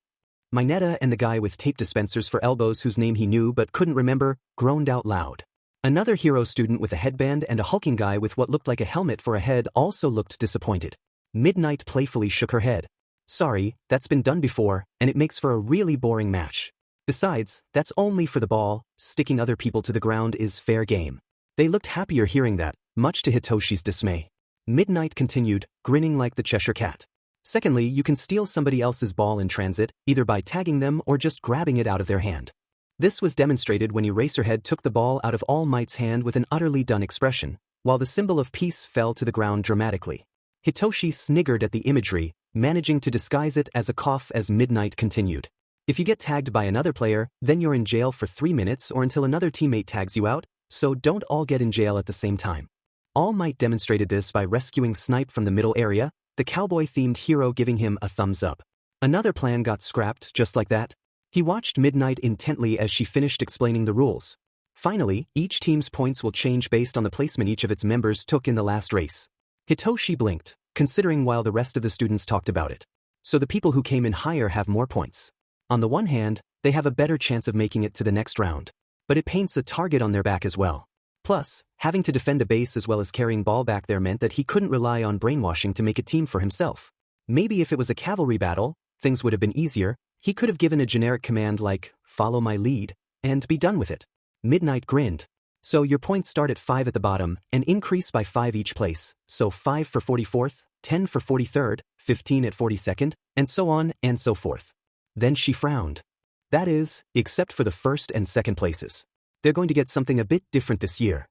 Mineta and the guy with tape dispensers for elbows whose name he knew but couldn't remember, groaned out loud. Another hero student with a headband and a hulking guy with what looked like a helmet for a head also looked disappointed. Midnight playfully shook her head. Sorry, that's been done before, and it makes for a really boring match. Besides, that's only for the ball, sticking other people to the ground is fair game. They looked happier hearing that, much to Hitoshi's dismay. Midnight continued, grinning like the Cheshire Cat. Secondly, you can steal somebody else's ball in transit, either by tagging them or just grabbing it out of their hand. This was demonstrated when Eraserhead took the ball out of All Might's hand with an utterly done expression, while the symbol of peace fell to the ground dramatically. Hitoshi sniggered at the imagery, managing to disguise it as a cough as Midnight continued. If you get tagged by another player, then you're in jail for 3 minutes or until another teammate tags you out, so don't all get in jail at the same time. All Might demonstrated this by rescuing Snipe from the middle area, the cowboy-themed hero giving him a thumbs up. Another plan got scrapped just like that. He watched Midnight intently as she finished explaining the rules. Finally, each team's points will change based on the placement each of its members took in the last race. Hitoshi blinked, considering while the rest of the students talked about it. So the people who came in higher have more points. On the one hand, they have a better chance of making it to the next round. But it paints a target on their back as well. Plus, having to defend a base as well as carrying ball back there meant that he couldn't rely on brainwashing to make a team for himself. Maybe if it was a cavalry battle, things would have been easier. He could have given a generic command like, follow my lead, and be done with it. Midnight grinned. So your points start at 5 at the bottom and increase by 5 each place, so 5 for 44th, 10 for 43rd, 15 at 42nd, and so on and so forth. Then she frowned. That is, except for the first and second places. They're going to get something a bit different this year.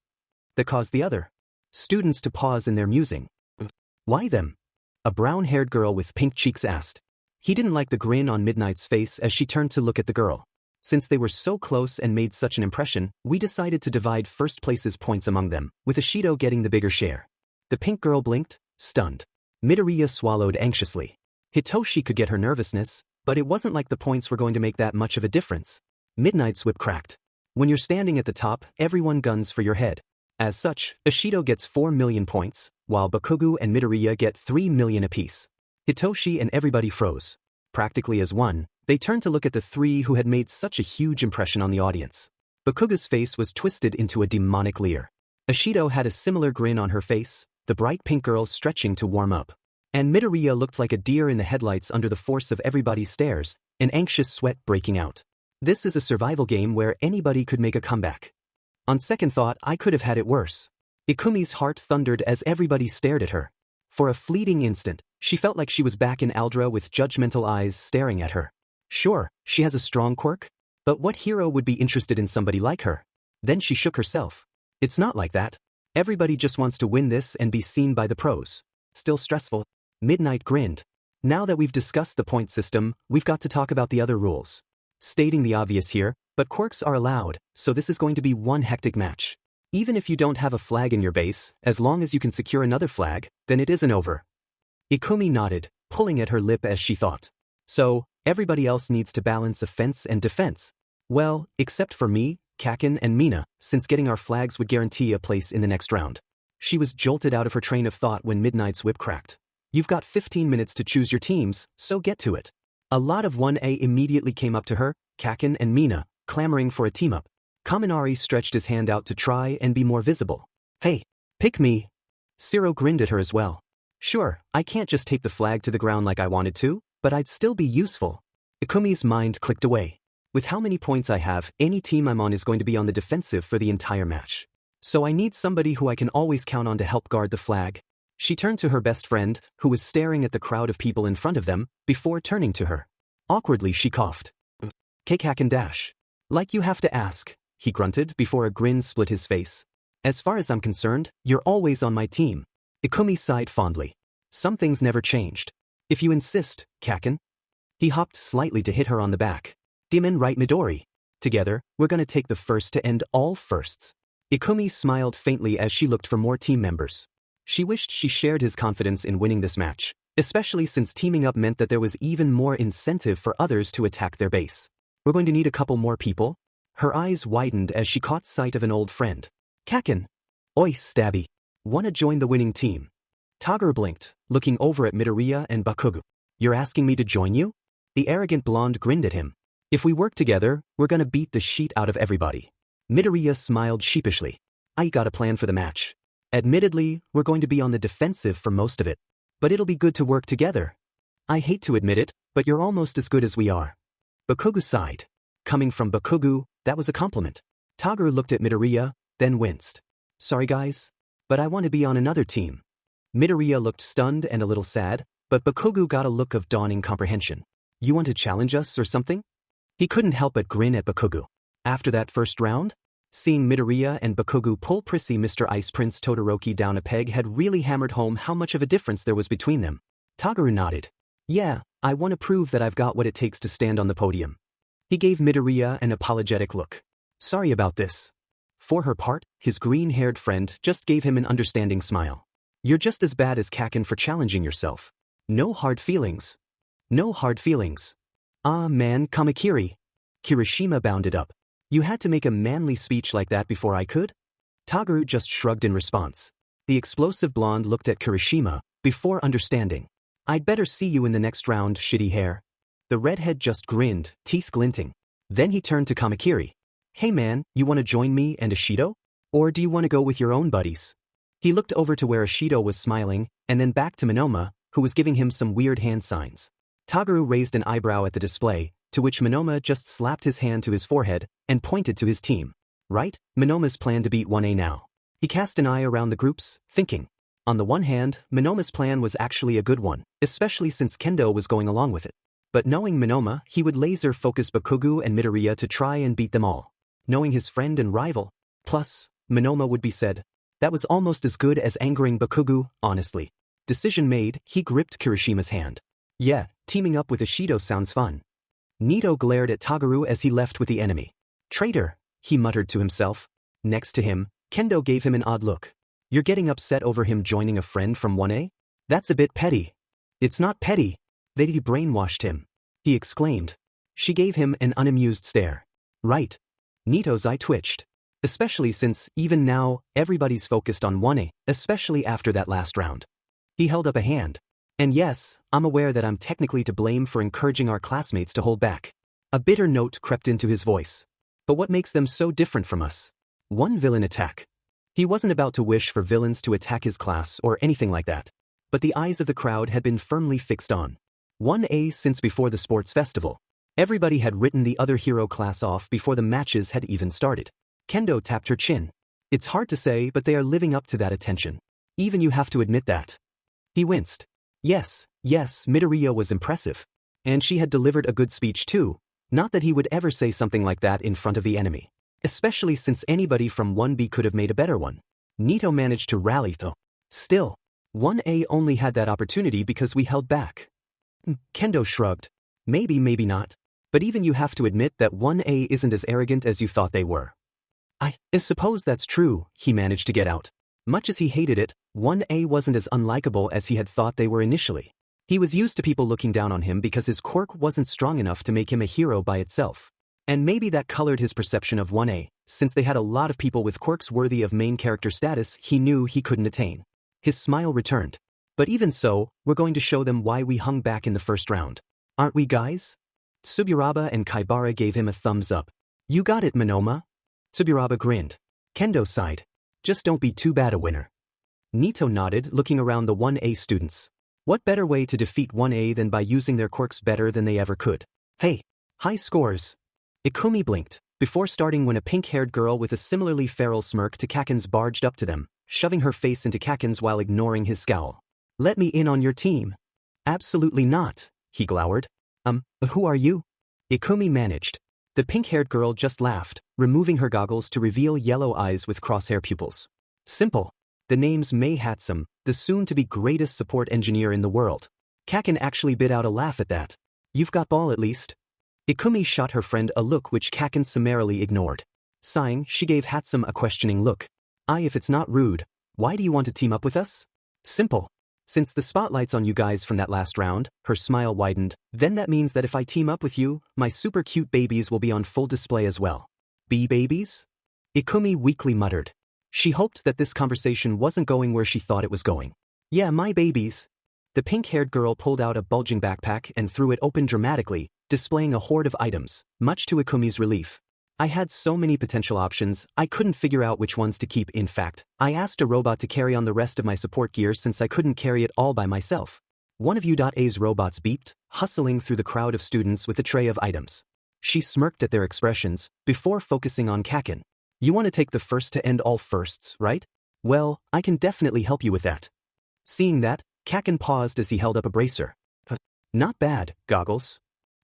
That caused the other students to pause in their musing. Why them? A brown-haired girl with pink cheeks asked. He didn't like the grin on Midnight's face as she turned to look at the girl. Since they were so close and made such an impression, we decided to divide first place's points among them, with Ashido getting the bigger share. The pink girl blinked, stunned. Midoriya swallowed anxiously. Hitoshi could get her nervousness, but it wasn't like the points were going to make that much of a difference. Midnight's whip cracked. When you're standing at the top, everyone guns for your head. As such, Ashido gets 4 million points, while Bakugo and Midoriya get 3 million apiece. Hitoshi and everybody froze. Practically as one, they turned to look at the 3 who had made such a huge impression on the audience. Bakugo's face was twisted into a demonic leer. Ashido had a similar grin on her face, the bright pink girl stretching to warm up. And Midoriya looked like a deer in the headlights under the force of everybody's stares, an anxious sweat breaking out. This is a survival game where anybody could make a comeback. On second thought, I could have had it worse. Ikumi's heart thundered as everybody stared at her. For a fleeting instant, she felt like she was back in Aldra with judgmental eyes staring at her. Sure, she has a strong quirk, but what hero would be interested in somebody like her? Then she shook herself. It's not like that. Everybody just wants to win this and be seen by the pros. Still stressful. Midnight grinned. Now that we've discussed the point system, we've got to talk about the other rules. Stating the obvious here, but quirks are allowed, so this is going to be one hectic match. Even if you don't have a flag in your base, as long as you can secure another flag, then it isn't over. Ikumi nodded, pulling at her lip as she thought. So, everybody else needs to balance offense and defense. Well, except for me, Kaken and Mina, since getting our flags would guarantee a place in the next round. She was jolted out of her train of thought when Midnight's whip cracked. You've got 15 minutes to choose your teams, so get to it. A lot of 1A immediately came up to her, Kaken and Mina, clamoring for a team-up. Kaminari stretched his hand out to try and be more visible. Hey, pick me. Siro grinned at her as well. Sure, I can't just tape the flag to the ground like I wanted to, but I'd still be useful. Ikumi's mind clicked away. With how many points I have, any team I'm on is going to be on the defensive for the entire match. So I need somebody who I can always count on to help guard the flag. She turned to her best friend, who was staring at the crowd of people in front of them, before turning to her. Awkwardly she coughed. Cake hack and dash. Like you have to ask, he grunted before a grin split his face. As far as I'm concerned, you're always on my team. Ikumi sighed fondly. Some things never changed. If you insist, Kaken. He hopped slightly to hit her on the back. Demon right Midori. Together, we're gonna take the first to end all firsts. Ikumi smiled faintly as she looked for more team members. She wished she shared his confidence in winning this match, especially since teaming up meant that there was even more incentive for others to attack their base. We're going to need a couple more people. Her eyes widened as she caught sight of an old friend. Kaken. Oi, Stabby. Wanna join the winning team? Toguro blinked, looking over at Midoriya and Bakugo. You're asking me to join you? The arrogant blonde grinned at him. If we work together, we're gonna beat the sheet out of everybody. Midoriya smiled sheepishly. I got a plan for the match. Admittedly, we're going to be on the defensive for most of it. But it'll be good to work together. I hate to admit it, but you're almost as good as we are. Bakugo sighed. Coming from Bakugo, that was a compliment. Toguro looked at Midoriya, then winced. Sorry guys, but I want to be on another team. Midoriya looked stunned and a little sad, but Bakugo got a look of dawning comprehension. You want to challenge us or something? He couldn't help but grin at Bakugo. After that first round? Seeing Midoriya and Bakugo pull prissy Mr. Ice Prince Todoroki down a peg had really hammered home how much of a difference there was between them. Toguro nodded. Yeah, I want to prove that I've got what it takes to stand on the podium. He gave Midoriya an apologetic look. Sorry about this. For her part, his green-haired friend just gave him an understanding smile. You're just as bad as Kaken for challenging yourself. No hard feelings. No hard feelings. Ah man, Kamakiri. Kirishima bounded up. You had to make a manly speech like that before I could? Toguro just shrugged in response. The explosive blonde looked at Kirishima, before understanding. I'd better see you in the next round, shitty hair. The redhead just grinned, teeth glinting. Then he turned to Kamakiri. Hey man, you want to join me and Ishido? Or do you want to go with your own buddies? He looked over to where Ishido was smiling, and then back to Monoma, who was giving him some weird hand signs. Toguro raised an eyebrow at the display, to which Monoma just slapped his hand to his forehead and pointed to his team. Right? Monoma's plan to beat 1A now. He cast an eye around the groups, thinking. On the one hand, Monoma's plan was actually a good one, especially since Kendo was going along with it. But knowing Monoma, he would laser-focus Bakugo and Midoriya to try and beat them all. Knowing his friend and rival. Plus, Monoma would be said. That was almost as good as angering Bakugo, honestly. Decision made, he gripped Kirishima's hand. Yeah, teaming up with Ishido sounds fun. Nito glared at Toguro as he left with the enemy. Traitor, he muttered to himself. Next to him, Kendo gave him an odd look. You're getting upset over him joining a friend from 1A? That's a bit petty. It's not petty. They brainwashed him. He exclaimed. She gave him an unamused stare. Right. Nito's eye twitched. Especially since, even now, everybody's focused on 1A, especially after that last round. He held up a hand. And yes, I'm aware that I'm technically to blame for encouraging our classmates to hold back. A bitter note crept into his voice. But what makes them so different from us? One villain attack. He wasn't about to wish for villains to attack his class or anything like that. But the eyes of the crowd had been firmly fixed on 1A since before the sports festival. Everybody had written the other hero class off before the matches had even started. Kendo tapped her chin. It's hard to say, but they are living up to that attention. Even you have to admit that. He winced. Yes, Midoriya was impressive. And she had delivered a good speech too. Not that he would ever say something like that in front of the enemy. Especially since anybody from 1B could have made a better one. Nito managed to rally though. Still, 1A only had that opportunity because we held back. Kendo shrugged. Maybe not. But even you have to admit that 1A isn't as arrogant as you thought they were. I suppose that's true, he managed to get out. Much as he hated it, 1A wasn't as unlikable as he had thought they were initially. He was used to people looking down on him because his quirk wasn't strong enough to make him a hero by itself. And maybe that colored his perception of 1A, since they had a lot of people with quirks worthy of main character status he knew he couldn't attain. His smile returned. But even so, we're going to show them why we hung back in the first round. Aren't we guys? Tsuburaba and Kaibara gave him a thumbs up. You got it, Monoma. Tsuburaba grinned. Kendo sighed. Just don't be too bad a winner. Nito nodded, looking around the 1A students. What better way to defeat 1A than by using their quirks better than they ever could? Hey, high scores. Ikumi blinked, before starting when a pink-haired girl with a similarly feral smirk to Kaken's barged up to them, shoving her face into Kaken's while ignoring his scowl. Let me in on your team. Absolutely not, he glowered. Who are you? Ikumi managed. The pink-haired girl just laughed, removing her goggles to reveal yellow eyes with crosshair pupils. Simple. The name's Mei Hatsum, the soon-to-be greatest support engineer in the world. Kaken actually bit out a laugh at that. You've got ball at least. Ikumi shot her friend a look which Kaken summarily ignored. Sighing, she gave Hatsum a questioning look. If it's not rude, why do you want to team up with us? Simple. Since the spotlight's on you guys from that last round, her smile widened, then that means that if I team up with you, my super cute babies will be on full display as well. Bee babies? Ikumi weakly muttered. She hoped that this conversation wasn't going where she thought it was going. Yeah, my babies. The pink-haired girl pulled out a bulging backpack and threw it open dramatically, displaying a hoard of items, much to Ikumi's relief. I had so many potential options, I couldn't figure out which ones to keep. In fact, I asked a robot to carry on the rest of my support gear since I couldn't carry it all by myself. One of U's robots beeped, hustling through the crowd of students with a tray of items. She smirked at their expressions, before focusing on Kaken. You want to take the first to end all firsts, right? Well, I can definitely help you with that. Seeing that, Kaken paused as he held up a bracer. Not bad, Goggles.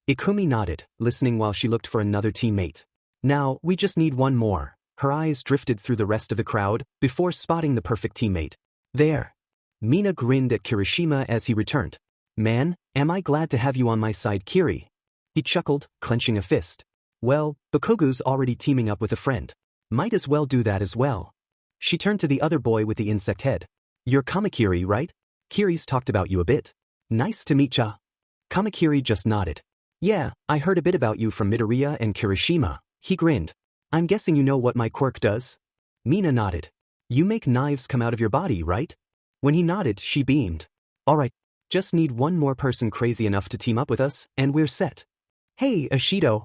Ikumi nodded, listening while she looked for another teammate. Now, we just need one more. Her eyes drifted through the rest of the crowd, before spotting the perfect teammate. There. Mina grinned at Kirishima as he returned. Man, am I glad to have you on my side, Kiri. He chuckled, clenching a fist. Well, Bakugu's already teaming up with a friend. Might as well do that as well. She turned to the other boy with the insect head. You're Kamakiri, right? Kiri's talked about you a bit. Nice to meet ya. Kamakiri just nodded. Yeah, I heard a bit about you from Midoriya and Kirishima. He grinned. I'm guessing you know what my quirk does? Mina nodded. You make knives come out of your body, right? When he nodded, she beamed. Alright, just need one more person crazy enough to team up with us, and we're set. Hey, Ashido.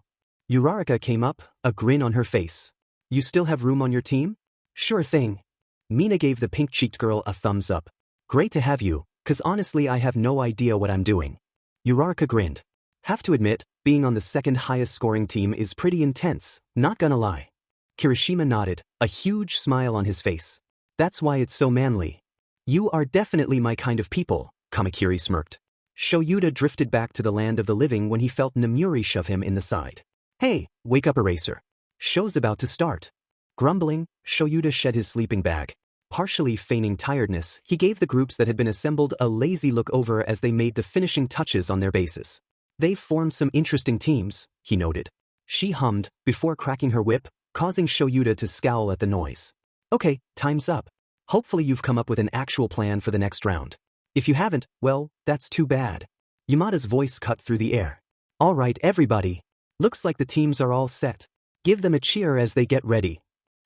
Uraraka came up, a grin on her face. You still have room on your team? Sure thing. Mina gave the pink-cheeked girl a thumbs up. Great to have you, 'cause honestly I have no idea what I'm doing. Uraraka grinned. Have to admit, being on the second highest scoring team is pretty intense, not gonna lie. Kirishima nodded, a huge smile on his face. That's why it's so manly. You are definitely my kind of people, Kamakiri smirked. Shoyuta drifted back to the land of the living when he felt Namuri shove him in the side. Hey, wake up, Eraser. Show's about to start. Grumbling, Shoyuta shed his sleeping bag. Partially feigning tiredness, he gave the groups that had been assembled a lazy look over as they made the finishing touches on their bases. They've formed some interesting teams, he noted. She hummed, before cracking her whip, causing Shoyuta to scowl at the noise. Okay, time's up. Hopefully you've come up with an actual plan for the next round. If you haven't, well, that's too bad. Yamada's voice cut through the air. All right, everybody. Looks like the teams are all set. Give them a cheer as they get ready.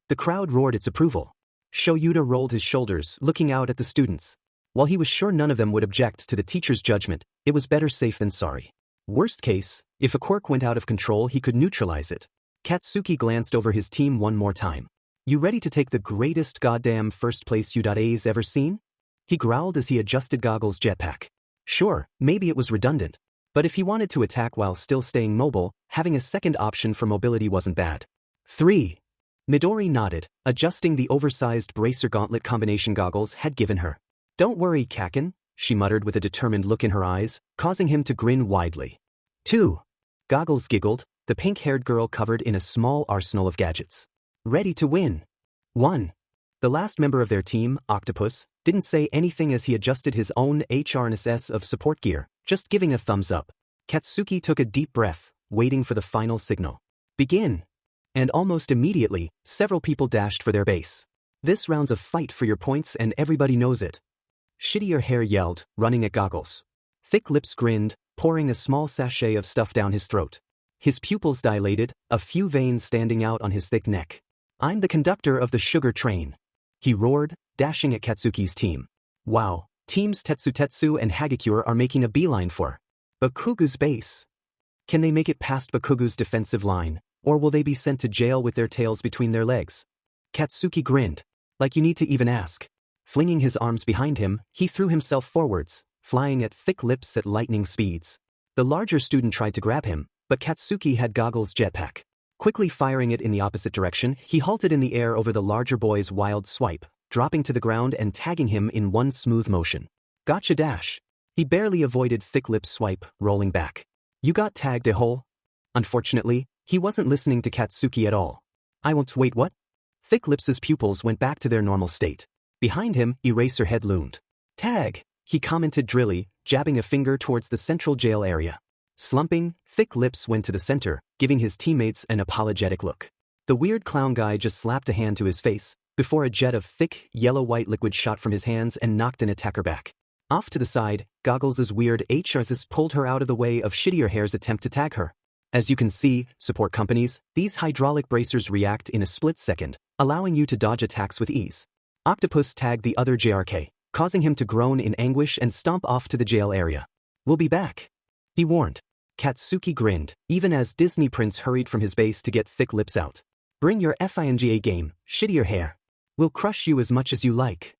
The crowd roared its approval. Shoyuta rolled his shoulders, looking out at the students. While he was sure none of them would object to the teacher's judgment, it was better safe than sorry. Worst case, if a quirk went out of control he could neutralize it. Katsuki glanced over his team one more time. You ready to take the greatest goddamn first place U's ever seen? He growled as he adjusted Goggles' jetpack. Sure, maybe it was redundant. But if he wanted to attack while still staying mobile, having a second option for mobility wasn't bad. 3. Midori nodded, adjusting the oversized bracer gauntlet combination Goggles had given her. Don't worry, Kaken, she muttered with a determined look in her eyes, causing him to grin widely. 2. Goggles giggled, the pink-haired girl covered in a small arsenal of gadgets. Ready to win. 1. The last member of their team, Octopus, didn't say anything as he adjusted his own HRNSS of support gear, just giving a thumbs up. Katsuki took a deep breath, waiting for the final signal. Begin. And almost immediately, several people dashed for their base. This round's a fight for your points and everybody knows it. Shittier Hair yelled, running at Goggles. Thick Lips grinned, pouring a small sachet of stuff down his throat. His pupils dilated, a few veins standing out on his thick neck. I'm the conductor of the sugar train. He roared, dashing at Katsuki's team. Wow, teams Tetsu and Hagakure are making a beeline for Bakugu's base. Can they make it past Bakugu's defensive line, or will they be sent to jail with their tails between their legs? Katsuki grinned. Like you need to even ask. Flinging his arms behind him, he threw himself forwards, flying at Thick Lips at lightning speeds. The larger student tried to grab him, but Katsuki had Goggles' jetpack. Quickly firing it in the opposite direction, he halted in the air over the larger boy's wild swipe, dropping to the ground and tagging him in one smooth motion. Gotcha dash. He barely avoided Thick Lips' swipe, rolling back. You got tagged a hole? Unfortunately, he wasn't listening to Katsuki at all. I won't wait what? Thick Lips' pupils went back to their normal state. Behind him, Eraserhead loomed. Tag, he commented drily, jabbing a finger towards the central jail area. Slumping, Thick Lips went to the center, giving his teammates an apologetic look. The weird clown guy just slapped a hand to his face, before a jet of thick, yellow-white liquid shot from his hands and knocked an attacker back. Off to the side, Goggles' weird HRS pulled her out of the way of Shittier Hair's attempt to tag her. As you can see, support companies, these hydraulic bracers react in a split second, allowing you to dodge attacks with ease. Octopus tagged the other JRK, causing him to groan in anguish and stomp off to the jail area. We'll be back, he warned. Katsuki grinned, even as Disney Prince hurried from his base to get Thick Lips out. Bring your FINGA game, Shittier Hair. We'll crush you as much as you like.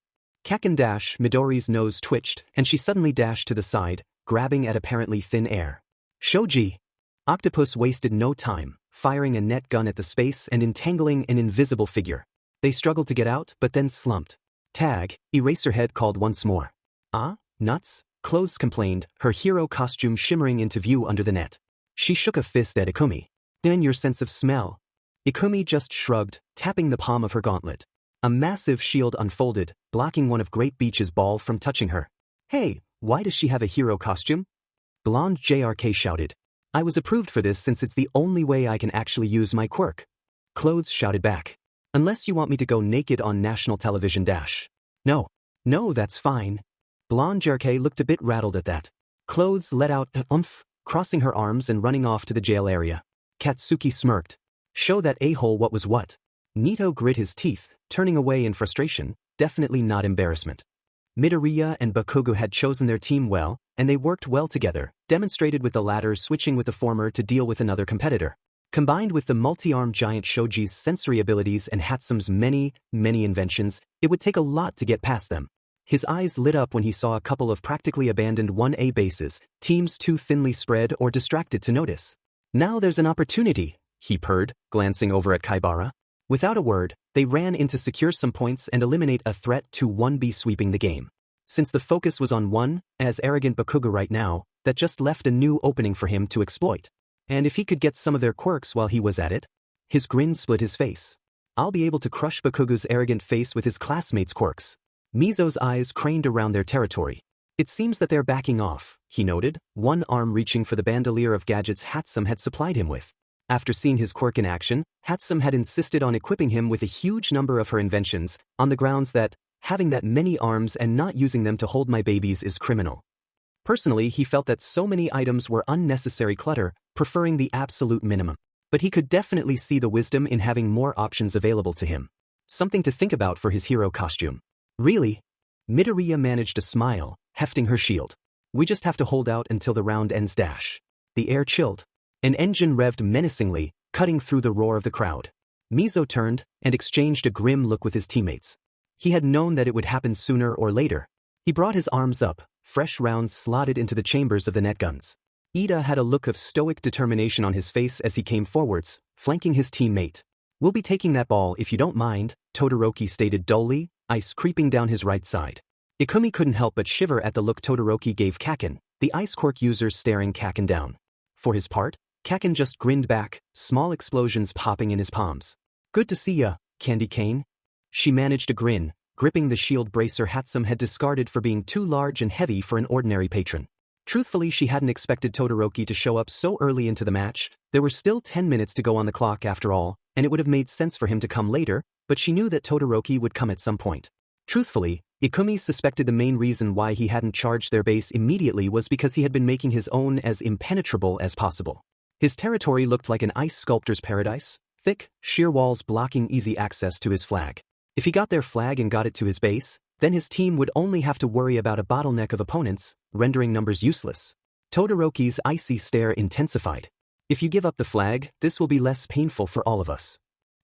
Midori's nose twitched, and she suddenly dashed to the side, grabbing at apparently thin air. Shoji! Octopus wasted no time, firing a net gun at the space and entangling an invisible figure. They struggled to get out, but then slumped. Tag, Eraserhead called once more. Ah, nuts? Clothes complained, her hero costume shimmering into view under the net. She shook a fist at Ikumi. Then your sense of smell. Ikumi just shrugged, tapping the palm of her gauntlet. A massive shield unfolded, blocking one of Great Beach's ball from touching her. Hey, why does she have a hero costume? Blonde JRK shouted. I was approved for this since it's the only way I can actually use my quirk. Clothes shouted back. Unless you want me to go naked on national television dash. No, that's fine. Blonde JRK looked a bit rattled at that. Clothes let out an oomph, crossing her arms and running off to the jail area. Katsuki smirked. Show that a-hole what was what. Nito grit his teeth, turning away in frustration, definitely not embarrassment. Midoriya and Bakugo had chosen their team well, and they worked well together, demonstrated with the latter switching with the former to deal with another competitor. Combined with the multi-armed giant Shoji's sensory abilities and Hatsum's many inventions, it would take a lot to get past them. His eyes lit up when he saw a couple of practically abandoned 1A bases, teams too thinly spread or distracted to notice. Now there's an opportunity, he purred, glancing over at Kaibara. Without a word, they ran in to secure some points and eliminate a threat to 1B sweeping the game. Since the focus was on one, as arrogant Bakugo right now, that just left a new opening for him to exploit. And if he could get some of their quirks while he was at it? His grin split his face. I'll be able to crush Bakugo's arrogant face with his classmates' quirks. Mizo's eyes craned around their territory. It seems that they're backing off, he noted, one arm reaching for the bandolier of gadgets Hatsum had supplied him with. After seeing his quirk in action, Hatsum had insisted on equipping him with a huge number of her inventions, on the grounds that, having that many arms and not using them to hold my babies is criminal. Personally, he felt that so many items were unnecessary clutter, preferring the absolute minimum. But he could definitely see the wisdom in having more options available to him. Something to think about for his hero costume. Really? Midoriya managed to smile, hefting her shield. We just have to hold out until the round ends dash. The air chilled. An engine revved menacingly, cutting through the roar of the crowd. Mizo turned and exchanged a grim look with his teammates. He had known that it would happen sooner or later. He brought his arms up, fresh rounds slotted into the chambers of the net guns. Ida had a look of stoic determination on his face as he came forwards, flanking his teammate. We'll be taking that ball if you don't mind, Todoroki stated dully, ice creeping down his right side. Ikumi couldn't help but shiver at the look Todoroki gave Kaken, the ice quirk user staring Kaken down. For his part, Kaken just grinned back, small explosions popping in his palms. Good to see ya, Candy Cane. She managed to grin, gripping the shield bracer Hatsum had discarded for being too large and heavy for an ordinary patron. Truthfully, she hadn't expected Todoroki to show up so early into the match. There were still 10 minutes to go on the clock after all, and it would have made sense for him to come later, but she knew that Todoroki would come at some point. Truthfully, Ikumi suspected the main reason why he hadn't charged their base immediately was because he had been making his own as impenetrable as possible. His territory looked like an ice sculptor's paradise, thick, sheer walls blocking easy access to his flag. If he got their flag and got it to his base, then his team would only have to worry about a bottleneck of opponents, rendering numbers useless. Todoroki's icy stare intensified. If you give up the flag, this will be less painful for all of us.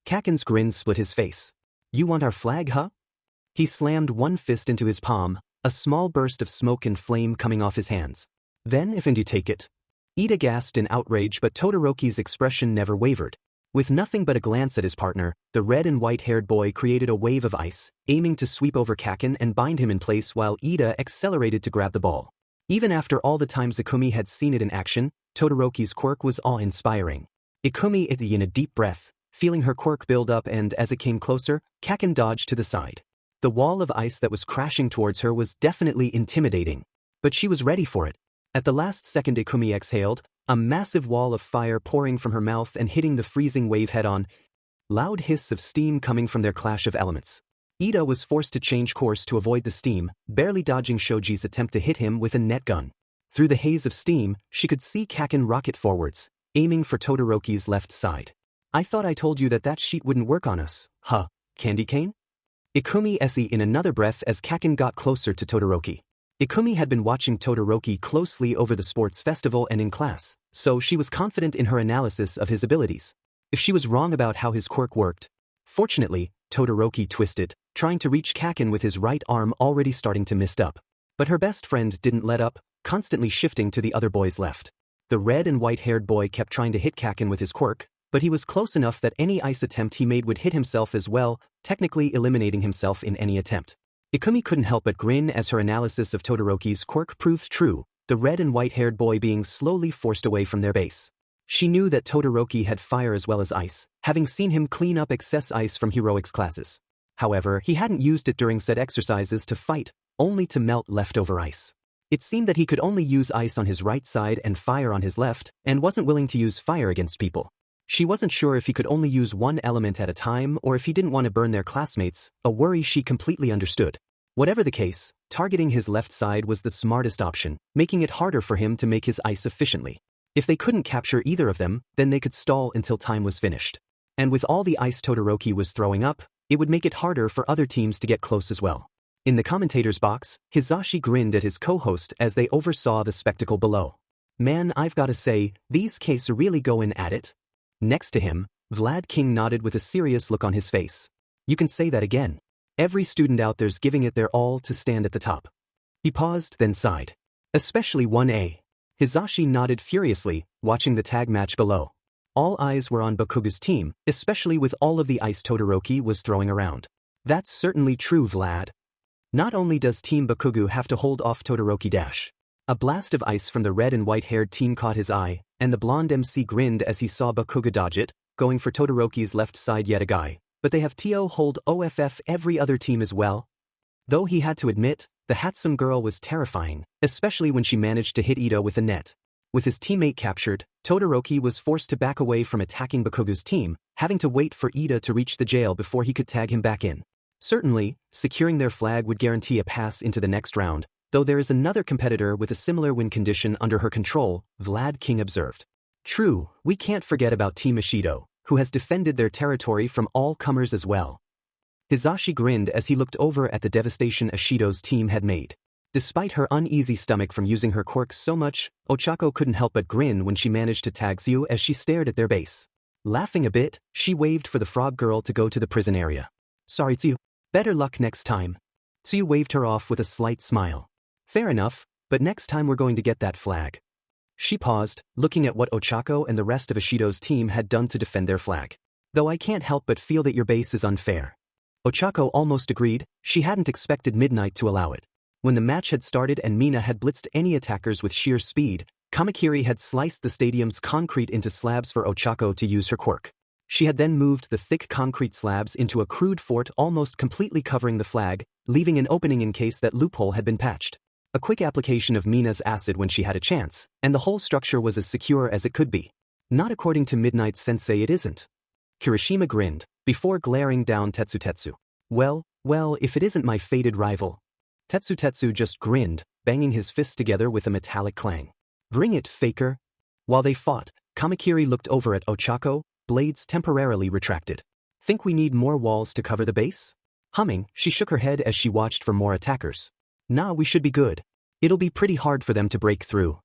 Kaken's grin split his face. You want our flag, huh? He slammed one fist into his palm, a small burst of smoke and flame coming off his hands. Then if and you take it. Ida gasped in outrage, but Todoroki's expression never wavered. With nothing but a glance at his partner, the red and white-haired boy created a wave of ice, aiming to sweep over Kaken and bind him in place while Ida accelerated to grab the ball. Even after all the times Ikumi had seen it in action, Todoroki's quirk was awe-inspiring. Ikumi is in a deep breath, feeling her quirk build up, and as it came closer, Kaken dodged to the side. The wall of ice that was crashing towards her was definitely intimidating. But she was ready for it. At the last second Ikumi exhaled, a massive wall of fire pouring from her mouth and hitting the freezing wave head-on. Loud hiss of steam coming from their clash of elements. Ida was forced to change course to avoid the steam, barely dodging Shoji's attempt to hit him with a net gun. Through the haze of steam, she could see Kaken rocket forwards, aiming for Todoroki's left side. I thought I told you that sheet wouldn't work on us, huh, candy cane? Ikumi se in another breath as Kaken got closer to Todoroki. Ikumi had been watching Todoroki closely over the sports festival and in class, so she was confident in her analysis of his abilities. If she was wrong about how his quirk worked. Fortunately, Todoroki twisted, trying to reach Kaken with his right arm already starting to mist up. But her best friend didn't let up, constantly shifting to the other boy's left. The red and white-haired boy kept trying to hit Kaken with his quirk, but he was close enough that any ice attempt he made would hit himself as well, technically eliminating himself in any attempt. Ikumi couldn't help but grin as her analysis of Todoroki's quirk proved true, the red and white-haired boy being slowly forced away from their base. She knew that Todoroki had fire as well as ice, having seen him clean up excess ice from heroics classes. However, he hadn't used it during said exercises to fight, only to melt leftover ice. It seemed that he could only use ice on his right side and fire on his left, and wasn't willing to use fire against people. She wasn't sure if he could only use one element at a time or if he didn't want to burn their classmates, a worry she completely understood. Whatever the case, targeting his left side was the smartest option, making it harder for him to make his ice efficiently. If they couldn't capture either of them, then they could stall until time was finished. And with all the ice Todoroki was throwing up, it would make it harder for other teams to get close as well. In the commentator's box, Hizashi grinned at his co-host as they oversaw the spectacle below. Man, I've gotta say, these cases really going at it. Next to him, Vlad King nodded with a serious look on his face. You can say that again. Every student out there's giving it their all to stand at the top. He paused, then sighed. Especially 1A. Hizashi nodded furiously, watching the tag match below. All eyes were on Bakuga's team, especially with all of the ice Todoroki was throwing around. That's certainly true, Vlad. Not only does Team Bakugo have to hold off Todoroki dash. A blast of ice from the red and white-haired team caught his eye, and the blonde MC grinned as he saw Bakuga dodge it, going for Todoroki's left side yet a guy. But they have TO hold OFF every other team as well. Though he had to admit, the handsome girl was terrifying, especially when she managed to hit Ito with a net. With his teammate captured, Todoroki was forced to back away from attacking Bakuga's team, having to wait for Ida to reach the jail before he could tag him back in. Certainly, securing their flag would guarantee a pass into the next round, though there is another competitor with a similar win condition under her control, Vlad King observed. True, we can't forget about Team Ishido, who has defended their territory from all comers as well. Hizashi grinned as he looked over at the devastation Ishido's team had made. Despite her uneasy stomach from using her quirk so much, Ochako couldn't help but grin when she managed to tag Tsuyu as she stared at their base. Laughing a bit, she waved for the frog girl to go to the prison area. Sorry Tsuyu. Better luck next time. Tsuyu waved her off with a slight smile. Fair enough, but next time we're going to get that flag. She paused, looking at what Ochako and the rest of Ishido's team had done to defend their flag. Though I can't help but feel that your base is unfair. Ochako almost agreed, she hadn't expected Midnight to allow it. When the match had started and Mina had blitzed any attackers with sheer speed, Kamakiri had sliced the stadium's concrete into slabs for Ochako to use her quirk. She had then moved the thick concrete slabs into a crude fort almost completely covering the flag, leaving an opening in case that loophole had been patched. A quick application of Mina's acid when she had a chance, and the whole structure was as secure as it could be. Not according to Midnight Sensei it isn't. Kirishima grinned, before glaring down Tetsu. Well, if it isn't my fated rival. Tetsu just grinned, banging his fists together with a metallic clang. Bring it, faker. While they fought, Kamakiri looked over at Ochako, blades temporarily retracted. Think we need more walls to cover the base? Humming, she shook her head as she watched for more attackers. Nah, we should be good. It'll be pretty hard for them to break through.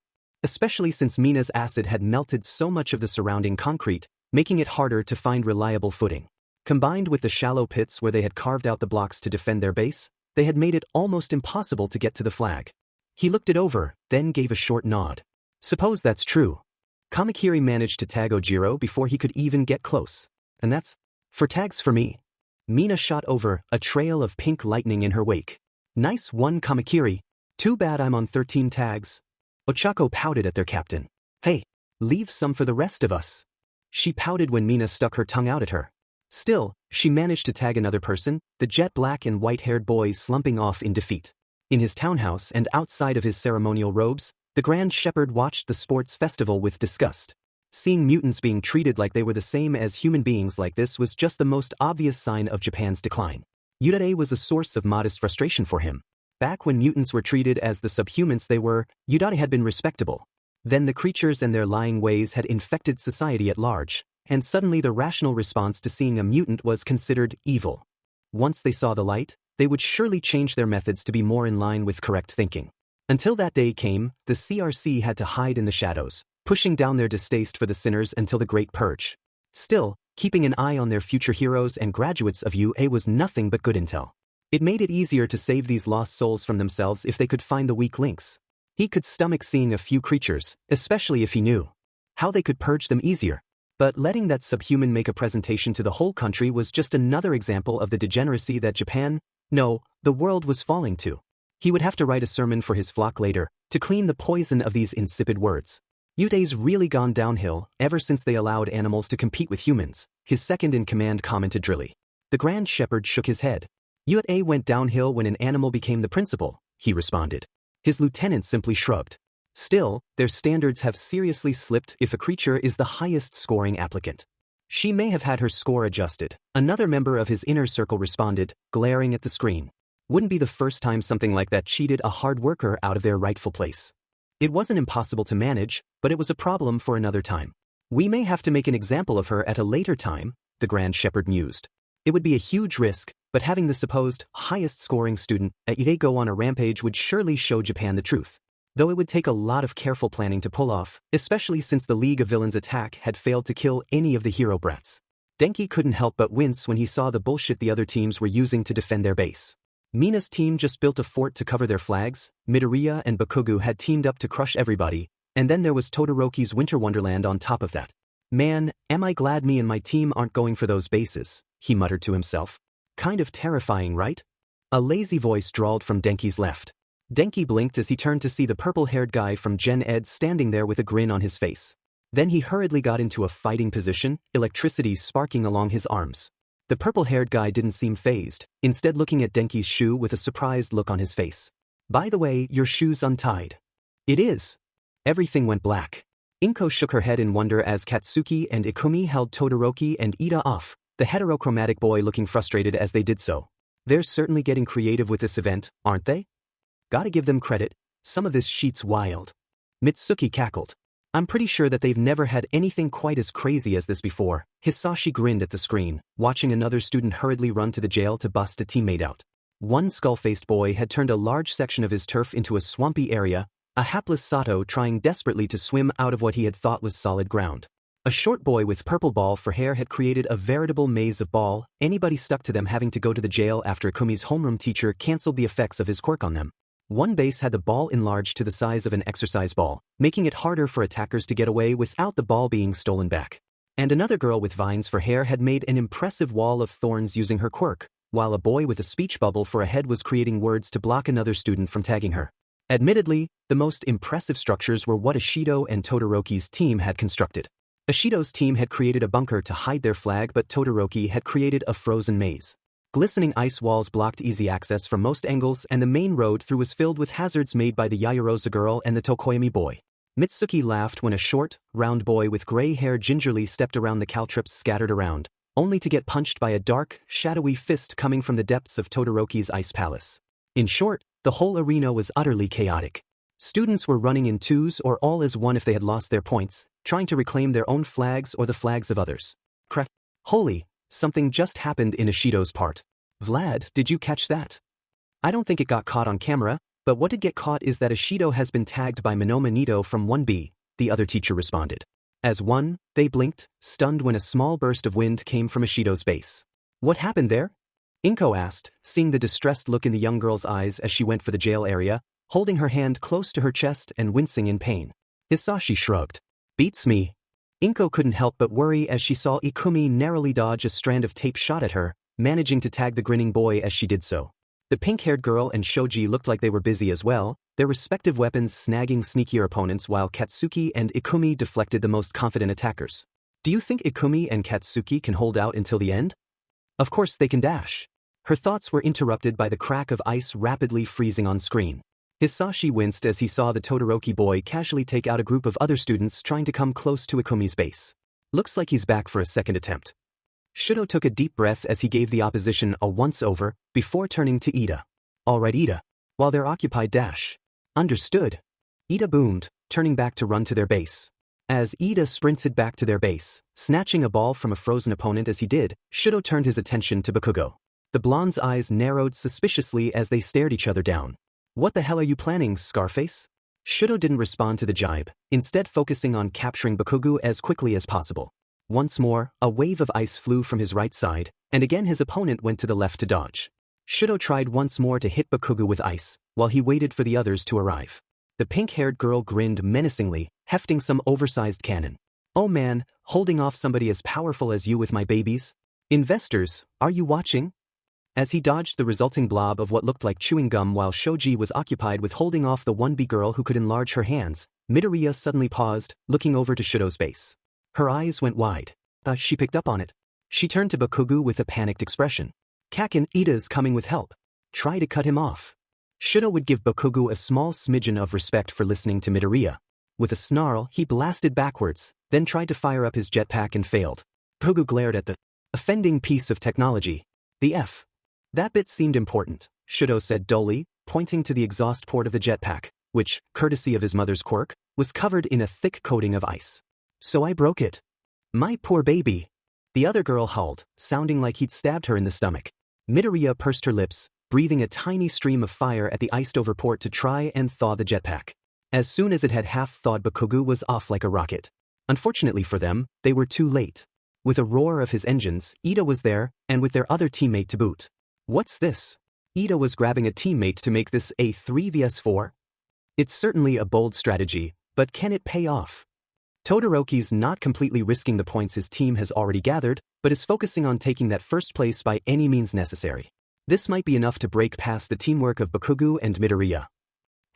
Especially since Mina's acid had melted so much of the surrounding concrete, making it harder to find reliable footing. Combined with the shallow pits where they had carved out the blocks to defend their base, they had made it almost impossible to get to the flag. He looked it over, then gave a short nod. Suppose that's true. Kamakiri managed to tag Ojiro before he could even get close. And that's for tags for me. Mina shot over, a trail of pink lightning in her wake. Nice one, Kamakiri. Too bad I'm on 13 tags. Ochako pouted at their captain. Hey, leave some for the rest of us. She pouted when Mina stuck her tongue out at her. Still, she managed to tag another person, the jet black and white-haired boy slumping off in defeat. In his townhouse and outside of his ceremonial robes, the Grand Shepherd watched the sports festival with disgust. Seeing mutants being treated like they were the same as human beings like this was just the most obvious sign of Japan's decline. Yurei was a source of modest frustration for him. Back when mutants were treated as the subhumans they were, Yurei had been respectable. Then the creatures and their lying ways had infected society at large, and suddenly the rational response to seeing a mutant was considered evil. Once they saw the light, they would surely change their methods to be more in line with correct thinking. Until that day came, the CRC had to hide in the shadows, pushing down their distaste for the sinners until the Great Purge. Still, keeping an eye on their future heroes and graduates of UA was nothing but good intel. It made it easier to save these lost souls from themselves if they could find the weak links. He could stomach seeing a few creatures, especially if he knew how they could purge them easier. But letting that subhuman make a presentation to the whole country was just another example of the degeneracy that Japan, no, the world was falling to. He would have to write a sermon for his flock later, to clean the poison of these insipid words. Yude's really gone downhill ever since they allowed animals to compete with humans, his second-in-command commented drily. The Grand Shepherd shook his head. Yude went downhill when an animal became the principal, he responded. His lieutenant simply shrugged. Still, their standards have seriously slipped if a creature is the highest-scoring applicant. She may have had her score adjusted, another member of his inner circle responded, glaring at the screen. Wouldn't be the first time something like that cheated a hard worker out of their rightful place. It wasn't impossible to manage, but it was a problem for another time. We may have to make an example of her at a later time, the Grand Shepherd mused. It would be a huge risk, but having the supposed highest-scoring student at UA go on a rampage would surely show Japan the truth. Though it would take a lot of careful planning to pull off, especially since the League of Villains attack had failed to kill any of the hero brats. Denki couldn't help but wince when he saw the bullshit the other teams were using to defend their base. Mina's team just built a fort to cover their flags, Midoriya and Bakugo had teamed up to crush everybody, and then there was Todoroki's Winter Wonderland on top of that. Man, am I glad me and my team aren't going for those bases, he muttered to himself. Kind of terrifying, right? A lazy voice drawled from Denki's left. Denki blinked as he turned to see the purple-haired guy from Gen Ed standing there with a grin on his face. Then he hurriedly got into a fighting position, electricity sparking along his arms. The purple-haired guy didn't seem fazed, instead looking at Denki's shoe with a surprised look on his face. By the way, your shoe's untied. It is. Everything went black. Inko shook her head in wonder as Katsuki and Ikumi held Todoroki and Ida off, the heterochromatic boy looking frustrated as they did so. They're certainly getting creative with this event, aren't they? Gotta give them credit, some of this shit's wild. Mitsuki cackled. I'm pretty sure that they've never had anything quite as crazy as this before. Hisashi grinned at the screen, watching another student hurriedly run to the jail to bust a teammate out. One skull-faced boy had turned a large section of his turf into a swampy area, a hapless Sato trying desperately to swim out of what he had thought was solid ground. A short boy with purple ball for hair had created a veritable maze of ball, anybody stuck to them having to go to the jail after Ikumi's homeroom teacher canceled the effects of his quirk on them. One base had the ball enlarged to the size of an exercise ball, making it harder for attackers to get away without the ball being stolen back. And another girl with vines for hair had made an impressive wall of thorns using her quirk, while a boy with a speech bubble for a head was creating words to block another student from tagging her. Admittedly, the most impressive structures were what Ishido and Todoroki's team had constructed. Ishido's team had created a bunker to hide their flag, but Todoroki had created a frozen maze. Glistening ice walls blocked easy access from most angles, and the main road through was filled with hazards made by the Yaoyorozu girl and the Tokoyami boy. Mitsuki laughed when a short, round boy with gray hair gingerly stepped around the caltrops scattered around, only to get punched by a dark, shadowy fist coming from the depths of Todoroki's ice palace. In short, the whole arena was utterly chaotic. Students were running in twos or all as one if they had lost their points, trying to reclaim their own flags or the flags of others. Crack. Holy. Something just happened in Ishido's part. Vlad, did you catch that? I don't think it got caught on camera, but what did get caught is that Ishido has been tagged by Minoma Nito from 1B, the other teacher responded. As one, they blinked, stunned when a small burst of wind came from Ishido's base. What happened there? Inko asked, seeing the distressed look in the young girl's eyes as she went for the jail area, holding her hand close to her chest and wincing in pain. Hisashi shrugged. Beats me. Inko couldn't help but worry as she saw Ikumi narrowly dodge a strand of tape shot at her, managing to tag the grinning boy as she did so. The pink-haired girl and Shoji looked like they were busy as well, their respective weapons snagging sneakier opponents while Katsuki and Ikumi deflected the most confident attackers. Do you think Ikumi and Katsuki can hold out until the end? Of course they can dash. Her thoughts were interrupted by the crack of ice rapidly freezing on screen. Hisashi winced as he saw the Todoroki boy casually take out a group of other students trying to come close to Ikumi's base. Looks like he's back for a second attempt. Shudo took a deep breath as he gave the opposition a once-over, before turning to Ida. Alright Ida. While they're occupied dash. Understood. Ida boomed, turning back to run to their base. As Ida sprinted back to their base, snatching a ball from a frozen opponent as he did, Shudo turned his attention to Bakugo. The blonde's eyes narrowed suspiciously as they stared each other down. What the hell are you planning, Scarface? Shudo didn't respond to the jibe, instead focusing on capturing Bakugo as quickly as possible. Once more, a wave of ice flew from his right side, and again his opponent went to the left to dodge. Shudo tried once more to hit Bakugo with ice, while he waited for the others to arrive. The pink-haired girl grinned menacingly, hefting some oversized cannon. Oh man, holding off somebody as powerful as you with my babies? Investors, are you watching? As he dodged the resulting blob of what looked like chewing gum while Shoji was occupied with holding off the 1B girl who could enlarge her hands, Midoriya suddenly paused, looking over to Shudo's base. Her eyes went wide. She picked up on it. She turned to Bakugo with a panicked expression. Kaken, Ida's coming with help. Try to cut him off. Shudo would give Bakugo a small smidgen of respect for listening to Midoriya. With a snarl, he blasted backwards, then tried to fire up his jetpack and failed. Bakugo glared at the offending piece of technology. The F. That bit seemed important, Shudo said dully, pointing to the exhaust port of the jetpack, which, courtesy of his mother's quirk, was covered in a thick coating of ice. So I broke it. My poor baby. The other girl howled, sounding like he'd stabbed her in the stomach. Midoriya pursed her lips, breathing a tiny stream of fire at the iced-over port to try and thaw the jetpack. As soon as it had half-thawed, Bakugo was off like a rocket. Unfortunately for them, they were too late. With a roar of his engines, Ida was there, and with their other teammate to boot. What's this? Ida was grabbing a teammate to make this a 3vs4? It's certainly a bold strategy, but can it pay off? Todoroki's not completely risking the points his team has already gathered, but is focusing on taking that first place by any means necessary. This might be enough to break past the teamwork of Bakugo and Midoriya.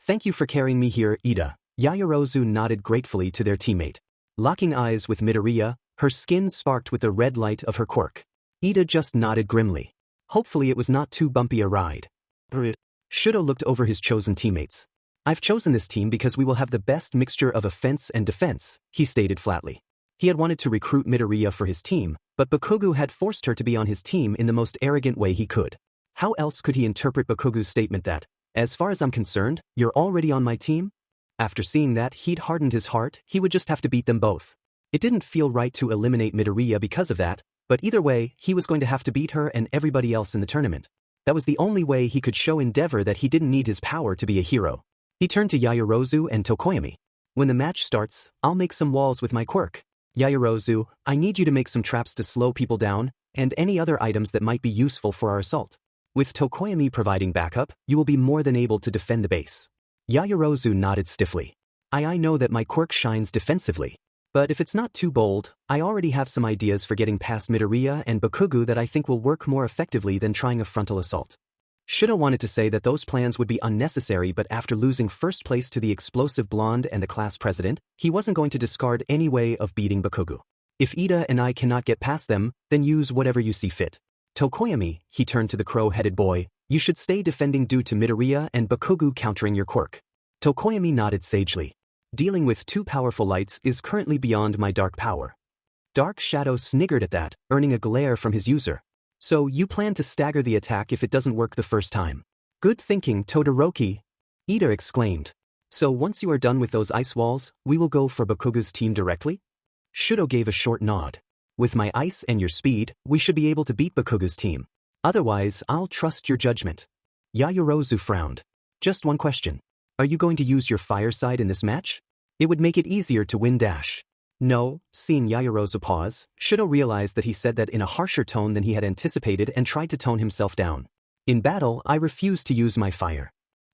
Thank you for carrying me here, Ida. Yaoyorozu nodded gratefully to their teammate. Locking eyes with Midoriya, her skin sparked with the red light of her quirk. Ida just nodded grimly. Hopefully it was not too bumpy a ride. Shudo looked over his chosen teammates. I've chosen this team because we will have the best mixture of offense and defense, he stated flatly. He had wanted to recruit Midoriya for his team, but Bakugo had forced her to be on his team in the most arrogant way he could. How else could he interpret Bakugo's statement that, as far as I'm concerned, you're already on my team? After seeing that, he'd hardened his heart, he would just have to beat them both. It didn't feel right to eliminate Midoriya because of that, but either way, he was going to have to beat her and everybody else in the tournament. That was the only way he could show Endeavor that he didn't need his power to be a hero. He turned to Yaoyorozu and Tokoyami. When the match starts, I'll make some walls with my quirk. Yaoyorozu, I need you to make some traps to slow people down, and any other items that might be useful for our assault. With Tokoyami providing backup, you will be more than able to defend the base. Yaoyorozu nodded stiffly. I know that my quirk shines defensively. But if it's not too bold, I already have some ideas for getting past Midoriya and Bakugo that I think will work more effectively than trying a frontal assault. Shudo wanted to say that those plans would be unnecessary, but after losing first place to the explosive blonde and the class president, he wasn't going to discard any way of beating Bakugo. If Ida and I cannot get past them, then use whatever you see fit. Tokoyami, he turned to the crow-headed boy, you should stay defending due to Midoriya and Bakugo countering your quirk. Tokoyami nodded sagely. Dealing with two powerful lights is currently beyond my dark power. Dark Shadow sniggered at that, earning a glare from his user. So you plan to stagger the attack if it doesn't work the first time. Good thinking, Todoroki. Ida exclaimed. So once you are done with those ice walls, we will go for Bakugo's team directly? Shudo gave a short nod. With my ice and your speed, we should be able to beat Bakugo's team. Otherwise, I'll trust your judgment. Yaoyorozu frowned. Just one question. Are you going to use your fire side in this match? It would make it easier to win dash. No, seeing Yaoyorozu pause, Shudo realized that he said that in a harsher tone than he had anticipated and tried to tone himself down. In battle, I refuse to use my fire.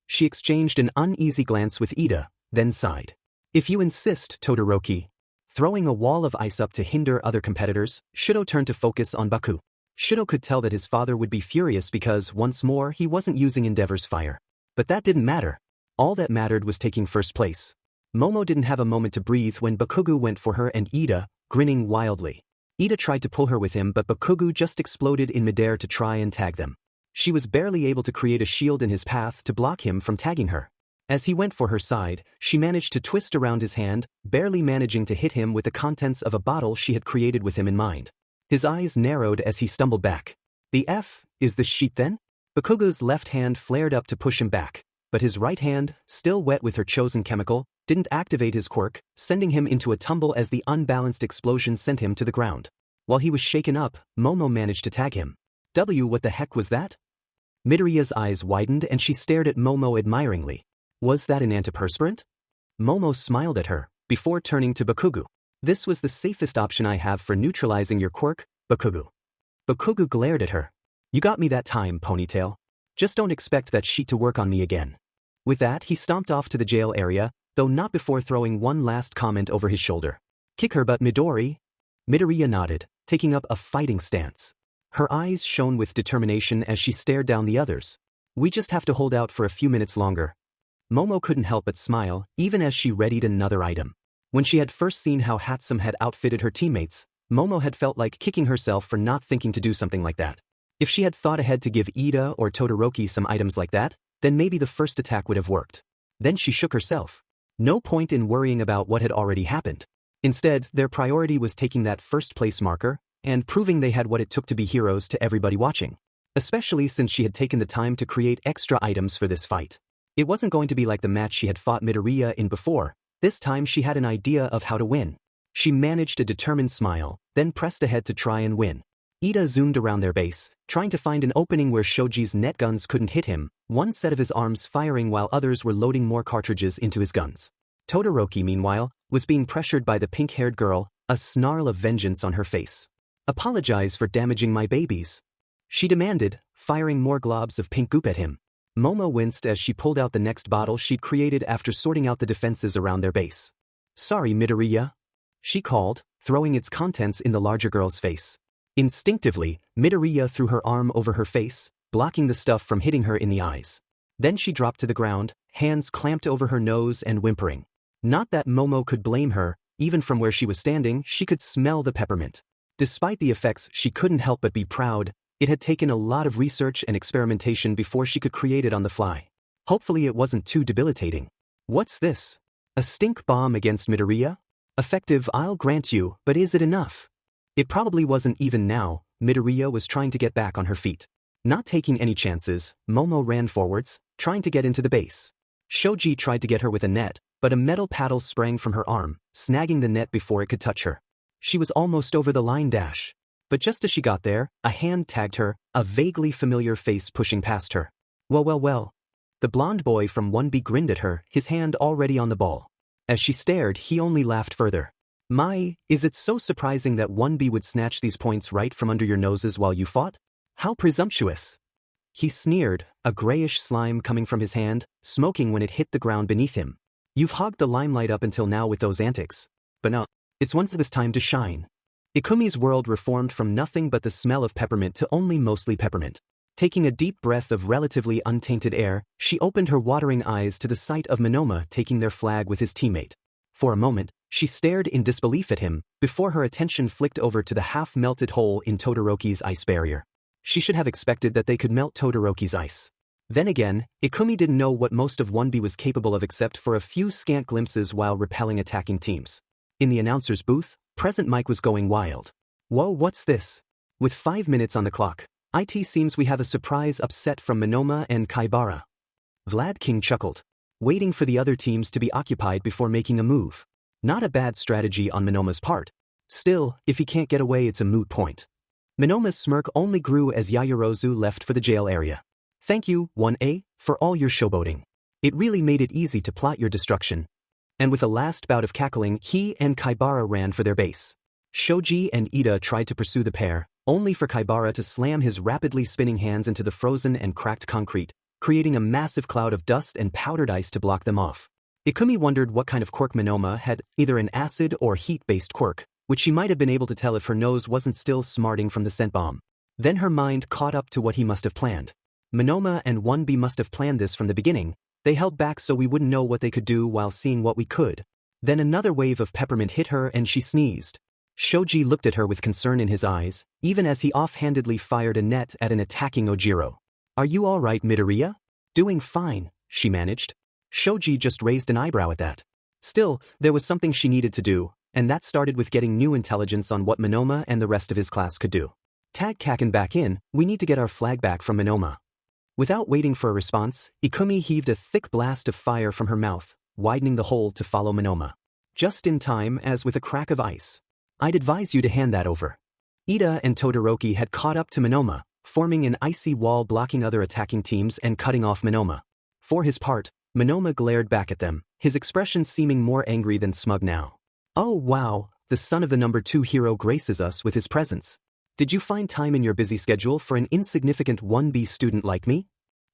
She exchanged an uneasy glance with Ida, then sighed. If you insist, Todoroki. Throwing a wall of ice up to hinder other competitors, Shido turned to focus on Baku. Shido could tell that his father would be furious because, once more, he wasn't using Endeavor's fire. But that didn't matter. All that mattered was taking first place. Momo didn't have a moment to breathe when Bakugo went for her and Ida, grinning wildly. Ida tried to pull her with him, but Bakugo just exploded in midair to try and tag them. She was barely able to create a shield in his path to block him from tagging her. As he went for her side, she managed to twist around his hand, barely managing to hit him with the contents of a bottle she had created with him in mind. His eyes narrowed as he stumbled back. The F, is the sheet then? Bakugo's left hand flared up to push him back, but his right hand, still wet with her chosen chemical, didn't activate his quirk, sending him into a tumble as the unbalanced explosion sent him to the ground. While he was shaken up, Momo managed to tag him. What the heck was that? Midoriya's eyes widened and she stared at Momo admiringly. Was that an antiperspirant? Momo smiled at her, before turning to Bakugo. This was the safest option I have for neutralizing your quirk, Bakugo. Bakugo glared at her. You got me that time, Ponytail. Just don't expect that sheet to work on me again. With that, he stomped off to the jail area, though not before throwing one last comment over his shoulder. Kick her butt, Midori. Midoriya nodded, taking up a fighting stance. Her eyes shone with determination as she stared down the others. We just have to hold out for a few minutes longer. Momo couldn't help but smile, even as she readied another item. When she had first seen how Hatsum had outfitted her teammates, Momo had felt like kicking herself for not thinking to do something like that. If she had thought ahead to give Ida or Todoroki some items like that, then maybe the first attack would have worked. Then she shook herself. No point in worrying about what had already happened. Instead, their priority was taking that first-place marker and proving they had what it took to be heroes to everybody watching. Especially since she had taken the time to create extra items for this fight. It wasn't going to be like the match she had fought Midoriya in before. This time she had an idea of how to win. She managed a determined smile, then pressed ahead to try and win. Ida zoomed around their base, trying to find an opening where Shoji's net guns couldn't hit him, one set of his arms firing while others were loading more cartridges into his guns. Todoroki, meanwhile, was being pressured by the pink-haired girl, a snarl of vengeance on her face. Apologize for damaging my babies, she demanded, firing more globs of pink goop at him. Momo winced as she pulled out the next bottle she'd created after sorting out the defenses around their base. Sorry, Midoriya, she called, throwing its contents in the larger girl's face. Instinctively, Midoriya threw her arm over her face, blocking the stuff from hitting her in the eyes. Then she dropped to the ground, hands clamped over her nose and whimpering. Not that Momo could blame her, even from where she was standing, she could smell the peppermint. Despite the effects, she couldn't help but be proud. It had taken a lot of research and experimentation before she could create it on the fly. Hopefully it wasn't too debilitating. What's this? A stink bomb against Midoriya? Effective, I'll grant you, but is it enough? It probably wasn't even now. Midoriya was trying to get back on her feet. Not taking any chances, Momo ran forwards, trying to get into the base. Shoji tried to get her with a net, but a metal paddle sprang from her arm, snagging the net before it could touch her. She was almost over the line dash. But just as she got there, a hand tagged her, a vaguely familiar face pushing past her. Well. The blonde boy from 1B grinned at her, his hand already on the ball. As she stared, he only laughed further. Is it so surprising that 1B would snatch these points right from under your noses while you fought? How presumptuous. He sneered, a grayish slime coming from his hand, smoking when it hit the ground beneath him. You've hogged the limelight up until now with those antics. But now, it's one for this time to shine. Ikumi's world reformed from nothing but the smell of peppermint to only mostly peppermint. Taking a deep breath of relatively untainted air, she opened her watering eyes to the sight of Monoma taking their flag with his teammate. For a moment, she stared in disbelief at him, before her attention flicked over to the half-melted hole in Todoroki's ice barrier. She should have expected that they could melt Todoroki's ice. Then again, Ikumi didn't know what most of 1B was capable of except for a few scant glimpses while repelling attacking teams. In the announcer's booth, Present Mike was going wild. Whoa, what's this? With 5 minutes on the clock, it seems we have a surprise upset from Monoma and Kaibara. Vlad King chuckled, waiting for the other teams to be occupied before making a move. Not a bad strategy on Monoma's part. Still, if he can't get away, it's a moot point. Monoma's smirk only grew as Yaoyorozu left for the jail area. Thank you, 1A, for all your showboating. It really made it easy to plot your destruction. And with a last bout of cackling, he and Kaibara ran for their base. Shoji and Ida tried to pursue the pair, only for Kaibara to slam his rapidly spinning hands into the frozen and cracked concrete, creating a massive cloud of dust and powdered ice to block them off. Ikumi wondered what kind of quirk Monoma had, either an acid or heat-based quirk, which she might have been able to tell if her nose wasn't still smarting from the scent bomb. Then her mind caught up to what he must have planned. Monoma and 1B must have planned this from the beginning. They held back so we wouldn't know what they could do while seeing what we could. Then another wave of peppermint hit her and she sneezed. Shoji looked at her with concern in his eyes, even as he offhandedly fired a net at an attacking Ojiro. Are you all right, Midoriya? Doing fine, she managed. Shoji just raised an eyebrow at that. Still, there was something she needed to do, and that started with getting new intelligence on what Monoma and the rest of his class could do. Tag Kaken back in, we need to get our flag back from Monoma. Without waiting for a response, Ikumi heaved a thick blast of fire from her mouth, widening the hole to follow Monoma. Just in time, as with a crack of ice. I'd advise you to hand that over. Ida and Todoroki had caught up to Monoma, forming an icy wall blocking other attacking teams and cutting off Monoma. For his part, Monoma glared back at them, his expression seeming more angry than smug now. Oh wow, the son of the number 2 hero graces us with his presence. Did you find time in your busy schedule for an insignificant 1B student like me?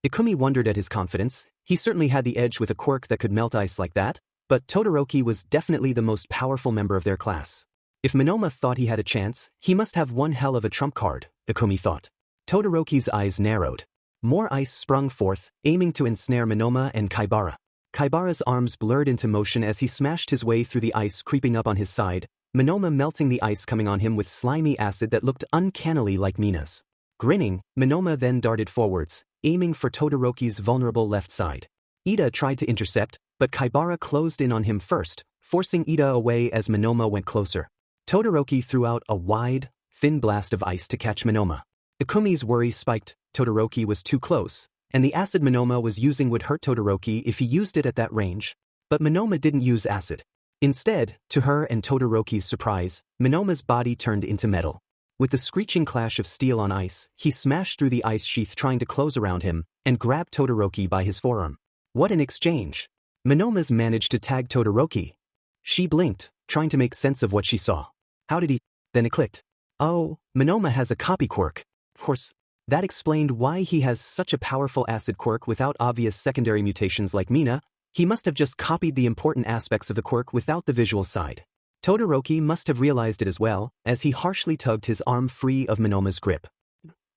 Ikumi wondered at his confidence. He certainly had the edge with a quirk that could melt ice like that, but Todoroki was definitely the most powerful member of their class. If Monoma thought he had a chance, he must have one hell of a trump card, Ikumi thought. Todoroki's eyes narrowed. More ice sprung forth, aiming to ensnare Monoma and Kaibara. Kaibara's arms blurred into motion as he smashed his way through the ice creeping up on his side, Monoma melting the ice coming on him with slimy acid that looked uncannily like Mina's. Grinning, Monoma then darted forwards, aiming for Todoroki's vulnerable left side. Ida tried to intercept, but Kaibara closed in on him first, forcing Ida away as Monoma went closer. Todoroki threw out a wide, thin blast of ice to catch Monoma. Ikumi's worry spiked. Todoroki was too close, and the acid Monoma was using would hurt Todoroki if he used it at that range. But Monoma didn't use acid. Instead, to her and Todoroki's surprise, Monoma's body turned into metal. With the screeching clash of steel on ice, he smashed through the ice sheath trying to close around him, and grabbed Todoroki by his forearm. What an exchange! Monoma's managed to tag Todoroki. She blinked, trying to make sense of what she saw. How did he? Then it clicked. Oh, Monoma has a copy quirk. Of course. That explained why he has such a powerful acid quirk without obvious secondary mutations like Mina. He must have just copied the important aspects of the quirk without the visual side. Todoroki must have realized it as well, as he harshly tugged his arm free of Monoma's grip.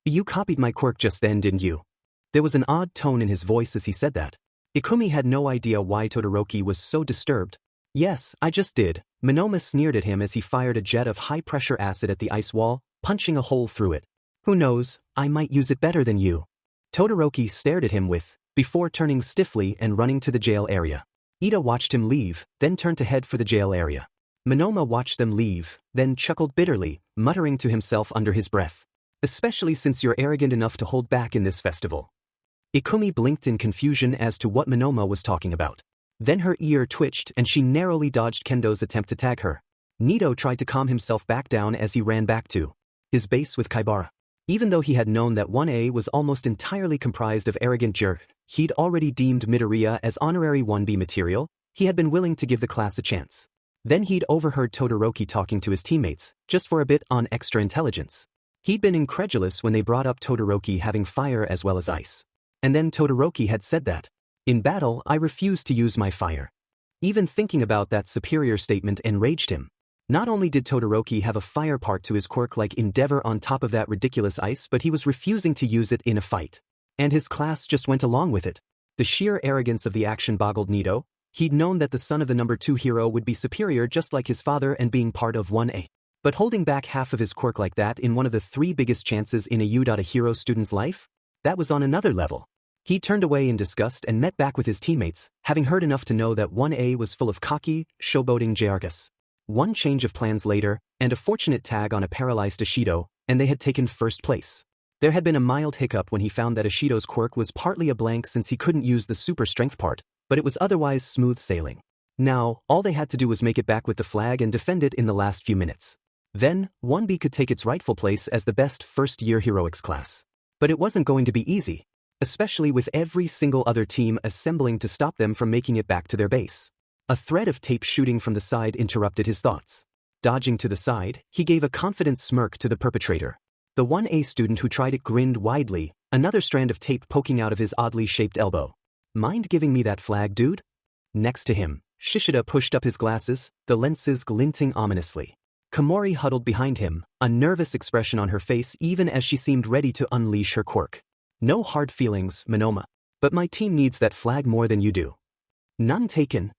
You copied my quirk just then, didn't you? There was an odd tone in his voice as he said that. Ikumi had no idea why Todoroki was so disturbed. Yes, I just did. Monoma sneered at him as he fired a jet of high-pressure acid at the ice wall, punching a hole through it. Who knows, I might use it better than you. Todoroki stared at him before turning stiffly and running to the jail area. Ida watched him leave, then turned to head for the jail area. Monoma watched them leave, then chuckled bitterly, muttering to himself under his breath. Especially since you're arrogant enough to hold back in this festival. Ikumi blinked in confusion as to what Monoma was talking about. Then her ear twitched and she narrowly dodged Kendo's attempt to tag her. Nito tried to calm himself back down as he ran back to his base with Kaibara. Even though he had known that 1A was almost entirely comprised of arrogant jerk, he'd already deemed Midoriya as honorary 1B material, he had been willing to give the class a chance. Then he'd overheard Todoroki talking to his teammates, just for a bit on extra intelligence. He'd been incredulous when they brought up Todoroki having fire as well as ice. And then Todoroki had said that, in battle, I refuse to use my fire. Even thinking about that superior statement enraged him. Not only did Todoroki have a fire part to his quirk like Endeavor on top of that ridiculous ice, but he was refusing to use it in a fight. And his class just went along with it. The sheer arrogance of the action boggled Nito. He'd known that the son of the number 2 hero would be superior just like his father and being part of 1A. But holding back half of his quirk like that in one of the 3 biggest chances in a U.hero student's life? That was on another level. He turned away in disgust and met back with his teammates, having heard enough to know that 1A was full of cocky, showboating Jargus. One change of plans later, and a fortunate tag on a paralyzed Ishido, and they had taken first place. There had been a mild hiccup when he found that Ishido's quirk was partly a blank since he couldn't use the super strength part, but it was otherwise smooth sailing. Now, all they had to do was make it back with the flag and defend it in the last few minutes. Then, 1B could take its rightful place as the best first-year heroics class. But it wasn't going to be easy, especially with every single other team assembling to stop them from making it back to their base. A thread of tape shooting from the side interrupted his thoughts. Dodging to the side, he gave a confident smirk to the perpetrator. The 1A student who tried it grinned widely, another strand of tape poking out of his oddly shaped elbow. Mind giving me that flag, dude? Next to him, Shishida pushed up his glasses, the lenses glinting ominously. Komori huddled behind him, a nervous expression on her face even as she seemed ready to unleash her quirk. No hard feelings, Monoma. But my team needs that flag more than you do. None taken.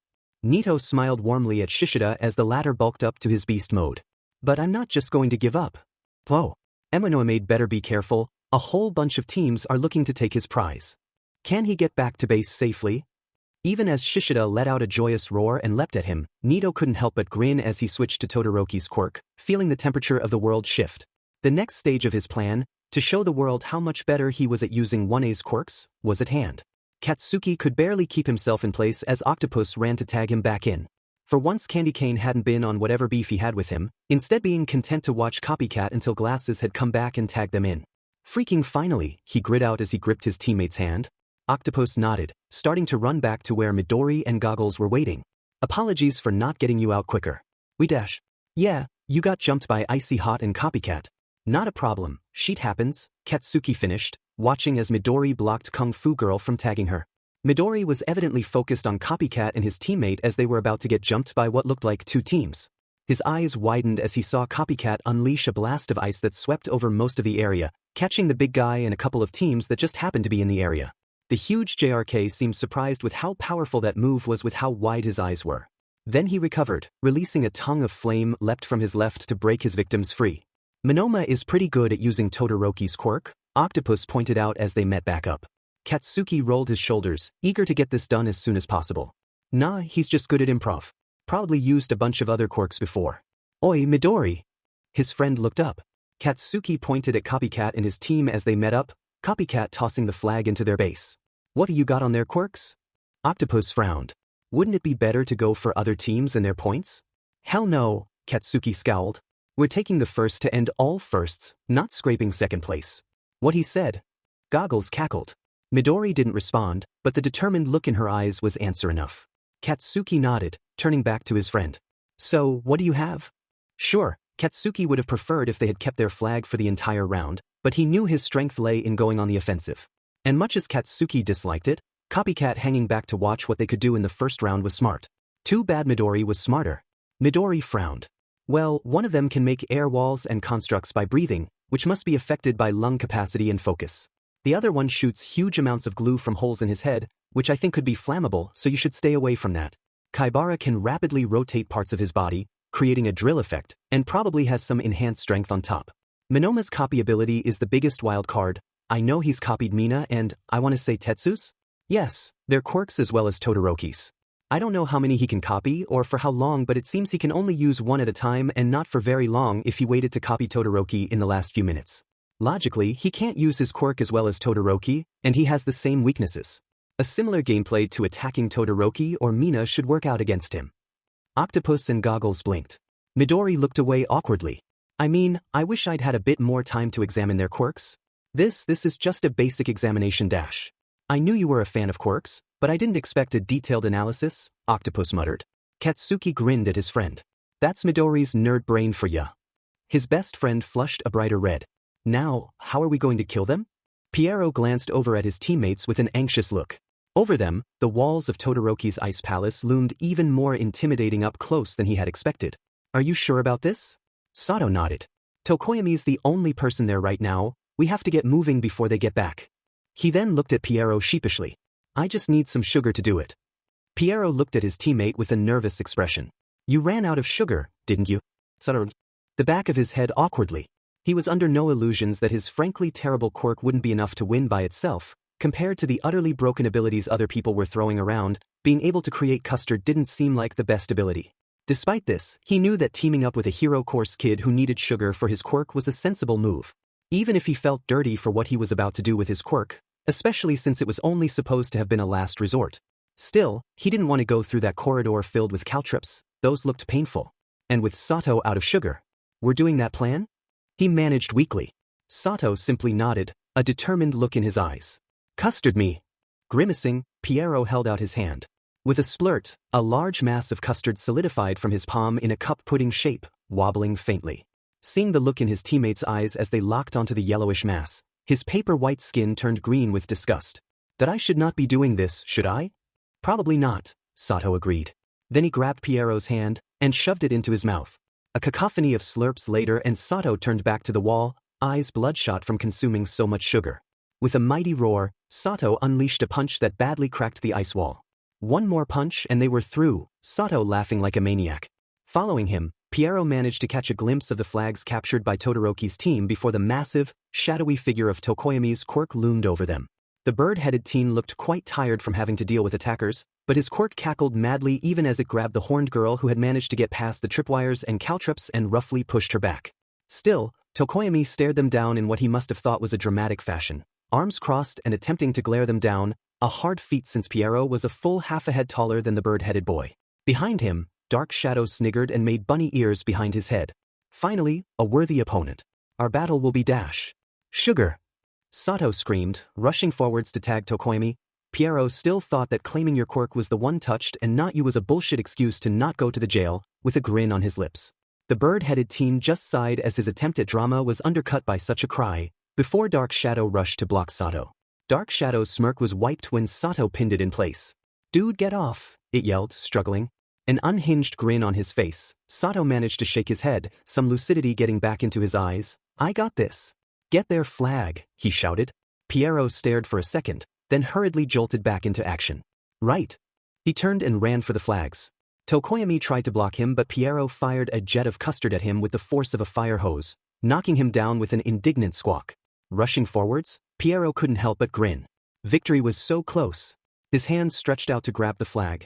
Nito smiled warmly at Shishida as the latter bulked up to his beast mode. But I'm not just going to give up. Whoa. Eminoa better be careful, a whole bunch of teams are looking to take his prize. Can he get back to base safely? Even as Shishida let out a joyous roar and leapt at him, Nito couldn't help but grin as he switched to Todoroki's quirk, feeling the temperature of the world shift. The next stage of his plan, to show the world how much better he was at using 1A's quirks, was at hand. Katsuki could barely keep himself in place as Octopus ran to tag him back in. For once Candy Cane hadn't been on whatever beef he had with him, instead being content to watch Copycat until Glasses had come back and tagged them in. Freaking finally, he grit out as he gripped his teammate's hand. Octopus nodded, starting to run back to where Midori and Goggles were waiting. Apologies for not getting you out quicker. We dash. Yeah, you got jumped by Icy Hot and Copycat. Not a problem, shit happens, Katsuki finished, watching as Midori blocked Kung Fu Girl from tagging her. Midori was evidently focused on Copycat and his teammate as they were about to get jumped by what looked like two teams. His eyes widened as he saw Copycat unleash a blast of ice that swept over most of the area, catching the big guy and a couple of teams that just happened to be in the area. The huge JRK seemed surprised with how powerful that move was with how wide his eyes were. Then he recovered, releasing a tongue of flame leapt from his left to break his victims free. Monoma is pretty good at using Todoroki's quirk, Octopus pointed out as they met back up. Katsuki rolled his shoulders, eager to get this done as soon as possible. Nah, he's just good at improv. Probably used a bunch of other quirks before. Oi, Midori! His friend looked up. Katsuki pointed at Copycat and his team as they met up, Copycat tossing the flag into their base. What have you got on their quirks? Octopus frowned. Wouldn't it be better to go for other teams and their points? Hell no, Katsuki scowled. We're taking the first to end all firsts, not scraping second place. What he said. Goggles cackled. Midori didn't respond, but the determined look in her eyes was answer enough. Katsuki nodded, turning back to his friend. So, what do you have? Sure, Katsuki would have preferred if they had kept their flag for the entire round, but he knew his strength lay in going on the offensive. And much as Katsuki disliked it, Copycat hanging back to watch what they could do in the first round was smart. Too bad Midori was smarter. Midori frowned. Well, one of them can make air walls and constructs by breathing, which must be affected by lung capacity and focus. The other one shoots huge amounts of glue from holes in his head, which I think could be flammable, so you should stay away from that. Kaibara can rapidly rotate parts of his body, creating a drill effect, and probably has some enhanced strength on top. Monoma's copy ability is the biggest wild card. I know he's copied Mina and, I want to say Tetsu's? Yes, they're quirks as well as Todoroki's. I don't know how many he can copy or for how long, but it seems he can only use one at a time and not for very long if he waited to copy Todoroki in the last few minutes. Logically, he can't use his quirk as well as Todoroki, and he has the same weaknesses. A similar gameplay to attacking Todoroki or Mina should work out against him. Octopus and Goggles blinked. Midori looked away awkwardly. I mean, I wish I'd had a bit more time to examine their quirks. This is just a basic examination dash. I knew you were a fan of quirks, but I didn't expect a detailed analysis, Octopus muttered. Katsuki grinned at his friend. That's Midori's nerd brain for ya. His best friend flushed a brighter red. Now, how are we going to kill them? Piero glanced over at his teammates with an anxious look. Over them, the walls of Todoroki's ice palace loomed even more intimidating up close than he had expected. Are you sure about this? Sato nodded. Tokoyami's the only person there right now, we have to get moving before they get back. He then looked at Piero sheepishly. I just need some sugar to do it. Piero looked at his teammate with a nervous expression. You ran out of sugar, didn't you? Sato. The back of his head awkwardly. He was under no illusions that his frankly terrible quirk wouldn't be enough to win by itself. Compared to the utterly broken abilities other people were throwing around, being able to create custard didn't seem like the best ability. Despite this, he knew that teaming up with a hero course kid who needed sugar for his quirk was a sensible move. Even if he felt dirty for what he was about to do with his quirk, especially since it was only supposed to have been a last resort. Still, he didn't want to go through that corridor filled with caltrips, those looked painful. And with Sato out of sugar. We're doing that plan? He managed weakly. Sato simply nodded, a determined look in his eyes. Custard me. Grimacing, Piero held out his hand. With a splurt, a large mass of custard solidified from his palm in a cup pudding shape, wobbling faintly. Seeing the look in his teammates' eyes as they locked onto the yellowish mass, his paper-white skin turned green with disgust. That I should not be doing this, should I? Probably not, Sato agreed. Then he grabbed Piero's hand and shoved it into his mouth. A cacophony of slurps later and Sato turned back to the wall, eyes bloodshot from consuming so much sugar. With a mighty roar, Sato unleashed a punch that badly cracked the ice wall. One more punch and they were through, Sato laughing like a maniac. Following him, Piero managed to catch a glimpse of the flags captured by Todoroki's team before the massive, shadowy figure of Tokoyami's quirk loomed over them. The bird-headed teen looked quite tired from having to deal with attackers, but his quirk cackled madly even as it grabbed the horned girl who had managed to get past the tripwires and caltrops and roughly pushed her back. Still, Tokoyami stared them down in what he must have thought was a dramatic fashion, arms crossed and attempting to glare them down, a hard feat since Piero was a full half a head taller than the bird-headed boy. Behind him, dark shadows sniggered and made bunny ears behind his head. Finally, a worthy opponent. Our battle will be dash. Sugar! Sato screamed, rushing forwards to tag Tokoyami. Piero still thought that claiming your quirk was the one touched and not you was a bullshit excuse to not go to the jail, with a grin on his lips. The bird-headed teen just sighed as his attempt at drama was undercut by such a cry, before Dark Shadow rushed to block Sato. Dark Shadow's smirk was wiped when Sato pinned it in place. "Dude, get off," it yelled, struggling. An unhinged grin on his face, Sato managed to shake his head, some lucidity getting back into his eyes. "I got this." "Get their flag," he shouted. Piero stared for a second, then hurriedly jolted back into action. "Right." He turned and ran for the flags. Tokoyami tried to block him but Piero fired a jet of custard at him with the force of a fire hose, knocking him down with an indignant squawk. Rushing forwards, Piero couldn't help but grin. Victory was so close. His hands stretched out to grab the flag,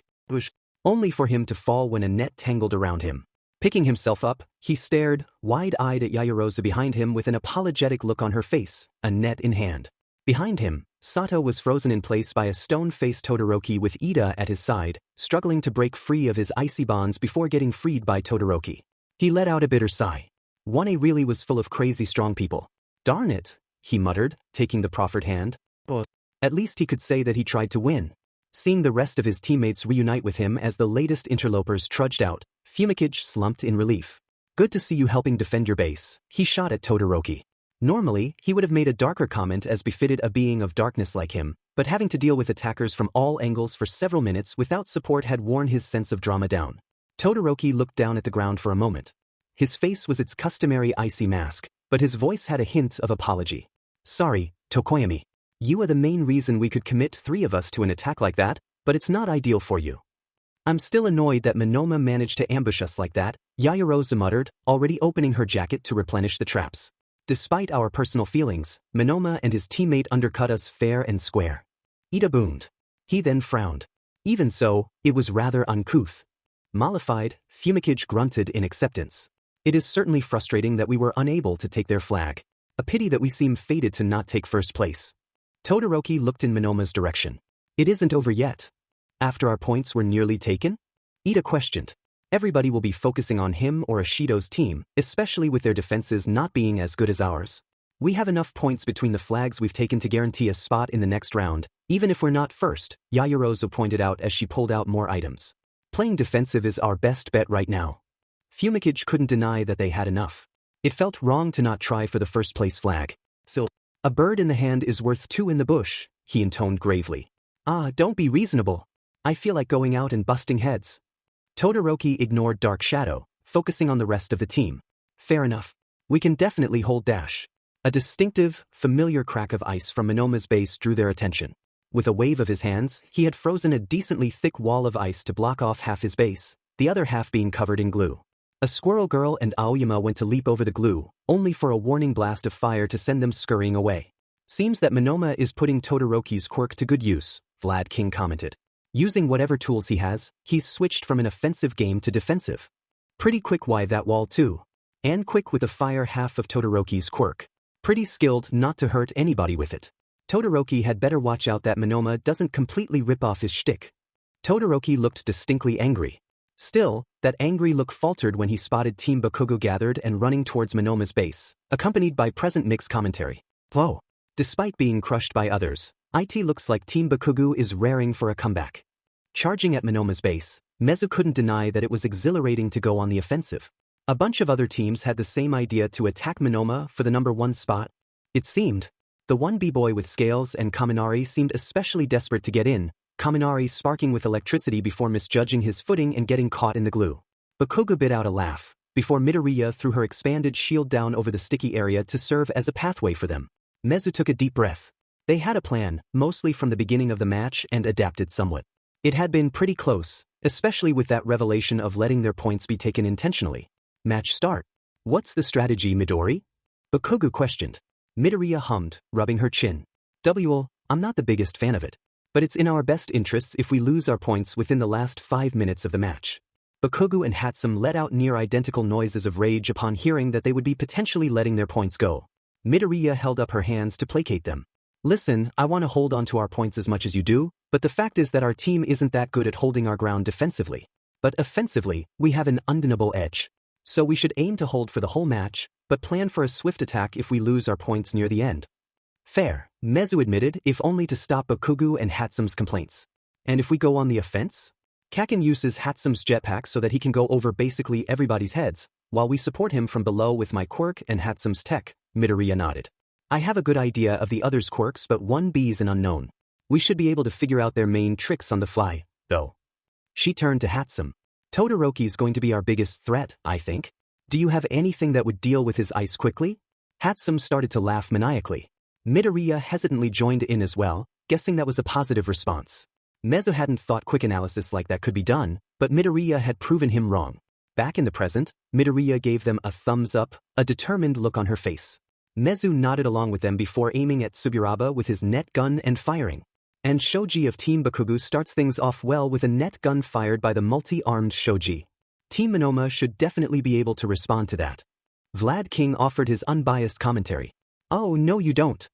only for him to fall when a net tangled around him. Picking himself up, he stared, wide-eyed at Yayarosa behind him with an apologetic look on her face, a net in hand. Behind him, Sato was frozen in place by a stone-faced Todoroki with Ida at his side, struggling to break free of his icy bonds before getting freed by Todoroki. He let out a bitter sigh. 1A really was full of crazy strong people. "Darn it," he muttered, taking the proffered hand. But at least he could say that he tried to win. Seeing the rest of his teammates reunite with him as the latest interlopers trudged out, Fumikage slumped in relief. "Good to see you helping defend your base," he shot at Todoroki. Normally, he would have made a darker comment as befitted a being of darkness like him, but having to deal with attackers from all angles for several minutes without support had worn his sense of drama down. Todoroki looked down at the ground for a moment. His face was its customary icy mask, but his voice had a hint of apology. "Sorry, Tokoyami. You are the main reason we could commit 3 of us to an attack like that, but it's not ideal for you. I'm still annoyed that Monoma managed to ambush us like that," Yayarosa muttered, already opening her jacket to replenish the traps. "Despite our personal feelings, Monoma and his teammate undercut us fair and square." Ida boomed. He then frowned. Even so, it was rather uncouth. Mollified, Fumikage grunted in acceptance. "It is certainly frustrating that we were unable to take their flag. A pity that we seem fated to not take first place." Todoroki looked in Monoma's direction. "It isn't over yet. After our points were nearly taken?" Ida questioned. "Everybody will be focusing on him or Ashido's team, especially with their defenses not being as good as ours. We have enough points between the flags we've taken to guarantee a spot in the next round, even if we're not first," Yayarosa pointed out as she pulled out more items. "Playing defensive is our best bet right now." Fumikage couldn't deny that they had enough. It felt wrong to not try for the first place flag. "So, a bird in the hand is worth 2 in the bush," he intoned gravely. "Ah, don't be reasonable. I feel like going out and busting heads." Todoroki ignored Dark Shadow, focusing on the rest of the team. "Fair enough. We can definitely hold dash." A distinctive, familiar crack of ice from Monoma's base drew their attention. With a wave of his hands, he had frozen a decently thick wall of ice to block off half his base, the other half being covered in glue. A squirrel girl and Aoyama went to leap over the glue, only for a warning blast of fire to send them scurrying away. "Seems that Monoma is putting Todoroki's quirk to good use," Vlad King commented. "Using whatever tools he has, he's switched from an offensive game to defensive. Pretty quick why that wall too. And quick with the fire half of Todoroki's quirk. Pretty skilled not to hurt anybody with it. Todoroki had better watch out that Monoma doesn't completely rip off his shtick." Todoroki looked distinctly angry. Still, that angry look faltered when he spotted Team Bakugo gathered and running towards Monoma's base, accompanied by present mixed commentary. "Whoa. Despite being crushed by others, it looks like Team Bakugo is raring for a comeback." Charging at Monoma's base, Mezu couldn't deny that it was exhilarating to go on the offensive. A bunch of other teams had the same idea to attack Monoma for the number 1 spot. It seemed. The one B-boy with Scales and Kaminari seemed especially desperate to get in, Kaminari sparking with electricity before misjudging his footing and getting caught in the glue. Bakugo bit out a laugh, before Midoriya threw her expanded shield down over the sticky area to serve as a pathway for them. Mezu took a deep breath. They had a plan, mostly from the beginning of the match, and adapted somewhat. It had been pretty close, especially with that revelation of letting their points be taken intentionally. Match start. What's the strategy, Midori? Bakugo questioned. Midoriya hummed, rubbing her chin. I'm not the biggest fan of it. But it's in our best interests if we lose our points within the last 5 minutes of the match. Bakugo and Hatsum let out near-identical noises of rage upon hearing that they would be potentially letting their points go. Midoriya held up her hands to placate them. Listen, I want to hold on to our points as much as you do, but the fact is that our team isn't that good at holding our ground defensively. But offensively, we have an undeniable edge. So we should aim to hold for the whole match, but plan for a swift attack if we lose our points near the end. Fair, Mezu admitted, if only to stop Bakugo and Hatsum's complaints. And if we go on the offense? Kaken uses Hatsum's jetpack so that he can go over basically everybody's heads, while we support him from below with my quirk and Hatsum's tech, Midoriya nodded. I have a good idea of the others' quirks, but 1B's an unknown. We should be able to figure out their main tricks on the fly, though. She turned to Hatsum. Todoroki's going to be our biggest threat, I think. Do you have anything that would deal with his ice quickly? Hatsum started to laugh maniacally. Midoriya hesitantly joined in as well, guessing that was a positive response. Mezu hadn't thought quick analysis like that could be done, but Midoriya had proven him wrong. Back in the present, Midoriya gave them a thumbs up, a determined look on her face. Mezu nodded along with them before aiming at Tsuburaba with his net gun and firing. And Shoji of Team Bakugo starts things off well with a net gun fired by the multi-armed Shoji. Team Monoma should definitely be able to respond to that. Vlad King offered his unbiased commentary. Oh no you don't.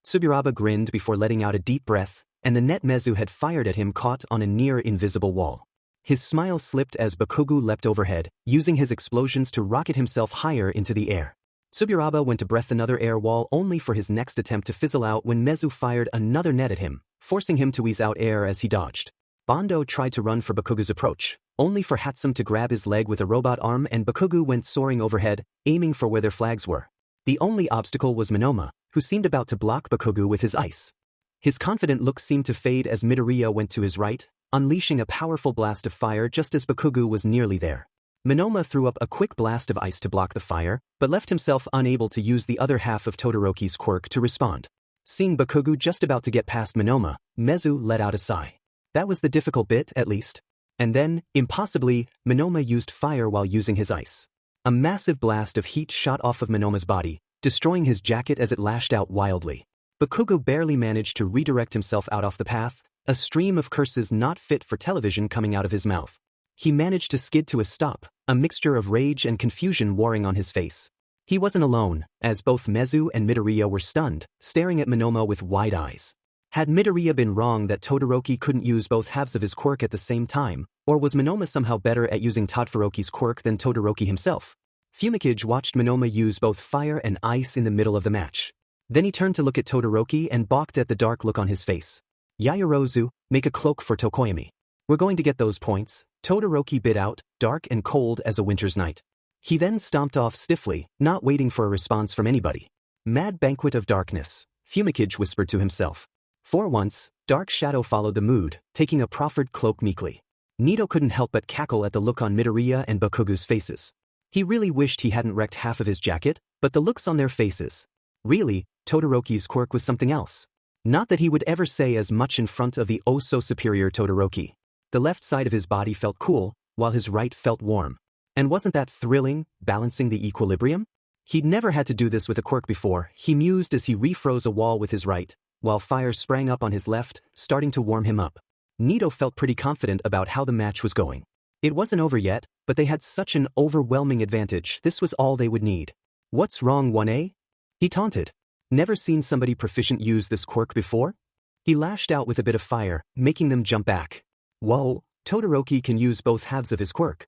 Tsuburaba grinned before letting out a deep breath, and the net Mezu had fired at him caught on a near-invisible wall. His smile slipped as Bakugo leapt overhead, using his explosions to rocket himself higher into the air. Tsuburaba went to breath another air wall only for his next attempt to fizzle out when Mezu fired another net at him, forcing him to wheeze out air as he dodged. Bondo tried to run for Bakugo's approach, only for Hatsum to grab his leg with a robot arm, and Bakugo went soaring overhead, aiming for where their flags were. The only obstacle was Monoma, who seemed about to block Bakugo with his ice. His confident look seemed to fade as Midoriya went to his right, unleashing a powerful blast of fire just as Bakugo was nearly there. Monoma threw up a quick blast of ice to block the fire, but left himself unable to use the other half of Todoroki's quirk to respond. Seeing Bakugo just about to get past Monoma, Mezu let out a sigh. That was the difficult bit, at least. And then, impossibly, Monoma used fire while using his ice. A massive blast of heat shot off of Monoma's body, destroying his jacket as it lashed out wildly. Bakugo barely managed to redirect himself out off the path, a stream of curses not fit for television coming out of his mouth. He managed to skid to a stop, a mixture of rage and confusion warring on his face. He wasn't alone, as both Mezu and Midoriya were stunned, staring at Monoma with wide eyes. Had Midoriya been wrong that Todoroki couldn't use both halves of his quirk at the same time, or was Monoma somehow better at using Todoroki's quirk than Todoroki himself? Fumikage watched Monoma use both fire and ice in the middle of the match. Then he turned to look at Todoroki and balked at the dark look on his face. Yaoyorozu, make a cloak for Tokoyami. We're going to get those points, Todoroki bit out, dark and cold as a winter's night. He then stomped off stiffly, not waiting for a response from anybody. Mad banquet of darkness, Fumikage whispered to himself. For once, Dark Shadow followed the mood, taking a proffered cloak meekly. Nito couldn't help but cackle at the look on Midoriya and Bakugo's faces. He really wished he hadn't wrecked half of his jacket, but the looks on their faces. Really, Todoroki's quirk was something else. Not that he would ever say as much in front of the oh-so-superior Todoroki. The left side of his body felt cool, while his right felt warm. And wasn't that thrilling, balancing the equilibrium? He'd never had to do this with a quirk before, he mused as he refroze a wall with his right, while fire sprang up on his left, starting to warm him up. Nito felt pretty confident about how the match was going. It wasn't over yet, but they had such an overwhelming advantage, this was all they would need. What's wrong, 1A? He taunted. Never seen somebody proficient use this quirk before? He lashed out with a bit of fire, making them jump back. Whoa, Todoroki can use both halves of his quirk.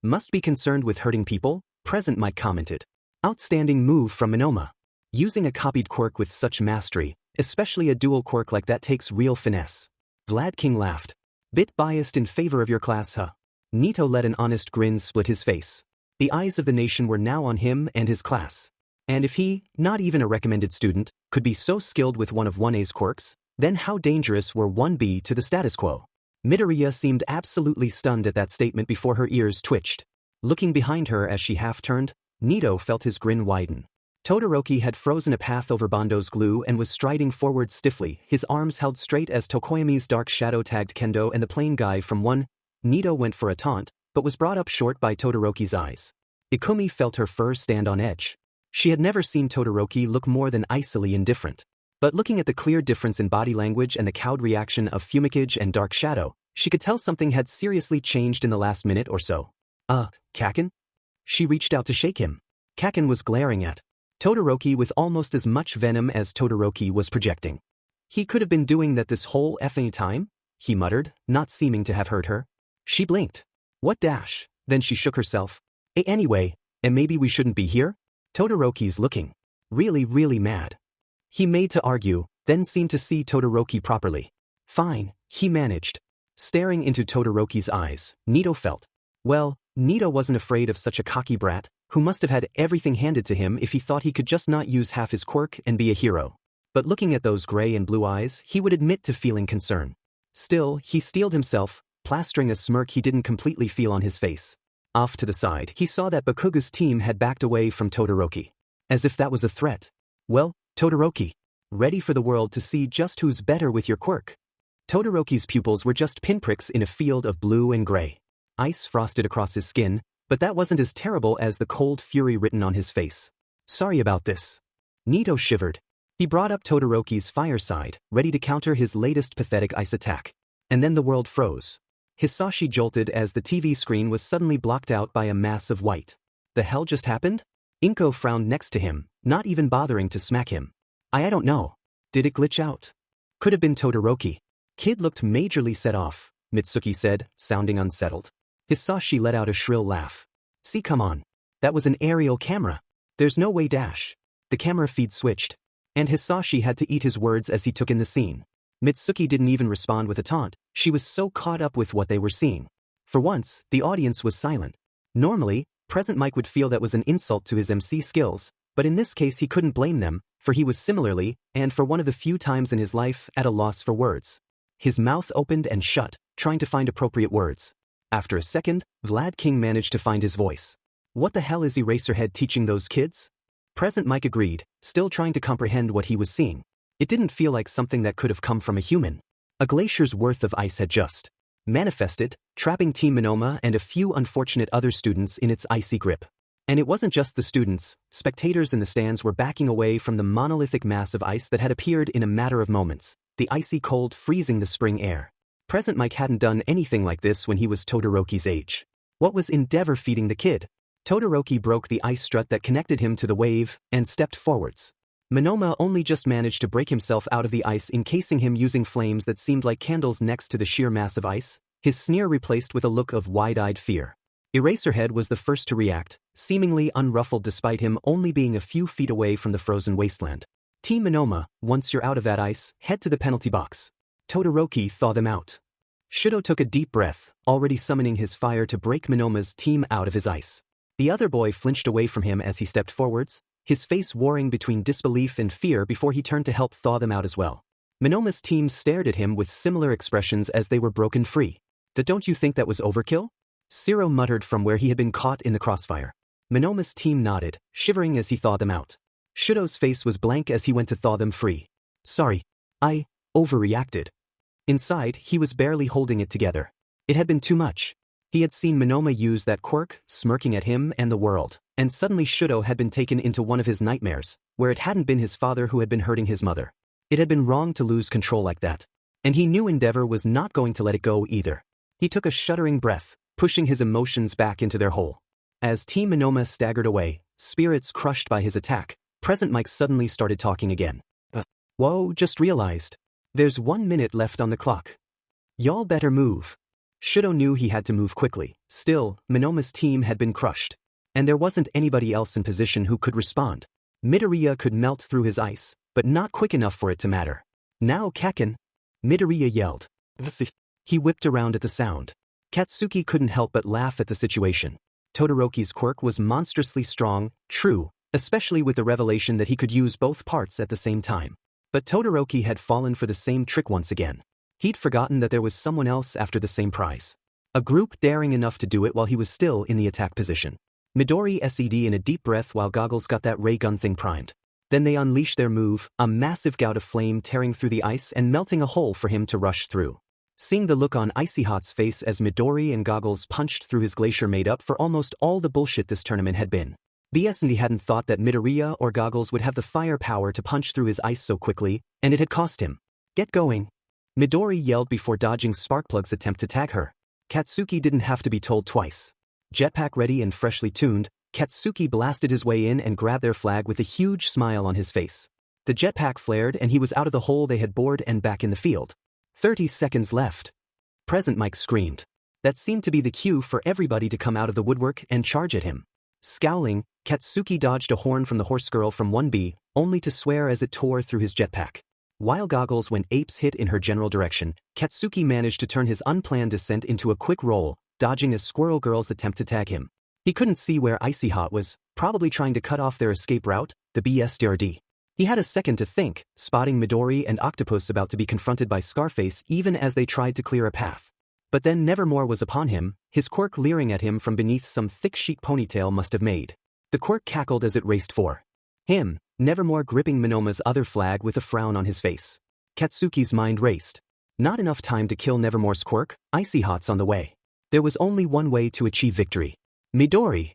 Must be concerned with hurting people, Present Mike commented. Outstanding move from Monoma. Using a copied quirk with such mastery, especially a dual quirk like that, takes real finesse. Vlad King laughed. Bit biased in favor of your class, huh? Nito let an honest grin split his face. The eyes of the nation were now on him and his class. And if he, not even a recommended student, could be so skilled with one of 1A's quirks, Then how dangerous were 1B to the status quo? Midoriya seemed absolutely stunned at that statement before her ears twitched. Looking behind her as she half-turned, Nito felt his grin widen. Todoroki had frozen a path over Bando's glue and was striding forward stiffly, his arms held straight as Tokoyami's dark shadow tagged Kendo and the plain guy from one. Nito went for a taunt, but was brought up short by Todoroki's eyes. Ikumi felt her fur stand on edge. She had never seen Todoroki look more than icily indifferent. But looking at the clear difference in body language and the cowed reaction of Fumikage and Dark Shadow, she could tell something had seriously changed in the last minute or so. Kaken? She reached out to shake him. Kaken was glaring at Todoroki with almost as much venom as Todoroki was projecting. He could have been doing that this whole effing time? He muttered, not seeming to have heard her. She blinked. What dash? Then she shook herself. Anyway, and maybe we shouldn't be here? Todoroki's looking really mad. He made to argue, then seemed to see Todoroki properly. Fine, he managed. Staring into Todoroki's eyes, Nito felt. Well, Nito wasn't afraid of such a cocky brat, who must have had everything handed to him if he thought he could just not use half his quirk and be a hero. But looking at those gray and blue eyes, he would admit to feeling concern. Still, he steeled himself, plastering a smirk he didn't completely feel on his face. Off to the side, he saw that Bakuga's team had backed away from Todoroki. As if that was a threat. Well, Todoroki. Ready for the world to see just who's better with your quirk. Todoroki's pupils were just pinpricks in a field of blue and gray. Ice frosted across his skin, but that wasn't as terrible as the cold fury written on his face. Sorry about this. Nito shivered. He brought up Todoroki's fireside, ready to counter his latest pathetic ice attack. And then the world froze. Hisashi jolted as the TV screen was suddenly blocked out by a mass of white. The hell just happened? Inko frowned next to him, not even bothering to smack him. I don't know. Did it glitch out? Could have been Todoroki. Kid looked majorly set off, Mitsuki said, sounding unsettled. Hisashi let out a shrill laugh. See, come on. That was an aerial camera. There's no way dash. The camera feed switched. And Hisashi had to eat his words as he took in the scene. Mitsuki didn't even respond with a taunt, she was so caught up with what they were seeing. For once, the audience was silent. Normally, Present Mike would feel that was an insult to his MC skills, but in this case he couldn't blame them, for he was similarly, and for one of the few times in his life, at a loss for words. His mouth opened and shut, trying to find appropriate words. After a second, Vlad King managed to find his voice. What the hell is Eraserhead teaching those kids? Present Mike agreed, still trying to comprehend what he was seeing. It didn't feel like something that could have come from a human. A glacier's worth of ice had just manifested, trapping Team Monoma and a few unfortunate other students in its icy grip. And it wasn't just the students, spectators in the stands were backing away from the monolithic mass of ice that had appeared in a matter of moments, the icy cold freezing the spring air. Present Mike hadn't done anything like this when he was Todoroki's age. What was Endeavor feeding the kid? Todoroki broke the ice strut that connected him to the wave, and stepped forwards. Monoma only just managed to break himself out of the ice, encasing him using flames that seemed like candles next to the sheer mass of ice, his sneer replaced with a look of wide-eyed fear. Eraserhead was the first to react, seemingly unruffled despite him only being a few feet away from the frozen wasteland. Team Monoma, once you're out of that ice, head to the penalty box. Todoroki thawed them out. Shudo took a deep breath, already summoning his fire to break Monoma's team out of his ice. The other boy flinched away from him as he stepped forwards, his face warring between disbelief and fear before he turned to help thaw them out as well. Monoma's team stared at him with similar expressions as they were broken free. Don't you think that was overkill? Siro muttered from where he had been caught in the crossfire. Monoma's team nodded, shivering as he thawed them out. Shudo's face was blank as he went to thaw them free. Sorry. I overreacted. Inside, he was barely holding it together. It had been too much. He had seen Monoma use that quirk, smirking at him and the world, and suddenly Shudo had been taken into one of his nightmares, where it hadn't been his father who had been hurting his mother. It had been wrong to lose control like that. And he knew Endeavor was not going to let it go either. He took a shuddering breath, pushing his emotions back into their hole. As Team Monoma staggered away, spirits crushed by his attack, Present Mike suddenly started talking again. Whoa, just realized. There's 1 minute left on the clock. Y'all better move. Shudo knew he had to move quickly. Still, Monoma's team had been crushed. And there wasn't anybody else in position who could respond. Midoriya could melt through his ice, but not quick enough for it to matter. Now Kaken! Midoriya yelled. He whipped around at the sound. Katsuki couldn't help but laugh at the situation. Todoroki's quirk was monstrously strong, true, especially with the revelation that he could use both parts at the same time. But Todoroki had fallen for the same trick once again. He'd forgotten that there was someone else after the same prize. A group daring enough to do it while he was still in the attack position. Midori SED in a deep breath while Goggles got that ray gun thing primed. Then they unleashed their move, a massive gout of flame tearing through the ice and melting a hole for him to rush through. Seeing the look on Icy Hot's face as Midori and Goggles punched through his glacier made up for almost all the bullshit this tournament had been. BSD hadn't thought that Midoriya or Goggles would have the firepower to punch through his ice so quickly, and it had cost him. Get going. Midori yelled before dodging Sparkplug's attempt to tag her. Katsuki didn't have to be told twice. Jetpack ready and freshly tuned, Katsuki blasted his way in and grabbed their flag with a huge smile on his face. The jetpack flared and he was out of the hole they had bored and back in the field. 30 seconds left. Present Mike screamed. That seemed to be the cue for everybody to come out of the woodwork and charge at him. Scowling, Katsuki dodged a horn from the horse girl from 1B, only to swear as it tore through his jetpack. While Goggles went apes hit in her general direction, Katsuki managed to turn his unplanned descent into a quick roll, dodging a squirrel girl's attempt to tag him. He couldn't see where Icy Hot was, probably trying to cut off their escape route, the BSDRD. He had a second to think, spotting Midori and Octopus about to be confronted by Scarface even as they tried to clear a path. But then Nevermore was upon him, his quirk leering at him from beneath some thick chic ponytail must have made. The quirk cackled as it raced for him, Nevermore gripping Minoma's other flag with a frown on his face. Katsuki's mind raced. Not enough time to kill Nevermore's quirk, Icy Hot's on the way. There was only one way to achieve victory. Midori.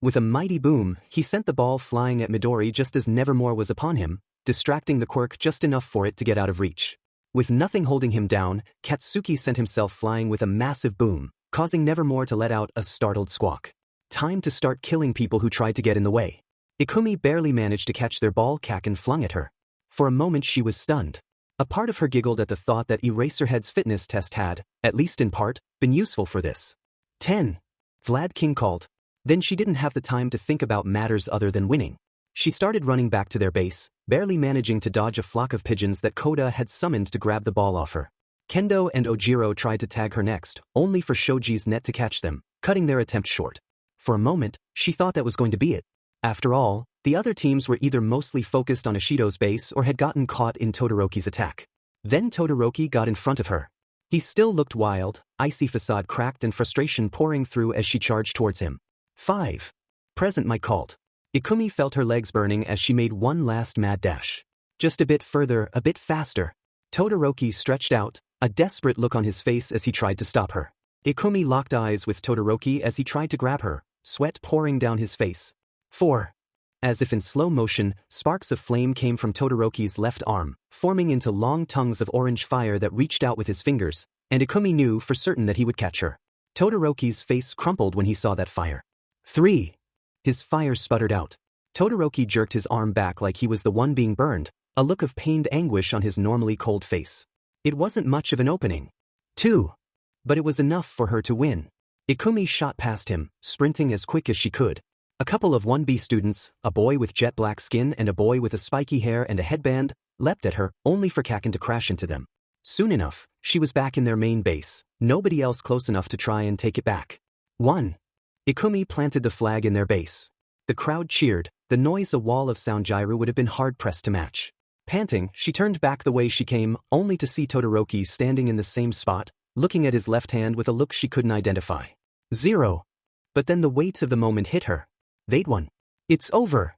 With a mighty boom, he sent the ball flying at Midori just as Nevermore was upon him, distracting the quirk just enough for it to get out of reach. With nothing holding him down, Katsuki sent himself flying with a massive boom, causing Nevermore to let out a startled squawk. Time to start killing people who tried to get in the way. Ikumi barely managed to catch their ball Kaken flung at her. For a moment she was stunned. A part of her giggled at the thought that Eraserhead's fitness test had, at least in part, been useful for this. 10. Vlad King called. Then she didn't have the time to think about matters other than winning. She started running back to their base, barely managing to dodge a flock of pigeons that Koda had summoned to grab the ball off her. Kendo and Ojiro tried to tag her next, only for Shoji's net to catch them, cutting their attempt short. For a moment, she thought that was going to be it. After all, the other teams were either mostly focused on Ishido's base or had gotten caught in Todoroki's attack. Then Todoroki got in front of her. He still looked wild, icy facade cracked and frustration pouring through as she charged towards him. 5. Present Mike called. Ikumi felt her legs burning as she made one last mad dash. Just a bit further, a bit faster. Todoroki stretched out, a desperate look on his face as he tried to stop her. Ikumi locked eyes with Todoroki as he tried to grab her, sweat pouring down his face. 4. As if in slow motion, sparks of flame came from Todoroki's left arm, forming into long tongues of orange fire that reached out with his fingers, and Ikumi knew for certain that he would catch her. Todoroki's face crumpled when he saw that fire. 3. His fire sputtered out. Todoroki jerked his arm back like he was the one being burned, a look of pained anguish on his normally cold face. It wasn't much of an opening. 2. But it was enough for her to win. Ikumi shot past him, sprinting as quick as she could. A couple of 1B students, a boy with jet black skin and a boy with a spiky hair and a headband, leapt at her, only for Kaken to crash into them. Soon enough, she was back in their main base, nobody else close enough to try and take it back. 1. Ikumi planted the flag in their base. The crowd cheered, the noise a wall of sound gyro would have been hard-pressed to match. Panting, she turned back the way she came, only to see Todoroki standing in the same spot, looking at his left hand with a look she couldn't identify. 0. But then the weight of the moment hit her. They'd won. It's over.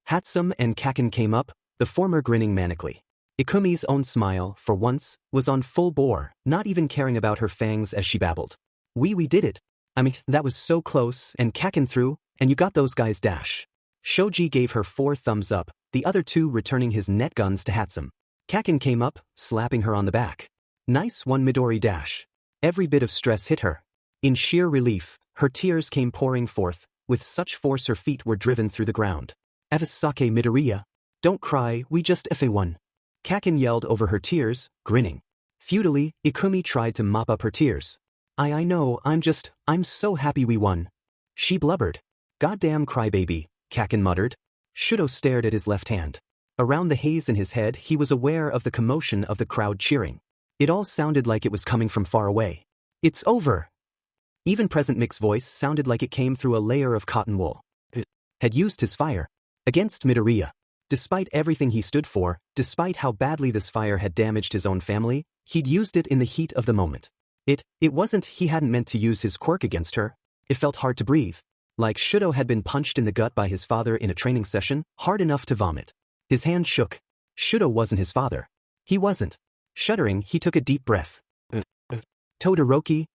Hatsum and Kaken came up, the former grinning manically. Ikumi's own smile, for once, was on full bore, not even caring about her fangs as she babbled. We did it. I mean, that was so close, and Kaken threw, and you got those guys dash. Shoji gave her 4 thumbs up, the other 2 returning his net guns to Hatsum. Kaken came up, slapping her on the back. Nice one Midori dash. Every bit of stress hit her. In sheer relief, her tears came pouring forth, with such force her feet were driven through the ground. Avasake Midoriya. Don't cry, we just won. Kaken yelled over her tears, grinning. Futilely, Ikumi tried to mop up her tears. I know, I'm so happy we won. She blubbered. Goddamn crybaby, Kaken muttered. Shudo stared at his left hand. Around the haze in his head he was aware of the commotion of the crowd cheering. It all sounded like it was coming from far away. It's over. Even Present Mick's voice sounded like it came through a layer of cotton wool. Had used his fire. Against Midoriya. Despite everything he stood for, despite how badly this fire had damaged his own family, he'd used it in the heat of the moment. It wasn't he hadn't meant to use his quirk against her. It felt hard to breathe. Like Shudo had been punched in the gut by his father in a training session, hard enough to vomit. His hand shook. Shudo wasn't his father. He wasn't. Shuddering, he took a deep breath. Todoroki?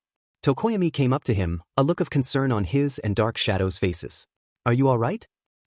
Tokoyami came up to him, a look of concern on his and Dark Shadow's faces. Are you alright?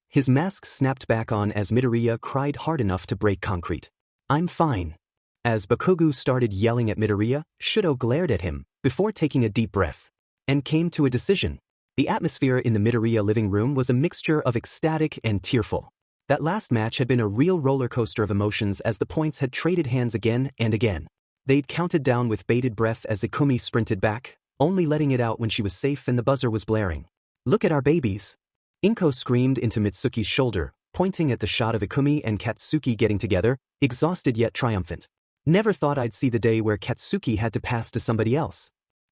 His mask snapped back on as Midoriya cried hard enough to break concrete. I'm fine. As Bakugo started yelling at Midoriya, Shudo glared at him, before taking a deep breath. And came to a decision. The atmosphere in the Midoriya living room was a mixture of ecstatic and tearful. That last match had been a real roller coaster of emotions as the points had traded hands again and again. They'd counted down with bated breath as Ikumi sprinted back, only letting it out when she was safe and the buzzer was blaring. Look at our babies. Inko screamed into Mitsuki's shoulder, pointing at the shot of Ikumi and Katsuki getting together, exhausted yet triumphant. Never thought I'd see the day where Katsuki had to pass to somebody else.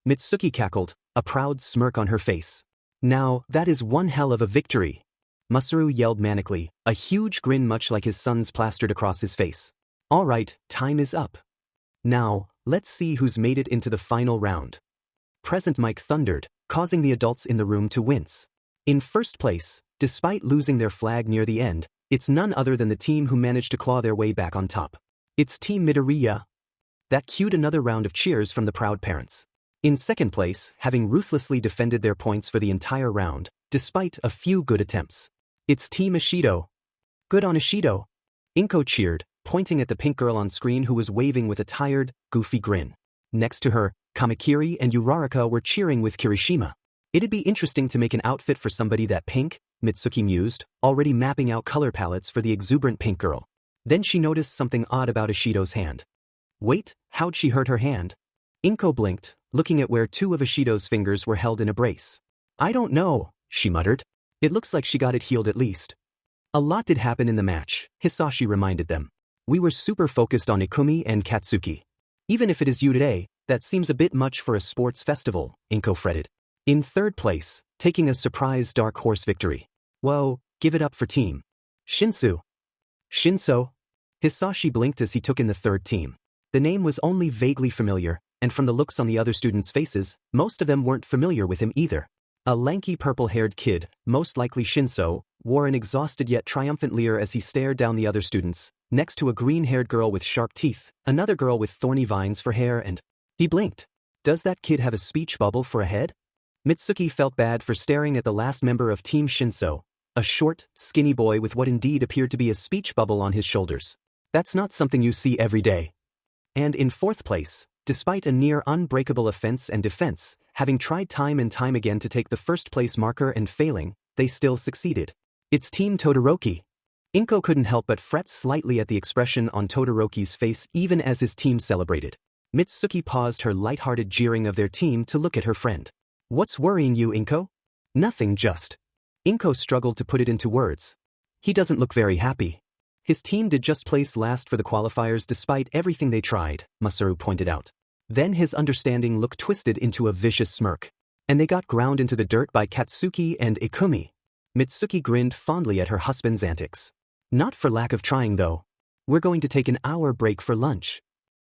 Mitsuki cackled, a proud smirk on her face. Now, that is one hell of a victory. Masaru yelled manically, a huge grin much like his son's plastered across his face. All right, time is up. Now, let's see who's made it into the final round. Present Mike thundered, causing the adults in the room to wince. In first place, despite losing their flag near the end, it's none other than the team who managed to claw their way back on top. It's Team Midoriya. That cued another round of cheers from the proud parents. In second place, having ruthlessly defended their points for the entire round, despite a few good attempts. It's Team Ishido. Good on Ishido. Inko cheered, pointing at the pink girl on screen who was waving with a tired, goofy grin. Next to her, Kamakiri and Uraraka were cheering with Kirishima. It'd be interesting to make an outfit for somebody that pink, Mitsuki mused, already mapping out color palettes for the exuberant pink girl. Then she noticed something odd about Ishido's hand. Wait, how'd she hurt her hand? Inko blinked, looking at where two of Ishido's fingers were held in a brace. I don't know, she muttered. It looks like she got it healed at least. A lot did happen in the match, Hisashi reminded them. We were super focused on Ikumi and Katsuki. Even if it is you today, that seems a bit much for a sports festival, Inko fretted. In third place, taking a surprise dark horse victory. Whoa, give it up for Team Shinso. Shinso? Hisashi blinked as he took in the third team. The name was only vaguely familiar, and from the looks on the other students' faces, most of them weren't familiar with him either. A lanky purple-haired kid, most likely Shinso, wore an exhausted yet triumphant leer as he stared down the other students, next to a green-haired girl with sharp teeth, another girl with thorny vines for hair and... He blinked. Does that kid have a speech bubble for a head? Mitsuki felt bad for staring at the last member of Team Shinso, a short, skinny boy with what indeed appeared to be a speech bubble on his shoulders. That's not something you see every day. And in fourth place, despite a near unbreakable offense and defense, having tried time and time again to take the first place marker and failing, they still succeeded. It's Team Todoroki. Inko couldn't help but fret slightly at the expression on Todoroki's face even as his team celebrated. Mitsuki paused her light-hearted jeering of their team to look at her friend. What's worrying you, Inko? Nothing, just. Inko struggled to put it into words. He doesn't look very happy. His team did just place last for the qualifiers despite everything they tried, Masaru pointed out. Then his understanding look twisted into a vicious smirk. And they got ground into the dirt by Katsuki and Ikumi. Mitsuki grinned fondly at her husband's antics. Not for lack of trying, though. We're going to take an hour break for lunch.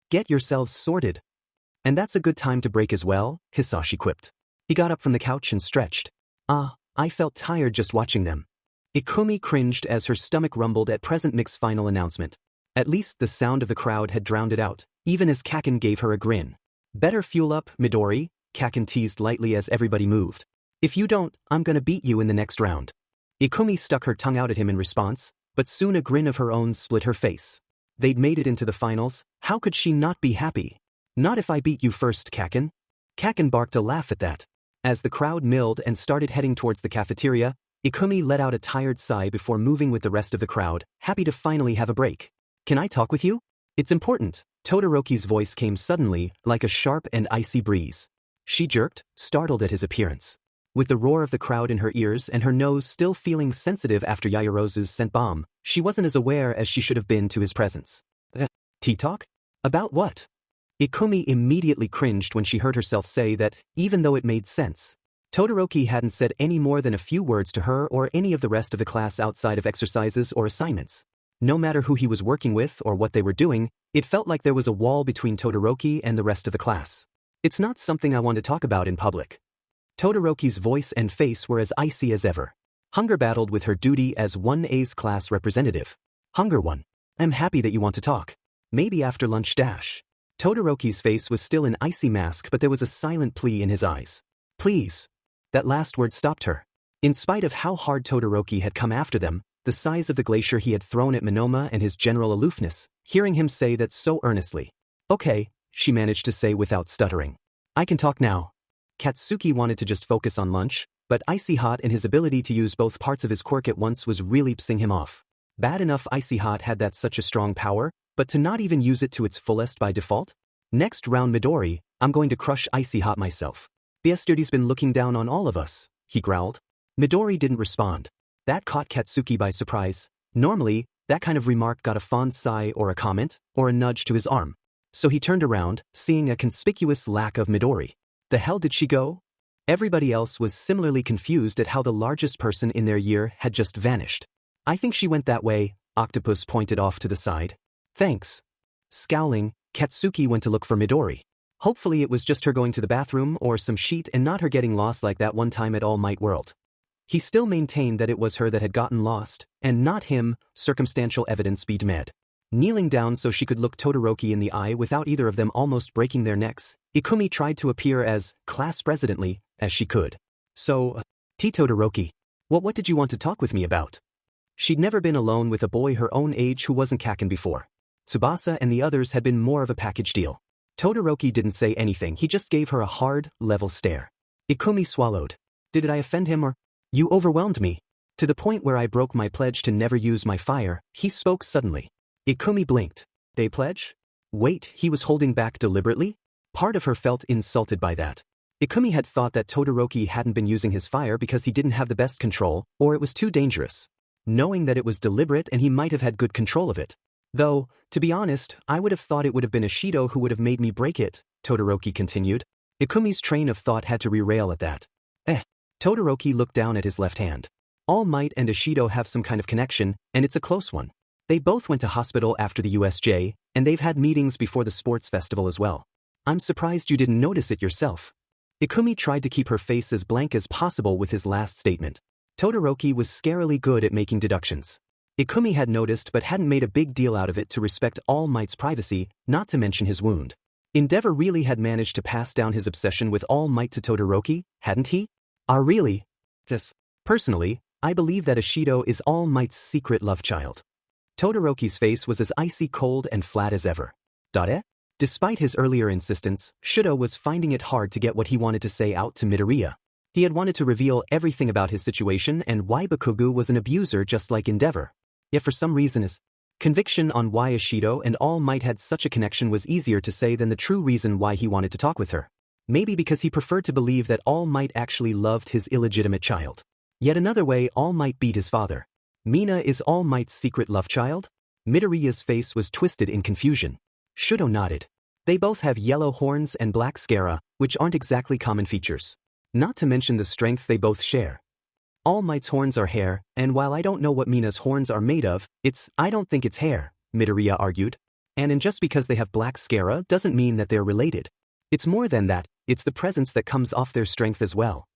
Get yourselves sorted. And that's a good time to break as well, Hisashi quipped. He got up from the couch and stretched. I felt tired just watching them. Ikumi cringed as her stomach rumbled at Present Mix's final announcement. At least the sound of the crowd had drowned it out, even as Kaken gave her a grin. Better fuel up, Midori, Kaken teased lightly as everybody moved. If you don't, I'm gonna beat you in the next round. Ikumi stuck her tongue out at him in response, but soon a grin of her own split her face. They'd made it into the finals, how could she not be happy? Not if I beat you first, Kaken. Kaken barked a laugh at that. As the crowd milled and started heading towards the cafeteria, Ikumi let out a tired sigh before moving with the rest of the crowd, happy to finally have a break. Can I talk with you? It's important. Todoroki's voice came suddenly, like a sharp and icy breeze. She jerked, startled at his appearance. With the roar of the crowd in her ears and her nose still feeling sensitive after Yaoyorozu's scent bomb, she wasn't as aware as she should have been to his presence. Tea talk? About what? Ikumi immediately cringed when she heard herself say that, even though it made sense. Todoroki hadn't said any more than a few words to her or any of the rest of the class outside of exercises or assignments. No matter who he was working with or what they were doing, it felt like there was a wall between Todoroki and the rest of the class. It's not something I want to talk about in public. Todoroki's voice and face were as icy as ever. Hunger battled with her duty as 1A's class representative. Hunger 1. I'm happy that you want to talk. Maybe after lunch dash. Todoroki's face was still an icy mask, but there was a silent plea in his eyes. Please. That last word stopped her. In spite of how hard Todoroki had come after them, the size of the glacier he had thrown at Monoma and his general aloofness, hearing him say that so earnestly. Okay, she managed to say without stuttering. I can talk now. Katsuki wanted to just focus on lunch, but Icy Hot and his ability to use both parts of his quirk at once was really pissing him off. Bad enough Icy Hot had that such a strong power, but to not even use it to its fullest by default? Next round Midori, I'm going to crush Icy Hot myself. Biestudi's been looking down on all of us, he growled. Midori didn't respond. That caught Katsuki by surprise. Normally, that kind of remark got a fond sigh or a comment, or a nudge to his arm. So he turned around, seeing a conspicuous lack of Midori. The hell did she go? Everybody else was similarly confused at how the largest person in their year had just vanished. I think she went that way, Octopus pointed off to the side. Thanks. Scowling, Katsuki went to look for Midori. Hopefully it was just her going to the bathroom or some sheet and not her getting lost like that one time at All Might World. He still maintained that it was her that had gotten lost, and not him, circumstantial evidence be damned. Kneeling down so she could look Todoroki in the eye without either of them almost breaking their necks, Ikumi tried to appear as class presidently as she could. So, Todoroki, what did you want to talk with me about? She'd never been alone with a boy her own age who wasn't Kaken before. Tsubasa and the others had been more of a package deal. Todoroki didn't say anything, he just gave her a hard, level stare. Ikumi swallowed. Did I offend him or? You overwhelmed me. To the point where I broke my pledge to never use my fire, he spoke suddenly. Ikumi blinked. They pledge? Wait, he was holding back deliberately? Part of her felt insulted by that. Ikumi had thought that Todoroki hadn't been using his fire because he didn't have the best control, or it was too dangerous. Knowing that it was deliberate and he might have had good control of it. Though, to be honest, I would have thought it would have been Ishido who would have made me break it, Todoroki continued. Ikumi's train of thought had to re-rail at that. Todoroki looked down at his left hand. All Might and Ishido have some kind of connection, and it's a close one. They both went to hospital after the USJ, and they've had meetings before the sports festival as well. I'm surprised you didn't notice it yourself. Ikumi tried to keep her face as blank as possible with his last statement. Todoroki was scarily good at making deductions. Ikumi had noticed but hadn't made a big deal out of it to respect All Might's privacy, not to mention his wound. Endeavor really had managed to pass down his obsession with All Might to Todoroki, hadn't he? Really? Yes. Personally, I believe that Ishido is All Might's secret love child. Todoroki's face was as icy cold and flat as ever. Despite his earlier insistence, Shido was finding it hard to get what he wanted to say out to Midoriya. He had wanted to reveal everything about his situation and why Bakugo was an abuser just like Endeavor. Yet for some reason his conviction on why Ishido and All Might had such a connection was easier to say than the true reason why he wanted to talk with her. Maybe because he preferred to believe that All Might actually loved his illegitimate child. Yet another way All Might beat his father. Mina is All Might's secret love child? Midoriya's face was twisted in confusion. Shido nodded. They both have yellow horns and black scara, which aren't exactly common features. Not to mention the strength they both share. All Might's horns are hair, and while I don't know what Mina's horns are made of, I don't think it's hair, Midoriya argued. And just because they have black scara doesn't mean that they're related. It's more than that, it's the presence that comes off their strength as well.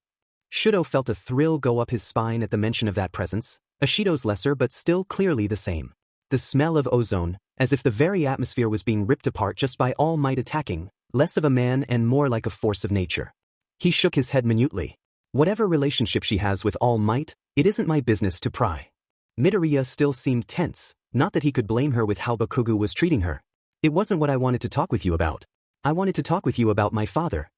Shido felt a thrill go up his spine at the mention of that presence, Ishido's lesser but still clearly the same. The smell of ozone, as if the very atmosphere was being ripped apart just by All Might attacking, less of a man and more like a force of nature. He shook his head minutely. Whatever relationship she has with All Might, it isn't my business to pry. Midoriya still seemed tense, not that he could blame her with how Bakugo was treating her. It wasn't what I wanted to talk with you about. I wanted to talk with you about my father.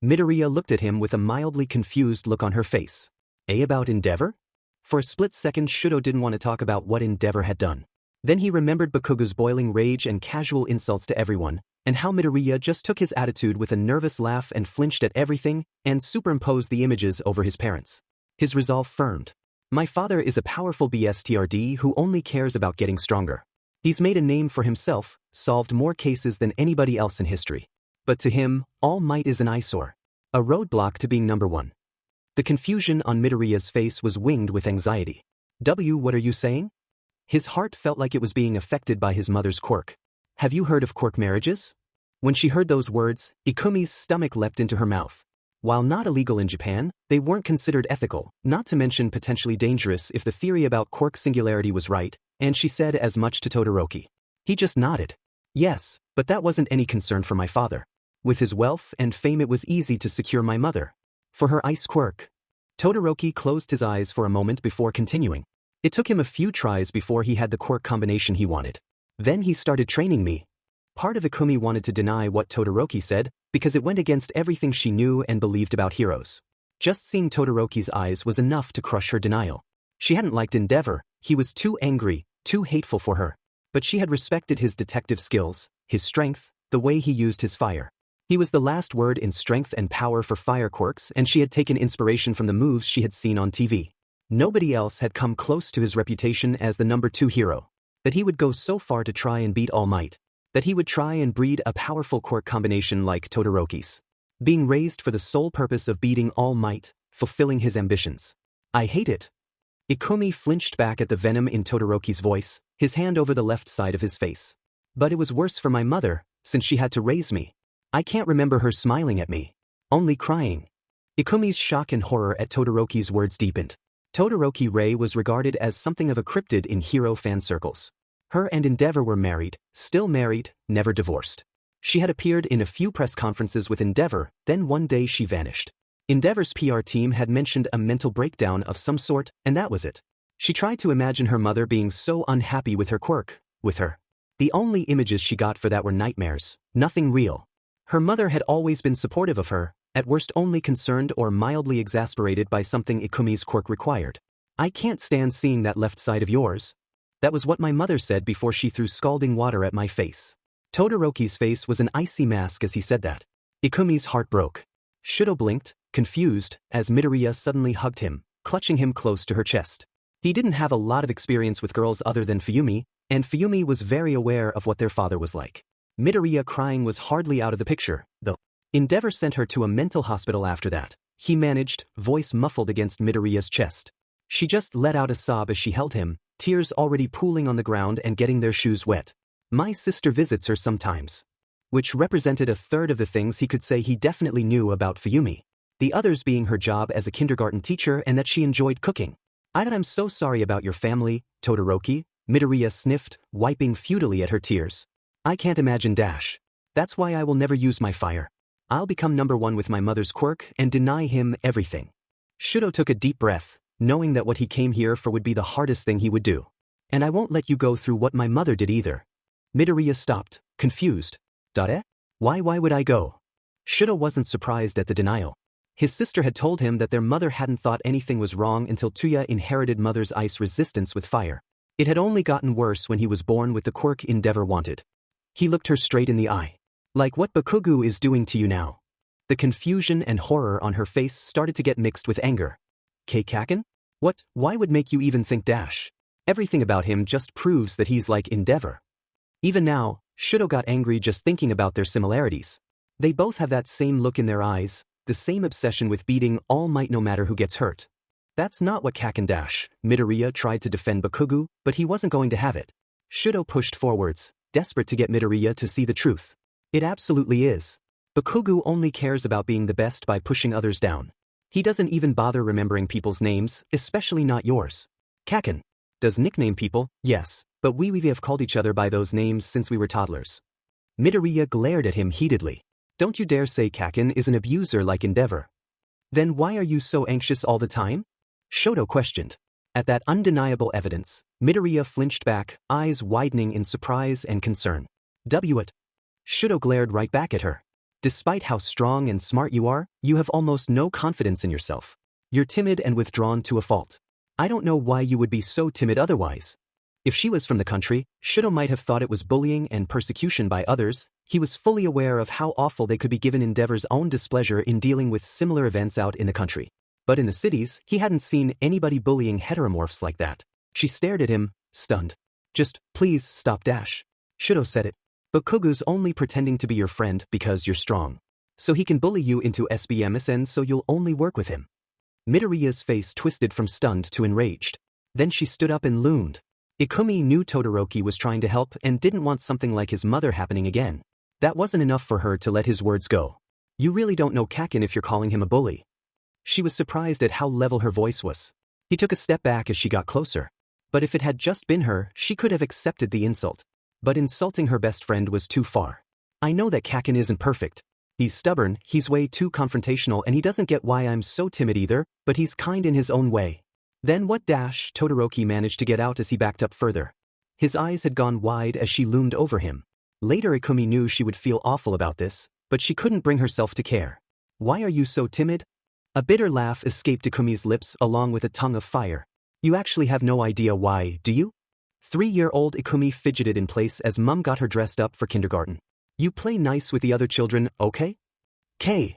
Midoriya looked at him with a mildly confused look on her face. About Endeavor? For a split second Shido didn't want to talk about what Endeavor had done. Then he remembered Bakugo's boiling rage and casual insults to everyone, and how Midoriya just took his attitude with a nervous laugh and flinched at everything, and superimposed the images over his parents. His resolve firmed. My father is a powerful BSTRD who only cares about getting stronger. He's made a name for himself, solved more cases than anybody else in history. But to him, All Might is an eyesore. A roadblock to being number one. The confusion on Midoriya's face was winged with anxiety. What are you saying? His heart felt like it was being affected by his mother's quirk. Have you heard of quirk marriages? When she heard those words, Ikumi's stomach leapt into her mouth. While not illegal in Japan, they weren't considered ethical, not to mention potentially dangerous if the theory about quirk singularity was right, and she said as much to Todoroki. He just nodded. Yes, but that wasn't any concern for my father. With his wealth and fame it was easy to secure my mother. For her ice quirk. Todoroki closed his eyes for a moment before continuing. It took him a few tries before he had the quirk combination he wanted. Then he started training me. Part of Ikumi wanted to deny what Todoroki said, because it went against everything she knew and believed about heroes. Just seeing Todoroki's eyes was enough to crush her denial. She hadn't liked Endeavor, he was too angry, too hateful for her. But she had respected his detective skills, his strength, the way he used his fire. He was the last word in strength and power for fire quirks, and she had taken inspiration from the moves she had seen on TV. Nobody else had come close to his reputation as the number 2 hero. That he would go so far to try and beat All Might. That he would try and breed a powerful quirk combination like Todoroki's. Being raised for the sole purpose of beating All Might, fulfilling his ambitions. I hate it. Ikumi flinched back at the venom in Todoroki's voice, his hand over the left side of his face. But it was worse for my mother, since she had to raise me. I can't remember her smiling at me. Only crying. Ikumi's shock and horror at Todoroki's words deepened. Todoroki Rei was regarded as something of a cryptid in hero fan circles. Her and Endeavor were married, still married, never divorced. She had appeared in a few press conferences with Endeavor, then one day she vanished. Endeavor's PR team had mentioned a mental breakdown of some sort, and that was it. She tried to imagine her mother being so unhappy with her quirk, with her. The only images she got for that were nightmares, nothing real. Her mother had always been supportive of her, at worst only concerned or mildly exasperated by something Ikumi's quirk required. I can't stand seeing that left side of yours. That was what my mother said before she threw scalding water at my face. Todoroki's face was an icy mask as he said that. Ikumi's heart broke. Shudo blinked, confused, as Midoriya suddenly hugged him, clutching him close to her chest. He didn't have a lot of experience with girls other than Fuyumi, and Fuyumi was very aware of what their father was like. Midoriya crying was hardly out of the picture, though. Endeavor sent her to a mental hospital after that. He managed, voice muffled against Midoriya's chest. She just let out a sob as she held him, tears already pooling on the ground and getting their shoes wet. My sister visits her sometimes. Which represented a third of the things he could say he definitely knew about Fuyumi. The others being her job as a kindergarten teacher and that she enjoyed cooking. I'm so sorry about your family, Todoroki, Midoriya sniffed, wiping futilely at her tears. I can't imagine Dash. That's why I will never use my fire. I'll become number 1 with my mother's quirk and deny him everything. Shudo took a deep breath, knowing that what he came here for would be the hardest thing he would do. And I won't let you go through what my mother did either. Midoriya stopped, confused. Why would I go? Shudo wasn't surprised at the denial. His sister had told him that their mother hadn't thought anything was wrong until Tuya inherited mother's ice resistance with fire. It had only gotten worse when he was born with the quirk Endeavor wanted. He looked her straight in the eye. Like what Bakugo is doing to you now. The confusion and horror on her face started to get mixed with anger. Kaken? What? Why would make you even think Dash? Everything about him just proves that he's like Endeavor. Even now, Shudo got angry just thinking about their similarities. They both have that same look in their eyes, the same obsession with beating All Might no matter who gets hurt. That's not what Kaken Dash. Midoriya tried to defend Bakugo, but he wasn't going to have it. Shudo pushed forwards, desperate to get Midoriya to see the truth. It absolutely is. Bakugo only cares about being the best by pushing others down. He doesn't even bother remembering people's names, especially not yours. Kaken does nickname people, yes, but we have called each other by those names since we were toddlers. Midoriya glared at him heatedly. Don't you dare say Kaken is an abuser like Endeavor. Then why are you so anxious all the time? Shudo questioned. At that undeniable evidence, Midoriya flinched back, eyes widening in surprise and concern. What? Shudo glared right back at her. Despite how strong and smart you are, you have almost no confidence in yourself. You're timid and withdrawn to a fault. I don't know why you would be so timid otherwise. If she was from the country, Shudo might have thought it was bullying and persecution by others. He was fully aware of how awful they could be given Endeavor's own displeasure in dealing with similar events out in the country. But in the cities, he hadn't seen anybody bullying heteromorphs like that. She stared at him, stunned. Just, please stop Dash. Shudo said it. Bakugo's only pretending to be your friend because you're strong. So he can bully you into SBMSN so you'll only work with him. Midoriya's face twisted from stunned to enraged. Then she stood up and loomed. Ikumi knew Todoroki was trying to help and didn't want something like his mother happening again. That wasn't enough for her to let his words go. You really don't know Kakin if you're calling him a bully. She was surprised at how level her voice was. He took a step back as she got closer. But if it had just been her, she could have accepted the insult. But insulting her best friend was too far. I know that Kakin isn't perfect. He's stubborn, he's way too confrontational, and he doesn't get why I'm so timid either, but he's kind in his own way. Then what dash Todoroki managed to get out as he backed up further. His eyes had gone wide as she loomed over him. Later Ikumi knew she would feel awful about this, but she couldn't bring herself to care. Why are you so timid? A bitter laugh escaped Ikumi's lips along with a tongue of fire. You actually have no idea why, do you? 3-year-old Ikumi fidgeted in place as Mum got her dressed up for kindergarten. You play nice with the other children, okay? K.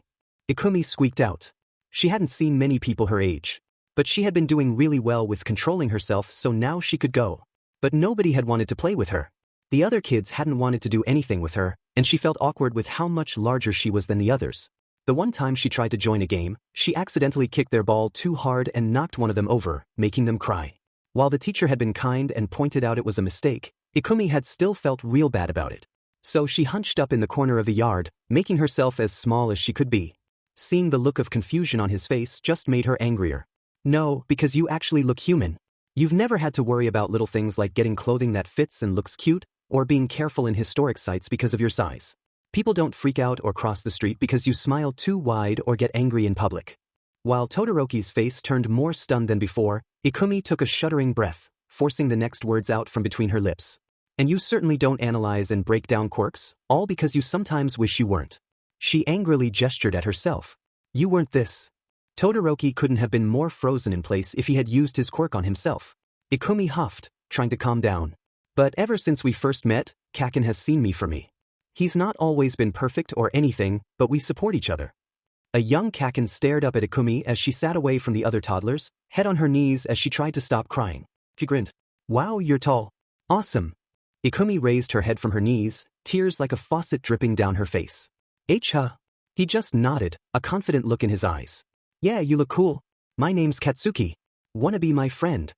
Ikumi squeaked out. She hadn't seen many people her age. But she had been doing really well with controlling herself, so now she could go. But nobody had wanted to play with her. The other kids hadn't wanted to do anything with her, and she felt awkward with how much larger she was than the others. The one time she tried to join a game, she accidentally kicked their ball too hard and knocked one of them over, making them cry. While the teacher had been kind and pointed out it was a mistake, Ikumi had still felt real bad about it. So she hunched up in the corner of the yard, making herself as small as she could be. Seeing the look of confusion on his face just made her angrier. No, because you actually look human. You've never had to worry about little things like getting clothing that fits and looks cute, or being careful in historic sites because of your size. People don't freak out or cross the street because you smile too wide or get angry in public. While Todoroki's face turned more stunned than before, Ikumi took a shuddering breath, forcing the next words out from between her lips. And you certainly don't analyze and break down quirks, all because you sometimes wish you weren't. She angrily gestured at herself. You weren't this. Todoroki couldn't have been more frozen in place if he had used his quirk on himself. Ikumi huffed, trying to calm down. But ever since we first met, Kakin has seen me for me. He's not always been perfect or anything, but we support each other. A young Kakin stared up at Ikumi as she sat away from the other toddlers, head on her knees as she tried to stop crying. She grinned. Wow, you're tall. Awesome. Ikumi raised her head from her knees, tears like a faucet dripping down her face. Huh? He just nodded, a confident look in his eyes. Yeah, you look cool. My name's Katsuki. Wanna be my friend?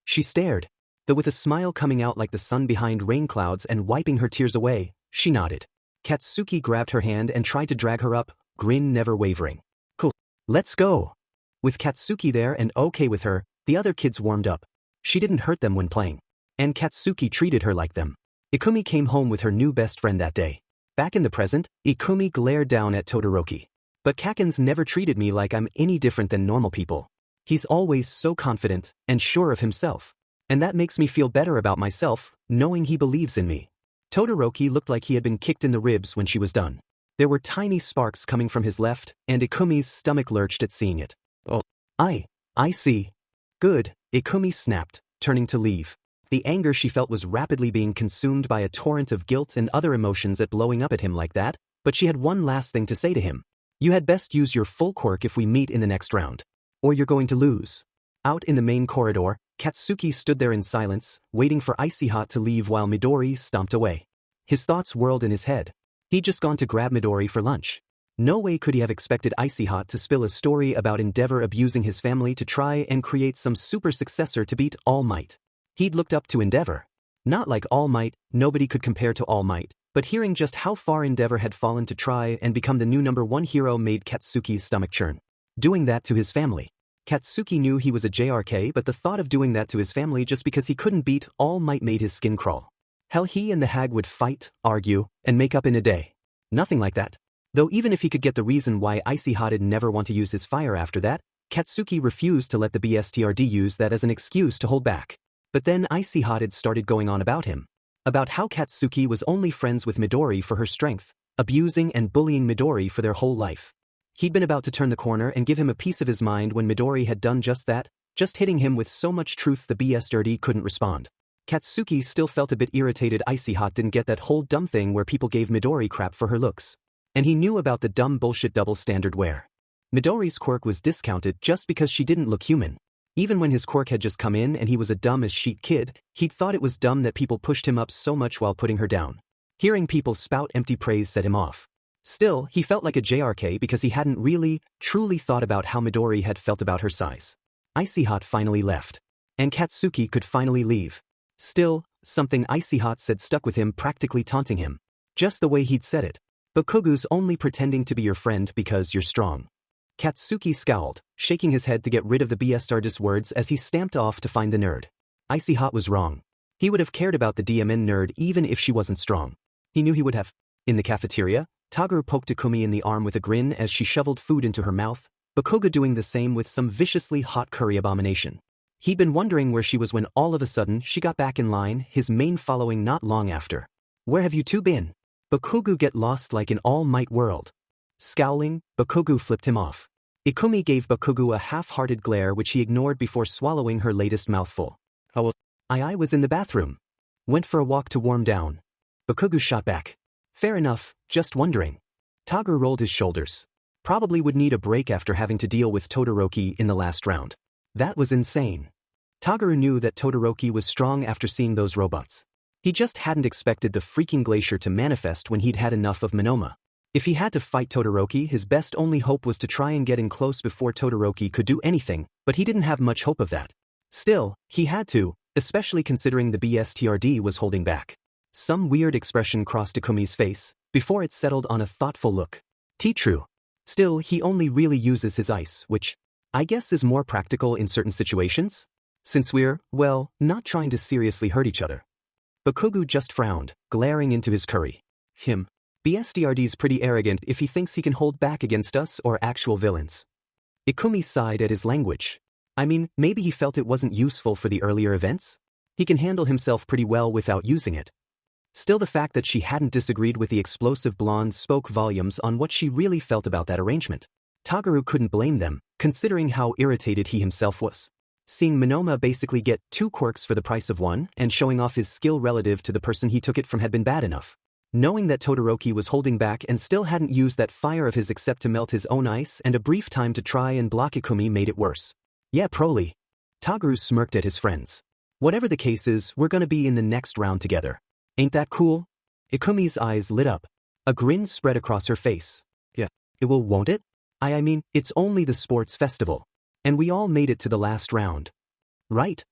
She stared, though with a smile coming out like the sun behind rain clouds and wiping her tears away, she nodded. Katsuki grabbed her hand and tried to drag her up, grin never wavering. Cool. Let's go. With Katsuki there and okay with her, the other kids warmed up. She didn't hurt them when playing. And Katsuki treated her like them. Ikumi came home with her new best friend that day. Back in the present, Ikumi glared down at Todoroki. But Kakin's never treated me like I'm any different than normal people. He's always so confident and sure of himself. And that makes me feel better about myself, knowing he believes in me. Todoroki looked like he had been kicked in the ribs when she was done. There were tiny sparks coming from his left, and Ikumi's stomach lurched at seeing it. Oh, I see. Good, Ikumi snapped, turning to leave. The anger she felt was rapidly being consumed by a torrent of guilt and other emotions at blowing up at him like that, but she had one last thing to say to him. You had best use your full quirk if we meet in the next round. Or you're going to lose. Out in the main corridor, Katsuki stood there in silence, waiting for Icy Hot to leave while Midori stomped away. His thoughts whirled in his head. He'd just gone to grab Midori for lunch. No way could he have expected Icy Hot to spill a story about Endeavor abusing his family to try and create some super successor to beat All Might. He'd looked up to Endeavor. Not like All Might, nobody could compare to All Might, but hearing just how far Endeavor had fallen to try and become the new #1 hero made Katsuki's stomach churn. Doing that to his family. Katsuki knew he was a JRK, but the thought of doing that to his family just because he couldn't beat All Might made his skin crawl. Hell, he and the hag would fight, argue, and make up in a day. Nothing like that. Though even if he could get the reason why Icy Hot'd never want to use his fire after that, Katsuki refused to let the BSTRD use that as an excuse to hold back. But then Icy Hot had started going on about him. About how Katsuki was only friends with Midori for her strength, abusing and bullying Midori for their whole life. He'd been about to turn the corner and give him a piece of his mind when Midori had done just that, just hitting him with so much truth the BSTRD couldn't respond. Katsuki still felt a bit irritated Icy Hot didn't get that whole dumb thing where people gave Midori crap for her looks. And he knew about the dumb bullshit double standard where Midori's quirk was discounted just because she didn't look human. Even when his quirk had just come in and he was a dumb as shit kid, he'd thought it was dumb that people pushed him up so much while putting her down. Hearing people spout empty praise set him off. Still, he felt like a JRK because he hadn't really, truly thought about how Midori had felt about her size. Icy Hot finally left. And Katsuki could finally leave. Still, something icy hot said stuck with him, practically taunting him. Just the way he'd said it. Bakugu's only pretending to be your friend because you're strong. Katsuki scowled, shaking his head to get rid of the BSTard's words as he stamped off to find the nerd. Icy hot was wrong. He would have cared about the DMN nerd even if she wasn't strong. He knew he would have. In the cafeteria, Toguro poked Ikumi in the arm with a grin as she shoveled food into her mouth, Bakugo doing the same with some viciously hot curry abomination. He'd been wondering where she was when all of a sudden she got back in line, his main following not long after. Where have you two been? Bakugo get lost like in All Might world. Scowling, Bakugo flipped him off. Ikumi gave Bakugo a half-hearted glare which he ignored before swallowing her latest mouthful. Oh, I was in the bathroom. Went for a walk to warm down. Bakugo shot back. Fair enough, just wondering. Toguro rolled his shoulders. Probably would need a break after having to deal with Todoroki in the last round. That was insane. Toguro knew that Todoroki was strong after seeing those robots. He just hadn't expected the freaking glacier to manifest when he'd had enough of Monoma. If he had to fight Todoroki, his best only hope was to try and get in close before Todoroki could do anything, but he didn't have much hope of that. Still, he had to, especially considering the BSTRD was holding back. Some weird expression crossed Ikumi's face, before it settled on a thoughtful look. True. Still, he only really uses his ice, which, I guess is more practical in certain situations? Since we're, well, not trying to seriously hurt each other. Bakugo just frowned, glaring into his curry. BSTRD's pretty arrogant if he thinks he can hold back against us or actual villains. Ikumi sighed at his language. I mean, maybe he felt it wasn't useful for the earlier events? He can handle himself pretty well without using it. Still, the fact that she hadn't disagreed with the explosive blonde spoke volumes on what she really felt about that arrangement. Toguro couldn't blame them, considering how irritated he himself was. Seeing Monoma basically get 2 quirks for the price of 1 and showing off his skill relative to the person he took it from had been bad enough. Knowing that Todoroki was holding back and still hadn't used that fire of his except to melt his own ice and a brief time to try and block Ikumi made it worse. Yeah, Proly. Toguro smirked at his friends. Whatever the case is, we're gonna be in the next round together. Ain't that cool? Ikumi's eyes lit up. A grin spread across her face. Yeah, it will, won't it? I mean, it's only the sports festival. And we all made it to the last round. Right?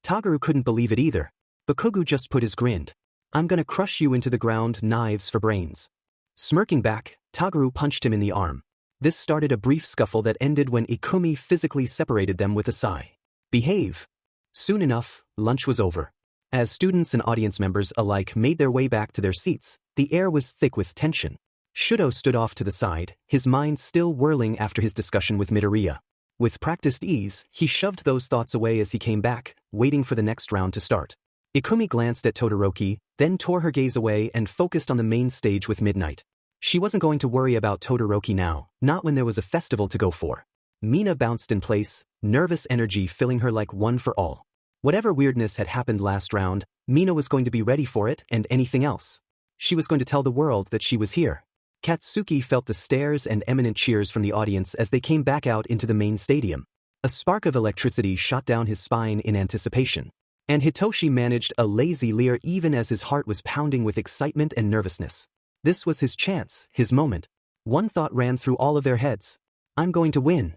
Toguro couldn't believe it either. Bakugo just put his grinned. I'm gonna crush you into the ground, knives for brains. Smirking back, Toguro punched him in the arm. This started a brief scuffle that ended when Ikumi physically separated them with a sigh. Behave. Soon enough, lunch was over. As students and audience members alike made their way back to their seats, the air was thick with tension. Shudo stood off to the side, his mind still whirling after his discussion with Midoriya. With practiced ease, he shoved those thoughts away as he came back, waiting for the next round to start. Ikumi glanced at Todoroki, then tore her gaze away and focused on the main stage with Midnight. She wasn't going to worry about Todoroki now, not when there was a festival to go for. Mina bounced in place, nervous energy filling her like one for all. Whatever weirdness had happened last round, Mina was going to be ready for it and anything else. She was going to tell the world that she was here. Katsuki felt the stares and eminent cheers from the audience as they came back out into the main stadium. A spark of electricity shot down his spine in anticipation. And Hitoshi managed a lazy leer even as his heart was pounding with excitement and nervousness. This was his chance, his moment. One thought ran through all of their heads. I'm going to win.